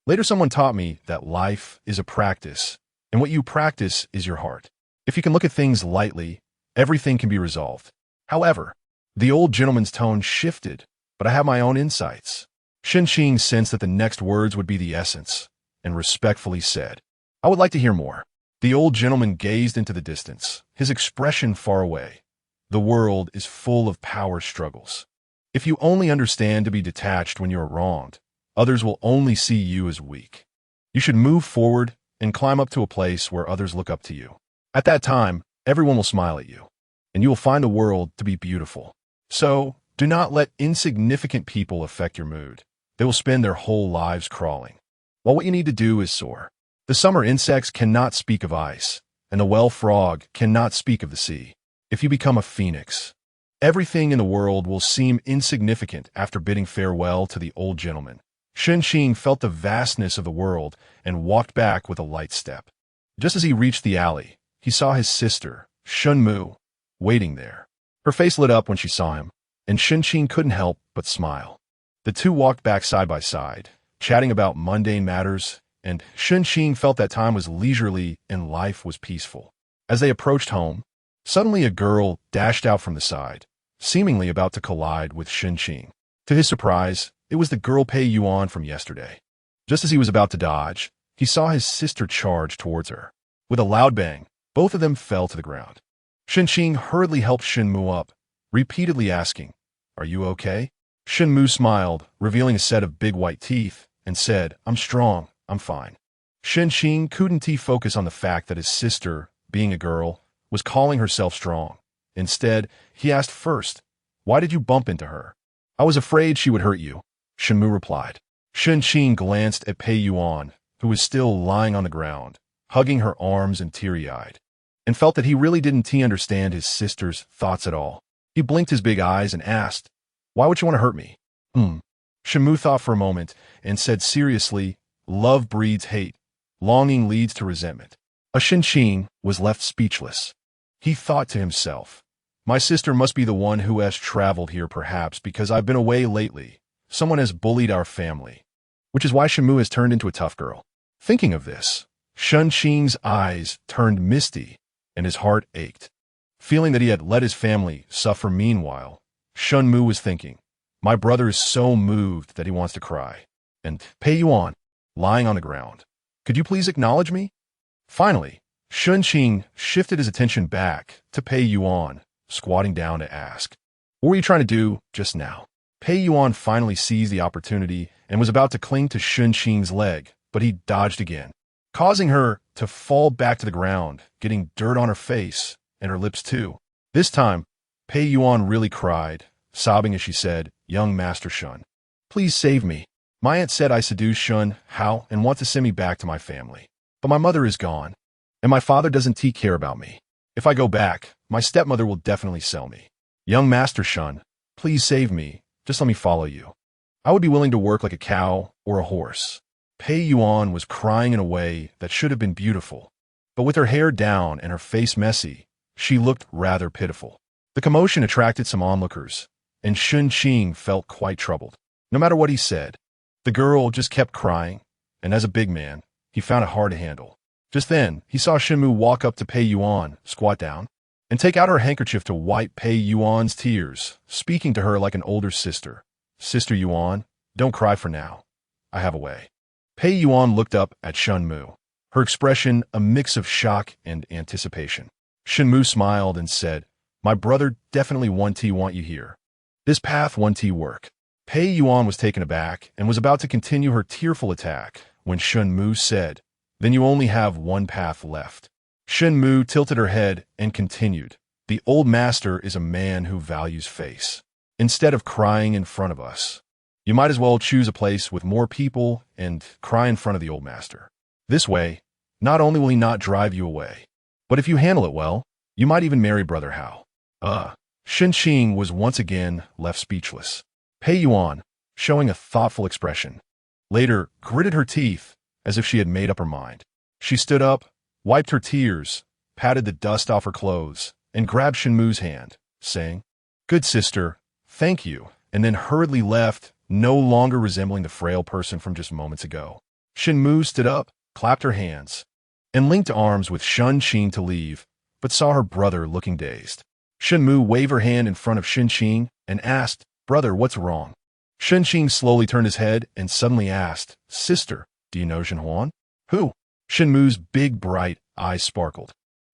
A: later someone taught me that life is a practice, and what you practice is your heart. If you can look at things lightly, everything can be resolved." "However," the old gentleman's tone shifted, "but I have my own insights." Shen Qing sensed that the next words would be the essence, and respectfully said, "I would like to hear more." The old gentleman gazed into the distance, his expression far away. "The world is full of power struggles. If you only understand to be detached when you are wronged, others will only see you as weak. You should move forward and climb up to a place where others look up to you. At that time, everyone will smile at you, and you will find the world to be beautiful. So, do not let insignificant people affect your mood. They will spend their whole lives crawling, while what you need to do is soar. The summer insects cannot speak of ice, and the whale frog cannot speak of the sea. If you become a phoenix, everything in the world will seem insignificant after bidding farewell to the old gentleman." Shen Qing felt the vastness of the world and walked back with a light step. Just as he reached the alley, he saw his sister, Shen Mu, waiting there. Her face lit up when she saw him, and Shen Qing couldn't help but smile. The two walked back side by side, chatting about mundane matters, and Shen Qing felt that time was leisurely and life was peaceful. As they approached home, suddenly a girl dashed out from the side, seemingly about to collide with Shen Qing. To his surprise, it was the girl Pei Yuan from yesterday. Just as he was about to dodge, he saw his sister charge towards her. With a loud bang, both of them fell to the ground. Shen Qing hurriedly helped Shen Mu up, repeatedly asking, "Are you okay?" Shen Mu smiled, revealing a set of big white teeth, and said, "I'm strong, I'm fine." Shen Qing couldn't focus on the fact that his sister, being a girl, was calling herself strong. Instead, he asked first, "Why did you bump into her?" "I was afraid she would hurt you," Shen Mu replied. Shen Qing glanced at Pei Yuan, who was still lying on the ground, hugging her arms and teary-eyed, and felt that he really didn't understand his sister's thoughts at all. He blinked his big eyes and asked, "Why would you want to hurt me?" Shen Mu thought for a moment and said seriously, "Love breeds hate. Longing leads to resentment." Shen Qing was left speechless. He thought to himself, "My sister must be the one who has traveled here perhaps because I've been away lately. Someone has bullied our family, which is why Shen Mu has turned into a tough girl." Thinking of this, Shen Qing's eyes turned misty and his heart ached. Feeling that he had let his family suffer meanwhile, Shen Mu was thinking, "My brother is so moved that he wants to cry." And Pei Yuan, lying on the ground, "Could you please acknowledge me?" Finally, Shen Qing shifted his attention back to Pei Yuan, squatting down to ask, "What were you trying to do just now?" Pei Yuan finally seized the opportunity and was about to cling to Shen Qing's leg, but he dodged again, causing her to fall back to the ground, getting dirt on her face and her lips too. This time, Pei Yuan really cried, sobbing as she said, "Young Master Shen, Please save me. My aunt said I seduced Shen Hao and want to send me back to my family. But my mother is gone, and my father doesn't take care about me. If I go back, my stepmother will definitely sell me. Young Master Shen, please save me. Just let me follow you. I would be willing to work like a cow or a horse. Pei Yuan was crying in a way that should have been beautiful. But with her hair down and her face messy, she looked rather pitiful. The commotion attracted some onlookers, and Shen Qing felt quite troubled. No matter what he said, the girl just kept crying, and as a big man, he found it hard to handle. Just then, he saw Shenmu walk up to Pei Yuan, squat down, and take out her handkerchief to wipe Pei Yuan's tears, speaking to her like an older sister. Sister Yuan, don't cry for now. I have a way. Pei Yuan looked up at Shenmu, her expression a mix of shock and anticipation. Shenmu smiled and said, My brother definitely want you here. This path want work. Pei Yuan was taken aback and was about to continue her tearful attack when Shenmu said, Then you only have one path left. Shenmu tilted her head and continued, The old master is a man who values face. Instead of crying in front of us, you might as well choose a place with more people and cry in front of the old master. This way, not only will he not drive you away, but if you handle it well, you might even marry Brother Hao. Shen Qing was once again left speechless. Pei Yuan, showing a thoughtful expression, later gritted her teeth as if she had made up her mind. She stood up, wiped her tears, patted the dust off her clothes, and grabbed Shenmu's hand, saying, Good sister, thank you, and then hurriedly left, no longer resembling the frail person from just moments ago. Shenmu stood up, clapped her hands, and linked arms with Shen Qing to leave, but saw her brother looking dazed. Shenmu waved her hand in front of Shen Qing and asked, Brother, what's wrong? Shen Qing slowly turned his head and suddenly asked, Sister, do you know Shen Huan? Who? Shenmu's big, bright eyes sparkled,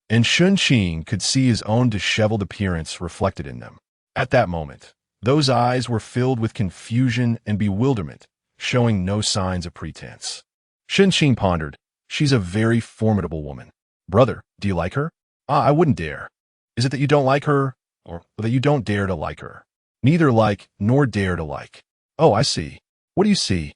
A: and Shen Qing could see his own disheveled appearance reflected in them. At that moment, those eyes were filled with confusion and bewilderment, showing no signs of pretense. Shen Qing pondered, She's a very formidable woman. Brother, do you like her? I wouldn't dare. Is it that you don't like her, or that you don't dare to like her? Neither like nor dare to like. Oh, I see. What do you see?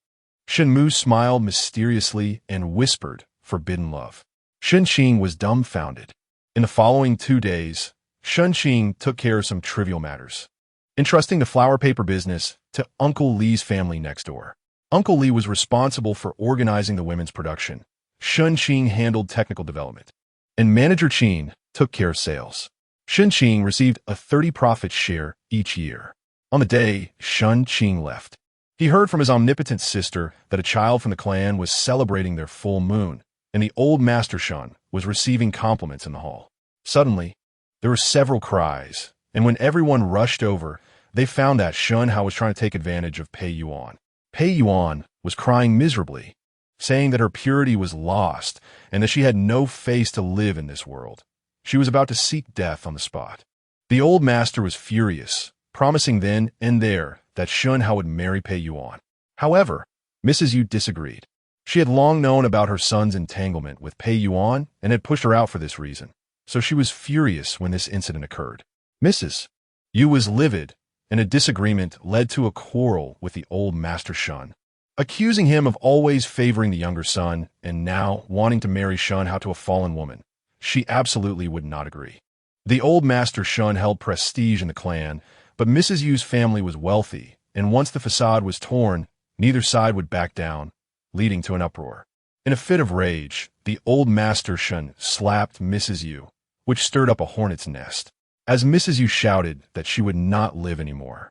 A: Shenmu smiled mysteriously and whispered, Forbidden love. Shen Qing was dumbfounded. In the following 2 days, Shen Qing took care of some trivial matters, entrusting the flower paper business to Uncle Li's family next door. Uncle Li was responsible for organizing the women's production. Shen Qing handled technical development, and Manager Qing took care of sales. Shen Qing received a 30% profit share each year. On the day Shen Qing left, he heard from his omnipotent sister that a child from the clan was celebrating their full moon, and the old Master Shen was receiving compliments in the hall. Suddenly, there were several cries, and when everyone rushed over, they found that Shen Hao was trying to take advantage of Pei Yuan. Pei Yuan was crying miserably, saying that her purity was lost and that she had no face to live in this world. She was about to seek death on the spot. The old master was furious, promising then and there that Shen Hao would marry Pei Yuan. However, Mrs. Yu disagreed. She had long known about her son's entanglement with Pei Yuan and had pushed her out for this reason, so she was furious when this incident occurred. Mrs. Yu was livid, and a disagreement led to a quarrel with the old Master Shen, accusing him of always favoring the younger son and now wanting to marry Shen Hao to a fallen woman. She absolutely would not agree. The old Master Shen held prestige in the clan, but Mrs. Yu's family was wealthy, and once the facade was torn, neither side would back down, leading to an uproar. In a fit of rage, the old Master Shen slapped Mrs. Yu, which stirred up a hornet's nest. As Mrs. Yu shouted that she would not live anymore,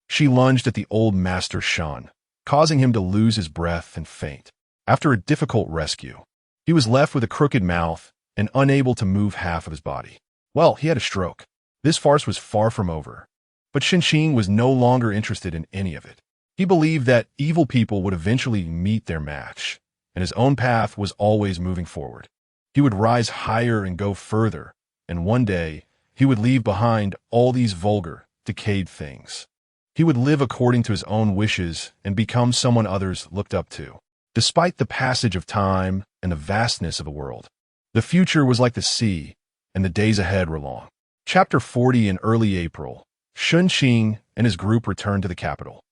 A: she lunged at the old Master Shen, causing him to lose his breath and faint. After a difficult rescue, he was left with a crooked mouth and unable to move half of his body. Well, he had a stroke. This farce was far from over, but Shen Qing was no longer interested in any of it. He believed that evil people would eventually meet their match, and his own path was always moving forward. He would rise higher and go further, and one day, he would leave behind all these vulgar, decayed things. He would live according to his own wishes and become someone others looked up to. Despite the passage of time and the vastness of the world, the future was like the sea, and the days ahead were long. Chapter 40. In early April, Shen Qing and his group returned to the capital.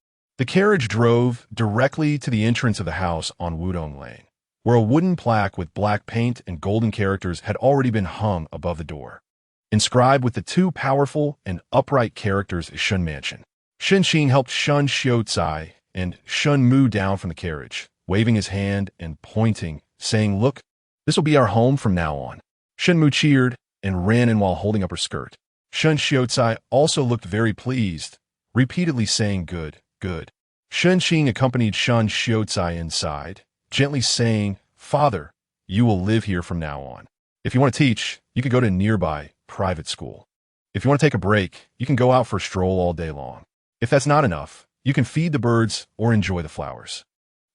A: The carriage drove directly to the entrance of the house on Wudong Lane, where a wooden plaque with black paint and golden characters had already been hung above the door. Inscribed with the two powerful and upright characters is Shen Mansion. Shen Qing helped Shen Xiucai and Shen Mu down from the carriage, waving his hand and pointing, saying, "Look, this will be our home from now on." Shen Mu cheered and ran in while holding up her skirt. Shen Xiucai also looked very pleased, repeatedly saying, "Good, good." Shen Qing accompanied Shen Xiucai inside, gently saying, "Father, you will live here from now on. If you want to teach, you could go to a nearby private school. If you want to take a break, you can go out for a stroll all day long. If that's not enough, you can feed the birds or enjoy the flowers."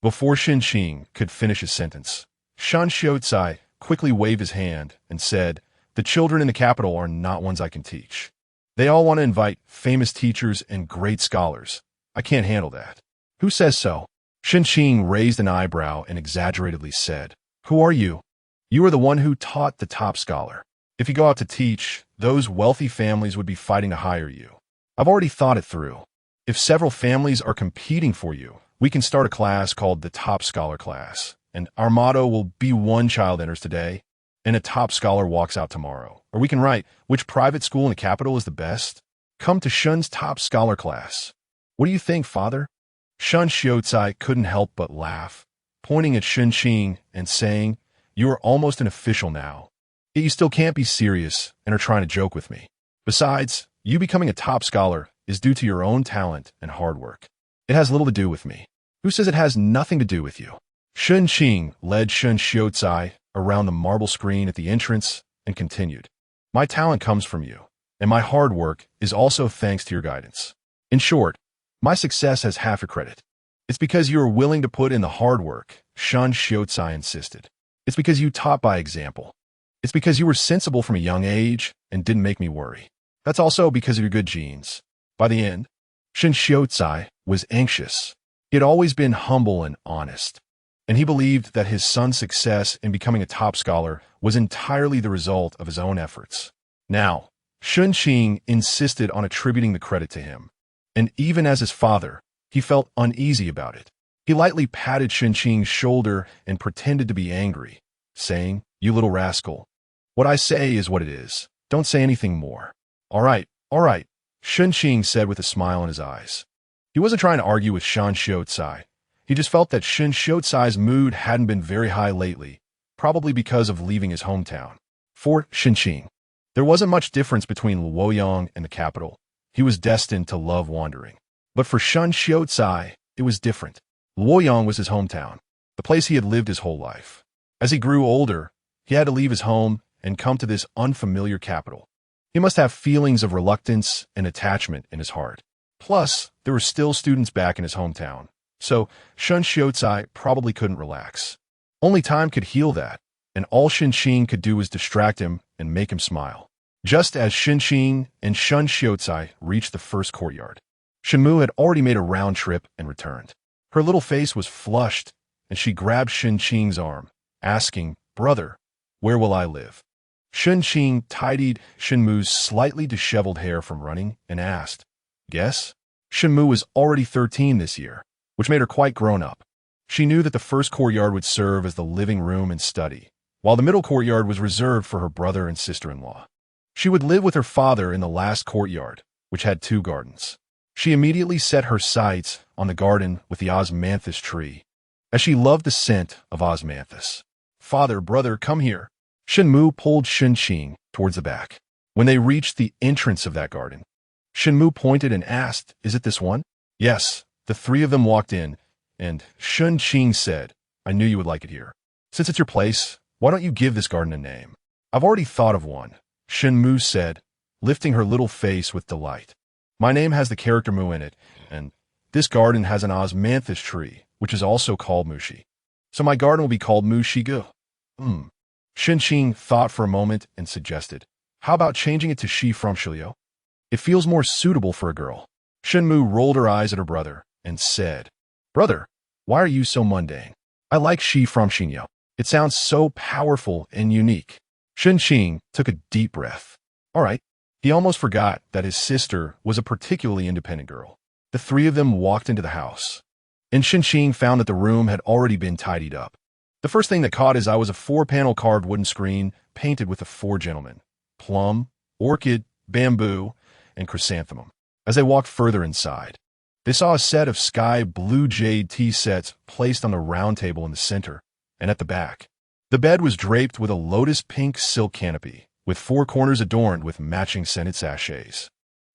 A: Before Shen Qing could finish his sentence, Shen Xiucai quickly waved his hand and said, "The children in the capital are not ones I can teach. They all want to invite famous teachers and great scholars. I can't handle that." "Who says so?" Shen Qing raised an eyebrow and exaggeratedly said, "Who are you?" "You are the one who taught the top scholar. If you go out to teach, those wealthy families would be fighting to hire you. I've already thought it through. If several families are competing for you, we can start a class called the Top Scholar Class, and our motto will be one child enters today, and a top scholar walks out tomorrow. Or we can write, which private school in the capital is the best? Come to Shen's Top Scholar Class. What do you think, father?" Shen Xiucai couldn't help but laugh, pointing at Shen Qing and saying, "You are almost an official now. Yet you still can't be serious and are trying to joke with me. Besides, you becoming a top scholar is due to your own talent and hard work. It has little to do with me." "Who says it has nothing to do with you?" Shen Qing led Shen Xiucai around the marble screen at the entrance and continued, "My talent comes from you, and my hard work is also thanks to your guidance. In short, my success has half your credit. It's because you are willing to put in the hard work," Shen Xiucai insisted. "It's because you taught by example. It's because you were sensible from a young age and didn't make me worry. That's also because of your good genes." By the end, Shen Xiucai was anxious. He had always been humble and honest, and he believed that his son's success in becoming a top scholar was entirely the result of his own efforts. Now, Shen Qing insisted on attributing the credit to him, and even as his father, he felt uneasy about it. He lightly patted Shen Qing's shoulder and pretended to be angry, saying, "You little rascal. What I say is what it is. Don't say anything more." All right, Shen Qing said with a smile in his eyes. He wasn't trying to argue with Shen Xiucai. He just felt that Shen Xiucai's mood hadn't been very high lately, probably because of leaving his hometown. For Shen Qing, there wasn't much difference between Luoyang and the capital. He was destined to love wandering. But for Shen Xiucai, it was different. Luoyang was his hometown, the place he had lived his whole life. As he grew older, he had to leave his home and come to this unfamiliar capital. He must have feelings of reluctance and attachment in his heart. Plus, there were still students back in his hometown, so Shen Xiucai probably couldn't relax. Only time could heal that, and all Shen Qing could do was distract him and make him smile. Just as Shen Qing and Shen Xiucai reached the first courtyard, Shen Mu had already made a round trip and returned. Her little face was flushed, and she grabbed Shen Qing's arm, asking, "Brother, where will I live?" Shen Qing tidied Shen Mu's slightly disheveled hair from running and asked, "Guess?" Shen Mu was already 13 this year, which made her quite grown up. She knew that the first courtyard would serve as the living room and study, while the middle courtyard was reserved for her brother and sister-in-law. She would live with her father in the last courtyard, which had 2 gardens. She immediately set her sights on the garden with the osmanthus tree, as she loved the scent of osmanthus. "Father, brother, come here." Shen Mu pulled Shen Qing towards the back. When they reached the entrance of that garden, Shen Mu pointed and asked, "Is it this one?" "Yes." The 3 of them walked in, and Shen Qing said, "I knew you would like it here. Since it's your place, why don't you give this garden a name?" "I've already thought of one," Shen Mu said, lifting her little face with delight. "My name has the character Mu in it, and this garden has an osmanthus tree, which is also called Mushi. So my garden will be called Mushigu." Shen Qing thought for a moment and suggested, "How about changing it to Shi from Shilio? It feels more suitable for a girl." Shen Mu rolled her eyes at her brother and said, "Brother, why are you so mundane? I like Shi from Xinyo. It sounds so powerful and unique." Shen Qing took a deep breath. All right. He almost forgot that his sister was a particularly independent girl. The three of them walked into the house, and Shen Qing found that the room had already been tidied up. The first thing that caught his eye was a 4-panel carved wooden screen painted with the 4 gentlemen: plum, orchid, bamboo, and chrysanthemum. As they walked further inside, they saw a set of sky blue jade tea sets placed on the round table in the center and at the back. The bed was draped with a lotus pink silk canopy, with 4 corners adorned with matching scented sachets.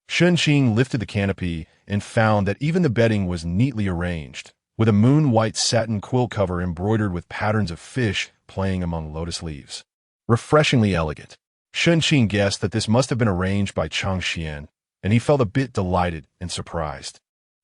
A: Shen Qing lifted the canopy and found that even the bedding was neatly arranged, with a moon-white satin quilt cover embroidered with patterns of fish playing among lotus leaves. Refreshingly elegant. Shen Qing guessed that this must have been arranged by Changxian, and he felt a bit delighted and surprised,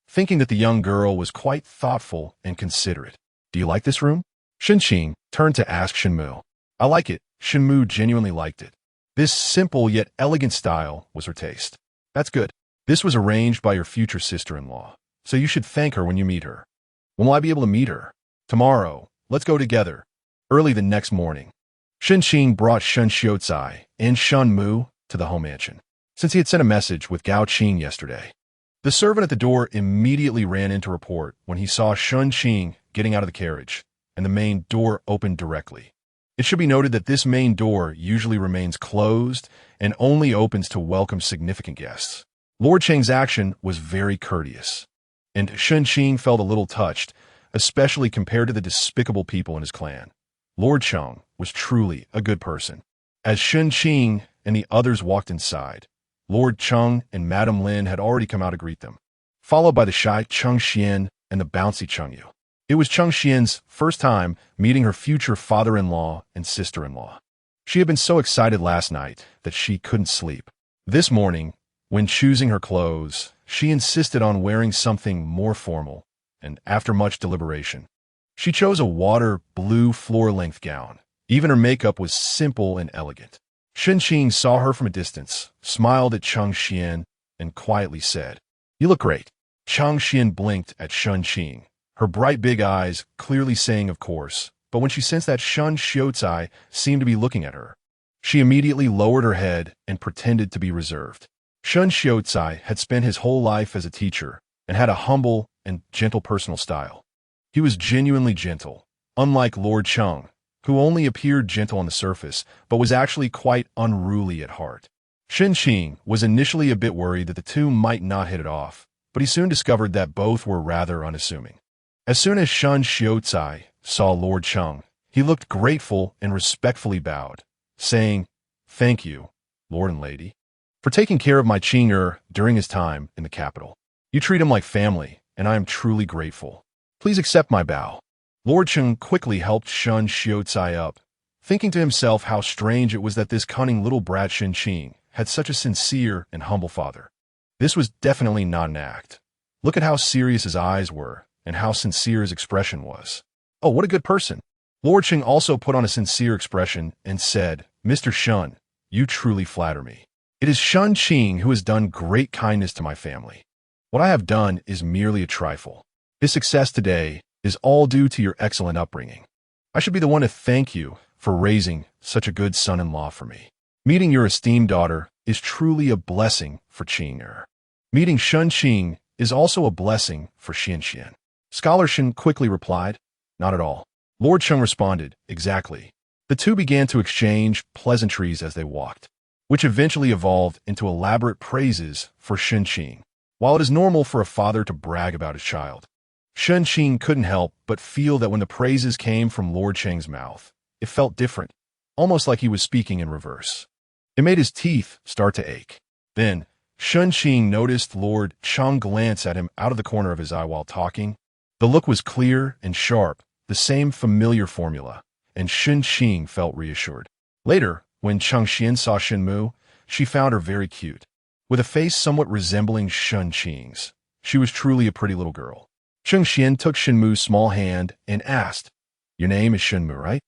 A: thinking that the young girl was quite thoughtful and considerate. "Do you like this room?" Shen Qing turned to ask Shenmu. "I like it." Shenmu genuinely liked it. This simple yet elegant style was her taste. "That's good. This was arranged by your future sister-in-law, so you should thank her when you meet her." "When will I be able to meet her?" "Tomorrow. Let's go together." Early the next morning, Shen Qing brought Shen Xiaocai and Shenmu to the home mansion, since he had sent a message with Gao Qing yesterday. The servant at the door immediately ran in to report when he saw Shen Qing getting out of the carriage, and the main door opened directly. It should be noted that this main door usually remains closed and only opens to welcome significant guests. Lord Cheng's action was very courteous, and Shen Qing felt a little touched, especially compared to the despicable people in his clan. Lord Cheng was truly a good person. As Shen Qing and the others walked inside, Lord Cheng and Madame Lin had already come out to greet them, followed by the shy Chengxian and the bouncy Chengyu. It was Chengxian's first time meeting her future father-in-law and sister-in-law. She had been so excited last night that she couldn't sleep. This morning, when choosing her clothes, she insisted on wearing something more formal, and after much deliberation, she chose a water blue floor-length gown. Even her makeup was simple and elegant. Shen Qing saw her from a distance, smiled at Chengxian, and quietly said, "You look great." Chengxian blinked at Shen Qing, her bright big eyes clearly saying of course, but when she sensed that Shen Xiaocai seemed to be looking at her, she immediately lowered her head and pretended to be reserved. Shen Xiaocai had spent his whole life as a teacher and had a humble and gentle personal style. He was genuinely gentle, unlike Lord Cheng, who only appeared gentle on the surface, but was actually quite unruly at heart. Shen Qing was initially a bit worried that the two might not hit it off, but he soon discovered that both were rather unassuming. As soon as Shen Xiaocai saw Lord Cheng, he looked grateful and respectfully bowed, saying, "Thank you, Lord and Lady, for taking care of my Qing during his time in the capital. You treat him like family, and I am truly grateful. Please accept my bow." Lord Cheng quickly helped Shen Xiaocai up, thinking to himself how strange it was that this cunning little brat Shen Qing had such a sincere and humble father. This was definitely not an act. Look at how serious his eyes were, and how sincere his expression was. "Oh, what a good person." Lord Cheng also put on a sincere expression and said, "Mr. Shen, you truly flatter me. It is Shen Qing who has done great kindness to my family. What I have done is merely a trifle. His success today is all due to your excellent upbringing. I should be the one to thank you for raising such a good son-in-law for me. Meeting your esteemed daughter is truly a blessing for Qing. Meeting Shen Qing is also a blessing for Xian. Scholar Shen quickly replied, "Not at all." Lord Cheng responded, "Exactly." The two began to exchange pleasantries as they walked, which eventually evolved into elaborate praises for Shen Qing. While it is normal for a father to brag about his child, Shen Qing couldn't help but feel that when the praises came from Lord Cheng's mouth, it felt different, almost like he was speaking in reverse. It made his teeth start to ache. Then, Shen Qing noticed Lord Cheng glance at him out of the corner of his eye while talking. The look was clear and sharp, the same familiar formula, and Shen Qing felt reassured. Later, when Chengxian saw Shenmu, she found her very cute. With a face somewhat resembling Shen Qing's, she was truly a pretty little girl. Chengxian took Shenmu's small hand and asked, "Your name is Shenmu, right?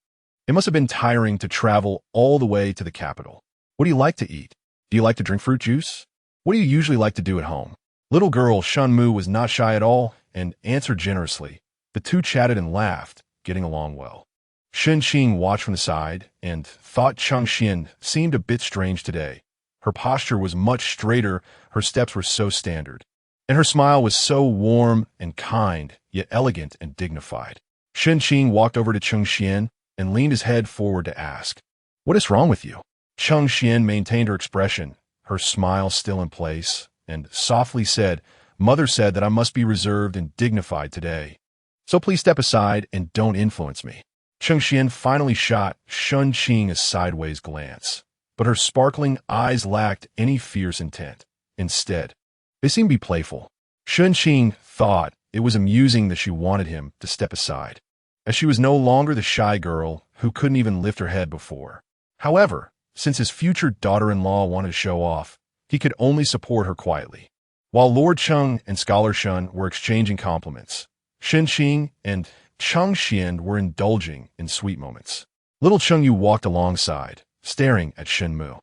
A: It must have been tiring to travel all the way to the capital. What do you like to eat? Do you like to drink fruit juice? What do you usually like to do at home?" Little girl Shenmu was not shy at all and answered generously. The two chatted and laughed, getting along well. Shen Qing watched from the side and thought Chengxian seemed a bit strange today. Her posture was much straighter, her steps were so standard, and her smile was so warm and kind, yet elegant and dignified. Shen Qing walked over to Cheng Xian and leaned his head forward to ask, "What is wrong with you?" Cheng Xian maintained her expression, her smile still in place, and softly said, "Mother said that I must be reserved and dignified today. So please step aside and don't influence me." Cheng Xian finally shot Shen Qing a sideways glance, but her sparkling eyes lacked any fierce intent. Instead, they seemed to be playful. Shen Qing thought it was amusing that she wanted him to step aside, as she was no longer the shy girl who couldn't even lift her head before. However, since his future daughter-in-law wanted to show off, he could only support her quietly. While Lord Cheng and Scholar Shen were exchanging compliments, Shen Qing and Cheng Xian were indulging in sweet moments. Little Cheng Yu walked alongside, staring at Shen Mu.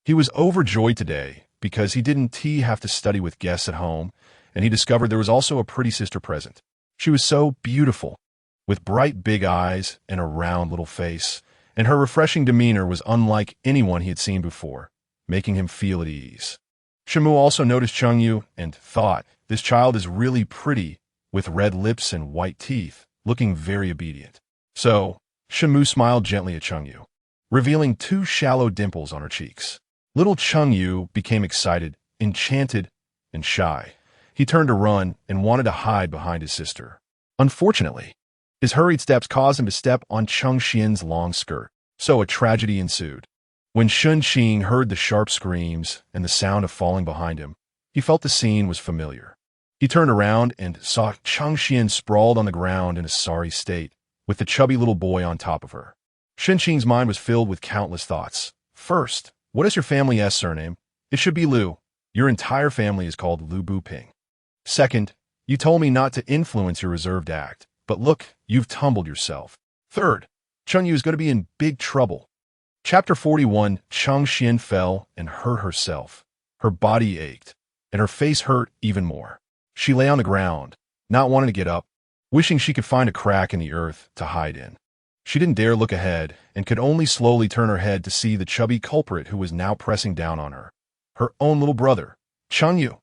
A: He was overjoyed today because he didn't have to study with guests at home, and he discovered there was also a pretty sister present. She was so beautiful, with bright big eyes and a round little face, and her refreshing demeanor was unlike anyone he had seen before, making him feel at ease. Shen Mu also noticed Cheng Yu and thought, "This child is really pretty, with red lips and white teeth, looking very obedient." So, Shen Mu smiled gently at Cheng Yu, revealing 2 shallow dimples on her cheeks. Little Cheng Yu became excited, enchanted, and shy. He turned to run and wanted to hide behind his sister. Unfortunately, his hurried steps caused him to step on Cheng Xian's long skirt, so a tragedy ensued. When Shen Qing heard the sharp screams and the sound of falling behind him, he felt the scene was familiar. He turned around and saw Cheng Xian sprawled on the ground in a sorry state, with the chubby little boy on top of her. Shen Qing's mind was filled with countless thoughts. First, what is your family's surname? It should be Liu. Your entire family is called Liu Buping. Second, you told me not to influence your reserved act, but look, you've tumbled yourself. Third, Cheng Yu is going to be in big trouble. Chapter 41, Cheng Xian fell and hurt herself. Her body ached, and her face hurt even more. She lay on the ground, not wanting to get up, wishing she could find a crack in the earth to hide in. She didn't dare look ahead and could only slowly turn her head to see the chubby culprit who was now pressing down on her. Her own little brother, Cheng Yu.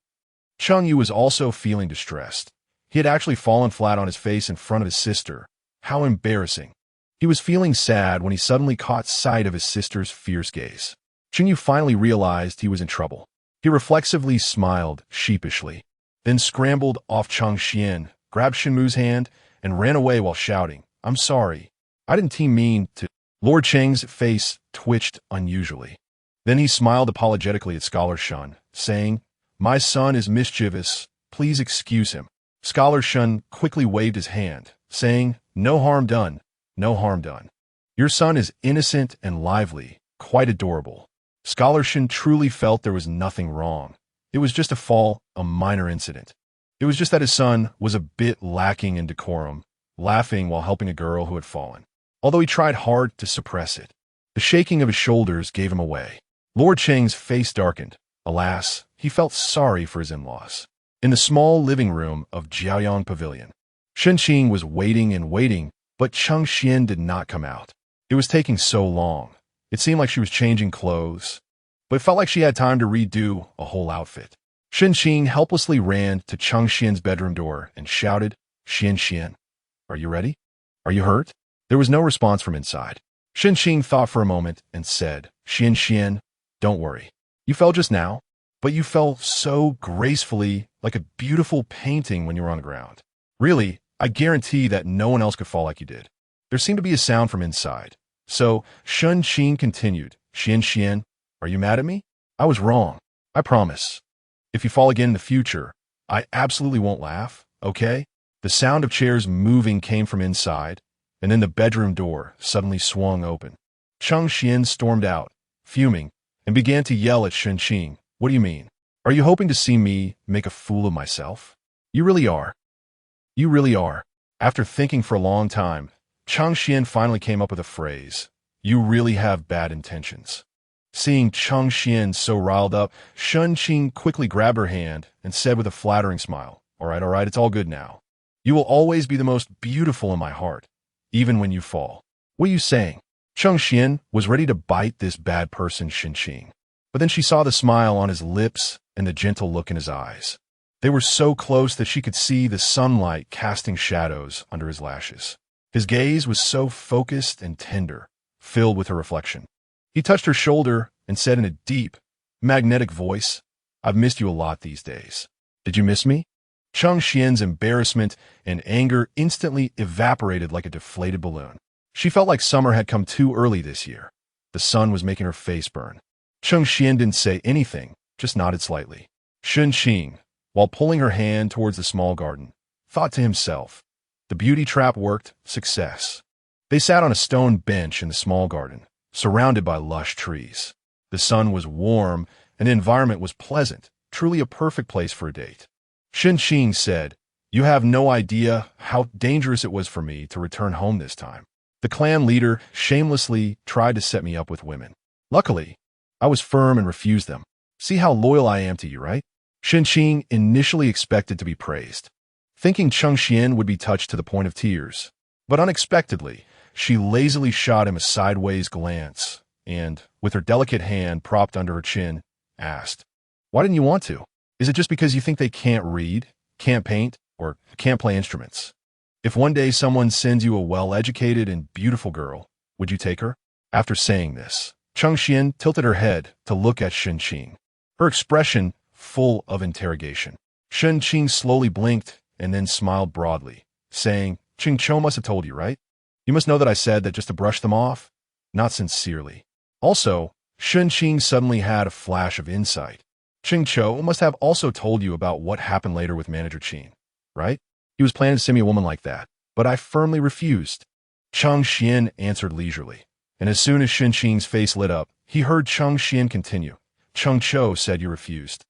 A: Cheng Yu was also feeling distressed. He had actually fallen flat on his face in front of his sister. How embarrassing. He was feeling sad when he suddenly caught sight of his sister's fierce gaze. Cheng Yu finally realized he was in trouble. He reflexively smiled sheepishly, then scrambled off Cheng Xian, grabbed Shen Mu's hand, and ran away while shouting, "I'm sorry. I didn't mean to." Lord Cheng's face twitched unusually. Then he smiled apologetically at Scholar Shen, saying, "My son is mischievous. Please excuse him." Scholar Shen quickly waved his hand, saying, "No harm done, no harm done. Your son is innocent and lively, quite adorable." Scholar Shen truly felt there was nothing wrong. It was just a fall, a minor incident. It was just that his son was a bit lacking in decorum, laughing while helping a girl who had fallen, although he tried hard to suppress it. The shaking of his shoulders gave him away. Lord Cheng's face darkened. Alas, he felt sorry for his in-laws. In the small living room of Jiaoyang Pavilion, Shen Qing was waiting and waiting, but Cheng Xian did not come out. It was taking so long. It seemed like she was changing clothes, but it felt like she had time to redo a whole outfit. Shen Qing helplessly ran to Cheng Xian's bedroom door and shouted, "Xian Xian, are you ready? Are you hurt?" There was no response from inside. Shen Qing thought for a moment and said, "Xian Xian, don't worry. You fell just now, but you fell so gracefully, like a beautiful painting when you were on the ground. Really, I guarantee that no one else could fall like you did." There seemed to be a sound from inside. So Shen Qing continued, "Xian Xian, are you mad at me? I was wrong. I promise. If you fall again in the future, I absolutely won't laugh, okay?" The sound of chairs moving came from inside, and then the bedroom door suddenly swung open. Cheng Xian stormed out, fuming, and began to yell at Shen Qing, "What do you mean? Are you hoping to see me make a fool of myself? You really are. You really are." After thinking for a long time, Cheng Xian finally came up with a phrase, "You really have bad intentions." Seeing Cheng Xian so riled up, Shen Qing quickly grabbed her hand and said with a flattering smile, all right, it's all good now. You will always be the most beautiful in my heart, even when you fall." "What are you saying?" Cheng Xian was ready to bite this bad person Shen Qing, but then she saw the smile on his lips and the gentle look in his eyes. They were so close that she could see the sunlight casting shadows under his lashes. His gaze was so focused and tender, filled with her reflection. He touched her shoulder and said in a deep, magnetic voice, "I've missed you a lot these days. Did you miss me?" Chang Xian's embarrassment and anger instantly evaporated like a deflated balloon. She felt like summer had come too early this year. The sun was making her face burn. Chang Xian didn't say anything, just nodded slightly. Shen Qing, while pulling her hand towards the small garden, thought to himself, the beauty trap worked, success. They sat on a stone bench in the small garden, surrounded by lush trees. The sun was warm and the environment was pleasant, truly a perfect place for a date. Shen Qing said, "You have no idea how dangerous it was for me to return home this time. The clan leader shamelessly tried to set me up with women. Luckily, I was firm and refused them. See how loyal I am to you, right?" Shen Qing initially expected to be praised, thinking Chang Xian would be touched to the point of tears. But unexpectedly, she lazily shot him a sideways glance and, with her delicate hand propped under her chin, asked, "Why didn't you want to? Is it just because you think they can't read, can't paint, or can't play instruments? If one day someone sends you a well-educated and beautiful girl, would you take her?" After saying this, Chang Xian tilted her head to look at Shen Qing, her expression full of interrogation. Shen Qing slowly blinked and then smiled broadly, saying, "Qing Chou must have told you, right? You must know that I said that just to brush them off, not sincerely." Also, Shen Qing suddenly had a flash of insight. "Qing Chou must have also told you about what happened later with Manager Qin, right? He was planning to send me a woman like that, but I firmly refused." Chang Xian answered leisurely, and as soon as Shen Qing's face lit up, he heard Chang Xian continue. "Cheng Chou said you refused,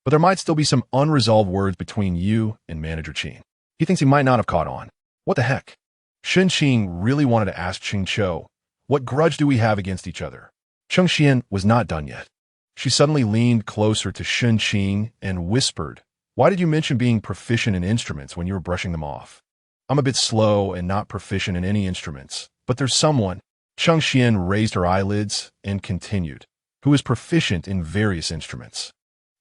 A: but there might still be some unresolved words between you and Manager Qin. He thinks he might not have caught on. What the heck?" Shen Qing really wanted to ask Qing Chou, "What grudge do we have against each other?" Chang Xian was not done yet. She suddenly leaned closer to Shen Qing and whispered, "Why did you mention being proficient in instruments when you were brushing them off?" "I'm a bit slow and not proficient in any instruments, but there's someone." Chang Xian raised her eyelids and continued, "who is proficient in various instruments."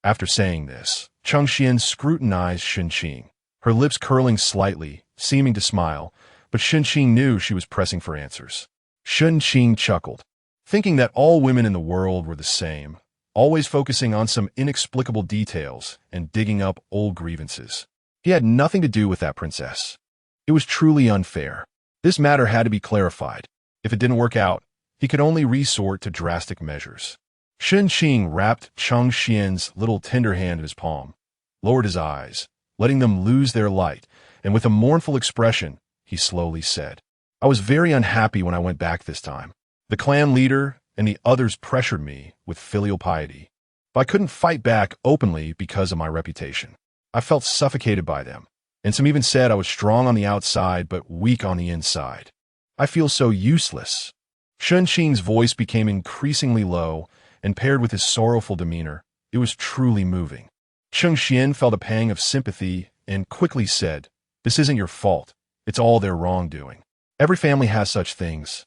A: After saying this, Chang Xian scrutinized Shen Qing, her lips curling slightly, seeming to smile, but Shen Qing knew she was pressing for answers. Shen Qing chuckled, thinking that all women in the world were the same, always focusing on some inexplicable details and digging up old grievances. He had nothing to do with that princess. It was truly unfair. This matter had to be clarified. If it didn't work out, he could only resort to drastic measures. Shen Qing wrapped Chang Xian's little tender hand in his palm, lowered his eyes, letting them lose their light, and with a mournful expression, he slowly said, "I was very unhappy when I went back this time. The clan leader and the others pressured me with filial piety, but I couldn't fight back openly because of my reputation. I felt suffocated by them, and some even said I was strong on the outside but weak on the inside. I feel so useless." Shen Qing's voice became increasingly low, and paired with his sorrowful demeanor, it was truly moving. Chang Xian felt a pang of sympathy and quickly said, "This isn't your fault. It's all their wrongdoing. Every family has such things.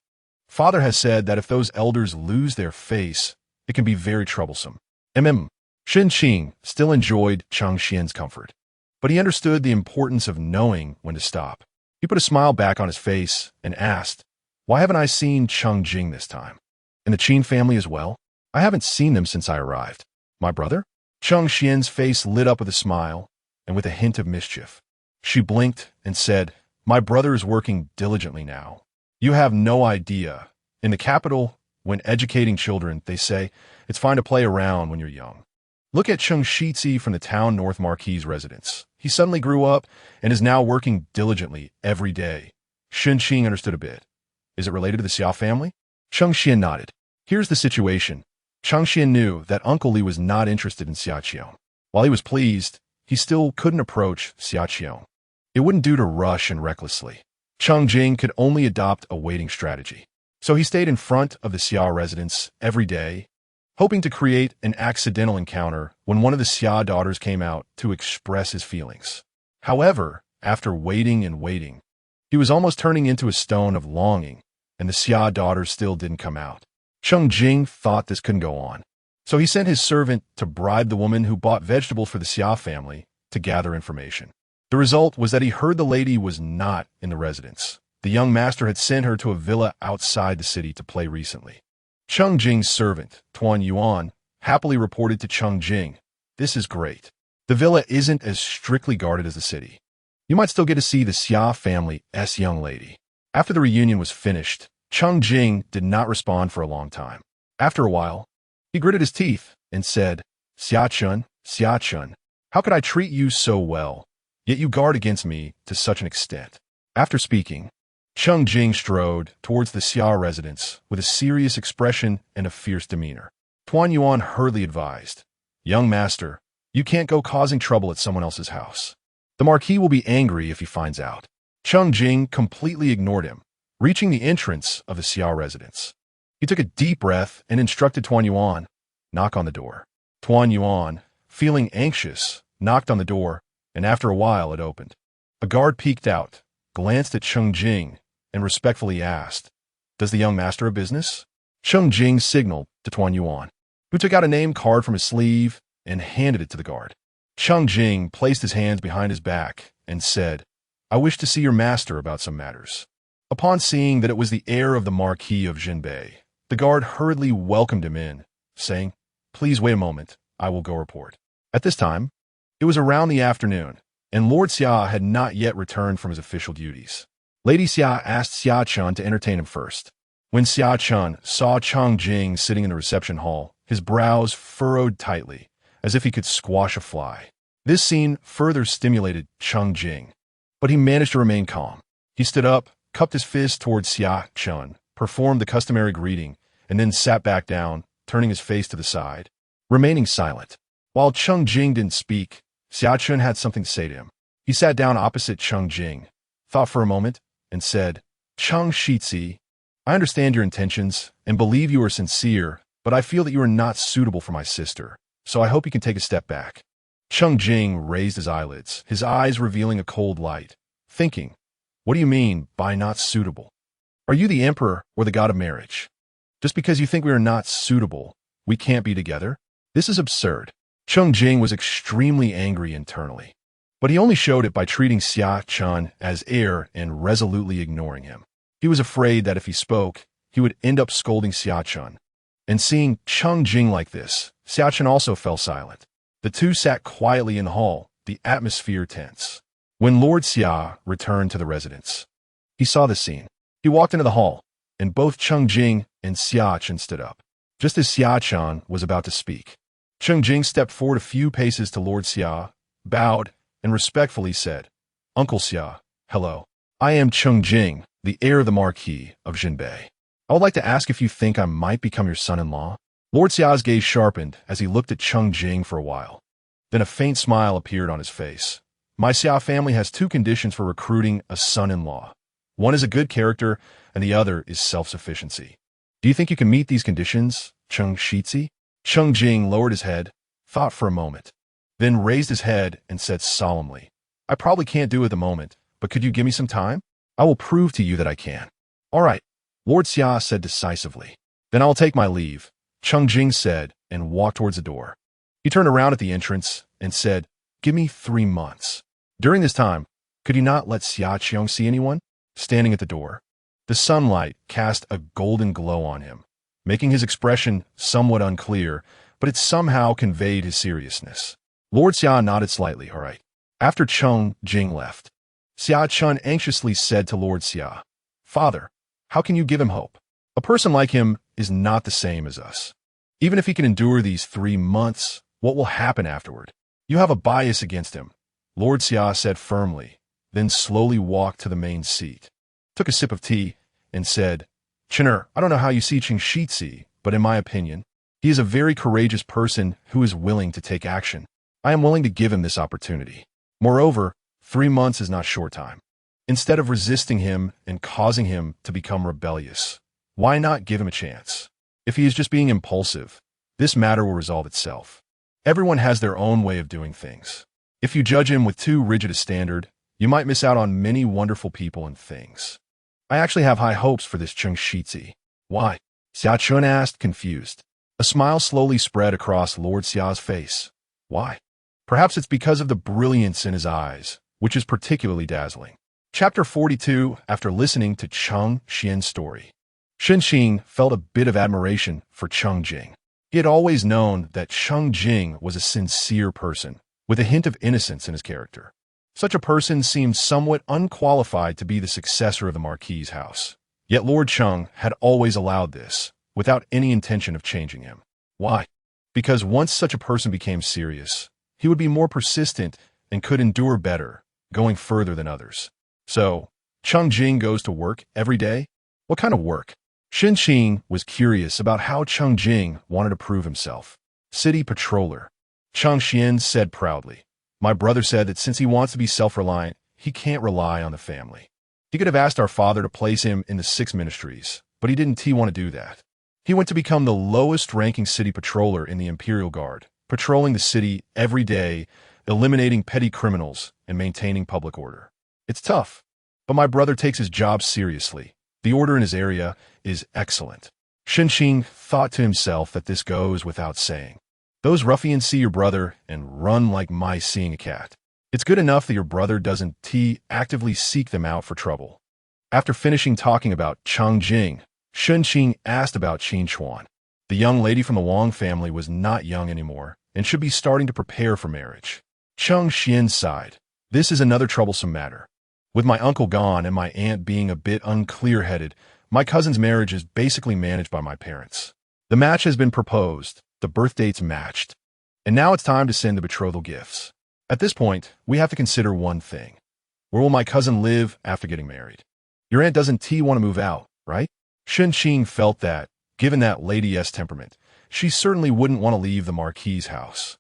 A: Father has said that if those elders lose their face, it can be very troublesome." Shen Qing still enjoyed Chang Xian's comfort, but he understood the importance of knowing when to stop. He put a smile back on his face and asked, "Why haven't I seen Chang Jing this time? And the Qin family as well? I haven't seen them since I arrived." "My brother?" Chang Xian's face lit up with a smile and with a hint of mischief. She blinked and said, "My brother is working diligently now. You have no idea. In the capital, when educating children, they say it's fine to play around when you're young. Look at Cheng Shizi from the town North Marquis residence. He suddenly grew up and is now working diligently every day." Shen Qing understood a bit. "Is it related to the Xia family?" Chang Xian nodded. "Here's the situation." Chang Xian knew that Uncle Li was not interested in Xia Qiong. While he was pleased, he still couldn't approach Xia Qiong. It wouldn't do to rush and recklessly. Chang Jing could only adopt a waiting strategy. So he stayed in front of the Xia residence every day, hoping to create an accidental encounter when one of the Xia daughters came out to express his feelings. However, after waiting and waiting, he was almost turning into a stone of longing, and the Xia daughters still didn't come out. Cheng Jing thought this couldn't go on. So he sent his servant to bribe the woman who bought vegetables for the Xia family to gather information. The result was that he heard the lady was not in the residence. The young master had sent her to a villa outside the city to play recently. Cheng Jing's servant, Tuan Yuan, happily reported to Cheng Jing, "This is great. The villa isn't as strictly guarded as the city. You might still get to see the Xia family's young lady." After the reunion was finished, Cheng Jing did not respond for a long time. After a while, he gritted his teeth and said, Xia Chun, how could I treat you so well, yet you guard against me to such an extent?" After speaking, Cheng Jing strode towards the Xia residence with a serious expression and a fierce demeanor. Tuan Yuan hurriedly advised, "Young master, you can't go causing trouble at someone else's house. The Marquis will be angry if he finds out." Cheng Jing completely ignored him, reaching the entrance of the Xia residence. He took a deep breath and instructed Tuan Yuan, "Knock on the door." Tuan Yuan, feeling anxious, knocked on the door, and after a while it opened. A guard peeked out, glanced at Cheng Jing, and respectfully asked, "Does the young master have business?" Cheng Jing signaled to Tuan Yuan, who took out a name card from his sleeve and handed it to the guard. Cheng Jing placed his hands behind his back and said, "I wish to see your master about some matters." Upon seeing that it was the heir of the Marquis of Jinbei, the guard hurriedly welcomed him in, saying, "Please wait a moment, I will go report." At this time, it was around the afternoon, and Lord Xia had not yet returned from his official duties. Lady Xia asked Xia Chun to entertain him first. When Xia Chun saw Cheng Jing sitting in the reception hall, his brows furrowed tightly, as if he could squash a fly. This scene further stimulated Cheng Jing, but he managed to remain calm. He stood up, cupped his fist towards Xia Chun, performed the customary greeting, and then sat back down, turning his face to the side, remaining silent. While Cheng Jing didn't speak, Xia Chun had something to say to him. He sat down opposite Cheng Jing, thought for a moment, and said, "Cheng Shizi, I understand your intentions and believe you are sincere, but I feel that you are not suitable for my sister, so I hope you can take a step back." Cheng Jing raised his eyelids, his eyes revealing a cold light, thinking, "What do you mean by not suitable? Are you the emperor or the god of marriage? Just because you think we are not suitable, we can't be together? This is absurd." Cheng Jing was extremely angry internally, but he only showed it by treating Xia Chun as heir and resolutely ignoring him. He was afraid that if he spoke, he would end up scolding Xia Chun. And seeing Cheng Jing like this, Xia Chun also fell silent. The two sat quietly in the hall, the atmosphere tense. When Lord Xia returned to the residence, he saw the scene. He walked into the hall, and both Cheng Jing and Xia Chun stood up. Just as Xia Chun was about to speak, Cheng Jing stepped forward a few paces to Lord Xia, bowed, and respectfully said, "Uncle Xia, hello. I am Cheng Jing, the heir of the Marquis of Jinbei. I would like to ask if you think I might become your son-in-law." Lord Xia's gaze sharpened as he looked at Cheng Jing for a while. Then a faint smile appeared on his face. "My Xia family has two conditions for recruiting a son-in-law. One is a good character, and the other is self-sufficiency. Do you think you can meet these conditions, Cheng Shizi?" Cheng Jing lowered his head, thought for a moment, then raised his head and said solemnly, "I probably can't do it at the moment, but could you give me some time? I will prove to you that I can." "All right," Lord Xia said decisively. "Then I'll take my leave," Cheng Jing said and walked towards the door. He turned around at the entrance and said, "Give me 3 months. During this time, could you not let Xia Qiong see anyone?" Standing at the door, the sunlight cast a golden glow on him, making his expression somewhat unclear, but it somehow conveyed his seriousness. Lord Xia nodded slightly, "All right." After Cheng Jing left, Xia Chun anxiously said to Lord Xia, "Father, how can you give him hope? A person like him is not the same as us. Even if he can endure these 3 months, what will happen afterward? You have a bias against him," Lord Xia said firmly, then slowly walked to the main seat, took a sip of tea, and said, "Chinner, I don't know how you see Cheng Shizi, but in my opinion, he is a very courageous person who is willing to take action. I am willing to give him this opportunity. Moreover, 3 months is not short time. Instead of resisting him and causing him to become rebellious, why not give him a chance? If he is just being impulsive, this matter will resolve itself. Everyone has their own way of doing things. If you judge him with too rigid a standard, you might miss out on many wonderful people and things. I actually have high hopes for this Cheng Shizi." "Why?" Xia Chun asked, confused. A smile slowly spread across Lord Xia's face. "Why?" Perhaps it's because of the brilliance in his eyes, which is particularly dazzling. Chapter 42. After listening to Cheng Xian's story, Shen Qing felt a bit of admiration for Cheng Jing. He had always known that Cheng Jing was a sincere person, with a hint of innocence in his character. Such a person seemed somewhat unqualified to be the successor of the Marquis' house. Yet Lord Cheng had always allowed this, without any intention of changing him. Why? Because once such a person became serious, he would be more persistent and could endure better, going further than others. So, Cheng Jing goes to work every day? What kind of work? Shen Qing was curious about how Cheng Jing wanted to prove himself. City patroller. Cheng Xian said proudly, "My brother said that since he wants to be self-reliant, he can't rely on the family. He could have asked our father to place him in the 6 ministries, but he didn't want to do that. He went to become the lowest-ranking city patroller in the Imperial Guard, patrolling the city every day, eliminating petty criminals, and maintaining public order. It's tough, but my brother takes his job seriously. The order in his area is excellent." Shen Qing thought to himself that this goes without saying. Those ruffians see your brother and run like mice seeing a cat. It's good enough that your brother doesn't actively seek them out for trouble. After finishing talking about Cheng Jing, Shen Qing asked about Qin Chuan. The young lady from the Wang family was not young anymore and should be starting to prepare for marriage. Cheng Xian sighed. "This is another troublesome matter. With my uncle gone and my aunt being a bit unclear-headed, my cousin's marriage is basically managed by my parents. The match has been proposed, the birth dates matched, and now it's time to send the betrothal gifts. At this point, we have to consider one thing. Where will my cousin live after getting married? Your aunt doesn't want to move out, right?" Shen Qing felt that, given that lady's temperament, she certainly wouldn't want to leave the Marquis' house.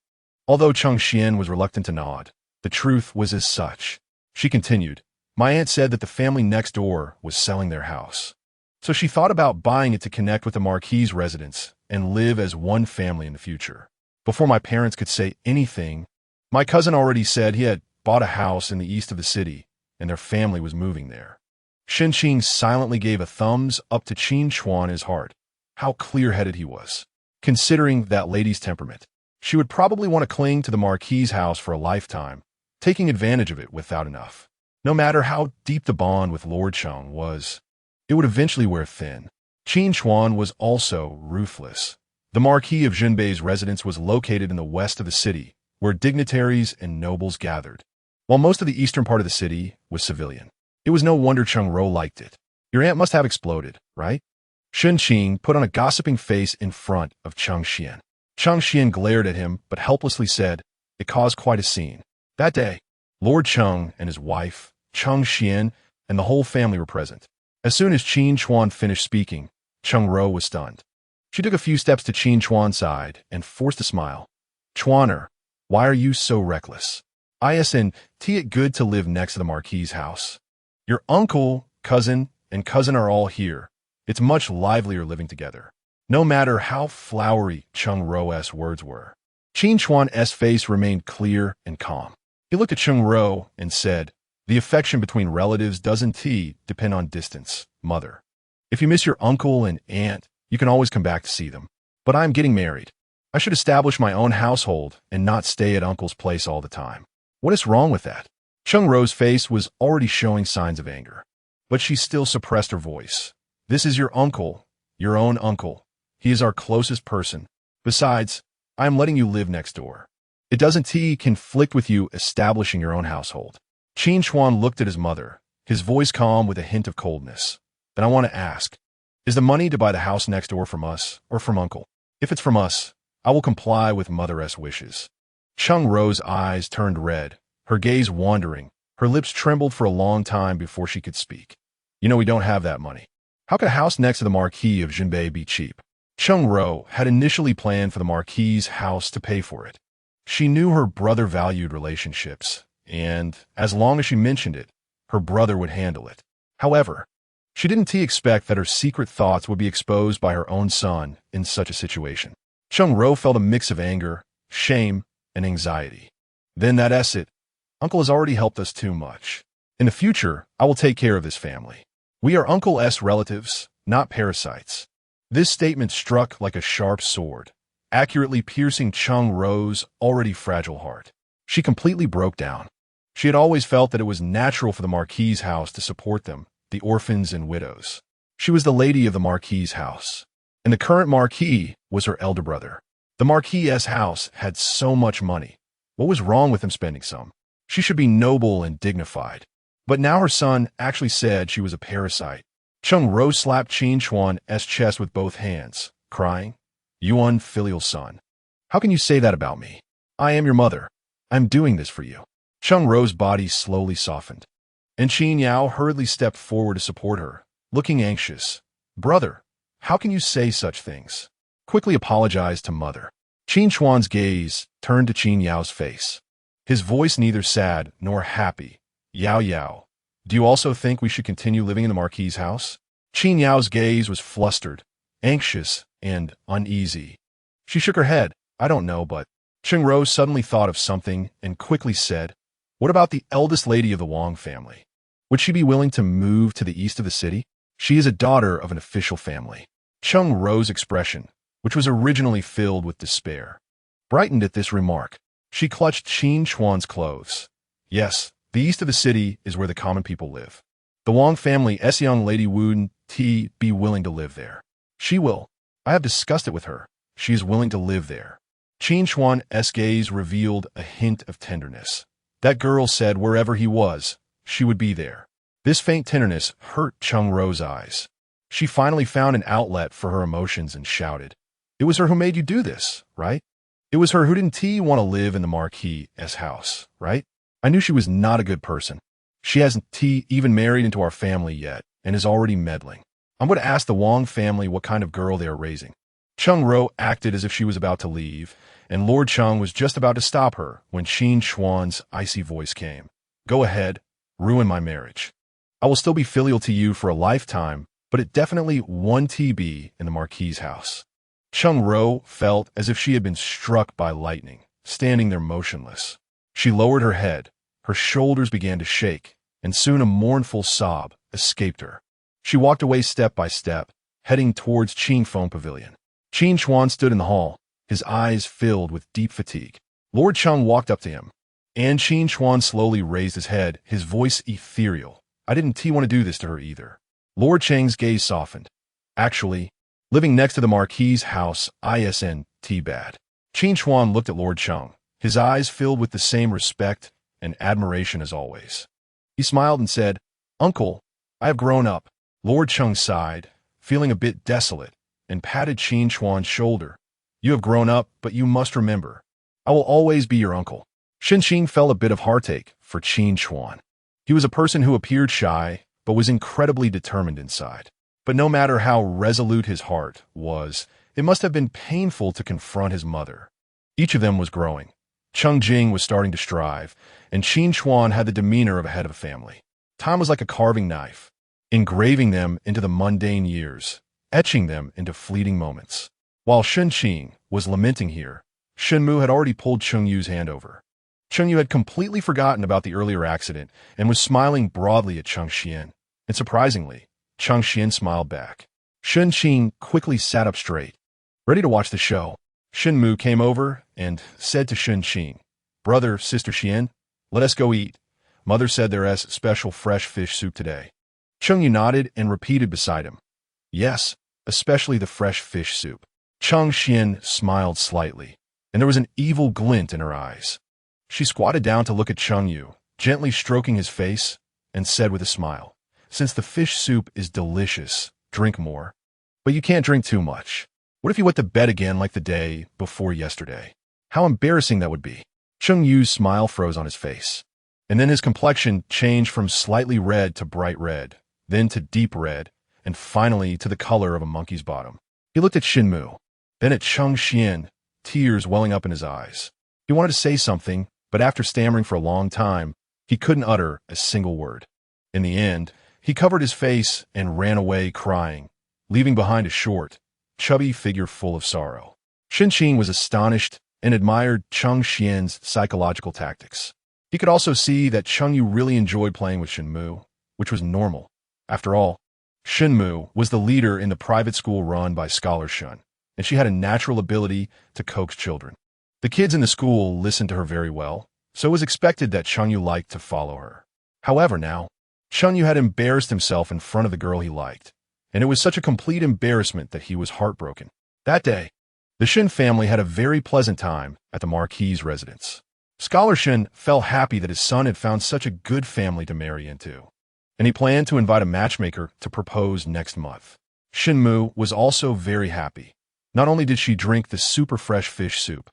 A: Although Cheng Xian was reluctant to nod, the truth was as such. She continued, "My aunt said that the family next door was selling their house. So she thought about buying it to connect with the Marquis' residence and live as one family in the future. Before my parents could say anything, my cousin already said he had bought a house in the east of the city, and their family was moving there." Shen Qing silently gave a thumbs up to Qin Chuan in his heart. How clear-headed he was. Considering that lady's temperament, she would probably want to cling to the Marquis' house for a lifetime, taking advantage of it without enough. No matter how deep the bond with Lord Cheng was, it would eventually wear thin. Qin Chuan was also ruthless. The Marquis of Zhenbei's residence was located in the west of the city, where dignitaries and nobles gathered, while most of the eastern part of the city was civilian. It was no wonder Cheng Ro liked it. "Your aunt must have exploded, right?" Shen Qing put on a gossiping face in front of Cheng Xian. Cheng Xian glared at him, but helplessly said, "It caused quite a scene." That day, Lord Cheng and his wife, Cheng Xian, and the whole family were present. As soon as Qin Chuan finished speaking, Cheng Ro was stunned. She took a few steps to Qin Chuan's side and forced a smile. "Chuaner, why are you so reckless? Isn't it good to live next to the Marquis' house? Your uncle, cousin, and cousin are all here. It's much livelier living together." No matter how flowery Cheng Ro's words were, Qin Chuan's face remained clear and calm. He looked at Cheng Ro and said, "The affection between relatives doesn't depend on distance, mother. If you miss your uncle and aunt, you can always come back to see them. But I'm getting married. I should establish my own household and not stay at uncle's place all the time. What is wrong with that?" Cheng Ro's face was already showing signs of anger, but she still suppressed her voice. "This is your uncle, your own uncle. He is our closest person. Besides, I am letting you live next door. It doesn't conflict with you establishing your own household." Qin Chuan looked at his mother, his voice calm with a hint of coldness. "Then I want to ask, is the money to buy the house next door from us or from uncle? If it's from us, I will comply with mother's wishes." Cheng Ro's eyes turned red, her gaze wandering. Her lips trembled for a long time before she could speak. "You know we don't have that money. How could a house next to the Marquis of Zhenbei be cheap?" Cheng Ro had initially planned for the Marquis' house to pay for it. She knew her brother valued relationships, and, as long as she mentioned it, her brother would handle it. However, she didn't expect that her secret thoughts would be exposed by her own son in such a situation. Cheng Ro felt a mix of anger, shame, and anxiety. "Then that's it. Uncle has already helped us too much. In the future, I will take care of this family. We are Uncle's relatives, not parasites." This statement struck like a sharp sword, accurately piercing Cheng Ro's already fragile heart. She completely broke down. She had always felt that it was natural for the Marquis' house to support them, the orphans and widows. She was the lady of the Marquis' house, and the current Marquis was her elder brother. The Marquis' house had so much money. What was wrong with him spending some? She should be noble and dignified. But now her son actually said she was a parasite. Cheng Ro slapped Qin Chuan's chest with both hands, crying, "You unfilial son. How can you say that about me? I am your mother. I'm doing this for you." Cheng Ro's body slowly softened, and Qin Yao hurriedly stepped forward to support her, looking anxious. "Brother, how can you say such things?" Quickly apologized to mother. Qin Chuan's gaze turned to Qin Yao's face. His voice neither sad nor happy. "Yao Yao, do you also think we should continue living in the Marquis' house?" Qin Yao's gaze was flustered, anxious, and uneasy. She shook her head. "I don't know, but..." Cheng Ro suddenly thought of something and quickly said, "What about the eldest lady of the Wang family? Would she be willing to move to the east of the city? She is a daughter of an official family." Cheng Ro's expression, which was originally filled with despair, brightened at this remark. She clutched Qin Chuan's clothes. "Yes, the east of the city is where the common people live. The Wang family's young lady wouldn't be willing to live there. She will. I have discussed it with her. She is willing to live there." Qin Chuan's gaze revealed a hint of tenderness. That girl said wherever he was, she would be there. This faint tenderness hurt Cheng Ro's eyes. She finally found an outlet for her emotions and shouted, "It was her who made you do this, right? It was her who didn't want to live in the Marquis' house, right? I knew she was not a good person. She hasn't even married into our family yet and is already meddling. I'm going to ask the Wang family what kind of girl they are raising." Cheng Ro acted as if she was about to leave, and Lord Cheng was just about to stop her when Qin Chuan's icy voice came. "Go ahead, ruin my marriage. I will still be filial to you for a lifetime, but it definitely won't be in the Marquis' house." Cheng Ro felt as if she had been struck by lightning, standing there motionless. She lowered her head, her shoulders began to shake, and soon a mournful sob escaped her. She walked away step by step, heading towards Qin Feng Pavilion. Qin Chuan stood in the hall, his eyes filled with deep fatigue. Lord Cheng walked up to him, and Qin Chuan slowly raised his head, his voice ethereal. "I didn't want to do this to her either." Lord Cheng's gaze softened. "Actually, living next to the Marquis' house isn't bad." Qin Chuan looked at Lord Cheng, his eyes filled with the same respect and admiration as always. He smiled and said, "Uncle, I have grown up." Lord Cheng sighed, feeling a bit desolate, and patted Qin Chuan's shoulder. "You have grown up, but you must remember, I will always be your uncle." Shen Qing felt a bit of heartache for Qin Chuan. He was a person who appeared shy, but was incredibly determined inside. But no matter how resolute his heart was, it must have been painful to confront his mother. Each of them was growing. Cheng Jing was starting to strive, and Qin Chuan had the demeanor of a head of a family. Time was like a carving knife, engraving them into the mundane years, etching them into fleeting moments. While Shen Qing was lamenting here, Shen Mu had already pulled Cheng Yu's hand over. Cheng Yu had completely forgotten about the earlier accident and was smiling broadly at Cheng Xian. And surprisingly, Cheng Xian smiled back. Shen Qing quickly sat up straight, ready to watch the show. Shen Mu came over and said to Shen Qing, "Brother, Sister Xian, let us go eat. Mother said there is special fresh fish soup today." Cheng Yu nodded and repeated beside him, "Yes, especially the fresh fish soup." Cheng Xian smiled slightly, and there was an evil glint in her eyes. She squatted down to look at Cheng Yu, gently stroking his face, and said with a smile, "Since the fish soup is delicious, drink more. But you can't drink too much. What if you went to bed again like the day before yesterday? How embarrassing that would be." Cheng Yu's smile froze on his face, and then his complexion changed from slightly red to bright red, then to deep red, and finally to the color of a monkey's bottom. He looked at Shen Mu, then at Cheng Xian, tears welling up in his eyes. He wanted to say something, but after stammering for a long time, he couldn't utter a single word. In the end, he covered his face and ran away crying, leaving behind a short, chubby figure full of sorrow. Shen Qing was astonished and admired Cheng Xian's psychological tactics. He could also see that Cheng Yu really enjoyed playing with Shen Mu, which was normal. After all, Shen Mu was the leader in the private school run by Scholar Shen, and she had a natural ability to coax children. The kids in the school listened to her very well, so it was expected that Chengyu liked to follow her. However now, Chengyu had embarrassed himself in front of the girl he liked, and it was such a complete embarrassment that he was heartbroken. That day, the Shen family had a very pleasant time at the Marquis' residence. Scholar Shen felt happy that his son had found such a good family to marry into, and he planned to invite a matchmaker to propose next month. Shen Mu was also very happy. Not only did she drink the super fresh fish soup,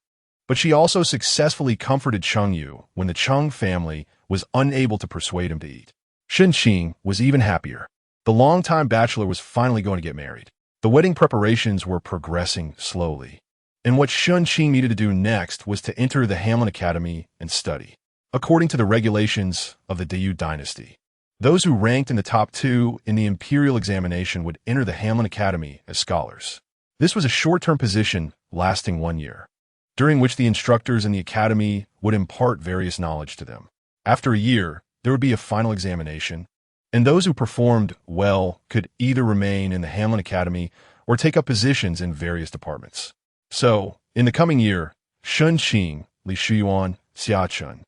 A: but she also successfully comforted Chengyu when the Cheng family was unable to persuade him to eat. Shen Qing was even happier. The longtime bachelor was finally going to get married. The wedding preparations were progressing slowly, and what Shen Qing needed to do next was to enter the Hamlin Academy and study. According to the regulations of the Diyu dynasty, those who ranked in the top 2 in the imperial examination would enter the Hamlin Academy as scholars. This was a short-term position lasting 1 year, during which the instructors in the academy would impart various knowledge to them. After a year, there would be a final examination, and those who performed well could either remain in the Hamlin Academy or take up positions in various departments. So, in the coming year, Shen Qing, Li Shuyuan, Xia Chen,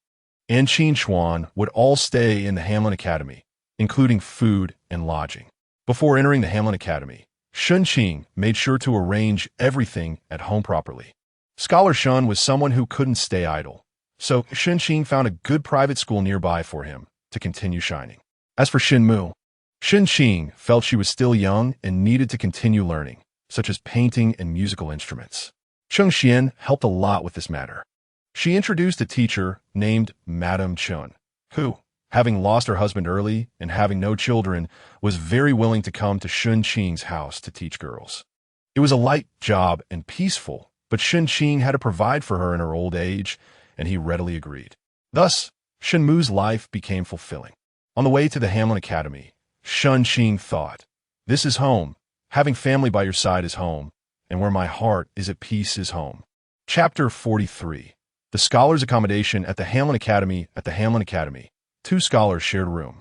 A: and Qin Chuan would all stay in the Hamlin Academy, including food and lodging. Before entering the Hamlin Academy, Shen Qing made sure to arrange everything at home properly. Scholar Shen was someone who couldn't stay idle, so Shen Qing found a good private school nearby for him to continue shining. As for Shen Mu, Shen Qing felt she was still young and needed to continue learning, such as painting and musical instruments. Cheng Xian helped a lot with this matter. She introduced a teacher named Madame Chen, who, having lost her husband early and having no children, was very willing to come to Shen Qing's house to teach girls. It was a light job and peaceful, but Shen Qing had to provide for her in her old age, and he readily agreed. Thus, Shen Mu's life became fulfilling. On the way to the Hamlin Academy, Shen Qing thought, "This is home. Having family by your side is home, and where my heart is at peace is home." Chapter 43. The Scholars' Accommodation at the Hamlin Academy. At the Hamlin Academy, 2 scholars shared a room.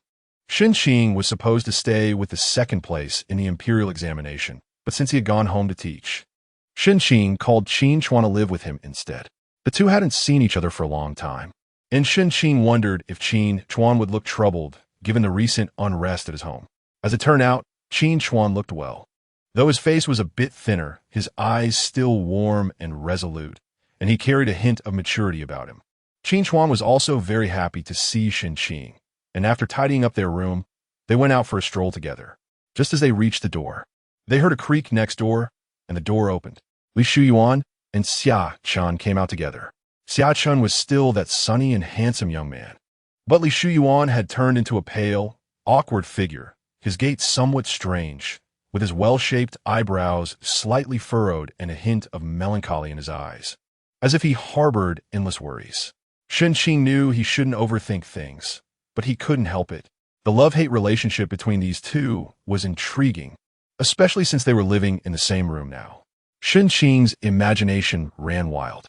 A: Shen Qing was supposed to stay with the second place in the imperial examination, but since he had gone home to teach, Shen Qing called Qin Chuan to live with him instead. The two hadn't seen each other for a long time, and Shen Qing wondered if Qin Chuan would look troubled given the recent unrest at his home. As it turned out, Qin Chuan looked well. Though his face was a bit thinner, his eyes still warm and resolute, and he carried a hint of maturity about him. Qin Chuan was also very happy to see Shen Qing, and after tidying up their room, they went out for a stroll together. Just as they reached the door, they heard a creak next door, and the door opened. Li Shuyuan and Xia Chen came out together. Xia Chen was still that sunny and handsome young man, but Li Shuyuan had turned into a pale, awkward figure, his gait somewhat strange, with his well-shaped eyebrows slightly furrowed and a hint of melancholy in his eyes, as if he harbored endless worries. Shen Qing knew he shouldn't overthink things, but he couldn't help it. The love-hate relationship between these two was intriguing, especially since they were living in the same room now. Shen Qing's imagination ran wild,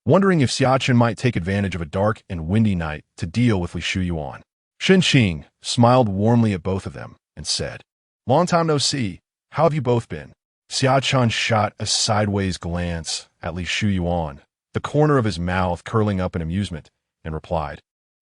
A: wondering if Xia Chen might take advantage of a dark and windy night to deal with Li Shuyuan. Shen Qing smiled warmly at both of them and said, "Long time no see. How have you both been?" Xia Chen shot a sideways glance at Li Shuyuan, the corner of his mouth curling up in amusement, and replied,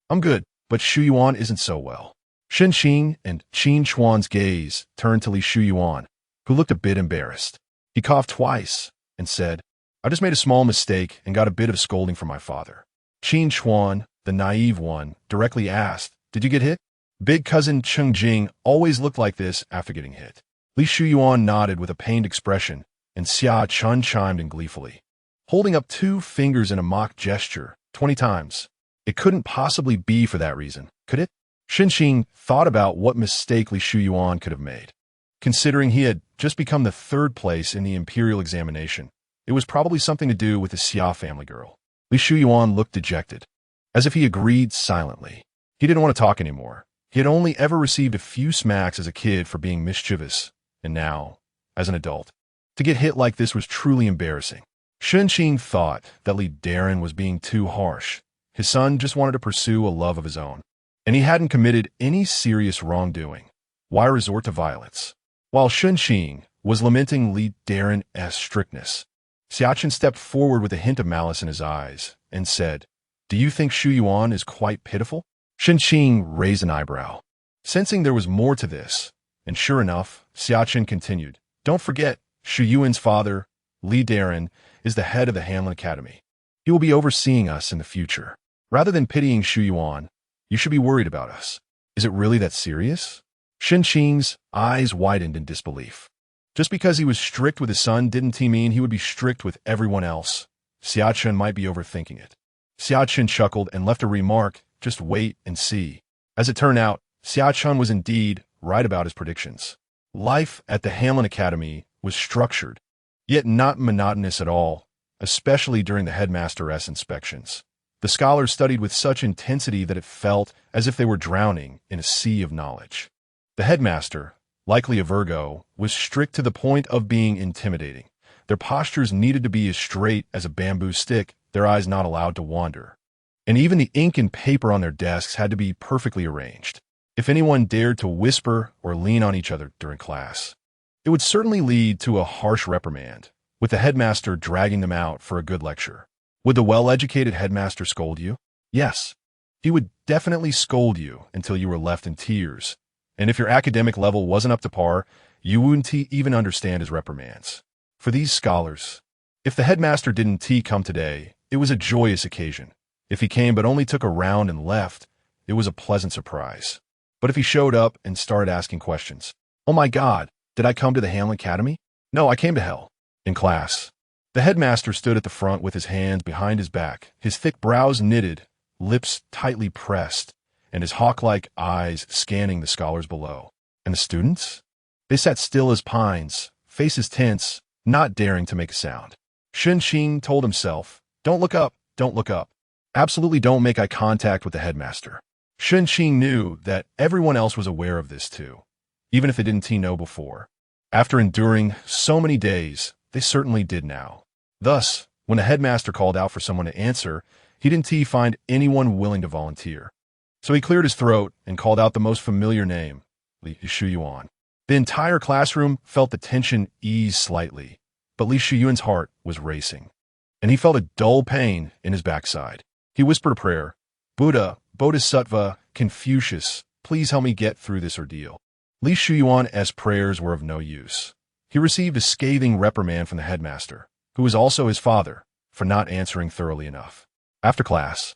A: "I'm good, but Shuyuan isn't so well." Shen Qing and Qin Chuan's gaze turned to Li Shuyuan, who looked a bit embarrassed. He coughed twice and said, "I just made a small mistake and got a bit of scolding from my father." Qin Chuan, the naive one, directly asked, "Did you get hit?" Big cousin Cheng Jing always looked like this after getting hit. Li Shuyuan nodded with a pained expression, and Xia Chen chimed in gleefully, holding up 2 fingers in a mock gesture 20 times. It couldn't possibly be for that reason, could it? Shen Qing thought about what mistake Li Shuyuan could have made. Considering he had just become the 3rd place in the imperial examination, it was probably something to do with the Xia family girl. Li Shuyuan looked dejected, as if he agreed silently. He didn't want to talk anymore. He had only ever received a few smacks as a kid for being mischievous, and now, as an adult, to get hit like this was truly embarrassing. Shen Qing thought that Li Darren was being too harsh. His son just wanted to pursue a love of his own, and he hadn't committed any serious wrongdoing. Why resort to violence? While Shen Qing was lamenting Li Darren's strictness, Xia Chen stepped forward with a hint of malice in his eyes and said, Do you think Shu Yuan is quite pitiful? Shen Qing raised an eyebrow, sensing there was more to this, and sure enough, Xiaqin continued. Don't forget, Shu Yuan's father, Li Daren, is the head of the Hanlin Academy. He will be overseeing us in the future. Rather than pitying Shu Yuan, you should be worried about us. Is it really that serious? Shen Qing's eyes widened in disbelief. Just because he was strict with his son didn't he mean he would be strict with everyone else? Xiaqin might be overthinking it. Xiaqin chuckled and left a remark, just wait and see. As it turned out, Xiaqin was indeed right about his predictions. Life at the Hanlin Academy was structured, yet not monotonous at all, especially during the headmaster's inspections. The scholars studied with such intensity that it felt as if they were drowning in a sea of knowledge. The headmaster, likely a Virgo, was strict to the point of being intimidating. Their postures needed to be as straight as a bamboo stick, their eyes not allowed to wander. And even the ink and paper on their desks had to be perfectly arranged. If anyone dared to whisper or lean on each other during class, it would certainly lead to a harsh reprimand, with the headmaster dragging them out for a good lecture. Would the well-educated headmaster scold you? Yes. He would definitely scold you until you were left in tears. And if your academic level wasn't up to par, you wouldn't even understand his reprimands. For these scholars, if the headmaster didn't come today, it was a joyous occasion. If he came but only took a round and left, it was a pleasant surprise. But if he showed up and started asking questions, oh my God, did I come to the Hanlin Academy? No, I came to hell. In class, the headmaster stood at the front with his hands behind his back, his thick brows knitted, lips tightly pressed, and his hawk-like eyes scanning the scholars below. And the students? They sat still as pines, faces tense, not daring to make a sound. Shen Qing told himself, don't look up, don't look up. Absolutely don't make eye contact with the headmaster. Shen Qing knew that everyone else was aware of this too, even if they didn't know before. After enduring so many days, they certainly did now. Thus, when the headmaster called out for someone to answer, he didn't find anyone willing to volunteer. So he cleared his throat and called out the most familiar name, Li Shuyuan. The entire classroom felt the tension ease slightly, but Li Shuyuan's heart was racing, and he felt a dull pain in his backside. He whispered a prayer, Buddha, Bodhisattva, Confucius, please help me get through this ordeal. Li Shuyuan's prayers were of no use. He received a scathing reprimand from the headmaster, who was also his father, for not answering thoroughly enough. After class,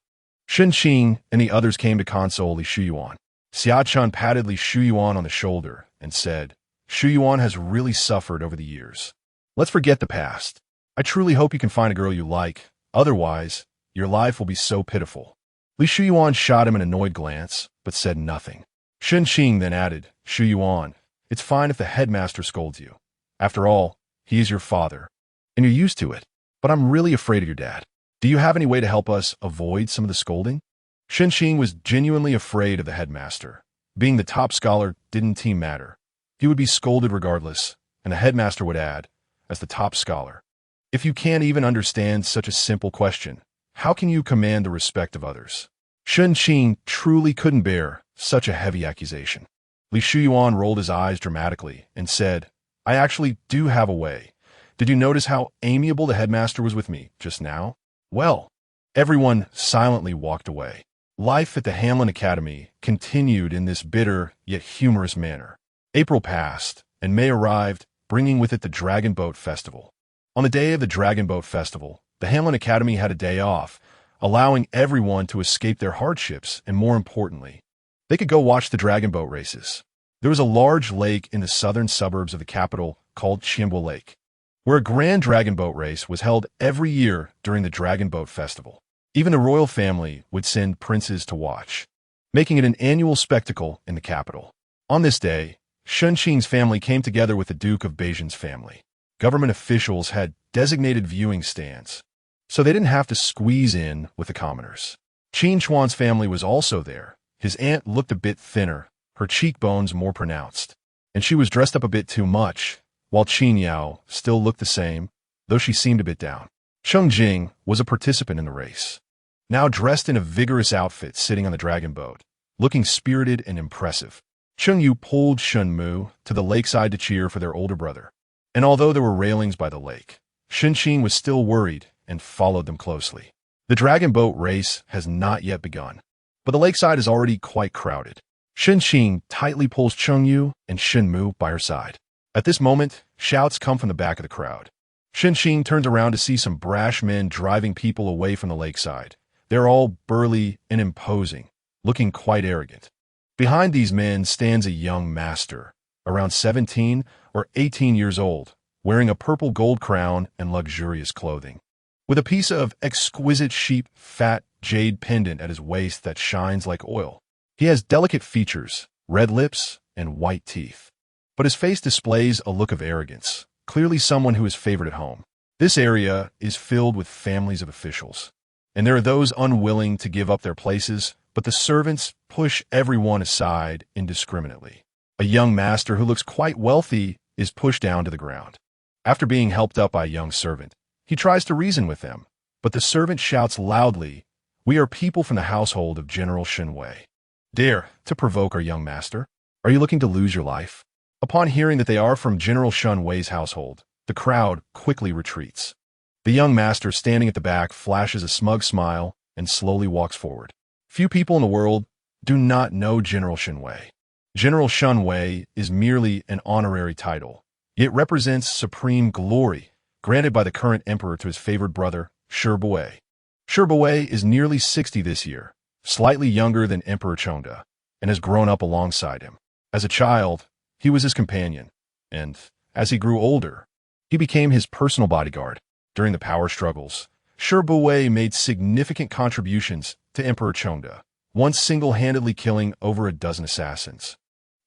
A: Shen Qing and the others came to console Li Shuyuan. Xiaqin patted Li Shuyuan on the shoulder and said, Shuyuan has really suffered over the years. Let's forget the past. I truly hope you can find a girl you like. Otherwise, your life will be so pitiful. Li Shuyuan shot him an annoyed glance, but said nothing. Shen Qing then added, Shuyuan, it's fine if the headmaster scolds you. After all, he is your father, and you're used to it. But I'm really afraid of your dad. Do you have any way to help us avoid some of the scolding? Shen Qing was genuinely afraid of the headmaster. Being the top scholar didn't matter. He would be scolded regardless, and the headmaster would add, as the top scholar, if you can't even understand such a simple question, how can you command the respect of others? Shen Qing truly couldn't bear such a heavy accusation. Li Shuyuan rolled his eyes dramatically and said, I actually do have a way. Did you notice how amiable the headmaster was with me just now? Well, everyone silently walked away. Life at the Hanlin Academy continued in this bitter yet humorous manner. April passed, and May arrived, bringing with it the Dragon Boat Festival. On the day of the Dragon Boat Festival, the Hanlin Academy had a day off, allowing everyone to escape their hardships, and more importantly, they could go watch the dragon boat races. There was a large lake in the southern suburbs of the capital called Qianbo Lake, where a grand dragon boat race was held every year during the Dragon Boat Festival. Even the royal family would send princes to watch, making it an annual spectacle in the capital. On this day, Shen Qing's family came together with the Duke of Beijing's family. Government officials had designated viewing stands, so they didn't have to squeeze in with the commoners. Qin Chuan's family was also there. His aunt looked a bit thinner, her cheekbones more pronounced, and she was dressed up a bit too much, while Qin Yao still looked the same, though she seemed a bit down. Cheng Jing was a participant in the race, now dressed in a vigorous outfit sitting on the dragon boat, looking spirited and impressive. Cheng Yu pulled Shen Mu to the lakeside to cheer for their older brother, and although there were railings by the lake, Shen Qing was still worried and followed them closely. The dragon boat race has not yet begun, but the lakeside is already quite crowded. Shen Qing tightly pulls Chengyu and Shen Mu by her side. At this moment, shouts come from the back of the crowd. Shen Qing turns around to see some brash men driving people away from the lakeside. They're all burly and imposing, looking quite arrogant. Behind these men stands a young master, around 17 or 18 years old, wearing a purple gold crown and luxurious clothing. With a piece of exquisite sheep fat jade pendant at his waist that shines like oil. He has delicate features, red lips, and white teeth. But his face displays a look of arrogance, clearly someone who is favored at home. This area is filled with families of officials, and there are those unwilling to give up their places, but the servants push everyone aside indiscriminately. A young master who looks quite wealthy is pushed down to the ground. After being helped up by a young servant, he tries to reason with them, but the servant shouts loudly, "We are people from the household of General Shen Wei. Dare to provoke our young master? Are you looking to lose your life?" Upon hearing that they are from General Shen Wei's household, the crowd quickly retreats. The young master standing at the back flashes a smug smile and slowly walks forward. Few people in the world do not know General Shen Wei. General Shen Wei is merely an honorary title. It represents supreme glory granted by the current emperor to his favored brother, Shi Wei. Shi Wei is nearly 60 this year, slightly younger than Emperor Chengde, and has grown up alongside him. As a child, he was his companion, and as he grew older, he became his personal bodyguard. During the power struggles, Shi Wei made significant contributions to Emperor Chengde, once single-handedly killing over a dozen assassins,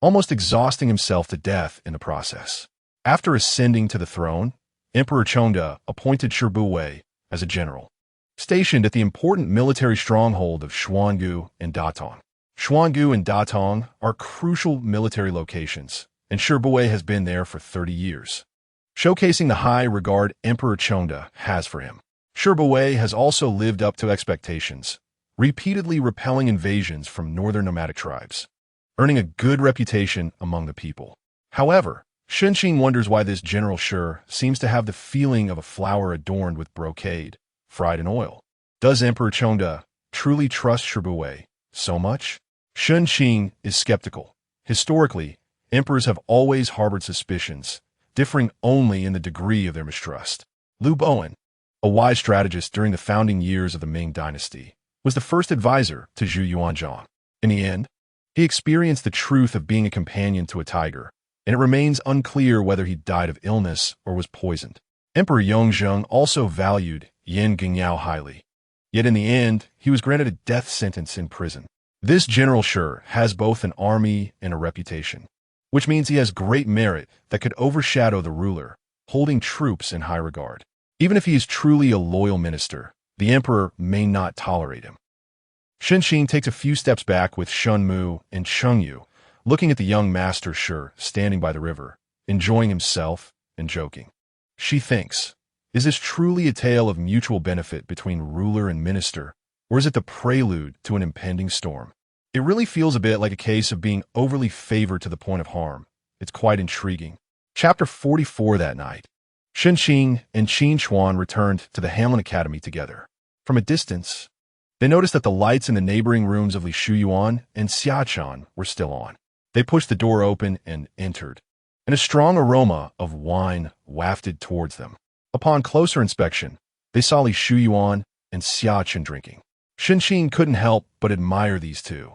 A: almost exhausting himself to death in the process. After ascending to the throne, Emperor Chengde appointed Shi Wei as a general, stationed at the important military stronghold of Xuangu and Datong. Xuangu and Datong are crucial military locations, and Shi Wei has been there for 30 years, showcasing the high regard Emperor Chengde has for him. Shi Wei has also lived up to expectations, repeatedly repelling invasions from northern nomadic tribes, earning a good reputation among the people. However, Shen Qing wonders why this General Shi seems to have the feeling of a flower adorned with brocade, fried in oil. Does Emperor Chengde truly trust Shi Wei so much? Shen Qing is skeptical. Historically, emperors have always harbored suspicions, differing only in the degree of their mistrust. Liu Bowen, a wise strategist during the founding years of the Ming Dynasty, was the first advisor to Zhu Yuanzhang. In the end, he experienced the truth of being a companion to a tiger, and it remains unclear whether he died of illness or was poisoned. Emperor Yongzheng also valued Yan Gengyao highly, yet in the end, he was granted a death sentence in prison. This General Shi has both an army and a reputation, which means he has great merit that could overshadow the ruler, holding troops in high regard. Even if he is truly a loyal minister, the emperor may not tolerate him. Shen Qing takes a few steps back with Shen Mu and Chengyu, looking at the young master Shi standing by the river, enjoying himself and joking. She thinks, is this truly a tale of mutual benefit between ruler and minister, or is it the prelude to an impending storm? It really feels a bit like a case of being overly favored to the point of harm. It's quite intriguing. Chapter 44 that night. Shen Qing and Qin Chuan returned to the Hamlin Academy together. From a distance, they noticed that the lights in the neighboring rooms of Li Shuyuan and Xiachan were still on. They pushed the door open and entered, and a strong aroma of wine wafted towards them. Upon closer inspection, they saw Li Shuyuan and Xiachan drinking. Shen Qing couldn't help but admire these two.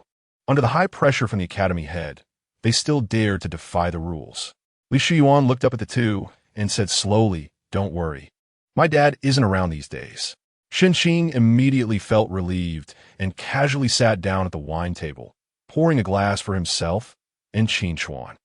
A: Under the high pressure from the academy head, they still dared to defy the rules. Li Shuyuan looked up at the two and said slowly, "Don't worry. My dad isn't around these days." Shen Qing immediately felt relieved and casually sat down at the wine table, pouring a glass for himself and Qin Chuan.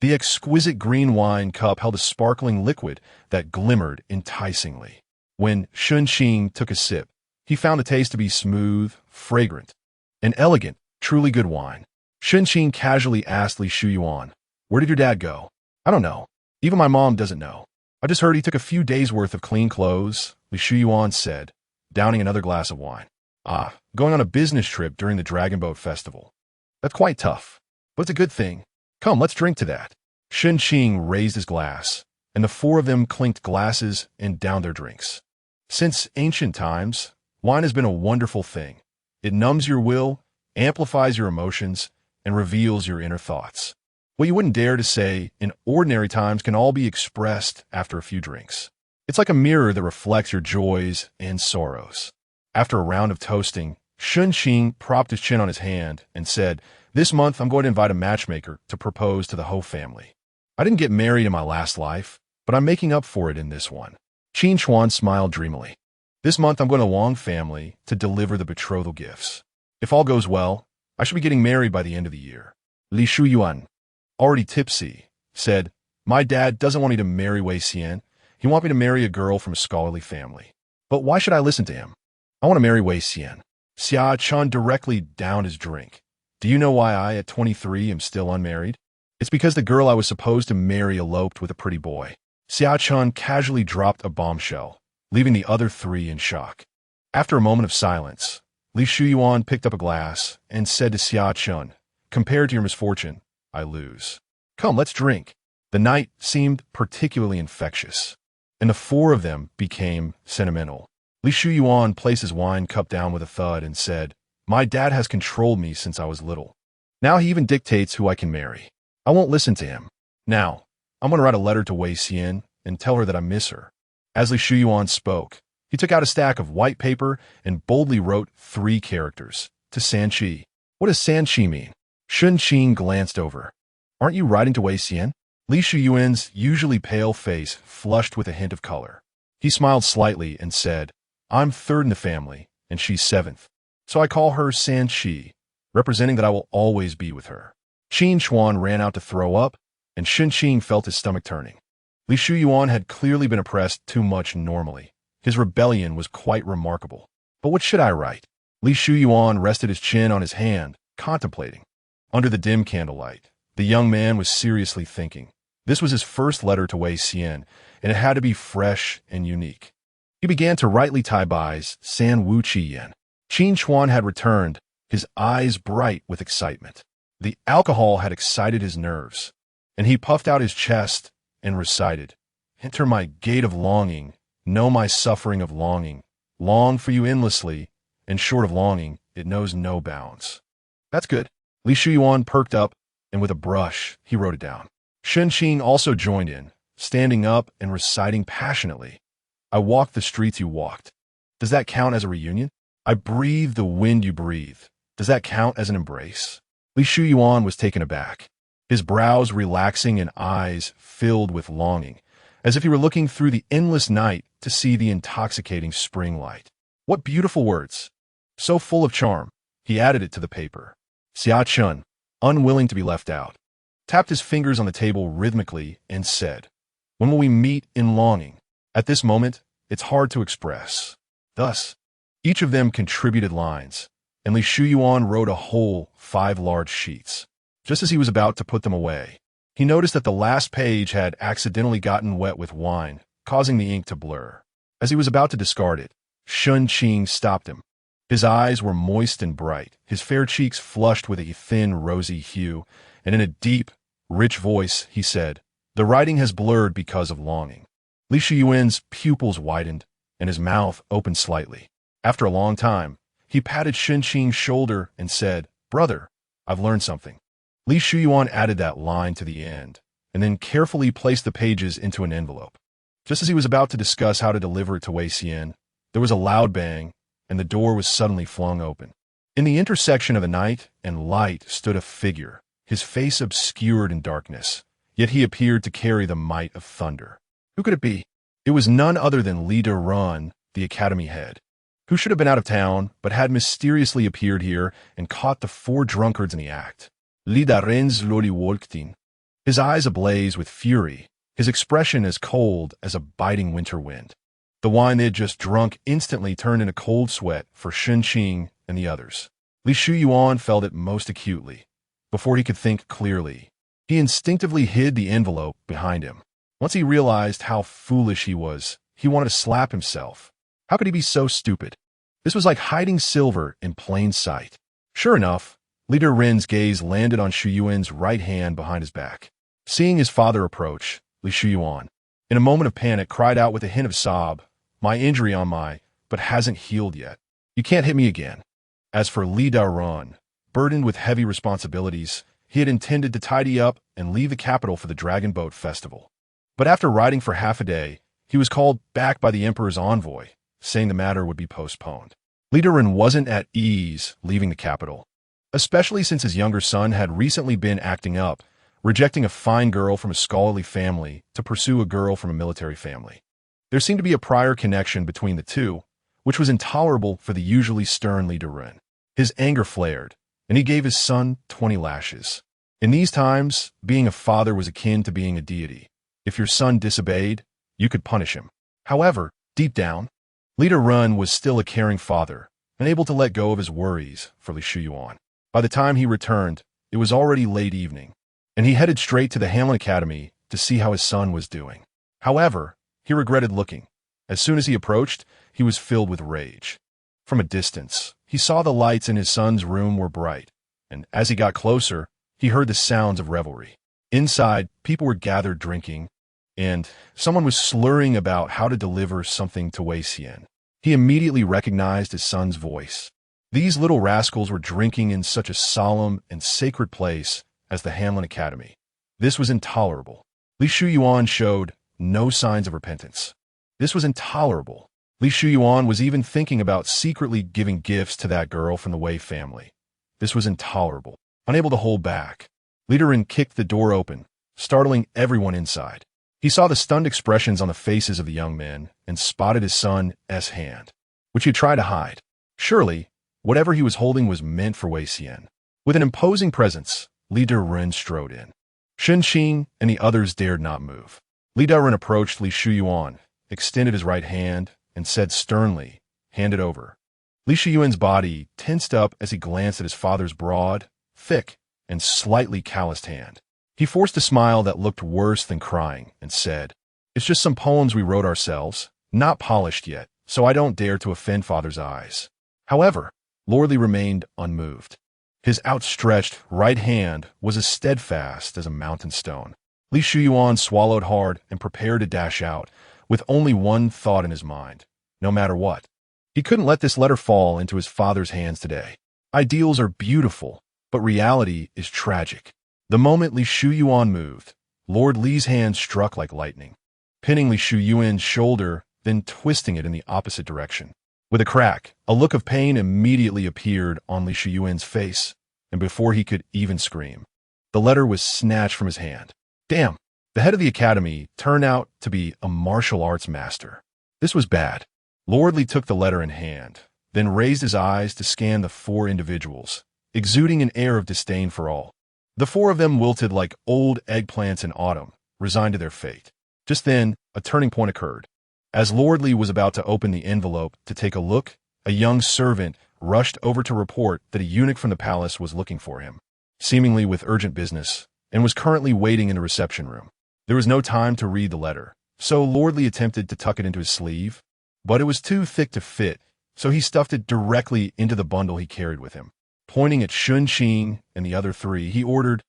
A: The exquisite green wine cup held a sparkling liquid that glimmered enticingly. When Shen Qing took a sip, he found the taste to be smooth, fragrant, and elegant, truly good wine. Shen Qing casually asked Li Shuyuan, "Where did your dad go?" "I don't know. Even my mom doesn't know. I just heard he took a few days' worth of clean clothes," Li Shuyuan said, downing another glass of wine. "Ah, going on a business trip during the Dragon Boat Festival. That's quite tough, but it's a good thing. Come, let's drink to that." Shen Qing raised his glass, and the four of them clinked glasses and downed their drinks. Since ancient times, Wine has been a wonderful thing. It numbs your will, amplifies your emotions, and reveals your inner thoughts. What you wouldn't dare to say in ordinary times can all be expressed after a few drinks. It's like a mirror that reflects your joys and sorrows. After a round of toasting, Shen Qing propped his chin on his hand and said, "This month I'm going to invite a matchmaker to propose to the Ho family. I didn't get married in my last life, but I'm making up for it in this one." Qin Chuan smiled dreamily. "This month I'm going to Wang family to deliver the betrothal gifts. If all goes well, I should be getting married by the end of the year." Li Shuyuan, already tipsy, said, "My dad doesn't want me to marry Wei-Hsien. He wants me to marry a girl from a scholarly family. But why should I listen to him? I want to marry Wei-Hsien." Xia Chun directly downed his drink. "Do you know why I, at 23, am still unmarried? It's because the girl I was supposed to marry eloped with a pretty boy." Xia Chun casually dropped a bombshell, leaving the other three in shock. After a moment of silence, Li Shuyuan picked up a glass and said to Xia Chun, "Compared to your misfortune, I lose. Come, let's drink." The night seemed particularly infectious, and the four of them became sentimental. Li Shuyuan placed his wine cup down with a thud and said, "My dad has controlled me since I was little. Now he even dictates who I can marry. I won't listen to him. Now, I'm going to write a letter to Wei-Hsien and tell her that I miss her." As Li Shuyuan spoke, he took out a stack of white paper and boldly wrote 3 characters, "To Sanchi." "What does Sanchi mean?" Shen Qing glanced over. "Aren't you writing to Wei-Hsien?" Li Shuyuan's usually pale face flushed with a hint of color. He smiled slightly and said, "I'm 3rd in the family, and she's 7th. So I call her Sanchi, representing that I will always be with her." Qin Chuan ran out to throw up, and Shen Qing felt his stomach turning. Li Shuyuan had clearly been oppressed too much normally. His rebellion was quite remarkable. "But what should I write?" Li Shuyuan rested his chin on his hand, contemplating. Under the dim candlelight, the young man was seriously thinking. This was his first letter to Wei-Hsien, and it had to be fresh and unique. He began to rightly tie buys San Wu Chi Yen. Qin Chuan had returned, his eyes bright with excitement. The alcohol had excited his nerves, and he puffed out his chest and recited, "Enter my gate of longing, know my suffering of longing, long for you endlessly, and short of longing, it knows no bounds." "That's good." Li Shuyuan perked up, and with a brush, he wrote it down. Shen Qing also joined in, standing up and reciting passionately, "I walked the streets you walked. Does that count as a reunion? I breathe the wind you breathe. Does that count as an embrace?" Li Shuyuan was taken aback, his brows relaxing and eyes filled with longing, as if he were looking through the endless night to see the intoxicating spring light. What beautiful words! So full of charm. He added it to the paper. Xia Chun, unwilling to be left out, tapped his fingers on the table rhythmically and said, "When will we meet in longing? At this moment, it's hard to express." Thus, each of them contributed lines, and Li Shuyuan wrote a whole 5 large sheets. Just as he was about to put them away, he noticed that the last page had accidentally gotten wet with wine, causing the ink to blur. As he was about to discard it, Shen Qing stopped him. His eyes were moist and bright, his fair cheeks flushed with a thin, rosy hue, and in a deep, rich voice, he said, "The writing has blurred because of longing." Li Shuyuan's pupils widened, and his mouth opened slightly. After a long time, he patted Shen Qing's shoulder and said, "Brother, I've learned something." Li Shuyuan added that line to the end, and then carefully placed the pages into an envelope. Just as he was about to discuss how to deliver it to Wei-Hsien, there was a loud bang, and the door was suddenly flung open. In the intersection of the night and light stood a figure, his face obscured in darkness, yet he appeared to carry the might of thunder. Who could it be? It was none other than Li Run, the academy head, who should have been out of town, but had mysteriously appeared here and caught the 4 drunkards in the act. Li Ren's Loli Wolktin, his eyes ablaze with fury, his expression as cold as a biting winter wind. The wine they had just drunk instantly turned into cold sweat for Shen Qing and the others. Li Shuyuan felt it most acutely. Before he could think clearly, he instinctively hid the envelope behind him. Once he realized how foolish he was, he wanted to slap himself. How could he be so stupid? This was like hiding silver in plain sight. Sure enough, Leader Ren's gaze landed on Shuyuan's right hand behind his back. Seeing his father approach, Li Shuyuan, in a moment of panic, cried out with a hint of sob, "My injury on my, but hasn't healed yet." You can't hit me again. As for Li Daoran, burdened with heavy responsibilities, he had intended to tidy up and leave the capital for the Dragon Boat Festival. But after riding for half a day, he was called back by the emperor's envoy, saying the matter would be postponed. Li Daoran wasn't at ease leaving the capital, especially since his younger son had recently been acting up, rejecting a fine girl from a scholarly family to pursue a girl from a military family. There seemed to be a prior connection between the two, which was intolerable for the usually stern Li Daoran. His anger flared, and he gave his son 20 lashes. In these times, being a father was akin to being a deity. If your son disobeyed, you could punish him. However, deep down, Li Daoran was still a caring father, and able to let go of his worries for Li Shuyuan. By the time he returned, it was already late evening, and he headed straight to the Hamlin Academy to see how his son was doing. However, he regretted looking. As soon as he approached, he was filled with rage. From a distance, he saw the lights in his son's room were bright, and as he got closer, he heard the sounds of revelry. Inside, people were gathered drinking, and someone was slurring about how to deliver something to Wei-Hsien. He immediately recognized his son's voice. These little rascals were drinking in such a solemn and sacred place as the Hamlin Academy. This was intolerable. Li Shuyuan showed no signs of repentance. This was intolerable. Li Shuyuan was even thinking about secretly giving gifts to that girl from the Wei family. This was intolerable. Unable to hold back, Li Daoran kicked the door open, startling everyone inside. He saw the stunned expressions on the faces of the young men and spotted his son's hand, which he tried to hide. Surely, whatever he was holding was meant for Wei-Hsien. With an imposing presence, Li Daoran strode in. Shen Qing and the others dared not move. Li Daoran approached Li Shuyuan, extended his right hand, and said sternly, "Hand it over." Li Shuyuan's body tensed up as he glanced at his father's broad, thick, and slightly calloused hand. He forced a smile that looked worse than crying and said, "It's just some poems we wrote ourselves, not polished yet, so I don't dare to offend father's eyes." However, Lord Li remained unmoved. His outstretched right hand was as steadfast as a mountain stone. Li Shuyuan swallowed hard and prepared to dash out, with only one thought in his mind, no matter what. He couldn't let this letter fall into his father's hands today. Ideals are beautiful, but reality is tragic. The moment Li Shuyuan moved, Lord Li's hand struck like lightning, pinning Li Shuyuan's shoulder, then twisting it in the opposite direction. With a crack, a look of pain immediately appeared on Li Shuyuan's face, and before he could even scream, the letter was snatched from his hand. Damn! The head of the academy turned out to be a martial arts master. This was bad. Lord Li took the letter in hand, then raised his eyes to scan the 4 individuals, exuding an air of disdain for all. The 4 of them wilted like old eggplants in autumn, resigned to their fate. Just then, a turning point occurred. As Lord Li was about to open the envelope to take a look, a young servant rushed over to report that a eunuch from the palace was looking for him, seemingly with urgent business, and was currently waiting in the reception room. There was no time to read the letter, so Lord Li attempted to tuck it into his sleeve, but it was too thick to fit, so he stuffed it directly into the bundle he carried with him. Pointing at Shen Qing and the other 3, he ordered,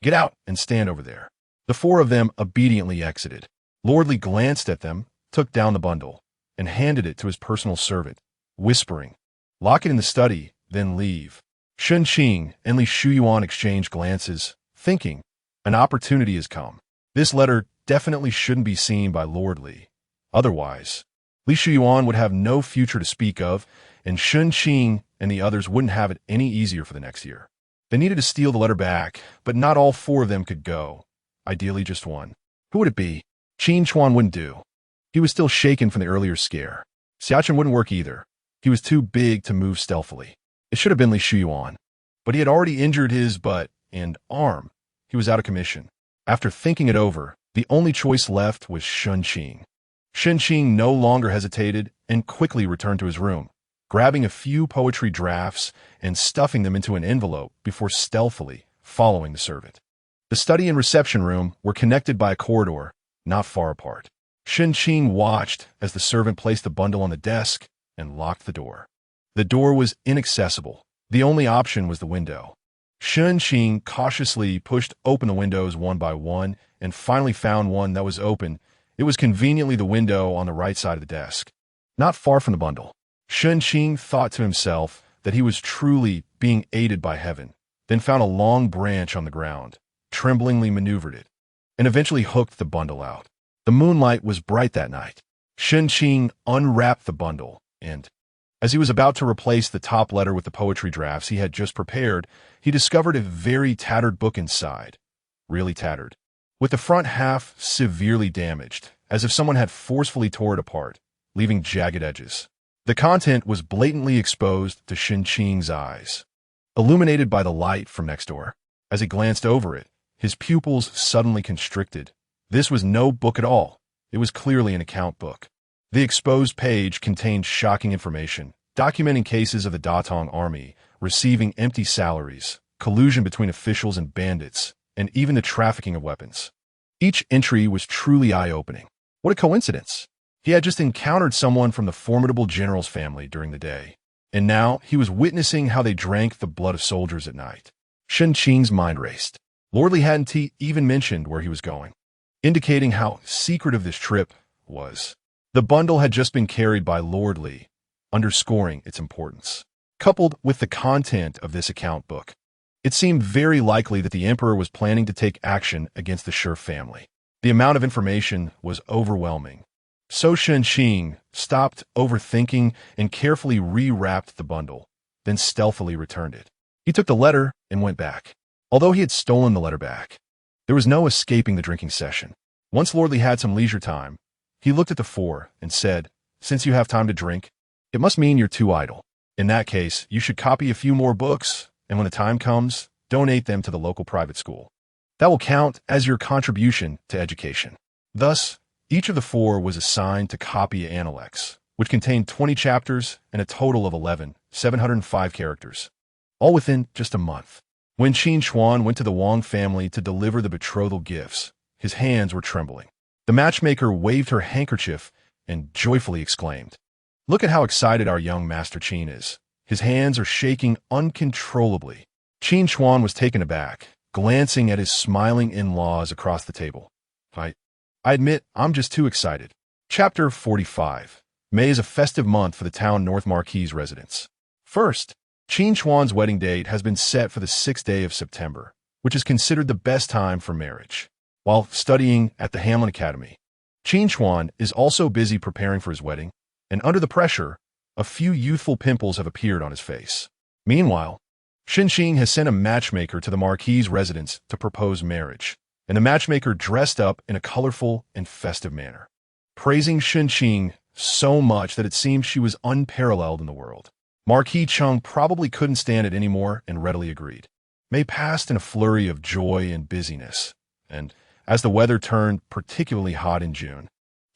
A: "Get out and stand over there." The 4 of them obediently exited. Lord Li glanced at them, took down the bundle, and handed it to his personal servant, whispering, "Lock it in the study, then leave." Shen Qing and Li Shuyuan exchanged glances, thinking, an opportunity has come. This letter definitely shouldn't be seen by Lord Li. Otherwise, Li Shuyuan would have no future to speak of, and Shen Qing and the others wouldn't have it any easier for the next year. They needed to steal the letter back, but not all 4 of them could go. Ideally, just one. Who would it be? Qin Chuan wouldn't do. He was still shaken from the earlier scare. Xiachen wouldn't work either. He was too big to move stealthily. It should have been Li Shuyuan, but he had already injured his butt and arm. He was out of commission. After thinking it over, the only choice left was Shen Qing. Shen Qing no longer hesitated and quickly returned to his room, grabbing a few poetry drafts and stuffing them into an envelope before stealthily following the servant. The study and reception room were connected by a corridor, not far apart. Shen Qing watched as the servant placed the bundle on the desk and locked the door. The door was inaccessible. The only option was the window. Shen Qing cautiously pushed open the windows one by one and finally found one that was open. It was conveniently the window on the right side of the desk, not far from the bundle. Shen Qing thought to himself that he was truly being aided by heaven, then found a long branch on the ground, tremblingly maneuvered it, and eventually hooked the bundle out. The moonlight was bright that night. Shen Qing unwrapped the bundle, and as he was about to replace the top letter with the poetry drafts he had just prepared, he discovered a very tattered book inside. Really tattered, with the front half severely damaged, as if someone had forcefully tore it apart, leaving jagged edges. The content was blatantly exposed to Shen Qing's eyes, illuminated by the light from next door. As he glanced over it, his pupils suddenly constricted. This was no book at all. It was clearly an account book. The exposed page contained shocking information, documenting cases of the Datong army receiving empty salaries, collusion between officials and bandits, and even the trafficking of weapons. Each entry was truly eye-opening. What a coincidence! He had just encountered someone from the formidable general's family during the day, and now he was witnessing how they drank the blood of soldiers at night. Shen Qing's mind raced. Lordly hadn't even mentioned where he was going, indicating how secretive this trip was. The bundle had just been carried by Lord Li, underscoring its importance. Coupled with the content of this account book, it seemed very likely that the emperor was planning to take action against the Shi family. The amount of information was overwhelming. So Shen Qing stopped overthinking and carefully rewrapped the bundle, then stealthily returned it. He took the letter and went back. Although he had stolen the letter back, there was no escaping the drinking session. Once Lordly had some leisure time, he looked at the four and said, "Since you have time to drink, it must mean you're too idle. In that case, you should copy a few more books, and when the time comes, donate them to the local private school. That will count as your contribution to education." Thus, each of the four was assigned to copy Analects, which contained 20 chapters and a total of 705 characters, all within just a month. When Qin Chuan went to the Wang family to deliver the betrothal gifts, his hands were trembling. The matchmaker waved her handkerchief and joyfully exclaimed, "Look at how excited our young Master Qin is. His hands are shaking uncontrollably." Qin Chuan was taken aback, glancing at his smiling in-laws across the table. I admit, I'm just too excited. Chapter 45. May is a festive month for the town North Marquis residents. First, Qin Chuan's wedding date has been set for the 6th day of September, which is considered the best time for marriage. While studying at the Hamlin Academy, Qin Chuan is also busy preparing for his wedding, and under the pressure, a few youthful pimples have appeared on his face. Meanwhile, Shen Qing has sent a matchmaker to the Marquis residence to propose marriage, and the matchmaker dressed up in a colorful and festive manner, praising Shen Qing so much that it seemed she was unparalleled in the world. Marquis Chung probably couldn't stand it anymore and readily agreed. May passed in a flurry of joy and busyness, and as the weather turned particularly hot in June,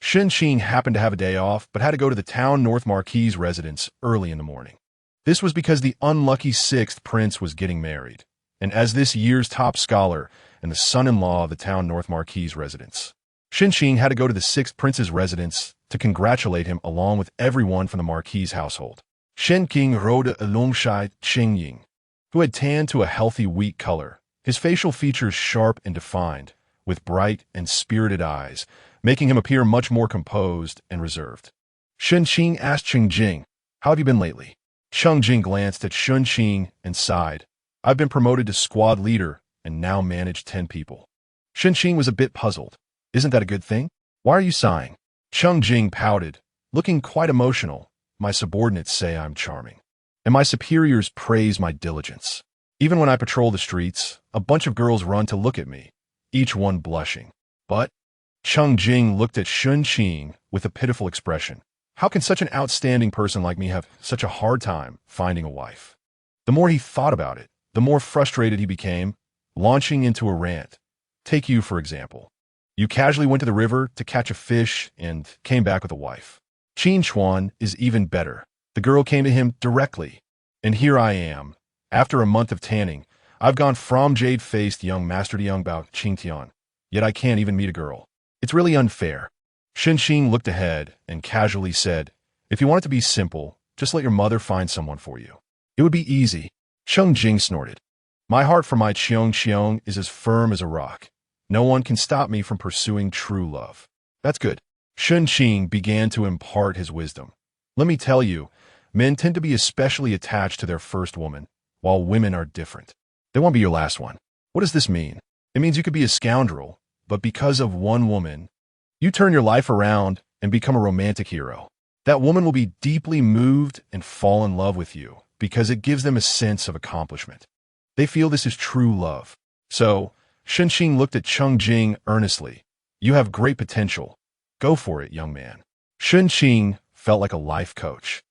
A: Shen Qing happened to have a day off but had to go to the town North Marquis residence early in the morning. This was because the unlucky 6th prince was getting married, and as this year's top scholar and the son-in-law of the town North Marquis residence, Shen Qing had to go to the 6th prince's residence to congratulate him along with everyone from the Marquis household. Shen Qing rode a Longshai Qingying, who had tanned to a healthy wheat color, his facial features sharp and defined, with bright and spirited eyes, making him appear much more composed and reserved. Shen Qing asked Cheng Jing, "How have you been lately?" Cheng Jing glanced at Shen Qing and sighed. "I've been promoted to squad leader and now manage 10 people." Shen Qing was a bit puzzled. "Isn't that a good thing? Why are you sighing?" Cheng Jing pouted, looking quite emotional. "My subordinates say I'm charming, and my superiors praise my diligence. Even when I patrol the streets, a bunch of girls run to look at me, each one blushing. But," Cheng Jing looked at Shen Qing with a pitiful expression, "how can such an outstanding person like me have such a hard time finding a wife?" The more he thought about it, the more frustrated he became, launching into a rant. "Take you, for example. You casually went to the river to catch a fish and came back with a wife. Qin Chuan is even better. The girl came to him directly. And here I am. After a month of tanning, I've gone from jade-faced young Master to young Bao Qingtian, yet I can't even meet a girl. It's really unfair." Shen Qing looked ahead and casually said, "If you want it to be simple, just let your mother find someone for you. It would be easy." Cheng Jing snorted. "My heart for my Qiong is as firm as a rock. No one can stop me from pursuing true love." "That's good." Shen Qing began to impart his wisdom. "Let me tell you, Men tend to be especially attached to their first woman, while women are different. They won't be your last one. What does this mean? It means you could be a scoundrel, but because of one woman, you turn your life around and become a romantic hero. That woman will be deeply moved and fall in love with you because it gives them a sense of accomplishment. They feel this is true love. So, Shen Qing looked at Shen Qing earnestly. You have great potential. Go for it, young man. Shen Qing felt like a life coach.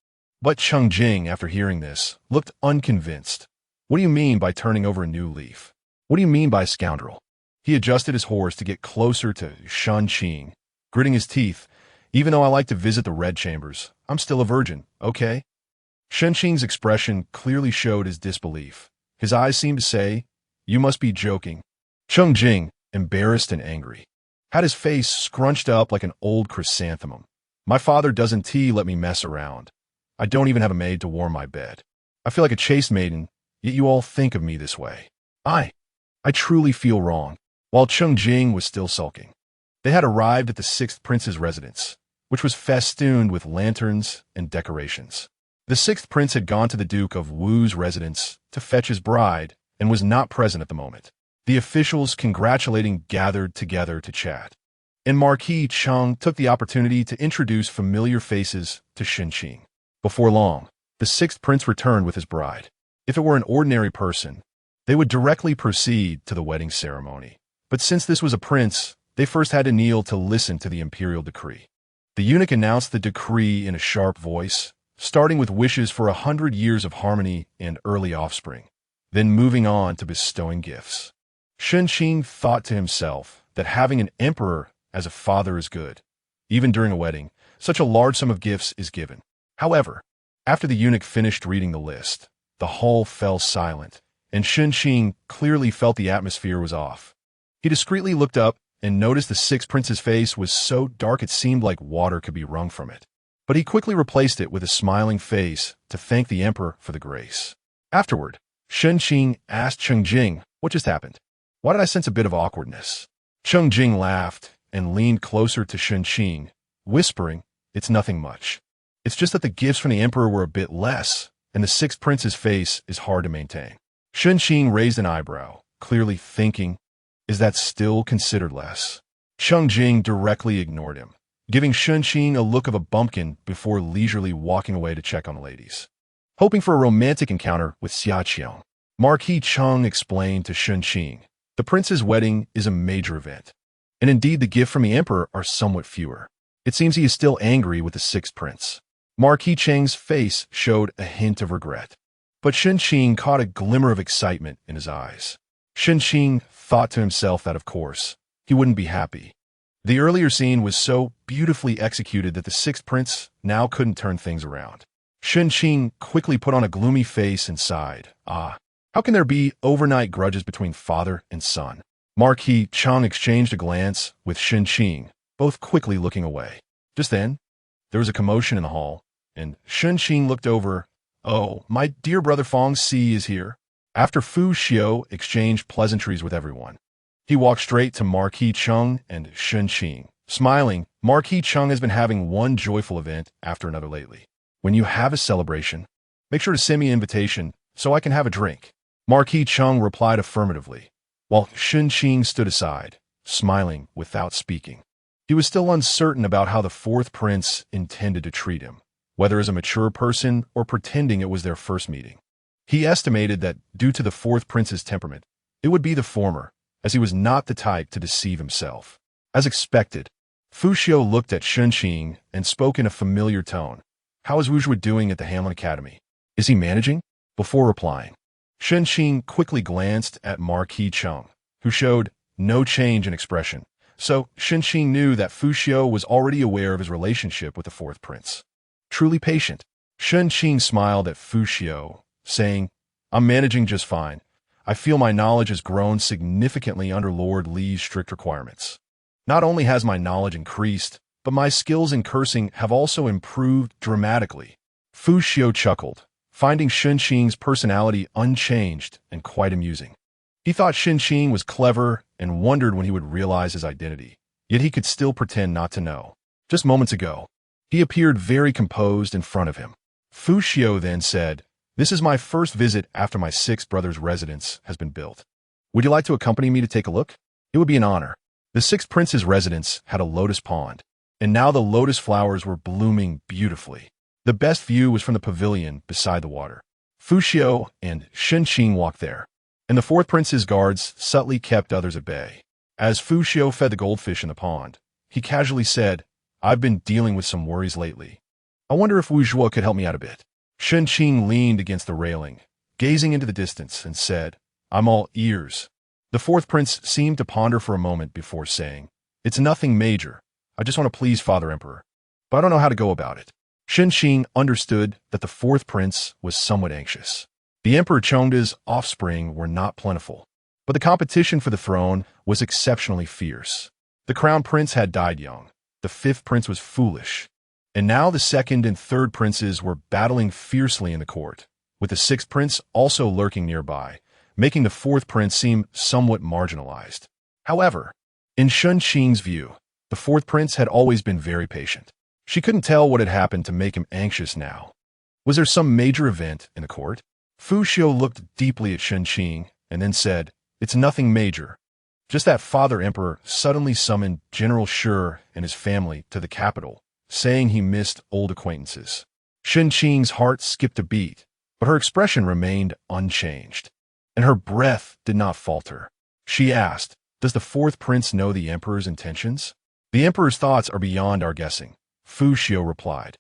A: But Shen Qing, after hearing this, looked unconvinced. What do you mean by turning over a new leaf? What do you mean by scoundrel? He adjusted his horse to get closer to Shen Qing, gritting his teeth. Even though I like to visit the red chambers, I'm still a virgin, okay? Shen Qing's expression clearly showed his disbelief. His eyes seemed to say, you must be joking. Shen Qing, embarrassed and angry, had his face scrunched up like an old chrysanthemum. My father doesn't let me mess around. I don't even have a maid to warm my bed. I feel like a chaste maiden, yet you all think of me this way. I truly feel wrong. While Shen Qing was still sulking, they had arrived at the sixth prince's residence, which was festooned with lanterns and decorations. The sixth prince had gone to the Duke of Wu's residence to fetch his bride and was not present at the moment. The officials congratulating gathered together to chat, and Marquis Cheng took the opportunity to introduce familiar faces to Shen Qing. Before long, the sixth prince returned with his bride. If it were an ordinary person, they would directly proceed to the wedding ceremony. But since this was a prince, they first had to kneel to listen to the imperial decree. The eunuch announced the decree in a sharp voice, starting with wishes for 100 years of harmony and early offspring, then moving on to bestowing gifts. Shen Qing thought to himself that having an emperor as a father is good. Even during a wedding, such a large sum of gifts is given. However, after the eunuch finished reading the list, the hall fell silent, and Shen Qing clearly felt the atmosphere was off. He discreetly looked up and noticed the sixth prince's face was so dark it seemed like water could be wrung from it. But he quickly replaced it with a smiling face to thank the emperor for the grace. Afterward, Shen Qing asked Shen Qing, what just happened? Why did I sense a bit of awkwardness? Shen Qing laughed and leaned closer to Shen Qing, whispering, it's nothing much. It's just that the gifts from the emperor were a bit less, and the sixth prince's face is hard to maintain. Shen Qing raised an eyebrow, clearly thinking, is that still considered less? Shen Qing directly ignored him, giving Shen Qing a look of a bumpkin before leisurely walking away to check on the ladies. Hoping for a romantic encounter with Xia Qiang, Marquis Cheng explained to Shen Qing, the prince's wedding is a major event, and indeed the gifts from the emperor are somewhat fewer. It seems he is still angry with the sixth prince. Marquis Cheng's face showed a hint of regret, but Shen Qing caught a glimmer of excitement in his eyes. Shen Qing thought to himself that, of course, he wouldn't be happy. The earlier scene was so beautifully executed that the sixth prince now couldn't turn things around. Shen Qing quickly put on a gloomy face and sighed. How can there be overnight grudges between father and son? Marquis Cheng exchanged a glance with Shen Qing, both quickly looking away. Just then, there was a commotion in the hall, and Shen Qing looked over. Oh, my dear brother Fong Si is here. After Fu Xiao exchanged pleasantries with everyone, he walked straight to Marquis Cheng and Shen Qing. Smiling, Marquis Cheng has been having one joyful event after another lately. When you have a celebration, make sure to send me an invitation so I can have a drink. Marquis Cheng replied affirmatively, while Shen Qing stood aside, smiling without speaking. He was still uncertain about how the fourth prince intended to treat him, whether as a mature person or pretending it was their first meeting. He estimated that, due to the fourth prince's temperament, it would be the former, as he was not the type to deceive himself. As expected, Fu Xiao looked at Shen Qing and spoke in a familiar tone. How is Wuzhua doing at the Hamlin Academy? Is he managing? Before replying, Shen Qing quickly glanced at Marquis Cheng, who showed no change in expression. So Shen Qing knew that Fu Xiao was already aware of his relationship with the fourth prince. Truly patient, Shen Qing smiled at Fu Xiao, saying, I'm managing just fine. I feel my knowledge has grown significantly under Lord Li's strict requirements. Not only has my knowledge increased, but my skills in cursing have also improved dramatically. Fu Xiao chuckled, finding Shen Qing's personality unchanged and quite amusing. He thought Shen Qing was clever and wondered when he would realize his identity, yet he could still pretend not to know. Just moments ago, he appeared very composed in front of him. Fu Xiu then said, "This is my first visit after my sixth brother's residence has been built. Would you like to accompany me to take a look? It would be an honor." The sixth prince's residence had a lotus pond, and now the lotus flowers were blooming beautifully. The best view was from the pavilion beside the water. Fu Xiu and Shen Qing walked there, and the fourth prince's guards subtly kept others at bay. As Fu Xiu fed the goldfish in the pond, he casually said, "I've been dealing with some worries lately. I wonder if Wu Zhuo could help me out a bit." Shen Qing leaned against the railing, gazing into the distance, and said, "I'm all ears." The fourth prince seemed to ponder for a moment before saying, "It's nothing major. I just want to please Father Emperor, but I don't know how to go about it." Shen Qing understood that the fourth prince was somewhat anxious. The Emperor Chengde's offspring were not plentiful, but the competition for the throne was exceptionally fierce. The crown prince had died young, the fifth prince was foolish, and now the second and third princes were battling fiercely in the court, with the sixth prince also lurking nearby, making the fourth prince seem somewhat marginalized. However, in Shen Qing's view, the fourth prince had always been very patient. She couldn't tell what had happened to make him anxious now. Was there some major event in the court? Fu Xiu looked deeply at Shen Qing and then said, "It's nothing major. Just that Father Emperor suddenly summoned General Shi and his family to the capital, saying he missed old acquaintances." Shen Qing's heart skipped a beat, but her expression remained unchanged, and her breath did not falter. She asked, "Does the fourth prince know the emperor's intentions?" "The emperor's thoughts are beyond our guessing," Fu Xiu replied.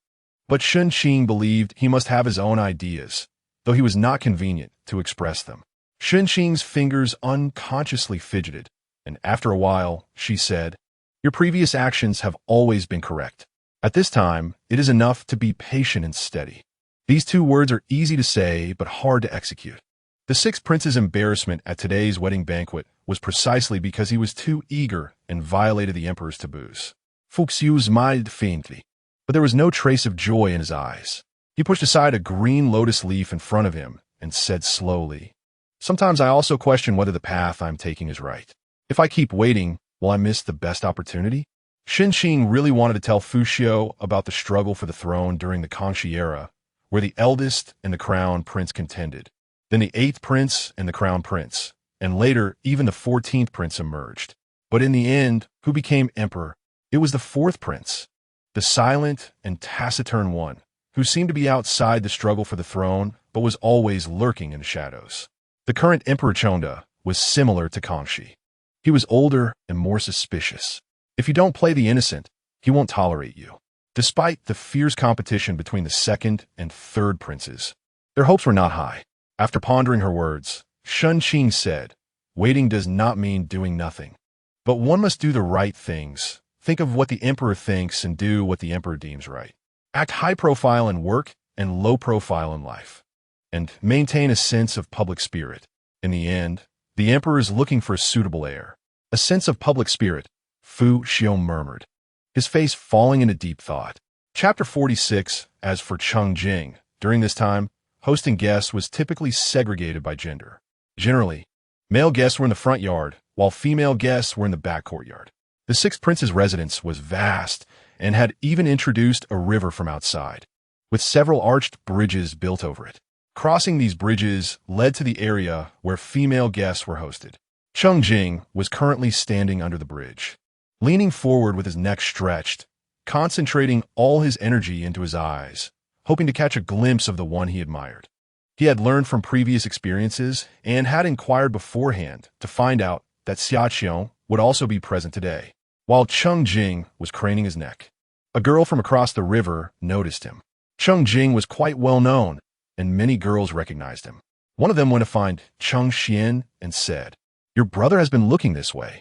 A: But Shen Qing believed he must have his own ideas, though he was not convenient to express them. Shen Qing's fingers unconsciously fidgeted, and after a while, she said, "Your previous actions have always been correct. At this time, it is enough to be patient and steady." These two words are easy to say, but hard to execute. The sixth prince's embarrassment at today's wedding banquet was precisely because he was too eager and violated the emperor's taboos. Fu Xiu smiled faintly, but there was no trace of joy in his eyes. He pushed aside a green lotus leaf in front of him and said slowly, "Sometimes I also question whether the path I'm taking is right. If I keep waiting, will I miss the best opportunity?" Shen Qing really wanted to tell Fu Xiu about the struggle for the throne during the Kangxi era, where the eldest and the crown prince contended, then the eighth prince and the crown prince, and later even the 14th prince emerged. But in the end, who became emperor? It was the fourth prince, the silent and taciturn one, who seemed to be outside the struggle for the throne, but was always lurking in the shadows. The current Emperor Chengde was similar to Kangxi. He was older and more suspicious. If you don't play the innocent, he won't tolerate you. Despite the fierce competition between the second and third princes, their hopes were not high. After pondering her words, Shen Qing said, "Waiting does not mean doing nothing. But one must do the right things. Think of what the emperor thinks and do what the emperor deems right. Act high profile in work and low profile in life. And maintain a sense of public spirit. In the end, the emperor is looking for a suitable heir." "A sense of public spirit," Fu Xiu murmured, his face falling into deep thought. Chapter 46. As for Chengjing, during this time, hosting guests was typically segregated by gender. Generally, male guests were in the front yard, while female guests were in the back courtyard. The sixth prince's residence was vast and had even introduced a river from outside, with several arched bridges built over it. Crossing these bridges led to the area where female guests were hosted. Chengjing was currently standing under the bridge, leaning forward with his neck stretched, concentrating all his energy into his eyes, hoping to catch a glimpse of the one he admired. He had learned from previous experiences and had inquired beforehand to find out that Xiaqiong would also be present today. While Chengjing was craning his neck, a girl from across the river noticed him. Chengjing was quite well known, and many girls recognized him. One of them went to find Chengxian and said, "Your brother has been looking this way.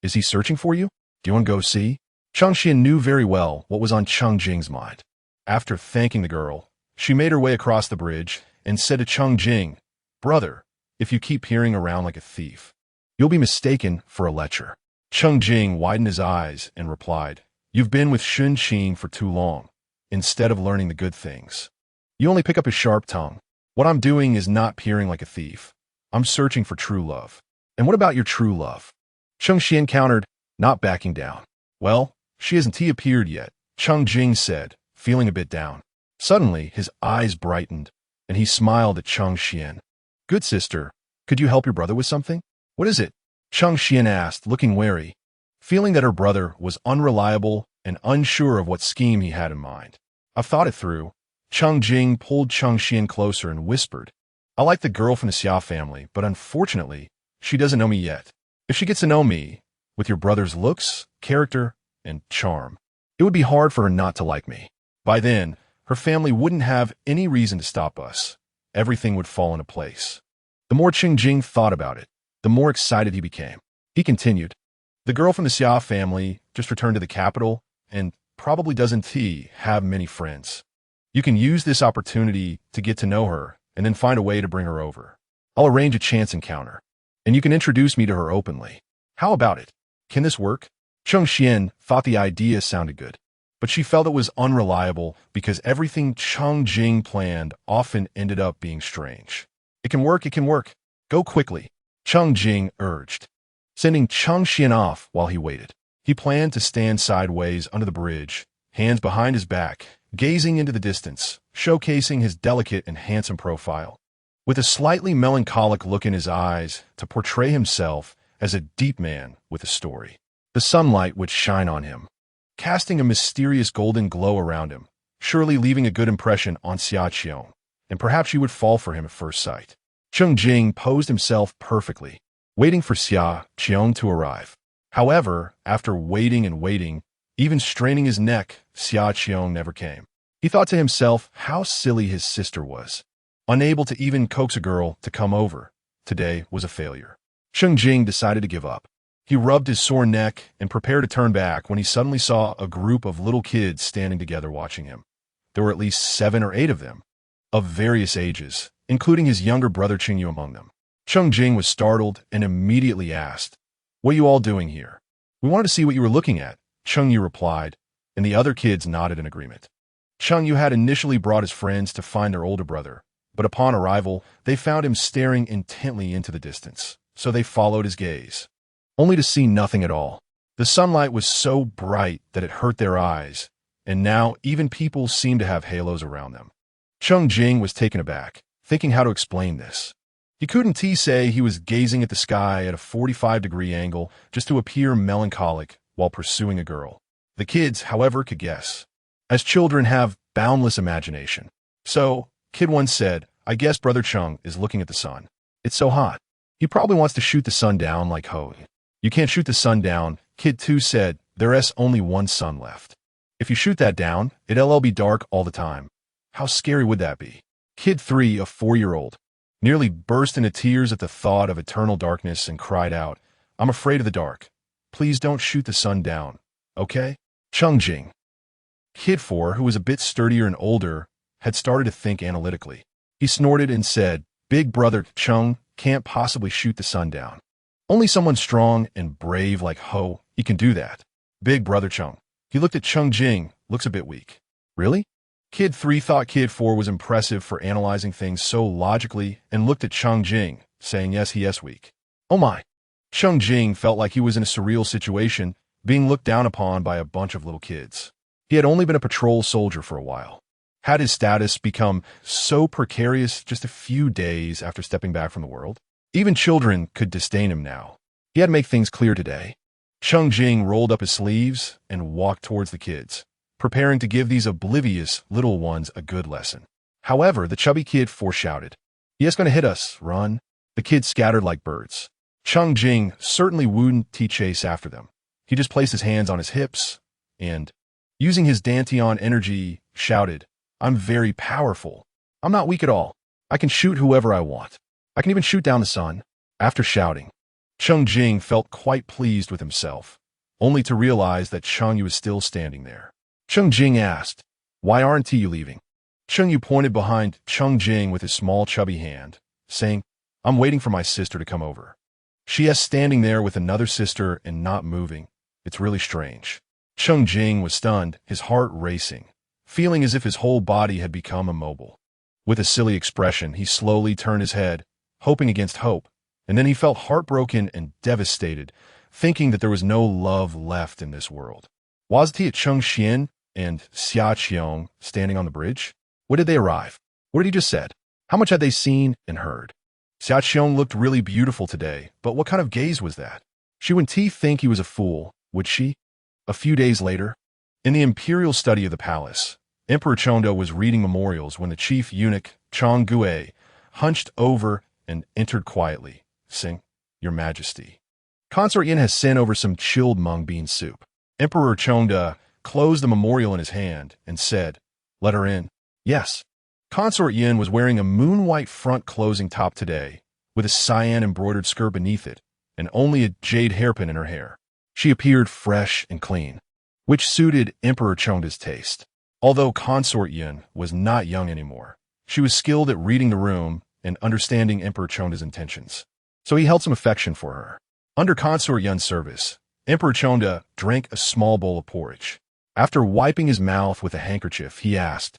A: Is he searching for you? Do you want to go see?" Chengxian knew very well what was on Chengjing's mind. After thanking the girl, she made her way across the bridge and said to Chengjing, "Brother, if you keep peering around like a thief, you'll be mistaken for a lecher." Chengjing widened his eyes and replied, "You've been with Shen Qing for too long, instead of learning the good things. You only pick up his sharp tongue. What I'm doing is not peering like a thief. I'm searching for true love." "And what about your true love?" Chengxian countered, not backing down. "Well, she hasn't appeared yet," Chengjing said, feeling a bit down. Suddenly, his eyes brightened, and he smiled at Cheng Xian. "Good sister, could you help your brother with something?" "What is it?" Cheng Xian asked, looking wary, feeling that her brother was unreliable and unsure of what scheme he had in mind. "I've thought it through." Cheng Jing pulled Cheng Xian closer and whispered, "I like the girl from the Xia family, but unfortunately, she doesn't know me yet. If she gets to know me, with your brother's looks, character, and charm, it would be hard for her not to like me. By then, her family wouldn't have any reason to stop us. Everything would fall into place." The more Cheng Jing thought about it, the more excited he became. He continued, "The girl from the Xia family just returned to the capital and probably doesn't have many friends. You can use this opportunity to get to know her and then find a way to bring her over. I'll arrange a chance encounter, and you can introduce me to her openly. How about it? Can this work?" Cheng Xian thought the idea sounded good, but she felt it was unreliable because everything Cheng Jing planned often ended up being strange. It can work. Go quickly," Cheng Jing urged, sending Cheng Xian off while he waited. He planned to stand sideways under the bridge, hands behind his back, gazing into the distance, showcasing his delicate and handsome profile, with a slightly melancholic look in his eyes to portray himself as a deep man with a story. The sunlight would shine on him, casting a mysterious golden glow around him, surely leaving a good impression on Xia Qiong, and perhaps she would fall for him at first sight. Cheng Jing posed himself perfectly, waiting for Xia Qiong to arrive. However, after waiting and waiting, even straining his neck, Xia Qiong never came. He thought to himself how silly his sister was. Unable to even coax a girl to come over, today was a failure. Cheng Jing decided to give up. He rubbed his sore neck and prepared to turn back when he suddenly saw a group of little kids standing together watching him. There were at least 7 or 8 of them, of various ages, including his younger brother Qingyu among them. Cheng Jing was startled and immediately asked, "What are you all doing here?" "We wanted to see what you were looking at," Chengyu replied, and the other kids nodded in agreement. Chengyu had initially brought his friends to find their older brother, but upon arrival, they found him staring intently into the distance, so they followed his gaze, only to see nothing at all. The sunlight was so bright that it hurt their eyes, and now even people seemed to have halos around them. Cheng Jing was taken aback, thinking how to explain this. He couldn't say he was gazing at the sky at a 45-degree angle just to appear melancholic while pursuing a girl. The kids, however, could guess, as children have boundless imagination. So, Kid 1 said, "I guess Brother Cheng is looking at the sun. It's so hot. He probably wants to shoot the sun down like Ho." "You can't shoot the sun down," Kid 2 said. "There's only one sun left. If you shoot that down, it'll be dark all the time. How scary would that be?" Kid 3, a 4-year-old, nearly burst into tears at the thought of eternal darkness and cried out, "I'm afraid of the dark. Please don't shoot the sun down, okay?" Cheng Jing. Kid 4, who was a bit sturdier and older, had started to think analytically. He snorted and said, "Big Brother Cheng can't possibly shoot the sun down. Only someone strong and brave like Ho, he can do that. Big Brother Cheng." He looked at Cheng Jing, "Looks a bit weak." "Really?" Kid 3 thought Kid 4 was impressive for analyzing things so logically and looked at Cheng Jing, saying yes, he is weak. "Oh my." Cheng Jing felt like he was in a surreal situation, being looked down upon by a bunch of little kids. He had only been a patrol soldier for a while. Had his status become so precarious just a few days after stepping back from the world? Even children could disdain him now. He had to make things clear today. Cheng Jing rolled up his sleeves and walked towards the kids, preparing to give these oblivious little ones a good lesson. However, the chubby Kid 4 shouted, "He is going to hit us, run." The kids scattered like birds. Cheng Jing certainly wouldn't chase after them. He just placed his hands on his hips and, using his Dantian energy, shouted, "I'm very powerful. I'm not weak at all. I can shoot whoever I want. I can even shoot down the sun." After shouting, Cheng Jing felt quite pleased with himself, only to realize that Chengyu was still standing there. Cheng Jing asked, "Why aren't you leaving?" Chengyu pointed behind Cheng Jing with his small chubby hand, saying, "I'm waiting for my sister to come over. She is standing there with another sister and not moving. It's really strange." Cheng Jing was stunned, his heart racing, feeling as if his whole body had become immobile. With a silly expression, he slowly turned his head, hoping against hope, and then he felt heartbroken and devastated, thinking that there was no love left in this world. Wasn't he at Cheng Xian and Xia Qiong standing on the bridge? When did they arrive? What had he just said? How much had they seen and heard? Xiaoqiang looked really beautiful today, but what kind of gaze was that? She wouldn't think he was a fool, would she? A few days later, in the imperial study of the palace, Emperor Chengde was reading memorials when the chief eunuch, Chang Gue, hunched over and entered quietly, saying, "Your Majesty." Consort Yin has sent over some chilled mung bean soup. Emperor Chengde closed the memorial in his hand and said, "Let her in." Yes. Consort Yin was wearing a moon-white front-closing top today, with a cyan-embroidered skirt beneath it, and only a jade hairpin in her hair. She appeared fresh and clean, which suited Emperor Chengde's taste. Although Consort Yin was not young anymore, she was skilled at reading the room and understanding Emperor Chengde's intentions, so he held some affection for her. Under Consort Yin's service, Emperor Chengde drank a small bowl of porridge. After wiping his mouth with a handkerchief, he asked,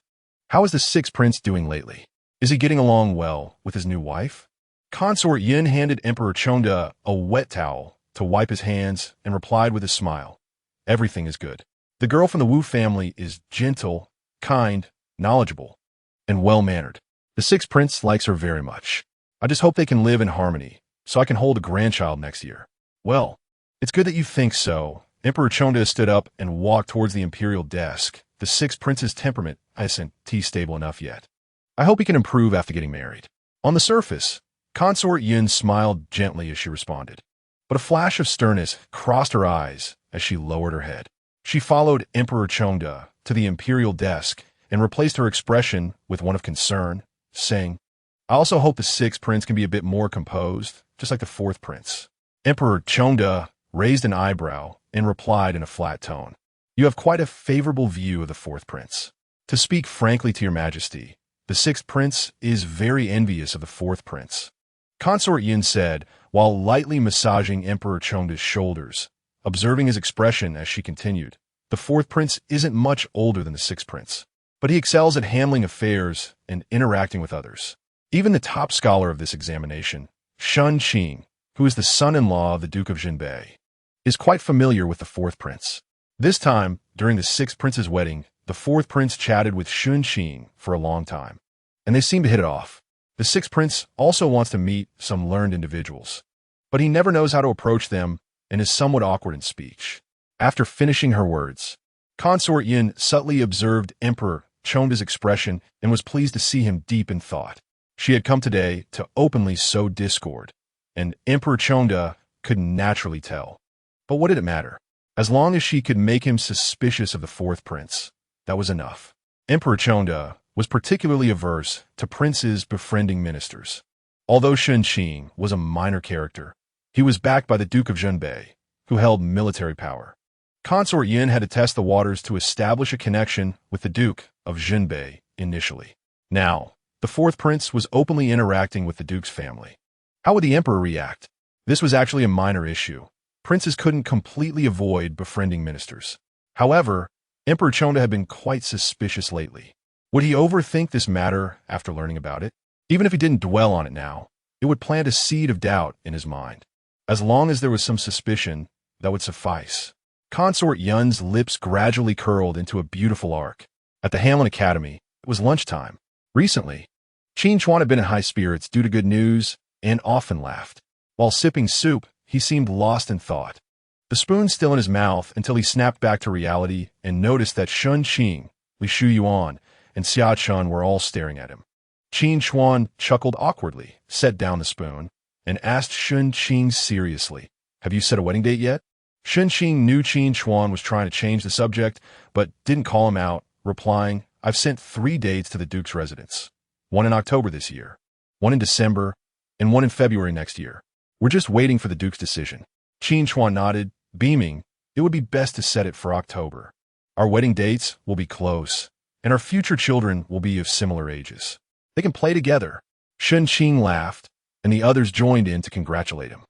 A: "How is the sixth prince doing lately? Is he getting along well with his new wife?" Consort Yin handed Emperor Chengde a wet towel to wipe his hands and replied with a smile, "Everything is good. The girl from the Wu family is gentle, kind, knowledgeable, and well-mannered. The sixth prince likes her very much. I just hope they can live in harmony, so I can hold a grandchild next year." "Well, it's good that you think so." Emperor Chengde stood up and walked towards the imperial desk. "The sixth prince's temperament isn't stable enough yet. I hope he can improve after getting married." On the surface, Consort Yin smiled gently as she responded, but a flash of sternness crossed her eyes as she lowered her head. She followed Emperor Chengde to the imperial desk and replaced her expression with one of concern, saying, "I also hope the sixth prince can be a bit more composed, just like the fourth prince." Emperor Chengde raised an eyebrow and replied in a flat tone, "You have quite a favorable view of the fourth prince. To speak frankly to your Majesty, the sixth prince is very envious of the fourth prince." Consort Yin said, while lightly massaging Emperor Chengde's shoulders, observing his expression as she continued, "The fourth prince isn't much older than the sixth prince, but he excels at handling affairs and interacting with others. Even the top scholar of this examination, Shen Qing, who is the son-in-law of the Duke of Jinbei, is quite familiar with the fourth prince." This time, during the sixth prince's wedding, the fourth prince chatted with Shen Qing for a long time, and they seemed to hit it off. The sixth prince also wants to meet some learned individuals, but he never knows how to approach them and is somewhat awkward in speech. After finishing her words, Consort Yin subtly observed Emperor Chengde's expression and was pleased to see him deep in thought. She had come today to openly sow discord, and Emperor Chengde could naturally tell. But what did it matter? As long as she could make him suspicious of the fourth prince, that was enough. Emperor Chengde was particularly averse to princes befriending ministers. Although Shen Qing was a minor character, he was backed by the Duke of Jinbei, who held military power. Consort Yin had to test the waters to establish a connection with the Duke of Jinbei initially. Now, the fourth prince was openly interacting with the Duke's family. How would the emperor react? This was actually a minor issue. Princes couldn't completely avoid befriending ministers. However, Emperor Chengde had been quite suspicious lately. Would he overthink this matter after learning about it? Even if he didn't dwell on it now, it would plant a seed of doubt in his mind. As long as there was some suspicion, that would suffice. Consort Yin's lips gradually curled into a beautiful arc. At the Hamlin Academy, it was lunchtime. Recently, Qin Chuan had been in high spirits due to good news and often laughed. While sipping soup, he seemed lost in thought. The spoon still in his mouth until he snapped back to reality and noticed that Shen Qing, Li Shu Yuan, and Xia Chun were all staring at him. Qin Chuan chuckled awkwardly, set down the spoon, and asked Shen Qing seriously, "Have you set a wedding date yet?" Shen Qing knew Qin Chuan was trying to change the subject, but didn't call him out, replying, "I've sent 3 dates to the Duke's residence. One in October this year, one in December, and one in February next year. We're just waiting for the Duke's decision." Qin Chuan nodded, beaming. "It would be best to set it for October. Our wedding dates will be close, and our future children will be of similar ages. They can play together." Shen Qing laughed, and the others joined in to congratulate him.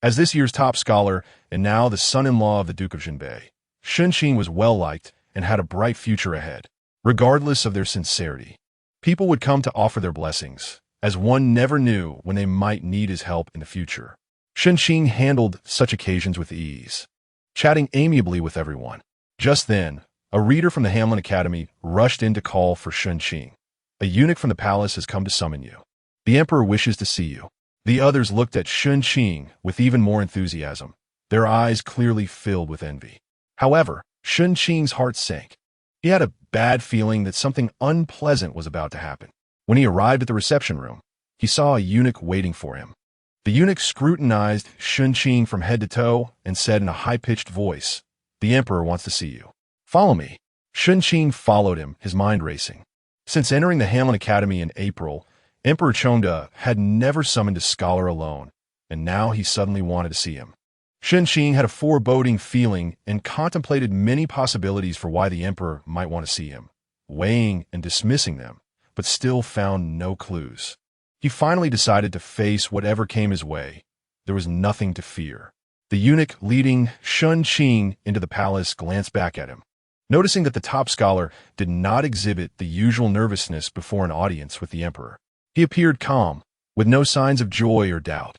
A: As this year's top scholar, and now the son-in-law of the Duke of Jinbei, Shen Qing was well-liked and had a bright future ahead. Regardless of their sincerity, people would come to offer their blessings, as one never knew when they might need his help in the future. Shen Qing handled such occasions with ease, chatting amiably with everyone. Just then, a reader from the Hamlin Academy rushed in to call for Shen Qing. A eunuch from the palace has come to summon you. The emperor wishes to see you. The others looked at Shen Qing with even more enthusiasm, their eyes clearly filled with envy. However, Shen Qing's heart sank. He had a bad feeling that something unpleasant was about to happen. When he arrived at the reception room, he saw a eunuch waiting for him. The eunuch scrutinized Shen Qing from head to toe and said in a high-pitched voice, "The emperor wants to see you. Follow me." Shen Qing followed him, his mind racing. Since entering the Hamlin Academy in April, Emperor Chongda had never summoned a scholar alone, and now he suddenly wanted to see him. Shen Qing had a foreboding feeling and contemplated many possibilities for why the emperor might want to see him, weighing and dismissing them, but still found no clues. He finally decided to face whatever came his way. There was nothing to fear. The eunuch leading Shen Qing into the palace glanced back at him. Noticing that the top scholar did not exhibit the usual nervousness before an audience with the emperor, he appeared calm, with no signs of joy or doubt,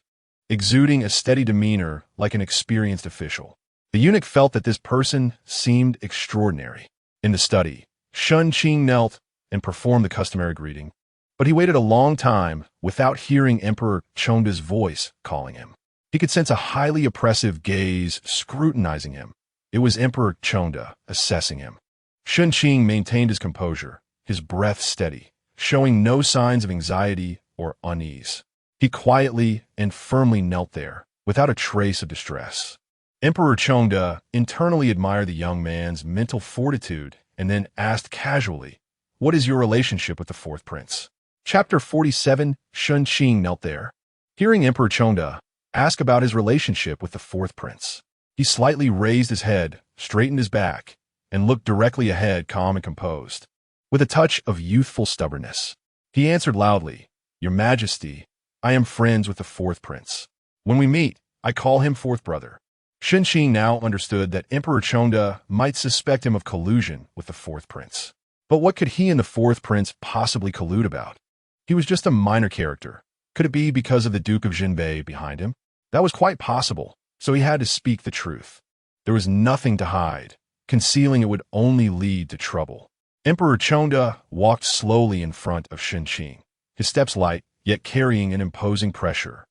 A: exuding a steady demeanor like an experienced official. The eunuch felt that this person seemed extraordinary. In the study, Shen Qing knelt and performed the customary greeting, but he waited a long time without hearing Emperor Chongda's voice calling him. He could sense a highly oppressive gaze scrutinizing him. It was Emperor Chongda assessing him. Shen Qing maintained his composure, his breath steady, showing no signs of anxiety or unease. He quietly and firmly knelt there, without a trace of distress. Emperor Chongda internally admired the young man's mental fortitude and then asked casually, "What is your relationship with the fourth prince?" Chapter 47, Shen Qing knelt there, hearing Emperor Chongda ask about his relationship with the fourth prince. He slightly raised his head, straightened his back, and looked directly ahead, calm and composed, with a touch of youthful stubbornness. He answered loudly, "Your Majesty, I am friends with the fourth prince. When we meet, I call him fourth brother." Shen Qing now understood that Emperor Chongda might suspect him of collusion with the fourth prince. But what could he and the fourth prince possibly collude about? He was just a minor character. Could it be because of the Duke of Jinbei behind him? That was quite possible, so he had to speak the truth. There was nothing to hide. Concealing it would only lead to trouble. Emperor Chongda walked slowly in front of Shen Qing, his steps light, yet carrying an imposing pressure.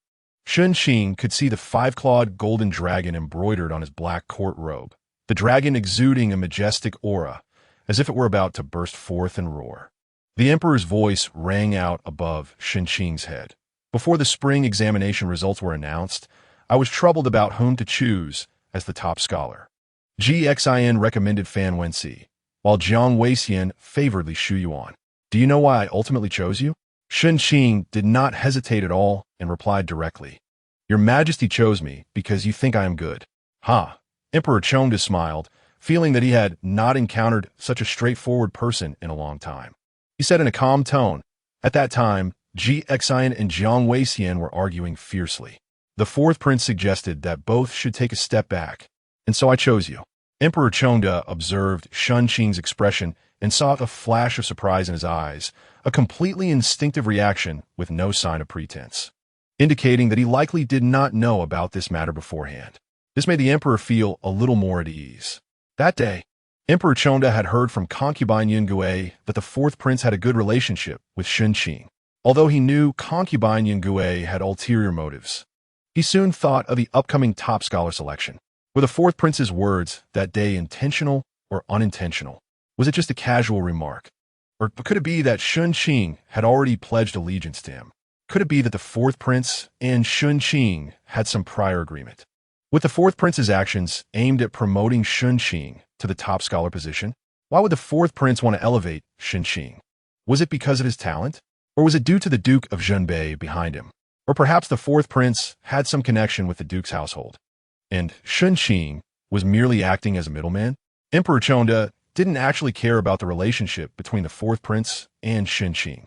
A: Shen Qing could see the five-clawed golden dragon embroidered on his black court robe, the dragon exuding a majestic aura, as if it were about to burst forth and roar. The emperor's voice rang out above Shen Qing's head. Before the spring examination results were announced, I was troubled about whom to choose as the top scholar. Xin recommended Fan Wenxi, while Jiang Weixian favored Shu Yuan. Do you know why I ultimately chose you? Shen Qing did not hesitate at all and replied directly, "Your Majesty chose me because you think I am good." Ha! Emperor Chongda smiled, feeling that he had not encountered such a straightforward person in a long time. He said in a calm tone, "At that time, Xin and Jiang Weixian were arguing fiercely. The fourth prince suggested that both should take a step back, and so I chose you." Emperor Chongda observed Shen Qing's expression and saw a flash of surprise in his eyes, a completely instinctive reaction with no sign of pretense, indicating that he likely did not know about this matter beforehand. This made the emperor feel a little more at ease. That day, Emperor Chongda had heard from concubine Yingui that the fourth prince had a good relationship with Shen Qing. Although he knew concubine Yingui had ulterior motives, he soon thought of the upcoming top scholar selection. Were the fourth prince's words that day intentional or unintentional? Was it just a casual remark? Or could it be that Shen Qing had already pledged allegiance to him? Could it be that the fourth prince and Shen Qing had some prior agreement? With the fourth prince's actions aimed at promoting Shen Qing to the top scholar position, why would the fourth prince want to elevate Shen Qing? Was it because of his talent? Or was it due to the Duke of Jinbei behind him? Or perhaps the fourth prince had some connection with the Duke's household, and Shen Qing was merely acting as a middleman? Emperor Chongda didn't actually care about the relationship between the fourth prince and Shen Qing.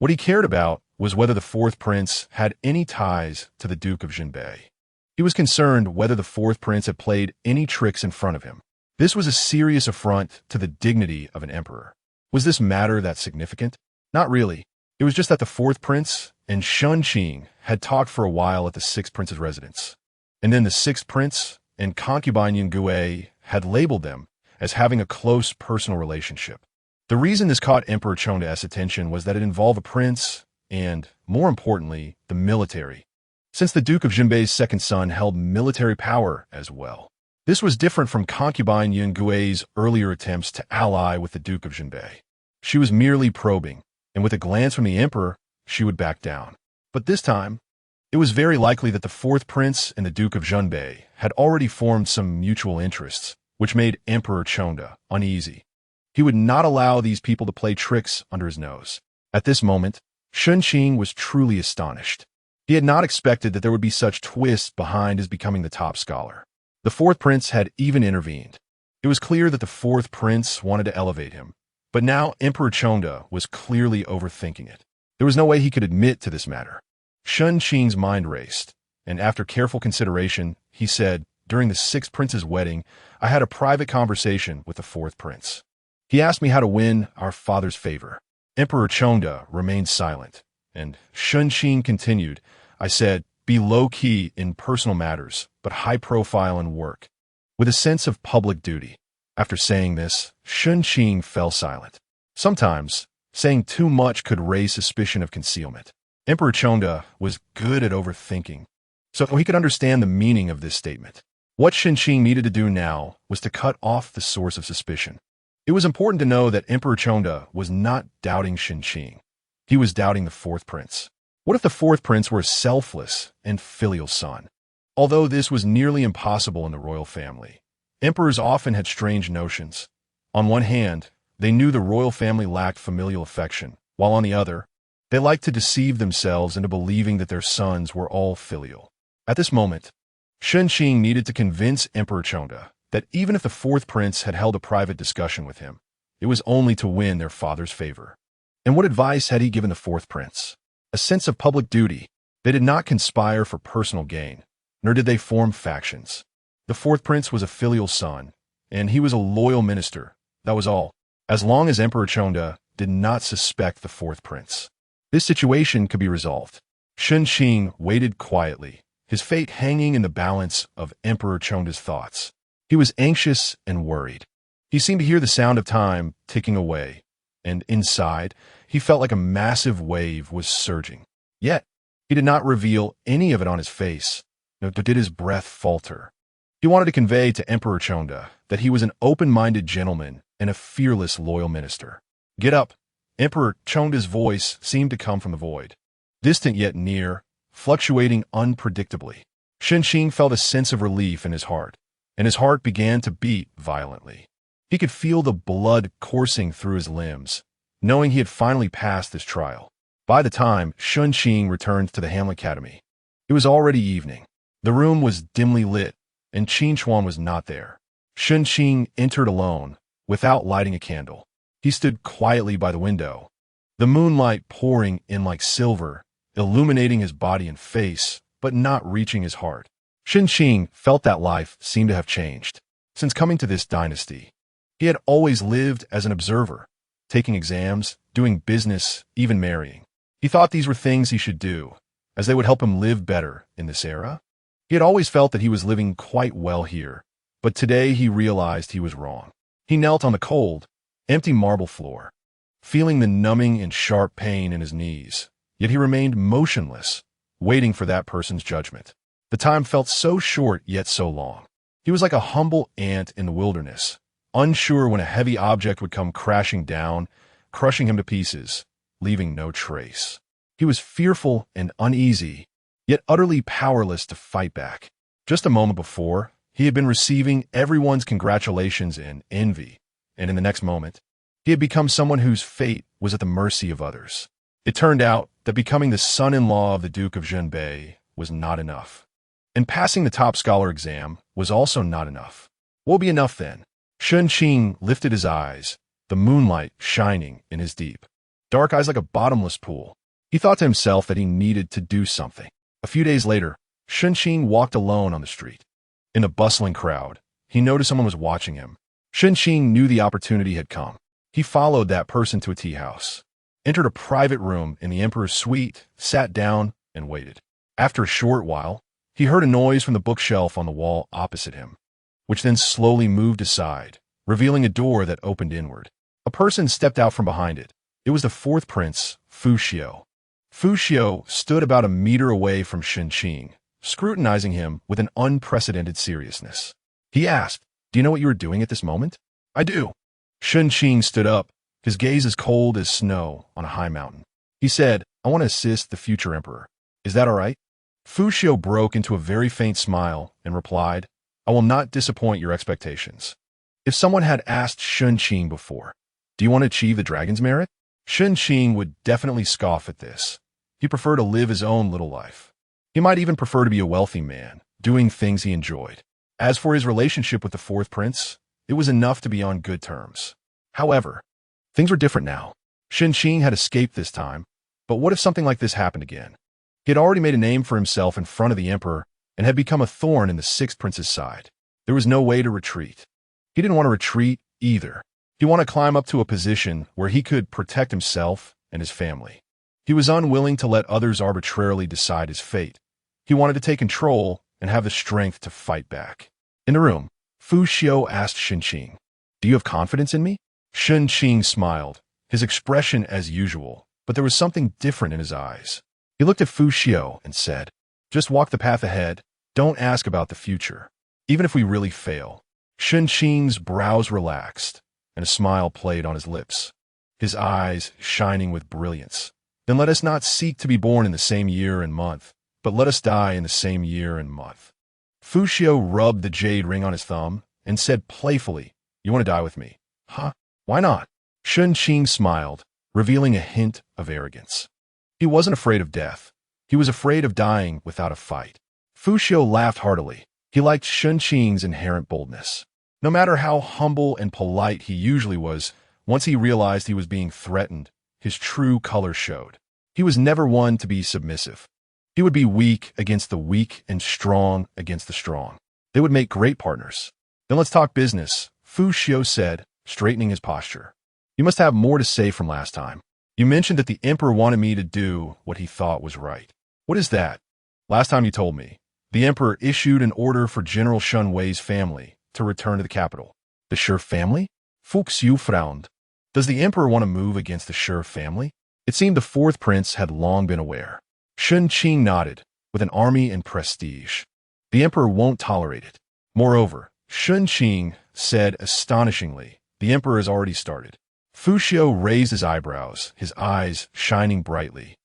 A: What he cared about was whether the fourth prince had any ties to the Duke of Jinbei. He was concerned whether the fourth prince had played any tricks in front of him. This was a serious affront to the dignity of an emperor. Was this matter that significant? Not really. It was just that the fourth prince and Shen Qing had talked for a while at the sixth prince's residence. And then the sixth prince and concubine Yingui had labeled them as having a close personal relationship. The reason this caught Emperor Cheng's attention was that it involved a prince and, more importantly, the military, since the Duke of Jinbei's second son held military power as well. This was different from concubine Yin Gui's earlier attempts to ally with the Duke of Jinbei. She was merely probing, and with a glance from the emperor, she would back down. But this time, it was very likely that the fourth prince and the Duke of Jinbei had already formed some mutual interests, which made Emperor Cheng uneasy. He would not allow these people to play tricks under his nose. At this moment, Shen Qing was truly astonished. He had not expected that there would be such twists behind his becoming the top scholar. The fourth prince had even intervened. It was clear that the fourth prince wanted to elevate him, but now Emperor Cheng was clearly overthinking it. There was no way he could admit to this matter. Shen Qing's mind raced, and after careful consideration, he said, "During the sixth prince's wedding, I had a private conversation with the fourth prince. He asked me how to win our father's favor." Emperor Cheng remained silent, and Shen Qing continued, "I said, be low-key in personal matters, but high-profile in work, with a sense of public duty." After saying this, Shen Qing fell silent. Sometimes, saying too much could raise suspicion of concealment. Emperor Cheng was good at overthinking, so he could understand the meaning of this statement. What Shen Qing needed to do now was to cut off the source of suspicion. It was important to know that Emperor Cheng was not doubting Shen Qing. He was doubting the fourth prince. What if the fourth prince were a selfless and filial son? Although this was nearly impossible in the royal family, emperors often had strange notions. On one hand, they knew the royal family lacked familial affection, while on the other, they liked to deceive themselves into believing that their sons were all filial. At this moment, Shen Qing needed to convince Emperor Cheng that even if the fourth prince had held a private discussion with him, it was only to win their father's favor. And what advice had he given the fourth prince? A sense of public duty. They did not conspire for personal gain, nor did they form factions. The fourth prince was a filial son, and he was a loyal minister. That was all. As long as Emperor Cheng did not suspect the fourth prince, this situation could be resolved. Shen Qing waited quietly, his fate hanging in the balance of Emperor Cheng's thoughts. He was anxious and worried. He seemed to hear the sound of time ticking away, and inside, he felt like a massive wave was surging. Yet, he did not reveal any of it on his face, nor did his breath falter. He wanted to convey to Emperor Cheng that he was an open-minded gentleman and a fearless loyal minister. "Get up!" Emperor Cheng's voice seemed to come from the void, distant yet near, fluctuating unpredictably. Shen Qing felt a sense of relief in his heart, and his heart began to beat violently. He could feel the blood coursing through his limbs, knowing he had finally passed this trial. By the time Shen Qing returned to the Hamlet Academy, it was already evening. The room was dimly lit, and Qin Chuan was not there. Shen Qing entered alone, without lighting a candle. He stood quietly by the window, the moonlight pouring in like silver, illuminating his body and face, but not reaching his heart. Shen Qing felt that life seemed to have changed. Since coming to this dynasty, he had always lived as an observer, taking exams, doing business, even marrying. He thought these were things he should do, as they would help him live better in this era. He had always felt that he was living quite well here, but today he realized he was wrong. He knelt on the cold, empty marble floor, feeling the numbing and sharp pain in his knees, yet he remained motionless, waiting for that person's judgment. The time felt so short yet so long. He was like a humble ant in the wilderness, unsure when a heavy object would come crashing down, crushing him to pieces, leaving no trace. He was fearful and uneasy, yet utterly powerless to fight back. Just a moment before, he had been receiving everyone's congratulations and envy, and in the next moment, he had become someone whose fate was at the mercy of others. It turned out that becoming the son-in-law of the Duke of Jinbei was not enough. And passing the top scholar exam was also not enough. What would be enough then? Shen Qing lifted his eyes, the moonlight shining in his deep, dark eyes like a bottomless pool. He thought to himself that he needed to do something. A few days later, Shen Qing walked alone on the street. In a bustling crowd, he noticed someone was watching him. Shen Qing knew the opportunity had come. He followed that person to a tea house, entered a private room in the emperor's suite, sat down, and waited. After a short while, he heard a noise from the bookshelf on the wall opposite him, which then slowly moved aside, revealing a door that opened inward. A person stepped out from behind it. It was the fourth prince, Fuxiu. Fuxiu stood about a meter away from Shen Qing, scrutinizing him with an unprecedented seriousness. He asked, "Do you know what you are doing at this moment?" "I do." Shen Qing stood up, his gaze as cold as snow on a high mountain. He said, "I want to assist the future emperor. Is that all right?" Fuxiu broke into a very faint smile and replied, "I will not disappoint your expectations." If someone had asked Shen Qing before, "Do you want to achieve the dragon's merit?" Shen Qing would definitely scoff at this. He preferred to live his own little life. He might even prefer to be a wealthy man, doing things he enjoyed. As for his relationship with the fourth prince, it was enough to be on good terms. However, things were different now. Shen Qing had escaped this time, but what if something like this happened again? He had already made a name for himself in front of the emperor and had become a thorn in the sixth prince's side. There was no way to retreat. He didn't want to retreat either. He wanted to climb up to a position where he could protect himself and his family. He was unwilling to let others arbitrarily decide his fate. He wanted to take control and have the strength to fight back. In the room, Fuxiu asked Shen Qing, "Do you have confidence in me?" Shen Qing smiled, his expression as usual, but there was something different in his eyes. He looked at Fuxiu and said, "Just walk the path ahead. Don't ask about the future. Even if we really fail." Shen Qing's brows relaxed, and a smile played on his lips, his eyes shining with brilliance. "Then let us not seek to be born in the same year and month, but let us die in the same year and month." Fuxiu rubbed the jade ring on his thumb and said playfully, "You want to die with me? Huh? Why not?" Shen Qing smiled, revealing a hint of arrogance. He wasn't afraid of death. He was afraid of dying without a fight. Fuxiu laughed heartily. He liked Shen Qing's inherent boldness. No matter how humble and polite he usually was, once he realized he was being threatened, his true color showed. He was never one to be submissive. He would be weak against the weak and strong against the strong. They would make great partners. "Then let's talk business," Fuxiu said, straightening his posture. "You must have more to say from last time. You mentioned that the emperor wanted me to do what he thought was right. What is that?" "Last time you told me, the emperor issued an order for General Shen Wei's family to return to the capital." "The Shi family?" Fuxiu frowned. "Does the emperor want to move against the Shi family?" It seemed the fourth prince had long been aware. Shen Qing nodded, with an army and prestige. "The emperor won't tolerate it." Moreover, Shen Qing said astonishingly, "The emperor has already started." Fuxiu raised his eyebrows, his eyes shining brightly,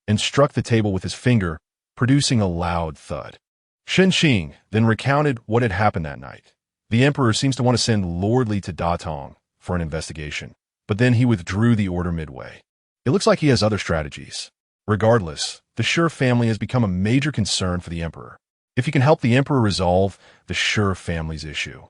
A: and struck the table with his finger, producing a loud thud. Shen Qing then recounted what had happened that night. "The emperor seems to want to send Lord Li to Datong for an investigation, but then he withdrew the order midway. It looks like he has other strategies. Regardless, the Shi family has become a major concern for the emperor. If you can help the emperor resolve the Shi family's issue,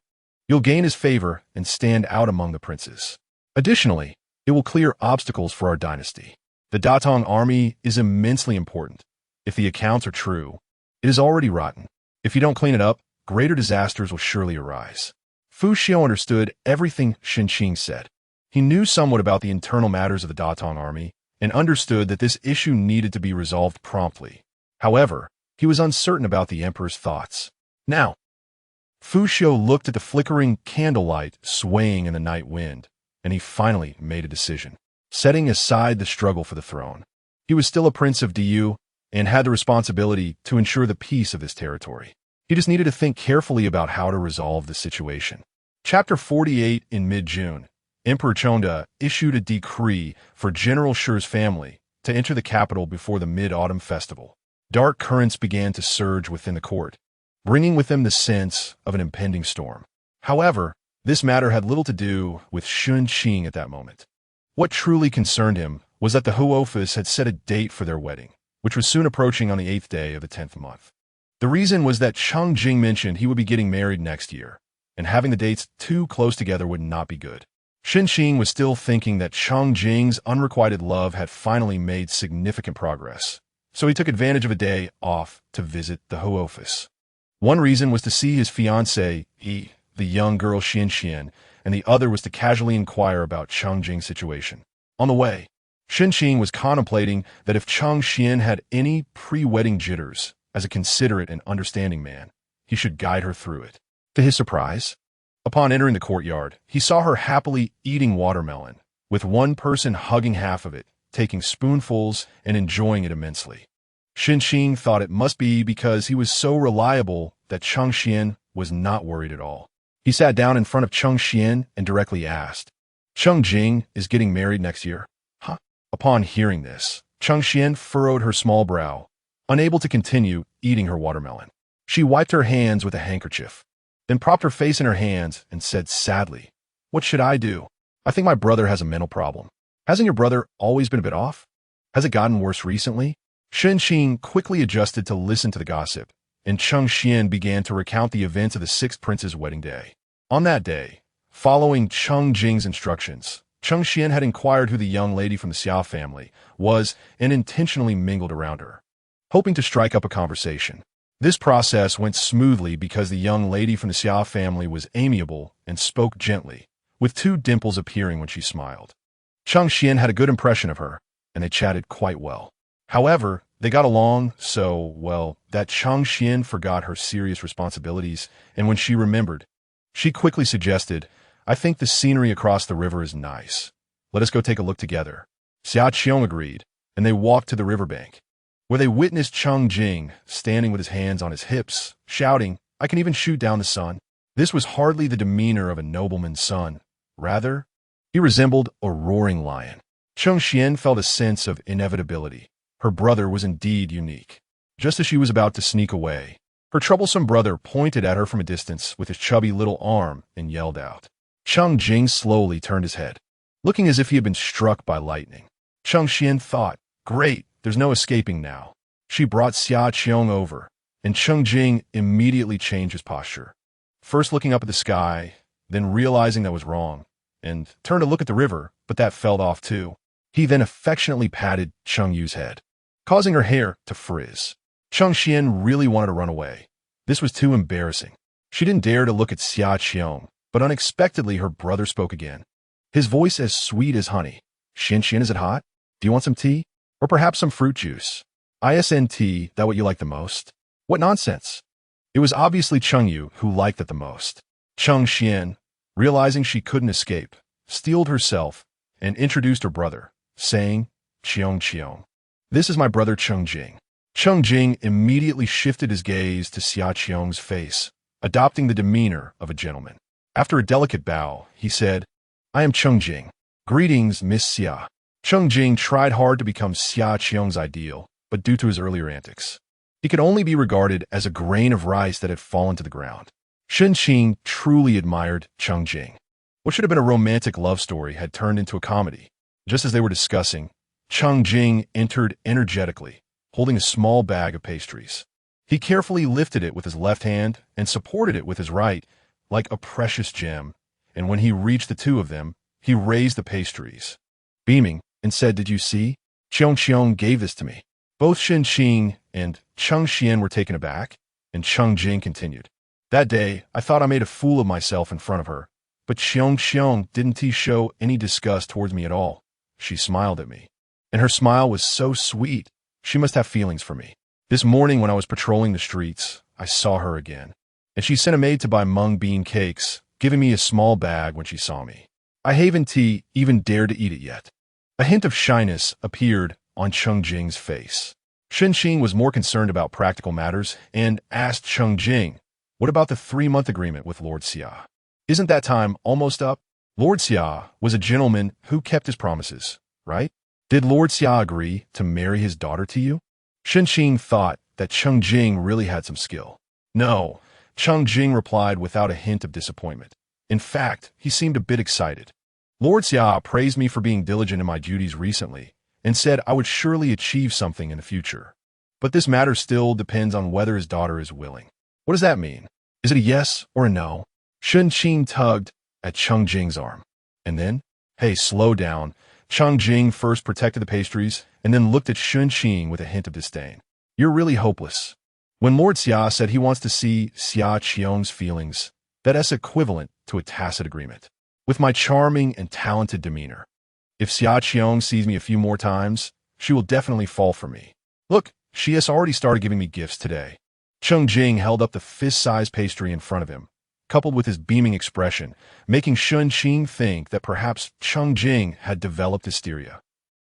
A: you'll gain his favor and stand out among the princes. Additionally, it will clear obstacles for our dynasty. The Datong army is immensely important. If the accounts are true, it is already rotten. If you don't clean it up, greater disasters will surely arise." Fuxiu understood everything Shen Qing said. He knew somewhat about the internal matters of the Datong army and understood that this issue needed to be resolved promptly. However, he was uncertain about the emperor's thoughts. Now, Fuxiu looked at the flickering candlelight swaying in the night wind, and he finally made a decision. Setting aside the struggle for the throne, he was still a prince of Du and had the responsibility to ensure the peace of this territory. He just needed to think carefully about how to resolve the situation. Chapter 48. In mid-June, Emperor Chongde issued a decree for General Shi's family to enter the capital before the Mid-Autumn Festival. Dark currents began to surge within the court, bringing with them the sense of an impending storm. However, this matter had little to do with Shen Qing at that moment. What truly concerned him was that the office had set a date for their wedding, which was soon approaching on the 8th day of the 10th month. The reason was that Chang Jing mentioned he would be getting married next year, and having the dates too close together would not be good. Shen Qing was still thinking that Chang Jing's unrequited love had finally made significant progress, so he took advantage of a day off to visit the office. One reason was to see his fiancée, the young girl Xian, and the other was to casually inquire about Chang Jing's situation. On the way, Shen Qing was contemplating that if Chang Xian had any pre-wedding jitters, as a considerate and understanding man, he should guide her through it. To his surprise, upon entering the courtyard, he saw her happily eating watermelon with one person hugging half of it, taking spoonfuls and enjoying it immensely. Shen Qing thought it must be because he was so reliable that Cheng Xian was not worried at all. He sat down in front of Cheng Xian and directly asked, "Cheng Jing is getting married next year?" Huh? Upon hearing this, Cheng Xian furrowed her small brow, unable to continue eating her watermelon. She wiped her hands with a handkerchief, then propped her face in her hands and said sadly, "What should I do? I think my brother has a mental problem." "Hasn't your brother always been a bit off? Has it gotten worse recently?" Shen Qing quickly adjusted to listen to the gossip, and Cheng Xian began to recount the events of the sixth prince's wedding day. On that day, following Cheng Jing's instructions, Cheng Xian had inquired who the young lady from the Xiao family was and intentionally mingled around her, hoping to strike up a conversation. This process went smoothly because the young lady from the Xiao family was amiable and spoke gently, with two dimples appearing when she smiled. Cheng Xian had a good impression of her, and they chatted quite well. However, they got along so well that Cheng Xian forgot her serious responsibilities, and when she remembered, she quickly suggested, "I think the scenery across the river is nice. Let us go take a look together." Xia Qiong agreed, and they walked to the riverbank, where they witnessed Cheng Jing standing with his hands on his hips, shouting, "I can even shoot down the sun." This was hardly the demeanor of a nobleman's son. Rather, he resembled a roaring lion. Cheng Xian felt a sense of inevitability. Her brother was indeed unique. Just as she was about to sneak away, her troublesome brother pointed at her from a distance with his chubby little arm and yelled out. Cheng Jing slowly turned his head, looking as if he had been struck by lightning. Cheng Xian thought, "Great, there's no escaping now." She brought Xia Qiong over, and Cheng Jing immediately changed his posture, first looking up at the sky, then realizing that was wrong, and turned to look at the river, but that fell off too. He then affectionately patted Cheng Yu's head, causing her hair to frizz. Cheng Xian really wanted to run away. This was too embarrassing. She didn't dare to look at Xia Qiong, but unexpectedly her brother spoke again, his voice as sweet as honey. "Shen Qian, is it hot? Do you want some tea? Or perhaps some fruit juice? Isn't that what you like the most?" "What nonsense!" It was obviously Cheng Yu who liked it the most. Cheng Xian, realizing she couldn't escape, steeled herself and introduced her brother, saying, "Qiong Qiong. This is my brother Cheng Jing." Cheng Jing immediately shifted his gaze to Xia Qiong's face, adopting the demeanor of a gentleman. After a delicate bow, he said, "I am Cheng Jing. Greetings, Miss Xia." Cheng Jing tried hard to become Xia Qiong's ideal, but due to his earlier antics, he could only be regarded as a grain of rice that had fallen to the ground. Shen Qing truly admired Cheng Jing. What should have been a romantic love story had turned into a comedy. Just as they were discussing, Cheng Jing entered energetically, holding a small bag of pastries. He carefully lifted it with his left hand and supported it with his right, like a precious gem, and when he reached the two of them, he raised the pastries, beaming, and said, "Did you see? Qiong Qiong gave this to me." Both Shen Qing and Cheng Xian were taken aback, and Cheng Jing continued, "That day, I thought I made a fool of myself in front of her, but Qiong Qiong didn't show any disgust towards me at all. She smiled at me, and her smile was so sweet. She must have feelings for me. This morning when I was patrolling the streets, I saw her again, and she sent a maid to buy mung bean cakes, giving me a small bag when she saw me. I haven't even dared to eat it yet." A hint of shyness appeared on Cheng Jing's face. Shen Qing was more concerned about practical matters and asked Cheng Jing, "What about the 3-month agreement with Lord Xia? Isn't that time almost up?" Lord Xia was a gentleman who kept his promises, right? Did Lord Xia agree to marry his daughter to you? Shen Qing thought that Cheng Jing really had some skill. "No," Cheng Jing replied without a hint of disappointment. In fact, he seemed a bit excited. "Lord Xia praised me for being diligent in my duties recently and said I would surely achieve something in the future. But this matter still depends on whether his daughter is willing." "What does that mean? Is it a yes or a no?" Shen Qing tugged at Cheng Jing's arm. And then, "Hey, slow down." Cheng Jing first protected the pastries and then looked at Shen Qing with a hint of disdain. "You're really hopeless. When Lord Xia said he wants to see Xia Qiong's feelings, that is equivalent to a tacit agreement. With my charming and talented demeanor, if Xia Qiong sees me a few more times, she will definitely fall for me. Look, she has already started giving me gifts today." Cheng Jing held up the fist-sized pastry in front of him, coupled with his beaming expression, making Shen Qing think that perhaps Cheng Jing had developed hysteria.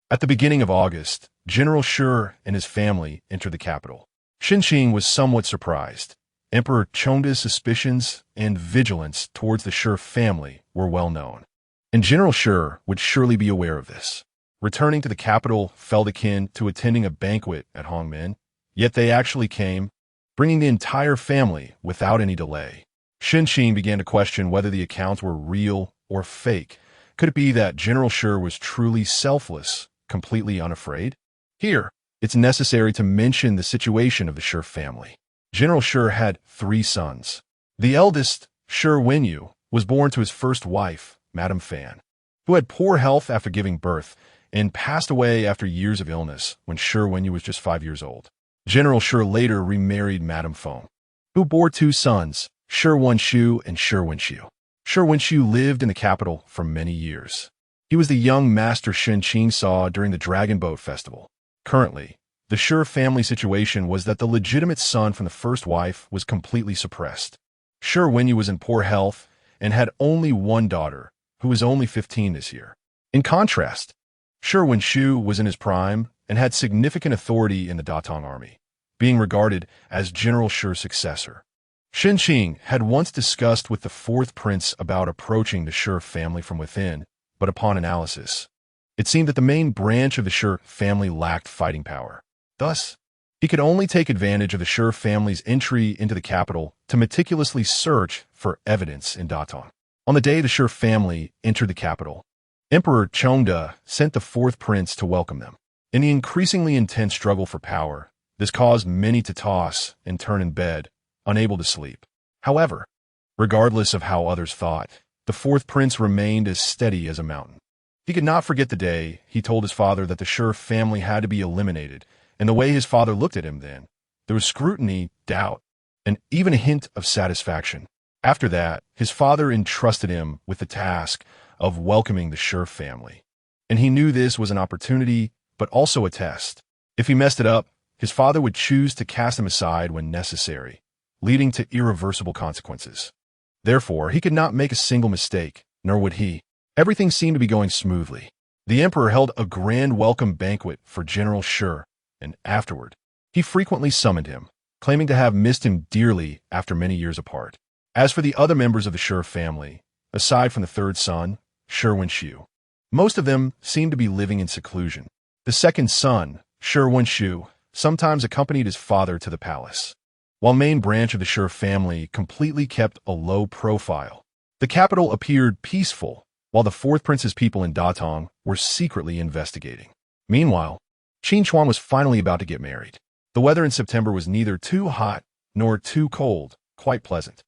A: At the beginning of August, General Shi and his family entered the capital. Shen Qing was somewhat surprised. Emperor Chengde's suspicions and vigilance towards the Shi family were well known, and General Shi would surely be aware of this. Returning to the capital felt akin to attending a banquet at Hongmen, yet they actually came, bringing the entire family without any delay. Shen Qing began to question whether the accounts were real or fake. Could it be that General Shi was truly selfless, completely unafraid? Here, it's necessary to mention the situation of the Shi family. General Shi had 3 sons. The eldest, Shi Wenyu, was born to his first wife, Madame Fan, who had poor health after giving birth and passed away after years of illness when Shi Wenyu was just 5 years old. General Shi later remarried Madame Feng, who bore 2 sons, Shi Wenshu and Shi Wenshu. Shi Wenshu lived in the capital for many years. He was the young master Shen Qing saw during the Dragon Boat Festival. Currently, the Shi family situation was that the legitimate son from the first wife was completely suppressed. Shi Wenyu was in poor health and had only one daughter, who was only 15 this year. In contrast, Shi Wenshu was in his prime and had significant authority in the Datong army, being regarded as General Shi's successor. Shen Qing had once discussed with the 4th prince about approaching the Shi family from within, but upon analysis, it seemed that the main branch of the Shi family lacked fighting power. Thus, he could only take advantage of the Shi family's entry into the capital to meticulously search for evidence in Datong. On the day the Shi family entered the capital, Emperor Chengde sent the 4th prince to welcome them. In the increasingly intense struggle for power, this caused many to toss and turn in bed, unable to sleep. However, regardless of how others thought, the 4th prince remained as steady as a mountain. He could not forget the day he told his father that the Shi family had to be eliminated, and the way his father looked at him then, there was scrutiny, doubt, and even a hint of satisfaction. After that, his father entrusted him with the task of welcoming the Shi family. And he knew this was an opportunity, but also a test. If he messed it up, his father would choose to cast him aside when necessary, leading to irreversible consequences. Therefore, he could not make a single mistake, nor would he. Everything seemed to be going smoothly. The emperor held a grand welcome banquet for General Shi, and afterward, he frequently summoned him, claiming to have missed him dearly after many years apart. As for the other members of the Shi family, aside from the 3rd son, Shi Wenshu, most of them seemed to be living in seclusion. The 2nd son, Shi Wenshu, sometimes accompanied his father to the palace, while main branch of the Shi family completely kept a low profile. The capital appeared peaceful, while the 4th prince's people in Datong were secretly investigating. Meanwhile, Qin Chuan was finally about to get married. The weather in September was neither too hot nor too cold, quite pleasant.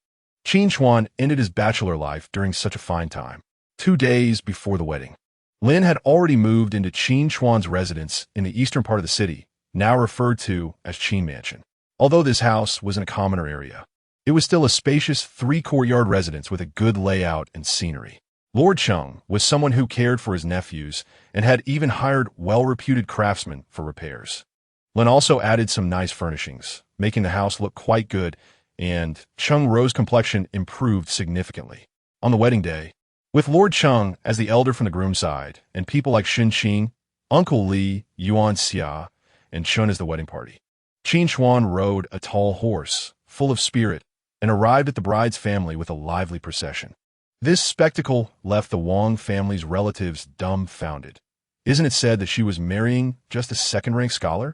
A: Qin Chuan ended his bachelor life during such a fine time. 2 days before the wedding, Lin had already moved into Qin Chuan's residence in the eastern part of the city, now referred to as Qin Mansion. Although this house was in a commoner area, it was still a spacious 3-courtyard residence with a good layout and scenery. Lord Cheng was someone who cared for his nephews and had even hired well-reputed craftsmen for repairs. Lin also added some nice furnishings, making the house look quite good, and Cheng Ro's complexion improved significantly. On the wedding day, with Lord Cheng as the elder from the groom's side, and people like Shen Qing, Uncle Li, Yuan Xia, and Shen as the wedding party, Qin Chuan rode a tall horse, full of spirit, and arrived at the bride's family with a lively procession. This spectacle left the Wang family's relatives dumbfounded. Isn't it said that she was marrying just a second-rank scholar?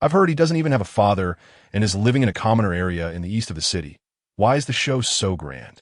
A: I've heard he doesn't even have a father and is living in a commoner area in the east of the city. Why is the show so grand?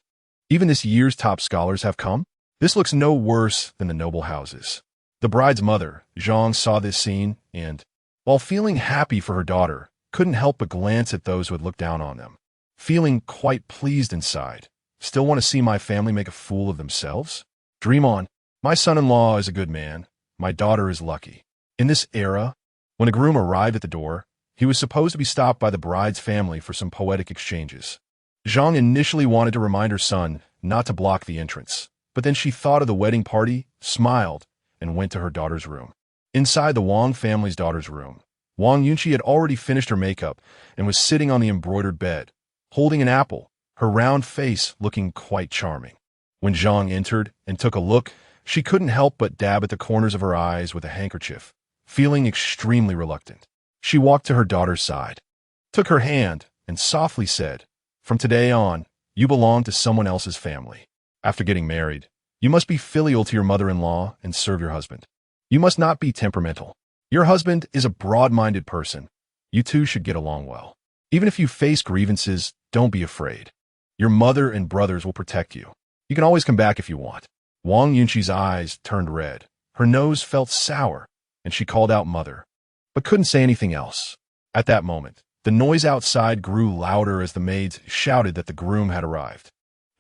A: Even this year's top scholars have come? This looks no worse than the noble houses. The bride's mother, Zhang, saw this scene and, while feeling happy for her daughter, couldn't help but glance at those who had looked down on them. Feeling quite pleased inside. Still want to see my family make a fool of themselves? Dream on. My son-in-law is a good man. My daughter is lucky. In this era, when a groom arrived at the door, he was supposed to be stopped by the bride's family for some poetic exchanges. Zhang initially wanted to remind her son not to block the entrance, but then she thought of the wedding party, smiled, and went to her daughter's room. Inside the Wang family's daughter's room, Wang Yunqi had already finished her makeup and was sitting on the embroidered bed, holding an apple, her round face looking quite charming. When Zhang entered and took a look, she couldn't help but dab at the corners of her eyes with a handkerchief, feeling extremely reluctant. She walked to her daughter's side, took her hand, and softly said, "From today on, you belong to someone else's family. After getting married, you must be filial to your mother-in-law and serve your husband. You must not be temperamental. Your husband is a broad-minded person. You two should get along well. Even if you face grievances, don't be afraid. Your mother and brothers will protect you. You can always come back if you want." Wang Yunqi's eyes turned red. Her nose felt sour, and she called out "Mother," but couldn't say anything else. At that moment, the noise outside grew louder as the maids shouted that the groom had arrived.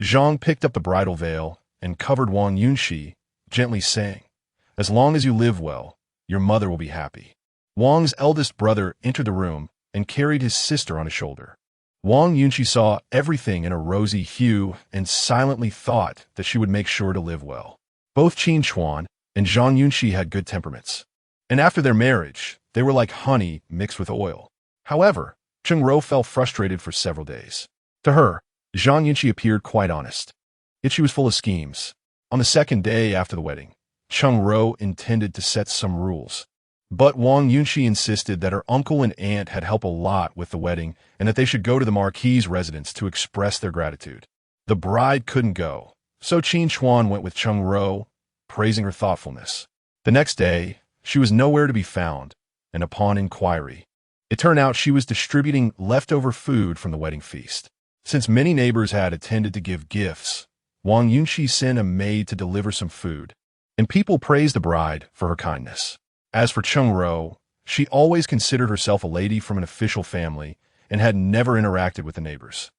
A: Zhang picked up the bridal veil and covered Wang Yunqi, gently saying, "As long as you live well, your mother will be happy." Wang's eldest brother entered the room and carried his sister on his shoulder. Wang Yunqi saw everything in a rosy hue and silently thought that she would make sure to live well. Both Qin Chuan and Zhang Yunqi had good temperaments, and after their marriage, they were like honey mixed with oil. However, Cheng Ro felt frustrated for several days. To her, Zhang Yunqi appeared quite honest, yet she was full of schemes. On the second day after the wedding, Cheng Ro intended to set some rules, but Wang Yunqi insisted that her uncle and aunt had helped a lot with the wedding and that they should go to the Marquis' residence to express their gratitude. The bride couldn't go, so Qin Chuan went with Cheng Ro, praising her thoughtfulness. The next day, she was nowhere to be found, and upon inquiry, it turned out she was distributing leftover food from the wedding feast. Since many neighbors had attended to give gifts, Wang Yunqi sent a maid to deliver some food, and people praised the bride for her kindness. As for Cheng Ro, she always considered herself a lady from an official family and had never interacted with the neighbors.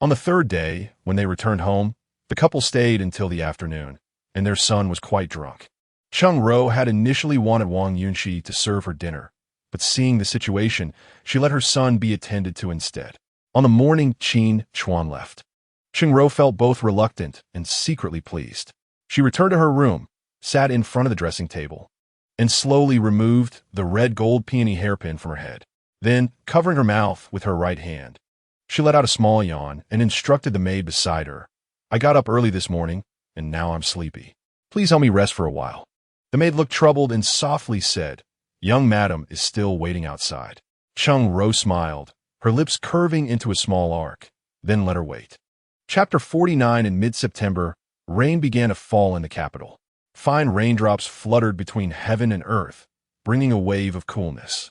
A: On the third day, when they returned home, the couple stayed until the afternoon, and their son was quite drunk. Cheng Ro had initially wanted Wang Yunqi to serve her dinner, but seeing the situation, she let her son be attended to instead. On the morning Qin Chuan left, Cheng Ro felt both reluctant and secretly pleased. She returned to her room, sat in front of the dressing table, and slowly removed the red gold peony hairpin from her head. Then, covering her mouth with her right hand, she let out a small yawn and instructed the maid beside her, "I got up early this morning, and now I'm sleepy. Please help me rest for a while." The maid looked troubled and softly said, "Young madam is still waiting outside." Cheng Ro smiled, her lips curving into a small arc, then let her wait. Chapter 49. In mid-September, rain began to fall in the capital. Fine raindrops fluttered between heaven and earth, bringing a wave of coolness.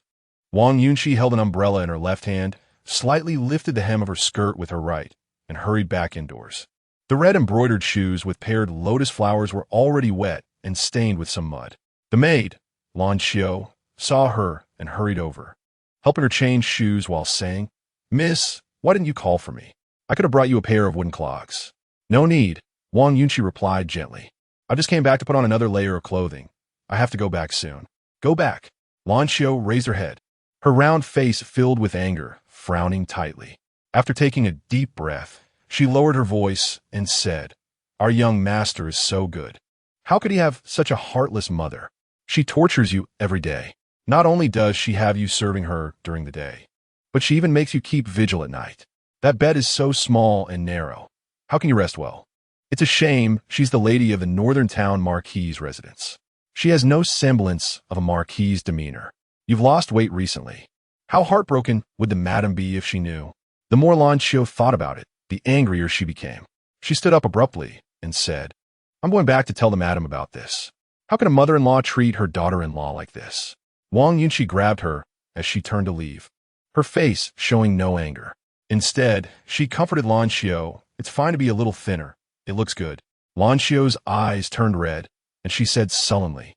A: Wang Yunqi held an umbrella in her left hand, slightly lifted the hem of her skirt with her right, and hurried back indoors. The red embroidered shoes with paired lotus flowers were already wet and stained with some mud. The maid, Lan Xiu, saw her and hurried over, helping her change shoes while saying, "Miss, why didn't you call for me? I could have brought you a pair of wooden clogs." "No need," Wang Yunqi replied gently. "I just came back to put on another layer of clothing. I have to go back soon." "Go back." Lan Xiu raised her head, her round face filled with anger, frowning tightly. After taking a deep breath, she lowered her voice and said, "Our young master is so good. How could he have such a heartless mother? She tortures you every day. Not only does she have you serving her during the day, but she even makes you keep vigil at night. That bed is so small and narrow. How can you rest well? It's a shame she's the lady of the northern town Marquis' residence. She has no semblance of a Marquis' demeanor. You've lost weight recently. How heartbroken would the madam be if she knew?" The more Lan Xiu thought about it, the angrier she became. She stood up abruptly and said, "I'm going back to tell the madam about this. How can a mother-in-law treat her daughter-in-law like this?" Wang Yunqi grabbed her as she turned to leave, her face showing no anger. Instead, she comforted Lan Xiu, "It's fine to be a little thinner. It looks good." Lan Xiu's eyes turned red, and she said sullenly,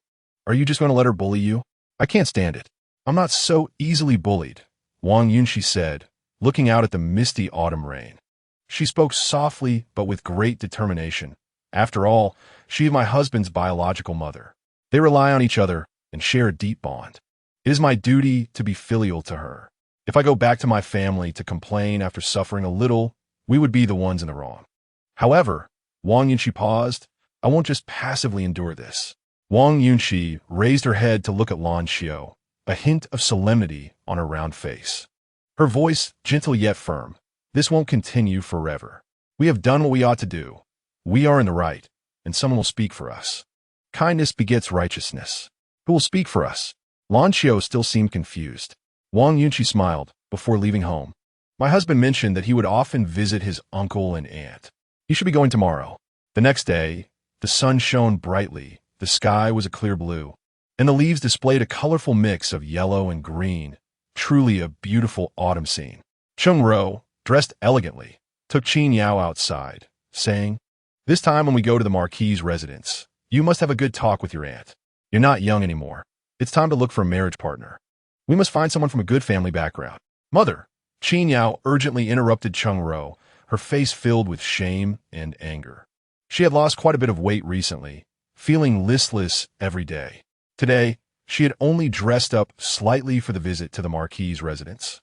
A: "Are you just going to let her bully you? I can't stand it." "I'm not so easily bullied," Wang Yunqi said, looking out at the misty autumn rain. She spoke softly but with great determination. "After all, she is my husband's biological mother. They rely on each other and share a deep bond. It is my duty to be filial to her. If I go back to my family to complain after suffering a little, we would be the ones in the wrong. However," Wang Yunqi paused, "I won't just passively endure this." Wang Yunqi raised her head to look at Lan Xiu, a hint of solemnity on her round face. Her voice gentle yet firm. "This won't continue forever. We have done what we ought to do. We are in the right, and someone will speak for us. Kindness begets righteousness. Who will speak for us? Lan Qiu still seemed confused. Wang Yunqi smiled before leaving home. My husband mentioned that he would often visit his uncle and aunt. He should be going tomorrow. The next day, the sun shone brightly, the sky was a clear blue, and the leaves displayed a colorful mix of yellow and green, truly a beautiful autumn scene. Cheng Ro, dressed elegantly, took Qin Yao outside, saying, "This time when we go to the Marquis' residence, you must have a good talk with your aunt. You're not young anymore. It's time to look for a marriage partner. We must find someone from a good family background." "Mother," Qin Yao urgently interrupted Cheng Ro, her face filled with shame and anger. She had lost quite a bit of weight recently, feeling listless every day. Today, she had only dressed up slightly for the visit to the Marquis' residence.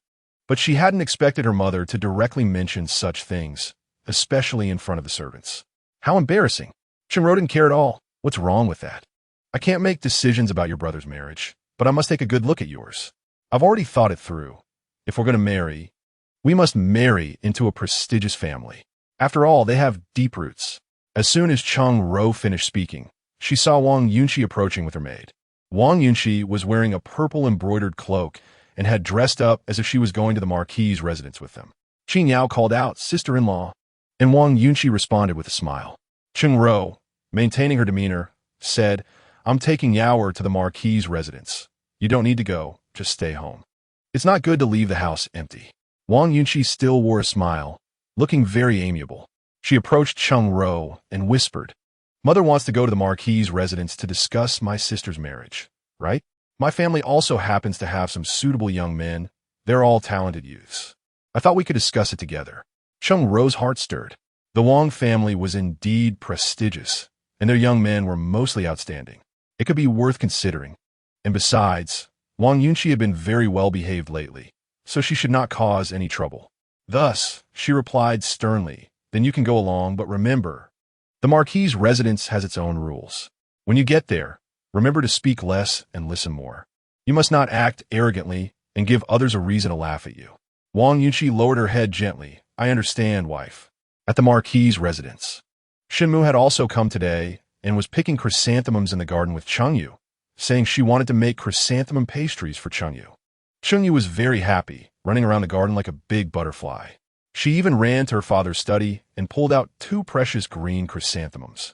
A: But she hadn't expected her mother to directly mention such things, especially in front of the servants. How embarrassing. Cheng Ro didn't care at all. What's wrong with that? I can't make decisions about your brother's marriage, but I must take a good look at yours. I've already thought it through. If we're going to marry, we must marry into a prestigious family. After all, they have deep roots. As soon as Cheng Ro finished speaking, she saw Wang Yunqi approaching with her maid. Wang Yunqi was wearing a purple embroidered cloak and had dressed up as if she was going to the Marquis' residence with them. Qin Yao called out, "Sister-in-law," and Wang Yunqi responded with a smile. Cheng Ro, maintaining her demeanor, said, "I'm taking Yaoer to the Marquis' residence. You don't need to go, just stay home. It's not good to leave the house empty." Wang Yunqi still wore a smile, looking very amiable. She approached Cheng Ro and whispered, "Mother wants to go to the Marquis' residence to discuss my sister's marriage, right? My family also happens to have some suitable young men. They're all talented youths. I thought we could discuss it together." Cheng Ro's heart stirred. The Wang family was indeed prestigious, and their young men were mostly outstanding. It could be worth considering. And besides, Wang Yunqi had been very well behaved lately, so she should not cause any trouble. Thus, she replied sternly, "Then you can go along, but remember, the Marquis' residence has its own rules. When you get there, remember to speak less and listen more. You must not act arrogantly and give others a reason to laugh at you." Wang Yunqi lowered her head gently. "I understand, wife." At the Marquis' residence, Shen Mu had also come today and was picking chrysanthemums in the garden with Cheng Yu, saying she wanted to make chrysanthemum pastries for Cheng Yu. Cheng Yu was very happy, running around the garden like a big butterfly. She even ran to her father's study and pulled out 2 precious green chrysanthemums,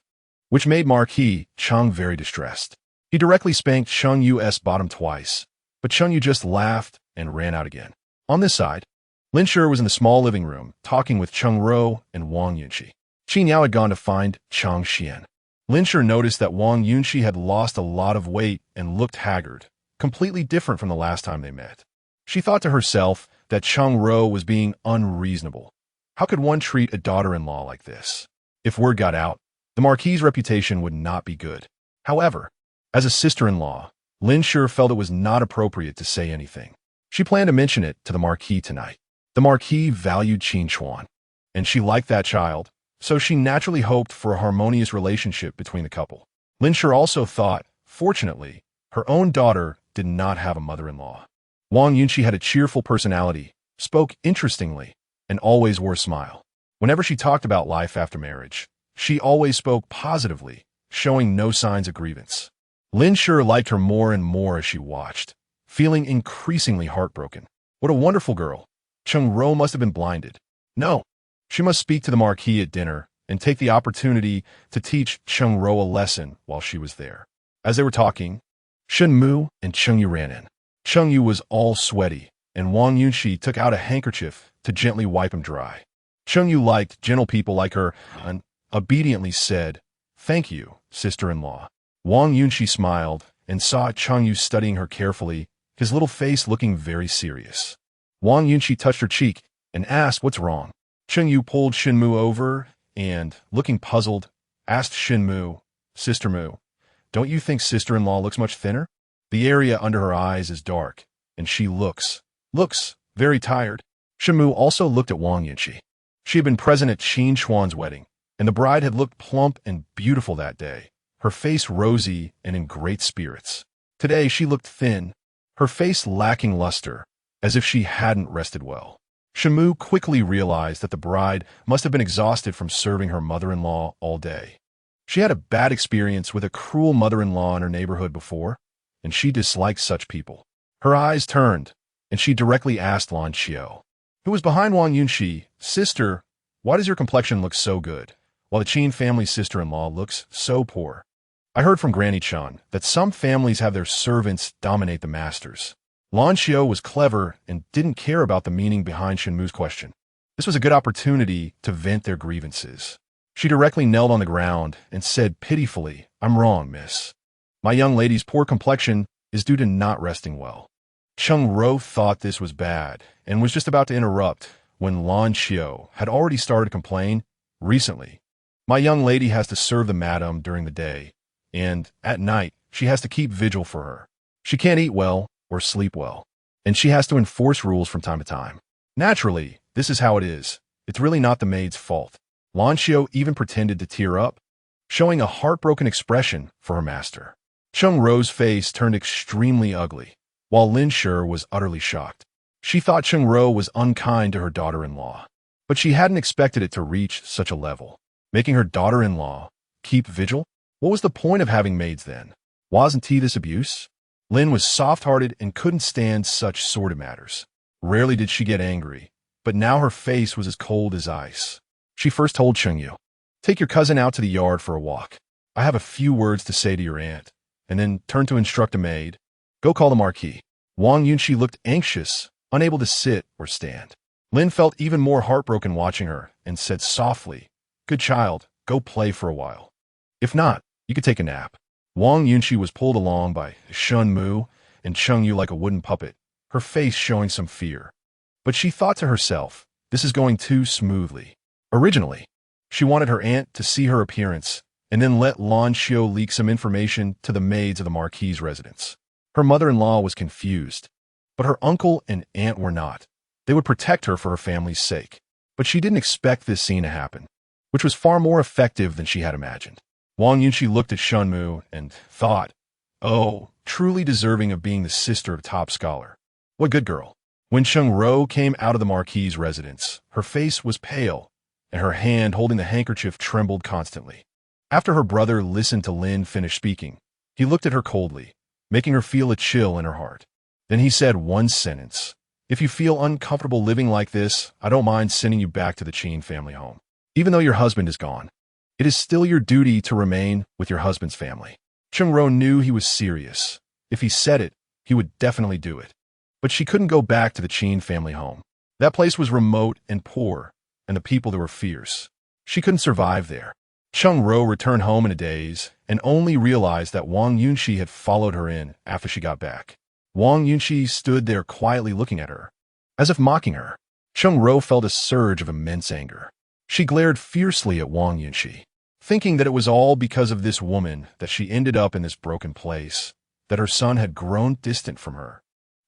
A: which made Marquis Cheng very distressed. He directly spanked Cheng Yu's bottom twice, but Cheng Yu just laughed and ran out again. On this side, Lin Shi was in the small living room, talking with Cheng Ro and Wang Yunqi. Qin Yao had gone to find Chang Xian. Lin Shi noticed that Wang Yunqi had lost a lot of weight and looked haggard, completely different from the last time they met. She thought to herself that Cheng Ro was being unreasonable. How could one treat a daughter-in-law like this? If word got out, the Marquis' reputation would not be good. However, as a sister-in-law, Lin Shi felt it was not appropriate to say anything. She planned to mention it to the Marquis tonight. The Marquis valued Qin Chuan, and she liked that child, so she naturally hoped for a harmonious relationship between the couple. Lin Shi also thought, fortunately, her own daughter did not have a mother-in-law. Wang Yunqi had a cheerful personality, spoke interestingly, and always wore a smile. Whenever she talked about life after marriage, she always spoke positively, showing no signs of grievance. Lin Shi liked her more and more as she watched, feeling increasingly heartbroken. What a wonderful girl. Cheng Ro must have been blinded. No, she must speak to the Marquis at dinner and take the opportunity to teach Cheng Ro a lesson while she was there. As they were talking, Shen Mu and Cheng Yu ran in. Cheng Yu was all sweaty, and Wang Yunqi took out a handkerchief to gently wipe him dry. Cheng Yu liked gentle people like her and obediently said, "Thank you, sister-in-law." Wang Yunqi smiled and saw Cheng Yu studying her carefully, his little face looking very serious. Wang Yunqi touched her cheek and asked what's wrong. Cheng Yu pulled Shen Mu over and, looking puzzled, asked Shen Mu, "Sister Mu, don't you think sister-in-law looks much thinner? The area under her eyes is dark, and she looks very tired." Shen Mu also looked at Wang Yunqi. She had been present at Qin Chuan's wedding, and the bride had looked plump and beautiful that day, her face rosy and in great spirits. Today she looked thin, her face lacking luster, as if she hadn't rested well. Shenmu quickly realized that the bride must have been exhausted from serving her mother-in-law all day. She had a bad experience with a cruel mother-in-law in her neighborhood before, and she disliked such people. Her eyes turned, and she directly asked Lan Xiao, who was behind Wang Yunxi, "Sister, why does your complexion look so good, while the Qin family's sister-in-law looks so poor?" "I heard from Granny Chan that some families have their servants dominate the masters." Lan Xiao was clever and didn't care about the meaning behind Shenmu's question. This was a good opportunity to vent their grievances. She directly knelt on the ground and said pitifully, "I'm wrong, miss. My young lady's poor complexion is due to not resting well." Cheng Ro thought this was bad and was just about to interrupt when Lan Xiao had already started to complain. "Recently, my young lady has to serve the madam during the day, and at night she has to keep vigil for her. She can't eat well or sleep well, and she has to enforce rules from time to time. Naturally, this is how it is. It's really not the maid's fault." Lan Xiao even pretended to tear up, showing a heartbroken expression for her master. Cheng Ro's face turned extremely ugly, while Lin Shi was utterly shocked. She thought Cheng Ro was unkind to her daughter-in-law, but she hadn't expected it to reach such a level. Making her daughter-in-law keep vigil? What was the point of having maids then? Wasn't this abuse? Lin was soft-hearted and couldn't stand such sordid matters. Rarely did she get angry, but now her face was as cold as ice. She first told Cheng Yu, "Take your cousin out to the yard for a walk. I have a few words to say to your aunt," and then turned to instruct a maid, "Go call the Marquis." Wang Yunxi looked anxious, unable to sit or stand. Lin felt even more heartbroken watching her and said softly, "Good child, go play for a while. If not, you could take a nap." Wang Yunxi was pulled along by Shenmu and Cheng Yu like a wooden puppet, her face showing some fear. But she thought to herself, this is going too smoothly. Originally, she wanted her aunt to see her appearance and then let Lan Xiao leak some information to the maids of the Marquis' residence. Her mother-in-law was confused, but her uncle and aunt were not. They would protect her for her family's sake. But she didn't expect this scene to happen, which was far more effective than she had imagined. Wang Yunxi looked at Shenmu and thought, "Oh, truly deserving of being the sister of a top scholar. What good girl." When Cheng Ro came out of the Marquis' residence, her face was pale, and her hand holding the handkerchief trembled constantly. After her brother listened to Lin finish speaking, he looked at her coldly, making her feel a chill in her heart. Then he said one sentence, "If you feel uncomfortable living like this, I don't mind sending you back to the Qin family home. Even though your husband is gone, it is still your duty to remain with your husband's family." Cheng Ro knew he was serious. If he said it, he would definitely do it. But she couldn't go back to the Qin family home. That place was remote and poor, and the people there were fierce. She couldn't survive there. Cheng Ro returned home in a daze and only realized that Wang Yunxi had followed her in after she got back. Wang Yunxi stood there quietly looking at her, as if mocking her. Cheng Ro felt a surge of immense anger. She glared fiercely at Wang Yunxi, thinking that it was all because of this woman that she ended up in this broken place, that her son had grown distant from her.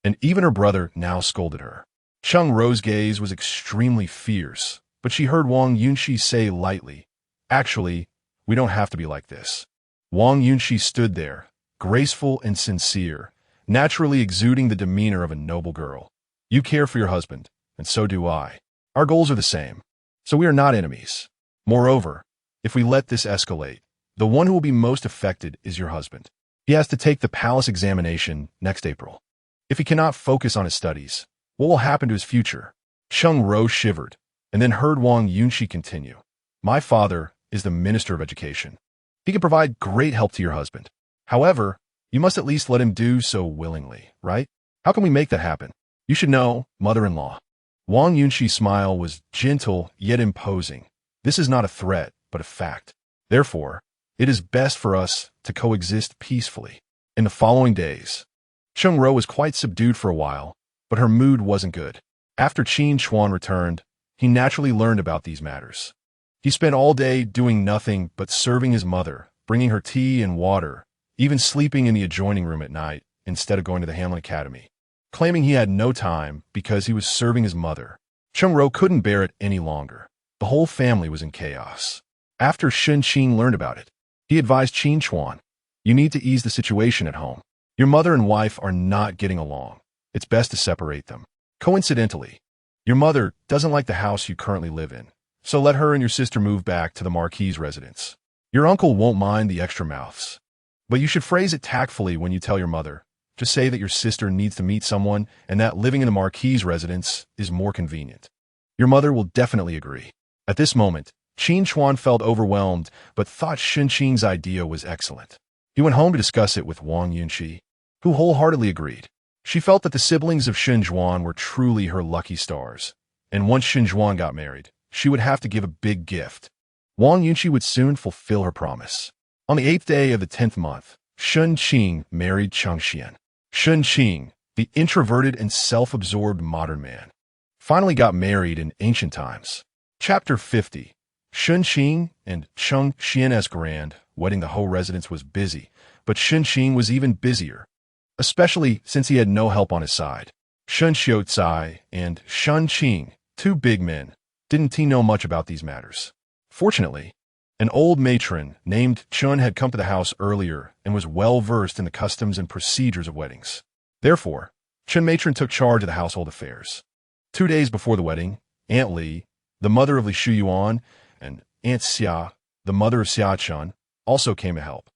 A: And even her brother now scolded her. Cheng Ro's gaze was extremely fierce, but she heard Wang Yunxi say lightly, "Actually, we don't have to be like this." Wang Yunxi stood there, graceful and sincere, naturally exuding the demeanor of a noble girl. "You care for your husband, and so do I. Our goals are the same, so we are not enemies. Moreover, if we let this escalate, the one who will be most affected is your husband. He has to take the palace examination next April. If he cannot focus on his studies, what will happen to his future?" Cheng Ro shivered, and then heard Wang Yunxi continue, "My father is the Minister of Education. He can provide great help to your husband. However, you must at least let him do so willingly, right? How can we make that happen? You should know, mother-in-law." Wang Yunxi's smile was gentle yet imposing. "This is not a threat, but a fact. Therefore, it is best for us to coexist peacefully." In the following days, Cheng Ro was quite subdued for a while, but her mood wasn't good. After Qin Chuan returned, he naturally learned about these matters. He spent all day doing nothing but serving his mother, bringing her tea and water, even sleeping in the adjoining room at night instead of going to the Hamlin Academy. Claiming he had no time because he was serving his mother, Cheng Ro couldn't bear it any longer. The whole family was in chaos. After Shen Qing learned about it, he advised Qin Chuan, "You need to ease the situation at home. Your mother and wife are not getting along. It's best to separate them." Coincidentally, Your mother doesn't like the house you currently live in, so let her and your sister move back to the Marquis' residence. Your uncle won't mind the extra mouths. But you should phrase it tactfully when you tell your mother. Just say that your sister needs to meet someone and that living in the Marquis' residence is more convenient. Your mother will definitely agree. At this moment, Qin Chuan felt overwhelmed but thought Shen Qing's idea was excellent. He went home to discuss it with Wang Yunqi, who wholeheartedly agreed. She felt that the siblings of Shen Zhuan were truly her lucky stars, and once Shen Zhuan got married, she would have to give a big gift. Wang Yunqi would soon fulfill her promise. On the 8th day of the 10th month, Shen Qing married Cheng Xian. Shen Qing, the introverted and self-absorbed modern man, finally got married in ancient times. Chapter 50. Shen Qing and Cheng Xian's grand wedding. The whole residence was busy, but Shen Qing was even busier, especially since he had no help on his side. Shen Xiaocai and Shen Qing, two big men, didn't know much about these matters. Fortunately, an old matron named Chun had come to the house earlier and was well versed in the customs and procedures of weddings. Therefore, Chun matron took charge of the household affairs. 2 days before the wedding, Aunt Li, the mother of Li Shuyuan, and Aunt Xia, the mother of Xia Chun, also came to help.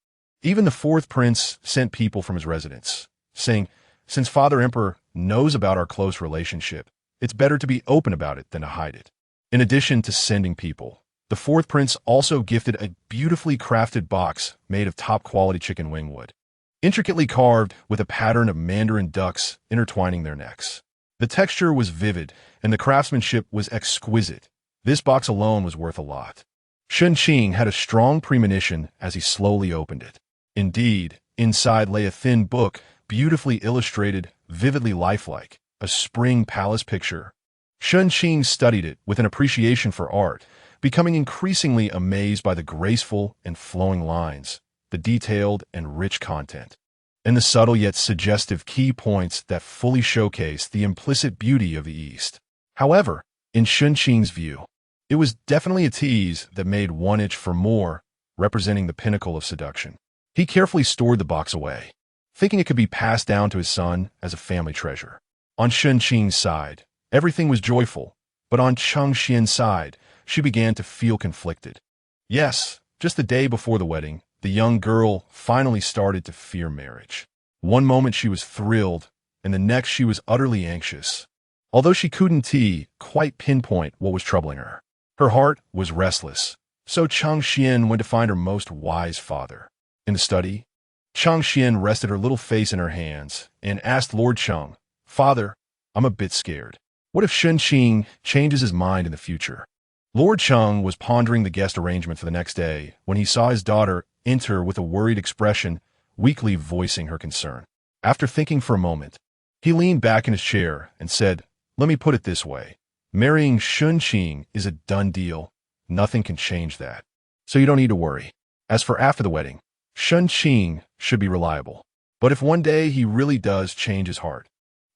A: Even the fourth prince sent people from his residence, saying, "Since Father Emperor knows about our close relationship, it's better to be open about it than to hide it." In addition to sending people, the fourth prince also gifted a beautifully crafted box made of top-quality chicken wing wood, intricately carved with a pattern of mandarin ducks intertwining their necks. The texture was vivid, and the craftsmanship was exquisite. This box alone was worth a lot. Shen Qing had a strong premonition as he slowly opened it. Indeed, inside lay a thin book, beautifully illustrated, vividly lifelike, a spring palace picture. Shen Qing studied it with an appreciation for art, becoming increasingly amazed by the graceful and flowing lines, the detailed and rich content, and the subtle yet suggestive key points that fully showcase the implicit beauty of the East. However, in Shen Qing's view, it was definitely a tease that made one itch for more, representing the pinnacle of seduction. He carefully stored the box away, thinking it could be passed down to his son as a family treasure. On Shen Qing's side, everything was joyful, but on Cheng Xian's side, she began to feel conflicted. Yes, just the day before the wedding, the young girl finally started to fear marriage. One moment she was thrilled, and the next she was utterly anxious. Although she couldn't quite pinpoint what was troubling her, her heart was restless. So Cheng Xian went to find her most wise father. In the study, Cheng Xian rested her little face in her hands and asked Lord Cheng, "Father, I'm a bit scared. What if Shen Qing changes his mind in the future?" Lord Cheng was pondering the guest arrangement for the next day when he saw his daughter enter with a worried expression, weakly voicing her concern. After thinking for a moment, he leaned back in his chair and said, "Let me put it this way. Marrying Shen Qing is a done deal. Nothing can change that. So you don't need to worry. As for after the wedding, Shen Qing should be reliable. But if one day he really does change his heart,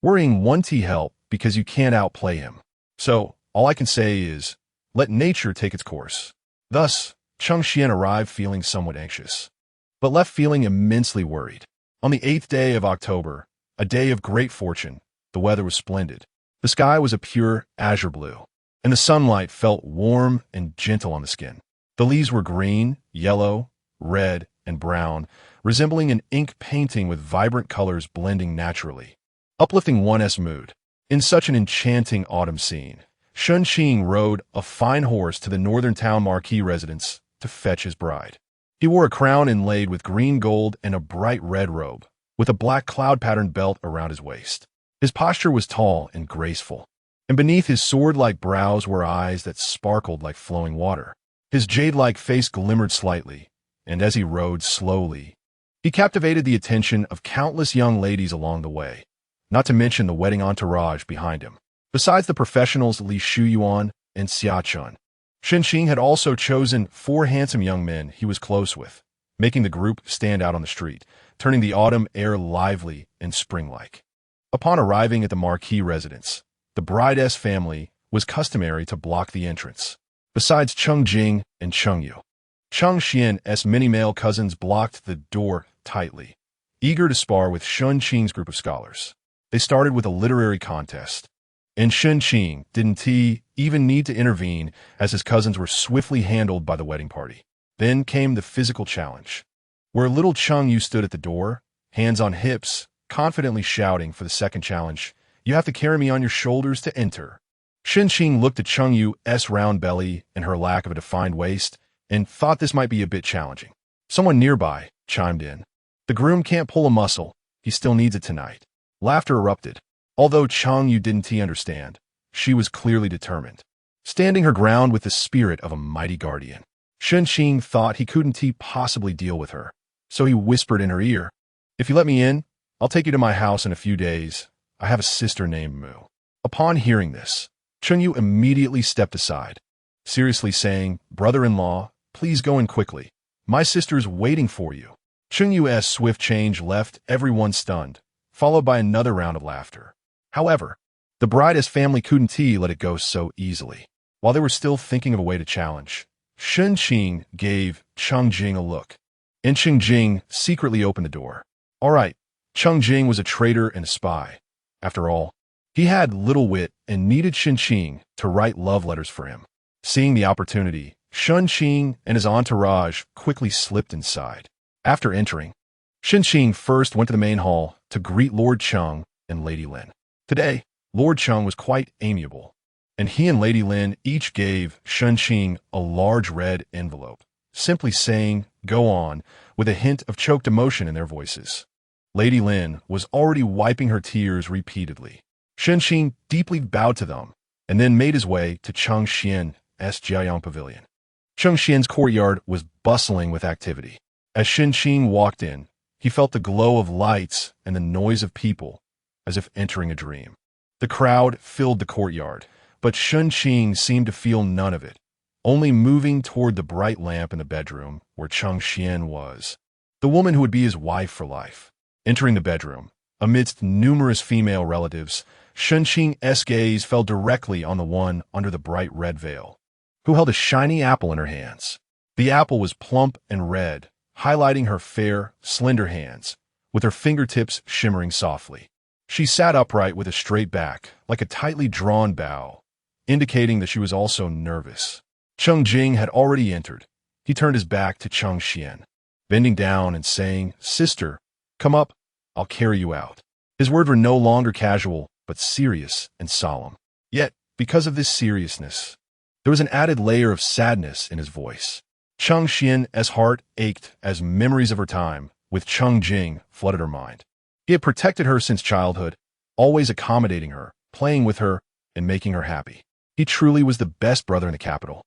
A: worrying won't help because you can't outplay him. So all I can say is, let nature take its course." Thus, Cheng Xian arrived feeling somewhat anxious, but left feeling immensely worried. On the 8th day of October, a day of great fortune, the weather was splendid. The sky was a pure azure blue, and the sunlight felt warm and gentle on the skin. The leaves were green, yellow, red, and brown, resembling an ink painting with vibrant colors blending naturally, uplifting one's mood. In such an enchanting autumn scene, Shen Qing rode a fine horse to the northern town Marquis residence to fetch his bride. He wore a crown inlaid with green gold and a bright red robe, with a black cloud-patterned belt around his waist. His posture was tall and graceful, and beneath his sword-like brows were eyes that sparkled like flowing water. His jade-like face glimmered slightly, and as he rode slowly, he captivated the attention of countless young ladies along the way, not to mention the wedding entourage behind him. Besides the professionals Li Shuyuan and Xia Chun, Shen Qing had also chosen 4 handsome young men he was close with, making the group stand out on the street, turning the autumn air lively and spring-like. Upon arriving at the Marquis residence, the bride's family was customary to block the entrance. Besides Cheng Jing and Cheng Yu, Cheng Xian's many male cousins blocked the door tightly, eager to spar with Shen Qing's group of scholars. They started with a literary contest. And Shen Qing didn't he even need to intervene as his cousins were swiftly handled by the wedding party. Then came the physical challenge, where little Cheng Yu stood at the door, hands on hips, confidently shouting for the second challenge, "You have to carry me on your shoulders to enter." Shen Qing looked at Cheng Yu's round belly and her lack of a defined waist and thought this might be a bit challenging. Someone nearby chimed in, "The groom can't pull a muscle. He still needs it tonight." Laughter erupted. Although Cheng Yu didn't understand, she was clearly determined, standing her ground with the spirit of a mighty guardian. Shen Qing thought he couldn't possibly deal with her, so he whispered in her ear, "If you let me in, I'll take you to my house in a few days. I have a sister named Mu." Upon hearing this, Cheng Yu immediately stepped aside, seriously saying, "Brother-in-law, please go in quickly. My sister's waiting for you." Cheng Yu's swift change left everyone stunned, followed by another round of laughter. However, the bride's family couldn't let it go so easily. While they were still thinking of a way to challenge, Shen Qing gave Cheng Jing a look, and Cheng Jing secretly opened the door. All right, Cheng Jing was a traitor and a spy. After all, he had little wit and needed Shen Qing to write love letters for him. Seeing the opportunity, Shen Qing and his entourage quickly slipped inside. After entering, Shen Qing first went to the main hall to greet Lord Cheng and Lady Lin. Today, Lord Cheng was quite amiable, and he and Lady Lin each gave Shen Qing a large red envelope, simply saying, "Go on," with a hint of choked emotion in their voices. Lady Lin was already wiping her tears repeatedly. Shen Qing deeply bowed to them, and then made his way to Cheng Xian's Jiayang Pavilion. Cheng Xian's courtyard was bustling with activity. As Shen Qing walked in, he felt the glow of lights and the noise of people, as if entering a dream. The crowd filled the courtyard, but Shen Qing seemed to feel none of it, only moving toward the bright lamp in the bedroom where Cheng Xian was, the woman who would be his wife for life. Entering the bedroom, amidst numerous female relatives, Shen Qing's gaze fell directly on the one under the bright red veil, who held a shiny apple in her hands. The apple was plump and red, highlighting her fair, slender hands, with her fingertips shimmering softly. She sat upright with a straight back, like a tightly drawn bow, indicating that she was also nervous. Cheng Jing had already entered. He turned his back to Cheng Xian, bending down and saying, "Sister, come up, I'll carry you out." His words were no longer casual, but serious and solemn. Yet, because of this seriousness, there was an added layer of sadness in his voice. Cheng Xian's heart ached as memories of her time with Cheng Jing flooded her mind. He had protected her since childhood, always accommodating her, playing with her, and making her happy. He truly was the best brother in the capital.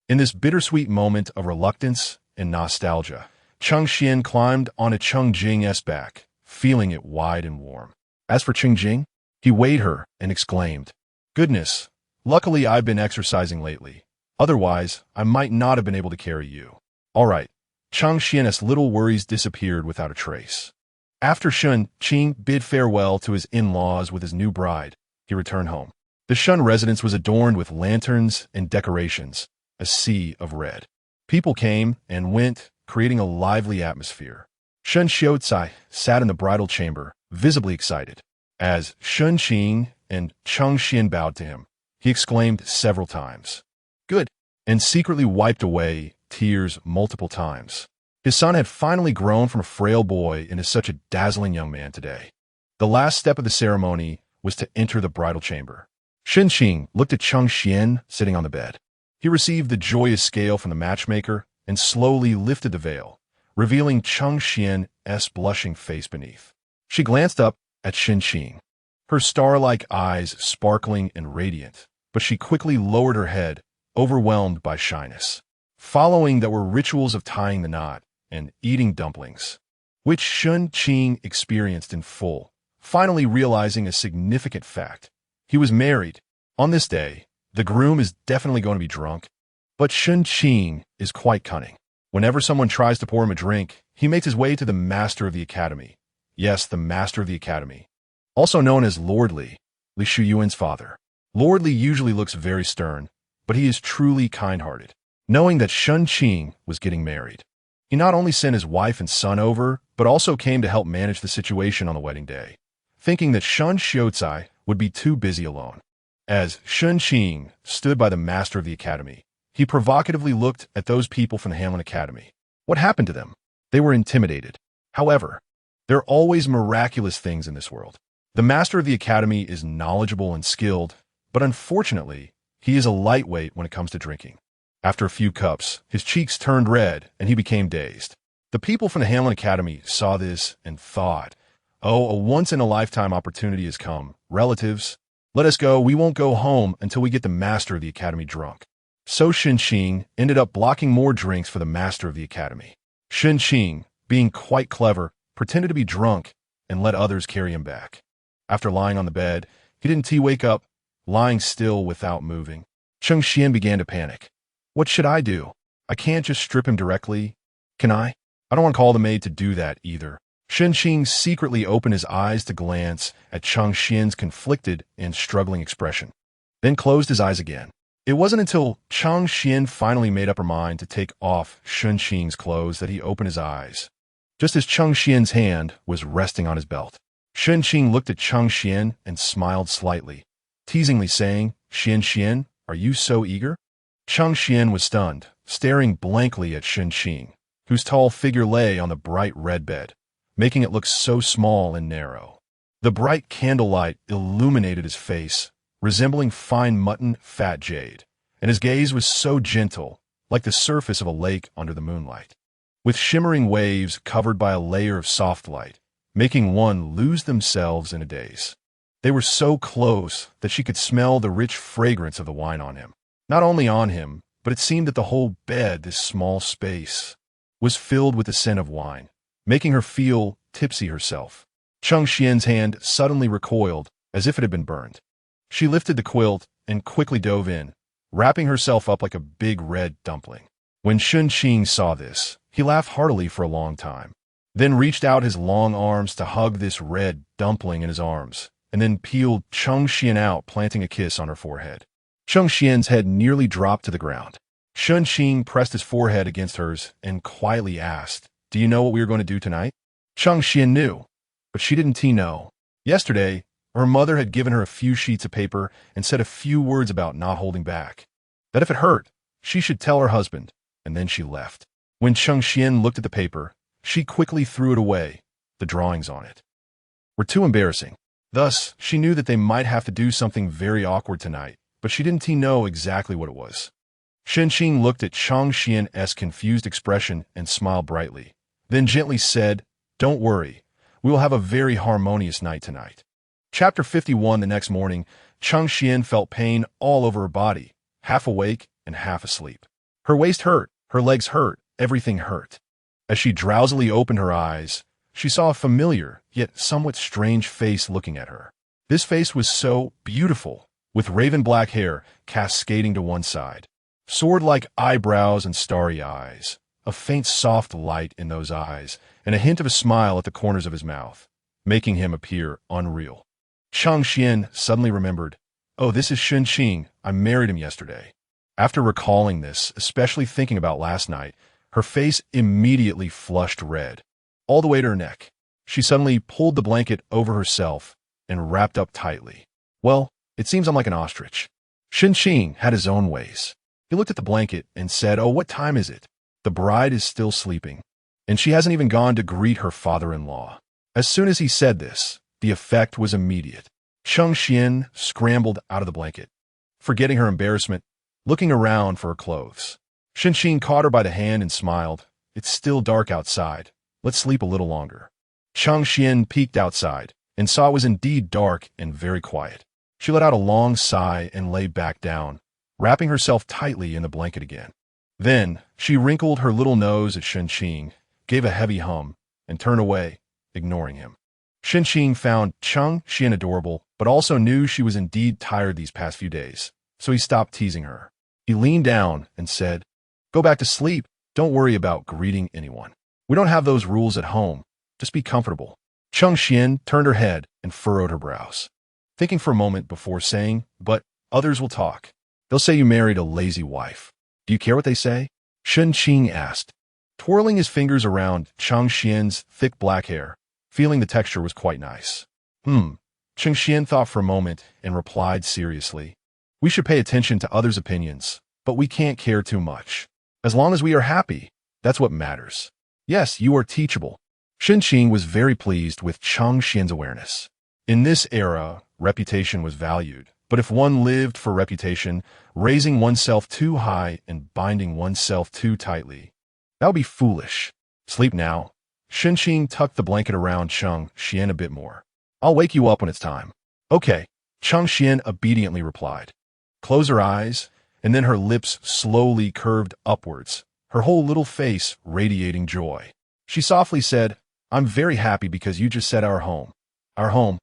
A: In this bittersweet moment of reluctance and nostalgia, Cheng Xian climbed onto Cheng Jing's back, feeling it wide and warm. As for Cheng Jing, he weighed her and exclaimed, "Goodness, luckily I've been exercising lately. Otherwise, I might not have been able to carry you." All right, Cheng Xian's little worries disappeared without a trace. After Shen Qing bid farewell to his in-laws with his new bride, he returned home. The Shen residence was adorned with lanterns and decorations, a sea of red. People came and went, creating a lively atmosphere. Shen Xiaocai sat in the bridal chamber, visibly excited. As Shen Qing and Cheng Xian bowed to him, he exclaimed several times, "Good," and secretly wiped away tears multiple times. His son had finally grown from a frail boy into such a dazzling young man today. The last step of the ceremony was to enter the bridal chamber. Shen Qing looked at Cheng Xian sitting on the bed. He received the joyous scale from the matchmaker and slowly lifted the veil, revealing Cheng Xian's blushing face beneath. She glanced up at Shen Qing, her star-like eyes sparkling and radiant, but she quickly lowered her head, overwhelmed by shyness. Following that were rituals of tying the knot and eating dumplings, which Shen Qing experienced in full, finally realizing a significant fact. He was married. On this day, the groom is definitely going to be drunk, but Shen Qing is quite cunning. Whenever someone tries to pour him a drink, he makes his way to the master of the academy. Yes, the master of the academy, also known as Lord Li Shuyuan's father. Lord Li usually looks very stern, but he is truly kind-hearted. Knowing that Shen Qing was getting married, he not only sent his wife and son over, but also came to help manage the situation on the wedding day, thinking that Shen Xiaocai would be too busy alone. As Shen Qing stood by the master of the academy, he provocatively looked at those people from the Hanlon Academy. What happened to them? They were intimidated. However, there are always miraculous things in this world. The master of the academy is knowledgeable and skilled, but unfortunately, he is a lightweight when it comes to drinking. After a few cups, his cheeks turned red and he became dazed. The people from the Hanlon Academy saw this and thought, "Oh, a once-in-a-lifetime opportunity has come. Relatives, let us go. We won't go home until we get the master of the academy drunk." So Shen Qing ended up blocking more drinks for the master of the academy. Shen Qing, being quite clever, pretended to be drunk and let others carry him back. After lying on the bed, he didn't wake up, lying still without moving. Cheng Xian began to panic. What should I do? I can't just strip him directly. Can I? I don't want to call the maid to do that either. Shen Qing secretly opened his eyes to glance at Cheng Xian's conflicted and struggling expression, then closed his eyes again. It wasn't until Cheng Xian finally made up her mind to take off Shen Qing's clothes that he opened his eyes, just as Cheng Xian's hand was resting on his belt. Shen Qing looked at Cheng Xian and smiled slightly, teasingly saying, "Shen Xian, are you so eager?" Cheng Xian was stunned, staring blankly at Shen Qing, whose tall figure lay on the bright red bed, making it look so small and narrow. The bright candlelight illuminated his face, resembling fine mutton, fat jade, and his gaze was so gentle, like the surface of a lake under the moonlight, with shimmering waves covered by a layer of soft light, making one lose themselves in a daze. They were so close that she could smell the rich fragrance of the wine on him. Not only on him, but it seemed that the whole bed, this small space, was filled with the scent of wine, making her feel tipsy herself. Cheng Xian's hand suddenly recoiled, as if it had been burned. She lifted the quilt and quickly dove in, wrapping herself up like a big red dumpling. When Shen Qing saw this, he laughed heartily for a long time, then reached out his long arms to hug this red dumpling in his arms, and then peeled Cheng Xian out, planting a kiss on her forehead. Cheng Xian's head nearly dropped to the ground. Shen Qing pressed his forehead against hers and quietly asked, "Do you know what we are going to do tonight?" Cheng Xian knew, but she didn't know. Yesterday, her mother had given her a few sheets of paper and said a few words about not holding back, that if it hurt, she should tell her husband, and then she left. When Cheng Xian looked at the paper, she quickly threw it away. The drawings on it were too embarrassing. Thus, she knew that they might have to do something very awkward tonight, but she didn't know exactly what it was. Shen Qing looked at Cheng Xian's confused expression and smiled brightly, then gently said, "Don't worry, we will have a very harmonious night tonight." Chapter 51. The next morning, Cheng Xian felt pain all over her body, half awake and half asleep. Her waist hurt, her legs hurt, everything hurt. As she drowsily opened her eyes, she saw a familiar, yet somewhat strange face looking at her. This face was so beautiful, with raven black hair cascading to one side, sword-like eyebrows and starry eyes, a faint soft light in those eyes, and a hint of a smile at the corners of his mouth, making him appear unreal. Cheng Xian suddenly remembered, "Oh, this is Shen Qing. I married him yesterday." After recalling this, especially thinking about last night, her face immediately flushed red, all the way to her neck. She suddenly pulled the blanket over herself and wrapped up tightly. "Well, it seems I'm like an ostrich." Shen Qing had his own ways. He looked at the blanket and said, "Oh, what time is it? The bride is still sleeping, and she hasn't even gone to greet her father-in-law." As soon as he said this, the effect was immediate. Cheng Xian scrambled out of the blanket, forgetting her embarrassment, looking around for her clothes. Shen Qing caught her by the hand and smiled. "It's still dark outside. Let's sleep a little longer." Cheng Xian peeked outside and saw it was indeed dark and very quiet. She let out a long sigh and lay back down, wrapping herself tightly in the blanket again. Then she wrinkled her little nose at Shen Qing, gave a heavy hum, and turned away, ignoring him. Shen Qing found Cheng Xian adorable, but also knew she was indeed tired these past few days, so he stopped teasing her. He leaned down and said, "Go back to sleep. Don't worry about greeting anyone. We don't have those rules at home. Just be comfortable." Cheng Xian turned her head and furrowed her brows, thinking for a moment before saying, "But others will talk. They'll say you married a lazy wife. Do you care what they say?" Shen Qing asked, twirling his fingers around Cheng Xian's thick black hair, feeling the texture was quite nice. Chen thought for a moment and replied seriously. We should pay attention to others' opinions, but we can't care too much. As long as we are happy, that's what matters. Yes, you are teachable. Shen Qing was very pleased with Xian's awareness. In this era, reputation was valued, but if one lived for reputation, raising oneself too high and binding oneself too tightly, that would be foolish. Sleep now. Shen Qing tucked the blanket around Xian a bit more. I'll wake you up when it's time. Okay, Xian obediently replied. Close her eyes, and then her lips slowly curved upwards, her whole little face radiating joy. She softly said, I'm very happy because you just said our home. Our home.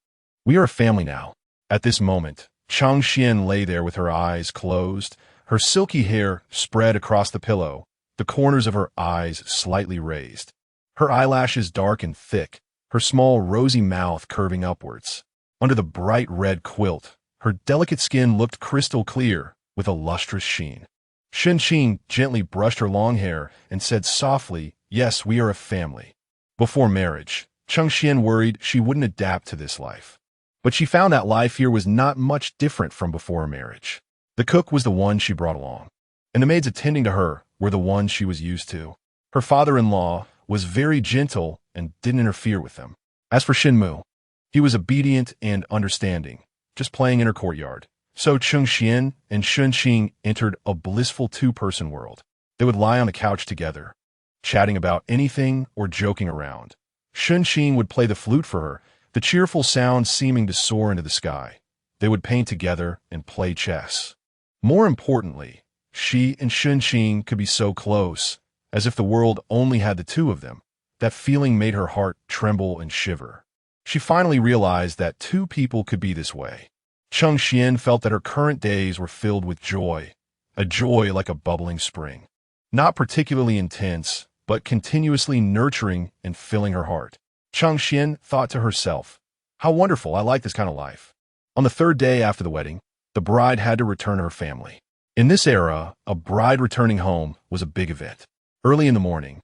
A: We are a family now. At this moment, Xian lay there with her eyes closed, her silky hair spread across the pillow, the corners of her eyes slightly raised. Her eyelashes dark and thick, her small rosy mouth curving upwards. Under the bright red quilt, her delicate skin looked crystal clear, with a lustrous sheen. Shen Qing gently brushed her long hair and said softly, yes, we are a family. Before marriage, Xian worried she wouldn't adapt to this life. But she found that life here was not much different from before marriage. The cook was the one she brought along, and the maids attending to her were the ones she was used to. Her father-in-law was very gentle and didn't interfere with them. As for Shenmu, he was obedient and understanding, just playing in her courtyard. So Xian and Shen Qing entered a blissful two-person world. They would lie on the couch together, chatting about anything or joking around. Shen Qing would play the flute for her, the cheerful sound seeming to soar into the sky. They would paint together and play chess. More importantly, she and Shen Qing could be so close, as if the world only had the two of them. That feeling made her heart tremble and shiver. She finally realized that two people could be this way. Xian felt that her current days were filled with joy, a joy like a bubbling spring. Not particularly intense, but continuously nurturing and filling her heart. Xian thought to herself, how wonderful, I like this kind of life. On the third day after the wedding, the bride had to return to her family. In this era, a bride returning home was a big event. Early in the morning,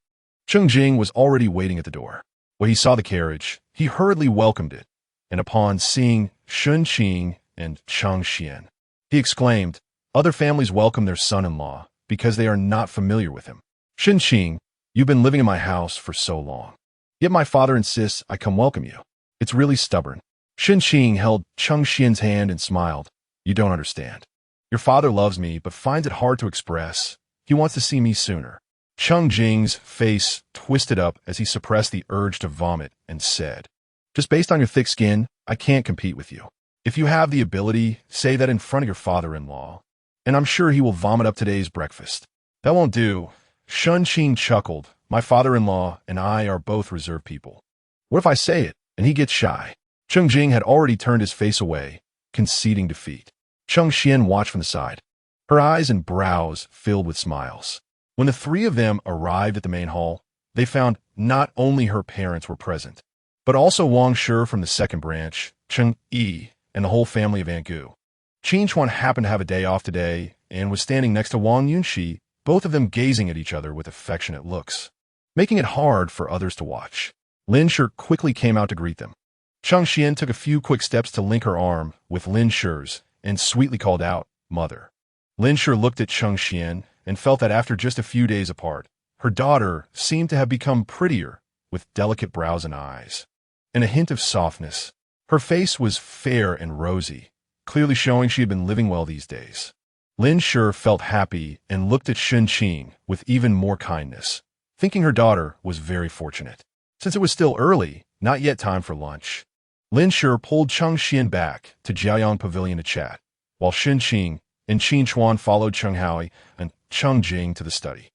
A: Jing was already waiting at the door. When he saw the carriage, he hurriedly welcomed it, and upon seeing Shen Qing and Xian, he exclaimed, other families welcome their son-in-law because they are not familiar with him. Shen Qing, you've been living in my house for so long. Yet my father insists I come welcome you. It's really stubborn. Shen Qing held Xian's hand and smiled. You don't understand. Your father loves me but finds it hard to express. He wants to see me sooner. Jing's face twisted up as he suppressed the urge to vomit and said, just based on your thick skin, I can't compete with you. If you have the ability, say that in front of your father-in-law, and I'm sure he will vomit up today's breakfast. That won't do. Shen Qing chuckled. My father-in-law and I are both reserved people. What if I say it, and he gets shy? Jing had already turned his face away, conceding defeat. Xian watched from the side, her eyes and brows filled with smiles. When the three of them arrived at the main hall, they found not only her parents were present, but also Wang Shi from the second branch, Cheng Yi, and the whole family of Aunt Gu. Qin Chuan happened to have a day off today and was standing next to Wang Yunxi, both of them gazing at each other with affectionate looks, making it hard for others to watch. Lin Shi quickly came out to greet them. Xian took a few quick steps to link her arm with Lin Shi's and sweetly called out, Mother. Lin Shi looked at Xian and felt that after just a few days apart, her daughter seemed to have become prettier, with delicate brows and eyes, and a hint of softness. Her face was fair and rosy, clearly showing she had been living well these days. Lin Shi felt happy and looked at Shen Qing with even more kindness, thinking her daughter was very fortunate. Since it was still early, not yet time for lunch, Lin Shi pulled Xian back to Jiaoyang Pavilion to chat, while Shen Qing and Qin Chuan followed Cheng Haoi and Cheng Jing to the study.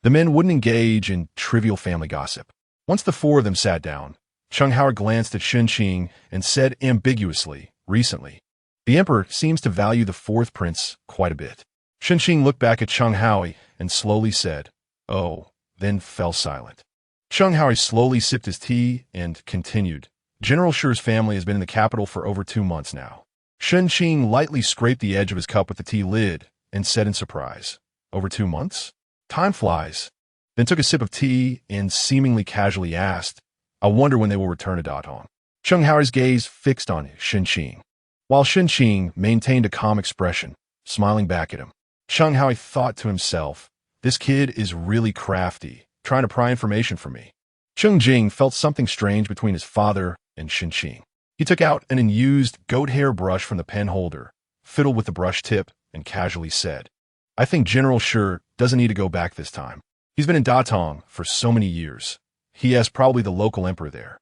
A: The men wouldn't engage in trivial family gossip. Once the four of them sat down, Cheng Haoi glanced at Shen Qing and said ambiguously, recently, the emperor seems to value the fourth prince quite a bit. Shen Qing looked back at Cheng Haoi and slowly said, oh, then fell silent. Cheng Haoi slowly sipped his tea and continued, General Shi's family has been in the capital for over 2 months now. Shen Qing lightly scraped the edge of his cup with the tea lid and said in surprise, over 2 months? Time flies. Then took a sip of tea and seemingly casually asked, I wonder when they will return to Datong. Cheng Hao's gaze fixed on Shen Qing, while Shen Qing maintained a calm expression, smiling back at him. Cheng Hao thought to himself, this kid is really crafty, trying to pry information from me. Cheng Jing felt something strange between his father and Shen Qing. He took out an unused goat hair brush from the pen holder, fiddled with the brush tip, and casually said, I think General Shi doesn't need to go back this time. He's been in Datong for so many years. He is probably the local emperor there.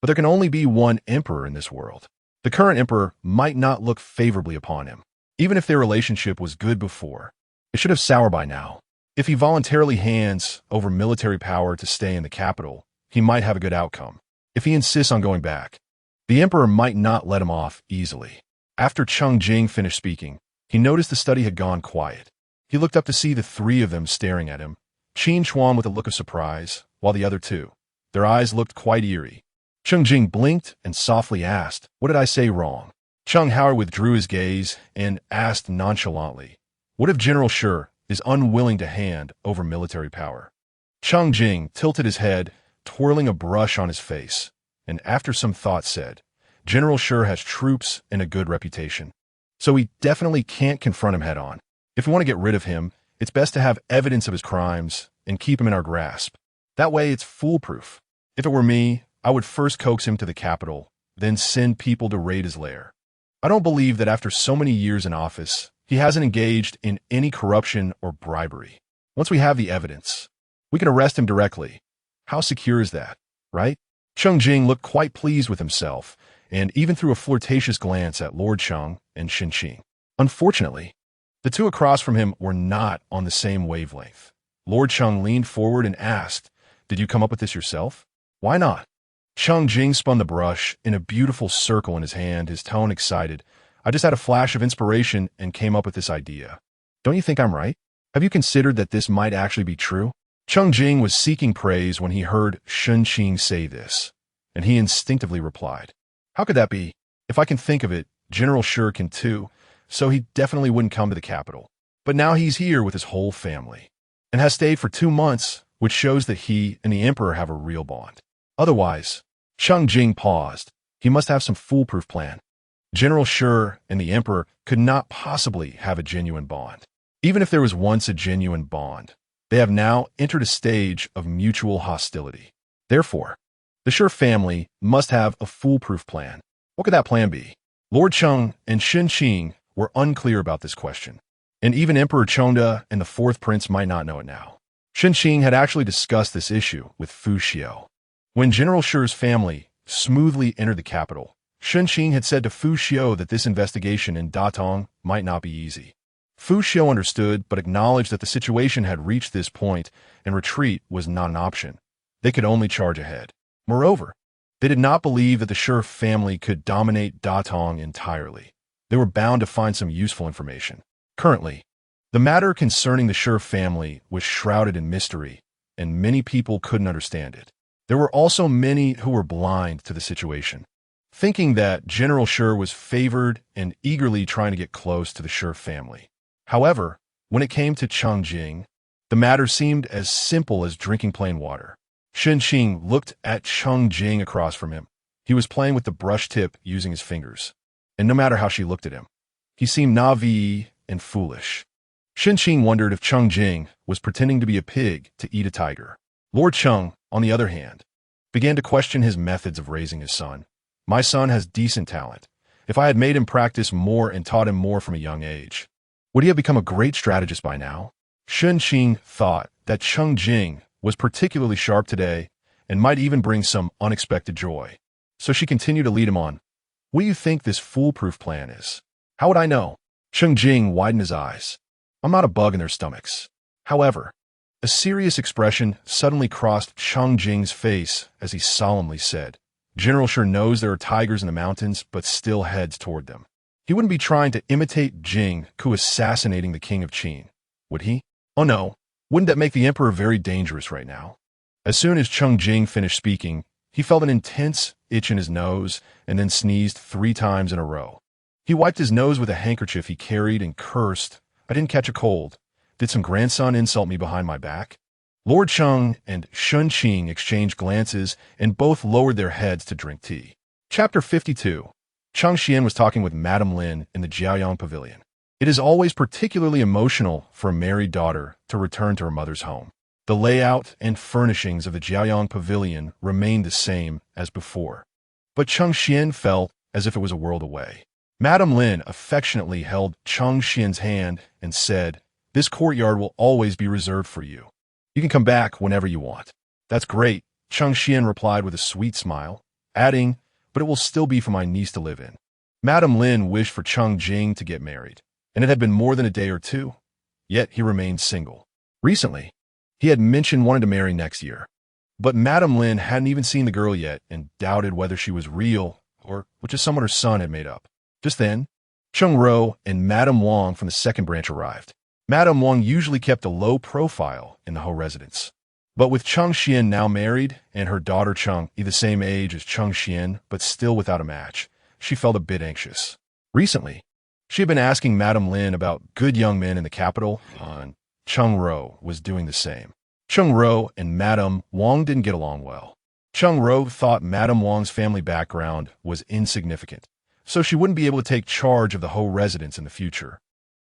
A: But there can only be one emperor in this world. The current emperor might not look favorably upon him. Even if their relationship was good before, it should have soured by now. If he voluntarily hands over military power to stay in the capital, he might have a good outcome. If he insists on going back, the emperor might not let him off easily. After Cheng Jing finished speaking, he noticed the study had gone quiet. He looked up to see the three of them staring at him, Qin Chuan with a look of surprise, while the other two, their eyes looked quite eerie. Cheng Jing blinked and softly asked, what did I say wrong? Cheng Hao withdrew his gaze and asked nonchalantly, what if General Shi is unwilling to hand over military power? Cheng Jing tilted his head, twirling a brush on his face, and after some thought said, General Shi has troops and a good reputation, so we definitely can't confront him head-on. If we want to get rid of him, it's best to have evidence of his crimes and keep him in our grasp. That way it's foolproof. If it were me, I would first coax him to the capital, then send people to raid his lair. I don't believe that after so many years in office, he hasn't engaged in any corruption or bribery. Once we have the evidence, we can arrest him directly. How secure is that, right? Cheng Jing looked quite pleased with himself, and even threw a flirtatious glance at Lord Cheng and Shen Qing. Unfortunately, the two across from him were not on the same wavelength. Lord Cheng leaned forward and asked, did you come up with this yourself? Why not? Cheng Jing spun the brush in a beautiful circle in his hand, his tone excited. I just had a flash of inspiration and came up with this idea. Don't you think I'm right? Have you considered that this might actually be true? Cheng Jing was seeking praise when he heard Shen Qing say this, and he instinctively replied, how could that be? If I can think of it, General Shi can too, so he definitely wouldn't come to the capital. But now he's here with his whole family, and has stayed for 2 months, which shows that he and the emperor have a real bond. Otherwise, Cheng Jing paused. He must have some foolproof plan. General Shi and the emperor could not possibly have a genuine bond. Even if there was once a genuine bond, they have now entered a stage of mutual hostility. Therefore, the Shi family must have a foolproof plan. What could that plan be? Lord Cheng and Shen Qing were unclear about this question, and even Emperor Chengde and the fourth prince might not know it now. Shen Qing had actually discussed this issue with Fu Xiao. When General Shi's family smoothly entered the capital, Shen Qing had said to Fu Xiao that this investigation in Datong might not be easy. Fu Xiao understood but acknowledged that the situation had reached this point and retreat was not an option. They could only charge ahead. Moreover, they did not believe that the Shi family could dominate Datong entirely. They were bound to find some useful information. Currently, the matter concerning the Shi family was shrouded in mystery, and many people couldn't understand it. There were also many who were blind to the situation, thinking that General Shi was favored and eagerly trying to get close to the Shi family. However, when it came to Cheng Jing, the matter seemed as simple as drinking plain water. Shen Qing looked at Cheng Jing across from him. He was playing with the brush tip using his fingers, and no matter how she looked at him, he seemed naive and foolish. Shen Qing wondered if Cheng Jing was pretending to be a pig to eat a tiger. Lord Cheng, on the other hand, began to question his methods of raising his son. My son has decent talent. If I had made him practice more and taught him more from a young age, would he have become a great strategist by now? Shen Qing thought that Cheng Jing was particularly sharp today and might even bring some unexpected joy. So she continued to lead him on. What do you think this foolproof plan is? How would I know? Cheng Jing widened his eyes. I'm not a bug in their stomachs. However, a serious expression suddenly crossed Cheng Jing's face as he solemnly said, General Shi knows there are tigers in the mountains, but still heads toward them. He wouldn't be trying to imitate Jing Ku assassinating the king of Qin, would he? Oh no, wouldn't that make the emperor very dangerous right now? As soon as Cheng Jing finished speaking, he felt an intense itch in his nose and then sneezed 3 times in a row. He wiped his nose with a handkerchief he carried and cursed, I didn't catch a cold. Did some grandson insult me behind my back? Lord Cheng and Shen Qing exchanged glances and both lowered their heads to drink tea. Chapter 52. Cheng Xian was talking with Madame Lin in the Jiaoyang Pavilion. It is always particularly emotional for a married daughter to return to her mother's home. The layout and furnishings of the Jiaoyang Pavilion remained the same as before, but Cheng Xian felt as if it was a world away. Madame Lin affectionately held Cheng Xian's hand and said, "This courtyard will always be reserved for you. You can come back whenever you want." "That's great," Cheng Xian replied with a sweet smile, adding, "but it will still be for my niece to live in." Madame Lin wished for Cheng Jing to get married, and it had been more than a day or two, yet he remained single. Recently, he had mentioned wanting to marry next year, but Madame Lin hadn't even seen the girl yet and doubted whether she was real or just someone her son had made up. Just then, Cheng Ro and Madame Wang from the second branch arrived. Madame Wang usually kept a low profile in the Ho residence, but with Cheng Xian now married and her daughter Cheng, the same age as Cheng Xian but still without a match, she felt a bit anxious. Recently, she had been asking Madame Lin about good young men in the capital, and Cheng Ro was doing the same. Cheng Ro and Madame Wang didn't get along well. Cheng Ro thought Madame Wang's family background was insignificant, so she wouldn't be able to take charge of the Ho residence in the future,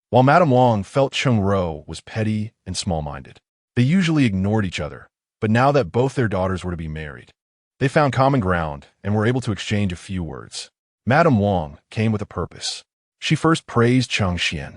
A: while Madame Wang felt Cheng Ro was petty and small-minded. They usually ignored each other, but now that both their daughters were to be married, they found common ground and were able to exchange a few words. Madame Wang came with a purpose. She first praised Cheng Xian,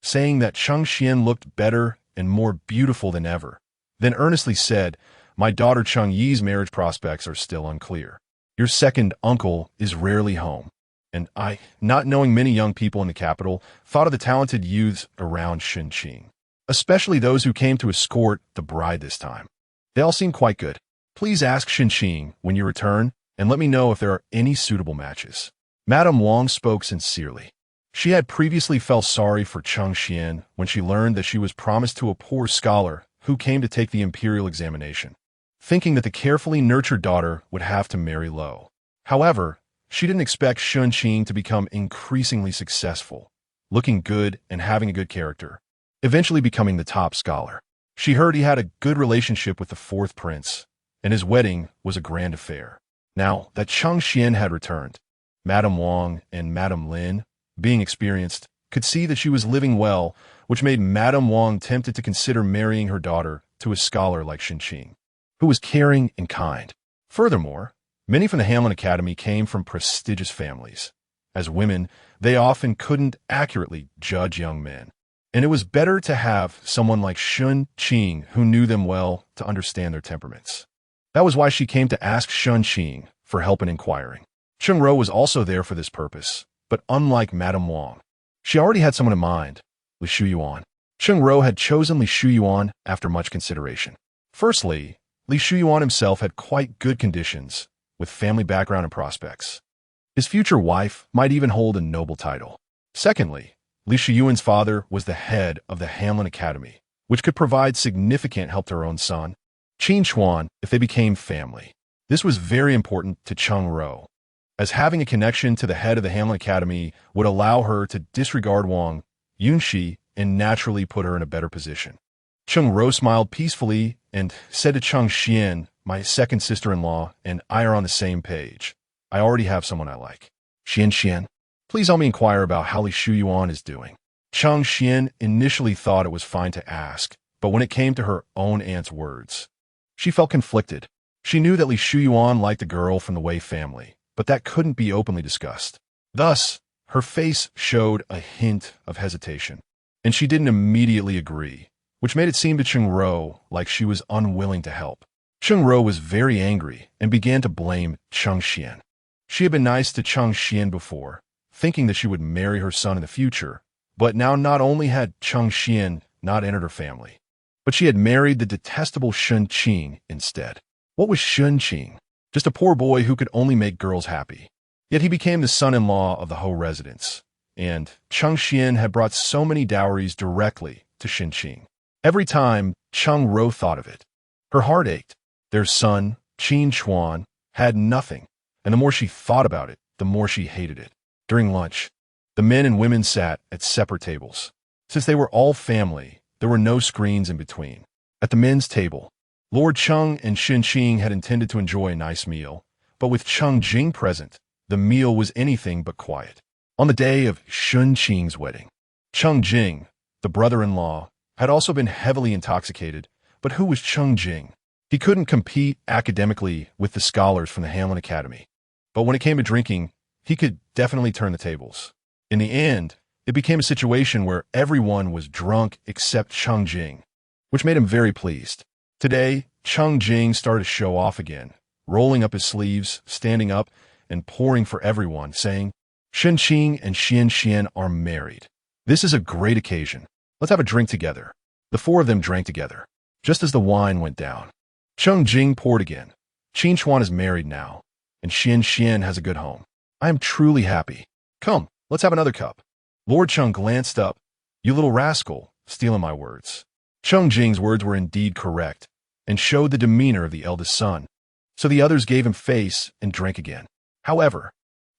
A: saying that Cheng Xian looked better and more beautiful than ever, then earnestly said, "My daughter Cheng Yi's marriage prospects are still unclear. Your second uncle is rarely home, and I, not knowing many young people in the capital, thought of the talented youths around Shen Qing, especially those who came to escort the bride this time. They all seem quite good. Please ask Shen Qing when you return, and let me know if there are any suitable matches." Madame Wang spoke sincerely. She had previously felt sorry for Cheng Xian when she learned that she was promised to a poor scholar who came to take the imperial examination, thinking that the carefully nurtured daughter would have to marry low. However, she didn't expect Shen Qing to become increasingly successful, looking good and having a good character, eventually becoming the top scholar. She heard he had a good relationship with the fourth prince, and his wedding was a grand affair. Now that Cheng Xian had returned, Madame Wang and Madame Lin, being experienced, could see that she was living well, which made Madame Wang tempted to consider marrying her daughter to a scholar like Shen Qing, who was caring and kind. Furthermore, many from the Hamlin Academy came from prestigious families. As women, they often couldn't accurately judge young men, and it was better to have someone like Shen Qing who knew them well to understand their temperaments. That was why she came to ask Shen Qing for help in inquiring. Cheng Ro was also there for this purpose, but unlike Madame Wang, she already had someone in mind, Li Shuyuan. Cheng Ro had chosen Li Shuyuan after much consideration. Firstly, Li Shuyuan himself had quite good conditions, with family background and prospects. His future wife might even hold a noble title. Secondly, Li Shuyuan's father was the head of the Hamlin Academy, which could provide significant help to her own son, Qin Chuan, if they became family. This was very important to Cheng Ro, as having a connection to the head of the Hamlin Academy would allow her to disregard Wang Yunxi and naturally put her in a better position. Cheng Ro smiled peacefully and said to Cheng Xian, "My second sister-in-law and I are on the same page. I already have someone I like. Xian, please help me inquire about how Li Shuyuan is doing." Cheng Xian initially thought it was fine to ask, but when it came to her own aunt's words, she felt conflicted. She knew that Li Shuyuan liked a girl from the Wei family, but that couldn't be openly discussed. Thus, her face showed a hint of hesitation, and she didn't immediately agree, which made it seem to Cheng Ro like she was unwilling to help. Cheng Ro was very angry and began to blame Cheng Xian. She had been nice to Cheng Xian before, thinking that she would marry her son in the future, but now not only had Cheng Xian not entered her family, but she had married the detestable Shen Qing instead. What was Shen Qing? Just a poor boy who could only make girls happy. Yet he became the son-in-law of the Ho residence, and Cheng Xian had brought so many dowries directly to Shen Qing. Every time Cheng Ro thought of it, her heart ached. Their son, Qin Chuan, had nothing, and the more she thought about it, the more she hated it. During lunch, the men and women sat at separate tables. Since they were all family, there were no screens in between. At the men's table, Lord Cheng and Shen Qing had intended to enjoy a nice meal, but with Cheng Jing present, The meal was anything but quiet. On the day of Shen Qing's wedding, Shen Qing, the brother-in-law, had also been heavily intoxicated, but who was Shen Qing? He couldn't compete academically with the scholars from the Hamlin Academy. But when it came to drinking, he could definitely turn the tables. In the end, it became a situation where everyone was drunk except Shen Qing, which made him very pleased. Today, Shen Qing started to show off again, rolling up his sleeves, standing up, and pouring for everyone, saying, Shen Qing and Shen are married. This is a great occasion. Let's have a drink together. The four of them drank together. Just as the wine went down, Shen Qing poured again. Qin is married now, and Shen has a good home. I am truly happy. Come, let's have another cup. Lord Cheng glanced up. You little rascal, stealing my words. Shen Qing's words were indeed correct, and showed the demeanor of the eldest son. So the others gave him face and drank again. However,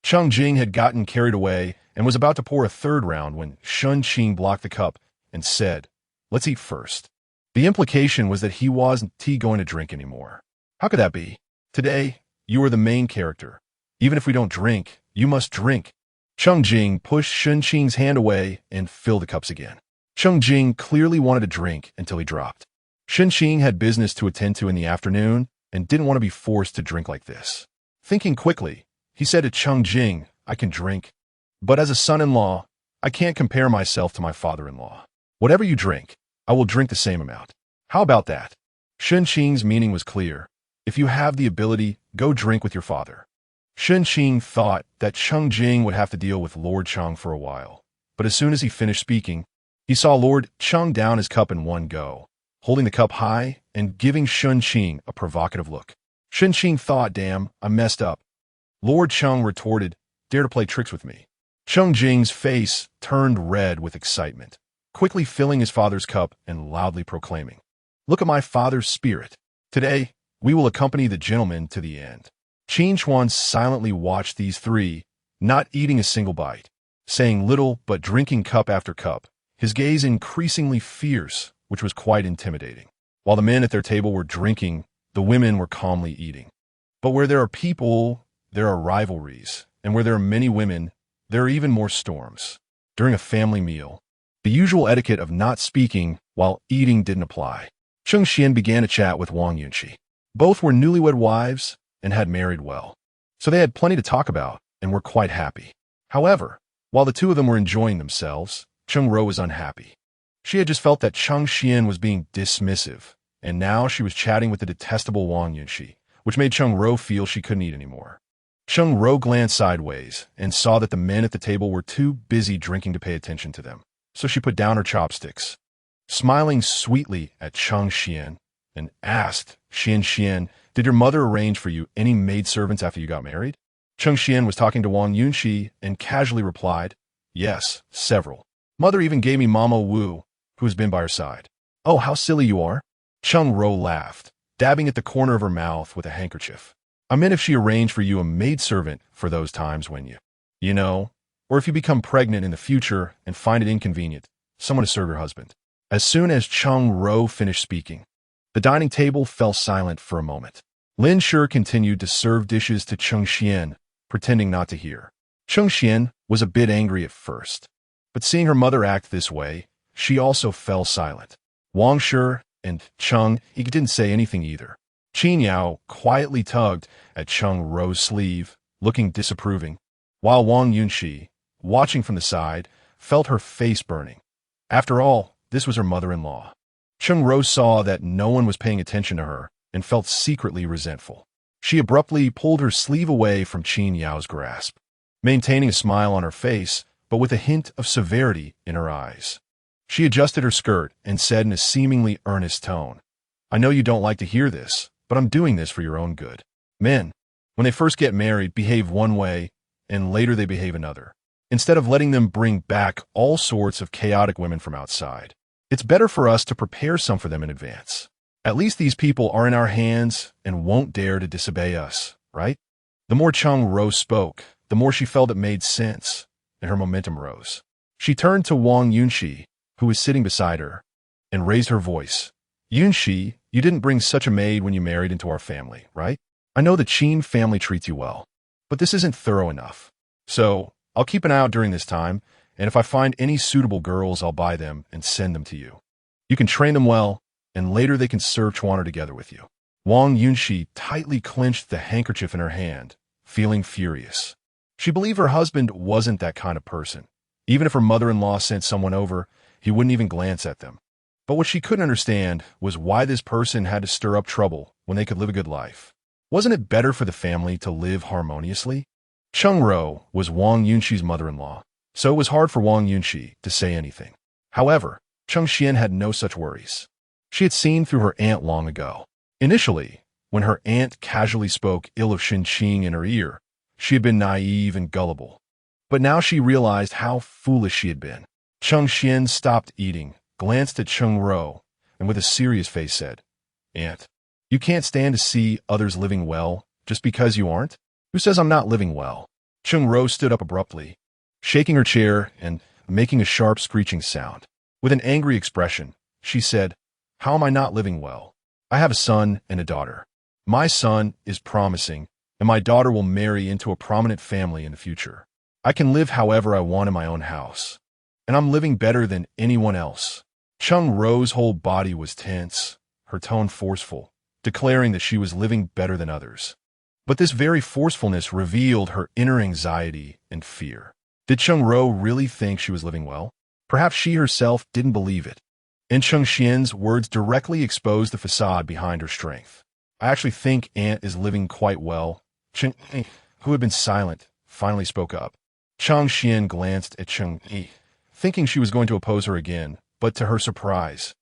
A: Shen Qing had gotten carried away and was about to pour a third round when Shen Qing blocked the cup and said, let's eat first. The implication was that he wasn't going to drink anymore. How could that be? Today, you are the main character. Even if we don't drink, you must drink. Shen Qing pushed Shen Qing's hand away and filled the cups again. Shen Qing clearly wanted to drink until he dropped. Shen Qing had business to attend to in the afternoon and didn't want to be forced to drink like this. Thinking quickly, he said to Shen Qing, I can drink, but as a son-in-law, I can't compare myself to my father-in-law. Whatever you drink, I will drink the same amount. How about that? Shen Qing's meaning was clear. If you have the ability, go drink with your father. Shen Qing thought that Shen Qing would have to deal with Lord Cheng for a while, but as soon as he finished speaking, he saw Lord Cheng down his cup in one go, holding the cup high and giving Shen Qing a provocative look. Shen Qing thought, damn, I messed up. Lord Cheng retorted, dare to play tricks with me. Shen Qing's face turned red with excitement, quickly filling his father's cup and loudly proclaiming, look at my father's spirit. Today, we will accompany the gentleman to the end. Qin silently watched these three, not eating a single bite, saying little but drinking cup after cup, his gaze increasingly fierce, which was quite intimidating. While the men at their table were drinking, the women were calmly eating. But where there are people, there are rivalries, and where there are many women, there are even more storms. During a family meal, the usual etiquette of not speaking while eating didn't apply. Shen Qing began to chat with Wang Yunqi. Both were newlywed wives and had married well, so they had plenty to talk about and were quite happy. However, while the two of them were enjoying themselves, Cheng Ro was unhappy. She had just felt that Cheng Xian was being dismissive, and now she was chatting with the detestable Wang Yunqi, which made Cheng Ro feel she couldn't eat anymore. Cheng Ro glanced sideways and saw that the men at the table were too busy drinking to pay attention to them, so she put down her chopsticks. Smiling sweetly at Cheng Xian, and asked, Xian, did your mother arrange for you any maidservants after you got married? Cheng Xian was talking to Wang Yunqi and casually replied, yes, several. Mother even gave me Mama Wu, who has been by her side. Oh, how silly you are. Cheng Ro laughed, dabbing at the corner of her mouth with a handkerchief. I meant if she arranged for you a maidservant for those times when you know, or if you become pregnant in the future and find it inconvenient, someone to serve your husband. As soon as Cheng Ro finished speaking, the dining table fell silent for a moment. Lin Shi continued to serve dishes to Cheng Xian, pretending not to hear. Cheng Xian was a bit angry at first, but seeing her mother act this way, she also fell silent. Wang Shi and Cheng Yi didn't say anything either. Qin Yao quietly tugged at Cheng Ro's sleeve, looking disapproving, while Wang Yunqi, watching from the side, felt her face burning. After all, this was her mother-in-law. Cheng Ro saw that no one was paying attention to her and felt secretly resentful. She abruptly pulled her sleeve away from Qin Yao's grasp, maintaining a smile on her face, but with a hint of severity in her eyes. She adjusted her skirt and said in a seemingly earnest tone, I know you don't like to hear this, but I'm doing this for your own good. Men, when they first get married, behave one way, and later they behave another. Instead of letting them bring back all sorts of chaotic women from outside, it's better for us to prepare some for them in advance. At least these people are in our hands and won't dare to disobey us, right? The more Cheng Ro spoke, the more she felt it made sense, and her momentum rose. She turned to Wang Yunqi, who was sitting beside her, and raised her voice. Yunqi, you didn't bring such a maid when you married into our family, right? I know the Qin family treats you well, but this isn't thorough enough. So, I'll keep an eye out during this time, and if I find any suitable girls, I'll buy them and send them to you. You can train them well, and later they can serve Chuaner together with you. Wang Yunxi tightly clenched the handkerchief in her hand, feeling furious. She believed her husband wasn't that kind of person. Even if her mother-in-law sent someone over, he wouldn't even glance at them. But what she couldn't understand was why this person had to stir up trouble when they could live a good life. Wasn't it better for the family to live harmoniously? Cheng Ro was Wang Yunxi's mother-in-law, so it was hard for Wang Yunxi to say anything. However, Cheng Xian had no such worries. She had seen through her aunt long ago. Initially, when her aunt casually spoke ill of Shen Qing in her ear, she had been naive and gullible. But now she realized how foolish she had been. Cheng Xian stopped eating, glanced at Cheng Ro, and with a serious face said, "Aunt, you can't stand to see others living well just because you aren't? Who says I'm not living well?" Cheng Ro stood up abruptly, shaking her chair and making a sharp screeching sound. With an angry expression, she said, "How am I not living well? I have a son and a daughter. My son is promising, and my daughter will marry into a prominent family in the future. I can live however I want in my own house, and I'm living better than anyone else." Cheng Ro's whole body was tense, her tone forceful, declaring that she was living better than others. But this very forcefulness revealed her inner anxiety and fear. Did Cheng Ro really think she was living well? Perhaps she herself didn't believe it. And Cheng Xian's words directly exposed the facade behind her strength. "I actually think Aunt is living quite well." Cheng Yi, who had been silent, finally spoke up. Cheng Xian glanced at Cheng Yi, thinking she was going to oppose her again, but to her surprise,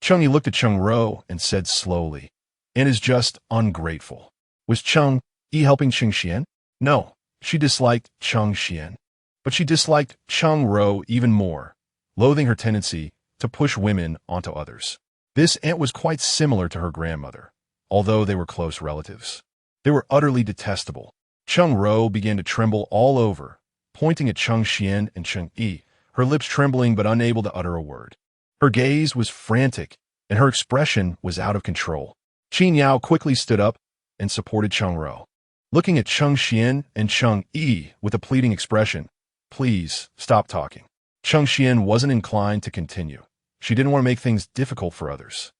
A: Cheng Yi looked at Cheng Ro and said slowly, "Aunt is just ungrateful." Was Cheng Yi helping Cheng Xian? No, she disliked Cheng Xian. But she disliked Cheng Ro even more, loathing her tendency to push women onto others. This aunt was quite similar to her grandmother, although they were close relatives. They were utterly detestable. Cheng Ro began to tremble all over, pointing at Cheng Xian and Cheng Yi, her lips trembling but unable to utter a word. Her gaze was frantic, and her expression was out of control. Qin Yao quickly stood up and supported Cheng Ro. Looking at Cheng Xian and Cheng Yi with a pleading expression, "Please, stop talking." Cheng Xian wasn't inclined to continue. She didn't want to make things difficult for others.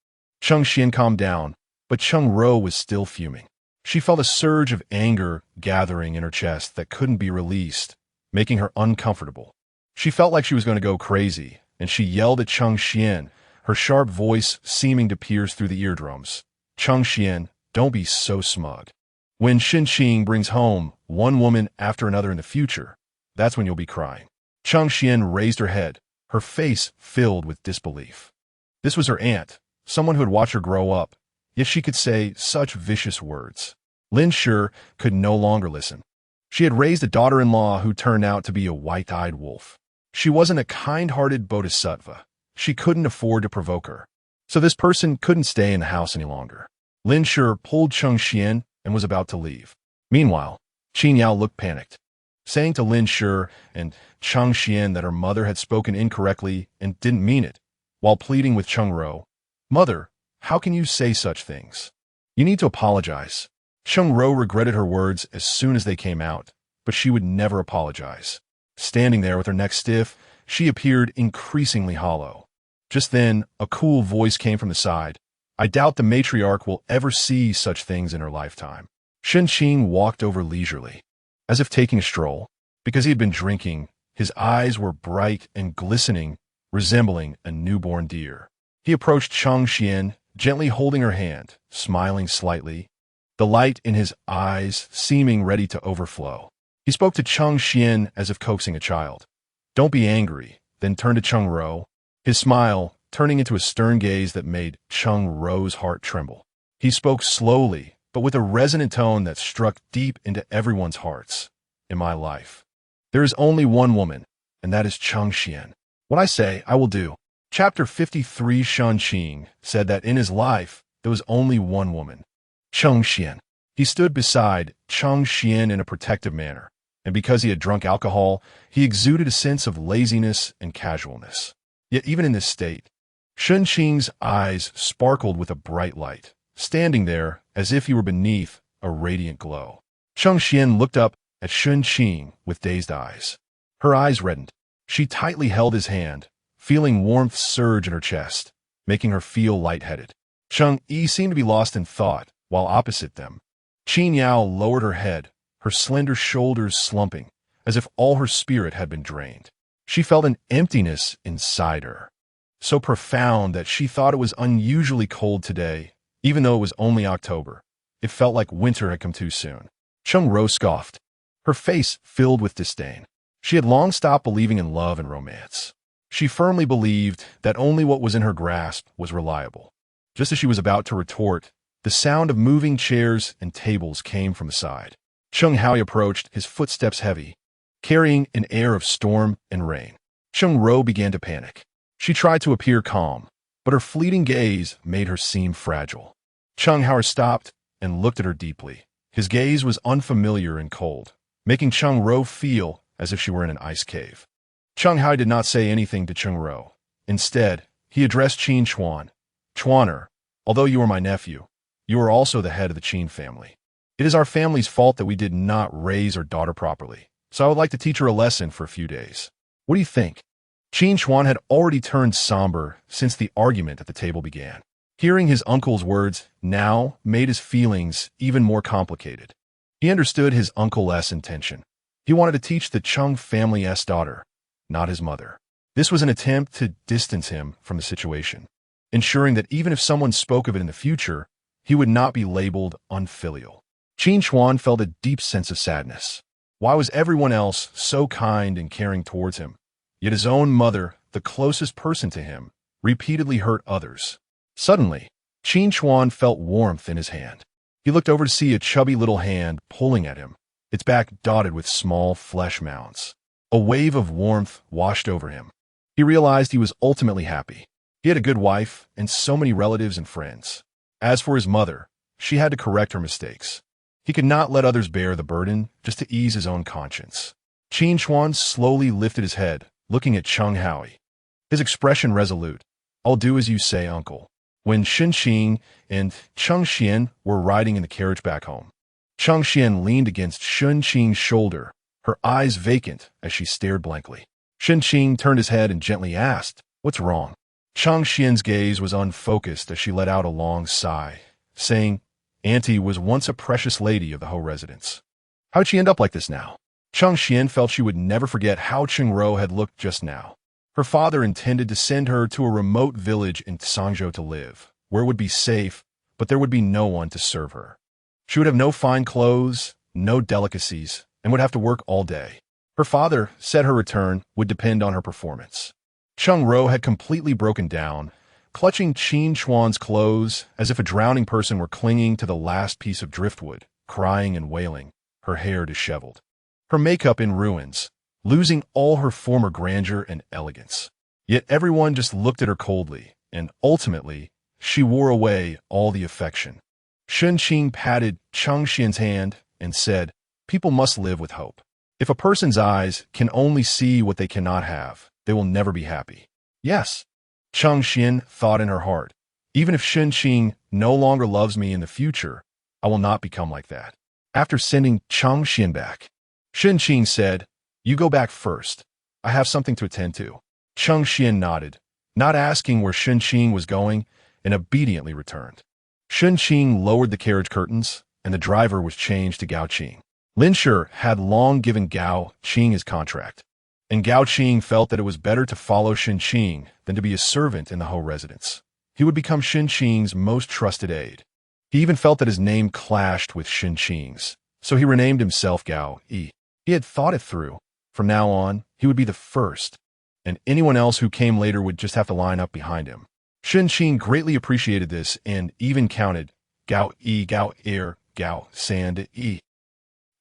A: Cheng Xian calmed down, but Cheng Ro was still fuming. She felt a surge of anger gathering in her chest that couldn't be released, making her uncomfortable. She felt like she was going to go crazy, and she yelled at Cheng Xian, her sharp voice seeming to pierce through the eardrums. "Cheng Xian, don't be so smug. When Shen Qing brings home one woman after another in the future, that's when you'll be crying." Cheng Xian raised her head, her face filled with disbelief. This was her aunt, someone who had watched her grow up, yet she could say such vicious words. Lin Shi could no longer listen. She had raised a daughter-in-law who turned out to be a white-eyed wolf. She wasn't a kind-hearted bodhisattva. She couldn't afford to provoke her. So this person couldn't stay in the house any longer. Lin Shi pulled Cheng Xian and was about to leave. Meanwhile, Qin Yao looked panicked, saying to Lin Shi and Cheng Xian that her mother had spoken incorrectly and didn't mean it, while pleading with Cheng Ro, "Mother, how can you say such things? You need to apologize." Cheng Ro regretted her words as soon as they came out, but she would never apologize. Standing there with her neck stiff, she appeared increasingly hollow. Just then, a cool voice came from the side. "I doubt the matriarch will ever see such things in her lifetime." Shen Qing walked over leisurely, as if taking a stroll. Because he had been drinking, his eyes were bright and glistening, resembling a newborn deer. He approached Cheng Xian, gently holding her hand, smiling slightly, the light in his eyes seeming ready to overflow. He spoke to Cheng Xian as if coaxing a child. "Don't be angry," then turned to Cheng Ro, his smile turning into a stern gaze that made Cheng Ro's heart tremble. He spoke slowly, but with a resonant tone that struck deep into everyone's hearts. "In my life, there is only one woman, and that is Cheng Xian. What I say, I will do." Chapter 53. Shen Qing said that in his life, there was only one woman, Cheng Xian. He stood beside Cheng Xian in a protective manner, and because he had drunk alcohol, he exuded a sense of laziness and casualness. Yet even in this state, Shen Qing's eyes sparkled with a bright light, standing there as if he were beneath a radiant glow. Cheng Xian looked up at Shen Qing with dazed eyes. Her eyes reddened. She tightly held his hand, feeling warmth surge in her chest, making her feel lightheaded. Cheng Yi seemed to be lost in thought, while opposite them, Qin Yao lowered her head, her slender shoulders slumping, as if all her spirit had been drained. She felt an emptiness inside her, so profound that she thought it was unusually cold today, even though it was only October. It felt like winter had come too soon. Cheng Ro scoffed, her face filled with disdain. She had long stopped believing in love and romance. She firmly believed that only what was in her grasp was reliable. Just as she was about to retort, the sound of moving chairs and tables came from the side. Cheng Hao approached, his footsteps heavy, carrying an air of storm and rain. Cheng Ro began to panic. She tried to appear calm, but her fleeting gaze made her seem fragile. Cheng Hao stopped and looked at her deeply. His gaze was unfamiliar and cold, making Cheng Ro feel as if she were in an ice cave. Cheng Hao did not say anything to Cheng Ro. Instead, he addressed Qin Chuan. Chuaner, although you are my nephew, you are also the head of the Qin family. It is our family's fault that we did not raise our daughter properly, so I would like to teach her a lesson for a few days. What do you think? Qin Chuan had already turned somber since the argument at the table began. Hearing his uncle's words now made his feelings even more complicated. He understood his uncle's intention. He wanted to teach the Cheng family's daughter, not his mother. This was an attempt to distance him from the situation, ensuring that even if someone spoke of it in the future, he would not be labeled unfilial. Qin Chuan felt a deep sense of sadness. Why was everyone else so kind and caring towards him? Yet his own mother, the closest person to him, repeatedly hurt others. Suddenly, Qin Chuan felt warmth in his hand. He looked over to see a chubby little hand pulling at him, its back dotted with small flesh mounds. A wave of warmth washed over him. He realized he was ultimately happy. He had a good wife and so many relatives and friends. As for his mother, she had to correct her mistakes. He could not let others bear the burden just to ease his own conscience. Qin Chuan slowly lifted his head, looking at Cheng Hao. His expression resolute. I'll do as you say, uncle. When Shen Qing and Cheng Xian were riding in the carriage back home, Cheng Xian leaned against Shen Qing's shoulder, her eyes vacant as she stared blankly. Shen Qing turned his head and gently asked, "What's wrong?" Cheng Xian's gaze was unfocused as she let out a long sigh, saying, Auntie was once a precious lady of the Ho residence. How'd she end up like this now? Cheng Xian felt she would never forget how Cheng Ro had looked just now. Her father intended to send her to a remote village in Sangzhou to live, where it would be safe, but there would be no one to serve her. She would have no fine clothes, no delicacies, and would have to work all day. Her father said her return would depend on her performance. Cheng Ro had completely broken down, clutching Qin Chuan's clothes as if a drowning person were clinging to the last piece of driftwood, crying and wailing, her hair disheveled. Her makeup in ruins, losing all her former grandeur and elegance. Yet everyone just looked at her coldly, and ultimately, she wore away all the affection. Shen Qing patted Cheng Xian's hand and said, People must live with hope. If a person's eyes can only see what they cannot have, they will never be happy. Yes, Cheng Xian thought in her heart, even if Shen Qing no longer loves me in the future, I will not become like that. After sending Cheng Xian back, Shen Qing said, You go back first. I have something to attend to. Cheng Xian nodded, not asking where Shen Qing was going, and obediently returned. Shen Qing lowered the carriage curtains, and the driver was changed to Gao Qing. Lin Shi had long given Gao Qing his contract, and Gao Qing felt that it was better to follow Shen Qing than to be a servant in the Ho residence. He would become Shen Qing's most trusted aide. He even felt that his name clashed with Shen Qing's, so he renamed himself Gao Yi. He had thought it through. From now on, he would be the first, and anyone else who came later would just have to line up behind him. Shen Qing greatly appreciated this and even counted Gao Yi, Gao Er, Gao Sand Yi.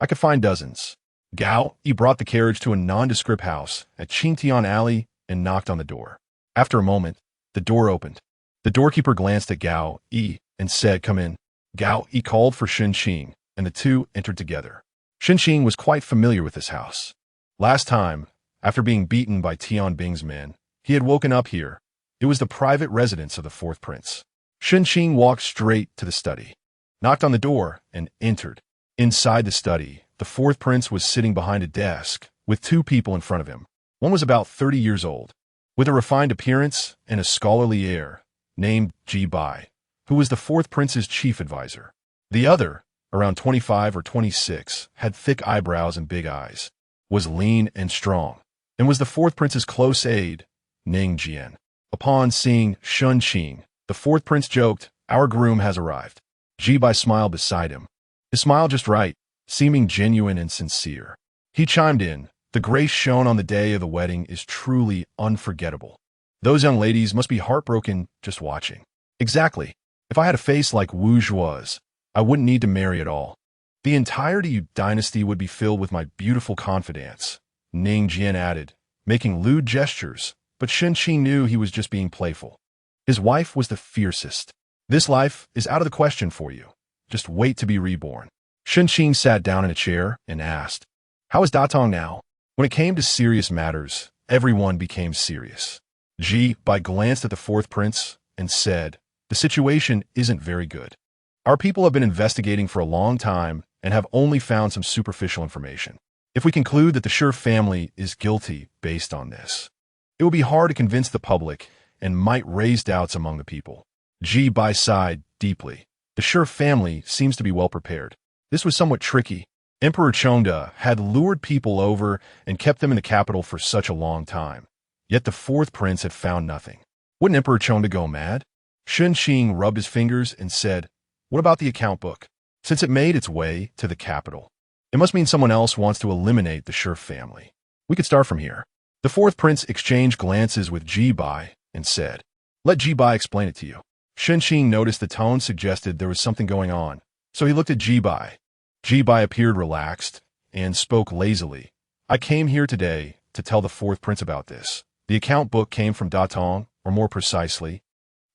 A: I could find dozens. Gao Yi brought the carriage to a nondescript house at Qingtian Alley and knocked on the door. After a moment, the door opened. The doorkeeper glanced at Gao Yi and said, Come in. Gao Yi called for Shen Qing, and the two entered together. Shen Qing was quite familiar with this house. Last time, after being beaten by Tian Bing's men, he had woken up here. It was the private residence of the fourth prince. Shen Qing walked straight to the study, knocked on the door, and entered. Inside the study, the fourth prince was sitting behind a desk with two people in front of him. One was about 30 years old, with a refined appearance and a scholarly air, named Ji Bai, who was the fourth prince's chief advisor. The other, around 25 or 26, had thick eyebrows and big eyes, was lean and strong, and was the fourth prince's close aide, Ning Jian. Upon seeing Shen Qing, the fourth prince joked, "Our groom has arrived." Ji Bai smiled beside him, his smile just right, seeming genuine and sincere. He chimed in, "The grace shown on the day of the wedding is truly unforgettable. Those young ladies must be heartbroken just watching." "Exactly. If I had a face like Wu Zhua's, I wouldn't need to marry at all. The entire Yu dynasty would be filled with my beautiful confidants," Ning Jian added, making lewd gestures, but Shen Qing knew he was just being playful. His wife was the fiercest. "This life is out of the question for you. Just wait to be reborn." Shen Qing sat down in a chair and asked, "How is Datong now?" When it came to serious matters, everyone became serious. Ji Bai glanced at the fourth prince and said, "The situation isn't very good. Our people have been investigating for a long time and have only found some superficial information. If we conclude that the She family is guilty based on this, it will be hard to convince the public and might raise doubts among the people." Ji Bai sighed deeply. The She family seems to be well prepared. This was somewhat tricky. Emperor Chengde had lured people over and kept them in the capital for such a long time. Yet the fourth prince had found nothing. Wouldn't Emperor Chengde go mad? Shen Qing rubbed his fingers and said, "What about the account book? Since it made its way to the capital, it must mean someone else wants to eliminate the She family. We could start from here." The fourth prince exchanged glances with Ji Bai and said, "Let Ji Bai explain it to you." Shen Qing noticed the tone suggested there was something going on, so he looked at Ji Bai. Ji Bai appeared relaxed and spoke lazily. "I came here today to tell the fourth prince about this. The account book came from Datong, or more precisely,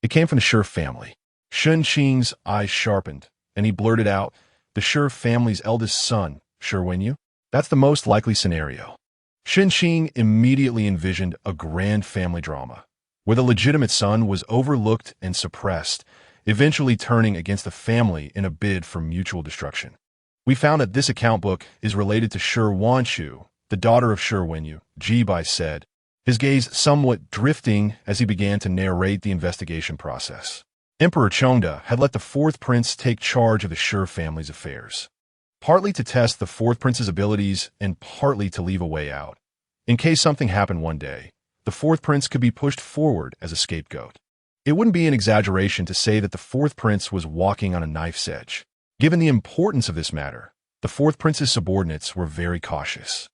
A: it came from the She family." Shen Qing's eyes sharpened, and he blurted out, "The She family's eldest son, She Wenyu? That's the most likely scenario." Shen Qing immediately envisioned a grand family drama, where the legitimate son was overlooked and suppressed, eventually turning against the family in a bid for mutual destruction. "We found that this account book is related to She Wanchu, the daughter of She Wenyu," Ji Bai said, his gaze somewhat drifting as he began to narrate the investigation process. Emperor Chengde had let the fourth prince take charge of the She family's affairs, partly to test the fourth prince's abilities and partly to leave a way out. In case something happened one day, the fourth prince could be pushed forward as a scapegoat. It wouldn't be an exaggeration to say that the fourth prince was walking on a knife's edge. Given the importance of this matter, the fourth prince's subordinates were very cautious.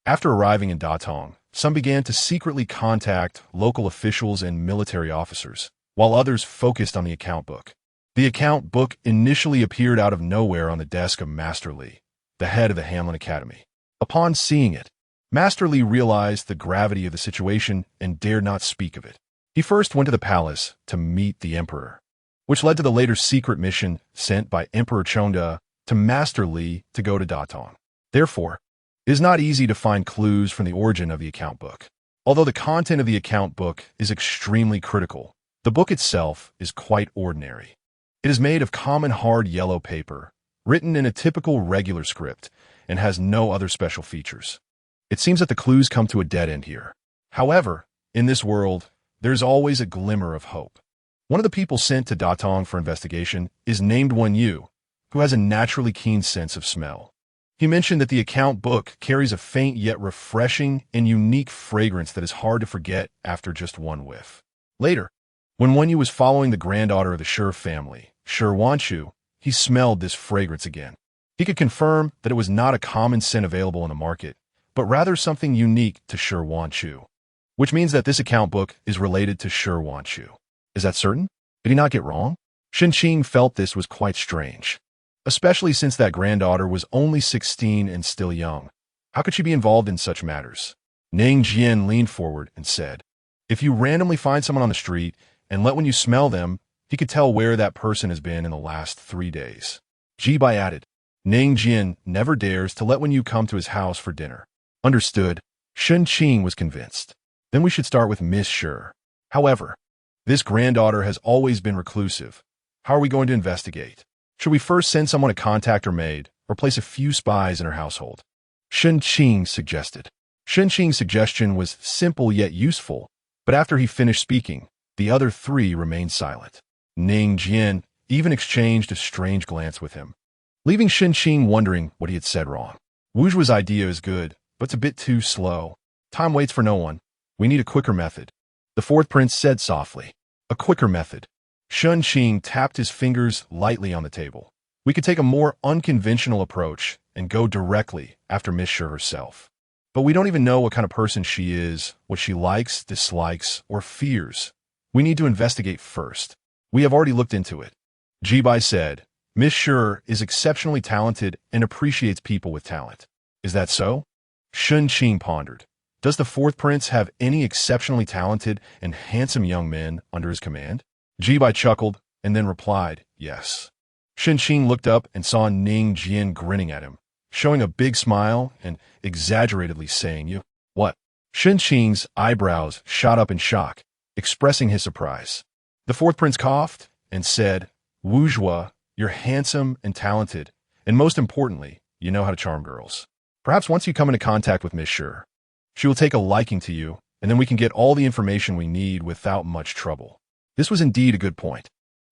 A: After arriving in Datong, some began to secretly contact local officials and military officers, while others focused on the account book. The account book initially appeared out of nowhere on the desk of Master Li, the head of the Hamlin Academy. Upon seeing it, Master Li realized the gravity of the situation and dared not speak of it. He first went to the palace to meet the emperor, which led to the later secret mission sent by Emperor Chengde to Master Li to go to Datong. Therefore, it is not easy to find clues from the origin of the account book. Although the content of the account book is extremely critical, the book itself is quite ordinary. It is made of common hard yellow paper, written in a typical regular script, and has no other special features. It seems that the clues come to a dead end here. However, in this world, there's always a glimmer of hope. One of the people sent to Datong for investigation is named Wenyu, who has a naturally keen sense of smell. He mentioned that the account book carries a faint yet refreshing and unique fragrance that is hard to forget after just one whiff. Later, when Wenyu was following the granddaughter of the She family, She Wanchu, he smelled this fragrance again. He could confirm that it was not a common scent available in the market, but rather something unique to She Wanchu, which means that this account book is related to She Wanchu. Is that certain? Did he not get wrong? Shen Qing felt this was quite strange, especially since that granddaughter was only 16 and still young. How could she be involved in such matters? Ning Jian leaned forward and said, "If you randomly find someone on the street and let when you smell them, he could tell where that person has been in the last 3 days." Ji Bai added, "Ning Jian never dares to let when you come to his house for dinner." Understood. Shen Qing was convinced. Then we should start with Miss She. However, this granddaughter has always been reclusive. How are we going to investigate? Should we first send someone to contact her maid, or place a few spies in her household? Shen Qing suggested. Shen Qing's suggestion was simple yet useful, but after he finished speaking, the other three remained silent. Ning Jian even exchanged a strange glance with him, leaving Shen Qing wondering what he had said wrong. Wuju's idea is good, but it's a bit too slow. Time waits for no one. We need a quicker method. The fourth prince said softly. A quicker method. Shen Qing tapped his fingers lightly on the table. We could take a more unconventional approach and go directly after Miss She herself. But we don't even know what kind of person she is, what she likes, dislikes, or fears. We need to investigate first. We have already looked into it. Jibai said, Miss She is exceptionally talented and appreciates people with talent. Is that so? Shen Qing pondered. Does the fourth prince have any exceptionally talented and handsome young men under his command? Jibai chuckled and then replied, yes. Shen Qing looked up and saw Ning Jian grinning at him, showing a big smile and exaggeratedly saying, you, what? Shen Qing's eyebrows shot up in shock, expressing his surprise. The fourth prince coughed and said, Wuju, you're handsome and talented, and most importantly, you know how to charm girls. Perhaps once you come into contact with Miss she will take a liking to you, and then we can get all the information we need without much trouble. This was indeed a good point.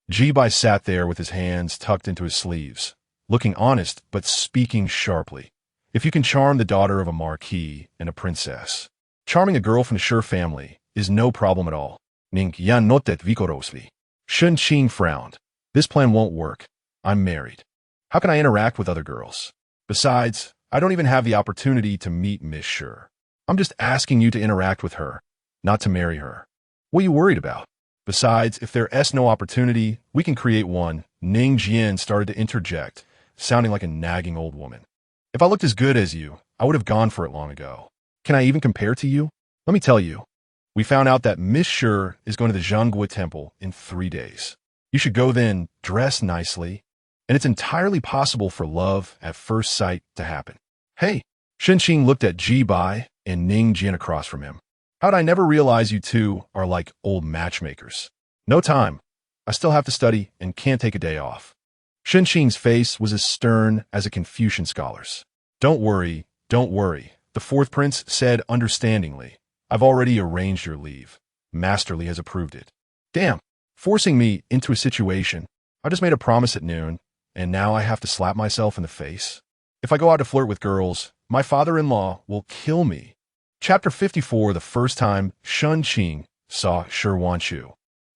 A: Jibai sat there with his hands tucked into his sleeves, looking honest but speaking sharply. If you can charm the daughter of a marquis and a princess, charming a girl from the She family is no problem at all. Ning Yan notet vigorosely. Shen Qing frowned. This plan won't work. I'm married. How can I interact with other girls? Besides, I don't even have the opportunity to meet Miss She. I'm just asking you to interact with her, not to marry her. What are you worried about? Besides, if there's no opportunity, we can create one. Ning Jian started to interject, sounding like a nagging old woman. If I looked as good as you, I would have gone for it long ago. Can I even compare to you? Let me tell you. We found out that Miss She is going to the Zhanggui Temple in 3 days. You should go then, dress nicely, and it's entirely possible for love at first sight to happen. Hey, Shen Qing looked at Jibai and Ning Jian across from him. How'd I never realize you two are like old matchmakers? No time. I still have to study and can't take a day off. Shen Qing's face was as stern as a Confucian scholar's. Don't worry, the fourth prince said understandingly. I've already arranged your leave. Masterly has approved it. Damn, forcing me into a situation. I just made a promise at noon, and now I have to slap myself in the face. If I go out to flirt with girls, my father-in-law will kill me. Chapter 54, the first time Shen Qing saw Shi Wanchu.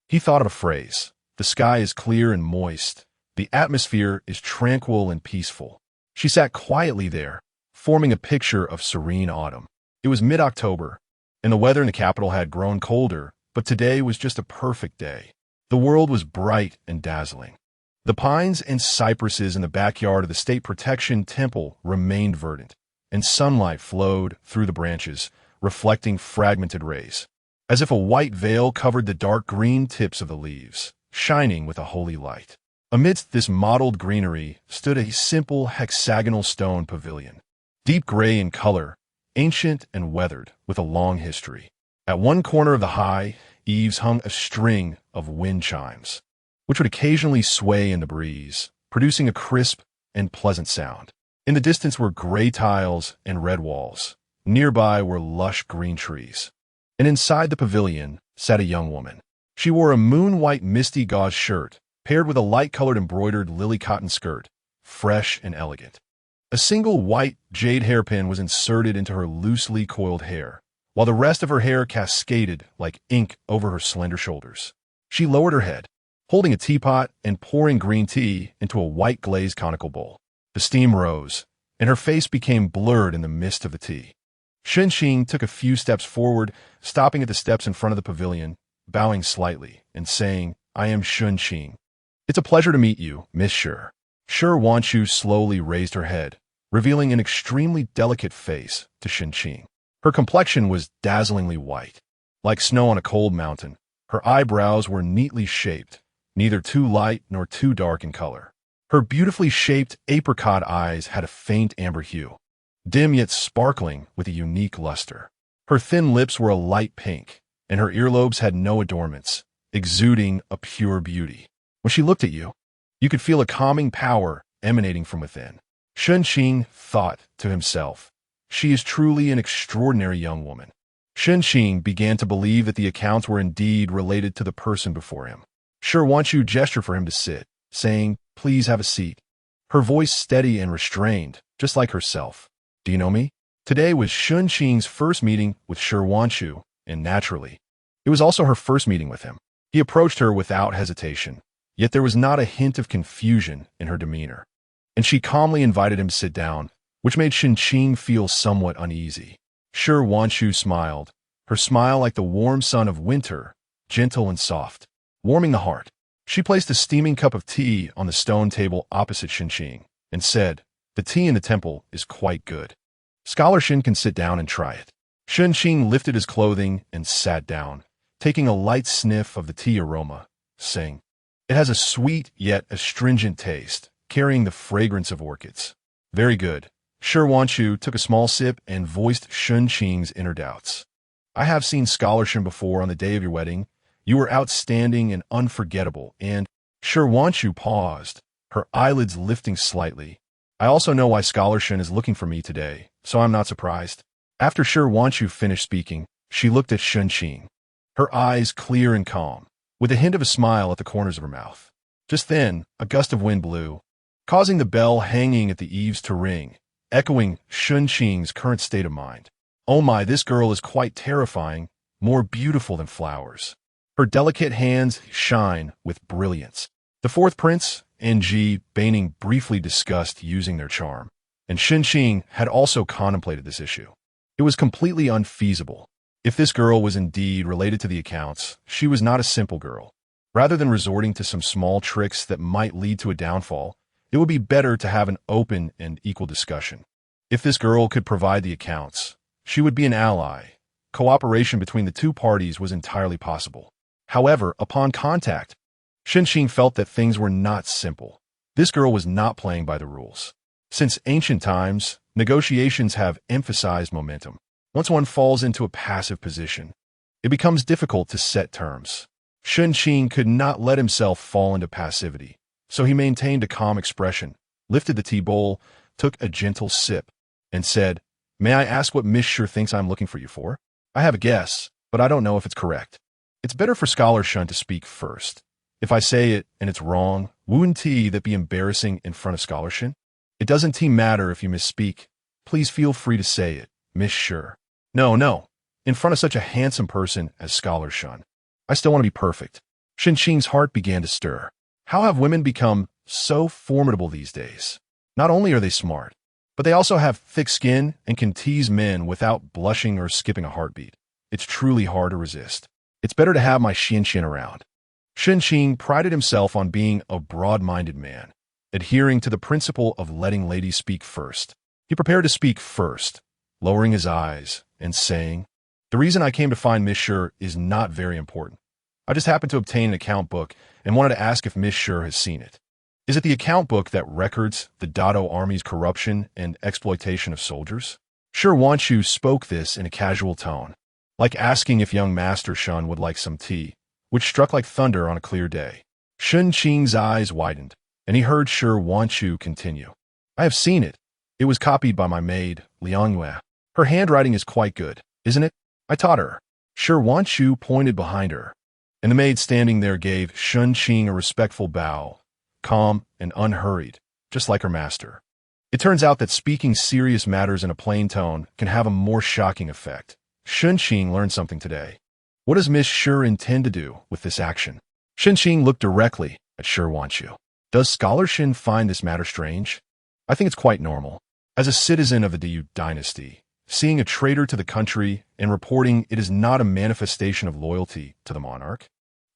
A: He thought of a phrase. The sky is clear and moist. The atmosphere is tranquil and peaceful. She sat quietly there, forming a picture of serene autumn. It was mid-October, and the weather in the capital had grown colder, but today was just a perfect day. The world was bright and dazzling. The pines and cypresses in the backyard of the State Protection Temple remained verdant, and sunlight flowed through the branches, reflecting fragmented rays, as if a white veil covered the dark green tips of the leaves, shining with a holy light. Amidst this mottled greenery stood a simple hexagonal stone pavilion, deep gray in color, ancient and weathered, with a long history. At one corner of the high eaves hung a string of wind chimes, which would occasionally sway in the breeze, producing a crisp and pleasant sound. In the distance were gray tiles and red walls. Nearby were lush green trees. And inside the pavilion sat a young woman. She wore a moon-white misty gauze shirt, paired with a light-colored embroidered lily cotton skirt, fresh and elegant. A single white jade hairpin was inserted into her loosely coiled hair, while the rest of her hair cascaded like ink over her slender shoulders. She lowered her head, holding a teapot and pouring green tea into a white glazed conical bowl. The steam rose, and her face became blurred in the mist of the tea. Shen Qing took a few steps forward, stopping at the steps in front of the pavilion, bowing slightly, and saying, I am Shen Qing. It's a pleasure to meet you, Miss She. Shi Wanchu slowly raised her head, revealing an extremely delicate face to Shen Qing. Her complexion was dazzlingly white. Like snow on a cold mountain, her eyebrows were neatly shaped, neither too light nor too dark in color. Her beautifully shaped apricot eyes had a faint amber hue, dim yet sparkling with a unique luster. Her thin lips were a light pink, and her earlobes had no adornments, exuding a pure beauty. When she looked at you You could feel a calming power emanating from within. Shen Qing thought to himself, she is truly an extraordinary young woman. Shen Qing began to believe that the accounts were indeed related to the person before him. her.Content gestured for him to sit, saying, please have a seat. Her voice steady and restrained, just like herself. Do you know me? Today was Shen Qing's first meeting with her.Content, and naturally, it was also her first meeting with him. He approached her without hesitation, yet there was not a hint of confusion in her demeanor. And she calmly invited him to sit down, which made Shen Qing feel somewhat uneasy. her.Content smiled, her smile like the warm sun of winter, gentle and soft, warming the heart. She placed a steaming cup of tea on the stone table opposite Shen Qing and said, the tea in the temple is quite good. Scholar Shen can sit down and try it. Shen Qing lifted his clothing and sat down, taking a light sniff of the tea aroma, saying, it has a sweet yet astringent taste, carrying the fragrance of orchids. Very good. her.Content took a small sip and voiced Shen Qing's inner doubts. I have seen Scholar Shen before on the day of your wedding. You were outstanding and unforgettable, and her.Content paused, her eyelids lifting slightly. I also know why Scholar Shen is looking for me today, so I'm not surprised. After her.Content finished speaking, she looked at Shen Qing, her eyes clear and calm, with a hint of a smile at the corners of her mouth. Just then, a gust of wind blew, causing the bell hanging at the eaves to ring, echoing Shen Qing's current state of mind. Oh my, this girl is quite terrifying, more beautiful than flowers. Her delicate hands shine with brilliance. The fourth prince, Ng, Baining briefly discussed using their charm, and Shen Qing had also contemplated this issue. It was completely unfeasible. If this girl was indeed related to the accounts, she was not a simple girl. Rather than resorting to some small tricks that might lead to a downfall, it would be better to have an open and equal discussion. If this girl could provide the accounts, she would be an ally. Cooperation between the two parties was entirely possible. However, upon contact, Shen Qing felt that things were not simple. This girl was not playing by the rules. Since ancient times, negotiations have emphasized momentum. Once one falls into a passive position, it becomes difficult to set terms. Shen Qing could not let himself fall into passivity, so he maintained a calm expression, lifted the tea bowl, took a gentle sip, and said, may I ask what Miss Sher thinks I'm looking for you for? I have a guess, but I don't know if it's correct. It's better for Scholar Shen to speak first. If I say it and it's wrong, wouldn't that be embarrassing in front of Scholar Shen? It doesn't matter if you misspeak. Please feel free to say it, Miss Sher. No. In front of such a handsome person as Scholar Shen. I still want to be perfect. Shen Qing's heart began to stir. How have women become so formidable these days? Not only are they smart, but they also have thick skin and can tease men without blushing or skipping a heartbeat. It's truly hard to resist. It's better to have my Shen Qing around. Shen Qing prided himself on being a broad-minded man, adhering to the principle of letting ladies speak first. He prepared to speak first, lowering his eyes and saying, the reason I came to find Miss Sher is not very important. I just happened to obtain an account book and wanted to ask if Miss Sher has seen it. Is it the account book that records the Dado army's corruption and exploitation of soldiers? her.Content spoke this in a casual tone, like asking if young Master Shen would like some tea, which struck like thunder on a clear day. Shen Qing's eyes widened, and he heard her.Content continue. I have seen it. It was copied by my maid, Liangyue. Her handwriting is quite good, isn't it? I taught her. her.Content pointed behind her, and the maid standing there gave Shen Qing a respectful bow, calm and unhurried, just like her master. It turns out that speaking serious matters in a plain tone can have a more shocking effect. Shen Qing learned something today. What does Miss Sher intend to do with this action? Shen Qing looked directly at her.Content. Does Scholar Shen find this matter strange? I think it's quite normal. As a citizen of the Du dynasty, seeing a traitor to the country and reporting it is not a manifestation of loyalty to the monarch.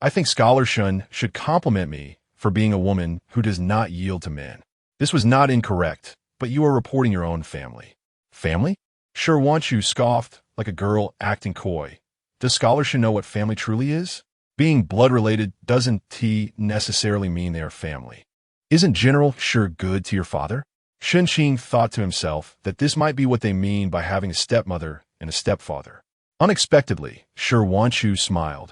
A: I think Scholar Shen should compliment me for being a woman who does not yield to men. This was not incorrect, but you are reporting your own family. Family? her.Content scoffed like a girl acting coy. Does Scholar Shen know what family truly is? Being blood-related doesn't necessarily mean they are family. Isn't General Sher good to your father? Shen Qing thought to himself that this might be what they mean by having a stepmother and a stepfather. Unexpectedly, her.Content smiled,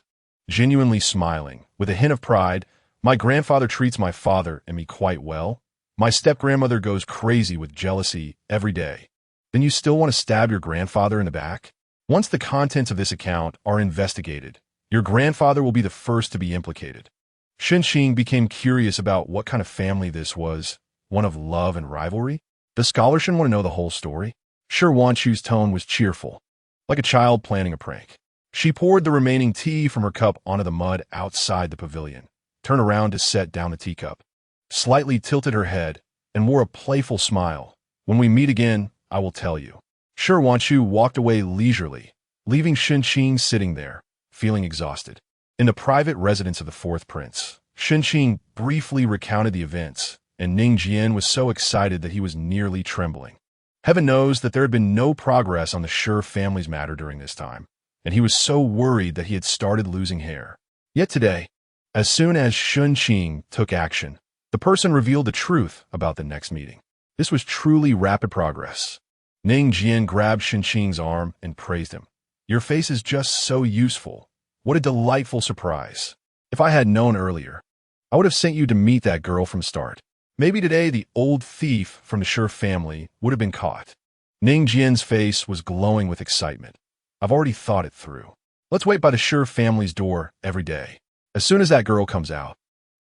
A: genuinely smiling, with a hint of pride, My grandfather treats my father and me quite well. My step-grandmother goes crazy with jealousy every day. Then you still want to stab your grandfather in the back? Once the contents of this account are investigated, your grandfather will be the first to be implicated. Shen Qing became curious about what kind of family this was, one of love and rivalry. Does scholarship want to know the whole story? Sure, Wanchu's tone was cheerful, like a child planning a prank. She poured the remaining tea from her cup onto the mud outside the pavilion, turned around to set down the teacup, slightly tilted her head, and wore a playful smile. When we meet again, I will tell you. Sure, Wanchu walked away leisurely, leaving Shen Qing sitting there, feeling exhausted. In the private residence of the fourth prince, Shen Qing briefly recounted the events, and Ning Jian was so excited that he was nearly trembling. Heaven knows that there had been no progress on the Shi family's matter during this time, and he was so worried that he had started losing hair. Yet today, as soon as Shen Qing took action, the person revealed the truth about the next meeting. This was truly rapid progress. Ning Jian grabbed Shen Qing's arm and praised him. Your face is just so useful. What a delightful surprise. If I had known earlier, I would have sent you to meet that girl from start. Maybe today the old thief from the Shi family would have been caught. Ning Jian's face was glowing with excitement. I've already thought it through. Let's wait by the Shi family's door every day. As soon as that girl comes out,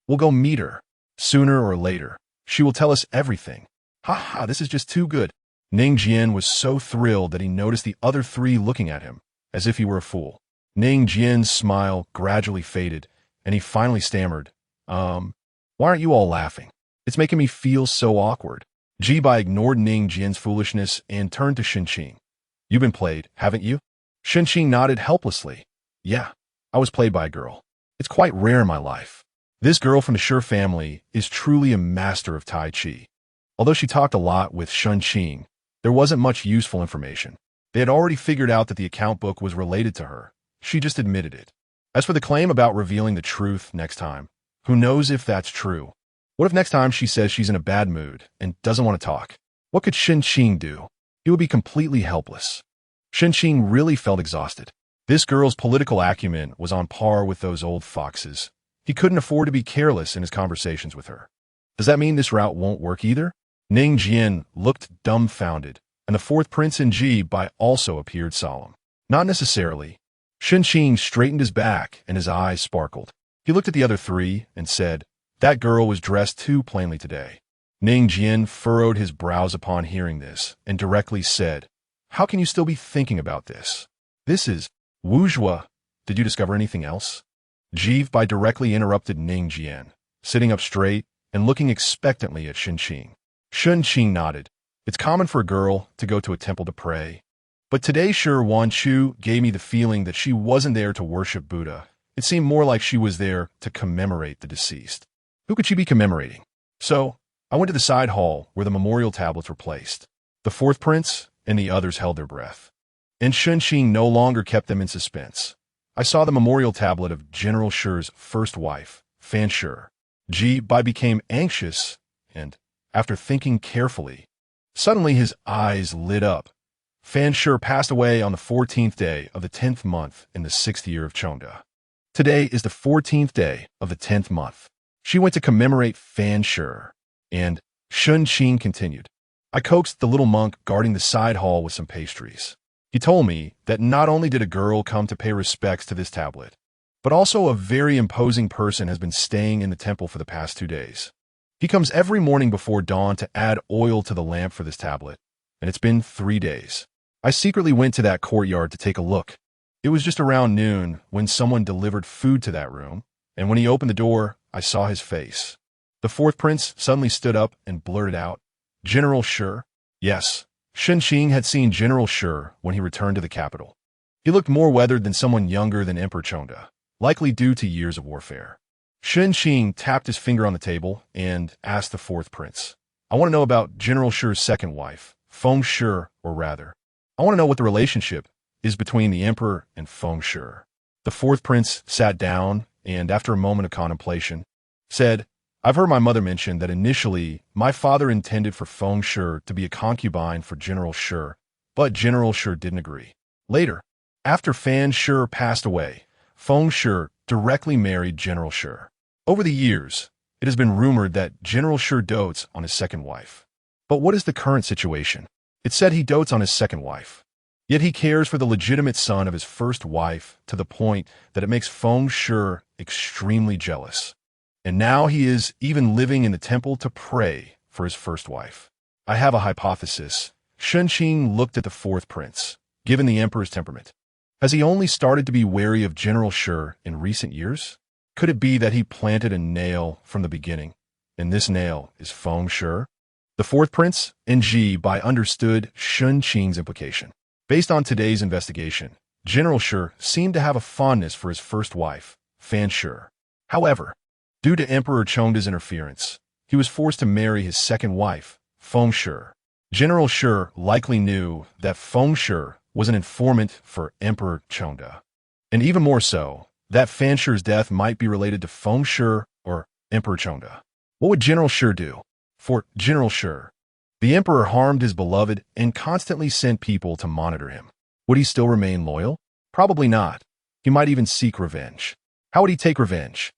A: we'll go meet her. Sooner or later, she will tell us everything. Ha ha, this is just too good. Ning Jian was so thrilled that he noticed the other three looking at him, as if he were a fool. Ning Jian's smile gradually faded, and he finally stammered, why aren't you all laughing? It's making me feel so awkward. Jibai ignored Ning Jian's foolishness and turned to Shen Qing. You've been played, haven't you? Shen Qing nodded helplessly. Yeah, I was played by a girl. It's quite rare in my life. This girl from the Shi family is truly a master of Tai Chi. Although she talked a lot with Shen Qing, there wasn't much useful information. They had already figured out that the account book was related to her. She just admitted it. As for the claim about revealing the truth next time, who knows if that's true? What if next time she says she's in a bad mood and doesn't want to talk? What could Shen Qing do? He would be completely helpless. Shen Qing really felt exhausted. This girl's political acumen was on par with those old foxes. He couldn't afford to be careless in his conversations with her. Does that mean this route won't work either? Ning Jian looked dumbfounded, and the fourth prince and Jibai also appeared solemn. Not necessarily. Shen Qing straightened his back and his eyes sparkled. He looked at the other three and said, that girl was dressed too plainly today. Ning Jian furrowed his brows upon hearing this and directly said, how can you still be thinking about this? This is Wuzhua. Did you discover anything else? Jibai directly interrupted Ning Jian, sitting up straight and looking expectantly at Shen Qing. Shen Qing nodded. It's common for a girl to go to a temple to pray. But today Wanchu gave me the feeling that she wasn't there to worship Buddha. It seemed more like she was there to commemorate the deceased. Who could she be commemorating? So, I went to the side hall where the memorial tablets were placed. The fourth prince and the others held their breath. And Shen Qing no longer kept them in suspense. I saw the memorial tablet of General Shi's first wife, Fan Shi. Jibai became anxious and, after thinking carefully, suddenly his eyes lit up. Fan Shi passed away on the 14th day of the 10th month in the 6th year of Chongda. Today is the 14th day of the 10th month. She went to commemorate Fan Shi, and Shen Qing continued. I coaxed the little monk guarding the side hall with some pastries. He told me that not only did a girl come to pay respects to this tablet, but also a very imposing person has been staying in the temple for the past 2 days. He comes every morning before dawn to add oil to the lamp for this tablet, and it's been 3 days. I secretly went to that courtyard to take a look. It was just around noon when someone delivered food to that room, and when he opened the door, I saw his face. The fourth prince suddenly stood up and blurted out, General Shi? Yes. Shen Qing had seen General Shi when he returned to the capital. He looked more weathered than someone younger than Emperor Chongda, likely due to years of warfare. Shen Qing tapped his finger on the table and asked the fourth prince, I want to know about General Shi's second wife, Feng Shi, or rather, I want to know what the relationship is between the emperor and Feng Shi. The fourth prince sat down and, after a moment of contemplation, said, I've heard my mother mention that initially my father intended for Feng Shi to be a concubine for General Shi, but General Shi didn't agree. Later, after Fan Shi passed away, Feng Shi directly married General Shi. Over the years, it has been rumored that General Shi dotes on his second wife. But what is the current situation? It's said he dotes on his second wife. Yet he cares for the legitimate son of his first wife to the point that it makes Feng Shi extremely jealous. And now he is even living in the temple to pray for his first wife. I have a hypothesis. Shen Qing looked at the fourth prince, given the emperor's temperament. Has he only started to be wary of General Shi in recent years? Could it be that he planted a nail from the beginning, and this nail is Feng Shi? The fourth prince, Ng, by understood Shen Qing's implication. Based on today's investigation, General Shi seemed to have a fondness for his first wife, Fan Shi. However, due to Emperor Chengde's interference, he was forced to marry his second wife, Feng Shi. General Shi likely knew that Feng Shi was an informant for Emperor Chengde. And even more so, that Fan Shi's death might be related to Feng Shi or Emperor Chengde. What would General Shi do? For General Shi, the emperor harmed his beloved and constantly sent people to monitor him. Would he still remain loyal? Probably not. He might even seek revenge. How would he take revenge?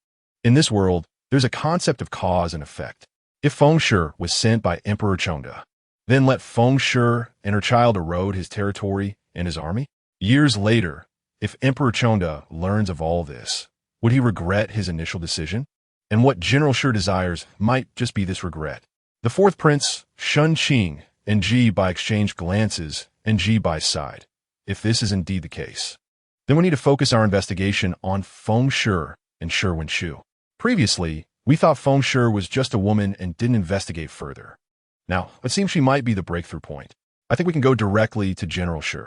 A: In this world, there's a concept of cause and effect. If Feng Shi was sent by Emperor Chengde, then let Feng Shi and her child erode his territory and his army? Years later, if Emperor Chengde learns of all this, would he regret his initial decision? And what General Shi desires might just be this regret. The fourth prince, Shen Qing, and G by exchanged glances, and G by side. If this is indeed the case, then we need to focus our investigation on Feng Shi and Shi Wenshu. Previously, we thought Feng Shi was just a woman and didn't investigate further. Now, it seems she might be the breakthrough point. I think we can go directly to General Shi.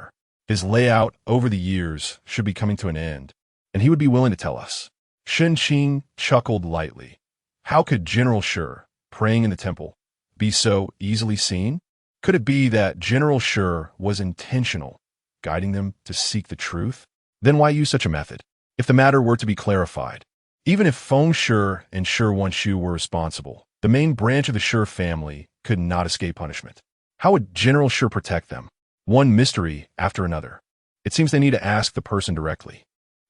A: His layout over the years should be coming to an end, and he would be willing to tell us. Shen Qing chuckled lightly. How could General Shi, praying in the temple, be so easily seen? Could it be that General Shi was intentional, guiding them to seek the truth? Then why use such a method? If the matter were to be clarified, even if Feng Shi and Shi Wenshu were responsible, the main branch of the Shi family could not escape punishment. How would General Shi protect them? One mystery after another. It seems they need to ask the person directly.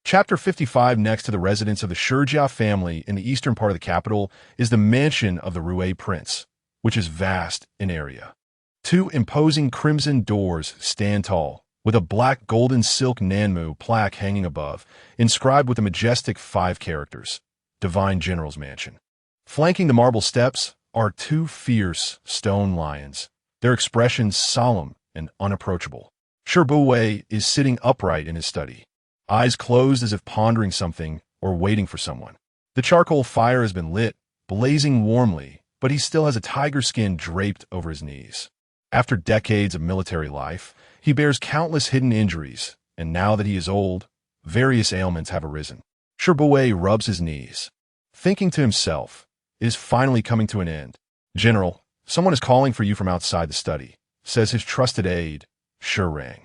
A: Chapter 55. Next to the residence of the Shijia family in the eastern part of the capital is the mansion of the Rui Prince, which is vast in area. Two imposing crimson doors stand tall, with a black golden silk Nanmu plaque hanging above, inscribed with the majestic 5 characters, Divine General's Mansion. Flanking the marble steps are 2 fierce stone lions, their expressions solemn and unapproachable. Shi Buwei is sitting upright in his study, eyes closed as if pondering something or waiting for someone. The charcoal fire has been lit, blazing warmly, but he still has a tiger skin draped over his knees. After decades of military life, he bears countless hidden injuries, and now that he is old, various ailments have arisen. Shi Buwei rubs his knees, thinking to himself, it is finally coming to an end. General, someone is calling for you from outside the study, says his trusted aide, Shi Rang.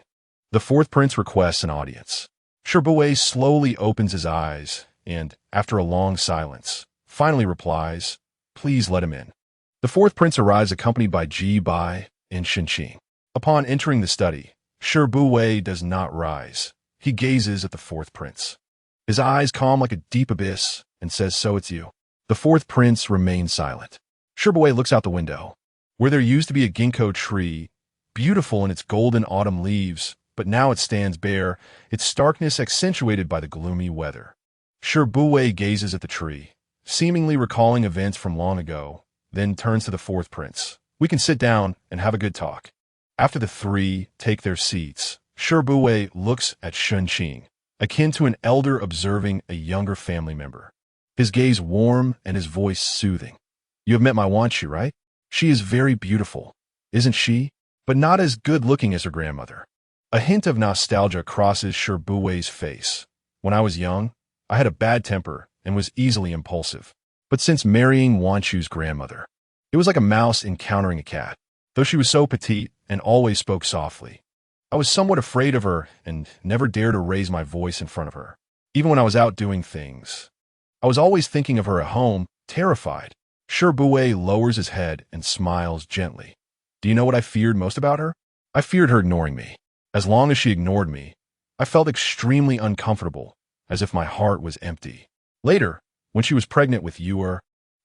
A: The fourth prince requests an audience. Shi Buwei slowly opens his eyes and, after a long silence, finally replies, please let him in. The fourth prince arrives accompanied by Ji Bai and Shen Qing. Upon entering the study, Shi Buwei does not rise. He gazes at the fourth prince. His eyes calm like a deep abyss and says, so it's you. The fourth prince remains silent. Shi Buwei looks out the window, where there used to be a ginkgo tree, beautiful in its golden autumn leaves, but now it stands bare, its starkness accentuated by the gloomy weather. Shi Buwei gazes at the tree, seemingly recalling events from long ago, then turns to the fourth prince. We can sit down and have a good talk. After the 3 take their seats, Shi Buwei looks at Shen Qing, akin to an elder observing a younger family member. His gaze warm and his voice soothing. You have met my Wanshi, right? She is very beautiful, isn't she? But not as good-looking as her grandmother. A hint of nostalgia crosses Shi Buwei's face. When I was young, I had a bad temper and was easily impulsive. But since marrying Wanshu's grandmother, it was like a mouse encountering a cat. Though she was so petite and always spoke softly, I was somewhat afraid of her and never dared to raise my voice in front of her. Even when I was out doing things, I was always thinking of her at home, terrified. Shi Buwei lowers his head and smiles gently. Do you know what I feared most about her? I feared her ignoring me. As long as she ignored me, I felt extremely uncomfortable, as if my heart was empty. Later, When she was pregnant with you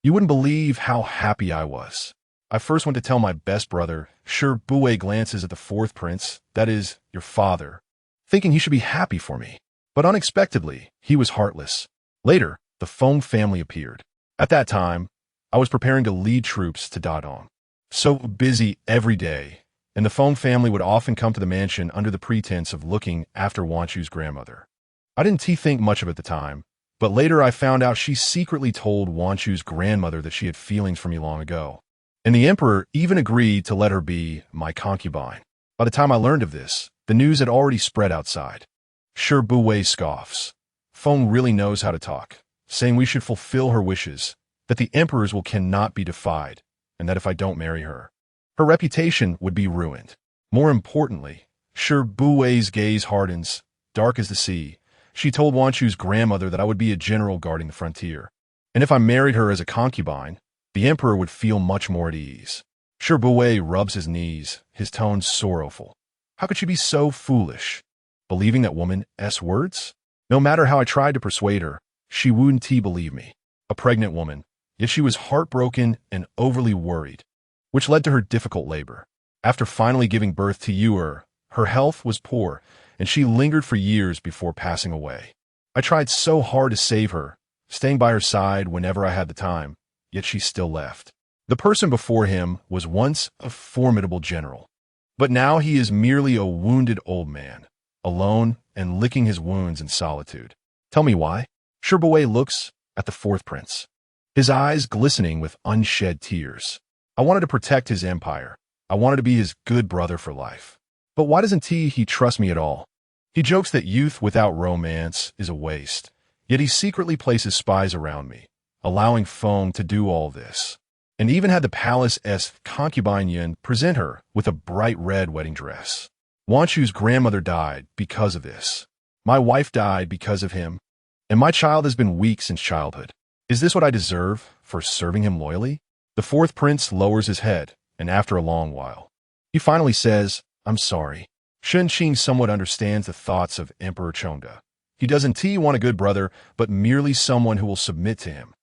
A: wouldn't believe how happy I was. I first went to tell my best brother. Sure, Bue glances at the fourth prince, that is, your father, thinking he should be happy for me. But unexpectedly, he was heartless. Later, the Feng family appeared. At that time, I was preparing to lead troops to Dadong. So busy every day, and the Feng family would often come to the mansion under the pretense of looking after Wanchu's grandmother. I didn't think much of it at the time, but later I found out she secretly told Wanchu's grandmother that she had feelings for me long ago. And the emperor even agreed to let her be my concubine. By the time I learned of this, the news had already spread outside. Sure, Bue scoffs. Feng really knows how to talk, saying we should fulfill her wishes, that the emperor's will cannot be defied, and that if I don't marry her, her reputation would be ruined. More importantly, sure, Bue's gaze hardens, dark as the sea. She told Wanchu's grandmother that I would be a general guarding the frontier, and if I married her as a concubine, the emperor would feel much more at ease. Sure, Bue rubs his knees, his tone sorrowful. How could she be so foolish? Believing that woman's words? No matter how I tried to persuade her, she wouldn't believe me. A pregnant woman, yet she was heartbroken and overly worried, which led to her difficult labor. After finally giving birth to you, her health was poor, and she lingered for years before passing away. I tried so hard to save her, staying by her side whenever I had the time, yet she still left. The person before him was once a formidable general, but now he is merely a wounded old man, alone and licking his wounds in solitude. Tell me why? Sure, Bue looks at the fourth prince, his eyes glistening with unshed tears. I wanted to protect his empire. I wanted to be his good brother for life. But why doesn't he trust me at all? He jokes that youth without romance is a waste, yet he secretly places spies around me, allowing Feng to do all this, and even had the palace's concubine Yin present her with a bright red wedding dress. Wanchu's grandmother died because of this. My wife died because of him, and my child has been weak since childhood. Is this what I deserve for serving him loyally? The fourth prince lowers his head, and after a long while, he finally says, I'm sorry. Shen Qing somewhat understands the thoughts of Emperor Chongda. He doesn't want a good brother, but merely someone who will submit to him.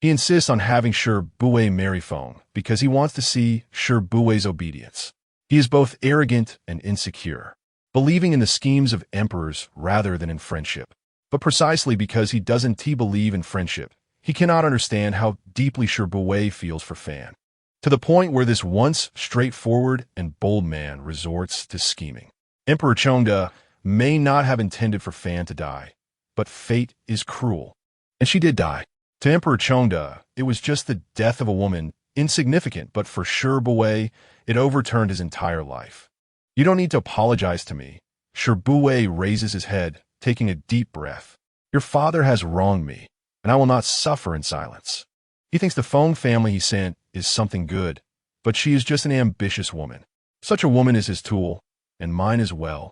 A: He insists on having Sure Bue marry Feng because he wants to see Sure Bue's obedience. He is both arrogant and insecure, believing in the schemes of emperors rather than in friendship. But precisely because he doesn't believe in friendship, he cannot understand how deeply Sure Bue feels for Fan, to the point where this once straightforward and bold man resorts to scheming. Emperor Chongda may not have intended for Fan to die, but fate is cruel, and she did die. To Emperor Chongda, it was just the death of a woman, insignificant, but for Sure Bue, it overturned his entire life. You don't need to apologize to me. Sure Bue raises his head, taking a deep breath. Your father has wronged me, and I will not suffer in silence. He thinks the Feng family he sent is something good, but she is just an ambitious woman. Such a woman is his tool, and mine as well,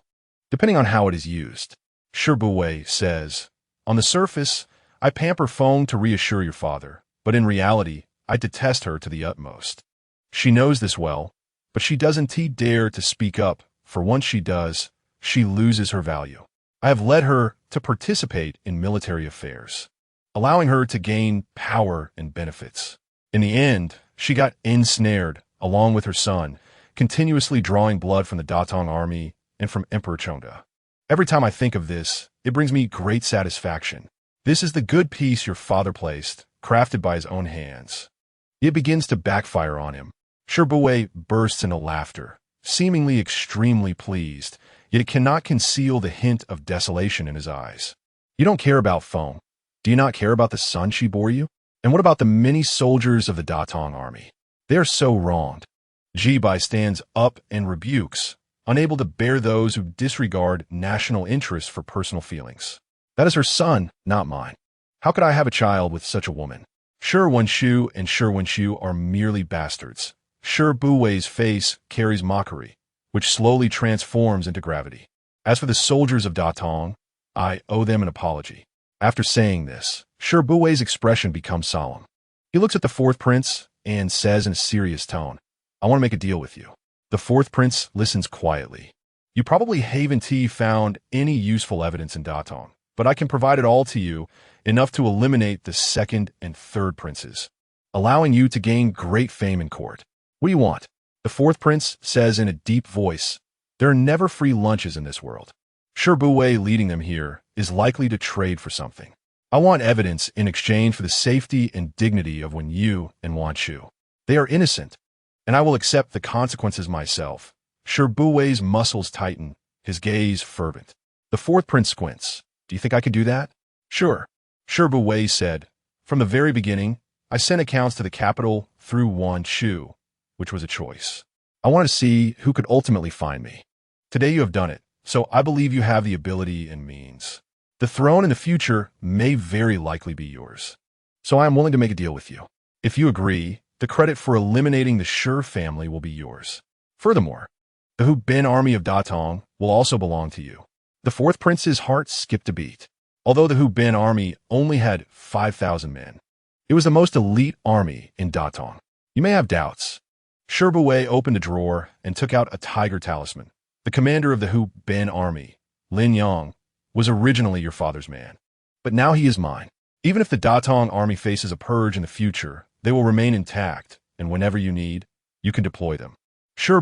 A: depending on how it is used. Sure Bue says, on the surface, I pamper Feng to reassure your father, but in reality, I detest her to the utmost. She knows this well, but she doesn't dare to speak up, for once she does, she loses her value. I have led her to participate in military affairs, allowing her to gain power and benefits. In the end, she got ensnared, along with her son, continuously drawing blood from the Datong army and from Emperor Chongda. Every time I think of this, it brings me great satisfaction. This is the good piece your father placed, crafted by his own hands. It begins to backfire on him. Sure Bue bursts into laughter, seemingly extremely pleased, yet it cannot conceal the hint of desolation in his eyes. You don't care about Feng. Do you not care about the son she bore you? And what about the many soldiers of the Datong army? They are so wronged. Jibai stands up and rebukes, unable to bear those who disregard national interests for personal feelings. That is her son, not mine. How could I have a child with such a woman? Sure Wenshu and Sure Wenshu are merely bastards. Sure Bue's face carries mockery, which slowly transforms into gravity. As for the soldiers of Datong, I owe them an apology. After saying this, Sure Bue's expression becomes solemn. He looks at the fourth prince and says in a serious tone, I want to make a deal with you. The fourth prince listens quietly. You probably haven't found any useful evidence in Datong, but I can provide it all to you, enough to eliminate the second and third princes, allowing you to gain great fame in court. What do you want? The fourth prince says in a deep voice, there are never free lunches in this world. Shi leading them here is likely to trade for something. I want evidence in exchange for the safety and dignity of Wen Yu and Wan Shu. They are innocent, and I will accept the consequences myself. Shi muscles tighten, his gaze fervent. The fourth prince squints. Do you think I could do that? Sure. Shi said, from the very beginning, I sent accounts to the capital through Wan Shu, which was a choice. I want to see who could ultimately find me. Today you have done it, so I believe you have the ability and means. The throne in the future may very likely be yours. So I am willing to make a deal with you. If you agree, the credit for eliminating the Shi family will be yours. Furthermore, the Hu Bin army of Datong will also belong to you. The fourth prince's heart skipped a beat. Although the Hu Bin army only had 5,000 men, it was the most elite army in Datong. You may have doubts. Shi opened a drawer and took out a tiger talisman. The commander of the Hu Bin army, Lin Yang, was originally your father's man, but now he is mine. Even if the Datong army faces a purge in the future, they will remain intact, and whenever you need, you can deploy them. Shi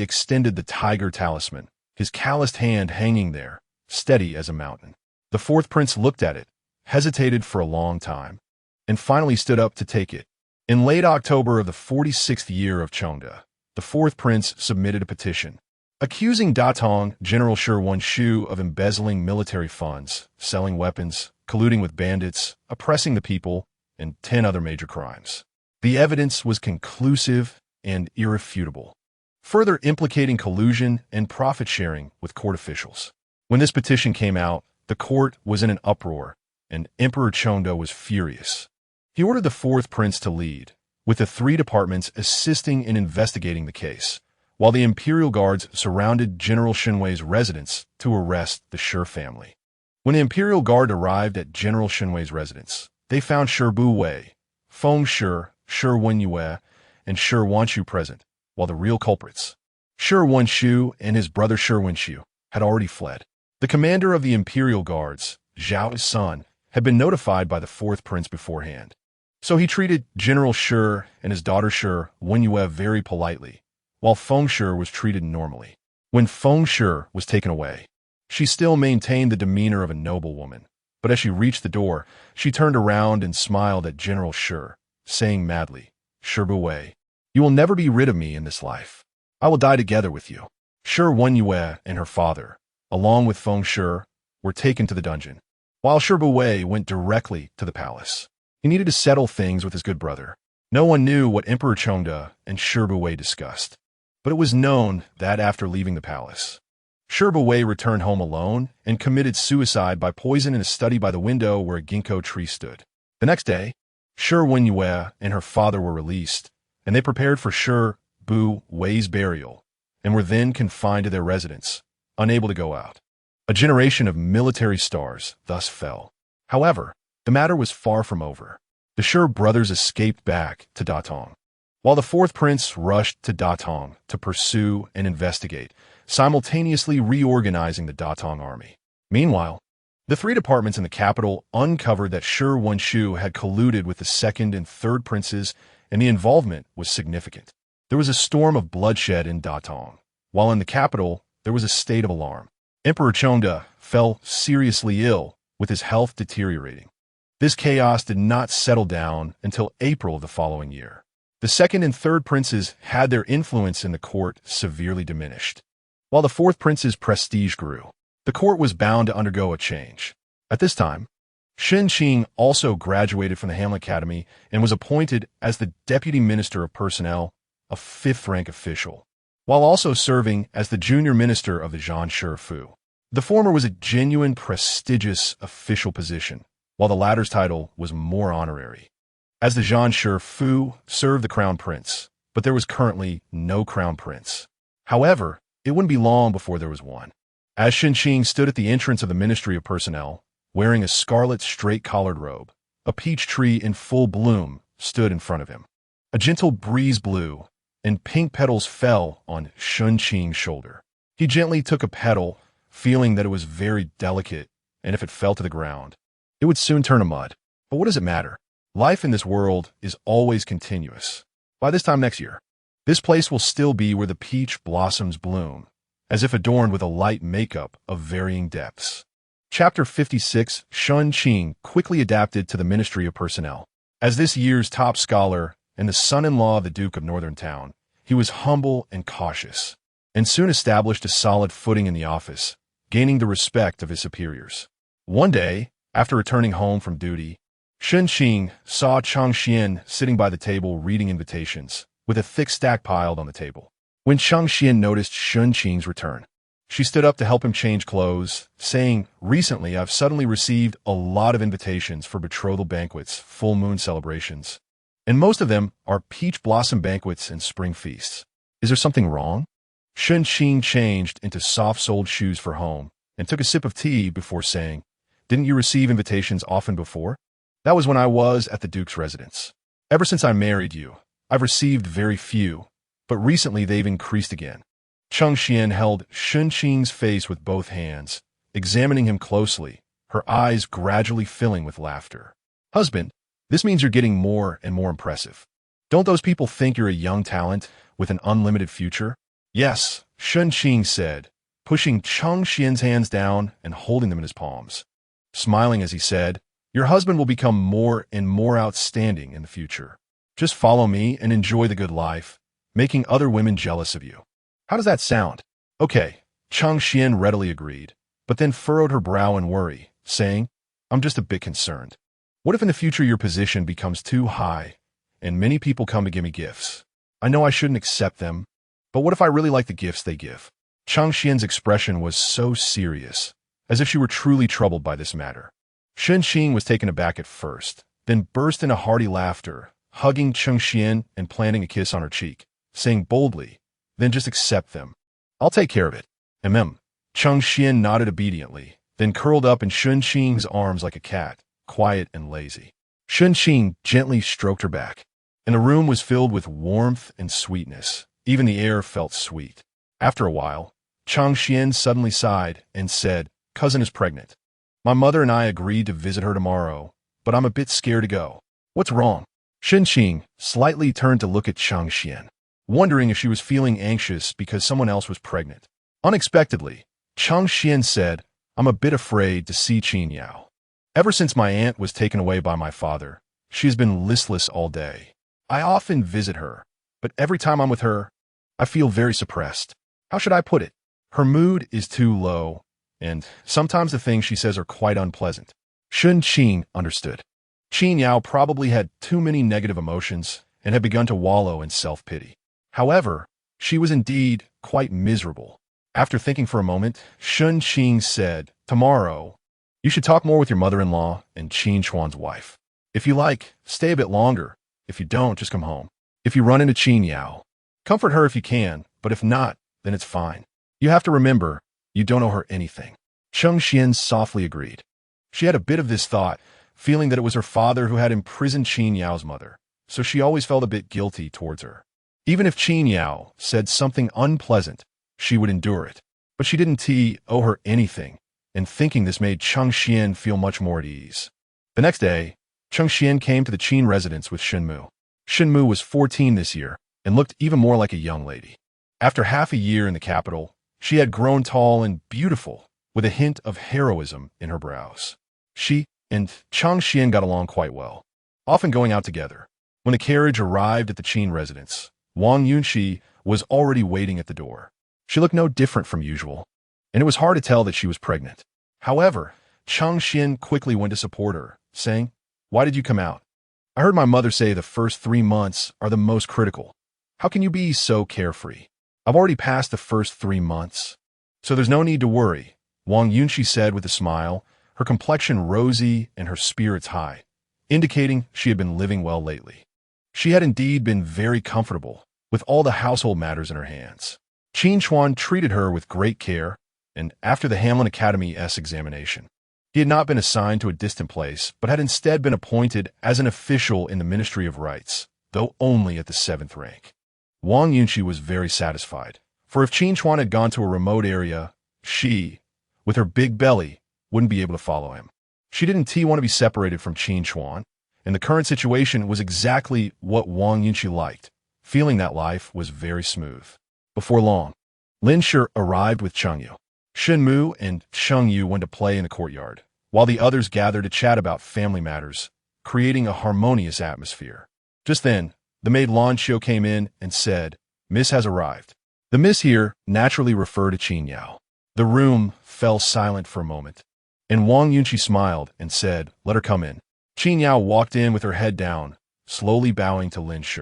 A: extended the tiger talisman, his calloused hand hanging there, steady as a mountain. The fourth prince looked at it, hesitated for a long time, and finally stood up to take it. In late October of the 46th year of Chongda, the fourth prince submitted a petition, accusing Datong General Shi Shu of embezzling military funds, selling weapons, colluding with bandits, oppressing the people, and 10 other major crimes. The evidence was conclusive and irrefutable, further implicating collusion and profit-sharing with court officials. When this petition came out, the court was in an uproar, and Emperor Chongda was furious. He ordered the fourth prince to lead, with the 3 departments assisting in investigating the case, while the imperial guards surrounded General Shenwei's residence to arrest the Shi family. When the imperial guard arrived at General Shenwei's residence, they found Shi Wei, Feng Shi, Shi Wenyue, and Shi Wanshu present, while the real culprits, Shi Wanshu and his brother Shi Wenshu, had already fled. The commander of the imperial guards, Zhao's son, had been notified by the fourth prince beforehand, so he treated General Shi and his daughter Shi Wenyue very politely, while Feng Shi was treated normally. When Feng Shi was taken away, she still maintained the demeanor of a noblewoman, but as she reached the door, she turned around and smiled at General Shi, saying madly, Shi Wei, you will never be rid of me in this life. I will die together with you. Shi Wenyue and her father, along with Feng Shi, were taken to the dungeon, while Shi Wei went directly to the palace. He needed to settle things with his good brother. No one knew what Emperor Chongda and Shi Wei discussed, but it was known that after leaving the palace, Shi Wei returned home alone and committed suicide by poison in a study by the window where a ginkgo tree stood. The next day, Shi Wenyue and her father were released, and they prepared for Shi Wei's burial, and were then confined to their residence, unable to go out. A generation of military stars thus fell. However, the matter was far from over. The Shi brothers escaped back to Datong, while the fourth prince rushed to Datong to pursue and investigate, simultaneously reorganizing the Datong army. Meanwhile, the 3 departments in the capital uncovered that Shi Wanshu had colluded with the second and third princes, and the involvement was significant. There was a storm of bloodshed in Datong, while in the capital there was a state of alarm. Emperor Chongda fell seriously ill, with his health deteriorating. This chaos did not settle down until April of the following year. The second and third princes had their influence in the court severely diminished, while the fourth prince's prestige grew. The court was bound to undergo a change. At this time, Shen Qing also graduated from the Hamlet Academy and was appointed as the Deputy Minister of Personnel, a 5th-rank official, while also serving as the junior minister of the Zhanshi Fu. The former was a genuine, prestigious official position, while the latter's title was more honorary. As the Zhanshi Fu served the crown prince, but there was currently no crown prince. However, it wouldn't be long before there was one. As Shen Qing stood at the entrance of the Ministry of Personnel, wearing a scarlet straight-collared robe, a peach tree in full bloom stood in front of him. A gentle breeze blew, and pink petals fell on Shen Qing's shoulder. He gently took a petal, feeling that it was very delicate, and if it fell to the ground, it would soon turn to mud. But what does it matter? Life in this world is always continuous. By this time next year, this place will still be where the peach blossoms bloom, as if adorned with a light makeup of varying depths. Chapter 56, Shen Qing quickly adapted to the Ministry of Personnel. As this year's top scholar and the son-in-law of the Duke of Northern Town, he was humble and cautious, and soon established a solid footing in the office, gaining the respect of his superiors. One day, after returning home from duty, Shen Qing saw Changxian sitting by the table reading invitations, with a thick stack piled on the table. When Changxian noticed Shen Qing's return, she stood up to help him change clothes, saying, "Recently, I've suddenly received a lot of invitations for betrothal banquets, full moon celebrations, and most of them are peach blossom banquets and spring feasts. Is there something wrong?" Shen Qing changed into soft-soled shoes for home and took a sip of tea before saying, "Didn't you receive invitations often before? That was when I was at the Duke's residence. Ever since I married you, I've received very few, but recently they've increased again." Changxian held Shen Qing's face with both hands, examining him closely, her eyes gradually filling with laughter. "Husband, this means you're getting more and more impressive. Don't those people think you're a young talent with an unlimited future?" "Yes," Shen Qing said, pushing Changxian's hands down and holding them in his palms. Smiling as he said, "Your husband will become more and more outstanding in the future. Just follow me and enjoy the good life, making other women jealous of you." "How does that sound?" "Okay," Changxian readily agreed, but then furrowed her brow in worry, saying, "I'm just a bit concerned. What if in the future your position becomes too high, and many people come to give me gifts? I know I shouldn't accept them, but what if I really like the gifts they give?" Changxian's expression was so serious, as if she were truly troubled by this matter. Shen Qing was taken aback at first, then burst into hearty laughter, hugging Changxian and planting a kiss on her cheek, saying boldly, "Then just accept them. I'll take care of it." Changxian nodded obediently, then curled up in Shen Qing's arms like a cat, quiet and lazy. Shen Qing gently stroked her back, and the room was filled with warmth and sweetness. Even the air felt sweet. After a while, Changxian suddenly sighed and said, "Cousin is pregnant. My mother and I agreed to visit her tomorrow, but I'm a bit scared to go." "What's wrong?" Shen Qing slightly turned to look at Changxian, wondering if she was feeling anxious because someone else was pregnant. Unexpectedly, Changxian said, "I'm a bit afraid to see Qin Yao. Ever since my aunt was taken away by my father, she has been listless all day. I often visit her, but every time I'm with her, I feel very suppressed. How should I put it? Her mood is too low, and sometimes the things she says are quite unpleasant." Shen Qing understood. Qin Yao probably had too many negative emotions and had begun to wallow in self-pity. However, she was indeed quite miserable. After thinking for a moment, Shen Qing said, "Tomorrow, you should talk more with your mother-in-law and Qin Chuan's wife. If you like, stay a bit longer. If you don't, just come home. If you run into Qin Yao, comfort her if you can, but if not, then it's fine. You have to remember, you don't owe her anything." Changxian softly agreed. She had a bit of this thought, feeling that it was her father who had imprisoned Qin Yao's mother, so she always felt a bit guilty towards her. Even if Qin Yao said something unpleasant, she would endure it. But she didn't owe her anything, and thinking this made Changxian feel much more at ease. The next day, Changxian came to the Qin residence with Shenmu. Shenmu was 14 this year and looked even more like a young lady. After half a year in the capital, she had grown tall and beautiful, with a hint of heroism in her brows. She and Changxian got along quite well, often going out together. When the carriage arrived at the Qin residence, Wang Yunxi was already waiting at the door. She looked no different from usual, and it was hard to tell that she was pregnant. However, Changxian quickly went to support her, saying, "Why did you come out? I heard my mother say the first 3 months are the most critical. How can you be so carefree? I've already passed the first 3 months, so there's no need to worry," Wang Yunxi said with a smile, her complexion rosy and her spirits high, indicating she had been living well lately. She had indeed been very comfortable, with all the household matters in her hands. Qin Chuan treated her with great care, and after the Hamlin Academy-S examination, he had not been assigned to a distant place, but had instead been appointed as an official in the Ministry of Rights, though only at the 7th rank. Wang Yunxi was very satisfied, for if Qin Chuan had gone to a remote area, she, with her big belly, wouldn't be able to follow him. She didn't want to be separated from Qin Chuan, and the current situation was exactly what Wang Yunqi liked, feeling that life was very smooth. Before long, Lin Shi arrived with Cheng Yu. Shen Mu and Cheng Yu went to play in the courtyard, while the others gathered to chat about family matters, creating a harmonious atmosphere. Just then, the maid Lan Xiu came in and said, "Miss has arrived." The miss here naturally referred to Qin Yao. The room fell silent for a moment, and Wang Yunqi smiled and said, "Let her come in." Qin Yao walked in with her head down, slowly bowing to Lin Shi.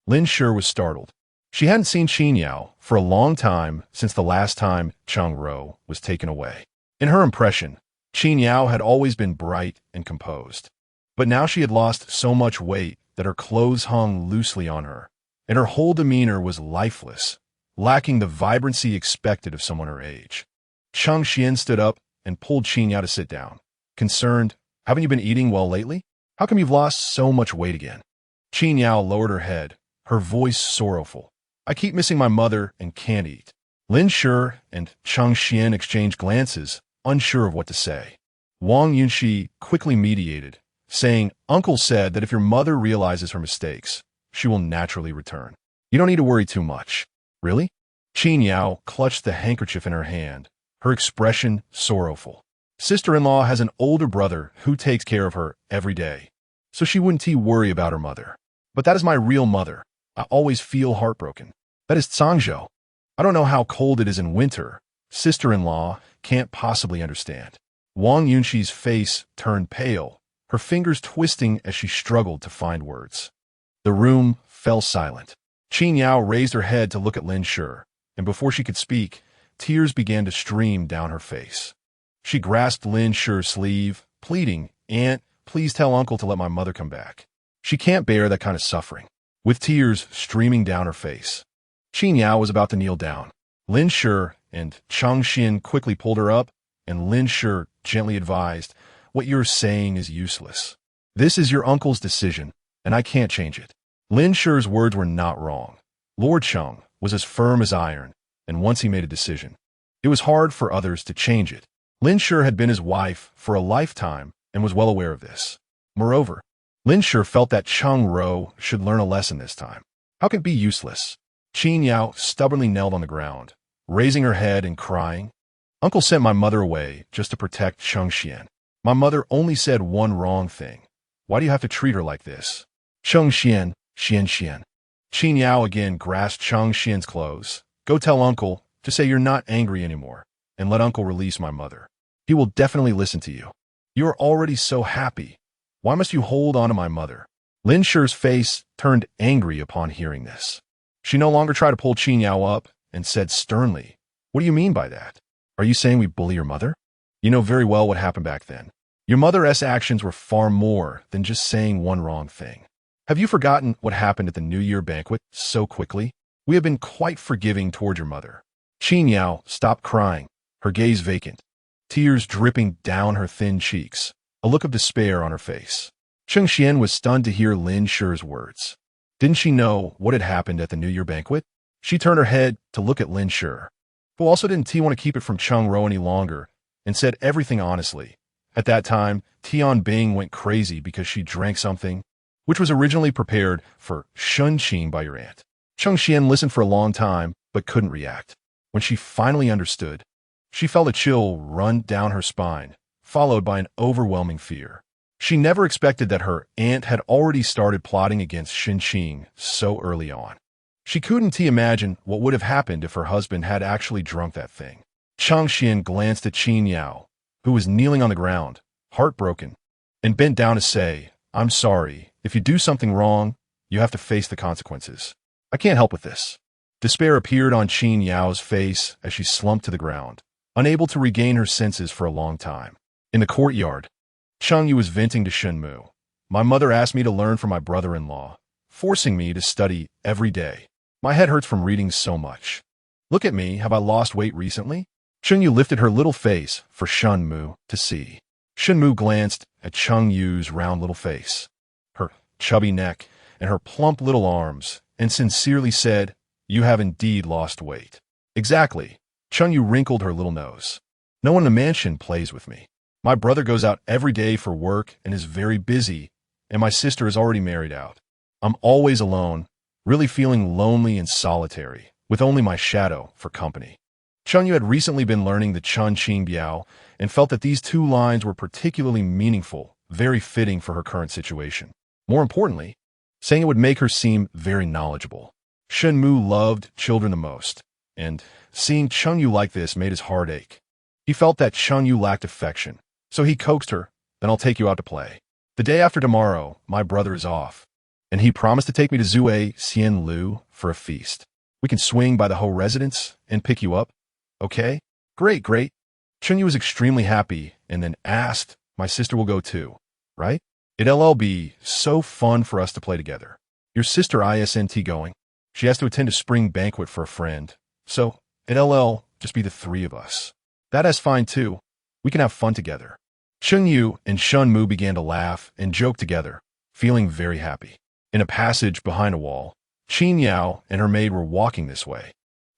A: Lin Shi was startled. She hadn't seen Qin Yao for a long time since the last time Cheng Ro was taken away. In her impression, Qin Yao had always been bright and composed. But now she had lost so much weight that her clothes hung loosely on her, and her whole demeanor was lifeless, lacking the vibrancy expected of someone her age. Cheng Xian stood up and pulled Qin Yao to sit down. Concerned, "Haven't you been eating well lately? How come you've lost so much weight again?" Qin Yao lowered her head, her voice sorrowful. "I keep missing my mother and can't eat." Lin Shi and Cheng Xian exchanged glances, unsure of what to say. Wang Yunqi quickly mediated, saying, "Uncle said that if your mother realizes her mistakes, she will naturally return. You don't need to worry too much." "Really?" Qin Yao clutched the handkerchief in her hand, her expression sorrowful. "Sister-in-law has an older brother who takes care of her every day, so she wouldn't worry about her mother. But that is my real mother. I always feel heartbroken. That is Zhangzhou. I don't know how cold it is in winter. Sister-in-law can't possibly understand." Wang Yunqi's face turned pale, her fingers twisting as she struggled to find words. The room fell silent. Qin Yao raised her head to look at Lin Shi, and before she could speak, tears began to stream down her face. She grasped Lin Shi's sleeve, pleading, "Aunt, please tell Uncle to let my mother come back. She can't bear that kind of suffering." With tears streaming down her face, Qin Yao was about to kneel down. Lin Shi and Cheng Xian quickly pulled her up, and Lin Shi gently advised, "What you're saying is useless. This is your uncle's decision, and I can't change it." Lin Shi's words were not wrong. Lord Cheng was as firm as iron, and once he made a decision, it was hard for others to change it. Lin Shi had been his wife for a lifetime and was well aware of this. Moreover, Lin Shi felt that Cheng Ro should learn a lesson this time. How could it be useless? Qin Yao stubbornly knelt on the ground, raising her head and crying, "Uncle sent my mother away just to protect Cheng Xian. My mother only said one wrong thing. Why do you have to treat her like this?" "Cheng Xian, Xian." Qin Yao again grasped Cheng Xian's clothes. "Go tell Uncle to say you're not angry anymore, and let Uncle release my mother. He will definitely listen to you. You are already so happy. Why must you hold on to my mother?" Lin Shi's face turned angry upon hearing this. She no longer tried to pull Qin Yao up and said sternly, "What do you mean by that? Are you saying we bully your mother? You know very well what happened back then. Your mother's actions were far more than just saying one wrong thing. Have you forgotten what happened at the New Year banquet so quickly? We have been quite forgiving toward your mother." Qin Yao stopped crying, her gaze vacant, tears dripping down her thin cheeks, a look of despair on her face. Cheng Xian was stunned to hear Lin Shi's words. Didn't she know what had happened at the New Year banquet? She turned her head to look at Lin Shi, who also didn't want to keep it from Cheng Ro any longer, and said everything honestly. At that time, Tian Bing went crazy because she drank something which was originally prepared for Shen Qing by your aunt. Cheng Xian listened for a long time, but couldn't react. When she finally understood, she felt a chill run down her spine, followed by an overwhelming fear. She never expected that her aunt had already started plotting against Shen Qing so early on. She couldn't imagine what would have happened if her husband had actually drunk that thing. Cheng Xian glanced at Qin Yao, who was kneeling on the ground, heartbroken, and bent down to say, "I'm sorry. If you do something wrong, you have to face the consequences. I can't help with this." Despair appeared on Qin Yao's face as she slumped to the ground, unable to regain her senses for a long time. In the courtyard, Cheng Yu was venting to Shen Mu. "My mother asked me to learn from my brother-in-law, forcing me to study every day. My head hurts from reading so much. Look at me, have I lost weight recently?" Cheng Yu lifted her little face for Shen Mu to see. Shen Mu glanced at Cheng Yu's round little face, her chubby neck, and her plump little arms, and sincerely said, "You have indeed lost weight." "Exactly." Cheng Yu wrinkled her little nose. "No one in the mansion plays with me. My brother goes out every day for work and is very busy, and my sister is already married out. I'm always alone, really feeling lonely and solitary, with only my shadow for company. Cheng Yu had recently been learning the Shen Qing Biao and felt that these two lines were particularly meaningful, very fitting for her current situation. More importantly, saying it would make her seem very knowledgeable. Shen Mu loved children the most, and seeing Cheng Yu like this made his heart ache. He felt that Cheng Yu lacked affection, so he coaxed her, "Then I'll take you out to play. The day after tomorrow, my brother is off, and he promised to take me to Zue Xian Lu for a feast. We can swing by the Ho residence and pick you up. Okay? Great, great." Cheng Yu was extremely happy and then asked, "My sister will go too, right? It'll be so fun for us to play together. Your sister isn't going. She has to attend a spring banquet for a friend, so it'll just be the three of us. That's fine too. We can have fun together." Cheng Yu and Shen Mu began to laugh and joke together, feeling very happy. In a passage behind a wall, Qin Yao and her maid were walking this way.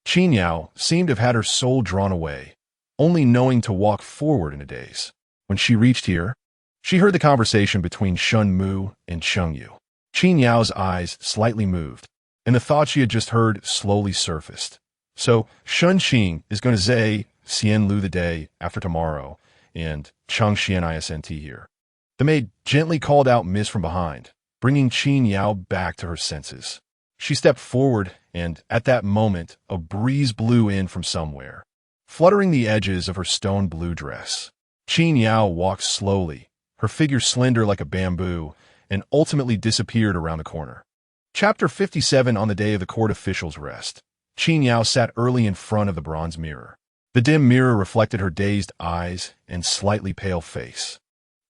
A: Qin Yao seemed to have had her soul drawn away, only knowing to walk forward in a daze. When she reached here, she heard the conversation between Shen Mu and Cheng Yu. Qin Yao's eyes slightly moved, and the thought she had just heard slowly surfaced. So, Shen Qing is going to say Xian Lu the day after tomorrow, and Cheng Xian isn't here. The maid gently called out Miss from behind, bringing Qin Yao back to her senses. She stepped forward, and at that moment, a breeze blew in from somewhere, fluttering the edges of her stone blue dress. Qin Yao walked slowly, her figure slender like a bamboo, and ultimately disappeared around the corner. Chapter 57. On the day of the court official's rest, Qin Yao sat early in front of the bronze mirror. The dim mirror reflected her dazed eyes and slightly pale face.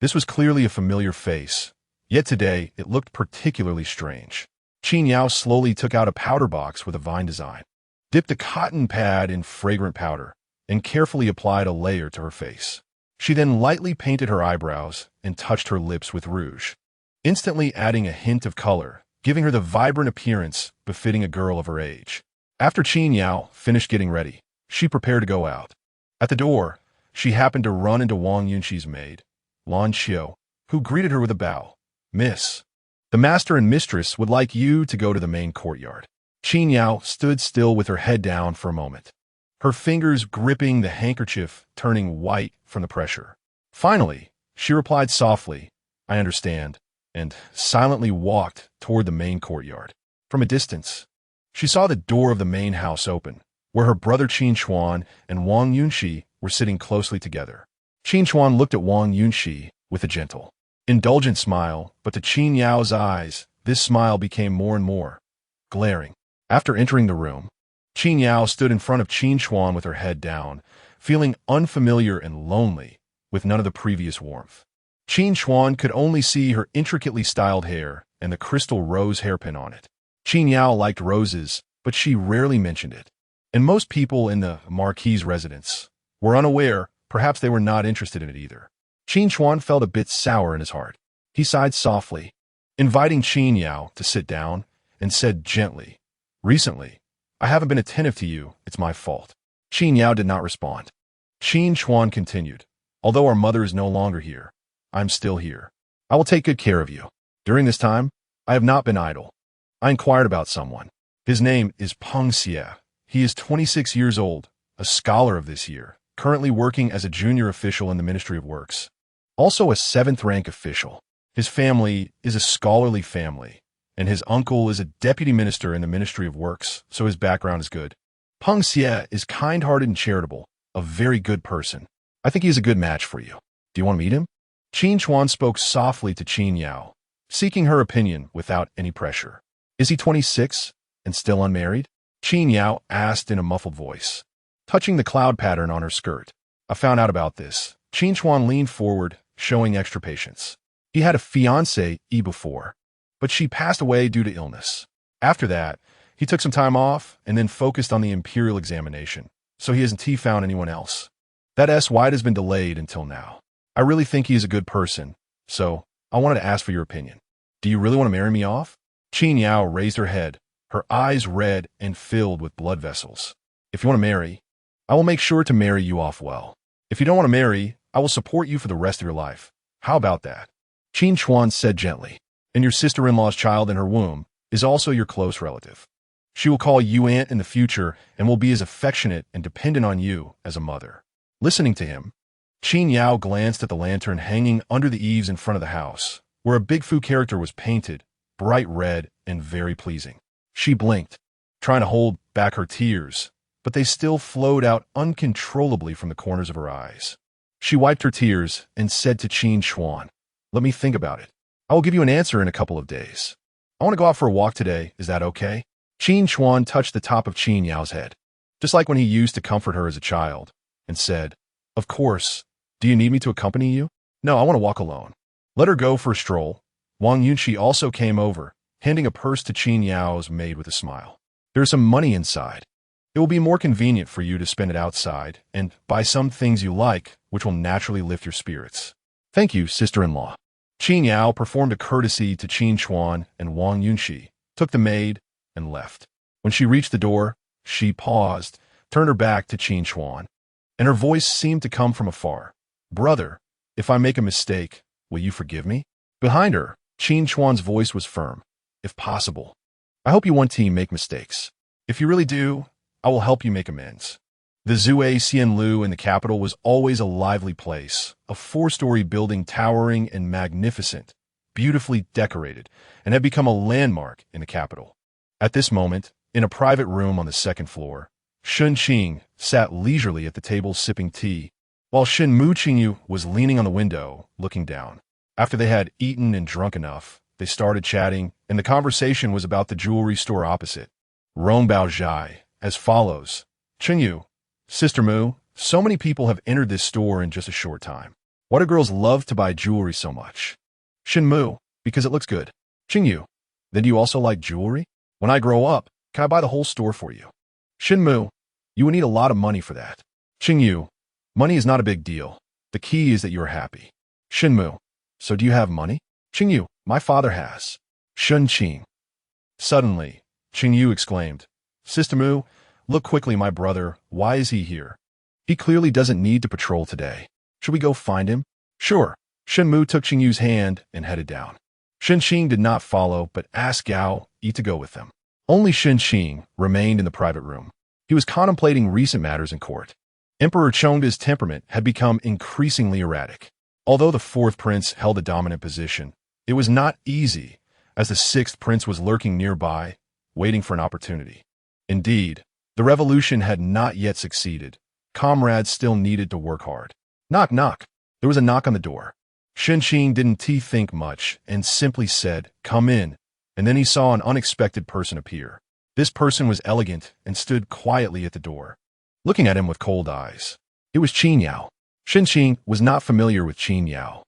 A: This was clearly a familiar face, yet today it looked particularly strange. Qin Yao slowly took out a powder box with a vine design, dipped a cotton pad in fragrant powder, and carefully applied a layer to her face. She then lightly painted her eyebrows and touched her lips with rouge, instantly adding a hint of color, giving her the vibrant appearance befitting a girl of her age. After Qin Yao finished getting ready, she prepared to go out. At the door, she happened to run into Wang Yunxi's maid, Lan Xiu, who greeted her with a bow. "Miss, the master and mistress would like you to go to the main courtyard." Qin Yao stood still with her head down for a moment, her fingers gripping the handkerchief, turning white from the pressure. Finally, she replied softly, "I understand," and silently walked toward the main courtyard. From a distance, she saw the door of the main house open, where her brother Qin Chuan and Wang Yunxi were sitting closely together. Qin Chuan looked at Wang Yunxi with a gentle, indulgent smile, but to Qin Yao's eyes, this smile became more and more glaring. After entering the room, Qin Yao stood in front of Qin Chuan with her head down, feeling unfamiliar and lonely, with none of the previous warmth. Qin Chuan could only see her intricately styled hair and the crystal rose hairpin on it. Qin Yao liked roses, but she rarely mentioned it. And most people in the Marquis' residence were unaware, perhaps they were not interested in it either. Qin Chuan felt a bit sour in his heart. He sighed softly, inviting Qin Yao to sit down, and said gently, "Recently, I haven't been attentive to you. It's my fault." Qin Yao did not respond. Qin Chuan continued, "Although our mother is no longer here, I'm still here. I will take good care of you. During this time, I have not been idle. I inquired about someone. His name is Peng Xie. He is 26 years old, a scholar of this year, currently working as a junior official in the Ministry of Works, also a 7th-rank official. His family is a scholarly family, and his uncle is a deputy minister in the Ministry of Works, so his background is good. Peng Xie is kind-hearted and charitable, a very good person. I think he is a good match for you. Do you want to meet him?" Qin Chuan spoke softly to Qin Yao, seeking her opinion without any pressure. "Is he 26 and still unmarried?" Qin Yao asked in a muffled voice, touching the cloud pattern on her skirt. "I found out about this." Qin Chuan leaned forward, showing extra patience. He had a fiancée before, but she passed away due to illness. After that, he took some time off and then focused on the imperial examination, so he hasn't found anyone else. That's why it has been delayed until now. I really think he is a good person, so I wanted to ask for your opinion. Do you really want to marry me off? Qin Yao raised her head, her eyes red and filled with blood vessels. "If you want to marry, I will make sure to marry you off well. If you don't want to marry, I will support you for the rest of your life. How about that? Qin Chuan said gently. And your sister-in-law's child in her womb is also your close relative. She will call you aunt in the future and will be as affectionate and dependent on you as a mother. Listening to him, Qin Yao glanced at the lantern hanging under the eaves in front of the house, where a Big Fu character was painted, bright red and very pleasing. She blinked, trying to hold back her tears, but they still flowed out uncontrollably from the corners of her eyes. She wiped her tears and said to Qin Chuan, "Let me think about it. I will give you an answer in a couple of days. I want to go out for a walk today. Is that okay?" Qin Chuan touched the top of Qin Yao's head, just like when he used to comfort her as a child, and said, "Of course. Do you need me to accompany you?" "No, I want to walk alone." Let her go for a stroll. Wang Yunxi also came over, handing a purse to Qin Yao's maid with a smile. "There is some money inside. It will be more convenient for you to spend it outside and buy some things you like, which will naturally lift your spirits." "Thank you, sister-in-law." Qin Yao performed a courtesy to Qin Chuan, and Wang Yunxi took the maid and left. When she reached the door, she paused, turned her back to Qin Chuan, and her voice seemed to come from afar. "Brother, if I make a mistake, will you forgive me?" Behind her, Qin Chuan's voice was firm. "If possible. I hope you one team make mistakes. If you really do, I will help you make amends." The Zue Xianlu in the capital was always a lively place, a 4-story building towering and magnificent, beautifully decorated, and had become a landmark in the capital. At this moment, in a private room on the 2nd floor, Shen Qing sat leisurely at the table sipping tea, while Shen Qingyu was leaning on the window, looking down. After they had eaten and drunk enough, they started chatting, and the conversation was about the jewelry store opposite. Rong Bao Zhai, as follows. "Qingyu, Sister Mu, so many people have entered this store in just a short time. Why do girls love to buy jewelry so much?" "Shen Mu, because it looks good." "Qingyu, then do you also like jewelry? When I grow up, can I buy the whole store for you?" "Shen Mu, you would need a lot of money for that." "Qingyu, money is not a big deal. The key is that you are happy." "Shen Mu, so do you have money?" "Qingyu, my father has." Shen Qing. Suddenly, Qingyu exclaimed, "Sister Mu, look quickly, my brother. Why is he here? He clearly doesn't need to patrol today. Should we go find him?" "Sure." Shen Mu took Qingyu's hand and headed down. Shen Qing did not follow, but asked Gao Yi to go with them. Only Shen Qing remained in the private room. He was contemplating recent matters in court. Emperor Chengde's temperament had become increasingly erratic. Although the 4th prince held a dominant position, it was not easy, as the 6th prince was lurking nearby, waiting for an opportunity. Indeed, the revolution had not yet succeeded. Comrades still needed to work hard. Knock, knock. There was a knock on the door. Shen Qing didn't think much and simply said, "Come in," and then he saw an unexpected person appear. This person was elegant and stood quietly at the door, looking at him with cold eyes. It was Qin Yao. Shen Qing was not familiar with Qin Yao,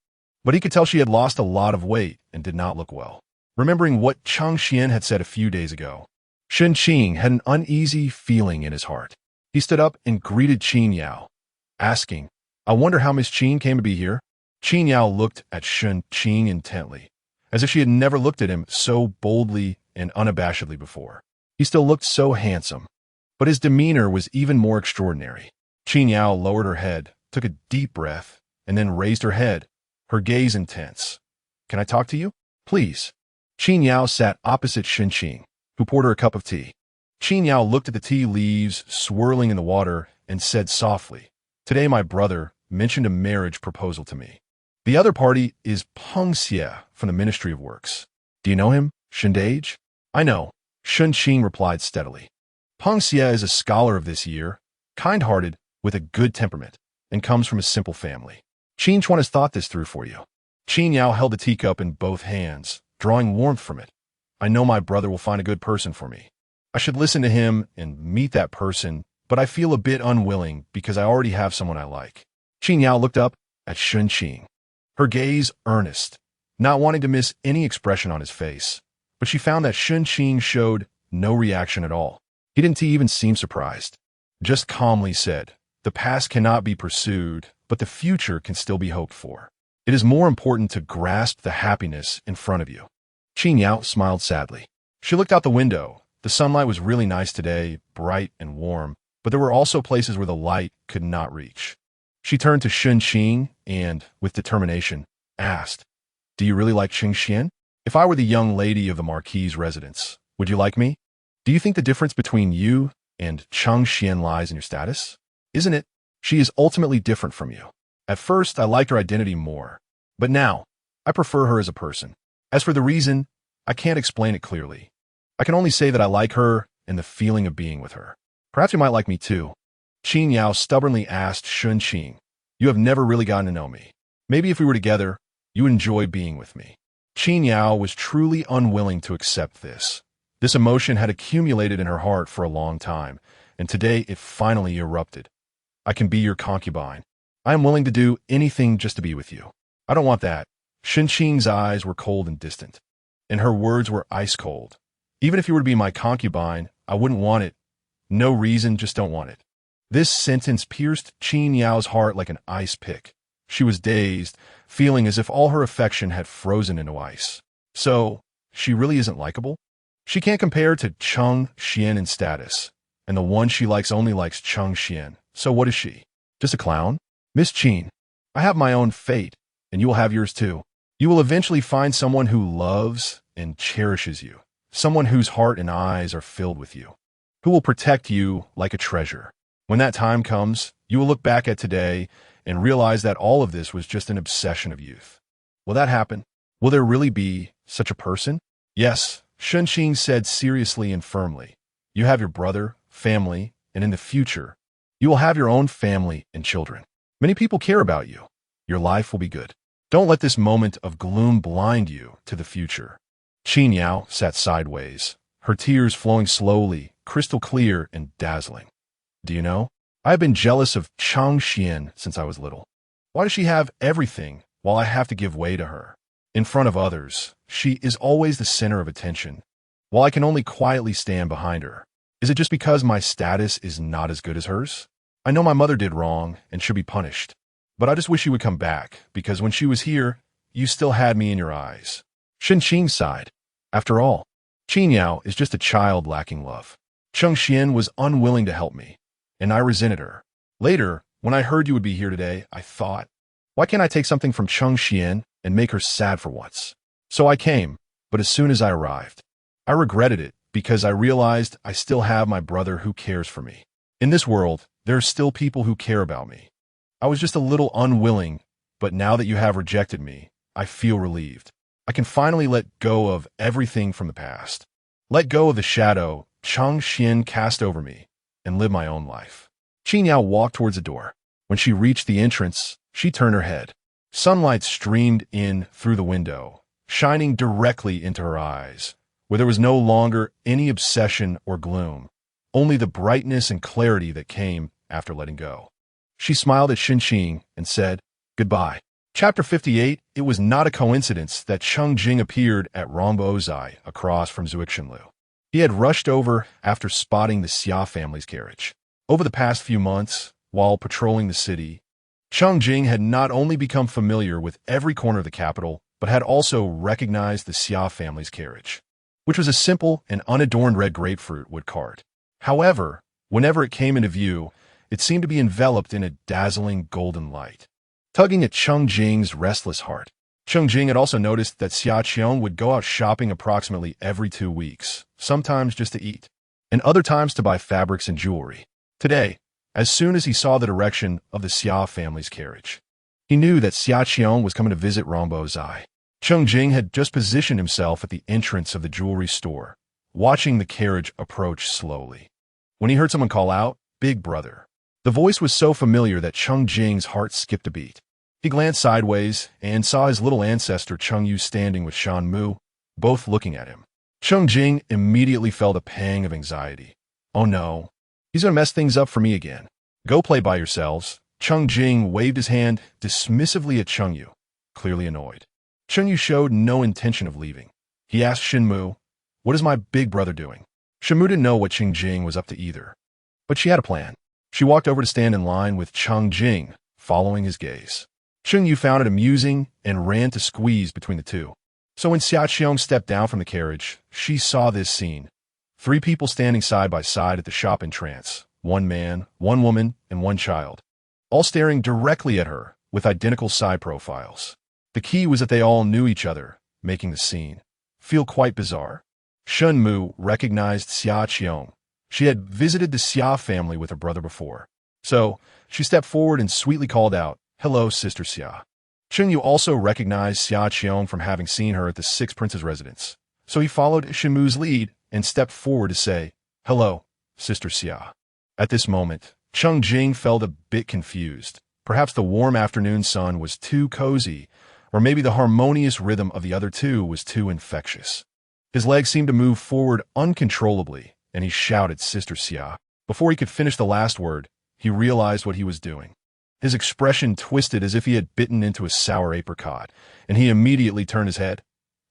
A: but he could tell she had lost a lot of weight and did not look well. Remembering what Chang Xian had said a few days ago, Shen Qing had an uneasy feeling in his heart. He stood up and greeted Qin Yao, asking, "I wonder how Miss Qing came to be here?" Qin Yao looked at Shen Qing intently, as if she had never looked at him so boldly and unabashedly before. He still looked so handsome, but his demeanor was even more extraordinary. Qin Yao lowered her head, took a deep breath, and then raised her head, her gaze intense. "Can I talk to you?" "Please." Qin Yao sat opposite Shen Qing, who poured her a cup of tea. Qin Yao looked at the tea leaves swirling in the water and said softly, "Today my brother mentioned a marriage proposal to me. The other party is Peng Xie from the Ministry of Works. Do you know him, Shindage?" "I know," Shen Qing replied steadily. "Peng Xie is a scholar of this year, kind-hearted, with a good temperament, and comes from a simple family. Qin Chuan has thought this through for you." Qin Yao held the teacup in both hands, drawing warmth from it. "I know my brother will find a good person for me. I should listen to him and meet that person, but I feel a bit unwilling because I already have someone I like." Qin Yao looked up at Shen Qing, her gaze earnest, not wanting to miss any expression on his face, but she found that Shen Qing showed no reaction at all. He didn't even seem surprised, just calmly said, "The past cannot be pursued, but the future can still be hoped for. It is more important to grasp the happiness in front of you." Qin Yao smiled sadly. She looked out the window. The sunlight was really nice today, bright and warm, but there were also places where the light could not reach. She turned to Shen Qing and, with determination, asked, "Do you really like Qing? If I were the young lady of the Marquis' residence, would you like me? Do you think the difference between you and Qing lies in your status? Isn't it? She is ultimately different from you. At first, I liked her identity more, but now, I prefer her as a person. As for the reason, I can't explain it clearly. I can only say that I like her and the feeling of being with her. Perhaps you might like me too." Qin Yao stubbornly asked Shen Qing, "You have never really gotten to know me. Maybe if we were together, you would enjoy being with me." Qin Yao was truly unwilling to accept this. This emotion had accumulated in her heart for a long time, and today it finally erupted. "I can be your concubine. I am willing to do anything just to be with you." "I don't want that." Shen Qing's eyes were cold and distant, and her words were ice cold. "Even if you were to be my concubine, I wouldn't want it. No reason, just don't want it." This sentence pierced Qin Yao's heart like an ice pick. She was dazed, feeling as if all her affection had frozen into ice. So, she really isn't likable? She can't compare to Qing in status, and the one she likes only likes Qing. So what is she? Just a clown? "Miss Qin, I have my own fate, and you will have yours too. You will eventually find someone who loves and cherishes you, someone whose heart and eyes are filled with you, who will protect you like a treasure. When that time comes, you will look back at today and realize that all of this was just an obsession of youth." "Will that happen? Will there really be such a person?" "Yes," Shen Qing said seriously and firmly. "You have your brother, family, and in the future, you will have your own family and children. Many people care about you. Your life will be good. Don't let this moment of gloom blind you to the future." Qin Yao sat sideways, her tears flowing slowly, crystal clear and dazzling. "Do you know, I have been jealous of Qing since I was little. Why does she have everything while I have to give way to her? In front of others, she is always the center of attention, while I can only quietly stand behind her. Is it just because my status is not as good as hers? I know my mother did wrong and should be punished, but I just wish you would come back, because when she was here, you still had me in your eyes." Shen Qing sighed. After all, Qin Yao is just a child lacking love. Qing was unwilling to help me, and I resented her. Later, when I heard you would be here today, I thought, why can't I take something from Qing and make her sad for once? So I came, but as soon as I arrived, I regretted it because I realized I still have my brother who cares for me. In this world, there are still people who care about me. I was just a little unwilling, but now that you have rejected me, I feel relieved. I can finally let go of everything from the past. Let go of the shadow Qing cast over me, and live my own life. Qin Yao walked towards the door. When she reached the entrance, she turned her head. Sunlight streamed in through the window, shining directly into her eyes, where there was no longer any obsession or gloom, only the brightness and clarity that came after letting go. She smiled at Shen Qing and said, "Goodbye." Chapter 58. It was not a coincidence that Qing appeared at Rongbozai across from Zuixinlu. He had rushed over after spotting the Xia family's carriage. Over the past few months, while patrolling the city, Qing had not only become familiar with every corner of the capital, but had also recognized the Xia family's carriage, which was a simple and unadorned red grapefruit wood cart. However, whenever it came into view, it seemed to be enveloped in a dazzling golden light, tugging at Qing's restless heart. Qing had also noticed that Xia Qiong would go out shopping approximately every 2 weeks, sometimes just to eat, and other times to buy fabrics and jewelry. Today, as soon as he saw the direction of the Xia family's carriage, he knew that Xia Qiong was coming to visit Rongbozai. Qing had just positioned himself at the entrance of the jewelry store, watching the carriage approach slowly, when he heard someone call out, "Big brother." The voice was so familiar that Qing's heart skipped a beat. He glanced sideways and saw his little ancestor Chengyu standing with Shan Mu, both looking at him. Qing immediately felt a pang of anxiety. Oh no, he's going to mess things up for me again. "Go play by yourselves." Qing waved his hand dismissively at Chengyu, clearly annoyed. Chengyu showed no intention of leaving. He asked Shenmu, "What is my big brother doing?" Shenmu didn't know what Qing was up to either, but she had a plan. She walked over to stand in line with Qing, following his gaze. Chengyu found it amusing and ran to squeeze between the two. So when Xia Qiong stepped down from the carriage, she saw this scene. 3 people standing side by side at the shop entrance. 1 man, 1 woman, and 1 child. all staring directly at her with identical side profiles. The key was that they all knew each other, making the scene feel quite bizarre. Shen Mu recognized Xia Qiong. She had visited the Xia family with her brother before. So, she stepped forward and sweetly called out, "Hello, Sister Xia." Shen Yu also recognized Xia Qiong from having seen her at the Six Princes' residence. So he followed Shen Mu's lead and stepped forward to say, "Hello, Sister Xia." At this moment, Cheng Jing felt a bit confused. Perhaps the warm afternoon sun was too cozy, or maybe the harmonious rhythm of the other two was too infectious. His legs seemed to move forward uncontrollably, and he shouted, "Sister Xia." Before he could finish the last word, he realized what he was doing. His expression twisted as if he had bitten into a sour apricot, and he immediately turned his head.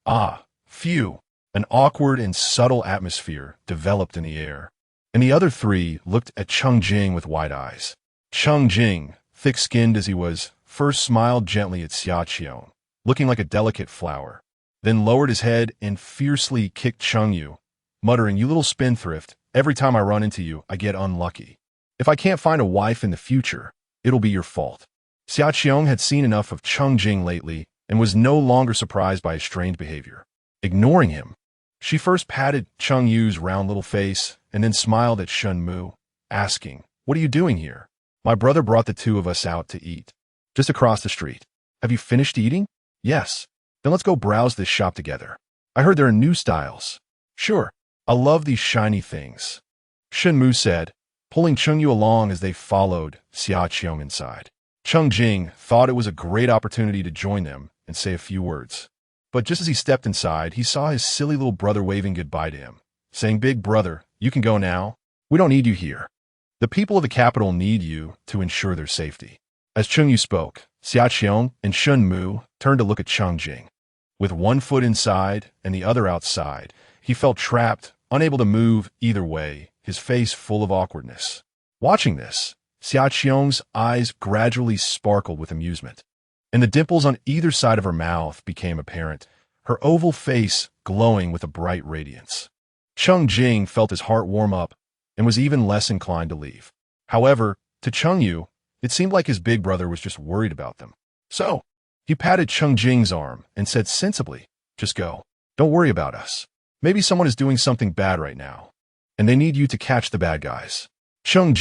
A: Ah, phew! An awkward and subtle atmosphere developed in the air, and the other three looked at Cheng Jing with wide eyes. Cheng Jing, thick-skinned as he was, first smiled gently at Xia Qiong, looking like a delicate flower, then lowered his head and fiercely kicked Cheng Yu, muttering, "You little spendthrift, every time I run into you, I get unlucky. If I can't find a wife in the future, it'll be your fault." Xia Qiong had seen enough of Cheng Jing lately and was no longer surprised by his strange behavior. Ignoring him, she first patted Cheng Yu's round little face and then smiled at Shen Mu, asking, "What are you doing here?" "My brother brought the two of us out to eat. Just across the street." "Have you finished eating?" "Yes." "Then let's go browse this shop together. I heard there are new styles." "Sure. I love these shiny things," Shen Mu said, pulling Cheng Yu along as they followed Xia Qiong inside. Cheng Jing thought it was a great opportunity to join them and say a few words. But just as he stepped inside, he saw his silly little brother waving goodbye to him, saying, "Big brother, you can go now. We don't need you here. The people of the capital need you to ensure their safety." As Cheng Yu spoke, Xia Qiong and Shen Mu turned to look at Cheng Jing. With one foot inside and the other outside, he felt trapped, unable to move either way, his face full of awkwardness. Watching this, Xia Qiong's eyes gradually sparkled with amusement, and the dimples on either side of her mouth became apparent, her oval face glowing with a bright radiance. Cheng Jing felt his heart warm up and was even less inclined to leave. However, to Cheng Yu, it seemed like his big brother was just worried about them. So, he patted Cheng Jing's arm and said sensibly, "Just go. Don't worry about us. Maybe someone is doing something bad right now, and they need you to catch the bad guys." Cheng